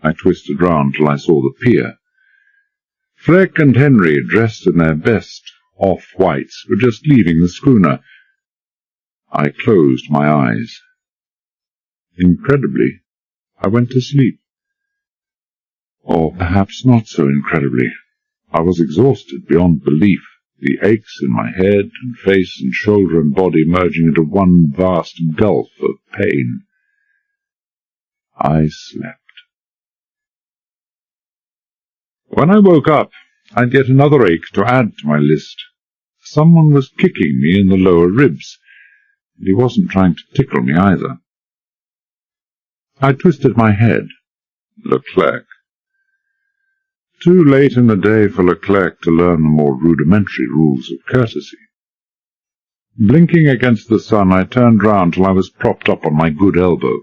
I twisted round till I saw the pier. Fleck and Henry, dressed in their best off-whites, were just leaving the schooner. I closed my eyes. Incredibly, I went to sleep. Or perhaps not so incredibly. I was exhausted beyond belief, the aches in my head and face and shoulder and body merging into one vast gulf of pain. I slept. When I woke up, I'd get another ache to add to my list. Someone was kicking me in the lower ribs, and he wasn't trying to tickle me either. I twisted my head. Leclerc. Too late in the day for Leclerc to learn the more rudimentary rules of courtesy. Blinking against the sun, I turned round till I was propped up on my good elbow,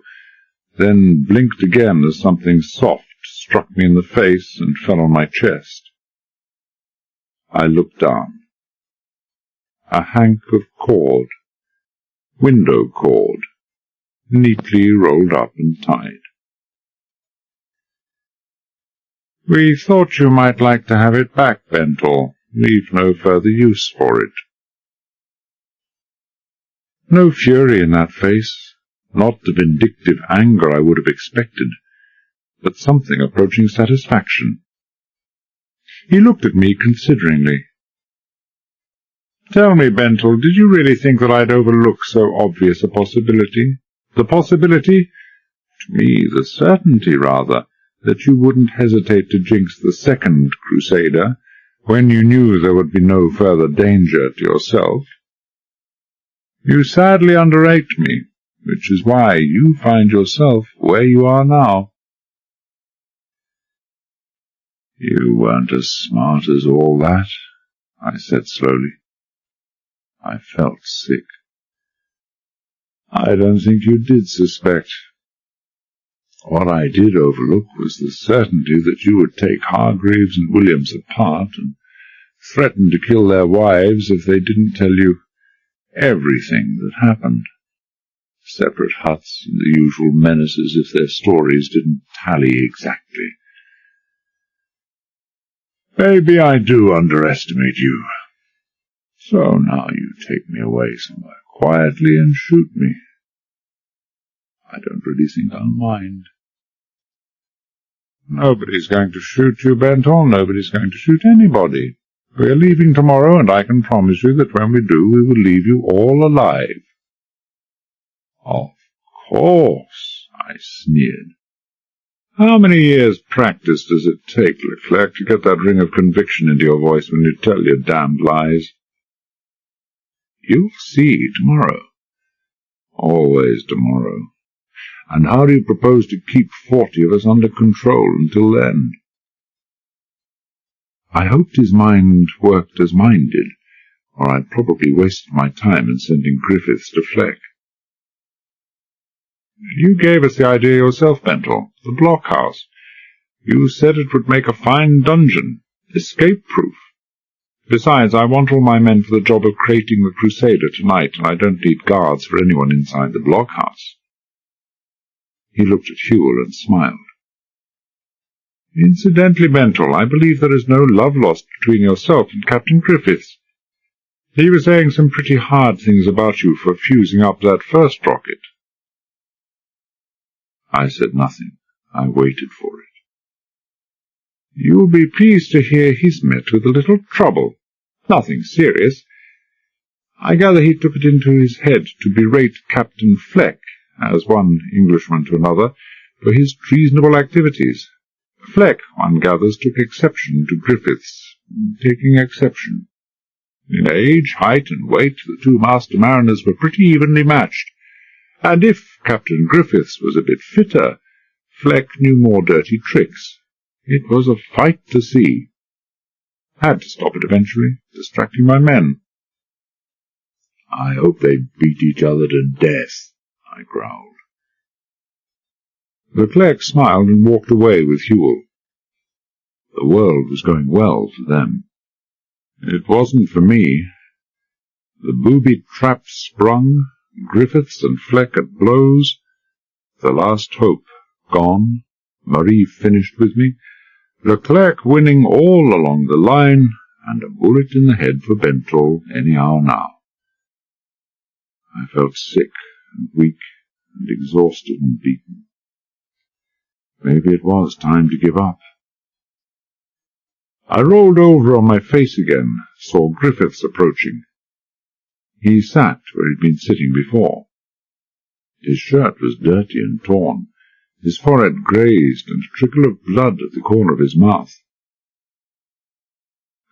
then blinked again as something soft struck me in the face and fell on my chest. I looked down. A hank of cord, window cord, neatly rolled up and tied. We thought you might like to have it back, Bentor. Leave no further use for it. No fury in that face, not the vindictive anger I would have expected, but something approaching satisfaction. He looked at me consideringly. Tell me, Bentel, did you really think that I'd overlook so obvious a possibility? The possibility? To me, the certainty, rather, that you wouldn't hesitate to jinx the second Crusader when you knew there would be no further danger to yourself. You sadly underrate me, which is why you find yourself where you are now. You weren't as smart as all that, I said slowly. I felt sick. I don't think you did suspect. What I did overlook was the certainty that you would take Hargreaves and Williams apart and threaten to kill their wives if they didn't tell you everything that happened. Separate huts and the usual menaces if their stories didn't tally exactly. Maybe I do underestimate you. So now you take me away somewhere quietly and shoot me. I don't really think I'll mind. Nobody's going to shoot you, Benton. Nobody's going to shoot anybody. We're leaving tomorrow, and I can promise you that when we do, we will leave you all alive. Of course, I sneered. How many years' practice does it take, Leclerc, to get that ring of conviction into your voice when you tell your damned lies? You'll see tomorrow. Always tomorrow. And how do you propose to keep 40 of us under control until then? I hoped his mind worked as mine did, or I'd probably wasted my time in sending Griffiths to Fleck. You gave us the idea yourself, Bentel, the blockhouse. You said it would make a fine dungeon, escape-proof. Besides, I want all my men for the job of creating the Crusader tonight, and I don't need guards for anyone inside the blockhouse. He looked at Hewell and smiled. Incidentally, Bentel, I believe there is no love lost between yourself and Captain Griffiths. He was saying some pretty hard things about you for fusing up that first rocket. I said nothing. I waited for it. You will be pleased to hear he's met with a little trouble. Nothing serious. I gather he took it into his head to berate Captain Fleck, as one Englishman to another, for his treasonable activities. Fleck, one gathers, took exception to Griffiths, taking exception. In age, height, and weight, the two master mariners were pretty evenly matched, and if Captain Griffiths was a bit fitter, Fleck knew more dirty tricks. It was a fight to see. Had to stop it eventually, distracting my men. I hope they beat each other to death, I growled. Leclerc smiled and walked away with Hewell. The world was going well for them. It wasn't for me. The booby trap sprung, Griffiths and Fleck at blows, the last hope gone, Marie finished with me, Leclerc winning all along the line, and a bullet in the head for Bentel any hour now. I felt sick and weak and exhausted and beaten. Maybe it was time to give up. I rolled over on my face again, saw Griffiths approaching. He sat where he'd been sitting before. His shirt was dirty and torn, his forehead grazed, and a trickle of blood at the corner of his mouth.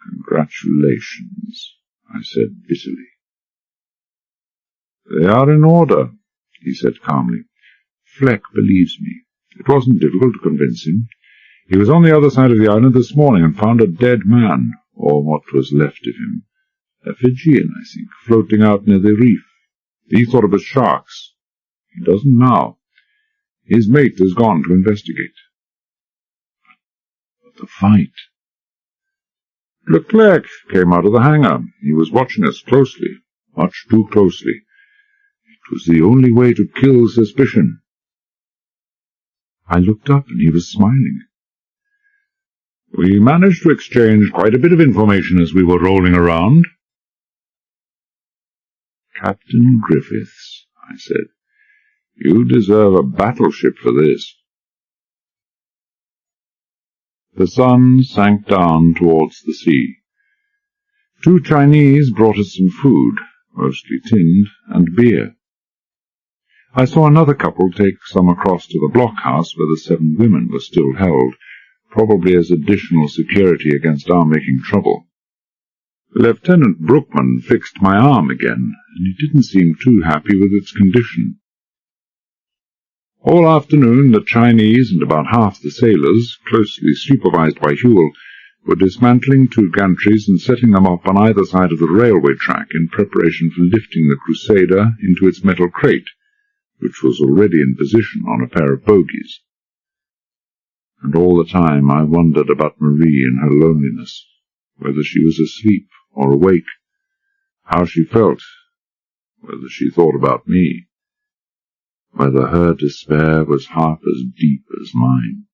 Congratulations, I said bitterly. They are in order, he said calmly. Fleck believes me. It wasn't difficult to convince him. He was on the other side of the island this morning and found a dead man, or what was left of him. A Fijian, I think, floating out near the reef. He thought it was sharks. He doesn't now. His mate has gone to investigate. But the fight. Leclerc came out of the hangar. He was watching us closely, much too closely. It was the only way to kill suspicion. I looked up and he was smiling. We managed to exchange quite a bit of information as we were rolling around. Captain Griffiths, I said, you deserve a battleship for this. The sun sank down towards the sea. 2 Chinese brought us some food, mostly tinned, and beer. I saw another couple take some across to the blockhouse where the 7 women were still held, probably as additional security against our making trouble. Lieutenant Brookman fixed my arm again, and he didn't seem too happy with its condition. All afternoon the Chinese and about half the sailors, closely supervised by Huel, were dismantling two gantries and setting them up on either side of the railway track in preparation for lifting the Crusader into its metal crate, which was already in position on a pair of bogies. And all the time I wondered about Marie in her loneliness, whether she was asleep or awake, how she felt, whether she thought about me, whether her despair was half as deep as mine.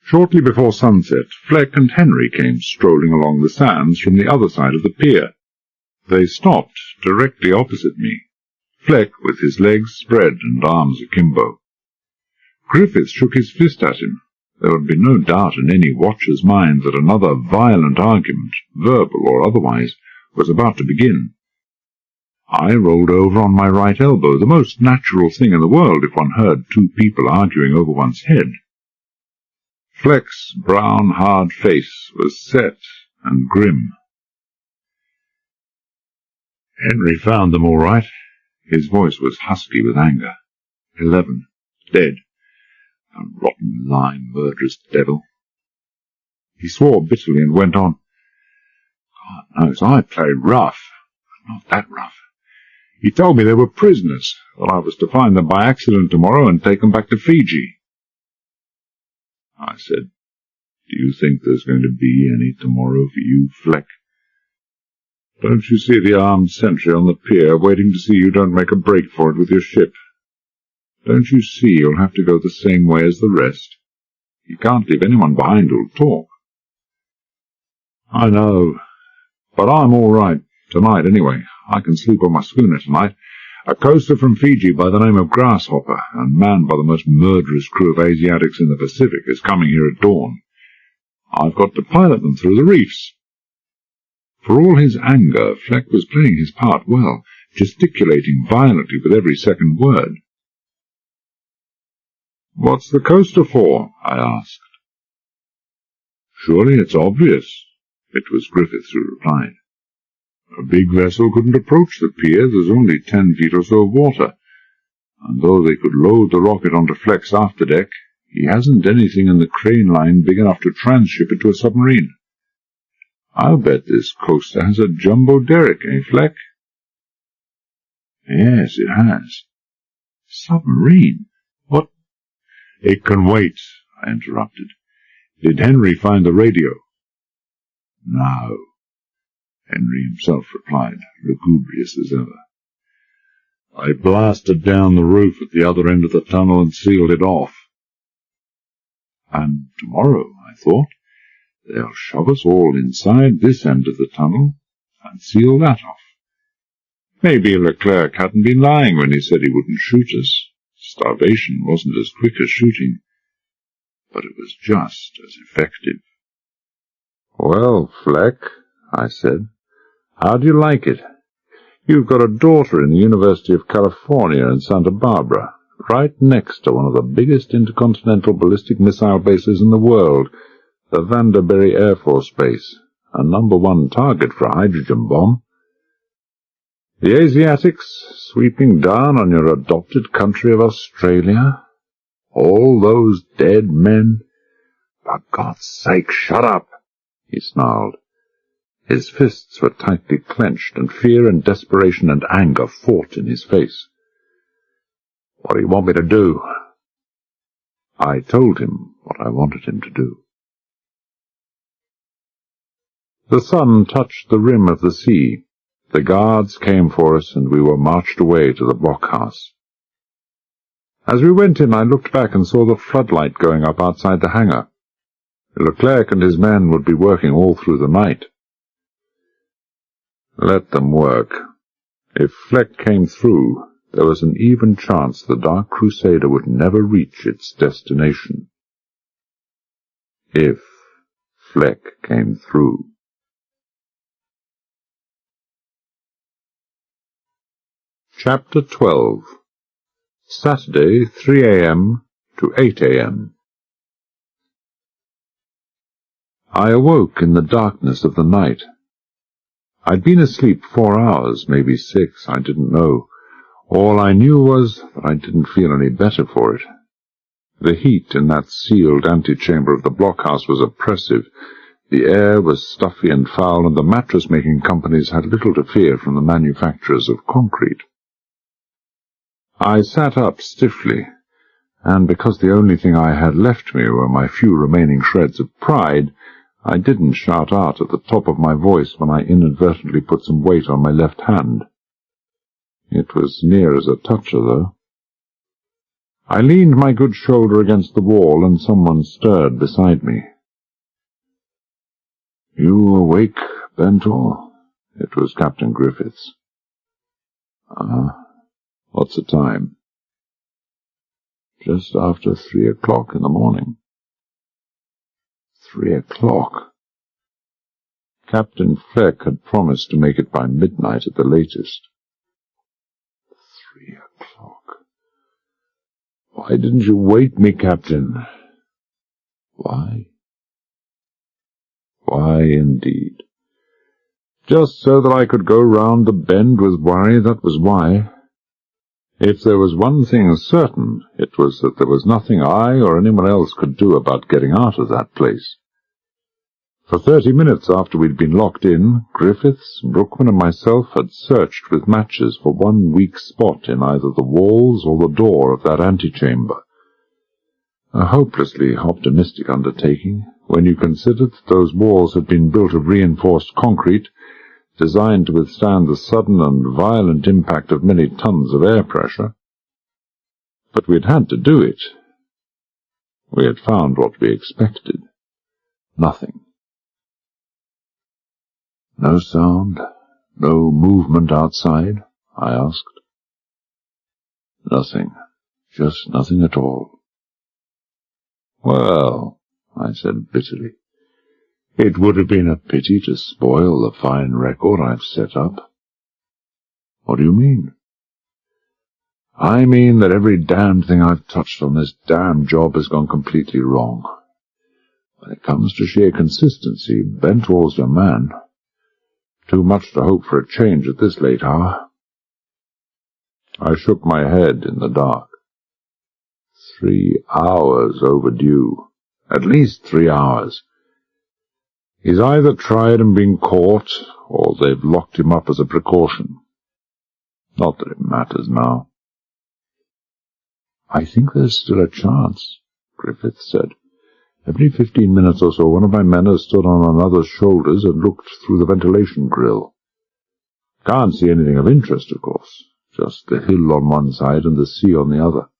Shortly before sunset, Fleck and Henry came strolling along the sands from the other side of the pier. They stopped directly opposite me, Fleck with his legs spread and arms akimbo. Griffith shook his fist at him. There would be no doubt in any watcher's mind that another violent argument, verbal or otherwise, was about to begin. I rolled over on my right elbow, the most natural thing in the world if one heard two people arguing over one's head. Fleck's brown, hard face was set and grim. Henry found them all right. His voice was husky with anger. 11. Dead. A rotten, lying, murderous devil. He swore bitterly and went on. God knows I played rough, but not that rough. He told me they were prisoners, that I was to find them by accident tomorrow and take them back to Fiji. I said, do you think there's going to be any tomorrow for you, Fleck? Don't you see the armed sentry on the pier waiting to see you don't make a break for it with your ship? Don't you see you'll have to go the same way as the rest? You can't leave anyone behind who'll talk. I know, but I'm all right, tonight anyway. I can sleep on my schooner tonight. A coaster from Fiji by the name of Grasshopper, and manned by the most murderous crew of Asiatics in the Pacific, is coming here at dawn. I've got to pilot them through the reefs. For all his anger, Fleck was playing his part well, gesticulating violently with every second word. What's the coaster for? I asked. Surely it's obvious, it was Griffith who replied. A big vessel couldn't approach the pier, there's only 10 feet or so of water, and though they could load the rocket onto Fleck's afterdeck, he hasn't anything in the crane line big enough to transship it to a submarine. I'll bet this coaster has a jumbo derrick, eh, Fleck? Yes, it has. Submarine? What? It can wait, I interrupted. Did Henry find the radio? No, Henry himself replied, lugubrious as ever. I blasted down the roof at the other end of the tunnel and sealed it off. And tomorrow, I thought, they'll shove us all inside this end of the tunnel and seal that off. Maybe Leclerc hadn't been lying when he said he wouldn't shoot us. Starvation wasn't as quick as shooting, but it was just as effective. Well, Fleck, I said, how do you like it? You've got a daughter in the University of California in Santa Barbara, right next to one of the biggest intercontinental ballistic missile bases in the world, the Vanderbilt Air Force Base, a #1 target for a hydrogen bomb. The Asiatics sweeping down on your adopted country of Australia? All those dead men? For God's sake, shut up, he snarled. His fists were tightly clenched, and fear and desperation and anger fought in his face. What do you want me to do? I told him what I wanted him to do. The sun touched the rim of the sea. The guards came for us, and we were marched away to the blockhouse. As we went in, I looked back and saw the floodlight going up outside the hangar. Leclerc and his men would be working all through the night. Let them work. If Fleck came through, there was an even chance the Dark Crusader would never reach its destination. If Fleck came through. Chapter 12. Saturday, 3 a.m. to 8 a.m. I awoke in the darkness of the night. I'd been asleep 4 hours, maybe 6, I didn't know, All I knew was that I didn't feel any better for it. The heat in that sealed antechamber of the blockhouse was oppressive. The air was stuffy and foul, and the mattress-making companies had little to fear from the manufacturers of concrete. I sat up stiffly, and because the only thing I had left me were my few remaining shreds of pride, I didn't shout out at the top of my voice when I inadvertently put some weight on my left hand. It was near as a toucher, though. I leaned my good shoulder against the wall, and someone stirred beside me. "You awake, Bentor?" It was Captain Griffiths. What's the time?" "Just after 3 o'clock in the morning." 3 o'clock. Captain Fleck had promised to make it by midnight at the latest. 3 o'clock. "Why didn't you wake me, Captain?" Why? Why, indeed. Just so that I could go round the bend with worry, that was why. If there was one thing certain, it was that there was nothing I or anyone else could do about getting out of that place. For 30 minutes after we'd been locked in, Griffiths, Brookman, and myself had searched with matches for one weak spot in either the walls or the door of that antechamber. A hopelessly optimistic undertaking, when you considered that those walls had been built of reinforced concrete, designed to withstand the sudden and violent impact of many tons of air pressure. But we'd had to do it. We had found what we expected. Nothing. "No sound, no movement outside?" I asked. "Nothing, just nothing at all." "Well," I said bitterly, "it would have been a pity to spoil the fine record I've set up." "What do you mean?" "I mean that every damned thing I've touched on this damned job has gone completely wrong. When it comes to sheer consistency, Bentor's your man. Too much to hope for a change at this late hour." I shook my head in the dark. 3 hours overdue. At least 3 hours. He's either tried and been caught, or they've locked him up as a precaution. Not that it matters now. "I think there's still a chance," Griffiths said. "Every 15 minutes or so one of my men has stood on another's shoulders and looked through the ventilation grill. Can't see anything of interest, of course, just the hill on one side and the sea on the other.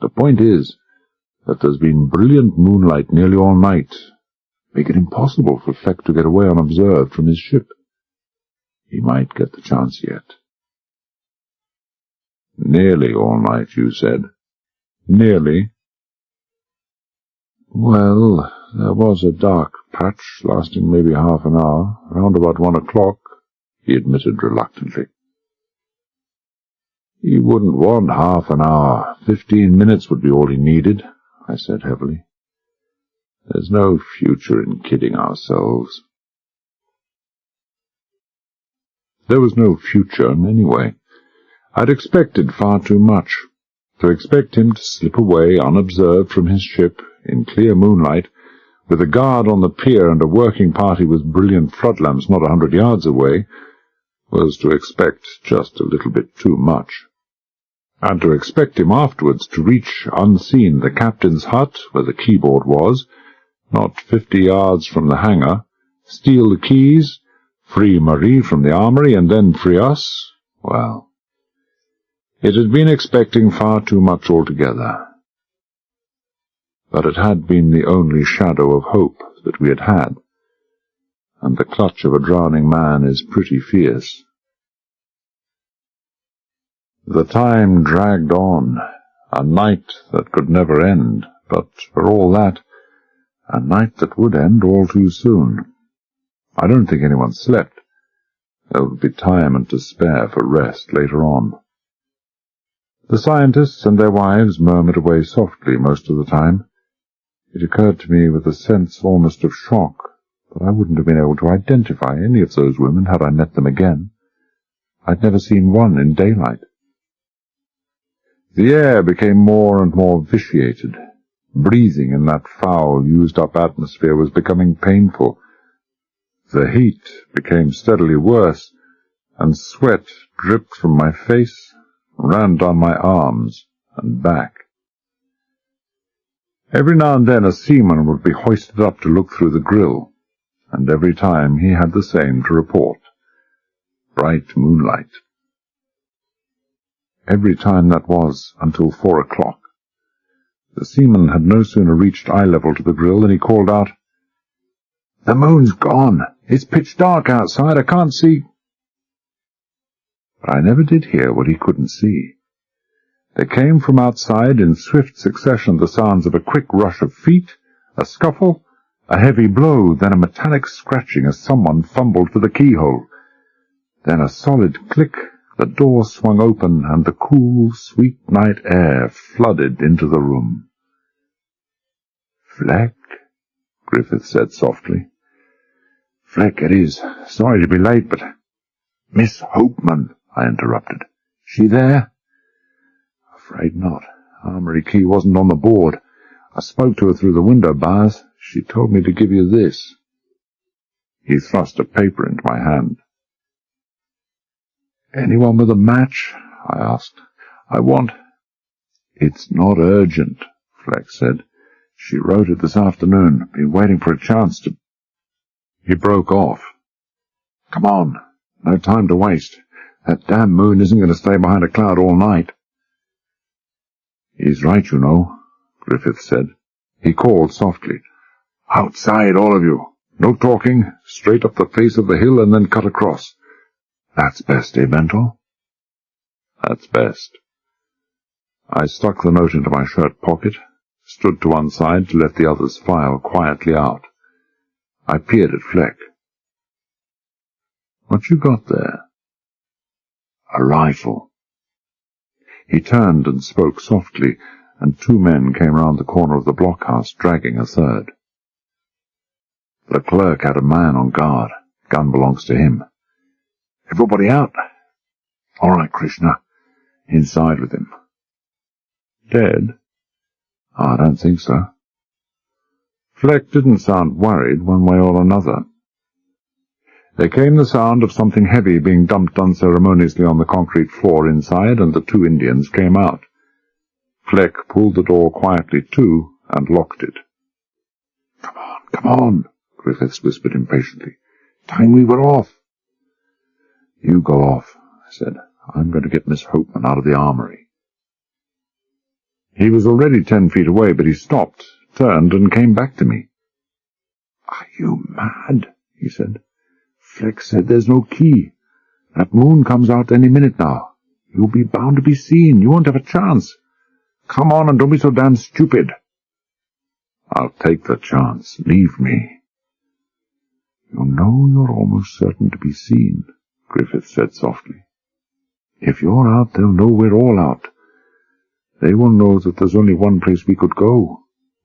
The point is that there's been brilliant moonlight nearly all night, make it impossible for Fleck to get away unobserved from his ship. He might get the chance yet." "Nearly all night, you said." "Nearly." "Well, there was a dark patch lasting maybe half an hour, around about 1 o'clock, he admitted reluctantly. "He wouldn't want half an hour. 15 minutes would be all he needed," I said heavily. "There's no future in kidding ourselves." There was no future, anyway. I'd expected far too much. To expect him to slip away unobserved from his ship, in clear moonlight, with a guard on the pier and a working party with brilliant floodlamps not 100 yards away, was to expect just a little bit too much. And to expect him afterwards to reach unseen the captain's hut, where the keyboard was, not 50 yards from the hangar, steal the keys, free Marie from the armory, and then free us, well, it had been expecting far too much altogether. But it had been the only shadow of hope that we had had, and the clutch of a drowning man is pretty fierce. The time dragged on, a night that could never end, but for all that, a night that would end all too soon. I don't think anyone slept. There would be time and to spare for rest later on. The scientists and their wives murmured away softly most of the time. It occurred to me with a sense almost of shock that I wouldn't have been able to identify any of those women had I met them again. I'd never seen one in daylight. The air became more and more vitiated. Breathing in that foul, used-up atmosphere was becoming painful. The heat became steadily worse, and sweat dripped from my face, ran down my arms and back. Every now and then a seaman would be hoisted up to look through the grill, and every time he had the same to report. Bright moonlight. Every time that was until 4 o'clock. The seaman had no sooner reached eye level to the grill than he called out, "The moon's gone! It's pitch dark outside, I can't see." But I never did hear what he couldn't see. There came from outside in swift succession the sounds of a quick rush of feet, a scuffle, a heavy blow, then a metallic scratching as someone fumbled for the keyhole. Then a solid click, the door swung open, and the cool, sweet night air flooded into the room. "Fleck," Griffith said softly. "Fleck, it is. Sorry to be late, but—" "Miss Hopeman," I interrupted. "She there?" "Afraid not. Armory key wasn't on the board. I spoke to her through the window bars. She told me to give you this." He thrust a paper into my hand. "Anyone with a match?" I asked. "I want—" "It's not urgent," Fleck said. "She wrote it this afternoon. Been waiting for a chance to—" He broke off. "Come on. No time to waste. That damn moon isn't going to stay behind a cloud all night." "He's right, you know," Griffith said. He called softly, "Outside, all of you. No talking. Straight up the face of the hill and then cut across. That's best, eh, Bentel?" "That's best." I stuck the note into my shirt pocket, stood to one side to let the others file quietly out. I peered at Fleck. "What you got there?" "A rifle." He turned and spoke softly, and 2 men came round the corner of the blockhouse, dragging a third. "The clerk had a man on guard. Gun belongs to him." "Everybody out?" "All right, Krishna. Inside with him." "Dead?" "I don't think so." Fleck didn't sound worried one way or another. There came the sound of something heavy being dumped unceremoniously on the concrete floor inside, and the 2 Indians came out. Fleck pulled the door quietly to and locked it. Come on, Griffiths whispered impatiently. "Time we were off." "You go off," I said. "I'm going to get Miss Hopeman out of the armory." He was already 10 feet away, but he stopped, turned, and came back to me. "Are you mad?" he said. "Fleck said there's no key. That moon comes out any minute now. You'll be bound to be seen. You won't have a chance. Come on, and don't be so damn stupid." "I'll take the chance. Leave me." "You know you're almost certain to be seen," Griffith said softly. "If you're out, they'll know we're all out. They will know that there's only one place we could go.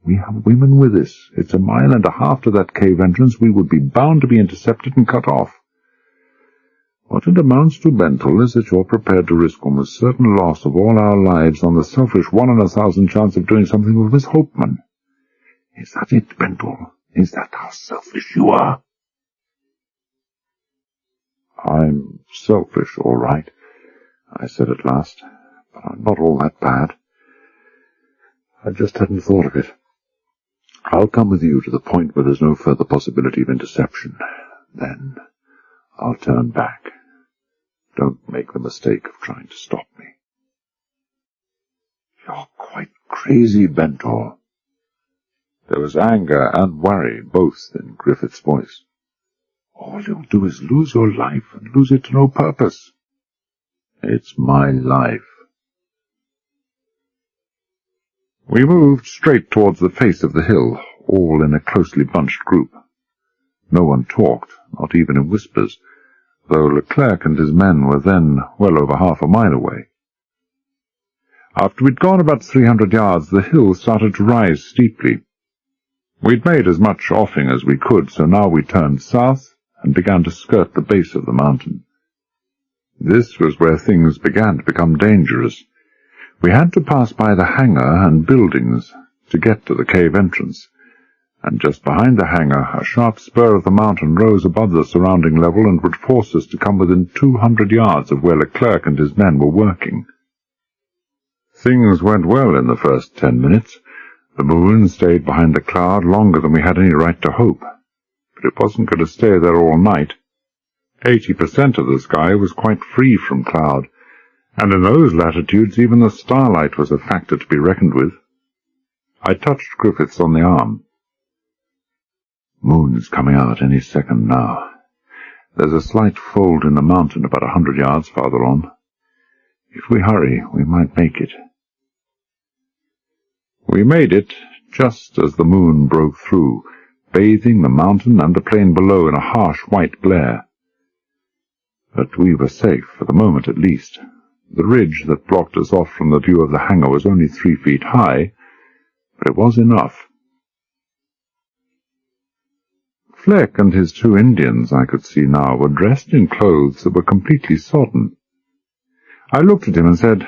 We have women with us. It's 1.5 miles to that cave entrance. We would be bound to be intercepted and cut off. What it amounts to, Bentel, is that you're prepared to risk almost certain loss of all our lives on the selfish 1 in 1,000 chance of doing something with Miss Hopeman. Is that it, Bentel? Is that how selfish you are?" "I'm selfish, all right," I said at last, "but I'm not all that bad. I just hadn't thought of it. I'll come with you to the point where there's no further possibility of interception. Then I'll turn back. Don't make the mistake of trying to stop me." "You're quite crazy, Bentor." There was anger and worry both in Griffith's voice. "All you'll do is lose your life, and lose it to no purpose." "It's my life." We moved straight towards the face of the hill, all in a closely bunched group. No one talked, not even in whispers, though Leclerc and his men were then well over 1/2 mile away. After we'd gone about 300 yards, the hill started to rise steeply. We'd made as much offing as we could, so now we turned south and began to skirt the base of the mountain. This was where things began to become dangerous. We had to pass by the hangar and buildings to get to the cave entrance, and just behind the hangar a sharp spur of the mountain rose above the surrounding level and would force us to come within 200 yards of where Leclerc and his men were working. Things went well in the first 10 minutes. The moon stayed behind the cloud longer than we had any right to hope, but it wasn't going to stay there all night. 80% of the sky was quite free from cloud, and in those latitudes even the starlight was a factor to be reckoned with. I touched Griffiths on the arm. Moon's coming out any second now. There's a slight fold in the mountain about 100 yards farther on. If we hurry, we might make it. We made it just as the moon broke through, bathing the mountain and the plain below in a harsh white glare. But we were safe, for the moment at least. The ridge that blocked us off from the view of the hangar was only 3 feet high, but it was enough. Fleck and his 2 Indians, I could see now, were dressed in clothes that were completely sodden. I looked at him and said,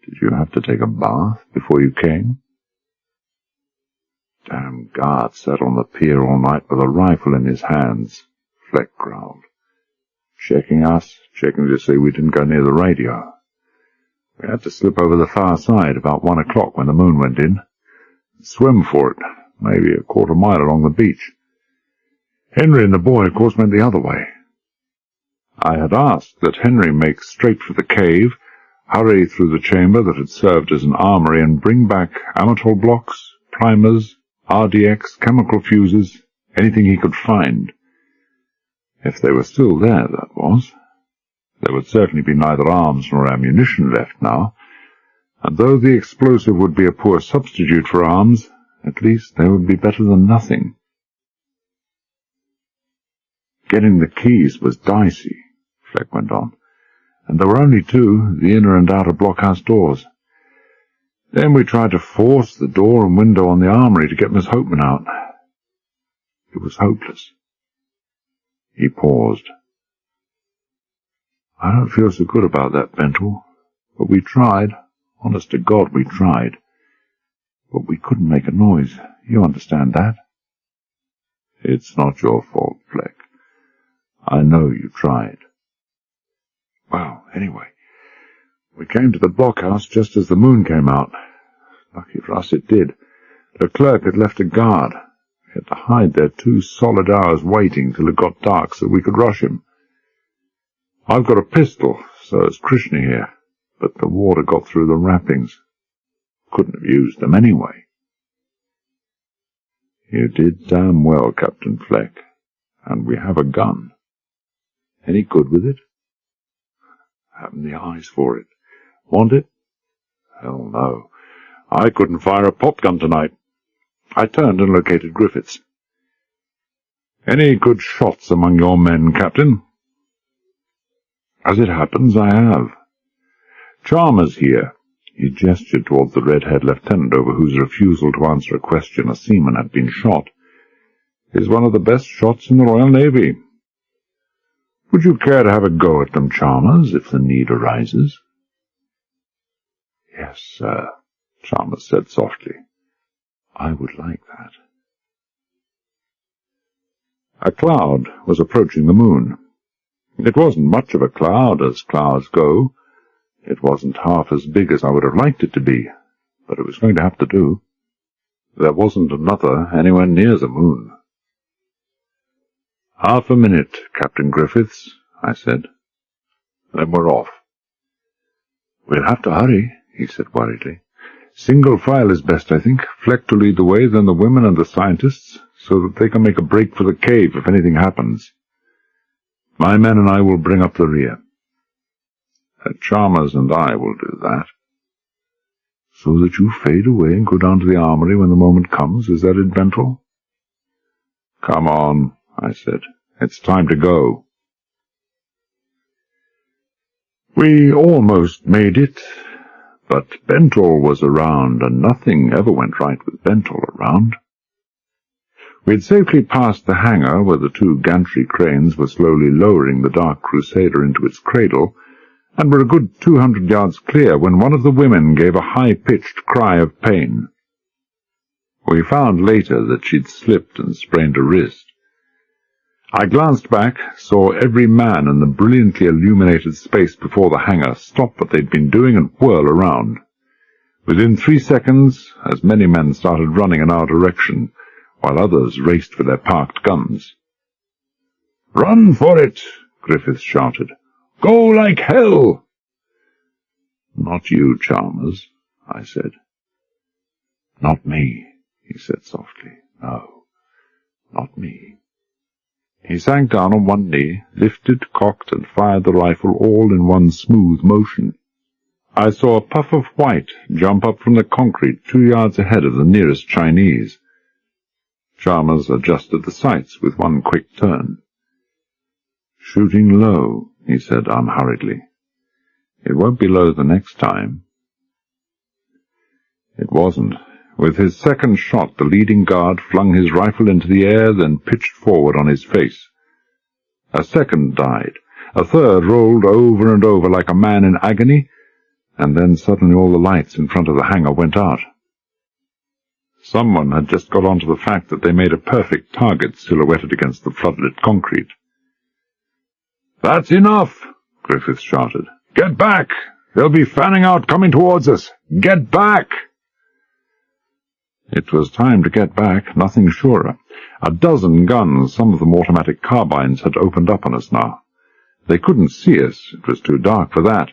"Did you have to take a bath before you came?" "Damn guard sat on the pier all night with a rifle in his hands," Fleck growled. "Checking us, checking to see we didn't go near the radio. We had to slip over the far side about 1 o'clock when the moon went in, and swim for it, maybe a quarter mile along the beach. Henry and the boy, of course, went the other way. I had asked that Henry make straight for the cave, hurry through the chamber that had served as an armory, and bring back amatol blocks, primers, RDX, chemical fuses, anything he could find. If they were still there, that was. There would certainly be neither arms nor ammunition left now, and though the explosive would be a poor substitute for arms, at least they would be better than nothing. Getting the keys was dicey, Fleck went on, and there were only 2, the inner and outer blockhouse doors. Then we tried to force the door and window on the armory to get Miss Hopeman out. It was hopeless. He paused. "I don't feel so good about that, Bentel, but we tried. Honest to God, we tried. But we couldn't make a noise. You understand that?" "It's not your fault, Fleck. I know you tried." "Well, anyway, we came to the blockhouse just as the moon came out. Lucky for us it did. Leclerc had left a guard. We had to hide there 2 solid hours waiting till it got dark so we could rush him. I've got a pistol, so has Krishna here, but the water got through the wrappings. Couldn't have used them anyway." "You did damn well, Captain Fleck, and we have a gun. Any good with it?" "Haven't the eyes for it. Want it?" "Hell no. I couldn't fire a pop gun tonight." I turned and located Griffiths. "Any good shots among your men, Captain?" "As it happens, I have. Chalmers here." He gestured towards the red-haired lieutenant over whose refusal to answer a question a seaman had been shot. "Is one of the best shots in the Royal Navy. Would you care to have a go at them, Chalmers, if the need arises?" "Yes, sir," Chalmers said softly. "I would like that." A cloud was approaching the moon. It wasn't much of a cloud, as clouds go. It wasn't half as big as I would have liked it to be, but it was going to have to do. There wasn't another anywhere near the moon. "Half a minute, Captain Griffiths," I said. "Then we're off." "We'll have to hurry," he said worriedly. "Single file is best, I think. Fleck to lead the way, then the women and the scientists, so that they can make a break for the cave if anything happens. My men and I will bring up the rear. Chalmers and I will do that." "So that you fade away and go down to the armory when the moment comes, is that it, Bentel?" "Come on," I said. "It's time to go." We almost made it, but Bentel was around, and nothing ever went right with Bentel around. We had safely passed the hangar where the 2 gantry cranes were slowly lowering the Dark Crusader into its cradle, and were a good 200 yards clear when one of the women gave a high-pitched cry of pain. We found later that she'd slipped and sprained a wrist. I glanced back, saw every man in the brilliantly illuminated space before the hangar stop what they'd been doing and whirl around. Within 3 seconds, as many men started running in our direction, while others raced for their parked guns. "Run for it!" Griffiths shouted. "Go like hell!" "Not you, Chalmers," I said. "Not me," he said softly. "No, not me." He sank down on one knee, lifted, cocked, and fired the rifle all in one smooth motion. I saw a puff of white jump up from the concrete 2 yards ahead of the nearest Chinese. Chalmers adjusted the sights with one quick turn. "Shooting low," he said unhurriedly. "It won't be low the next time." It wasn't. With his second shot, the leading guard flung his rifle into the air, then pitched forward on his face. A second died. A third rolled over and over like a man in agony, and then suddenly all the lights in front of the hangar went out. Someone had just got onto the fact that they made a perfect target silhouetted against the floodlit concrete. "That's enough!" Griffiths shouted. "Get back! They'll be fanning out coming towards us! Get back!" It was time to get back, nothing surer. A dozen guns, some of them automatic carbines, had opened up on us now. They couldn't see us, it was too dark for that,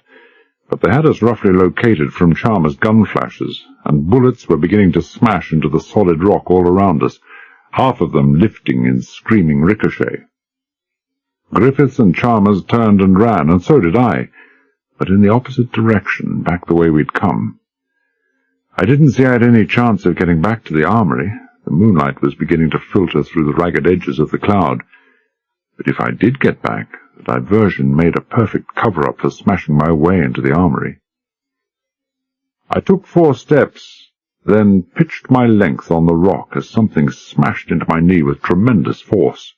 but they had us roughly located from Chalmers' gun flashes, and bullets were beginning to smash into the solid rock all around us, half of them lifting in screaming ricochet. Griffiths and Chalmers turned and ran, and so did I, but in the opposite direction, back the way we'd come. I didn't see I had any chance of getting back to the armory. The moonlight was beginning to filter through the ragged edges of the cloud. But if I did get back, the diversion made a perfect cover-up for smashing my way into the armory. I took 4 steps, then pitched my length on the rock as something smashed into my knee with tremendous force.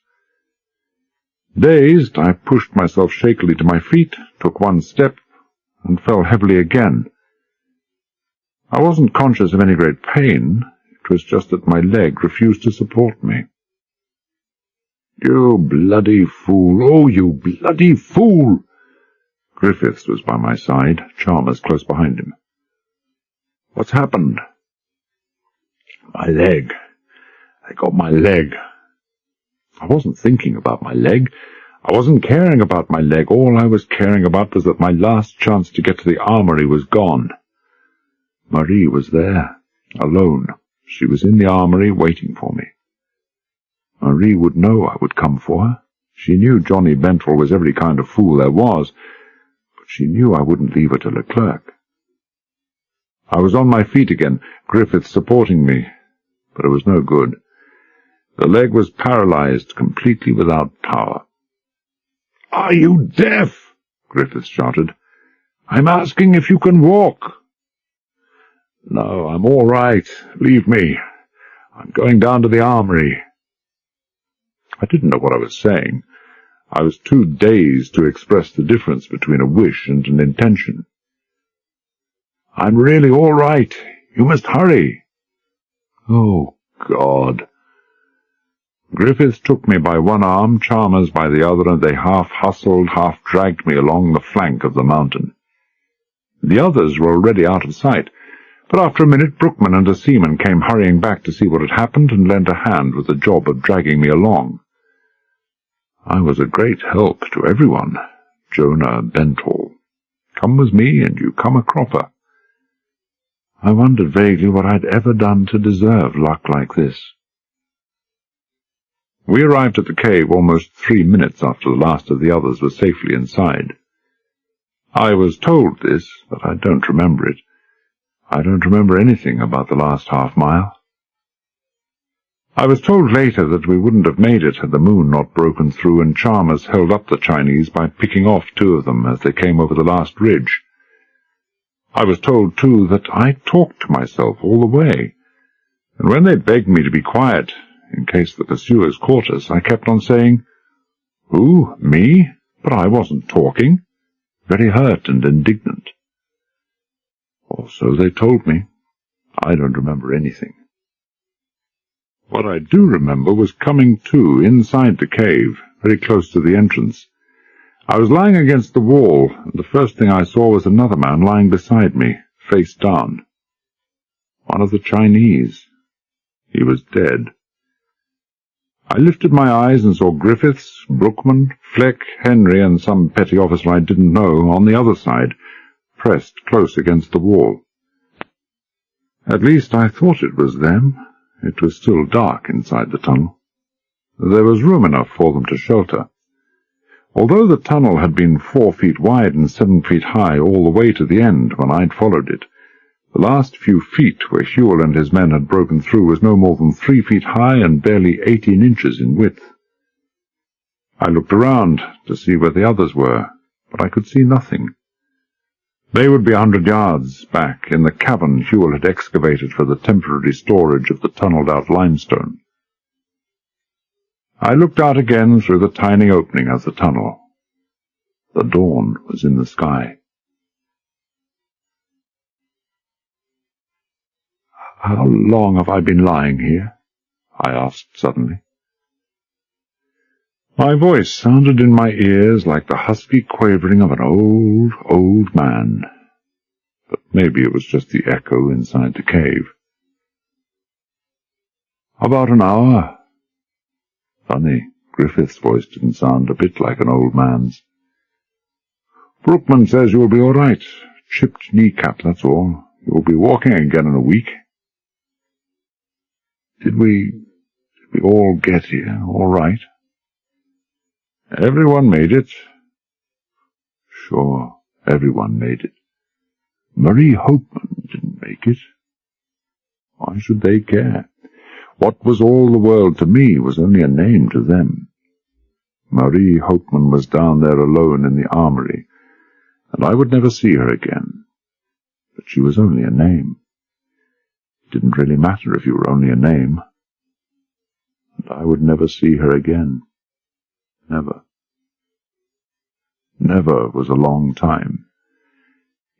Dazed, I pushed myself shakily to my feet, took 1 step, and fell heavily again. I wasn't conscious of any great pain. It was just that my leg refused to support me. "You bloody fool! Oh, you bloody fool!" Griffiths was by my side, Chalmers close behind him. "What's happened?" "My leg. They got my leg." I wasn't thinking about my leg. I wasn't caring about my leg. All I was caring about was that my last chance to get to the armory was gone. Marie was there, alone. She was in the armory waiting for me. Marie would know I would come for her. She knew Johnny Bentrell was every kind of fool there was, but she knew I wouldn't leave her to Leclerc. I was on my feet again, Griffiths supporting me, but it was no good. The leg was paralyzed, completely without power. "Are you deaf?" Griffiths shouted. "I'm asking if you can walk." "No, I'm all right. Leave me. I'm going down to the armory." I didn't know what I was saying. I was too dazed to express the difference between a wish and an intention. "I'm really all right. You must hurry." "Oh, God." Griffiths took me by one arm, Chalmers by the other, and they half-hustled, half-dragged me along the flank of the mountain. The others were already out of sight, but after a minute Brookman and a seaman came hurrying back to see what had happened and lent a hand with the job of dragging me along. I was a great help to everyone. Jonah Bentrell. Come with me and you come a cropper. I wondered vaguely what I'd ever done to deserve luck like this. We arrived at the cave almost 3 minutes after the last of the others was safely inside. I was told this, but I don't remember it. I don't remember anything about the last half-mile. I was told later that we wouldn't have made it had the moon not broken through, and Chalmers held up the Chinese by picking off 2 of them as they came over the last ridge. I was told, too, that I talked to myself all the way, and when they begged me to be quiet, in case the pursuers caught us, I kept on saying, "Who, me? But I wasn't talking. very hurt and indignant. Or so they told me. I don't remember anything. What I do remember was coming to inside the cave, very close to the entrance. I was lying against the wall, and the first thing I saw was another man lying beside me, face down. One of the Chinese. He was dead. I lifted my eyes and saw Griffiths, Brookman, Fleck, Henry, and some petty officer I didn't know on the other side, pressed close against the wall. At least I thought it was them. It was still dark inside the tunnel. There was room enough for them to shelter. Although the tunnel had been 4 feet wide and 7 feet high all the way to the end when I'd followed it, the last few feet where Hewell and his men had broken through was no more than 3 feet high and barely 18 inches in width. I looked around to see where the others were, but I could see nothing. They would be 100 yards back in the cavern Hewell had excavated for the temporary storage of the tunnelled-out limestone. I looked out again through the tiny opening of the tunnel. The dawn was in the sky. "How long have I been lying here?" I asked suddenly. My voice sounded in my ears like the husky quavering of an old, old man. But maybe it was just the echo inside the cave. "About an hour." Funny, Griffith's voice didn't sound a bit like an old man's. "Brookman says you will be all right. Chipped kneecap, that's all. You will be walking again in a week." Did we all get here all right?" "Everyone made it." "Sure, everyone made it. Marie Hopeman didn't make it. Why should they care? What was all the world to me was only a name to them. Marie Hopeman was down there alone in the armory, and I would never see her again. But she was only a name. It didn't really matter if you were only a name. And I would never see her again. Never. Never was a long time.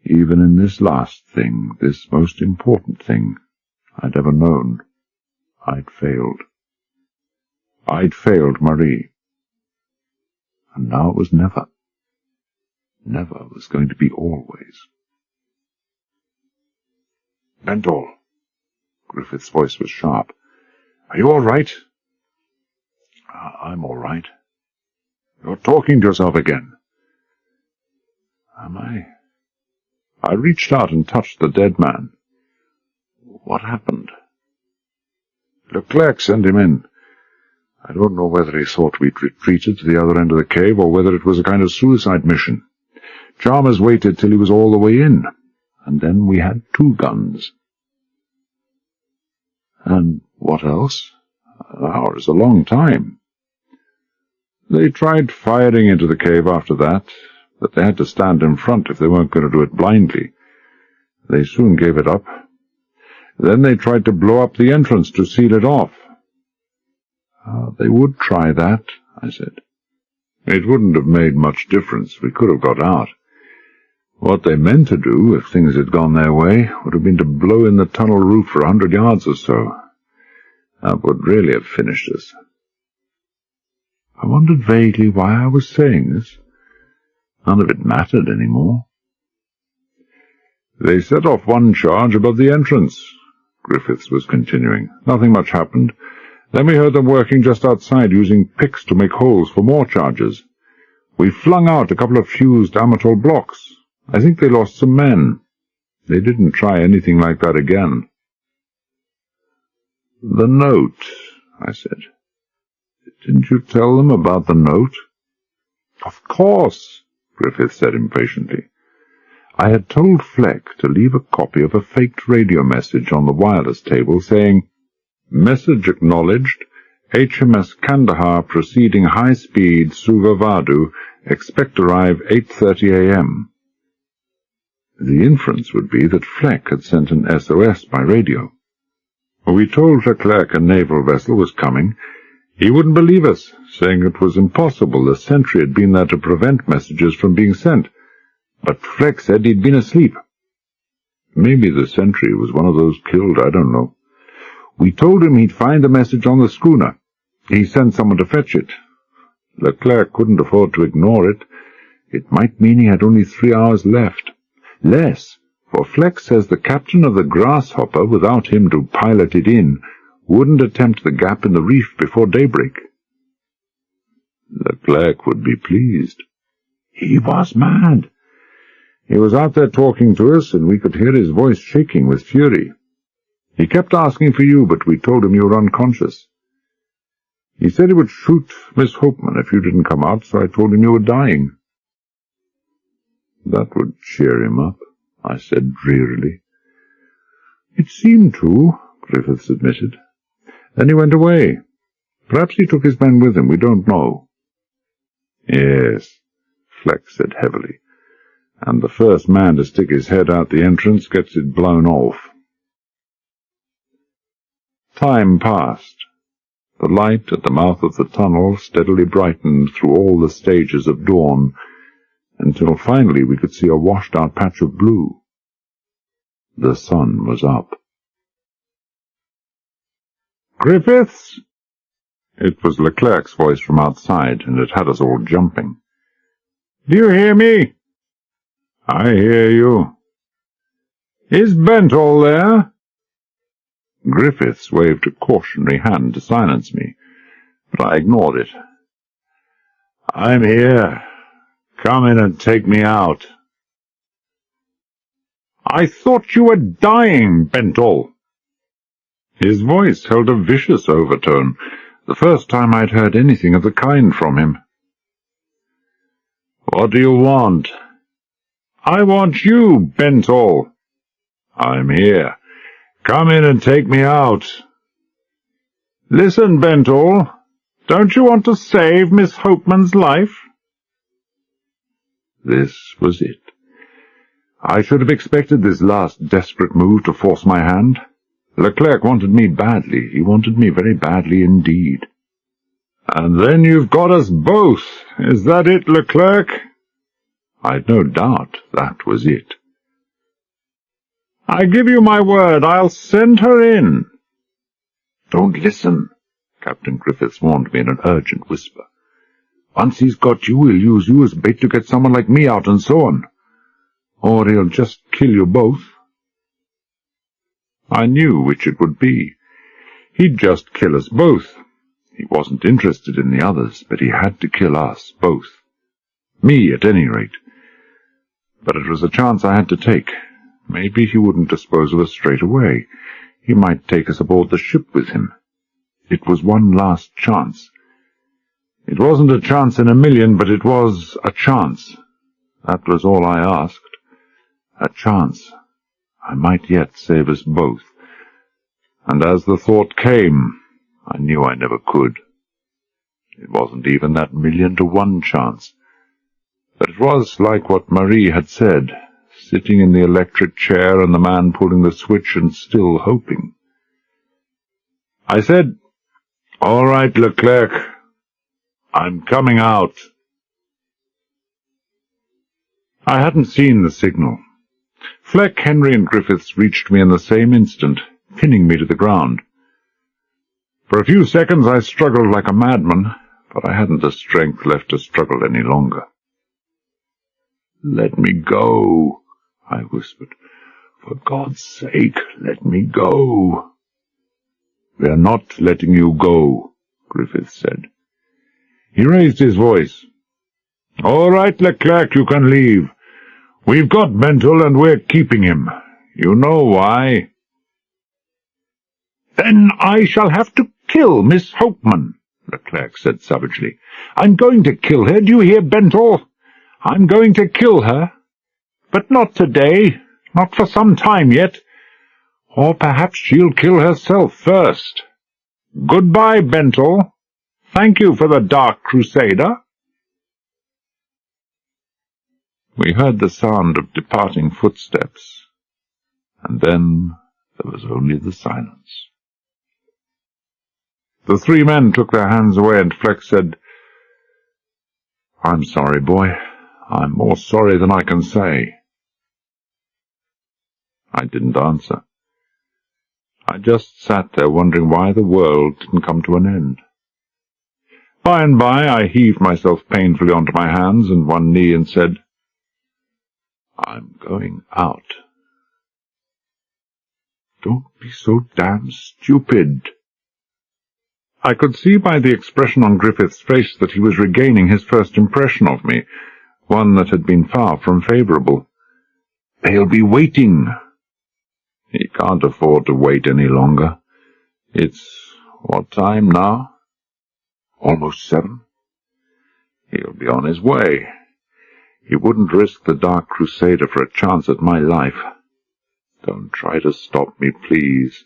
Even in this last thing, this most important thing I'd ever known, I'd failed. I'd failed Marie. And now it was never. Never was going to be always. "Bendall." Griffith's voice was sharp. "Are you all right?" "I'm all right." "You're talking to yourself again." "Am I?" I reached out and touched the dead man. "What happened?" "Leclerc sent him in. I don't know whether he thought we'd retreated to the other end of the cave or whether it was a kind of suicide mission. Chalmers waited till he was all the way in, and then we had 2 guns. "And what else?" "An hour is a long time." "They tried firing into the cave after that, but they had to stand in front if they weren't going to do it blindly. They soon gave it up. Then they tried to blow up the entrance to seal it off." "They would try that," I said. "It wouldn't have made much difference. We could have got out. What they meant to do, if things had gone their way, would have been to blow in the tunnel roof for 100 yards or so. That would really have finished us." I wondered vaguely why I was saying this. None of it mattered any more. "They set off one charge above the entrance," Griffiths was continuing. "Nothing much happened. Then we heard them working just outside, using picks to make holes for more charges. We flung out a couple of fused amatol blocks. I think they lost some men. They didn't try anything like that again." "The note," I said. "Didn't you tell them about the note?" "Of course," Griffith said impatiently. "I had told Fleck to leave a copy of a faked radio message on the wireless table saying, 'Message acknowledged. HMS Kandahar proceeding high speed Suvavadu. Expect arrive 8:30 a.m. The inference would be that Fleck had sent an SOS by radio. We told Leclerc a naval vessel was coming. He wouldn't believe us, saying it was impossible. The sentry had been there to prevent messages from being sent. but Fleck said he'd been asleep. Maybe the sentry was one of those killed, I don't know. We told him he'd find the message on the schooner. He sent someone to fetch it. Leclerc couldn't afford to ignore it. It might mean he had only 3 hours left. Less, for Fleck says the captain of the Grasshopper, without him to pilot it in, wouldn't attempt the gap in the reef before daybreak. Leclerc would be pleased. He was mad. He was out there talking to us, and we could hear his voice shaking with fury. He kept asking for you, but we told him you were unconscious. He said he would shoot Miss Hopeman if you didn't come out, so I told him you were dying. That would cheer him up, I said drearily. It seemed to, Griffiths admitted. Then he went away. Perhaps he took his men with him, we don't know. Yes, Fleck said heavily, and the first man to stick his head out the entrance gets it blown off. Time passed. The light at the mouth of the tunnel steadily brightened through all the stages of dawn, until finally we could see a washed-out patch of blue. The sun was up. Griffiths! It was Leclerc's voice from outside, and it had us all jumping. Do you hear me? I hear you. Is Bentall there? Griffiths waved a cautionary hand to silence me, but I ignored it. I'm here. Come in and take me out. I thought you were dying, Bentall. His voice held a vicious overtone, the first time I'd heard anything of the kind from him. What do you want? I want you, Bentall. I'm here. Come in and take me out. Listen, Bentall, don't you want to save Miss Hopeman's life? This was it. I should have expected this last desperate move to force my hand. Leclerc wanted me badly. He wanted me very badly indeed. And then you've got us both. Is that it, Leclerc? I'd no doubt that was it. I give you my word, I'll send her in. Don't listen, Captain Griffiths warned me in an urgent whisper. Once he's got you, he'll use you as bait to get someone like me out and so on. Or he'll just kill you both. I knew which it would be. He'd just kill us both. He wasn't interested in the others, but he had to kill us both. Me, at any rate. But it was a chance I had to take. Maybe he wouldn't dispose of us straight away. He might take us aboard the ship with him. It was one last chance. It wasn't a chance in a million, but it was a chance. That was all I asked. A chance. I might yet save us both. And as the thought came, I knew I never could. It wasn't even that 1,000,000 to 1 chance. But it was like what Marie had said, sitting in the electric chair and the man pulling the switch and still hoping. I said, All right, Leclerc, I'm coming out. I hadn't seen the signal. Fleck, Henry, and Griffiths reached me in the same instant, pinning me to the ground. For a few seconds I struggled like a madman, but I hadn't the strength left to struggle any longer. Let me go, I whispered. For God's sake, let me go. We're not letting you go, Griffiths said. He raised his voice. All right, Leclerc, you can leave. We've got Bentall and we're keeping him. You know why. Then I shall have to kill Miss Hopeman, Leclerc said savagely. I'm going to kill her, do you hear, Bentall? I'm going to kill her. But not today, not for some time yet. Or perhaps she'll kill herself first. Goodbye, Bentall. Thank you for the Dark Crusader. We heard the sound of departing footsteps, and then there was only the silence. The 3 men took their hands away, and Fleck said, I'm sorry, boy. I'm more sorry than I can say." I didn't answer. I just sat there wondering why the world didn't come to an end. By and by I heaved myself painfully onto my hands and one knee and said, "I'm going out." "Don't be so damn stupid." I could see by the expression on Griffith's face that he was regaining his first impression of me, one that had been far from favourable. "They'll be waiting." "He can't afford to wait any longer. It's what time now? Almost 7. He'll be on his way. He wouldn't risk the Dark Crusader for a chance at my life. Don't try to stop me, please.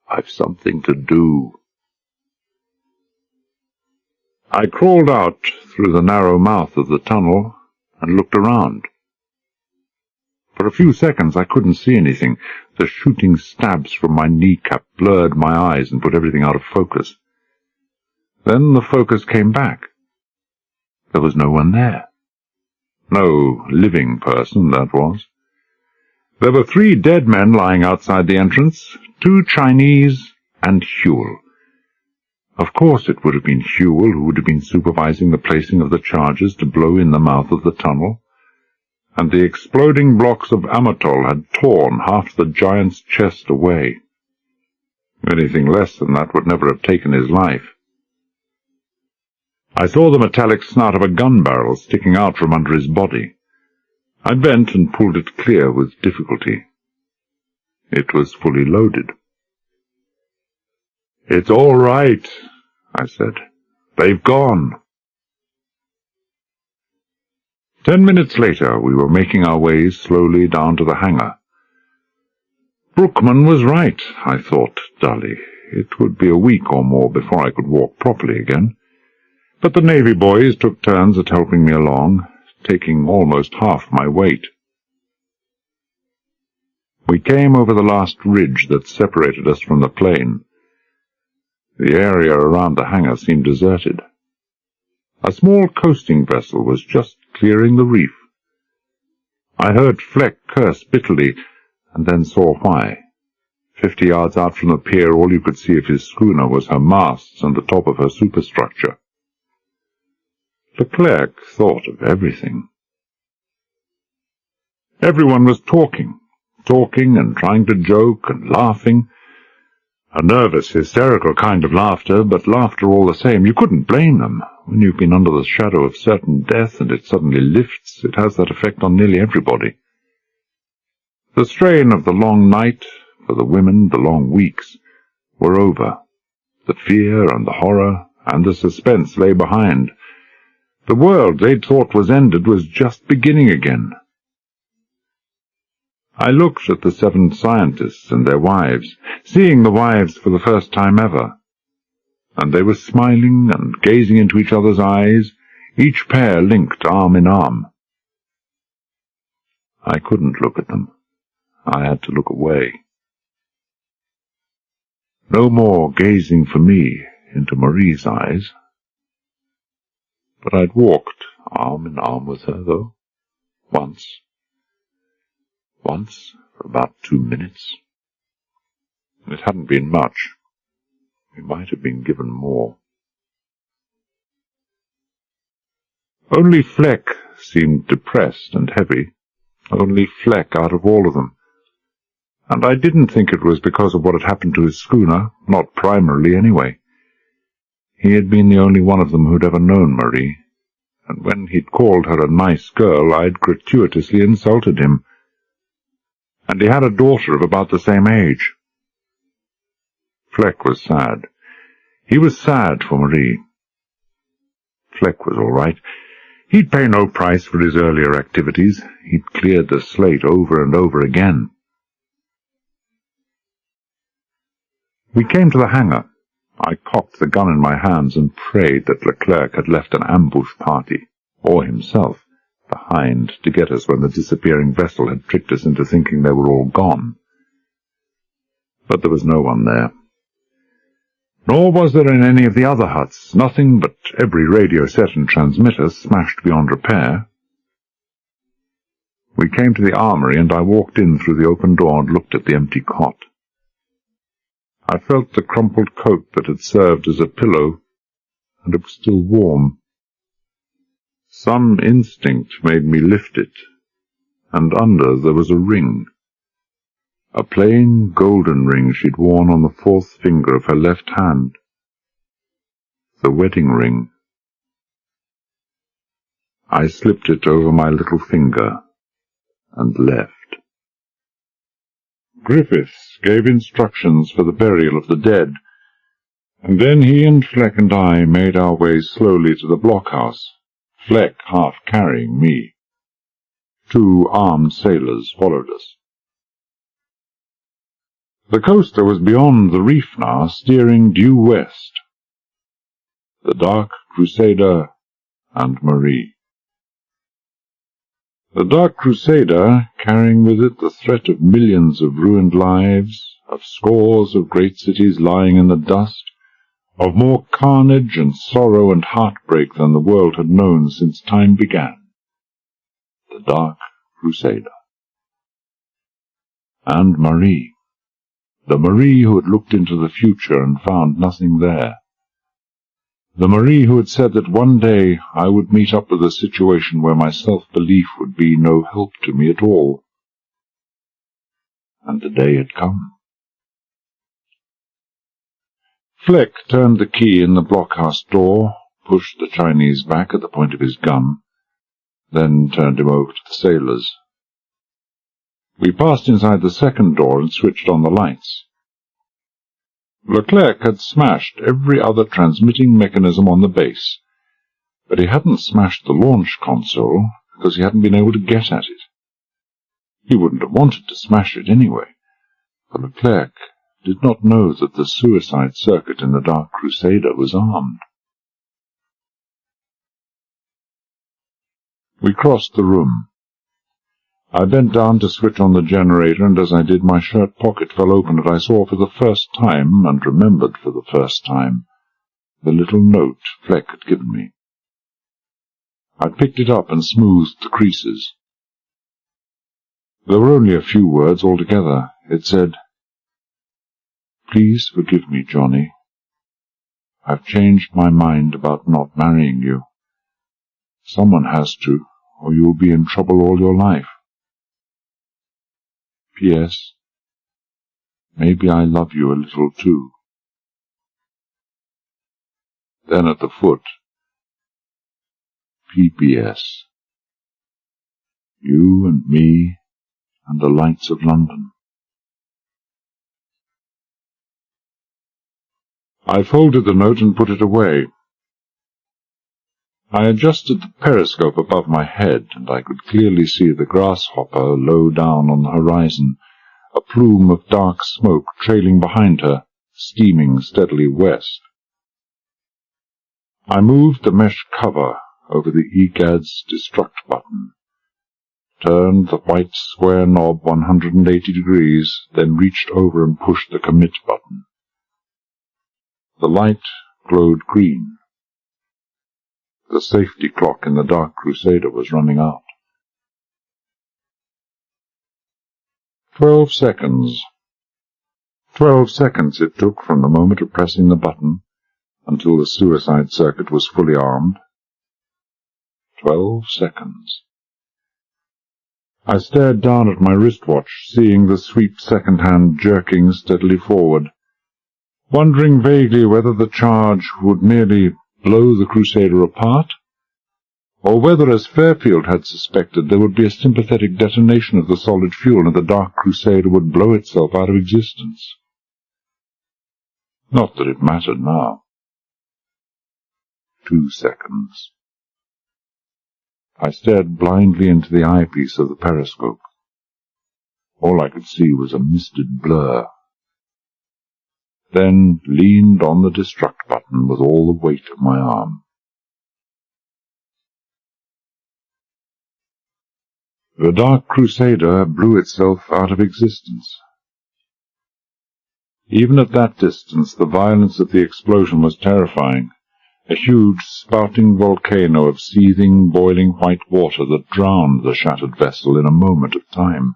I've something to do." I crawled out through the narrow mouth of the tunnel and looked around. For a few seconds I couldn't see anything. The shooting stabs from my kneecap blurred my eyes and put everything out of focus. Then the focus came back. There was no one there. No living person, that was. There were 3 dead men lying outside the entrance, 2 Chinese and Huel. Of course it would have been Huel who would have been supervising the placing of the charges to blow in the mouth of the tunnel, and the exploding blocks of amatol had torn half the giant's chest away. Anything less than that would never have taken his life. I saw the metallic snout of a gun barrel sticking out from under his body. I bent and pulled it clear with difficulty. It was fully loaded. "It's all right," I said. "They've gone." 10 minutes later we were making our way slowly down to the hangar. Brookman was right, I thought dully. It would be a week or more before I could walk properly again. But the Navy boys took turns at helping me along, taking almost half my weight. We came over the last ridge that separated us from the plain. The area around the hangar seemed deserted. A small coasting vessel was just clearing the reef. I heard Fleck curse bitterly, and then saw why. 50 yards out from the pier, all you could see of his schooner was her masts and the top of her superstructure. Leclerc thought of everything. Everyone was talking and trying to joke and laughing. A nervous, hysterical kind of laughter, but laughter all the same. You couldn't blame them. When you've been under the shadow of certain death and it suddenly lifts, it has that effect on nearly everybody. The strain of the long night, for the women the long weeks, were over. The fear and the horror and the suspense lay behind. The world they'd thought was ended was just beginning again. I looked at the 7 scientists and their wives, seeing the wives for the first time ever, and they were smiling and gazing into each other's eyes, each pair linked arm in arm. I couldn't look at them. I had to look away. No more gazing for me into Marie's eyes. But I'd walked arm in arm with her, though, once for about 2 minutes. It hadn't been much. We might have been given more. Only Fleck seemed depressed and heavy, only Fleck out of all of them. And I didn't think it was because of what had happened to his schooner, not primarily anyway. He had been the only one of them who'd ever known Marie, and when he'd called her a nice girl, I'd gratuitously insulted him. And he had a daughter of about the same age. Fleck was sad. He was sad for Marie. Fleck was all right. He'd pay no price for his earlier activities. He'd cleared the slate over and over again. We came to the hangar. I cocked the gun in my hands and prayed that Leclerc had left an ambush party, or himself, behind to get us when the disappearing vessel had tricked us into thinking they were all gone. But there was no one there. Nor was there in any of the other huts, nothing but every radio set and transmitter smashed beyond repair, We came to the armory, and I walked in through the open door and looked at the empty cot. I felt the crumpled coat that had served as a pillow, and it was still warm. Some instinct made me lift it, and under there was a ring. A plain golden ring she'd worn on the fourth finger of her left hand. The wedding ring. I slipped it over my little finger and left. Griffiths gave instructions for the burial of the dead, and then he and Fleck and I made our way slowly to the blockhouse, Fleck half carrying me. 2 armed sailors followed us. The coaster was beyond the reef now, steering due west. The Dark Crusader and Marie. The Dark Crusader, carrying with it the threat of millions of ruined lives, of scores of great cities lying in the dust, of more carnage and sorrow and heartbreak than the world had known since time began. The Dark Crusader. And Marie. The Marie who had looked into the future and found nothing there. The Marie who had said that one day I would meet up with a situation where my self-belief would be no help to me at all. And the day had come. Fleck turned the key in the blockhouse door, pushed the Chinese back at the point of his gun, then turned him over to the sailors. We passed inside the second door and switched on the lights. Leclerc had smashed every other transmitting mechanism on the base, but he hadn't smashed the launch console because he hadn't been able to get at it. He wouldn't have wanted to smash it anyway, for Leclerc did not know that the suicide circuit in the Dark Crusader was armed. We crossed the room. I bent down to switch on the generator, and as I did, my shirt pocket fell open, and I saw for the first time, and remembered for the first time, the little note Fleck had given me. I picked it up and smoothed the creases. There were only a few words altogether. It said, "Please forgive me, Johnny. I've changed my mind about not marrying you. Someone has to, or you'll be in trouble all your life. P.S. Maybe I love you a little too." Then at the foot, P.P.S. You and me and the lights of London. I folded the note and put it away. I adjusted the periscope above my head, and I could clearly see the grasshopper low down on the horizon, a plume of dark smoke trailing behind her, steaming steadily west. I moved the mesh cover over the EGAD's destruct button, turned the white square knob 180 degrees, then reached over and pushed the commit button. The light glowed green. The safety clock in the Dark Crusader was running out. 12 seconds. 12 seconds it took from the moment of pressing the button until the suicide circuit was fully armed. 12 seconds. I stared down at my wristwatch, seeing the sweep second hand jerking steadily forward, wondering vaguely whether the charge would merely blow the Crusader apart, or whether, as Fairfield had suspected, there would be a sympathetic detonation of the solid fuel and the Dark Crusader would blow itself out of existence. Not that it mattered now. 2 seconds. I stared blindly into the eyepiece of the periscope. All I could see was a misted blur. Then leaned on the destruct button with all the weight of my arm. The Dark Crusader blew itself out of existence. Even at that distance, the violence of the explosion was terrifying, a huge spouting volcano of seething, boiling white water that drowned the shattered vessel in a moment of time.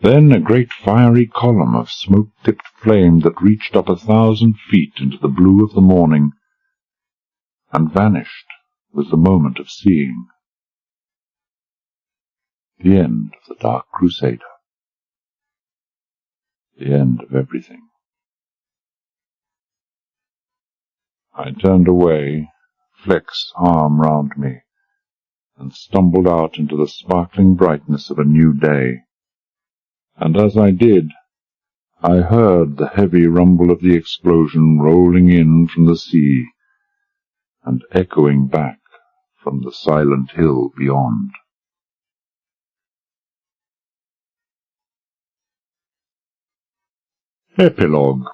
Then a great fiery column of smoke-tipped flame that reached up 1,000 feet into the blue of the morning, and vanished with the moment of seeing. The end of the Dark Crusader. The end of everything. I turned away, Fleck's arm round me, and stumbled out into the sparkling brightness of a new day. And as I did, I heard the heavy rumble of the explosion rolling in from the sea and echoing back from the silent hill beyond. Epilogue.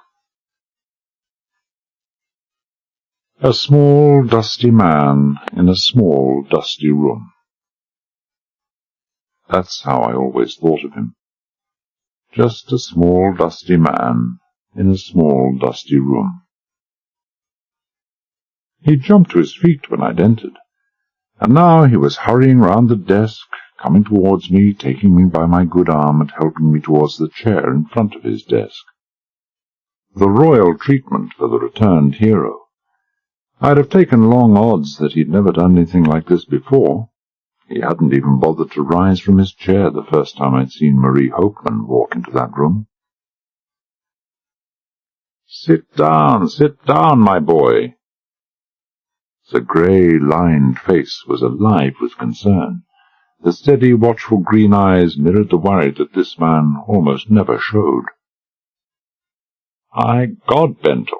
A small, dusty man in a small, dusty room. That's how I always thought of him. Just a small, dusty man in a small, dusty room. He jumped to his feet when I'd entered, and now he was hurrying round the desk, coming towards me, taking me by my good arm and helping me towards the chair in front of his desk. The royal treatment for the returned hero. I'd have taken long odds that he'd never done anything like this before. He hadn't even bothered to rise from his chair the first time I'd seen Marie Hopeman walk into that room. Sit down, my boy." The grey-lined face was alive with concern. The steady, watchful green eyes mirrored the worry that this man almost never showed. "My God, Bentel,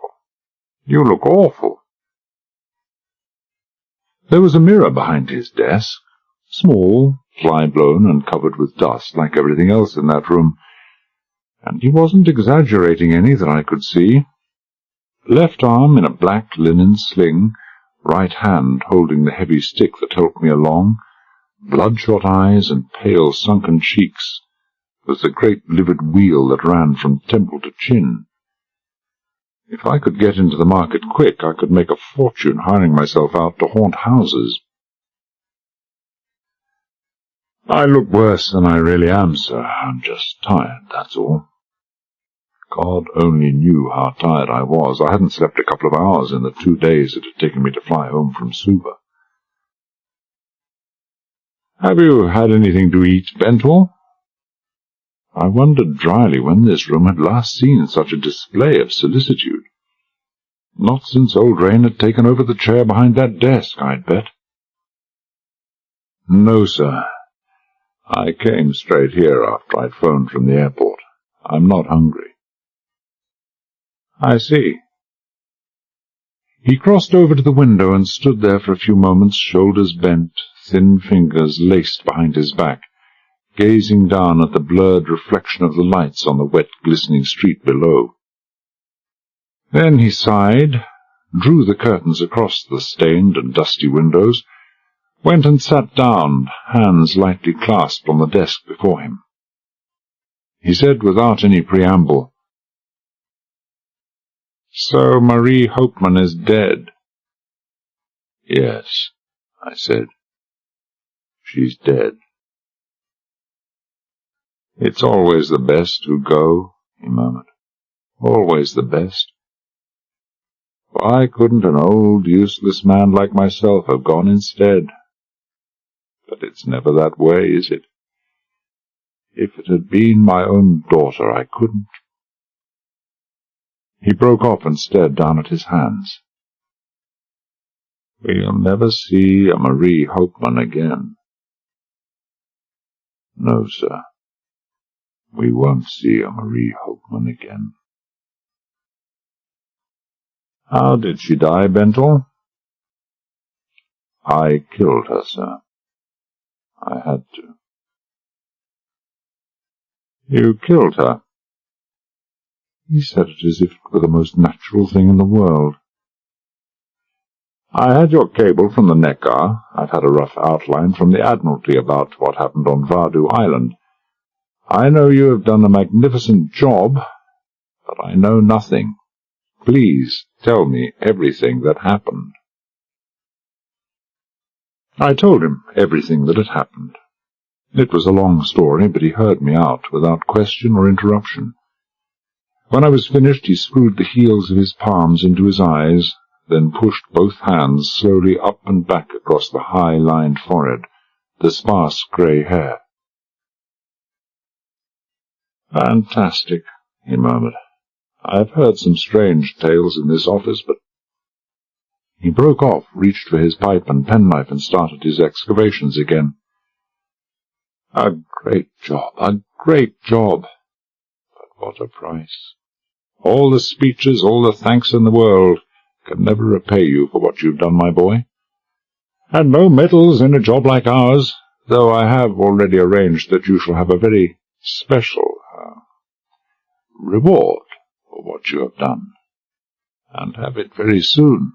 you look awful." There was a mirror behind his desk, small, fly-blown, and covered with dust like everything else in that room, and he wasn't exaggerating any that I could see. Left arm in a black linen sling, right hand holding the heavy stick that helped me along, bloodshot eyes and pale sunken cheeks, was the great livid wheel that ran from temple to chin. If I could get into the market quick, I could make a fortune hiring myself out to haunt houses. "I look worse than I really am, sir. I'm just tired, that's all." God only knew how tired I was. I hadn't slept a couple of hours in the 2 days it had taken me to fly home from Suva. "Have you had anything to eat, Bentel?" I wondered dryly when this room had last seen such a display of solicitude. Not since old Rain had taken over the chair behind that desk, I'd bet. "No, sir. I came straight here after I'd phoned from the airport. I'm not hungry." "I see." He crossed over to the window and stood there for a few moments, shoulders bent, thin fingers laced behind his back, gazing down at the blurred reflection of the lights on the wet, glistening street below. Then he sighed, drew the curtains across the stained and dusty windows, went and sat down, hands lightly clasped on the desk before him. He said without any preamble, "So Marie Hopeman is dead?" "Yes," I said. "She's dead." "It's always the best who go," he murmured. "Always the best. Why couldn't an old, useless man like myself have gone instead? But it's never that way, is it? If it had been my own daughter, I couldn't." He broke off and stared down at his hands. "We'll never see a Marie Hopeman again." "No, sir. We won't see a Marie Hopeman again." "How did she die, Bentel?" "I killed her, sir. I had to." "You killed her?" He said it as if it were the most natural thing in the world. "I had your cable from the Neckar. I've had a rough outline from the Admiralty about what happened on Vadu Island. I know you have done a magnificent job, but I know nothing. Please tell me everything that happened." I told him everything that had happened. It was a long story, but he heard me out without question or interruption. When I was finished, he screwed the heels of his palms into his eyes, then pushed both hands slowly up and back across the high-lined forehead, the sparse grey hair. "Fantastic," he murmured. "I've heard some strange tales in this office, but—" He broke off, reached for his pipe and penknife, and started his excavations again. "A great job, a great job! But what a price! All the speeches, all the thanks in the world can never repay you for what you've done, my boy. And no medals in a job like ours, though I have already arranged that you shall have a very special reward for what you have done, and have it very soon."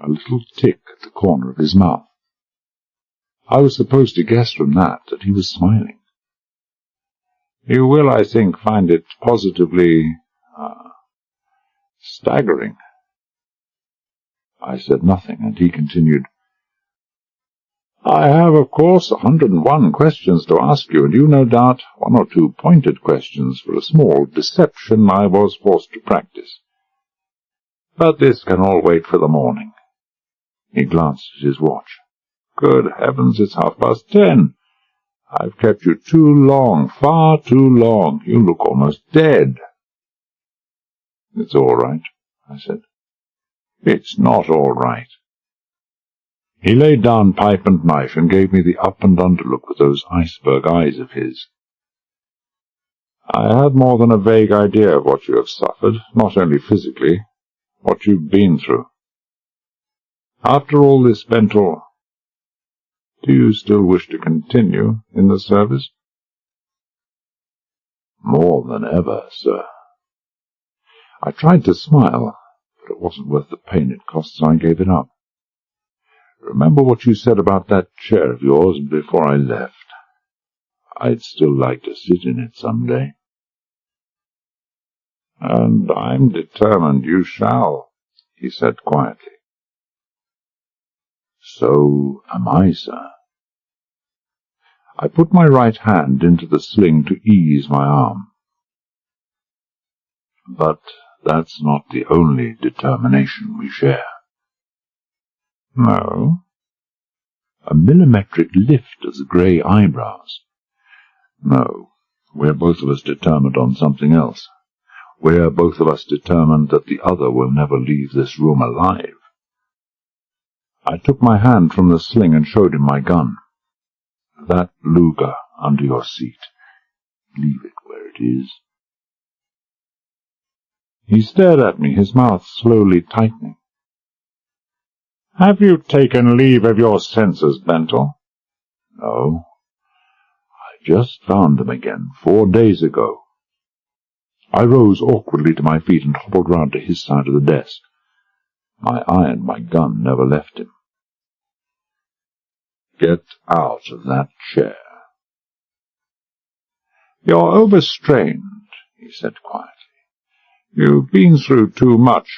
A little tick at the corner of his mouth. I was supposed to guess from that he was smiling. "You will, I think, find it positively staggering." I said nothing, and he continued, "I have, of course, 101 questions to ask you, and you, no doubt, 1 or 2 pointed questions for a small deception I was forced to practice. But this can all wait for the morning." He glanced at his watch. "Good heavens, it's 10:30. I've kept you too long, far too long. You look almost dead." "It's all right," I said. "It's not all right." He laid down pipe and knife and gave me the up and under look with those iceberg eyes of his. "I had more than a vague idea of what you have suffered, not only physically, what you've been through. After all this, Bentel, do you still wish to continue in the service?" "More than ever, sir." I tried to smile, but it wasn't worth the pain it cost, so I gave it up. "Remember what you said about that chair of yours before I left. I'd still like to sit in it some day." "And I'm determined you shall," he said quietly. "So am I, sir." I put my right hand into the sling to ease my arm. "But that's not the only determination we share." "No?" A millimetric lift of the grey eyebrows. "No, we're both of us determined on something else. We're both of us determined that the other will never leave this room alive." I took my hand from the sling and showed him my gun. "That Luger under your seat. Leave it where it is." He stared at me, his mouth slowly tightening. "Have you taken leave of your senses, Bentel?" "No. I just found them again 4 days ago." I rose awkwardly to my feet and hobbled round to his side of the desk. My eye and my gun never left him. "Get out of that chair." "You're overstrained," he said quietly. "You've been through too much."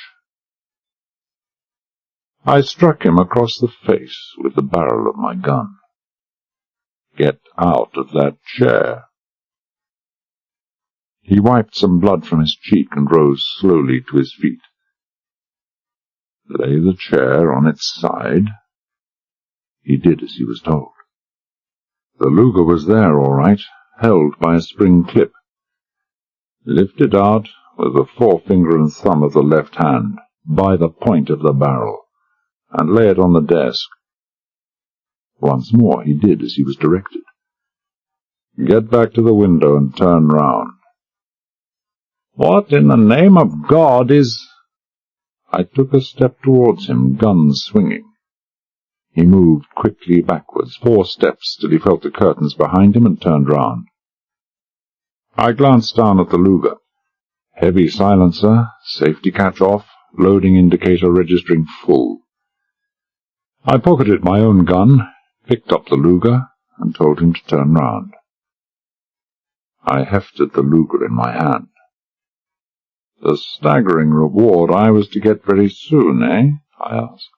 I struck him across the face with the barrel of my gun. "Get out of that chair." He wiped some blood from his cheek and rose slowly to his feet. "Lay the chair on its side." He did as he was told. The Luger was there, all right, held by a spring clip. "Lift it out with the forefinger and thumb of the left hand, by the point of the barrel, and lay it on the desk." Once more he did as he was directed. "Get back to the window and turn round." "What in the name of God is—" I took a step towards him, gun swinging. He moved quickly backwards, 4 steps, till he felt the curtains behind him and turned round. I glanced down at the Luger. Heavy silencer, safety catch off, loading indicator registering full. I pocketed my own gun, picked up the Luger, and told him to turn round. I hefted the Luger in my hand. "The staggering reward I was to get very soon, eh?" I asked.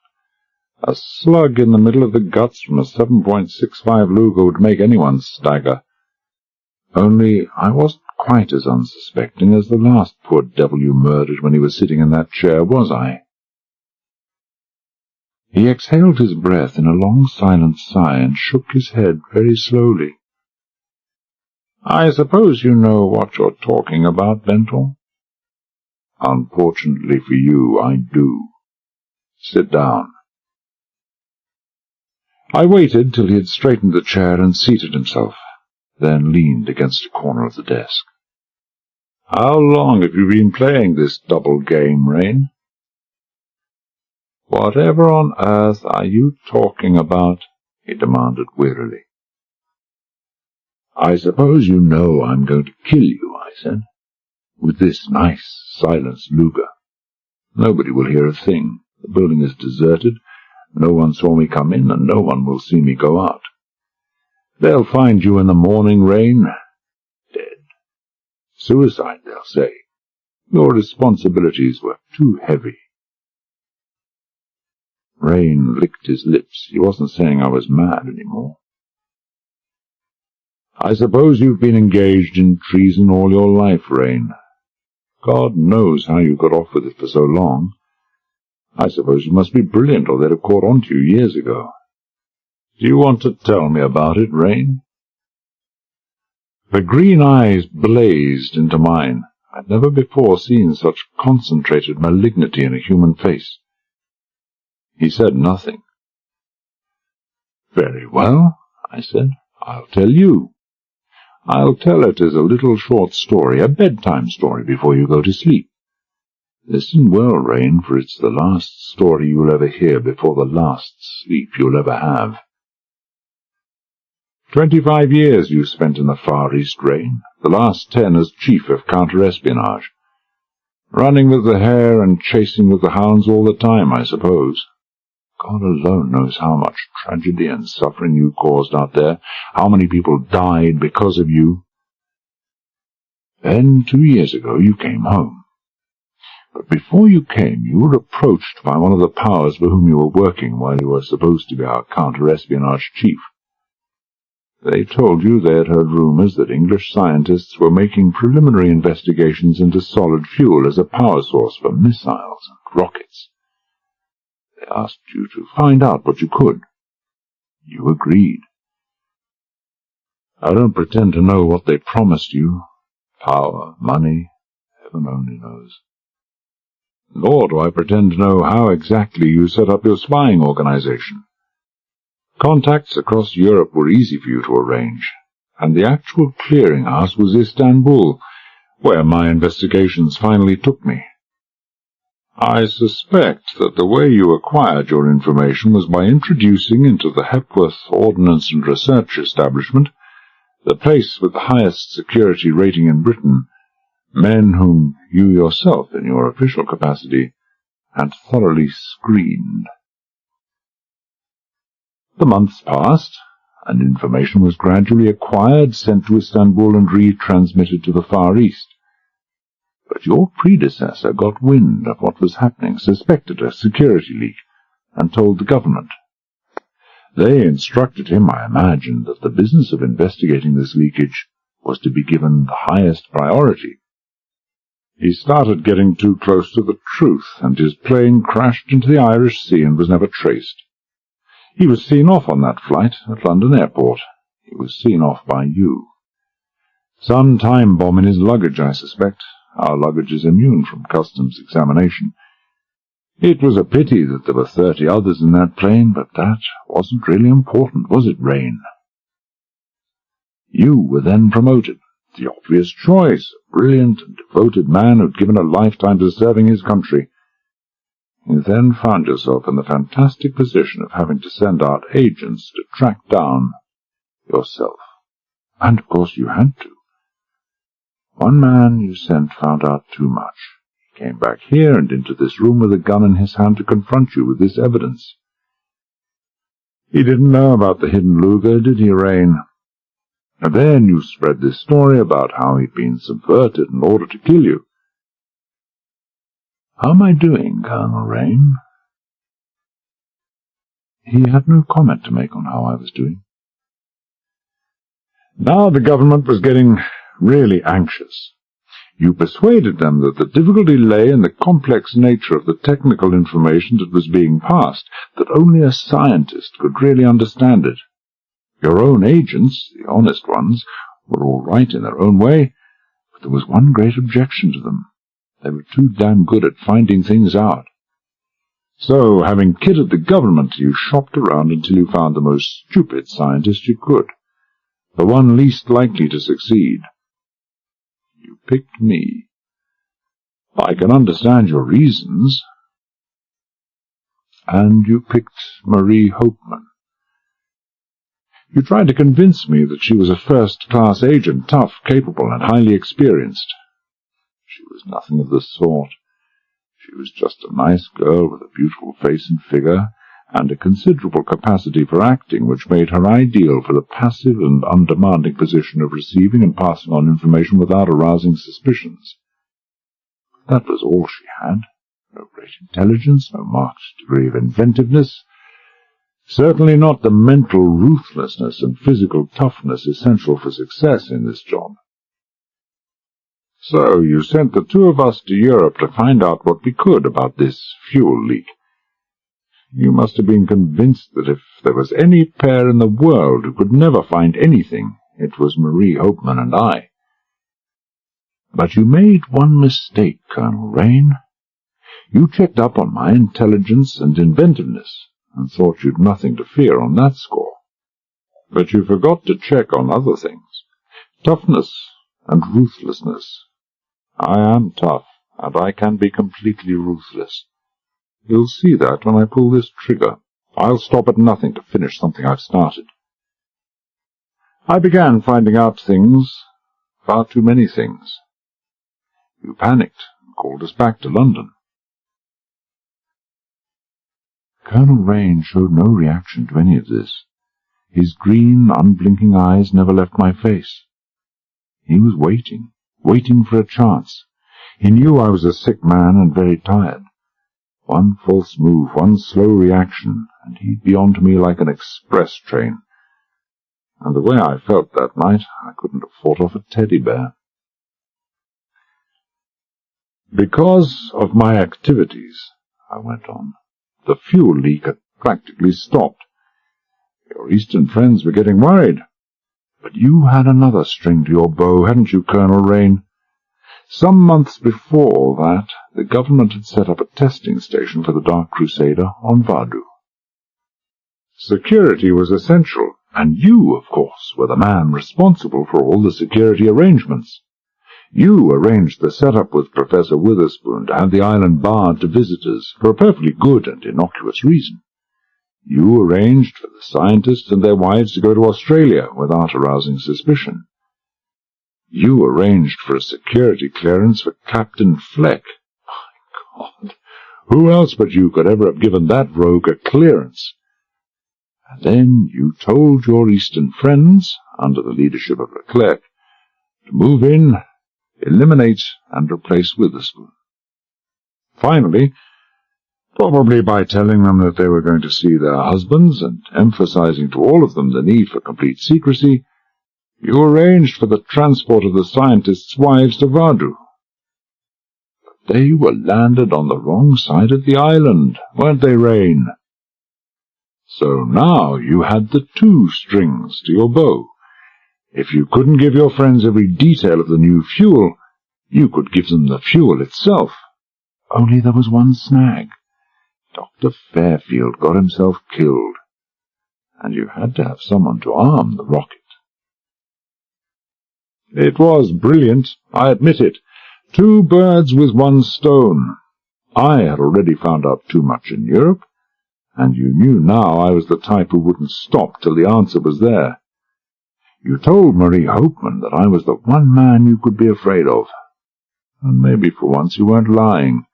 A slug in the middle of the guts from a 7.65 Luger would make anyone stagger. Only I wasn't quite as unsuspecting as the last poor devil you murdered when he was sitting in that chair, was I? He exhaled his breath in a long silent sigh and shook his head very slowly. I suppose you know what you're talking about, Bentel? Unfortunately for you, I do. Sit down. I waited till he had straightened the chair and seated himself, then leaned against a corner of the desk. How long have you been playing this double game, Rain? Whatever on earth are you talking about? He demanded wearily. I suppose you know I'm going to kill you, I said, with this nice, silenced Luger. Nobody will hear a thing. The building is deserted. No one saw me come in, and no one will see me go out. They'll find you in the morning, Rain. Dead. Suicide, they'll say. Your responsibilities were too heavy. Rain licked his lips. He wasn't saying I was mad any more. I suppose you've been engaged in treason all your life, Rain. God knows how you got off with it for so long. I suppose you must be brilliant, or they'd have caught on to you years ago. Do you want to tell me about it, Rain? The green eyes blazed into mine. I'd never before seen such concentrated malignity in a human face. He said nothing. Very well, I said. I'll tell you. I'll tell it as a little short story, a bedtime story before you go to sleep. Listen well, Rain, for it's the last story you'll ever hear before the last sleep you'll ever have. 25 years you spent in the Far East, Rain, the last 10 as chief of counter-espionage. Running with the hare and chasing with the hounds all the time, I suppose. God alone knows how much tragedy and suffering you caused out there, how many people died because of you. Then 2 years ago you came home. But before you came, you were approached by one of the powers for whom you were working while you were supposed to be our counter-espionage chief. They told you they had heard rumors that English scientists were making preliminary investigations into solid fuel as a power source for missiles and rockets. They asked you to find out what you could. You agreed. I don't pretend to know what they promised you. Power, money, heaven only knows. Nor do I pretend to know how exactly you set up your spying organization. Contacts across Europe were easy for you to arrange, and the actual clearinghouse was Istanbul, where my investigations finally took me. I suspect that the way you acquired your information was by introducing into the Hepworth Ordnance and Research Establishment, the place with the highest security rating in Britain, men whom you yourself, in your official capacity, had thoroughly screened. The months passed, and information was gradually acquired, sent to Istanbul, and retransmitted to the Far East. But your predecessor got wind of what was happening, suspected a security leak, and told the government. They instructed him, I imagine, that the business of investigating this leakage was to be given the highest priority. He started getting too close to the truth, and his plane crashed into the Irish Sea and was never traced. He was seen off on that flight at London Airport. He was seen off by you. Some time bomb in his luggage, I suspect. Our luggage is immune from customs examination. It was a pity that there were 30 others in that plane, but that wasn't really important, was it, Rain? You were then promoted. The obvious choice, a brilliant and devoted man who'd given a lifetime to serving his country. You then found yourself in the fantastic position of having to send out agents to track down yourself. And, of course, you had to. One man you sent found out too much. He came back here and into this room with a gun in his hand to confront you with this evidence. He didn't know about the hidden Luger, did he, Rain? And then you spread this story about how he'd been subverted in order to kill you. How am I doing, Colonel Rain? He had no comment to make on how I was doing. Now the government was getting really anxious. You persuaded them that the difficulty lay in the complex nature of the technical information that was being passed, that only a scientist could really understand it. Your own agents, the honest ones, were all right in their own way, but there was one great objection to them. They were too damn good at finding things out. So, having kidded the government, you shopped around until you found the most stupid scientist you could, the one least likely to succeed. You picked me. I can understand your reasons. And you picked Marie Hopeman. You tried to convince me that she was a first-class agent, tough, capable, and highly experienced. She was nothing of the sort. She was just a nice girl with a beautiful face and figure, and a considerable capacity for acting, which made her ideal for the passive and undemanding position of receiving and passing on information without arousing suspicions. That was all she had. No great intelligence, no marked degree of inventiveness, certainly not the mental ruthlessness and physical toughness essential for success in this job. So you sent the two of us to Europe to find out what we could about this fuel leak. You must have been convinced that if there was any pair in the world who could never find anything, it was Marie Hopeman and I. But you made one mistake, Colonel Rain. You checked up on my intelligence and inventiveness, and thought you'd nothing to fear on that score. But you forgot to check on other things. Toughness and ruthlessness. I am tough, and I can be completely ruthless. You'll see that when I pull this trigger. I'll stop at nothing to finish something I've started. I began finding out things, far too many things. You panicked and called us back to London. Colonel Rain showed no reaction to any of this. His green, unblinking eyes never left my face. He was waiting for a chance. He knew I was a sick man and very tired. One false move, one slow reaction, and he'd be on to me like an express train. And the way I felt that night, I couldn't have fought off a teddy bear. Because of my activities, I went on, the fuel leak had practically stopped. Your Eastern friends were getting worried. But you had another string to your bow, hadn't you, Colonel Rain? Some months before that, the government had set up a testing station for the Dark Crusader on Vadu. Security was essential, and you, of course, were the man responsible for all the security arrangements. You arranged the setup with Professor Witherspoon to have the island barred to visitors for a perfectly good and innocuous reason. You arranged for the scientists and their wives to go to Australia without arousing suspicion. You arranged for a security clearance for Captain Fleck. My God, who else but you could ever have given that rogue a clearance? And then you told your Eastern friends, under the leadership of Leclerc, to move in, eliminate, and replace Witherspoon. Finally, probably by telling them that they were going to see their husbands and emphasizing to all of them the need for complete secrecy, you arranged for the transport of the scientists' wives to Vadu. But they were landed on the wrong side of the island, weren't they, Rain? So now you had the two strings to your bow. If you couldn't give your friends every detail of the new fuel, you could give them the fuel itself. Only there was one snag. Dr. Fairfield got himself killed, and you had to have someone to arm the rocket. It was brilliant, I admit it. 2 birds with 1 stone. I had already found out too much in Europe, and you knew now I was the type who wouldn't stop till the answer was there. You told Marie Hopeman that I was the one man you could be afraid of, and maybe for once you weren't lying.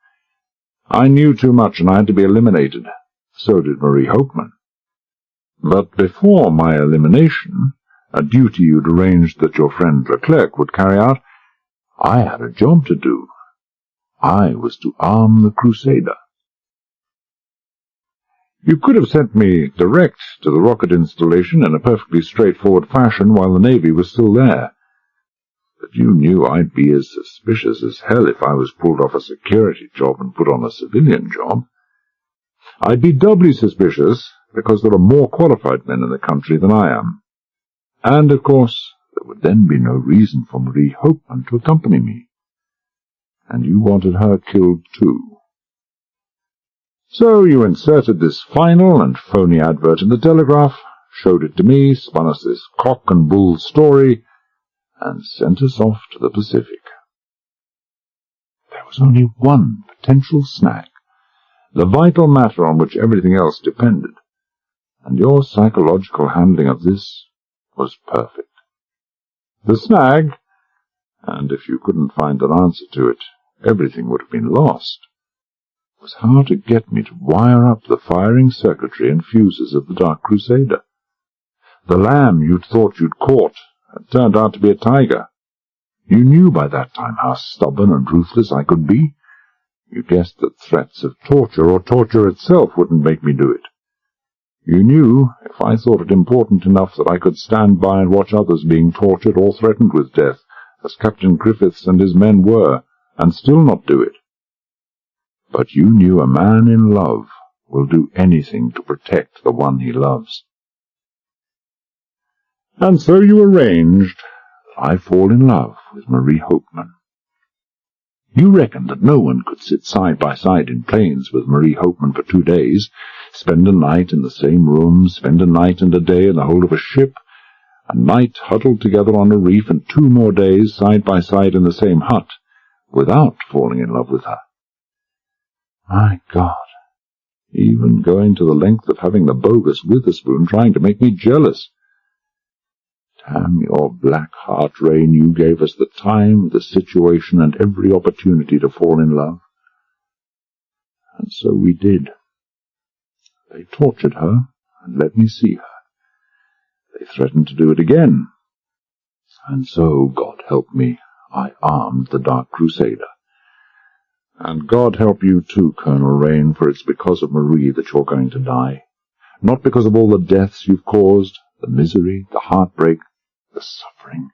I knew too much, and I had to be eliminated. So did Marie Hopeman. But before my elimination, a duty you'd arranged that your friend Leclerc would carry out, I had a job to do. I was to arm the Crusader. You could have sent me direct to the rocket installation in a perfectly straightforward fashion while the Navy was still there. But you knew I'd be as suspicious as hell if I was pulled off a security job and put on a civilian job. I'd be doubly suspicious because there are more qualified men in the country than I am. And, of course, there would then be no reason for Marie Hopeman to accompany me. And you wanted her killed too. So you inserted this final and phony advert in the Telegraph, showed it to me, spun us this cock and bull story, and sent us off to the Pacific. There was only one potential snag, the vital matter on which everything else depended, and your psychological handling of this was perfect. The snag, and if you couldn't find an answer to it, everything would have been lost, was how to get me to wire up the firing circuitry and fuses of the Dark Crusader. The lamb you'd thought you'd caught had turned out to be a tiger. You knew by that time how stubborn and ruthless I could be. You guessed that threats of torture or torture itself wouldn't make me do it. You knew, if I thought it important enough, that I could stand by and watch others being tortured or threatened with death, as Captain Griffiths and his men were, and still not do it. But you knew a man in love will do anything to protect the one he loves. And so you arranged that I fall in love with Marie Hopeman. You reckoned that no one could sit side by side in planes with Marie Hopeman for 2 days, spend a night in the same room, spend a night and a day in the hold of a ship, a night huddled together on a reef, and 2 more days side by side in the same hut, without falling in love with her. My God, even going to the length of having the bogus Witherspoon trying to make me jealous. Damn your black heart, Rain, you gave us the time, the situation, and every opportunity to fall in love. And so we did. They tortured her and let me see her. They threatened to do it again. And so, God help me, I armed the Dark Crusader. And God help you too, Colonel Rain, for it's because of Marie that you're going to die. Not because of all the deaths you've caused, the misery, the heartbreak, the suffering,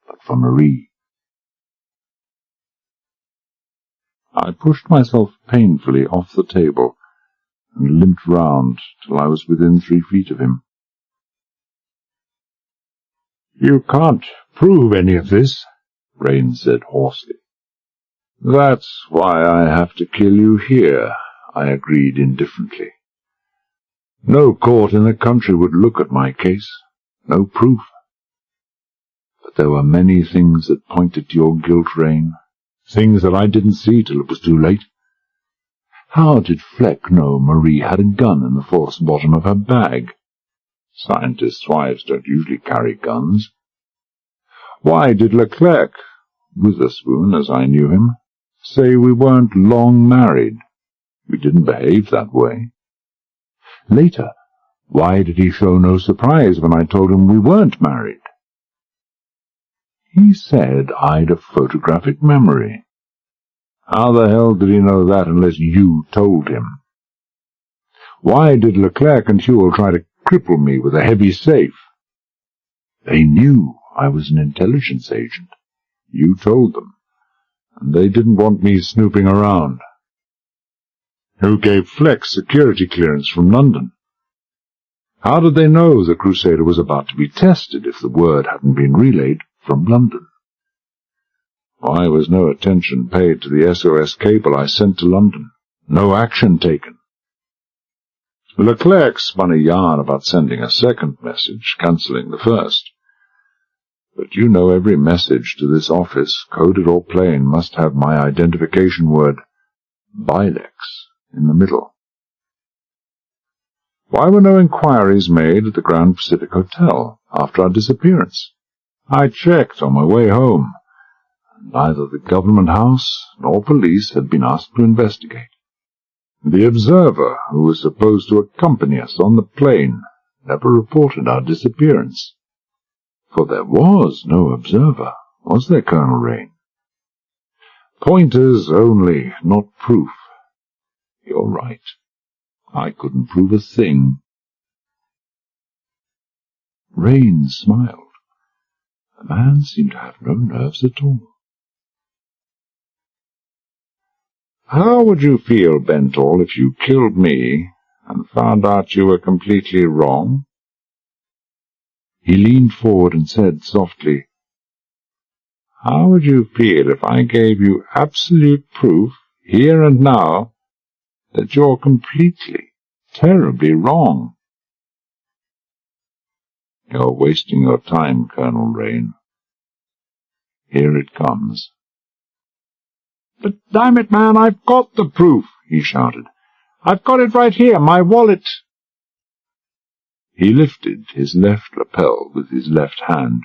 but for Marie. I pushed myself painfully off the table and limped round till I was within 3 feet of him. You can't prove any of this, Rain said hoarsely. That's why I have to kill you here, I agreed indifferently. No court in the country would look at my case, no proof. But there were many things that pointed to your guilt, Rain, things that I didn't see till it was too late. How did Fleck know Marie had a gun in the false bottom of her bag? Scientists' wives don't usually carry guns. Why did Leclerc, Witherspoon as I knew him, say we weren't long married? We didn't behave that way. Later, why did he show no surprise when I told him we weren't married? He said I'd a photographic memory. How the hell did he know that unless you told him? Why did Leclerc and Huell try to cripple me with a heavy safe? They knew I was an intelligence agent. You told them, and they didn't want me snooping around. Who gave Fleck security clearance from London? How did they know the Crusader was about to be tested if the word hadn't been relayed from London? Why was no attention paid to the SOS cable I sent to London? No action taken. Leclerc spun a yarn about sending a second message, cancelling the first. But you know every message to this office, coded or plain, must have my identification word, Bilex, in the middle. Why were no inquiries made at the Grand Pacific Hotel after our disappearance? I checked on my way home. Neither the government house nor police had been asked to investigate. The observer, who was supposed to accompany us on the plane, never reported our disappearance. For there was no observer, was there, Colonel Rain? Pointers only, not proof. You're right. I couldn't prove a thing. Rain smiled. The man seemed to have no nerves at all. How would you feel, Bentall, if you killed me and found out you were completely wrong? He leaned forward and said softly, How would you feel if I gave you absolute proof, here and now, that you're completely, terribly wrong? You're wasting your time, Colonel Rain. Here it comes. But damn it, man, I've got the proof, he shouted. I've got it right here, my wallet. He lifted his left lapel with his left hand,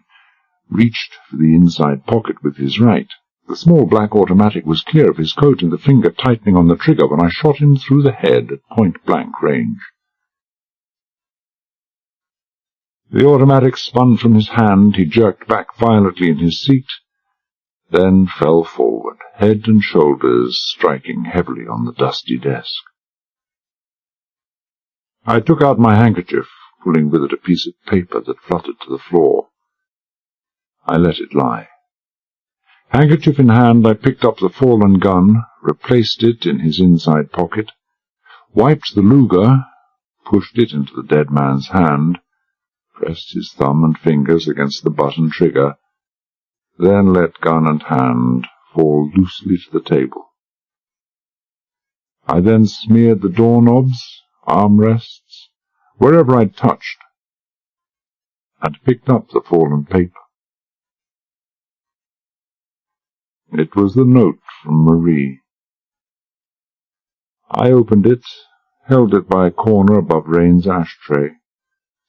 reached for the inside pocket with his right. The small black automatic was clear of his coat and the finger tightening on the trigger when I shot him through the head at point-blank range. The automatic spun from his hand, he jerked back violently in his seat, then fell forward, head and shoulders striking heavily on the dusty desk. I took out my handkerchief, pulling with it a piece of paper that fluttered to the floor. I let it lie. Handkerchief in hand, I picked up the fallen gun, replaced it in his inside pocket, wiped the Luger, pushed it into the dead man's hand, pressed his thumb and fingers against the button trigger, then let gun and hand fall loosely to the table. I then smeared the doorknobs, armrests, wherever I'd touched, and picked up the fallen paper. It was the note from Marie. I opened it, held it by a corner above Rain's ashtray,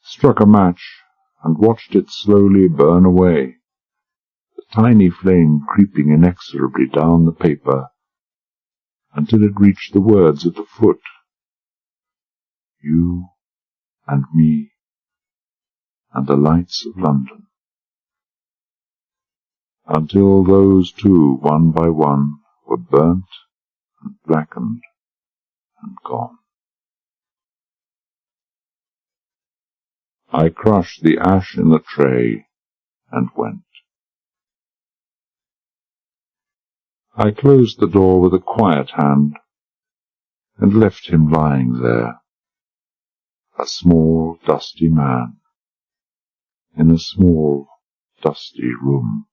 struck a match, and watched it slowly burn away, the tiny flame creeping inexorably down the paper until it reached the words at the foot. You and me and the lights of London. Until those two, one by one, were burnt and blackened and gone. I crushed the ash in the tray and went. I closed the door with a quiet hand and left him lying there, a small, dusty man, in a small, dusty room.